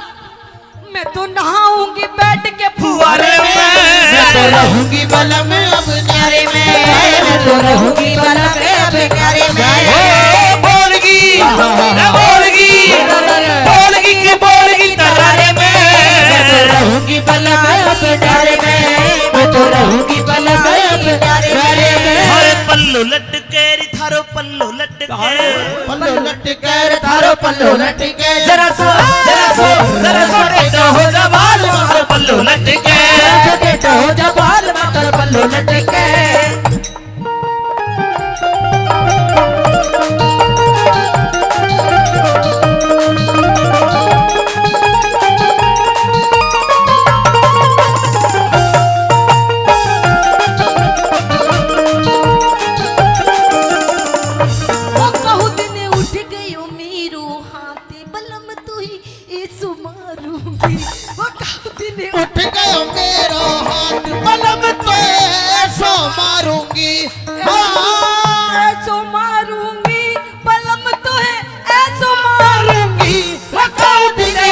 S2: मैं तो नहाऊंगी बैठ के
S4: फुवारे में।
S1: मैं तो रहूंगी बलम अब न्यारे में। मैं तो रहूंगी बलम अब न्यारे में।
S4: बोलगी बोलगी बोलगी की बोलगी तरारे में।
S1: मैं तो रहूंगी बलम अब न्यारे में। मैं तो रहूंगी बलम अब न्यारे में।
S4: हरे पल्लू लटके री थारो पल्लू लटके।
S1: पल्लो लटके थारो पल्लो लटके।
S4: जरा सो टेढ़ा हो जा बाल मारो पल्लू लटके।
S1: टेढ़ा हो जा बाल मारो पल्लो लटके। उठ गयो मेरो हाथ बलम तो ऐसो मारूंगी।
S2: ऐसो मारूंगी बलम तो है ऐसो मारूंगी।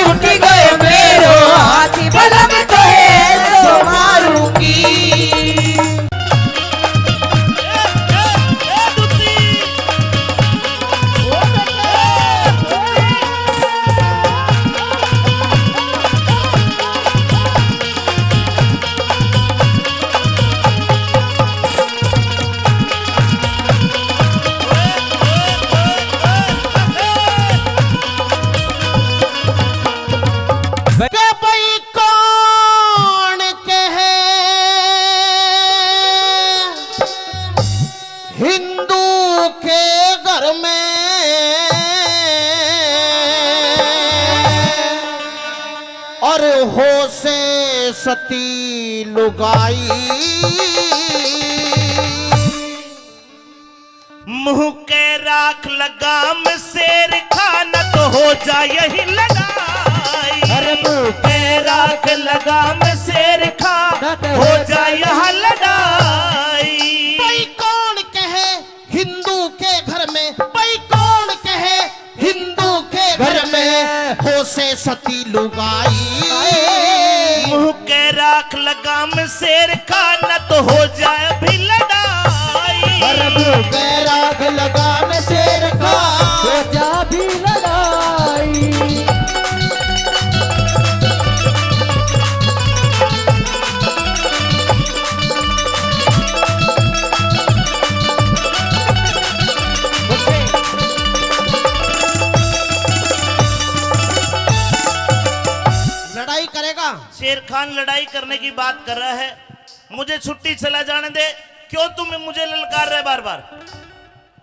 S1: उठ गयो मेरो हाथ बलम तो ऐसो मारूंगी। और हो से सती लुगाई।
S4: मुंह के राख लगाम शेर खाना तो हो जाए यही लड़ाई।
S1: अरे मुंह
S4: के राख लगाम शेर खाना हो जाए यहाँ लड़ाई।
S1: भाई कौन कहे हिंदू के घर में, भाई कौन कहे हिंदू के घर में हो से सती लुगाई।
S4: मुंह के राख लगाम शेर खाना तो हो जाए भी लड़ाई।
S1: अरे मुंह के राख लगाम शेर का हो जा भी लड़ाई।
S4: खान लड़ाई करने की बात कर रहा है, मुझे छुट्टी चला जाने दे। क्यों तुम मुझे ललकार रहे बार बार?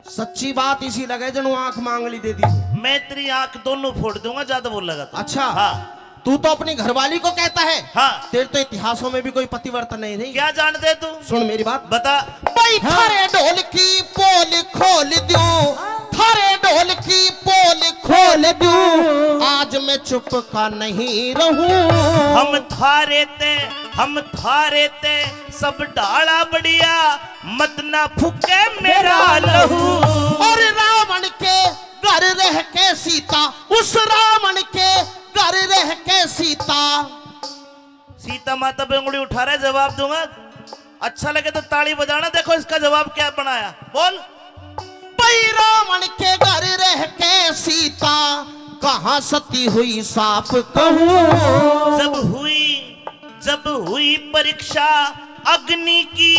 S1: सच्ची बात इसी लगे जनो आंख मांगली दे दी।
S4: मैं तेरी आंख दोनों फोड़ दूंगा, ज्यादा बोल लगा तो।
S1: अच्छा
S4: हाँ
S1: तू तो अपनी घरवाली को कहता है।
S4: हाँ।
S1: तेरे तो इतिहासों में भी कोई पतिवर्तन नहीं रही।
S4: क्या जानते तू?
S1: सुन मेरी बात।
S4: बता।
S1: भाई थारे ढोल की पोल खोल दूं, थारे ढोल की पोल खोल दूं, आज मैं चुप का नहीं रहूं।
S4: हम थारे ते सब डाला बढ़िया, मत ना फूके मेरा लहू।
S1: और रावण के घर रह के सीता, उस रावण के घर रह के
S4: सीता माता पे उंगली उठा रहे, जवाब दूंगा। अच्छा लगे तो ताली बजाना। देखो इसका जवाब क्या बनाया, बोल।
S1: भाई रावण के घर रह के सीता, कहाँ सती हुई साफ कहूँ।
S4: जब हुई परीक्षा अग्नि की,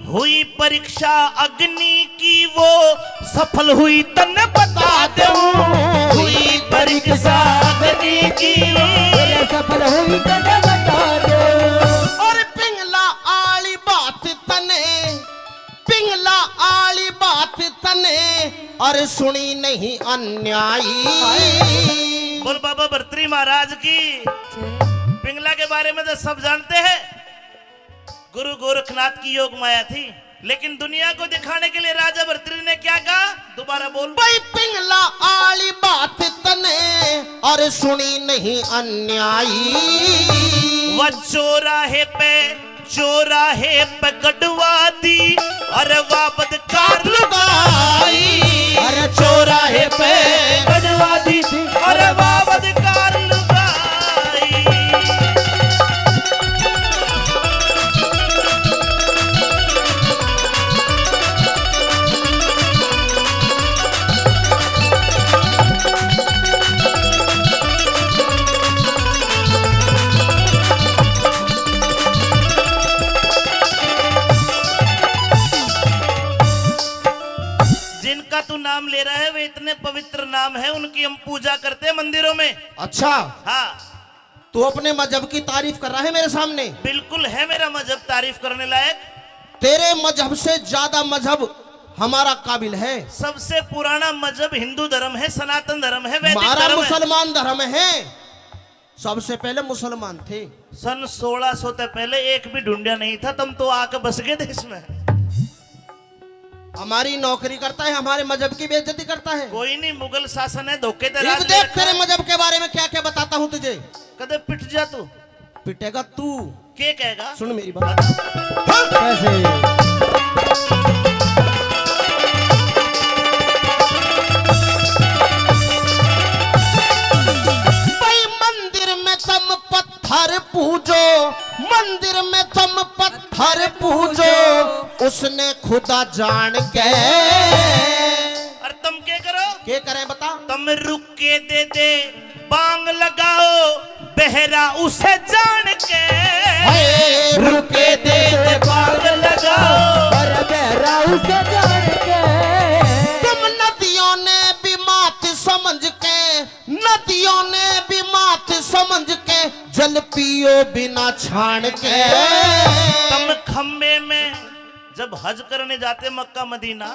S4: हुई परीक्षा अग्नि की, वो सफल हुई तन्ने बता दूं। हुई परीक्षा अग्नि की,
S9: सफल हुई तने बता दो।
S1: और पिंगला आली बात तने, पिंगला आली बात तने, और सुनी नहीं अन्यायी।
S4: बोल बाबा भर्तृहरि महाराज की। पिंगला के बारे में तो सब जानते हैं, गुरु गोरखनाथ की योग माया थी, लेकिन दुनिया को दिखाने के लिए राजा भर्तृहरि ने क्या कहा, दोबारा बोल।
S1: भाई पिंगला आली बात तने, और सुनी नहीं अन्यायी।
S4: वह चौराहे पे गडवा दी, अरे वाह बदकार लुगाई।
S1: अरे चौराहे पे
S4: गडवा दी, अरे वाह बदकार लुगाई। जिनका तू नाम ले रहा है वे इतने पवित्र नाम है, उनकी हम पूजा करते हैं मंदिरों में।
S1: अच्छा
S4: हाँ
S1: तू अपने मजहब की तारीफ कर रहा है मेरे सामने।
S4: बिल्कुल है मेरा मजहब तारीफ करने लायक।
S1: तेरे मजहब से ज्यादा मजहब हमारा काबिल है।
S4: सबसे पुराना मजहब हिंदू धर्म है, सनातन धर्म है, वैदिक
S1: हमारा
S4: धर्म है।
S1: मुसलमान धर्म है। सबसे पहले मुसलमान थे।
S4: सन 1600 से पहले एक भी ढूंढिया नहीं था, तुम तो आके बस गए देश में।
S1: हमारी नौकरी करता है, हमारे मजहब की बेइज्जती करता है।
S4: कोई नहीं, मुगल शासन है, धोखे दे
S1: एक देख तेरे मजहब के बारे में क्या क्या बताता हूँ तुझे।
S4: कदे पिट जा तू।
S1: पिटेगा तू।
S4: क्या कहेगा?
S1: सुन मेरी बात। भाई मंदिर में तुम पत्थर पूजो, मंदिर में तुम पत्थर पूजो, उसने खुदा जान के।
S4: और तुम क्या करो?
S1: क्या करें बता।
S4: तुम रुक के दे बांग लगाओ, बहरा उसे जान के।
S1: रुके दे
S4: बांग लगाओ,
S9: बहरा उसे जान के।
S1: तुम नदियों ने भी मात समझ के, नदियों ने भी मात समझ के, जल पियो बिना छान के।
S4: तुम खम्बे में जब हज करने जाते मक्का मदीना,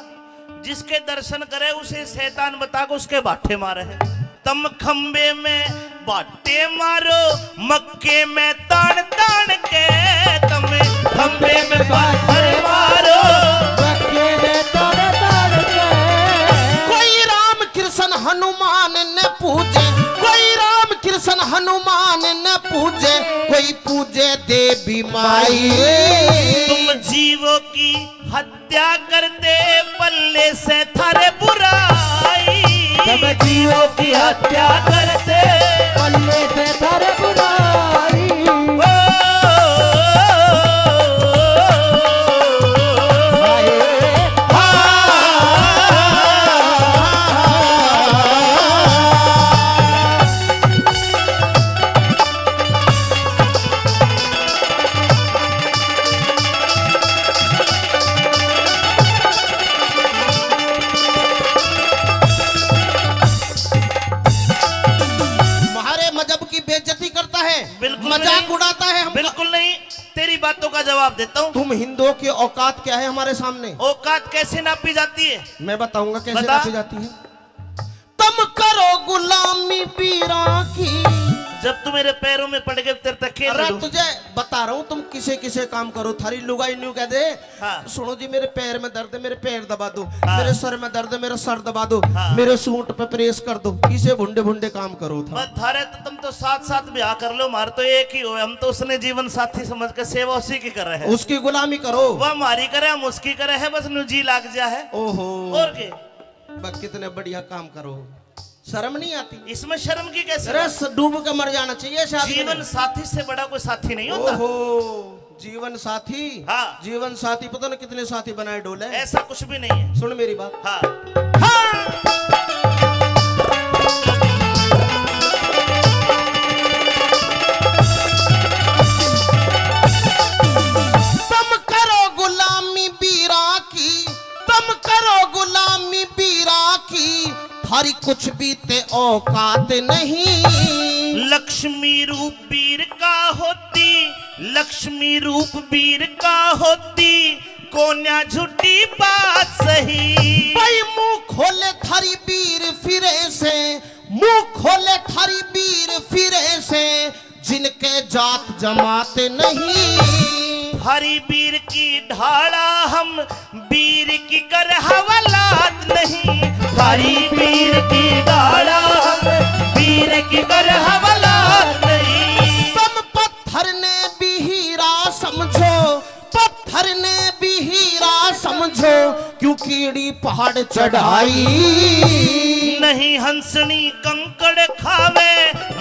S4: जिसके दर्शन करे उसे शैतान बता के उसके बाटे मारे है। तुम खम्बे में बाटे मारो, मक्के में तान तान के। तुम खम्बे में बाटे मारो,
S9: मक्के में तान तान के।
S1: कोई राम कृष्ण हनुमान न पूजे, कोई राम कृष्ण हनुमान न पूजे, कोई पूजे देवी माई।
S4: तुम जीवों की हत्या करते, पल्ले से थारे बुराई।
S9: तुम जीवों की
S4: हत्या करते,
S9: पल्ले से थारे बुराई।
S4: बातों का जवाब देता हूँ।
S1: तुम हिंदुओं की औकात क्या है हमारे सामने?
S4: औकात कैसे नापी जाती है?
S1: मैं बताऊंगा कैसे
S4: बता।
S1: नापी जाती है। तुम करो गुलामी पीरा की।
S4: जब तू मेरे पैरों में पड़ गए तेरे तक खेल
S1: अरे
S4: लूं।
S1: तुझे बता रहा हूँ, तुम किसे किसे काम करो। थारी लुगाई न्यू कह दे,
S4: हाँ।
S1: सुनो जी मेरे पैर में दर्द है, मेरे पैर दबा दो।
S4: हाँ।
S1: मेरे सर में दर्द है, मेरा सर दबा दो।
S4: हाँ।
S1: मेरे सूंड पे प्रेस कर दो। किसे भुंडे भुंडे काम करो था।
S4: बस थारे तो तुम तो साथ साथ ब्याह कर लो, हमारे तो एक ही हो। हम तो उसने जीवन साथी समझ के सेवा उसी की कर रहे हैं।
S1: उसकी गुलामी करो।
S4: वह हमारी करे, हम उसकी करे है, बस जी लाग जा है।
S1: ओहो,
S4: और के
S1: बस कितने बढ़िया काम करो, शर्म नहीं आती?
S4: इसमें शर्म की कैसे?
S1: अरे डूब के मर जाना चाहिए शादी में।
S4: जीवन साथी से बड़ा कोई साथी नहीं होता।
S1: ओहो, जीवन साथी।
S4: हाँ।
S1: जीवन साथी पता नहीं कितने साथी बनाए डोले।
S4: ऐसा कुछ भी नहीं है।
S1: सुन मेरी बात।
S4: हाँ।
S1: तुम करो गुलामी बीरा की, तुम करो गुलामी बीरा की, थारी कुछ बीते औकात नहीं।
S4: लक्ष्मी रूप वीर का होती, लक्ष्मी रूप वीर का होती, कोन्या झूठी बात सही।
S1: भाई मुंह खोले थारी वीर फिरे से, मुंह खोले थारी वीर फिरे से, जिनके जात जमात नहीं।
S4: हरी वीर की ढाला हम, वीर की कर हवालात नहीं। हरी वीर की ढाला हम, वीर की कर हवालात नहीं।
S1: तुम पत्थर ने भी हीरा समझो, पत्थर ने भी हीरा समझो, क्यों कीड़ी पहाड़ चढ़ाई।
S4: नहीं हंसनी कंकड़ खावे,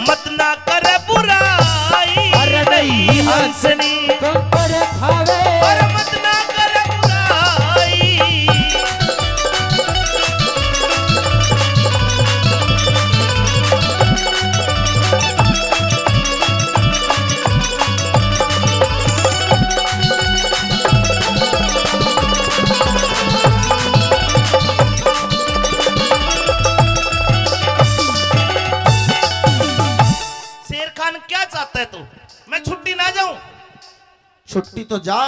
S4: मत ना कर बुराई। अरे नहीं हंसनी
S8: कंकड़ खावे,
S4: और मत ना कर बुराई। शेर खान क्या चाहता है तू? मैं छुट्टी ना जाऊं?
S1: छुट्टी तो जा,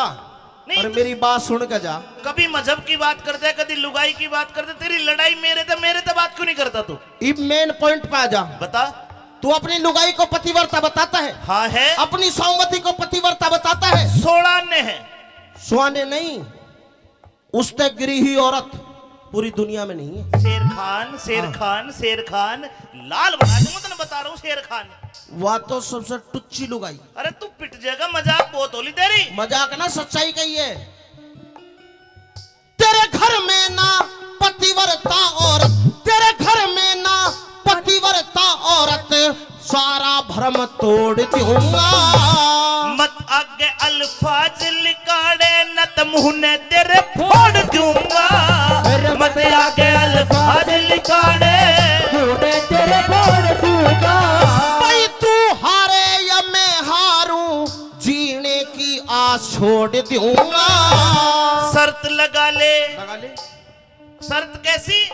S4: नहीं
S1: और
S4: तो-
S1: मेरी बात सुन के जा।
S4: कभी मजहब की बात करते है, कभी लुगाई की बात करते। तेरी लड़ाई मेरे तो बात क्यों नहीं करता तू?
S1: इब मेन पॉइंट पे आ जा।
S4: बता।
S1: तू अपनी लुगाई को पतिव्रता बताता है,
S4: हाँ है।
S1: अपनी सौमती को पतिव्रता बताता है।
S4: 16 ने है।
S1: सुहाने नहीं, उसते गिरी हुई औरत पूरी दुनिया में नहीं है।
S4: शेर खान, शेर खान, शेर खान, लाल बना दूंगा तेने, बता रहा हूँ शेर खान।
S1: वह तो सबसे टुच्ची लुगाई।
S4: अरे तू पिट जाएगा, मजाक बहुत होली तेरी।
S1: मजाक ना, सच्चाई कही है। तेरे घर में ना पतिव्रता औरत, तेरे घर में ना पतिव्रता औरत, सारा भ्रम तोड़ दूंगा।
S4: मत आगे अल्फाज लिकाड़े, न तो मुंह ने तेरे फोड़ दूंगा। मत आगे अल्फाज लिकाड़े,
S8: मुझे तेरे फोड़ दूंगा।
S1: भाई तू हारे या मैं हारूं, जीने की आस छोड़ दूंगा।
S4: शर्त लगा ले।
S1: लगा ले।
S4: शर्त कैसी?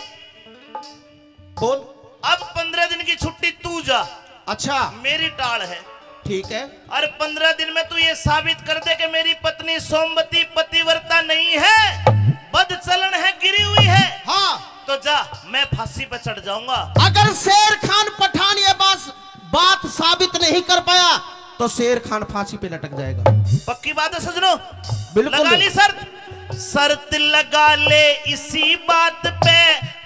S1: बोल।
S4: अब 15 दिन की छुट्टी तू जा,
S1: अच्छा
S4: मेरी टाल है।
S1: ठीक है।
S4: और 15 दिन में तू ये साबित कर दे कि मेरी पत्नी सोमवती पतिव्रता नहीं है, बदचलन है, गिरी हुई है।
S1: हाँ,
S4: तो जा, मैं फांसी पे चढ़ जाऊंगा।
S1: अगर शेर खान पठान ये बात साबित नहीं कर पाया तो शेर खान फांसी पे लटक जाएगा।
S4: पक्की बात है सजनो?
S1: बिल्कुल।
S4: लगा ली शर्त? शर्त लगा ले इसी बात पे,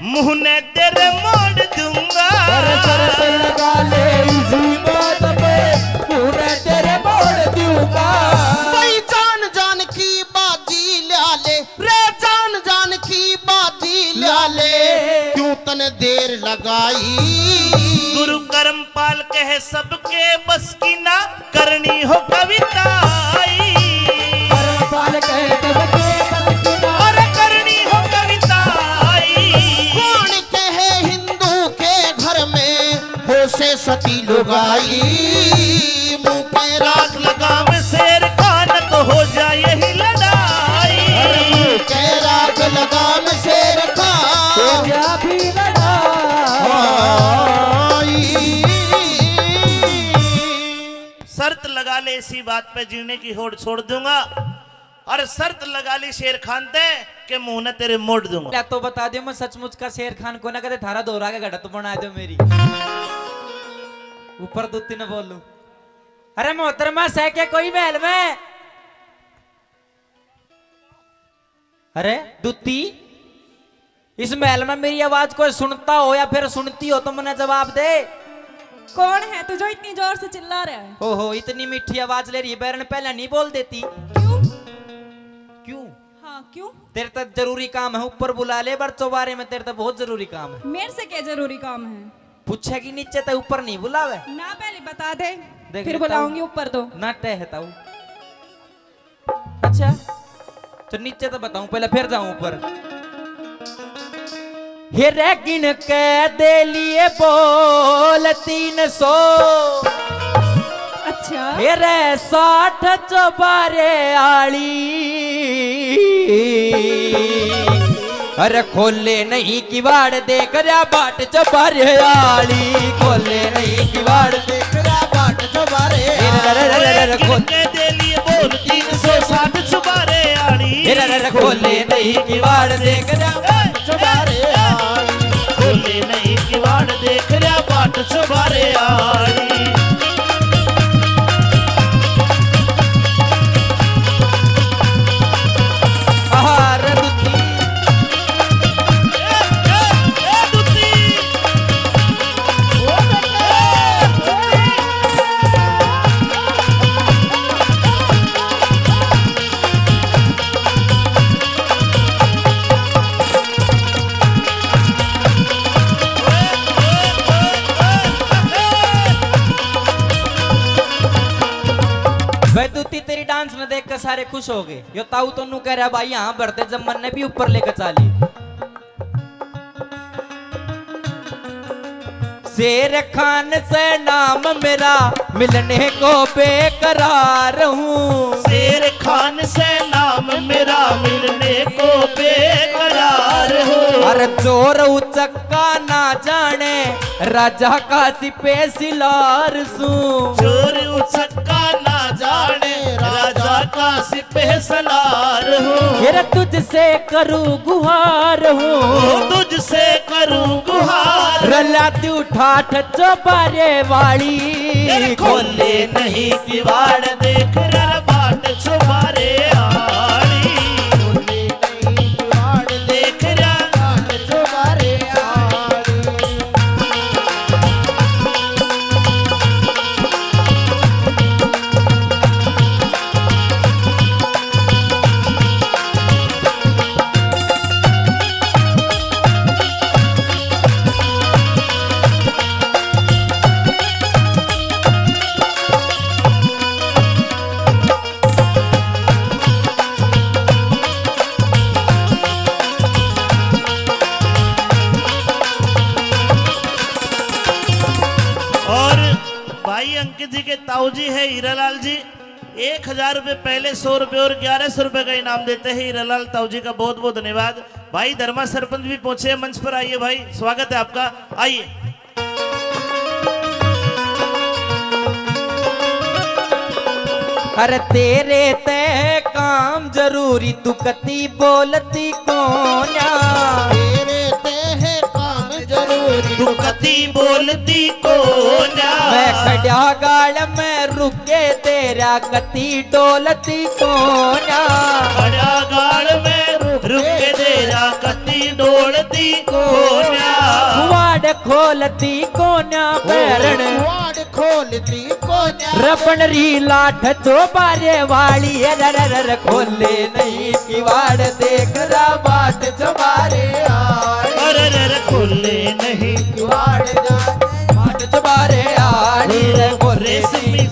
S4: मुंह ने तेरे मोड़ दूंगा।
S8: शर्त लगा ले इसी बात पे, मुझे तेरे मोड़ दूंगा।
S1: भाई जान जान की बाजी ला ले रे, जान जान की बाजी ला ले, क्यों तने देर लगाई।
S4: गुरु कर्मपाल कहे सबके बस की ना करनी हो कविताई।
S8: कर्मपाल कहे सबके बस की ना,
S4: और करनी हो कविताई।
S1: कौन कहे हिंदू के घर में हो से सती लुगाई। मुंह पे राख
S4: लगाम शेर खान तो हो जाए यही लड़ाई।
S1: के राख लगाम से रखा।
S8: तो क्या भी लड़ा।
S4: शर्त लगा लगा ले इसी बात पे जीने की होड़ छोड़ दूंगा, और शर्त लगा ली शेर खान ते के मुंह ने तेरे मोड़ दूंगा।
S3: या तो बता दियो मैं सचमुच का शेर खान को ना कहते थारा दोहरा के घड़ा तो बना दो मेरी ऊपर दूती न बोलू। अरे मोहतरमा सह के कोई महल में, अरे दूती इस महल में मेरी आवाज कोई सुनता हो या फिर सुनती हो तो मुझे जवाब दे।
S2: कौन है तू जो इतनी जोर से चिल्ला रहा है?
S3: ओहो इतनी मीठी आवाज ले रही है, बैरन पहले नहीं बोल देती।
S2: क्यों?
S3: क्यों?
S2: हाँ क्यों?
S3: तेरे तक जरूरी काम है, ऊपर बुला ले बर चौबारे में, तेरे तक बहुत जरूरी काम है।
S2: मेरे से क्या जरूरी काम है?
S3: पूछेगी नीचे तो ऊपर नहीं बुलावे
S2: ना, पहले बता दे
S3: देख
S2: फिर
S3: लेता
S2: बुलाऊंगी
S3: हूँ।
S2: ऊपर तो।
S3: ना टहता हूँ। अच्छा तो नीचे तो बताऊं, पहले फिर जाऊं ऊपर। हिरे गिन के दे लिए बोल 300,
S2: अच्छा
S3: हिरे 60 चौबारे आली, अरे खोले नहीं किवाड़ देख रहा बाट चौबारे आली, खोले नहीं किवाड़ देख रहा बाट चौबारे
S4: के दे लिए बोल 360 चुबारे आड़ी,
S3: खोले नहीं किवाड़ देख रहा बाट चौबारे आली,
S4: खोले नहीं किवाड़ देख रहा बाट चुबारे आड़ी।
S3: आहार दुती वैदुती तेरी डांस में देख कर सारे खुश हो गए। यो ताऊ तो नू कह रहा भाई यहाँ भरते जमन ने भी ऊपर लेकर चाली। शेर खान से नाम मेरा मिलने को बेकरार हूँ,
S4: शेर खान से नाम मेरा मिलने को बेकरार हो।
S3: अरे चोर उचक्का ना जाने राजा का सिपे सिलार सू,
S4: चोर उचक्का ना जाने राजा का सिपह सलार हो।
S3: फिर तुझसे करूँ गुहार हूँ,
S4: तुझसे करूं गुहार,
S3: रलाती उठाठ चौबारे वाली,
S4: खोले नहीं किवाड़ देख रहा बाट चुबारे आड़ी, खोले नहीं किवाड़ देख रहा बाट चुबारे आड़ी। भाई अंकित जी के ताऊ जी है हीरालाल जी, 1000 रुपए पहले 100 रुपए और 1100 रुपए का इनाम देते हैं हीरालाल ताऊ जी का बहुत बहुत धन्यवाद। भाई धर्मा सरपंच भी पहुंचे मंच पर, आइए भाई स्वागत है आपका, आइए।
S3: अरे तेरे ते काम जरूरी तू कती बोलती कोन्या,
S1: तेरे ते है काम जरूरी
S4: तू कती बोलती को ना,
S3: मैं खड़ा गाड़ में रुके तेरा कती डोलती कोन्या,
S4: खड़ा गाड़ में रुके तेरा कती डोलती को ना,
S3: वाड़ खोलती कोन्या पैरण
S1: वाड़ खोलती कोन्या,
S3: रपन री लाठ चौबारे वाली, रर खोले नहीं किवाड़ देख रहा बाट चौबारे आली,
S4: अरे खोले नहीं
S3: किवाड़ बाट चौबारे आली, रे खोले
S4: रेशमी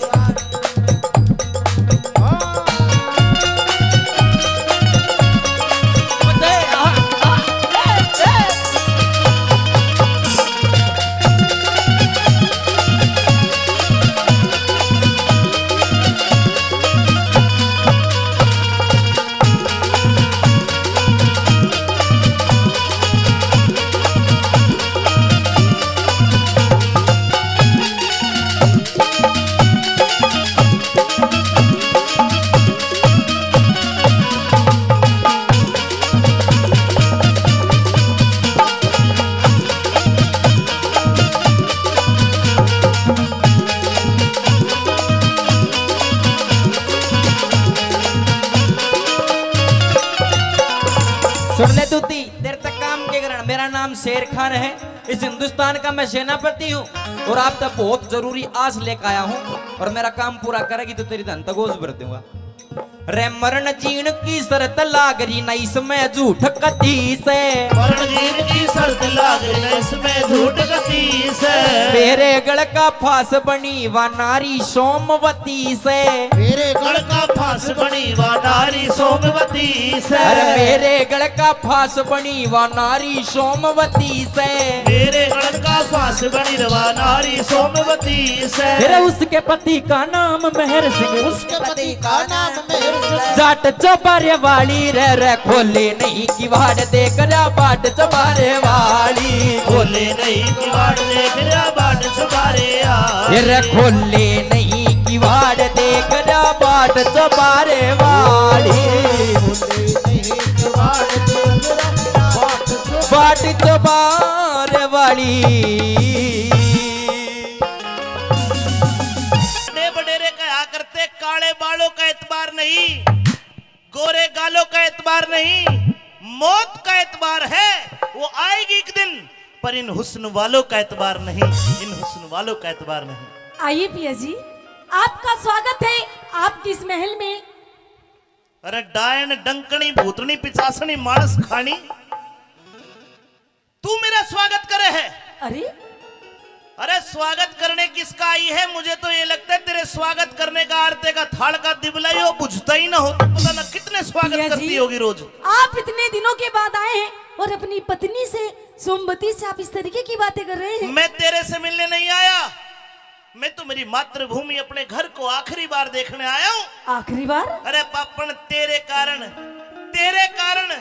S3: नाम शेर खान है। इस हिंदुस्तान का मैं सेनापति हूँ और आप तक बहुत जरूरी आस लेकर आया हूँ और मेरा काम पूरा करेगी तो तेरी धन तक भर दूंगा। रे मरण जीण की शर्त लाग रही न इसमें झूठ कती से,
S4: मरण जीण की शर्त लाग रही न इसमें झूठ कती से।
S3: मेरे गढ़ का फांस बनी व नारी सोमवती से,
S4: मेरे गढ़ का फांस बनी व नारी सोमवती से।
S3: अरे मेरे गढ़ का फांस बनी व नारी सोमवती से,
S4: मेरे गढ़ का फांस बनी व नारी सोमवती से।
S3: फिर उसके पति का नाम मेहर सिंह,
S1: उसके पति का नाम मेहर सिंह।
S3: जाट चौबारे वाली रे खोले नहीं किवाड़ देख रहा बाट चौबारे वाली,
S4: खोले नहीं किवाड़ देख रहा बाट चौबारे
S3: रे खोले नहीं किवाड़ देख रहा बाट चौबारे वाली, बाट चौबारे वाली।
S4: बडेरे कहा करते काले बालों का एतबार नहीं, गोरे गालों का एतबार नहीं, मौत का एतबार है वो आएगी एक दिन, पर इन हुस्न वालों का एतबार नहीं, इन हुस्न वालों का एतबार नहीं।
S2: आइए पिया जी, आपका स्वागत है आपकी इस महल में।
S4: अरे डायन डंकनी भूतनी पिचासनी मानस खानी, तू मेरा स्वागत करे है। अरे स्वागत करने किसका आई है? मुझे तो ये लगता है तेरे स्वागत करने का आरते का थाल का दिबला ही हो बुझता ही ना हो, तो पता ना कितने स्वागत करती होगी रोज।
S2: आप इतने दिनों के बाद आए हैं और अपनी पत्नी से सोमवती से आप इस तरीके की बातें कर रहे हैं।
S4: मैं तेरे से मिलने नहीं आया, मैं तो मेरी मातृभूमि अपने घर को आखिरी बार देखने आया हूँ।
S2: आखिरी बार?
S4: अरे पापन तेरे कारण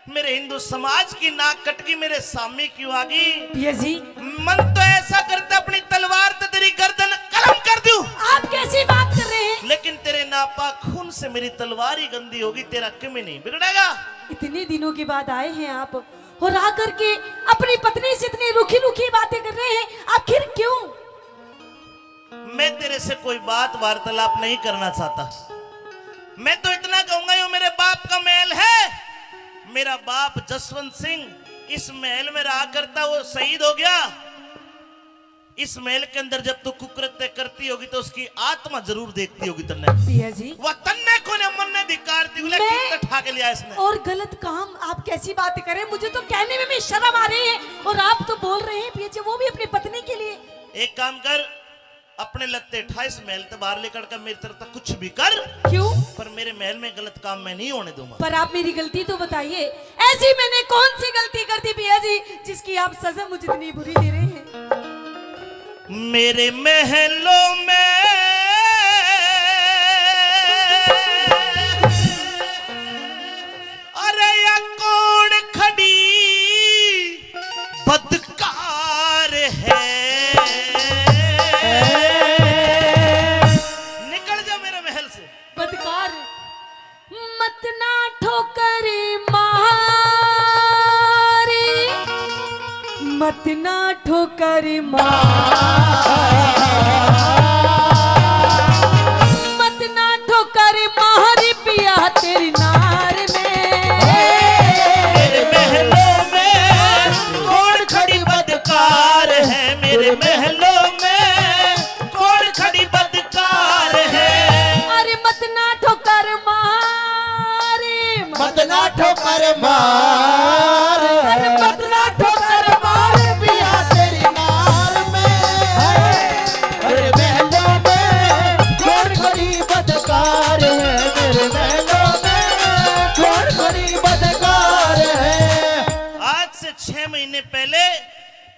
S4: मेरे हिंदू समाज की नाक कटकी मेरे सामने क्यों आ गई?
S2: पिया जी,
S4: मन तो ऐसा करता अपनी तलवार तो तेरी गर्दन कलम कर दूं।
S2: आप कैसी बात कर रहे हैं?
S4: लेकिन तेरे नापाक खून से मेरी तलवार ही गंदी होगी, तेरा क्यों नहीं बिगड़ेगा?
S2: इतने दिनों के बाद आए हैं आप और आकर के अपनी पत्नी से इतनी रुखी रुखी बातें कर रहे हैं, आखिर क्यों?
S4: मैं तेरे से कोई बात वार्तालाप नहीं करना चाहता, मैं तो इतना कहूंगा ये मेरे बाप का महल है। मेरा बाप जसवंत सिंह इस महल में रहा करता, वो शहीद हो गया। इस महल के अंदर जब तू कुकृत्य करती होगी तो उसकी आत्मा जरूर देखती होगी तन्ने।
S2: पिया जी,
S4: वह तन्ने को ने मन ने धिक्कारती हुई कितना ठा के लिया इसने।
S2: और गलत काम आप कैसी बातें करें? मुझे तो कहने में भी शर्म आ रही है और आप तो बोल रहे हैं पिया जी वो भी अपनी पत्नी के लिए।
S4: एक काम कर, अपने लगते 28 महल से बाहर लेकर कर मेरी तरफ तक कुछ भी कर।
S2: क्यों?
S4: पर मेरे महल में गलत काम मैं नहीं होने दूंगा।
S2: पर आप मेरी गलती तो बताइए, ऐसी मैंने कौन सी गलती कर दी पिया जी जिसकी आप सजा मुझे इतनी बुरी दे रहे हैं?
S4: मेरे महलों में अरे या कौन खड़ी बदकार है, निकल जा मेरे महल से।
S2: बदकार मत ना ठोकर मारी, मत ना ठोकर मत ना ठोकर मारी पिया तेरी नार में।
S4: मेरे महलों में कौन खड़ी बदकार है, मेरे महलों में कौन खड़ी बदकार है।
S2: अरे मत ना ठोकर मारे,
S1: मत ना ठोकर मार,
S2: अरे मत ना ठोकर मार
S1: पिया तेरी नार में। अरे महलों में कौन खड़ी बदकार है, मेरे महलों में कौन खड़ी बदकार है।
S4: आज से 6 महीने पहले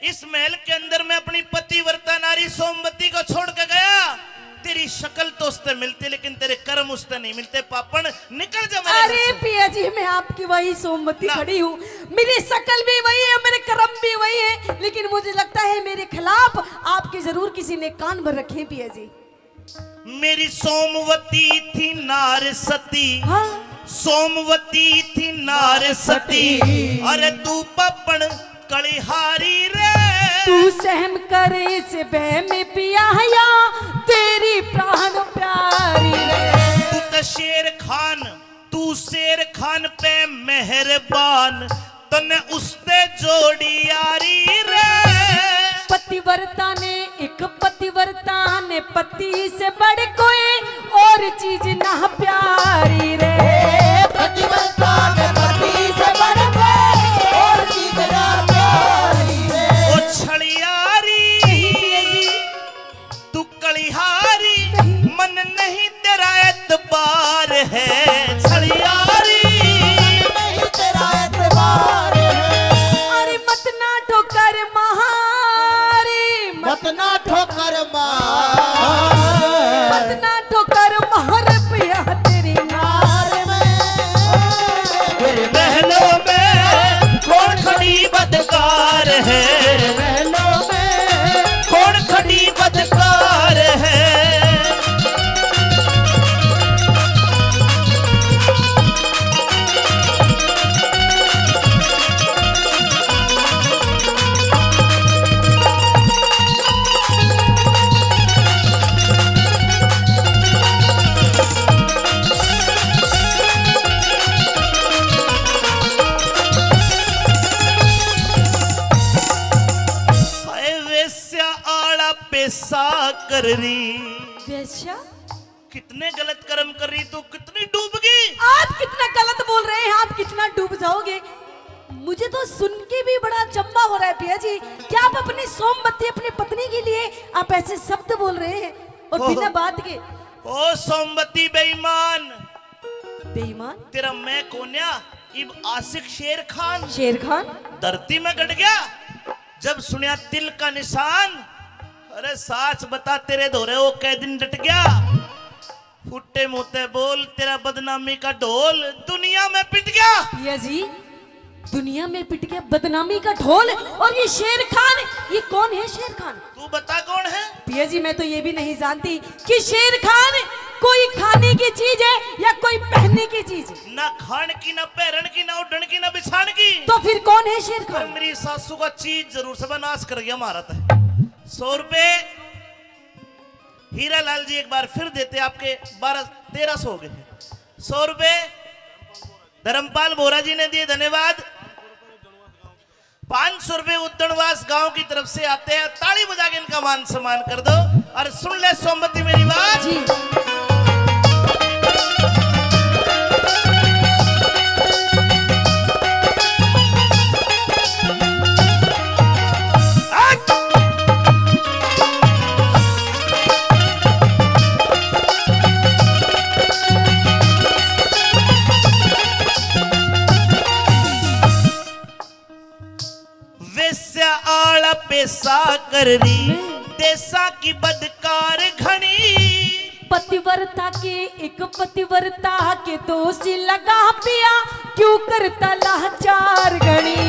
S4: इस महल के अंदर मैं अपनी पतिव्रता नारी सोमवती को छोड़ के गया। तेरी शक्ल तो उससे मिलती लेकिन तेरे कर्म उससे नहीं मिलते। पापन निकल जा मेरे घर
S2: अरे
S4: से।
S2: पिया जी मैं आपकी वही सोमवती
S4: ना।
S2: खड़ी हूँ, मेरी शक्ल भी वही है, मेरे कर्म भी वही है, लेकिन मुझे लगता है मेरे खिलाफ आपके जरूर किसी ने कान भर रखे हैं पिया जी।
S4: मेरी सोमवती थी नार सती,
S2: हाँ?
S4: सोमवती थी नार सती, अरे तू पपन कलिहारी रे।
S2: तू सहम करे से बह में पिया या तेरी प्राण प्यारी रे।
S4: तू तो शेर खान, तू शेर खान पे मेहरबान, तने उसते जोड़ी यारी रे।
S2: पतिव्रता ने एक पतिव्रता ने पति से बढ़ कोई और चीज ना प्यारी रे।
S1: पतिव्रता ने पति से बढ़ कोई और चीज ना प्यारी रे।
S4: ओ छड़ियारी तू कलिहारी मन नहीं तेरा एतबार है। छड़ियारी
S1: नहीं तेरा एतबार है।
S2: अरे मत ना ठोकर महारी,
S1: मत ना ठोकर मार,
S2: मत ना ठोकर महर पिया तेरी नार में।
S1: तेरे
S4: महलों में कौन खड़ी बदकार है।
S1: महलों में
S4: कौन खड़ी बदकार है। हाय वेश्या आड़ा पैसा कर रही।
S2: वेश्या,
S4: कितने गलत कर्म कर रही तू, कितनी डूब गई।
S2: आप कितना गलत बोल रहे हैं, आप कितना डूब जाओगे। मुझे तो सुन के भी बड़ा चंबा हो रहा है पिया जी। क्या आप अपनी सोमवती अपनी पत्नी के लिए आप ऐसे शब्द बोल रहे हैं और
S4: ओह।
S2: बिना बात के।
S4: ओ सोमवती बेईमान,
S2: बेईमान
S4: तेरा मैं कोन्या इब आशिक शेर खान
S2: शेर खान,
S4: धरती में गड़ गया जब सुनिया तिल का निशान। अरे साच बता तेरे धोरे वो कै दिन डट गया। फुट्टे मुते बोल तेरा बदनामी का ढोल दुनिया में पिट गया।
S2: पिया जी दुनिया में पिट गया बदनामी का ढोल। और ये शेर खान, ये कौन है शेर खान?
S4: तू बता कौन है।
S2: पिया जी मैं तो ये भी नहीं जानती कि शेर खान कोई खाने की चीज है या कोई पहनने की चीज है।
S4: ना खान की ना पहरन की ना उड़न की ना बिछान की।
S2: तो फिर कौन है शेर
S4: पर
S2: खान?
S4: मेरी सासू का चीज जरूर से नाश कर गया महाराज है। 100 रुपए हीरा लाल जी एक बार फिर देते, आपके 1200-1300 हो गए हैं। 100 रुपए धर्मपाल बोरा जी ने दिए, धन्यवाद। 500 रुपए उद्दणवास गांव की तरफ से आते हैं, ताली बजा के इनका मान सम्मान कर दो। और सुन ले सोमवती मेरी बात
S2: जी
S4: वेश्या आड़ा पैसा कर रही देसा की बदकार घनी।
S2: पतिव्रता के एक पतिव्रता के दोषी लगा पिया क्यों करता लाचार गणी।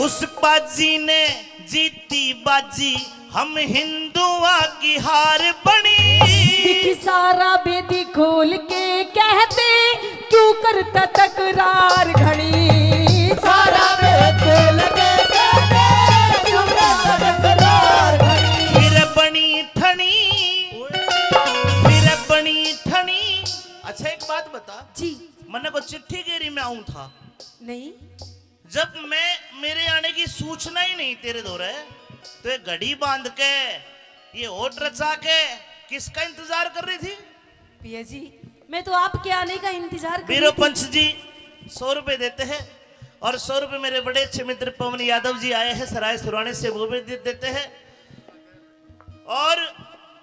S4: उस बाजी ने जीती बाजी हम हिंदुआ की हार बनी।
S2: दिख सारा बेदी खोल के कहते क्यों करता तकरार घड़ी।
S1: सारा बेतुल के कहते क्यों करता तकरार घड़ी।
S4: फिर बनी ठनी, फिर बनी ठनी। अच्छा एक बात बता,
S2: जी
S4: मैंने को चिट्ठी गेरी में आऊं था
S2: नहीं,
S4: जब मैं मेरे आने की सूचना ही नहीं तेरे दौरे, तो ये घड़ी बांध के ये होठ रचा के किसका इंतजार कर रही थी।
S2: पिया जी मैं तो आपके आने का इंतजार कर
S4: वीरो
S2: रही थी।
S4: पंच जी 100 रुपए देते हैं और 100 रुपए मेरे बड़े अच्छे मित्र पवन यादव जी आए हैं सराय सुराने से, वो भी देते हैं। और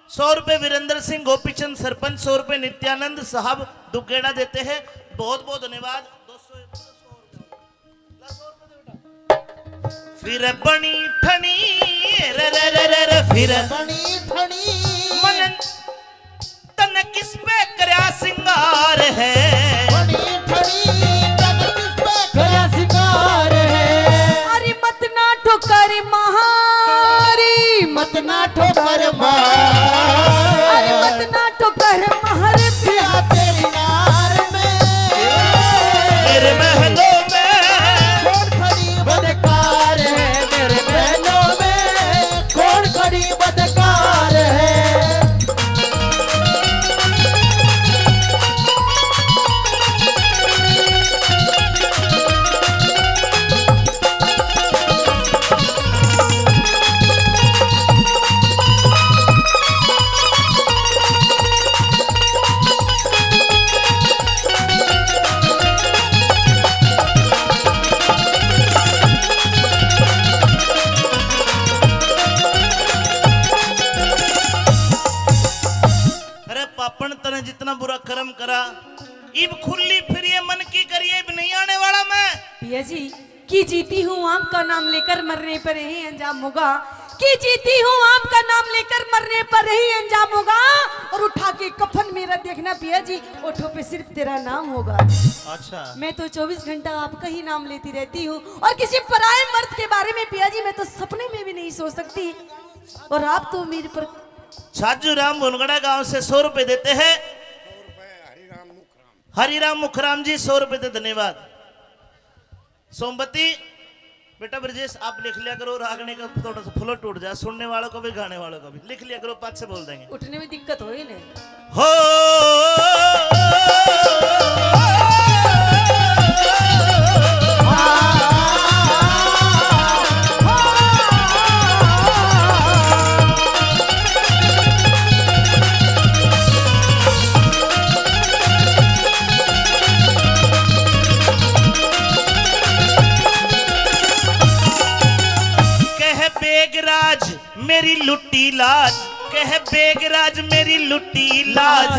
S4: 100 रुपए वीरेंद्र सिंह गोपीचंद सरपंच, 100 रुपए नित्यानंद साहब दुगेड़ा देते हैं। बहुत बहुत धन्यवाद। 200 फिर बनी ठनी रे रे रे रे रे फिर
S1: बनी ठनी
S4: मन तन किस पे करया सिंगार है।
S1: बनी ठनी तन किस पे गया शिकार है।
S2: अरे मत ना ठोकर महारी,
S1: मत ना ठोकर मार।
S2: अरे मत ना ठोकर महर
S1: पिया तेरी नार में
S4: मेरे महलों में
S1: कौन खड़ी बदकार है। मेरे महलों में कौन खड़ी बदकार है।
S2: पिया जी कि जीती हूँ आपका नाम लेकर मरने पर ही अंजाम होगा, कि जीती हूँ आपका नाम लेकर मरने पर ही अंजाम होगा। और उठा के कफन मेरा देखना पिया जी, ओठों पे सिर्फ तेरा नाम होगा।
S4: अच्छा
S2: मैं तो 24 घंटा आपका ही नाम लेती रहती हूँ, और किसी पराये मर्द के बारे में पिया जी मैं तो सपने में भी नहीं सोच सकती। और आप तो मेरे पर
S4: छाजू राम भुनगड़ा गांव से 100 रुपए देते हैं। हरिराम मुखराम जी 100 रुपए दे, धन्यवाद। सोमवती बेटा ब्रजेश आप लिख लिया करो, रागने का थोड़ा सा फ्लो टूट जाए, सुनने वालों को भी गाने वालों को भी लिख लिया करो, पाँच से बोल देंगे।
S2: उठने में दिक्कत हो ही नहीं।
S4: हो बेगराज मेरी लुट्टी लाज, कह बेगराज मेरी लुट्टी लाज,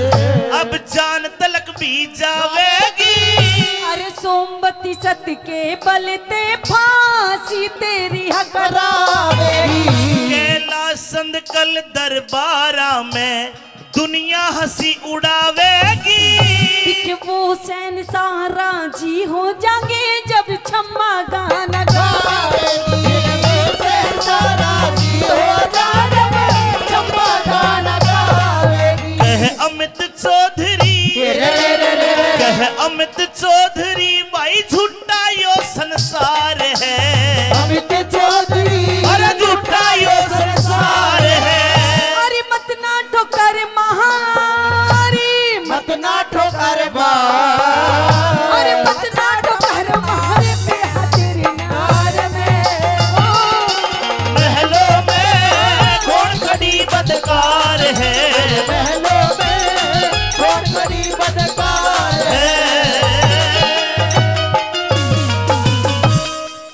S4: अब जान तलक भी जावेगी।
S2: अरे सोमवती सत के बलते फांसी तेरी हकरावेगी।
S4: कैलाश संद कल दरबारा में दुनिया हंसी उड़ावेगी।
S2: वो सैन सारा जी हो जाएंगे जब छम्मा गाना गावेगी।
S4: कह अमित चौधरी, कह अमित चौधरी भाई झूठा यो संसार है।
S1: अमित चौधरी
S4: अरे झूठा यो संसार है।
S2: अरे मत ना ठोकर महारी,
S1: मत ना ठोकर
S2: अरे मत ना ठोकर महारे पे तेरे नार में।
S4: महलों में कौन खड़ी बदकार है,
S1: महलों में कौन बड़ी बदकार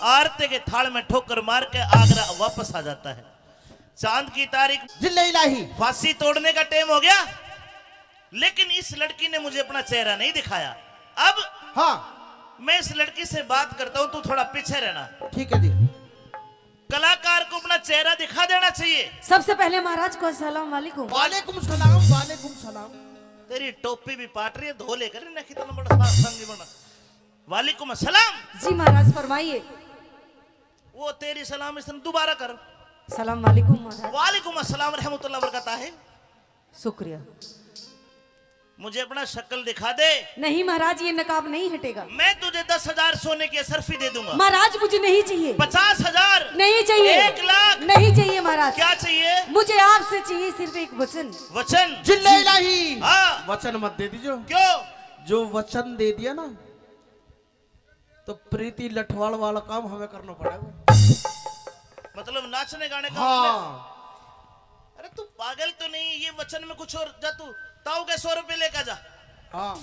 S4: आरते के थाल में ठोकर मार के आगरा वापस आ जाता है। चांद की तारीख,
S1: जिले इलाही
S4: फांसी तोड़ने का टाइम हो गया, लेकिन इस लड़की ने मुझे अपना चेहरा नहीं दिखाया। अब
S1: हाँ
S4: मैं इस लड़की से बात करता हूं, तू थोड़ा पीछे रहना।
S1: ठीक है जी।
S4: कलाकार को अपना चेहरा दिखा देना चाहिए।
S2: सबसे पहले महाराज को अस्सलाम वालेकुम।
S1: वालेकुम सलाम, वालेकुम सलाम।
S4: तेरी टोपी भी पाट रही है, धो लेकर ना कितना बड़ा संगी बना। वालेकुम अस्सलाम।
S2: जी महाराज फरमाइए।
S4: वो तेरी सलाम इसने दोबारा कर।
S2: सलाम वालेकुम महाराज।
S4: वालेकुम अस्सलाम रहमतुल्लाह बरकता है।
S2: शुक्रिया।
S4: मुझे अपना शक्ल दिखा दे।
S2: नहीं महाराज ये नकाब नहीं हटेगा।
S4: मैं तुझे 10,000 सोने की असरफी दे दूंगा।
S2: महाराज मुझे नहीं चाहिए।
S4: 50,000
S2: नहीं चाहिए।
S4: 1 लाख
S2: नहीं चाहिए महाराज।
S4: क्या चाहिए?
S2: मुझे आपसे चाहिए सिर्फ एक वचन।
S4: वचन?
S1: जिले इलाही
S4: हाँ।
S1: वचन मत दे दीजिए।
S4: क्यों?
S1: जो वचन दे दिया ना तो प्रीति लठवाड़ वाला काम हमें करना पड़ेगा।
S4: मतलब नाचने गाने का?
S1: हाँ।
S4: अरे तू पागल तो नहीं, ये वचन में कुछ और। जा तू ताऊ के 100 रुपए लेकर जा।
S1: हाँ।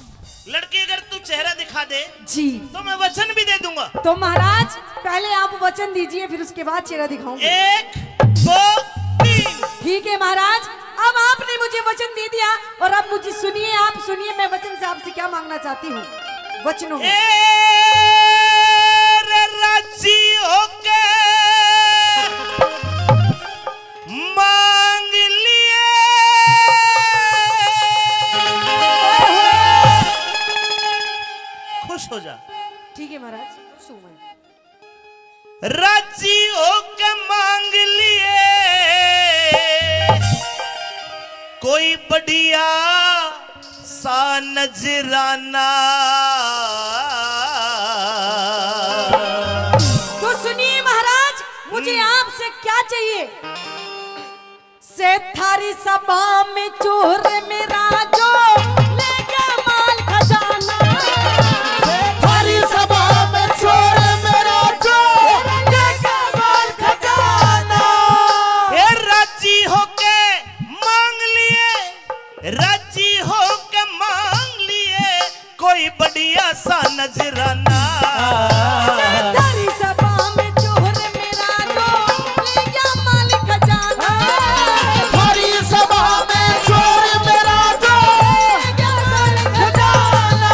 S4: लड़की अगर तू चेहरा दिखा दे
S2: जी
S4: तो मैं वचन भी दे दूंगा।
S2: तो महाराज पहले आप वचन दीजिए, फिर उसके बाद चेहरा दिखाऊंगी।
S4: 1 2 3।
S2: ठीक है महाराज, अब आपने मुझे वचन दे दिया, और अब मुझे सुनिए, आप सुनिए मैं वचन से आपसे क्या मांगना चाहती हूँ। वचनों में
S4: राजी होके मांग लिए, खुश हो जा।
S2: ठीक है महाराज, सुन
S4: राजी होके मांग लिए कोई बढ़िया सा नजराना।
S2: तो सुनिए महाराज, मुझे आपसे क्या चाहिए? से थारी सभा में चोर मेरा जो ले गया माल खजाना।
S1: थारी सभा में चोर मेरा जो ले गया माल खजाना।
S4: ए राजी होके मांग लिए, राजी होके मांग लिए कोई बढ़िया सा नजराना।
S2: थारी सभा में चोर मेरा जो ले गया माल खजाना।
S1: थारी सभा में चोर मेरा जो
S2: ले गया माल खजाना।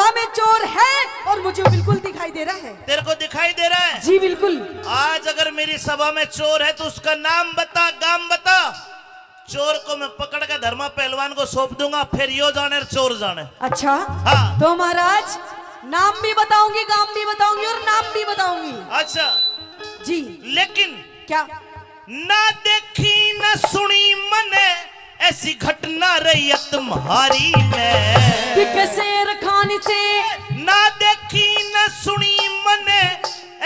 S2: सभा में चोर है और मुझे बिल्कुल दिखाई दे रहा है।
S4: तेरे को दिखाई दे रहा है?
S2: जी बिल्कुल।
S4: आज अगर मेरी सभा में चोर है तो उसका नाम बता, गाम बता। चोर को मैं पकड़ के धर्मा पहलवान को सौंप दूंगा, फिर यो जाने चोर जाने।
S2: अच्छा
S4: हाँ।
S2: तो महाराज नाम भी बताऊंगी, गाम भी बताऊंगी और नाम भी बताऊंगी।
S4: अच्छा
S2: जी।
S4: लेकिन
S2: क्या?
S4: ना देखी न सुनी मने ऐसी घटना रही तुम्हारी में
S2: कि शेर खान से
S4: ना देखी न सुनी मने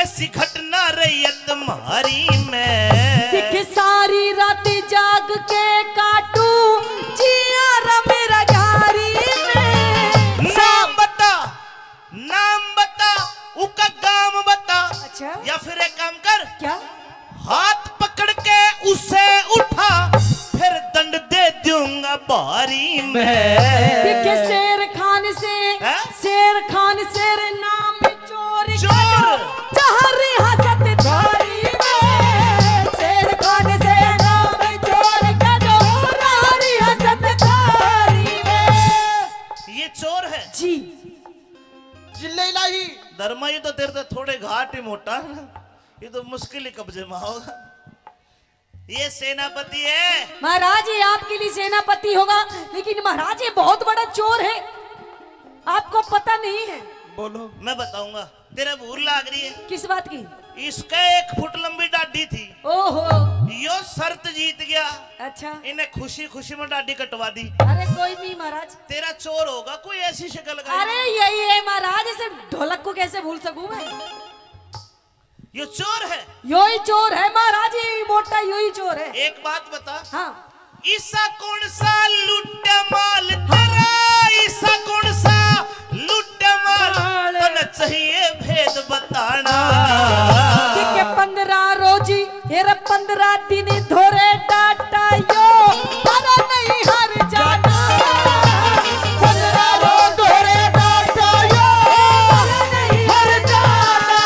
S4: ऐसी घटना रही तुम्हारी में
S2: कि सारी रात जाग के काटू जिया मेरा घारी में।
S4: नाम बता, नाम बता, उसका गाम बता।
S2: अच्छा।
S4: या फिर एक काम कर,
S2: क्या?
S4: हाथ पकड़ के उसे उठा, फिर दंड दे दूंगा बारी में।
S2: कि शेर खान से
S4: हैं?
S2: शेर खान शेर नाम चोर
S4: चोर।
S2: जहरी हसत धारी में। शेर खान से नाम चोर का जो जहरी हसत धारी में।
S4: ये चोर है
S2: जी।
S1: जिल्ले इलाही
S4: धर्मा, ये तो तेरे तो थोड़े घाट ही मोटा है ना, ये तो मुश्किल ही कब्जे में होगा। ये सेनापति है
S2: महाराज, ये आपके लिए सेनापति होगा, लेकिन महाराज ये बहुत बड़ा चोर है, आपको पता नहीं है।
S1: बोलो।
S4: मैं बताऊंगा। तेरा भूल लाग रही है।
S2: किस बात की?
S4: इसका 1 फुट लंबी डाडी थी,
S2: ओहो।
S4: यो शर्त जीत गया,
S2: अच्छा।
S4: इन्हें खुशी खुशी में डाडी कटवा दी।
S2: अरे कोई नहीं महाराज।
S4: तेरा चोर होगा कोई ऐसी शक्ल का।
S2: अरे यही है महाराज, इसे ढोलक को कैसे भूल सकूं मैं?
S4: यो चोर है।
S2: यो ही चोर है महाराज, ये मोटा यो ही चोर है।
S4: एक बात बता,
S2: हाँ।
S4: ईसा कौन सा लुट माल तेरा, ईसा कौन सा लुट माल, तो न चाहिए भेद बताना।
S2: कि 15 रोजी हेरा 15 दिन धोरे डाटा यो तारा नहीं हर जाना। 15 रोज धोरे डाटा यो तारा नहीं हर जाना।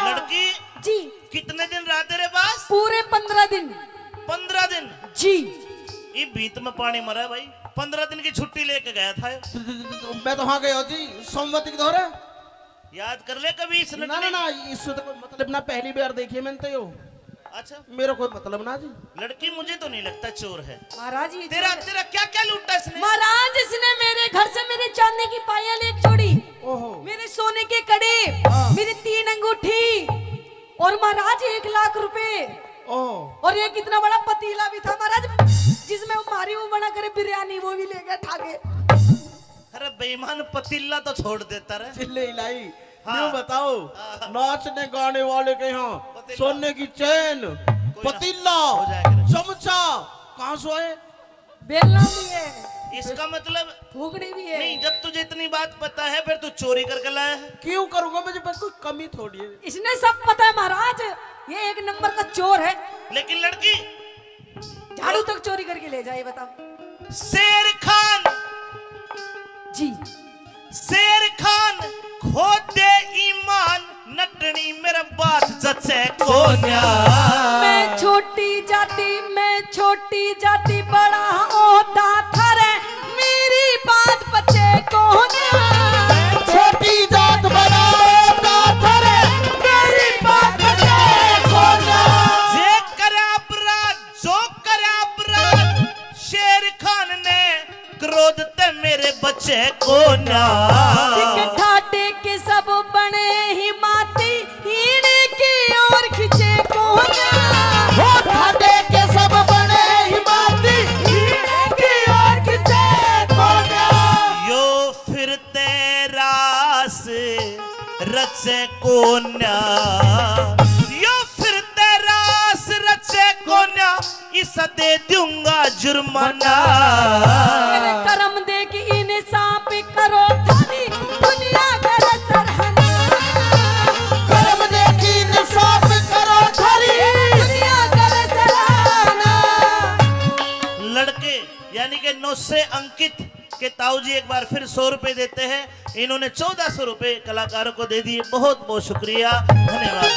S4: लड़की
S2: जी।
S4: कितने दिन रहा तेरे पास?
S2: पूरे 15 दिन।
S4: 15 दिन।
S2: जी।
S4: ये बीत में पानी मरा है भाई, 15 दिन की छुट्टी लेके गया था।
S1: मैं तो हाँ गया जी, सोमवती के दौरे।
S4: याद कर ले कभी इस
S1: ना ना ना, इससे तो कोई मतलब ना, पहली बार देखी मैंने तो यो।
S4: अच्छा
S1: मेरा कोई मतलब ना जी।
S4: लड़की मुझे तो नहीं लगता चोर है।
S2: महाराज ये
S4: तेरा
S2: चोर है।
S4: तेरा क्या क्या लूटा इसने?
S2: महाराज इसने मेरे घर से मेरे चांदी की पायल एक जोड़ी,
S1: ओहो।
S2: मेरे सोने के कड़े, मेरी 3 अंगूठी और महाराज 1 लाख रुपए
S1: ओह।
S2: और ये कितना बड़ा पतीला भी था महाराज, जिसमें वो मारी वो बना करे बिरयानी, वो भी ले गया ठाके।
S4: अरे बेईमान, पतीला तो छोड़ देता रे।
S1: जिल्ले इलाही।
S4: हाँ।
S1: यूं बताओ, नाचने गाने वाले के यहाँ
S4: पतीला।
S1: सोने की चैन, पतीला,
S4: हो जाएगा।
S1: चमचा, कहाँ सोए?
S2: बेलना भी है,
S4: इसका मतलब
S2: फूकनी भी है।
S4: नहीं, जब तुझे इतनी बात पता है फिर तू चोरी करके लाया है।
S1: क्यों करूंगा, मुझे बस कोई कमी थोड़ी है।
S2: इसने सब पता है महाराज, ये 1 नंबर का चोर है।
S4: लेकिन लड़की
S2: झाड़ू तक चोरी करके ले जाए, बताओ।
S4: शेर खान,
S2: जी।
S4: शेर खान खो दे ईमान, नटनी मेरा बात जचे को न्या।
S2: मैं छोटी जाति बड़ा ओटा थारे, मेरी बात बचे को न्या।
S1: छोटी जात बड़ा ओटा थारे, मेरी बात बचे को न्या।
S4: जे करे अपराध, जो करे अपराध, शेर खान ने क्रोध ते मेरे बच्चे को ना।
S2: ठाटे के सब बने ही माती, हीने की ओर खिंचे को
S1: वो ठाटे के सब बने ही माती, हीने की ओर खिंचे को न्या।
S4: यो फिर तेरा से रचे को ना, यो फिर तेरा से रचे को ना, इसा दे दूंगा जुर्माना।
S2: मेरे कर्म देख इन सांप करो थारी दुनिया करे सरहना।
S1: कर्म देखी इंसाफ करो थारी
S2: दुनिया करे सरहना।
S4: लड़के यानी कि 9 से अंकित के ताऊ जी एक बार फिर 100 रुपए देते हैं। इन्होंने 1400 रुपए कलाकारों को दे दिए। बहुत बहुत शुक्रिया, धन्यवाद।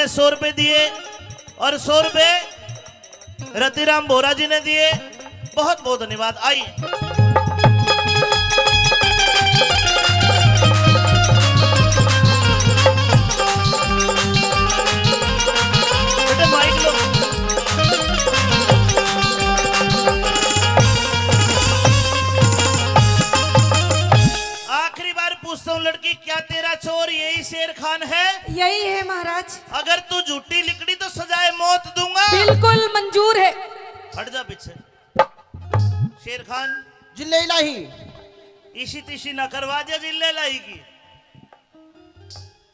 S4: ने 100 रुपए दिए और 100 रुपए रतिराम बोरा जी ने दिए। बहुत बहुत धन्यवाद। आइए बेटे माइक लो। आखिरी बार पूछता हूँ लड़की, क्या तेरा चोर यही शेर खान है?
S2: यही है महाराज।
S4: अगर तू झूठी लिकड़ी तो सजाए मौत दूंगा।
S2: बिल्कुल मंजूर है।
S4: हट जा पीछे। शेर खान
S1: जिले इलाही
S4: इसी तिशी न करवा दे जिले लाई की।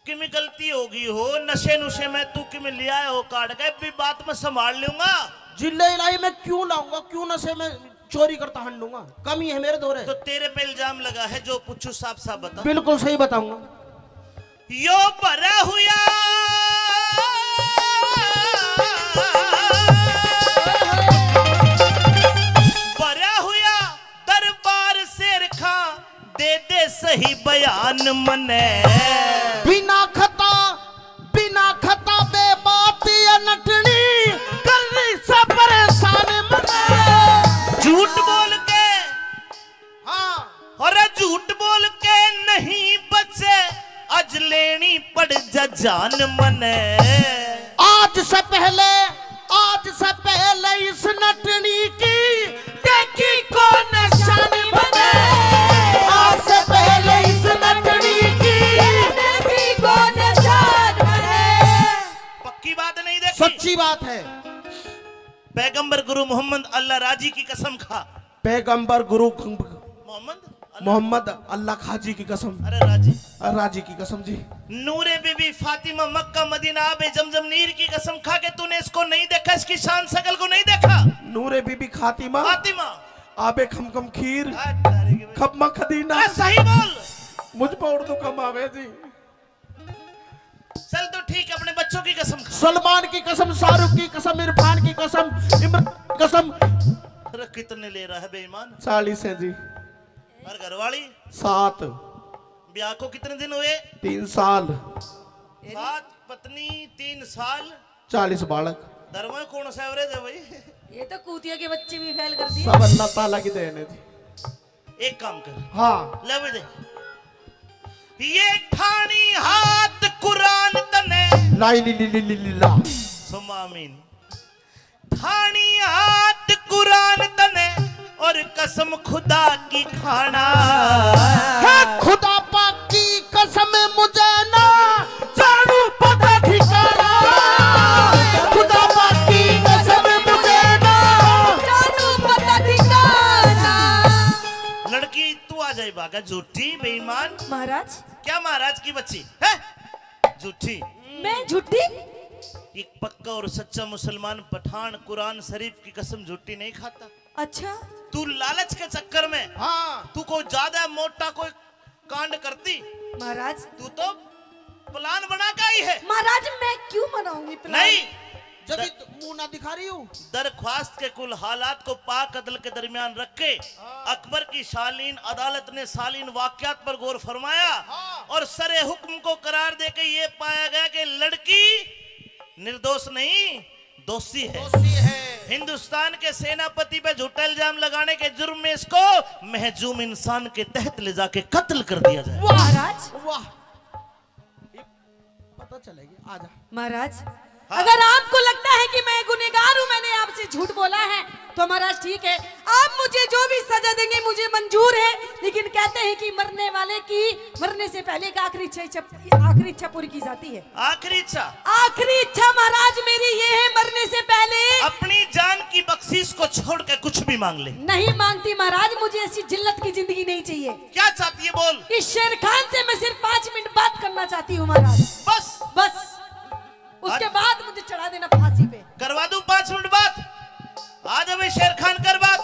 S4: कि में गलती होगी हो, नशे नुशे में तू कि में लिया हो काट के भी बात में संभाल लूंगा।
S1: जिले इलाही में क्यों लाऊंगा, क्यों नशे में चोरी करता हंडूंगा, कमी है मेरे दोरे।
S4: तो तेरे पे इल्जाम लगा है, जो पूछू साफ साफ बता।
S1: बिल्कुल सही बताऊंगा।
S4: यो भरा हुआ दरबार शेर खां दे दे सही बयान मने।
S1: बिना खता बे बात या नटनी करनी से परेशान मने।
S4: झूठ बोल के,
S1: हाँ
S4: और झूठ बोल के नहीं बचे, आज लेनी पड़ जा जान मने।
S1: आज से पहले इस नटनी की देखी कौन निशानी बने। आज से पहले इस नटनी की देखी कौन निशान बने।
S4: पक्की बात नहीं देखी,
S1: सच्ची बात है।
S4: पैगंबर गुरु मोहम्मद अल्लाह राजी की कसम खा।
S1: पैगंबर गुरु
S4: मोहम्मद
S1: अल्लाह खाजी की कसम,
S4: अरे राजी
S1: राजी की कसम जी।
S4: नूरे बीबी फातिमा मक्का मदीना आबे जमजम नीर की कसम खा के तूने इसको नहीं देखा, इसकी शान शकल को नहीं देखा।
S1: नूरे बीबी फातिमा
S4: फातिमा
S1: आबे खम खीर खम्मा खदीना।
S4: सही बोल।
S1: मुझ पर उर्दू कम आवे जी।
S4: चल तो ठीक है, अपने बच्चों की कसम खा।
S1: सलमान की कसम, शाहरुख की कसम, इरफान की कसम, इमरान की कसम।
S4: अरे कितने ले रहा है बेईमान?
S1: 40 है जी।
S4: और घरवाली
S1: 7।
S4: ब्याह को कितने दिन हुए?
S1: 3 साल।
S4: 7 पत्नी 3 साल
S1: 40 बालक।
S4: धर्म कौन सा एवरेज है भाई?
S2: ये तो कूतिया के बच्चे भी फैल कर दिए।
S1: सब अल्लाह ताला की देन है जी।
S4: एक काम कर,
S1: हाँ
S4: ले दे ये ठानी हाथ कुरान तने
S1: लाई ली ली ली ली ली ला।
S4: सुमामीन। ठानी हाथ कुरान तने और कसम खुदा की खाना।
S1: है खुदा पाक की कसम मुझे ना जानू पता ठिकाना। खुदा पाक की कसम मुझे ना
S2: जानू पता ठिकाना।
S4: लड़की तू आ जाए बागा, झूठी बेईमान।
S2: महाराज
S4: क्या महाराज की बच्ची है? झूठी।
S2: मैं झूठी?
S4: एक पक्का और सच्चा मुसलमान पठान कुरान शरीफ की कसम झूठी नहीं खाता।
S2: अच्छा
S4: तू लालच के चक्कर में,
S1: हाँ
S4: तू को ज्यादा मोटा कोई कांड करती।
S2: महाराज,
S4: तू तो प्लान बना के आई है।
S2: महाराज मैं क्यों मनाऊंगी प्लान?
S4: नहीं,
S1: जब मुंह ना दिखा रही हूँ।
S4: दरख्वास्त के कुल हालात को पाक अदल के दरमियान रख के अकबर की शालीन अदालत ने सालीन वाकयात पर गौर फरमाया और सरे हुक्म को करार दे के ये पाया गया कि लड़की निर्दोष नहीं दोषी है। हिंदुस्तान के सेनापति पे झूठा इल्जाम लगाने के जुर्म में इसको महजूम इंसान के तहत ले जाके कत्ल कर दिया जाए।
S2: महाराज,
S1: वाह पता चलेगी। आजा
S2: महाराज
S4: हाँ।
S2: अगर आपको लगता है कि मैं गुनहगार हूँ, मैंने आपसे झूठ बोला है, तो महाराज ठीक है, आप मुझे जो भी सजा देंगे मुझे मंजूर है। लेकिन कहते हैं कि मरने वाले की मरने से पहले एक आखिरी इच्छा पूरी की जाती है।
S4: आखिरी इच्छा?
S2: आखिरी इच्छा महाराज मेरी ये है, मरने से पहले
S4: अपनी जान की बख्शीश को छोड़ के कुछ भी मांग ले।
S2: नहीं मांगती महाराज, मुझे ऐसी जिल्लत की जिंदगी नहीं चाहिए।
S4: क्या चाहती है बोल?
S2: इस शेर खान से मैं सिर्फ 5 मिनट बात करना चाहती हूँ महाराज, बस। उसके बाद मुझे चढ़ा देना फांसी पे।
S4: करवा दूं 5 मिनट बाद? आ जाओ भाई शेर खान, कर बात।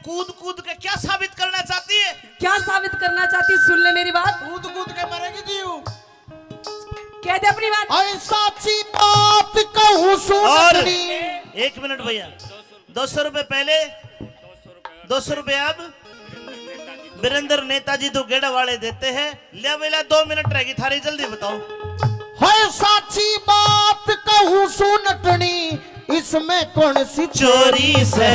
S4: कूद कूद के क्या साबित करना चाहती है?
S2: क्या साबित करना चाहती, सुन ले मेरी बात।
S1: कूद कूद के मरेगी जीव।
S2: कह दे अपनी बात।
S1: साची बात कहूं
S4: और
S1: सुन।
S4: 1 मिनट भैया, 200 रुपए पहले, 200 रुपए अब। वीरेंद्र नेताजी तो गेड़ा वाले देते हैं। ले बेला 2 मिनट रहेगी थारी, जल्दी बताओ।
S1: है साची बात कहूं सुनटनी, इसमें कौन सी चोरी से?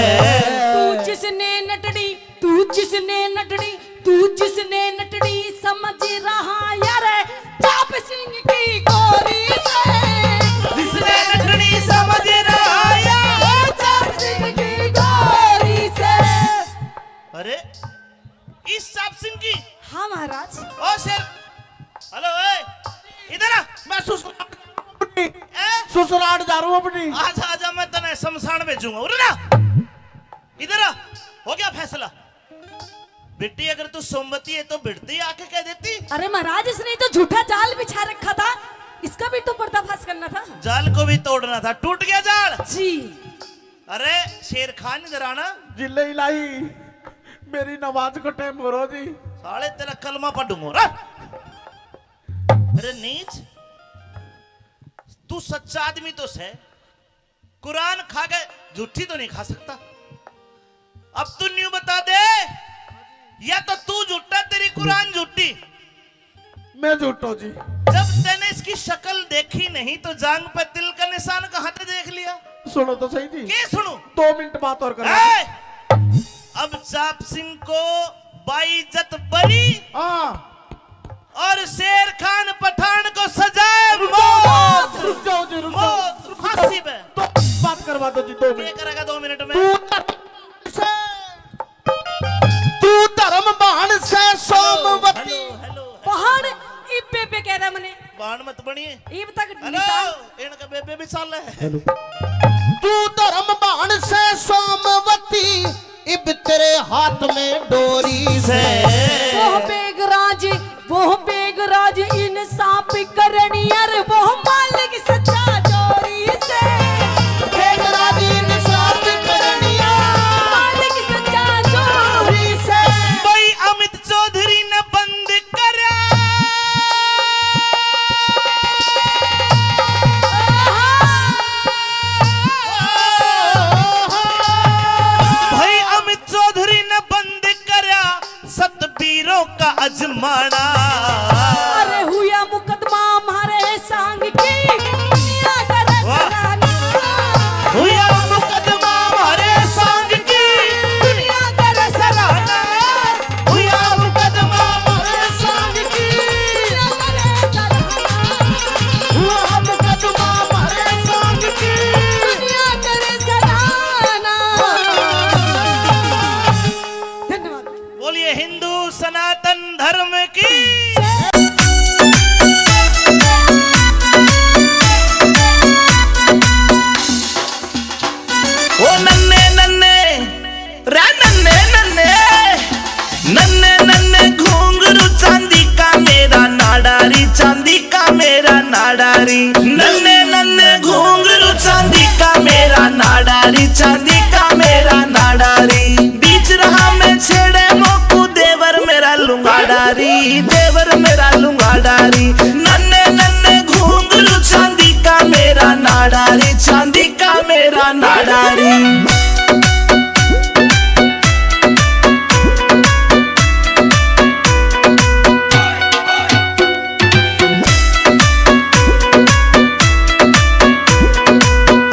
S2: तू जिसने नटड़ी, तू जिसने नटड़ी, तू जिसने नटड़ी समझ रहा यार चाप सिंह की गोरी से।
S4: जिसने नटनी समझ रहा यार
S2: चाप सिंह की गोरी से।
S4: अरे इस चाप सिंह की?
S2: हाँ महाराज।
S4: ओ शेर, हेलो इधर आ।
S1: मैं ससुराल जा रहा हूं अपनी।
S4: आजा आजा, मैं तने शमशान भेजूंगा। उरे ना, इधर आ। हो गया फैसला। बेटी अगर तू सोमवती है तो बिड़ती आके कह देती।
S2: अरे महाराज, इसने तो झूठा जाल बिछा रखा था, इसका भी तो पर्दाफाश करना था।
S4: जाल को भी तोड़ना था, टूट गया जाल
S2: जी।
S4: अरे शेर खान इधर आना।
S1: जिले इलाई मेरी नमाज को टाइम हो रहा जी।
S4: साले तेरा कलमा पढ़ूंगा। अरे नीच, तू सच्चा आदमी तो है, कुरान खा के झूठी तो नहीं खा सकता। अब तू न्यू बता दे, या तो तू झूठा तेरी कुरान झूठी।
S1: मैं झूठो जी।
S4: जब तूने इसकी शक्ल देखी नहीं तो जांग पे तिल का निशान कहां से देख लिया?
S1: सुनो तो सही जी।
S4: क्या सुनू?
S1: 2 मिनट बात और करना।
S4: अब चाप सिंह को बाइज्जत बरी
S1: हाँ।
S4: और शेर खान पठान को सजाए मौत।
S1: रुक जाओ जी, रुक जाओ।
S4: मौत फांसी पे।
S1: तो बात करवा दो जी 2
S4: क्या
S1: मिनट।
S4: करेगा 2 मिनट में?
S1: तू धर्म बाण से सोमवती।
S4: हेलो
S2: पहाड़ इब्बे पे कह रहा मने।
S4: बाण मत बनिए।
S2: इब तक
S4: हेलो,
S2: निशान।
S4: इनका बेबे भी साल है।
S1: तू धर्म बाण से सोमवती, इब तेरे हाथ में डोरी से।
S2: वो बेगराज इंसाफ करनी, अरे वो मालिक सच्चा चोरी से।
S1: बेगराज इंसाफ करनी,
S2: मालिक सच्चा चोरी से।
S4: भाई अमित चौधरी ने बंद करा। भाई अमित चौधरी ने बंद करा सतबीरों का अजमाना।
S2: अरे हुआ मुकदमा हमारे संग की, दुनिया करे सराहना।
S4: हुआ मुकदमा हमारे संग की,
S2: दुनिया करे सराहना।
S4: हुआ मुकदमा हमारे संग की,
S2: दुनिया करे सराहना।
S1: हुआ मुकदमा हमारे संग की।
S2: दुनिया करे सराहना। धन्यवाद।
S4: बोलिए हिंदू सनातन धर्म की।
S5: ओ नन्ने नन्ने रे नन्ने नन्ने नन्ने नन्ने घुंघरू चांदी का मेरा नाडारी, चांदी का मेरा नाडारी। नन्ने नन्ने घुंघरू चांदी का मेरा नाडारी, चांदी का मेरा नाडारी। बीच रहा मैं छेड़े मोकू देवर मेरा लुंगाडारी, देवर मेरा लुंगाडारी। नन्ने नन्ने घुंघरू चांदी का मेरा नाडारी, चांदी का मेरा नाडारी।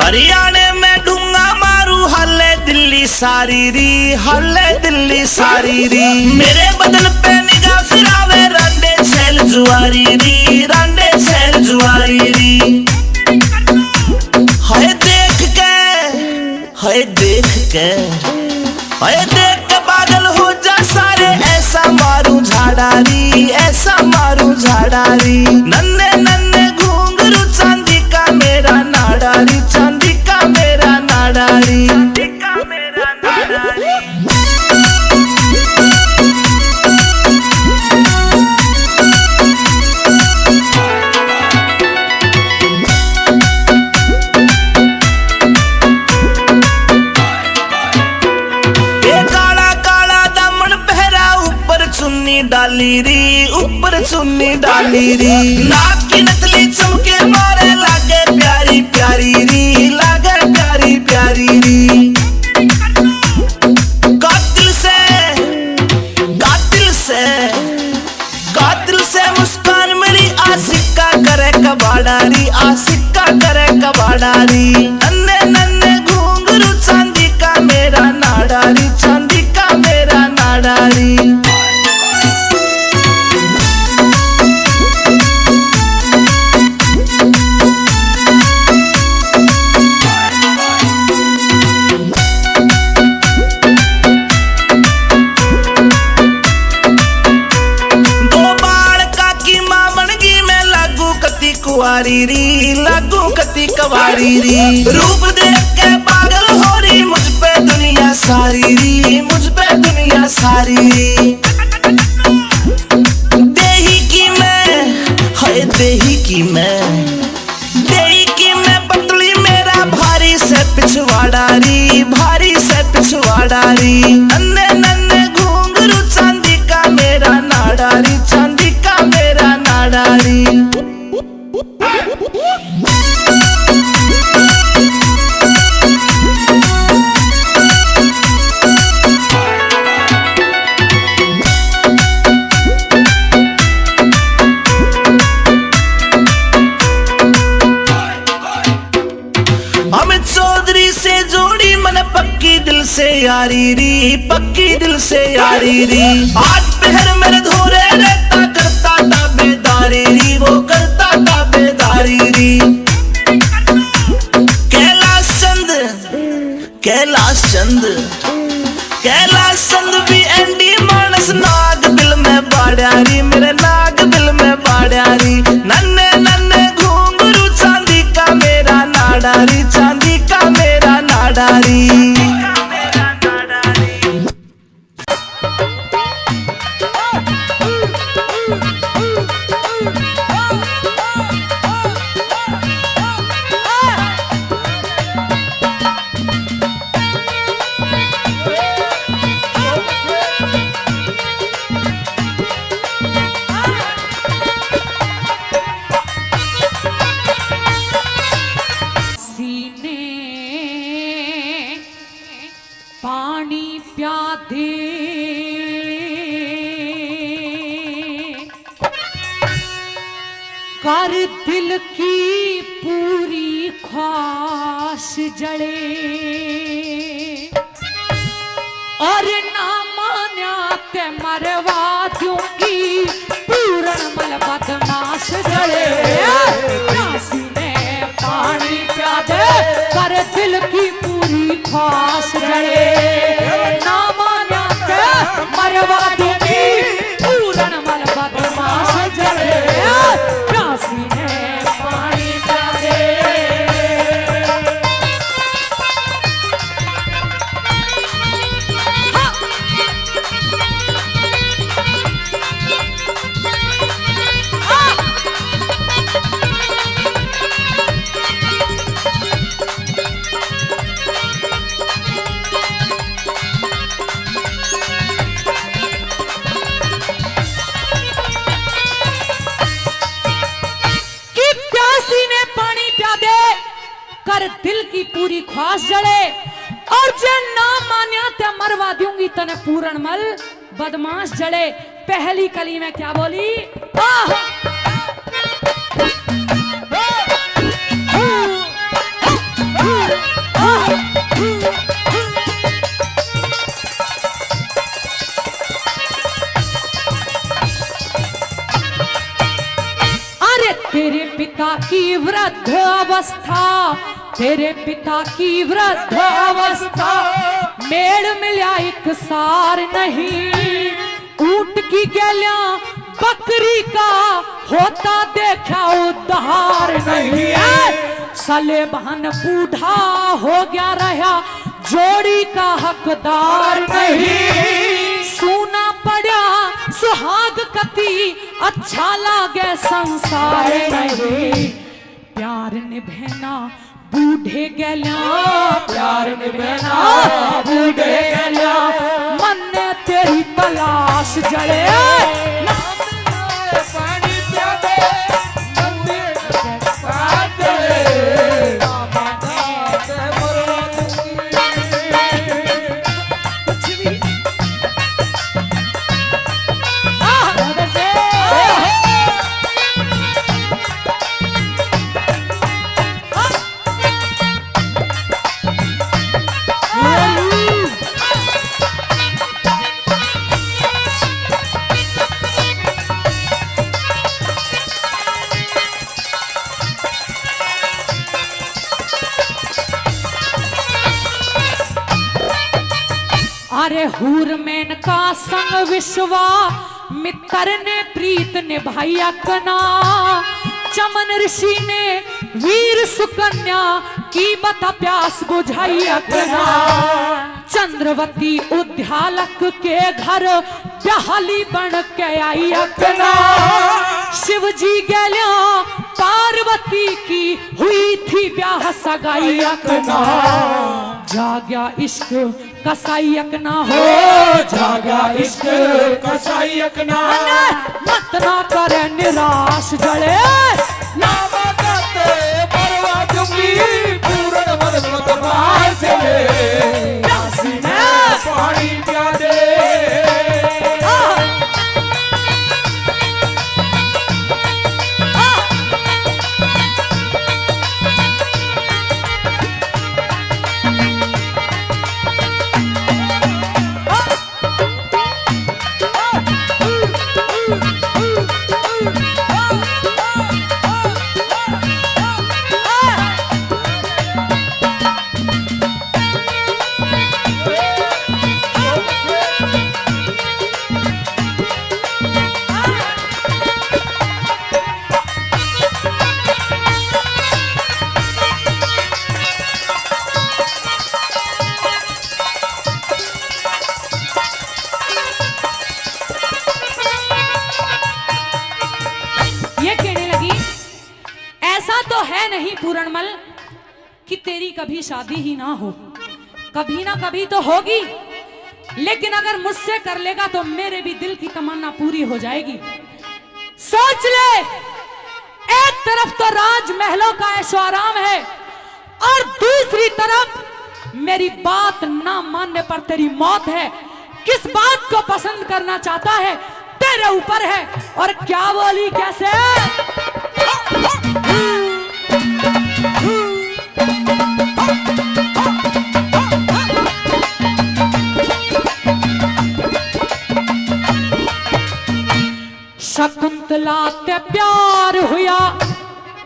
S5: हरियाणे में ढूंगा मारू हल्ले दिल्ली सारी री, हल्ले दिल्ली सारी री। मेरे बदन पे निगाह फिरावे रांडे छैल जुआरी री, रांडे छैल जुआरी री। हाय देख के, हाय देख के, हाय देख के पागल हो जा सारे। ऐसा मारू झाड़ारी, ऐसा मारू झाड़ारी। नन्हे नन्हे घुंघरू चांदी का मेरा नाडारी, चांदी का मेरा नाडारी, चांदी का मेरा नाडारी। ये काला चुन्नी डाली री, ऊपर चुन्नी डाली री। नाक की नथली चमके मारे लागे प्यारी प्यारी री, लागे प्यारी प्यारी री। कातिल से कातिल से कातिल से मुस्कान मेरी आशिका करे कबाड़ारी, आशिका करे कबाड़ारी। नन्हे नन्हे घुंघरू चांदी का मेरा नाडारी, चांदी का मेरा नाडारी। कुवारी री, लागू कती कवारी री। रूप देख के पागल हो रही मुझ पे दुनिया सारी री, मुझ पे दुनिया सारी री। देही की मैं, हाय देही की मैं, देही की मैं पतली मेरा भारी से पिछवाड़ा री, भारी से पिछवाड़ा री। नन्हे नन्हे घुंघरू चांदी का मेरा नाडारी, चांदी का मेरा नाडारी। अमित चौधरी से जोड़ी मन पक्की दिल से यारी री, पक्की दिल से यारी री। आज पहर मेरे धोरे रहता करता ताबेदारी री, वो करता ताबेदारी री। कैलाश चंद कैलाश चंद कैलाश चंद भी एंडी मानस नाग दिल में बाड़ियारी, मेरे नाग दिल में बाड़ियारी। नन्हे नन्हे घुंघरू चांदी का मेरा नाडारी, चांदी का मेरा नाडारी।
S7: पानी प्यादे कर दिल की पूरी ख्वाहिश जड़े, और ना मान्या ते मरवा दूंगी पूरन मल बदमाश जड़े। प्यासी ने पानी प्यादे कर दिल की पूरी ख्वाहिश जड़े, ना मान्या ते मरवा दूंगी पूरन मल बदमाश जड़े। प्यासी ने पानी प्यादे। कर दिल की पूरी ख्वाहिश जड़े, और जे ना मान्या ते मरवा दूंगी तने पूरन मल बदमाश जड़े। पहली कली में क्या बोली? अरे तेरे पिता की वृद्ध अवस्था, तेरे पिता की वृद्ध अवस्था, मेड़ मिल्या एक सार नहीं। ऊंट की गैलिया बकरी का होता देखा उद्धार नहीं है। साले बहन बूढ़ा हो गया रहा, जोड़ी का हकदार नहीं। सूना पड़ा सुहाग कती, अच्छा लागे संसार नहीं। प्यार निभना बूढ़े गैला, प्यार निभना बूढ़े गैला, मन तेरी तलाश जड़े। अरे हूर मेन का संग विश्वा मित्र ने प्रीत निभाई अपना, चमन ऋषि ने वीर सुकन्या की बता प्यास बुझाई अपना। चंद्रवती उद्यालक के घर ब्याहली बन के आई अपना, शिव जी गैल्या पार्वती की हुई थी ब्याह सगाई अपना। जाग्या इश्क कसाईक ना हो,
S8: जागा इश्क कसाईक ना,
S7: मत ना करे निराश जले,
S8: ना बदते परवा दूंगी पूर्ण मन मत मार चले, काशी में पानी पिया दे।
S7: नहीं पूरणमल कि तेरी कभी शादी ही ना हो, कभी ना कभी तो होगी, लेकिन अगर मुझसे कर लेगा तो मेरे भी दिल की तमन्ना पूरी हो जाएगी। सोच ले, एक तरफ तो राजमहलों का ऐशो आराम है और दूसरी तरफ मेरी बात ना मानने पर तेरी मौत है। किस बात को पसंद करना चाहता है तेरे ऊपर है। और क्या बोली कैसे? शकुंतला ते प्यार हुआ,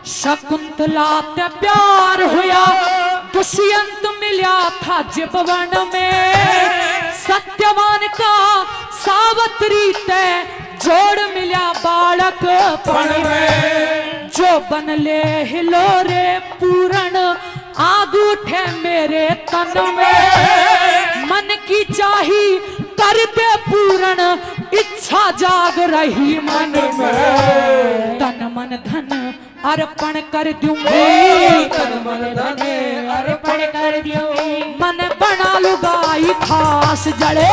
S7: शकुंतला ते प्यार हुआ, दुष्यंत मिला था जिबवन में, सत्यवान का सावत्री ते जोड़ मिला बालक पण में। जो बन ले हिलोरे पूरण आग उठे मेरे तन में, मन की चाही कर दे पूरण इच्छा जाग रही मन में। तन मन धन अर्पण कर दूंगी,
S8: तन मन धन अर्पण कर दूंगी,
S7: मन बना लुगाई खास जड़े,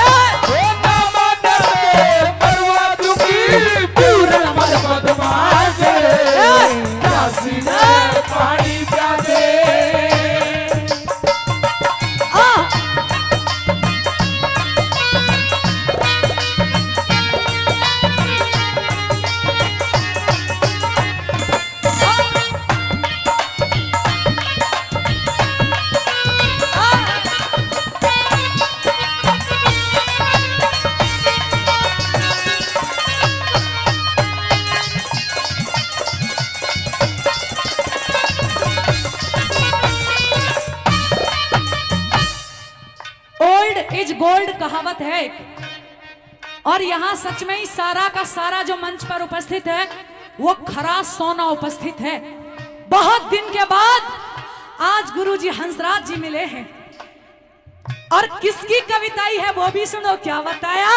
S8: परवा दूंगी पूर्ण मन मत मार चले, काशी में पानी पिया दे।
S7: गोल्ड कहावत है और यहाँ सच में ही सारा का सारा जो मंच पर उपस्थित है वो खरा सोना उपस्थित है। बहुत दिन के बाद आज गुरुजी हंसराज जी मिले हैं और किसकी कविताई है वो भी सुनो। क्या बताया?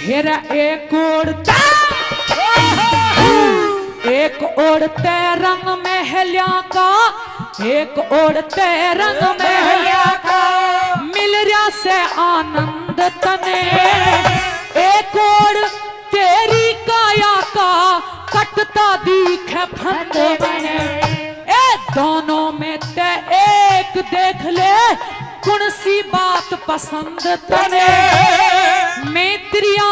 S7: हेरा एक ओढ़ते रंग महलिया का, एक ओढ़ते रंग महलिया का, मिल रहा से आनंद तने, एक ओढ़ तेरी काया का कटता दिखे फंद बने। ए दोनों में ते एक देख ले कौन सी बात पसंद तने, मैत्रिया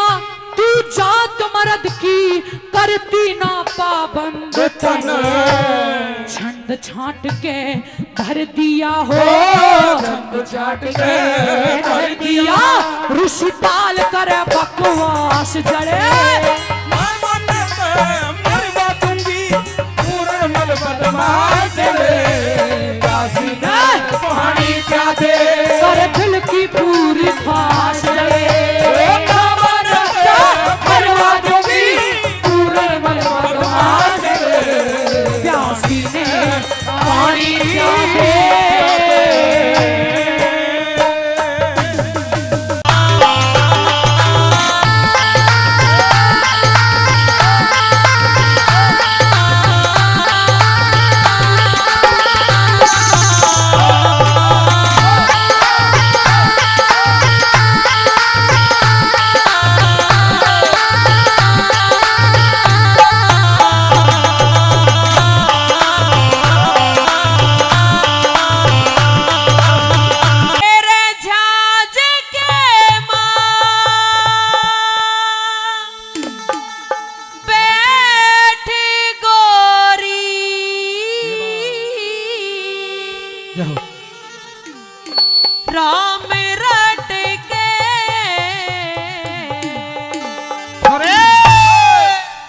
S7: तू जात मर्द की करती ना पाबंद तने। छंद छाट के भर दिया हो,
S8: छंद छाट के भर दिया,
S7: ऋषि ताल करे बकवास जड़े,
S8: मरवा दूंगी पूर्ण मल बदमाश रे, काशी में पानी क्या दे,
S7: कर दिल की पूरी फांस जड़े,
S8: मरवा दूंगी पूर्ण मल बदमाश रे,
S7: प्यासी ने पानी क्या दे।
S2: राम रट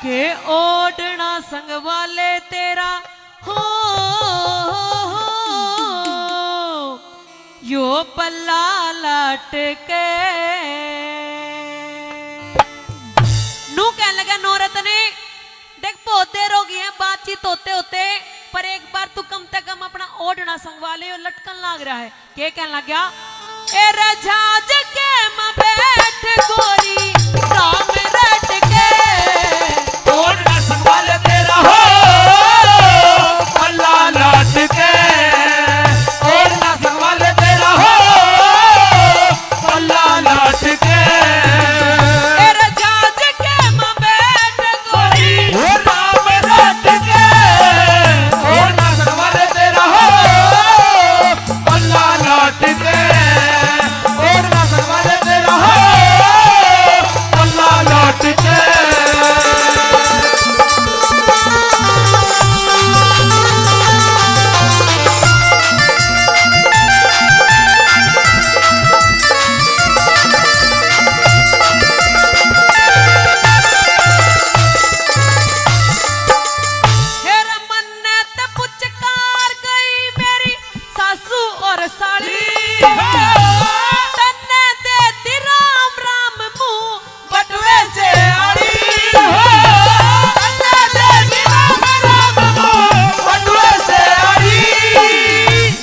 S2: के ओढ़ना संग वाले तेरा हो, यो पल्ला लट के नू कहने लगा नौरत ने, देख पौधे रोगी हैं, बातचीत होते होते, पर एक बार तू कम से कम अपना ओढ़ना संगवाले और लटकन लाग रहा है। के कहने लग गया, ए रजाज के मां बैठ गोरी राम रट के,
S8: ओढ़ना संभाले तेरा हो अल्लाह लाट के, ओढ़ना संभाले तेरा हो अल्लाह लाट के,
S2: ए रजाज के मां बैठ गोरी
S8: राम लाट के, ओढ़ना संभाले तेरा हो अल्लाह लाट के, ओढ़ना संभाले तेरा हो अल्लाह लाट के।
S2: हेर मन्नत पुचकार गई मेरी सासू और साली, तन्ने देती राम राम मुंह बटुए से आड़ी, तन्ने देती राम राम मुंह
S8: बटुए से आड़ी,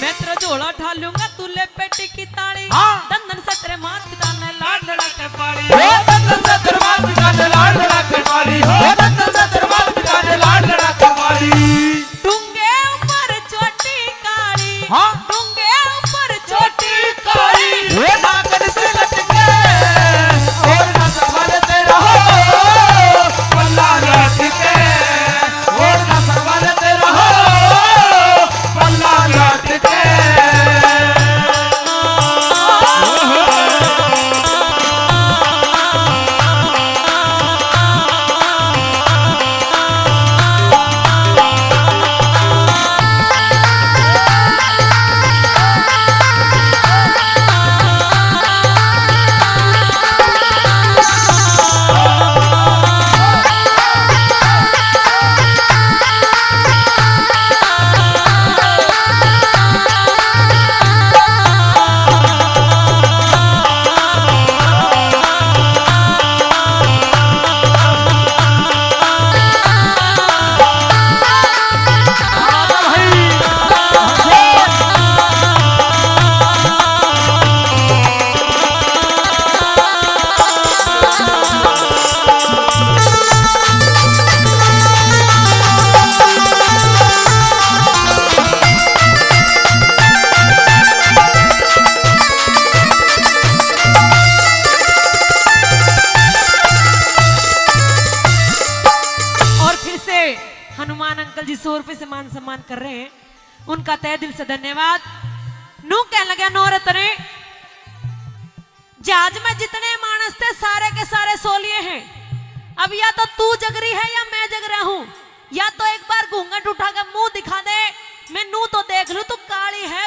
S2: मैं तेरा झोला उठा लूंगा, तू ले पेटी की ताली, दंदन सतरे मात दाने लाड लड़ा के पाड़ी,
S8: हो दंदन से दरबार पिटाने लाड लड़ा के मारी, हो दंदन से दरबार पिटाने लाड लड़ा के मारी,
S2: डूंगे ऊपर चोटी काली,
S8: हाँ।
S2: डूंगे ऊपर चोटी काली,
S8: वो नागन से लटके और ना संभाले तेरा हो पल्ला लाट के, और ना संभाले तेरा हो पल्ला लाट के।
S2: हनुमान अंकल जी 100 रुपए से मान सम्मान कर रहे हैं, उनका तहे दिल से धन्यवाद। नू कह लगे नौरत ने, जहाज में जितने मानस थे सारे के सारे सो लिए हैं, अब या तो तू जग रही है या मैं जग रहा हूं, या तो एक बार घूंघट उठाकर मुंह दिखा दे,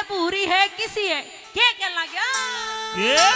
S2: है पूरी है किसी है क्या कहना गया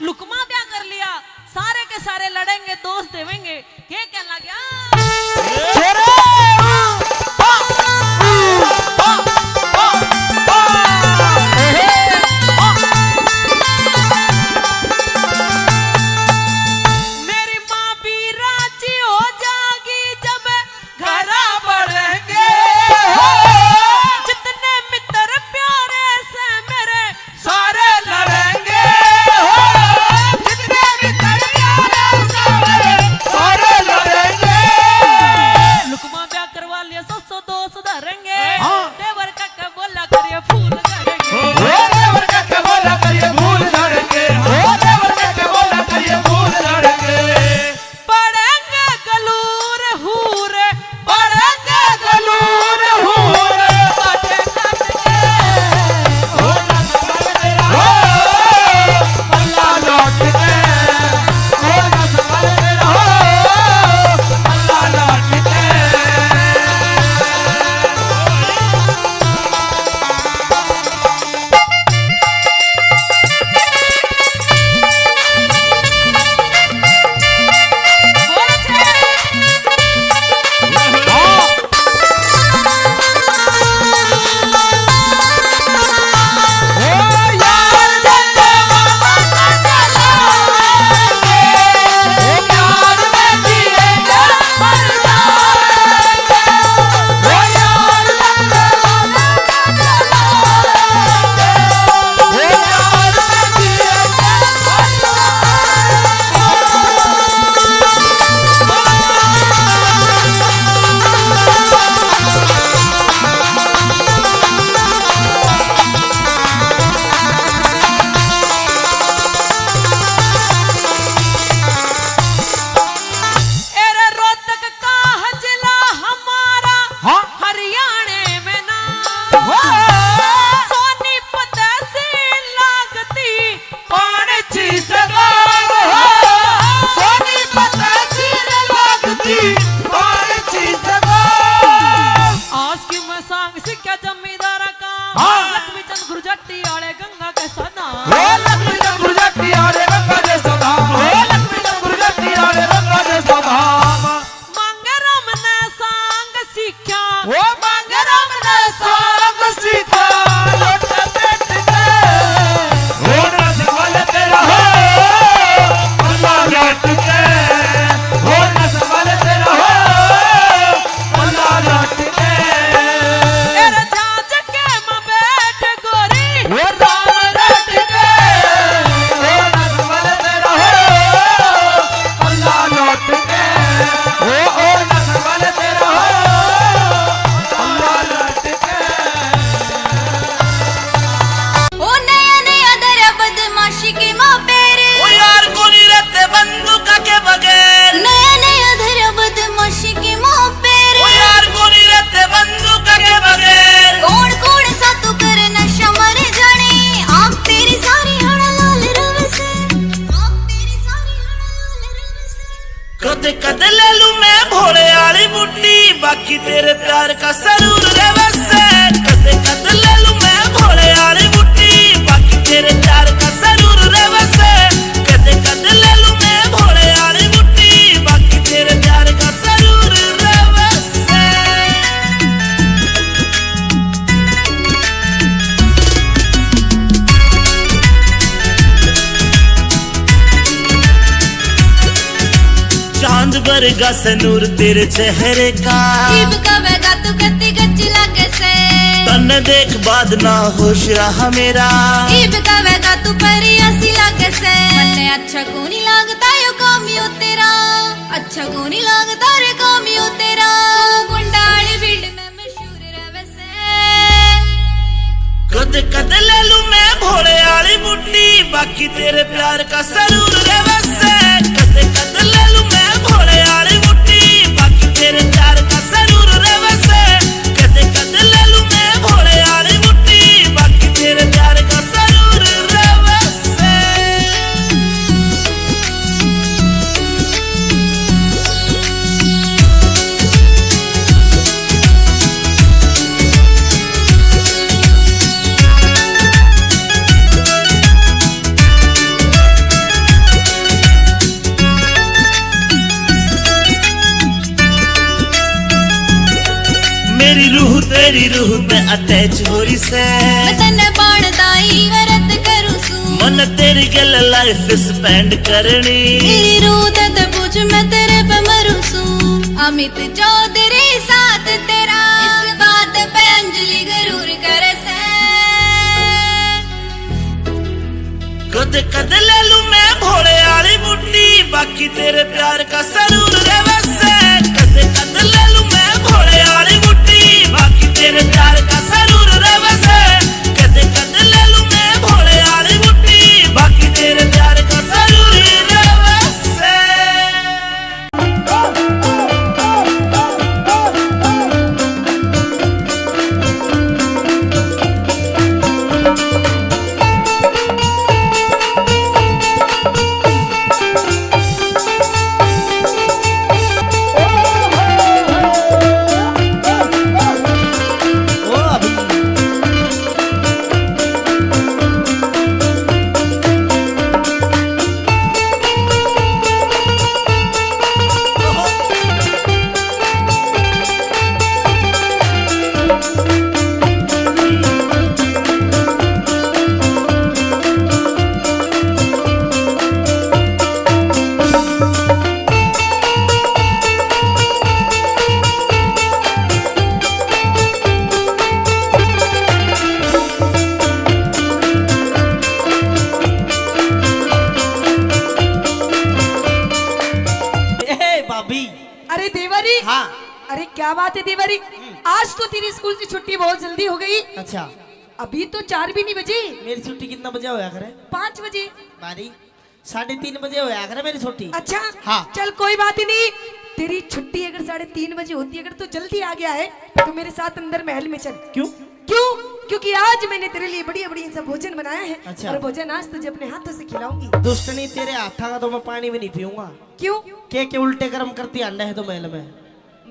S2: लुकमा ब्याह कर लिया सारे के सारे लड़ेंगे दोस्त देवेंगे क्या कहना गया मेरी माँ भी राजी हो जाएगी जब घर बढ़ेंगे जितने मित्र प्यारे से मेरे सारे लड़ेंगे देवर का बोला करिए फूल झड़ेंगे
S8: देवर का बोला करिए फूल झड़ेंगे देवर का बोला करिए फूल झड़ेंगे
S2: पड़ेंगे गलूर हूर
S8: पड़ेंगे गलूर हूर काटे काटे हो ना संभाल तेरा हो अल्लाह लौट के हो ना संभाल तेरा हो अल्लाह लौट के
S2: जमींदारा का लक्ष्मी चंद गुरजट्टी आड़े गंगा के सदा
S8: लक्ष्मी चंद गुरजट्टी आड़े गंगा के सदा लक्ष्मी चंद गुरजट्टी आड़े गंगा के सदा
S2: मांगे राम ने सांग सीखा
S8: वो मांगे राम ने सांग सीखा लौट बैठ के हो ना संभाल तेरा हो अल्लाह लौट के हो ना संभाल तेरा हो अल्लाह लौट के
S5: मैं भोले वाली मुट्ठी बाकी तेरे प्यार का सरूर रे वैसे कदे कद ले लूं मैं भोले वाली मुट्ठी बाकी तेरे प्यार का सरूर रे वैसे कदे कद ले लूं मैं भोले वाली मुट्ठी बाकी तेरे प्यार का सरूर रे वैसे। चांद वर्गा सनूर तेरे चेहरे का
S6: जीव कवेगा तू कत्ती कच्ची लागे से
S5: तन देख बाद ना होश रहा मेरा
S6: जीव कवेगा तू परी हसी लागे से मन्ने अच्छा को नहीं लागता यो कामियो तेरा अच्छा को नहीं लागता रे कामियो तेरा गुंडाली फील्ड में मशहूर रहे से
S5: कद कद ले लूं मैं भोले वाली मुट्ठी बाकी तेरे प्यार का सरूर रे वैसे कद कद ले लूं मैं भोले वाली मुट्ठी बाकी तेरे प्यार का सरूर रे वैसे कद कद ले लूं मैं भोले वाली मुट्ठी बाकी तेरे प्यार का सरूर रे वैसे। मेरी रूह तेरी रूह में अटैच हो रही से
S6: मैं तन्ने बाणदाई वरत करूं सू
S5: मन तेरी गल लाइफ स्पेंड करनी
S6: मेरी रूह दे पूछ मैं तेरे पे मरूं सू अमित चौधरी साथ तेरा इस बात पे अंजलि जरूर करे से
S5: कद कद ले लूं मैं भोले वाली मुट्ठी बाकी तेरे प्यार का सरूर रे वैसे कद कद ले लूं मैं भोले वाली मुट्ठी बाकी तेरे प्यार का सरूर रे वैसे कद कद ले लूं मैं भोले वाली मुट्ठी बाकी तेरे प्यार का सरूर रे वैसे।
S2: अरे देवरी
S1: हाँ।
S2: अरे क्या बात है देवरी आज तो तेरी स्कूल से छुट्टी बहुत जल्दी हो गई।
S1: अच्छा
S2: अभी तो 4 भी नहीं बजे।
S1: मेरी छुट्टी कितना बजे होया करे?
S2: 5 बजे।
S1: बारी 3:30 बजे होया करे मेरी छुट्टी।
S2: अच्छा
S1: हाँ।
S2: चल कोई बात ही नहीं, तेरी छुट्टी अगर 3:30 बजे होती अगर तू जल्दी आ गया है तो मेरे साथ अंदर महल में चल।
S1: क्यों?
S2: क्यों? क्योंकि आज मैंने तेरे लिए बढ़िया बढ़िया सा भोजन बनाया है।
S1: अच्छा।
S2: और भोजन आज तुझे अपने हाथों से खिलाऊंगी।
S1: दुष्टनी तेरे हाथा का तो मैं पानी भी नहीं पीऊंगा।
S2: क्यों?
S1: के उल्टे कर्म करती अंडा है तो महल में।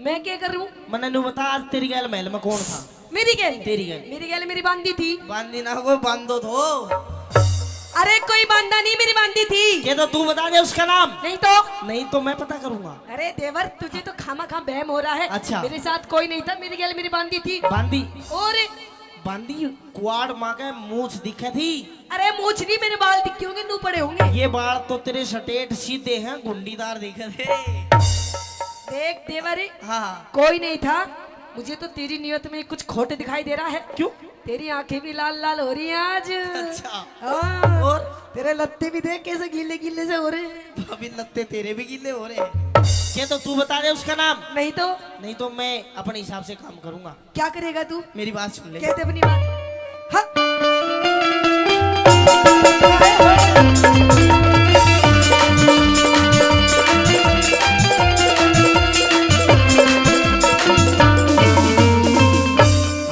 S2: मैं क्या कर रहा हूँ?
S1: मने नु बता आज तेरी गैल महल में कौन था?
S2: मेरी गैल।
S1: तेरी गैल।
S2: मेरी गैल मेरी बांधी थी।
S1: बांधी ना कोई बांधो तो।
S2: अरे कोई बांधा नहीं, मेरी बांधी थी।
S1: ये तो तू बता दे उसका नाम।
S2: नहीं तो
S1: मैं पता करूंगा।
S2: अरे देवर तुझे तो खामा खा बहम हो रहा है।
S1: अच्छा।
S2: मेरे साथ कोई नहीं था, मेरी गैल मेरी बांधी थी।
S1: बांधी
S2: और
S1: बांधी कुआड़ माँ के मूछ दिखे थी।
S2: अरे मूछ नहीं, मेरे बाल दिखे होंगे, नू पड़े होंगे।
S1: ये बाल तो तेरे सटेट सीधे हैं, गुंडीदार दिखे थे।
S2: देख देवर
S1: हाँ
S2: कोई नहीं था, मुझे तो तेरी नियत में कुछ खोट दिखाई दे रहा है।
S1: क्यों?
S2: तेरी आंखें भी लाल लाल हो रही हैं आज।
S1: अच्छा।
S2: हाँ।
S1: और
S2: तेरे लत्ते भी देख कैसे गीले गीले से हो रहे हैं।
S1: अभी लगते तेरे भी गिले हो रहे हैं। क्या तो तू बता दे उसका नाम।
S2: नहीं तो
S1: मैं अपने हिसाब से काम करूंगा।
S2: क्या करेगा तू?
S1: मेरी बात सुन ले।
S2: कहते अपनी बात। हाँ।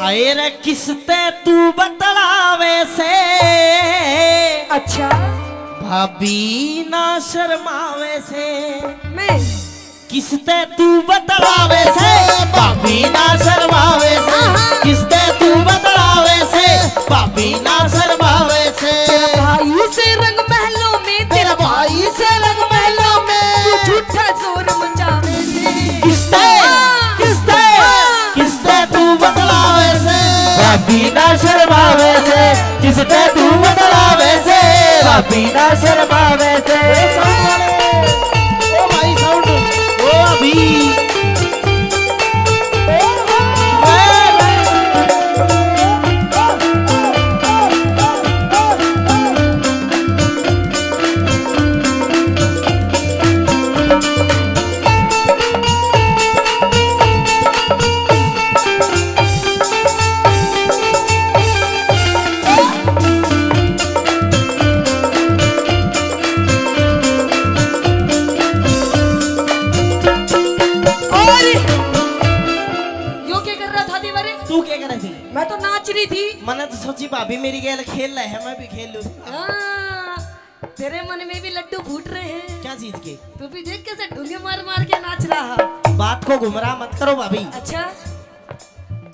S1: आए रे किसते तू बतलावे से।
S2: अच्छा
S1: भाभी ना शर्मावे से।
S2: मैं
S1: किसते तू बतलावे से भाभी ना शर्मावे से किसते तू बतलावे से भाभी ना शर्मावे से
S9: भाई से रंग महलों में
S1: तेरा भाई से रंग महलों में
S9: तू झूठा जोर मचावे से
S1: किसते किसते किसते तू बतलावे से भाभी ना शर्मावे से किसते तू बतलावे से भाभी ना शर्मावे से ओ भाई साउंड ओ अभी तू क्या कर रही थी?
S9: मैं तो नाच रही थी।
S1: मैंने तो सोची भाभी मेरी गेल खेल रहे हैं मैं भी खेल लूं।
S9: हाँ, तेरे मन में भी लड्डू फूट रहे हैं।
S1: क्या चीज के?
S9: तू भी देख कैसे ढूंढे मार मार के नाच रहा।
S1: बात को गुमराह मत करो भाभी।
S9: अच्छा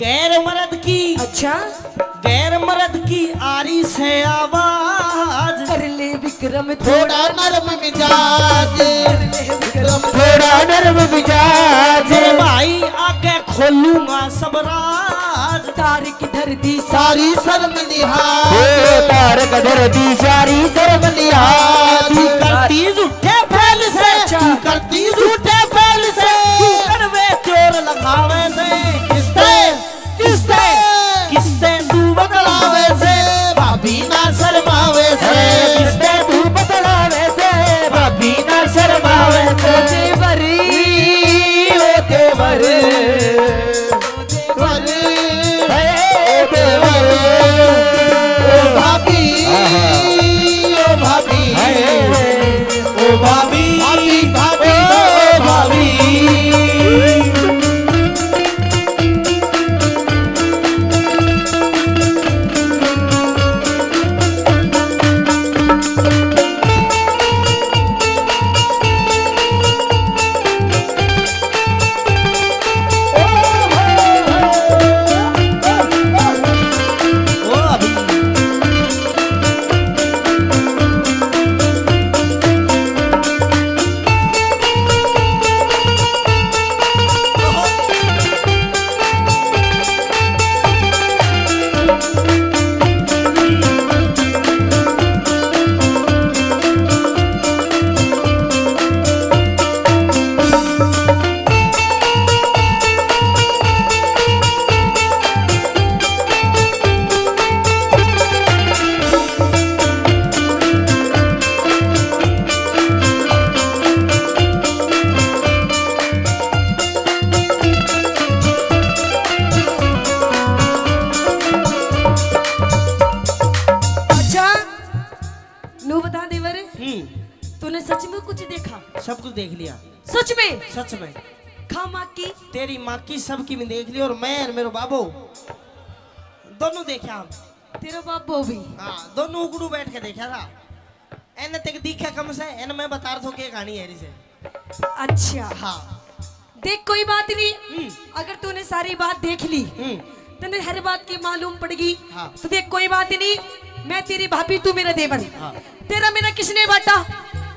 S1: गैर मर्द की
S9: अच्छा
S1: गैर मर्द की आरी से आवाज
S9: कर ले विक्रम
S1: थोड़ा नरम मिजाज
S9: विक्रम
S1: थोड़ा नरम मिजाज भाई आगे खोलूंगा सब राज
S9: तारिक धर दी
S1: सारी शर्म लिहाज तारक धर दी सारी शर्म लिहाज करती झूठे फैल से करती झूठे फैल से करवे चोर लगावे से किसते किसते किसते तू बतलावे से भाभी ना शर्मावे से किसते तू बतलावे से भाभी ना शर्मावे से
S9: देवरी
S1: ओ देवर भाभी ओ भाभी ओ भाभी भाभी भाभी ओ भाभी
S9: तूने सच में कुछ देखा?
S1: सब कुछ देख लिया
S9: सच में?
S1: सच में
S9: खा माँ की
S1: तेरी माँ की सबकी मैं देख ली और मैं और मेरो बाबू दोनों देखा हम
S9: तेरा बाबू भी
S1: हाँ दोनों उगड़ू बैठ के देखा था एने तक दिखा कम से एने मैं बता रहा था क्या कहानी है से
S9: अच्छा
S1: हाँ
S9: देख कोई बात नहीं अगर तूने सारी बात देख ली तूने हर बात की मालूम पड़गी
S1: हाँ।
S9: तो देख कोई बात नहीं मैं तेरी भाभी तू मेरा देवर
S1: हाँ।
S9: तेरा मेरा किसने बांटा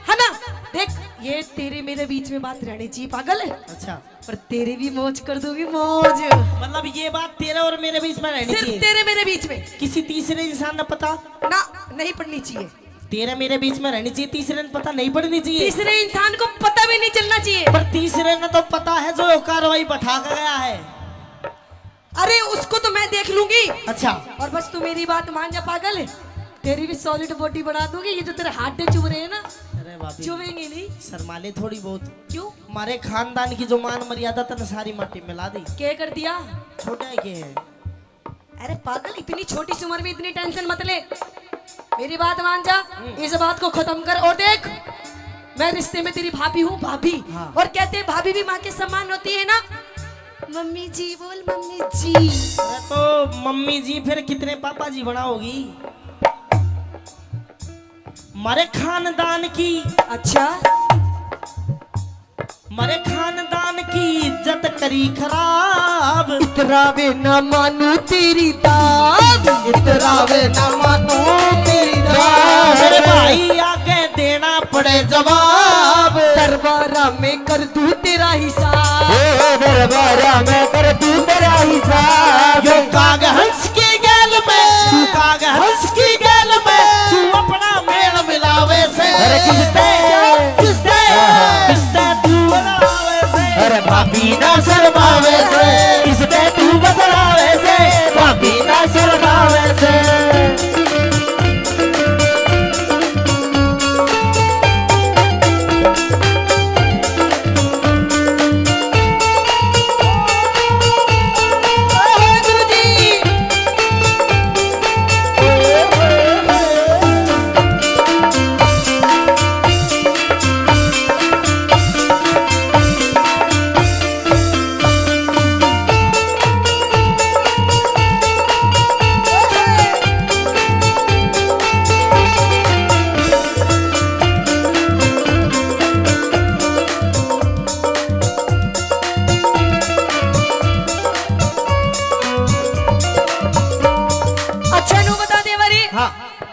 S9: है ना देख ये तेरे मेरे बीच में बात रहनी चाहिए पागल है
S1: अच्छा
S9: पर तेरे भी मौज कर दूंगी मौज
S1: मतलब ये बात तेरे और मेरे बीच में रहनी
S9: सिर्फ
S1: चाहिए
S9: तेरे मेरे बीच में
S1: किसी तीसरे इंसान ने पता
S9: ना नहीं पड़नी चाहिए
S1: तेरे मेरे बीच में रहनी चाहिए तीसरे ने पता नहीं पड़नी चाहिए
S9: तीसरे इंसान को पता भी नहीं चलना चाहिए
S1: पर तीसरे ने तो पता है जो कार्रवाई बैठा कर गया है
S9: अरे उसको तो मैं देख लूंगी
S1: अच्छा
S9: और बस तू मेरी बात मान जा पागल है तेरी भी सॉलिड बॉडी बढ़ा दूंगी ये जो तेरे हाथ चुभ रहे हैं ना
S1: अरे बाबी
S9: चुभेंगे नहीं
S1: शर्माले थोड़ी बहुत
S9: क्यों
S1: हमारे खानदान की जो मान मर्यादा तने सारी माटी मिला दी
S9: क्या कर दिया
S1: छोटा है के है
S9: अरे पागल इतनी छोटी सी उम्र में इतनी टेंशन मत ले मेरी बात मान जा इस बात को खत्म कर और देख मैं रिश्ते में तेरी भाभी हूँ भाभी
S1: हाँ।
S9: और कहते हैं भाभी भी माँ के समान होती है ना मम्मी जी बोल मम्मी जी
S1: अरे तो मम्मी जी फिर कितने पापा जी बनाओगी हमारे खानदान की
S9: अच्छा
S1: मरे खानदान की इज्जत करी खराब।
S9: इतरावे न मानू तेरी दाद, इतरावे न मानू तेरी दाद।
S1: मेरे भाई आगे देना पड़े जवाब।
S9: दरबारा में कर दूं तेरा हिसाब,
S1: दरबारा में कर दूं तेरा हिसाब। यो काग हंस की गैल में, तू काग हंस की गैल में, तू अपना मेल मिलावे से। अरे किसते तू बदलावे से। अरे भाभी ना शर्मावे से, किसते तू बदलावे से, भाभी ना शर्मावे से।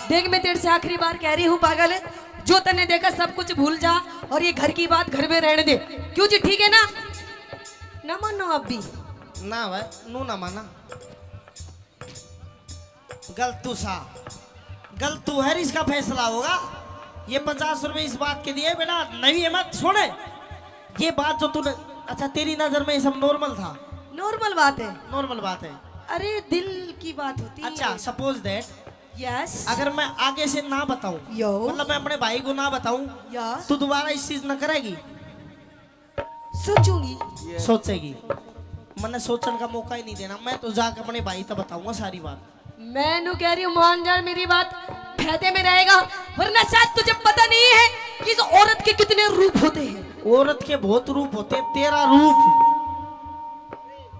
S2: देख मैं तेरे से आखिरी बार कह रही हूँ पागल है, जो तने देखा सब कुछ भूल जा और ये घर की बात घर में रहने दे। क्यों जी, ठीक है ना? ना मानो आप भी
S1: ना भाई, नू ना माना। गलतू सा गलतू है, इसका फैसला होगा। ये 50 रुपए इस बात के दिए बेटा, नहीं है मत छोड़े। ये बात जो तूने, अच्छा तेरी नजर में ये सब नॉर्मल था?
S2: नॉर्मल बात है,
S1: नॉर्मल बात है।
S2: अरे दिल की बात होती है।
S1: अच्छा सपोज दैट
S2: यस,
S1: अगर मैं आगे से ना बताऊं,
S2: यो
S1: मतलब मैं अपने भाई को ना बताऊं,
S2: यस,
S1: तो दोबारा इस चीज न करेगी?
S2: सोचूंगी,
S1: सोचेगी। मैंने सोचने का मौका ही नहीं देना, मैं तो जाकर अपने भाई तक बताऊंगा सारी बात।
S2: मैं नु कह रही हूँ मान जा मेरी बात, फायदे में रहेगा। वरना शायद तुझे पता नहीं है कि इस औरत के कितने रूप होते हैं।
S1: औरत के बहुत रूप होते हैं। तेरा रूप,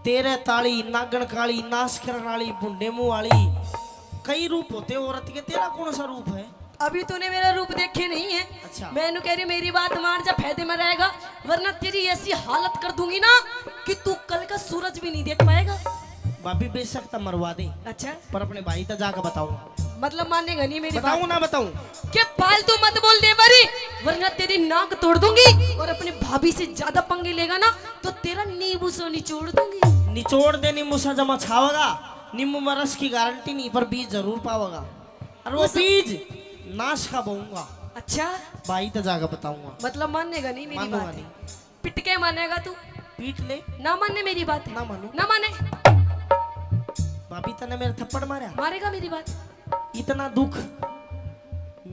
S1: तेरे ताली, नागन काली, नाश करने वाली, बुंडे मुंह वाली, कई रूप होते हैं औरत के। तेरा कौन सा रूप है?
S2: अभी तूने मेरा रूप देखे नहीं है।
S1: अच्छा।
S2: मैं कह रही मेरी बात मान जा, फायदे में रहेगा। वरना तेरी ऐसी हालत कर दूंगी ना कि तू कल का सूरज भी नहीं देख पाएगा।
S1: भाभी बेशक तो मरवा दे,
S2: अच्छा,
S1: पर अपने भाई तक जाकर बताऊंगा।
S2: मतलब मानेगा नहीं मेरी बात?
S1: बताऊं ना बताऊं?
S2: के फालतू मत बोल दे बरी, वरना तेरी नाक तोड़ दूंगी। और अपनी भाभी से ज्यादा पंगे लेगा ना तो तेरा नींबू से निचोड़ दूंगी।
S1: निचोड़ दे, नींबू सा जमा छावेगा। नींबू में रस की गारंटी नहीं, पर बीज जरूर पावेगा। और वो बीज नाश का बोऊंगा।
S2: अच्छा,
S1: भाई तक जाकर बताऊंगा।
S2: मतलब मानेगा नहीं मेरी
S1: मानूंगा
S2: बात?
S1: नहीं।
S2: पिट के मानेगा तू?
S1: पीट ले।
S2: ना मानने मेरी बात है?
S1: ना मानू।
S2: ना माने,
S1: भाभी तने मेरे थप्पड़ मारा,
S2: मारेगा मेरी बात?
S1: इतना दुख।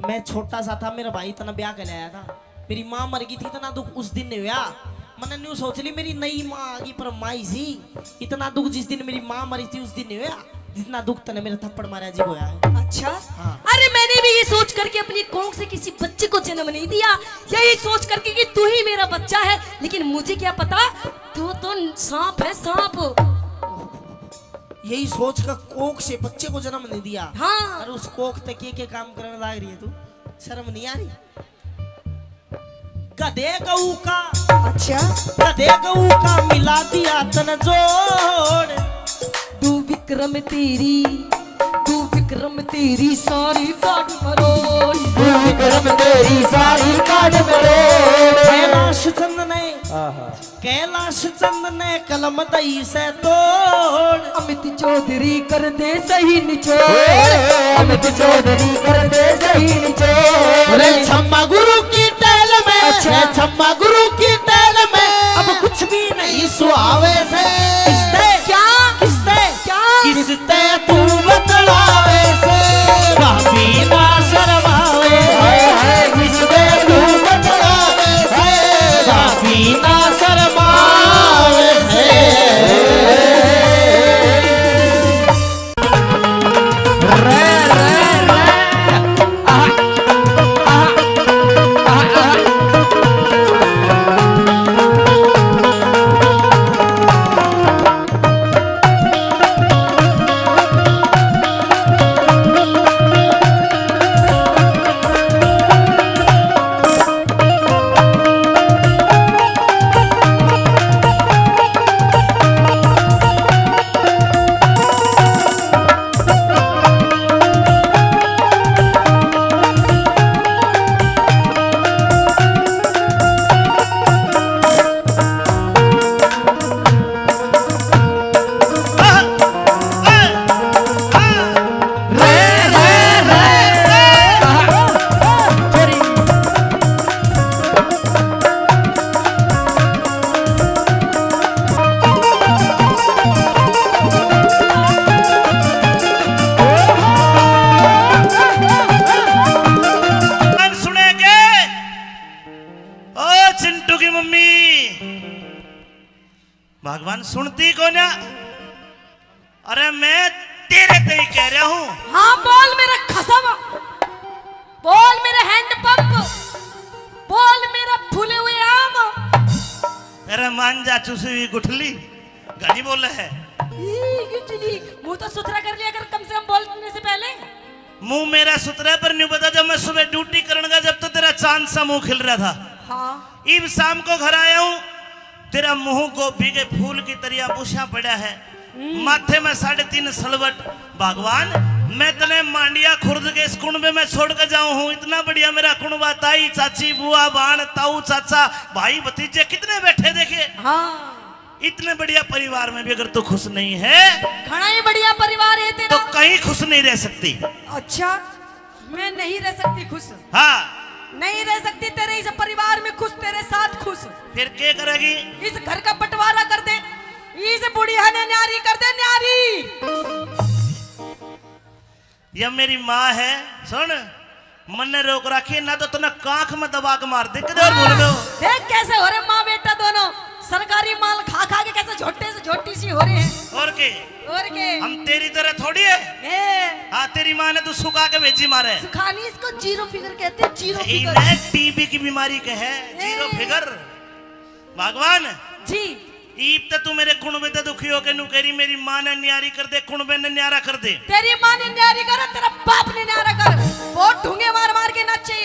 S1: मैं छोटा सा था, मेरा भाई इतना ब्याह कर लाया था, मेरी माँ मर गई थी, इतना दुख उस दिन नहीं हुआ। मैंने न्यू सोच ली मेरी नई माँ आ गई, पर माई सी। इतना दुख जिस दिन मेरी माँ मरी थी उस दिन नहीं हुआ जितना दुख तने मेरे थप्पड़ मारा जी होया है।
S2: अच्छा,
S1: हाँ।
S2: अरे मैंने भी ये सोच करके अपनी कोख से किसी बच्चे को जन्म नहीं दिया, यही सोच करके कि तू ही मेरा बच्चा है। लेकिन मुझे क्या पता तू तो सांप है, सांप।
S1: यही सोच कर कोख से बच्चे को जन्म नहीं दिया।
S2: हाँ।
S1: और उस कोख तक के काम करने लग रही है तू, शर्म नहीं आ रही? गधे गऊ का,
S2: अच्छा,
S1: गधे गऊ का मिला दिया तन जोड़।
S9: तू विक्रम तेरी, तू विक्रम तेरी सारी काट मरोड़,
S1: तू विक्रम तेरी सारी काट मरोड़। कैलाश चंद ने, कैलाश चंद ने कलम दई से तोड़।
S9: अमित चौधरी कर दे सही निचोड़, अमित चौधरी कर दे सही निचोड़।
S1: अरे छम्मा गुरु की टहल में, अच्छा छम्मा गुरु की टहल में, अब कुछ भी नहीं सुहावे से। किसते
S2: क्या
S1: किसते
S2: क्या
S1: किसते तू बतलावे से, भाभी ना शर्मावे है। किसते तू बतलावे से, भाभी ना शर्मावे से।
S4: भगवान सुनती को ना। अरे मैं तेरे ते ही कह रहा हूँ।
S2: हाँ बोल मेरा खसम, बोल मेरे हैंड पंप, बोल मेरा फूले हुए आम।
S4: अरे मान जा चुसी हुई गुठली, घनी बोले है।
S2: मुंह तो सुथरा कर लिया कर कम से कम बोलने से पहले।
S4: मुंह मेरा सुथरा पर नहीं पता, जब मैं सुबह ड्यूटी करने जब तो तेरा चांद सा मुंह खिल रहा था।
S2: हाँ
S4: इब शाम को घर आया हूँ, तेरा मुंह गोभी के फूल की तरह बुशा पड़ा है, माथे में 3.5 सलवट। भगवान मैं तने मांडिया खुर्द के इस कुंड में छोड़ कर जाऊं हूँ। इतना बढ़िया मेरा कुंडवा, ताई चाची बुआ बाण ताऊ चाचा भाई भतीजे कितने बैठे देखे।
S2: हाँ
S4: इतने बढ़िया परिवार में भी अगर तू खुश नहीं है
S2: घना ही बढ़िया परिवार है तेरा,
S4: तो कहीं खुश नहीं रह सकती।
S2: अच्छा मैं नहीं रह सकती खुश,
S4: हाँ
S2: नहीं रह सकती तेरे इस परिवार में खुश, तेरे साथ खुश।
S4: फिर क्या करेगी?
S2: इस घर का बंटवारा कर दे, इस बुढ़िया ने न्यारी कर दे न्यारी।
S4: यह मेरी माँ है, सुन मन ने रोक रखी ना तो तुमने कांख में दबा के मार दे। किधर बोल रहे हो?
S2: देख कैसे हो रहे माँ बेटा दोनों, सरकारी माल खा खा के कैसे झोटे से झोटी सी हो रहे हैं।
S4: और के हम तेरी तरह थोड़ी है। हाँ तेरी माँ ने तो सुखा के भेजी मारे।
S2: सुखानी इसको जीरो फिगर कहते हैं, जीरो फिगर।
S4: इन्हें टीबी की बीमारी के है जीरो फिगर। भगवान
S2: जी
S4: ईब तो तू मेरे कुणबे ते दुखी हो के नु करी मेरी माँ ने न्यारी कर दे, कुणबे ने न्यारा कर दे।
S2: तेरी माँ ने न्यारी कर, तेरा बाप ने न्यारा कर, बहुत ढूंगे मार मार के नाचे।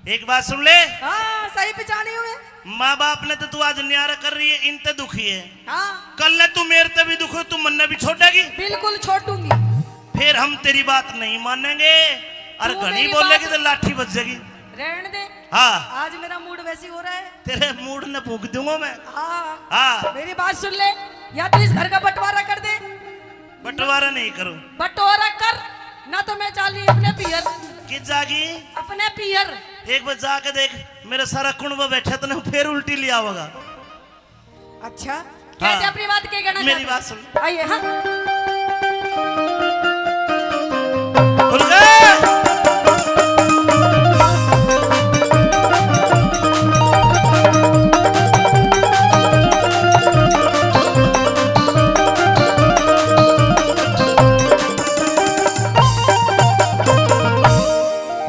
S4: एक बात सुन ले,
S2: हाँ सही पहचाने हुए।
S4: माँ बाप ने तो तू आज न्यारा कर रही है, इन ते दुखी है।
S2: हाँ
S4: कल ने तू मेरे ते भी दुखी, तू मन ने भी छोड़ेगी।
S2: बिल्कुल छोड़ दूंगी।
S4: फिर हम तेरी बात नहीं मानेंगे और
S2: तू
S4: घनी
S2: मेरी
S4: बोलेगी
S2: बात-
S4: तो लाठी बजेगी।
S2: रहने दे,
S4: हाँ
S2: आज मेरा मूड वैसी हो रहा है।
S4: तेरे मूड ने फूंक दूंगा मैं।
S2: हाँ
S4: हाँ
S2: मेरी बात सुन ले, या तो इस घर का बंटवारा कर दे,
S4: बंटवारा नहीं करूं।
S2: बंटवारा कर ना तो मैं चाली अपने पियर,
S4: कि जागी
S2: अपने पियर।
S4: एक बार जाके देख, मेरा सारा कुंडवा बैठा तो फिर उल्टी लिया होगा।
S2: अच्छा कहते अपनी बात क्या कहना
S4: मेरी
S2: चाहते?
S4: बात सुन।
S2: आइए। हाँ
S4: खुल गए।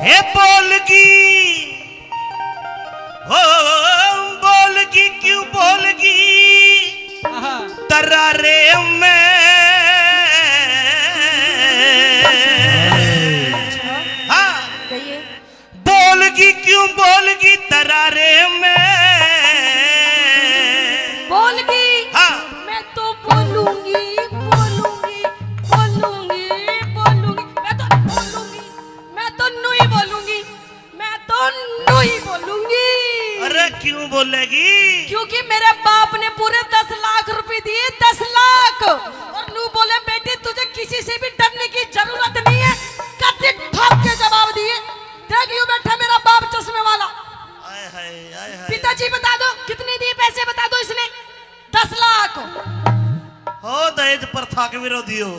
S4: हे बोलगी हो बोलगी क्यों बोलगी तरारे में। हाँ
S2: कहिए।
S4: बोलगी क्यों बोलगी तरारे में।
S2: बोलगी
S4: हाँ
S2: मैं तो बोलूंगी बोलूंगी बोलूंगी बोलूंगी, मैं तो बोलूंगी, मैं तो नुई बोलूंगी, मैं तो नुई बोलूंगी।
S4: अरे क्यों बोलेगी?
S2: क्योंकि मेरे बाप ने पूरे 10 लाख रुपए दिए, 10 लाख। और नू बोले बेटी तुझे किसी से भी डरने की जरूरत नहीं है, कति ठोक के जवाब दिए। देख यूं बैठा मेरा बाप चश्मे वाला।
S4: आय हाय आय हाय।
S2: पिताजी बता दो कितने दिए पैसे, बता दो इसने। 10 लाख।
S4: हो दहेज प्रथा के विरोधी हो।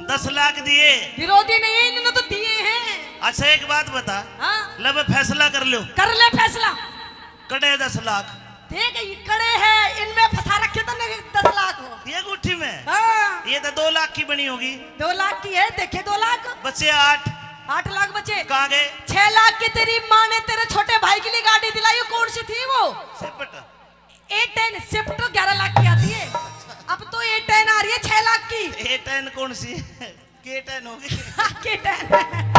S4: 10 लाख दिए।
S2: विरोधी नहीं है, इन्होंने तो दिए हैं।
S4: अच्छा एक बात बता,
S2: हाँ
S4: लब फैसला कर लो।
S2: कर ले फैसला।
S4: कटे 10 लाख।
S2: देख ये कड़े हैं, इनमें फंसा रखे तो नहीं 10 लाख हो।
S4: ये गुट्ठी में
S2: हाँ
S4: ये तो 2 लाख की बनी होगी।
S2: 2 लाख की है, देखे 2 लाख।
S4: बच्चे 8
S2: लाख बचे।
S4: कहाँ गए?
S2: 6 लाख की तेरी माँ ने तेरे छोटे भाई के लिए गाड़ी दिलाई, वो कौन सी थी वो?
S4: सिपट।
S2: A10 स्विफ्ट 11 लाख की आती है, अब तो A10 आ रही है 6 लाख की।
S4: A10 कौन सी? K10 होगी।
S2: K10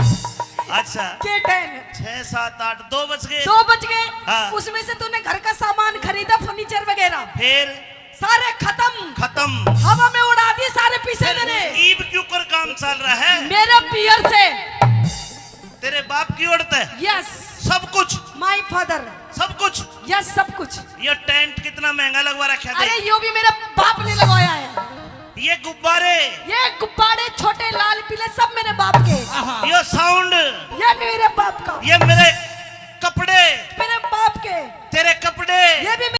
S4: अच्छा
S2: K10।
S4: 6 7 8 2 बच गए।
S2: 2 बच गए।
S4: हाँ।
S2: उसमें से तूने घर का सामान खरीदा, फर्नीचर वगैरह,
S4: फिर
S2: सारे खत्म,
S4: खत्म।
S2: हवा में उड़ा दी सारे पैसे मेरे।
S4: ईब क्यों कर काम चल रहा है?
S2: मेरे पियर से।
S4: तेरे बाप की औरत है।
S2: यस
S4: सब कुछ
S2: माय फादर।
S4: सब कुछ।
S2: यस सब कुछ।
S4: ये टेंट कितना महंगा लगवा रखा है।
S2: अरे यो भी मेरे बाप ने लगवाया है।
S4: ये गुब्बारे,
S2: ये गुब्बारे छोटे लाल पीले सब मेरे बाप के।
S4: ये साउंड,
S2: ये भी मेरे बाप का।
S4: ये मेरे कपड़े,
S2: मेरे बाप के।
S4: तेरे कपड़े,
S2: ये भी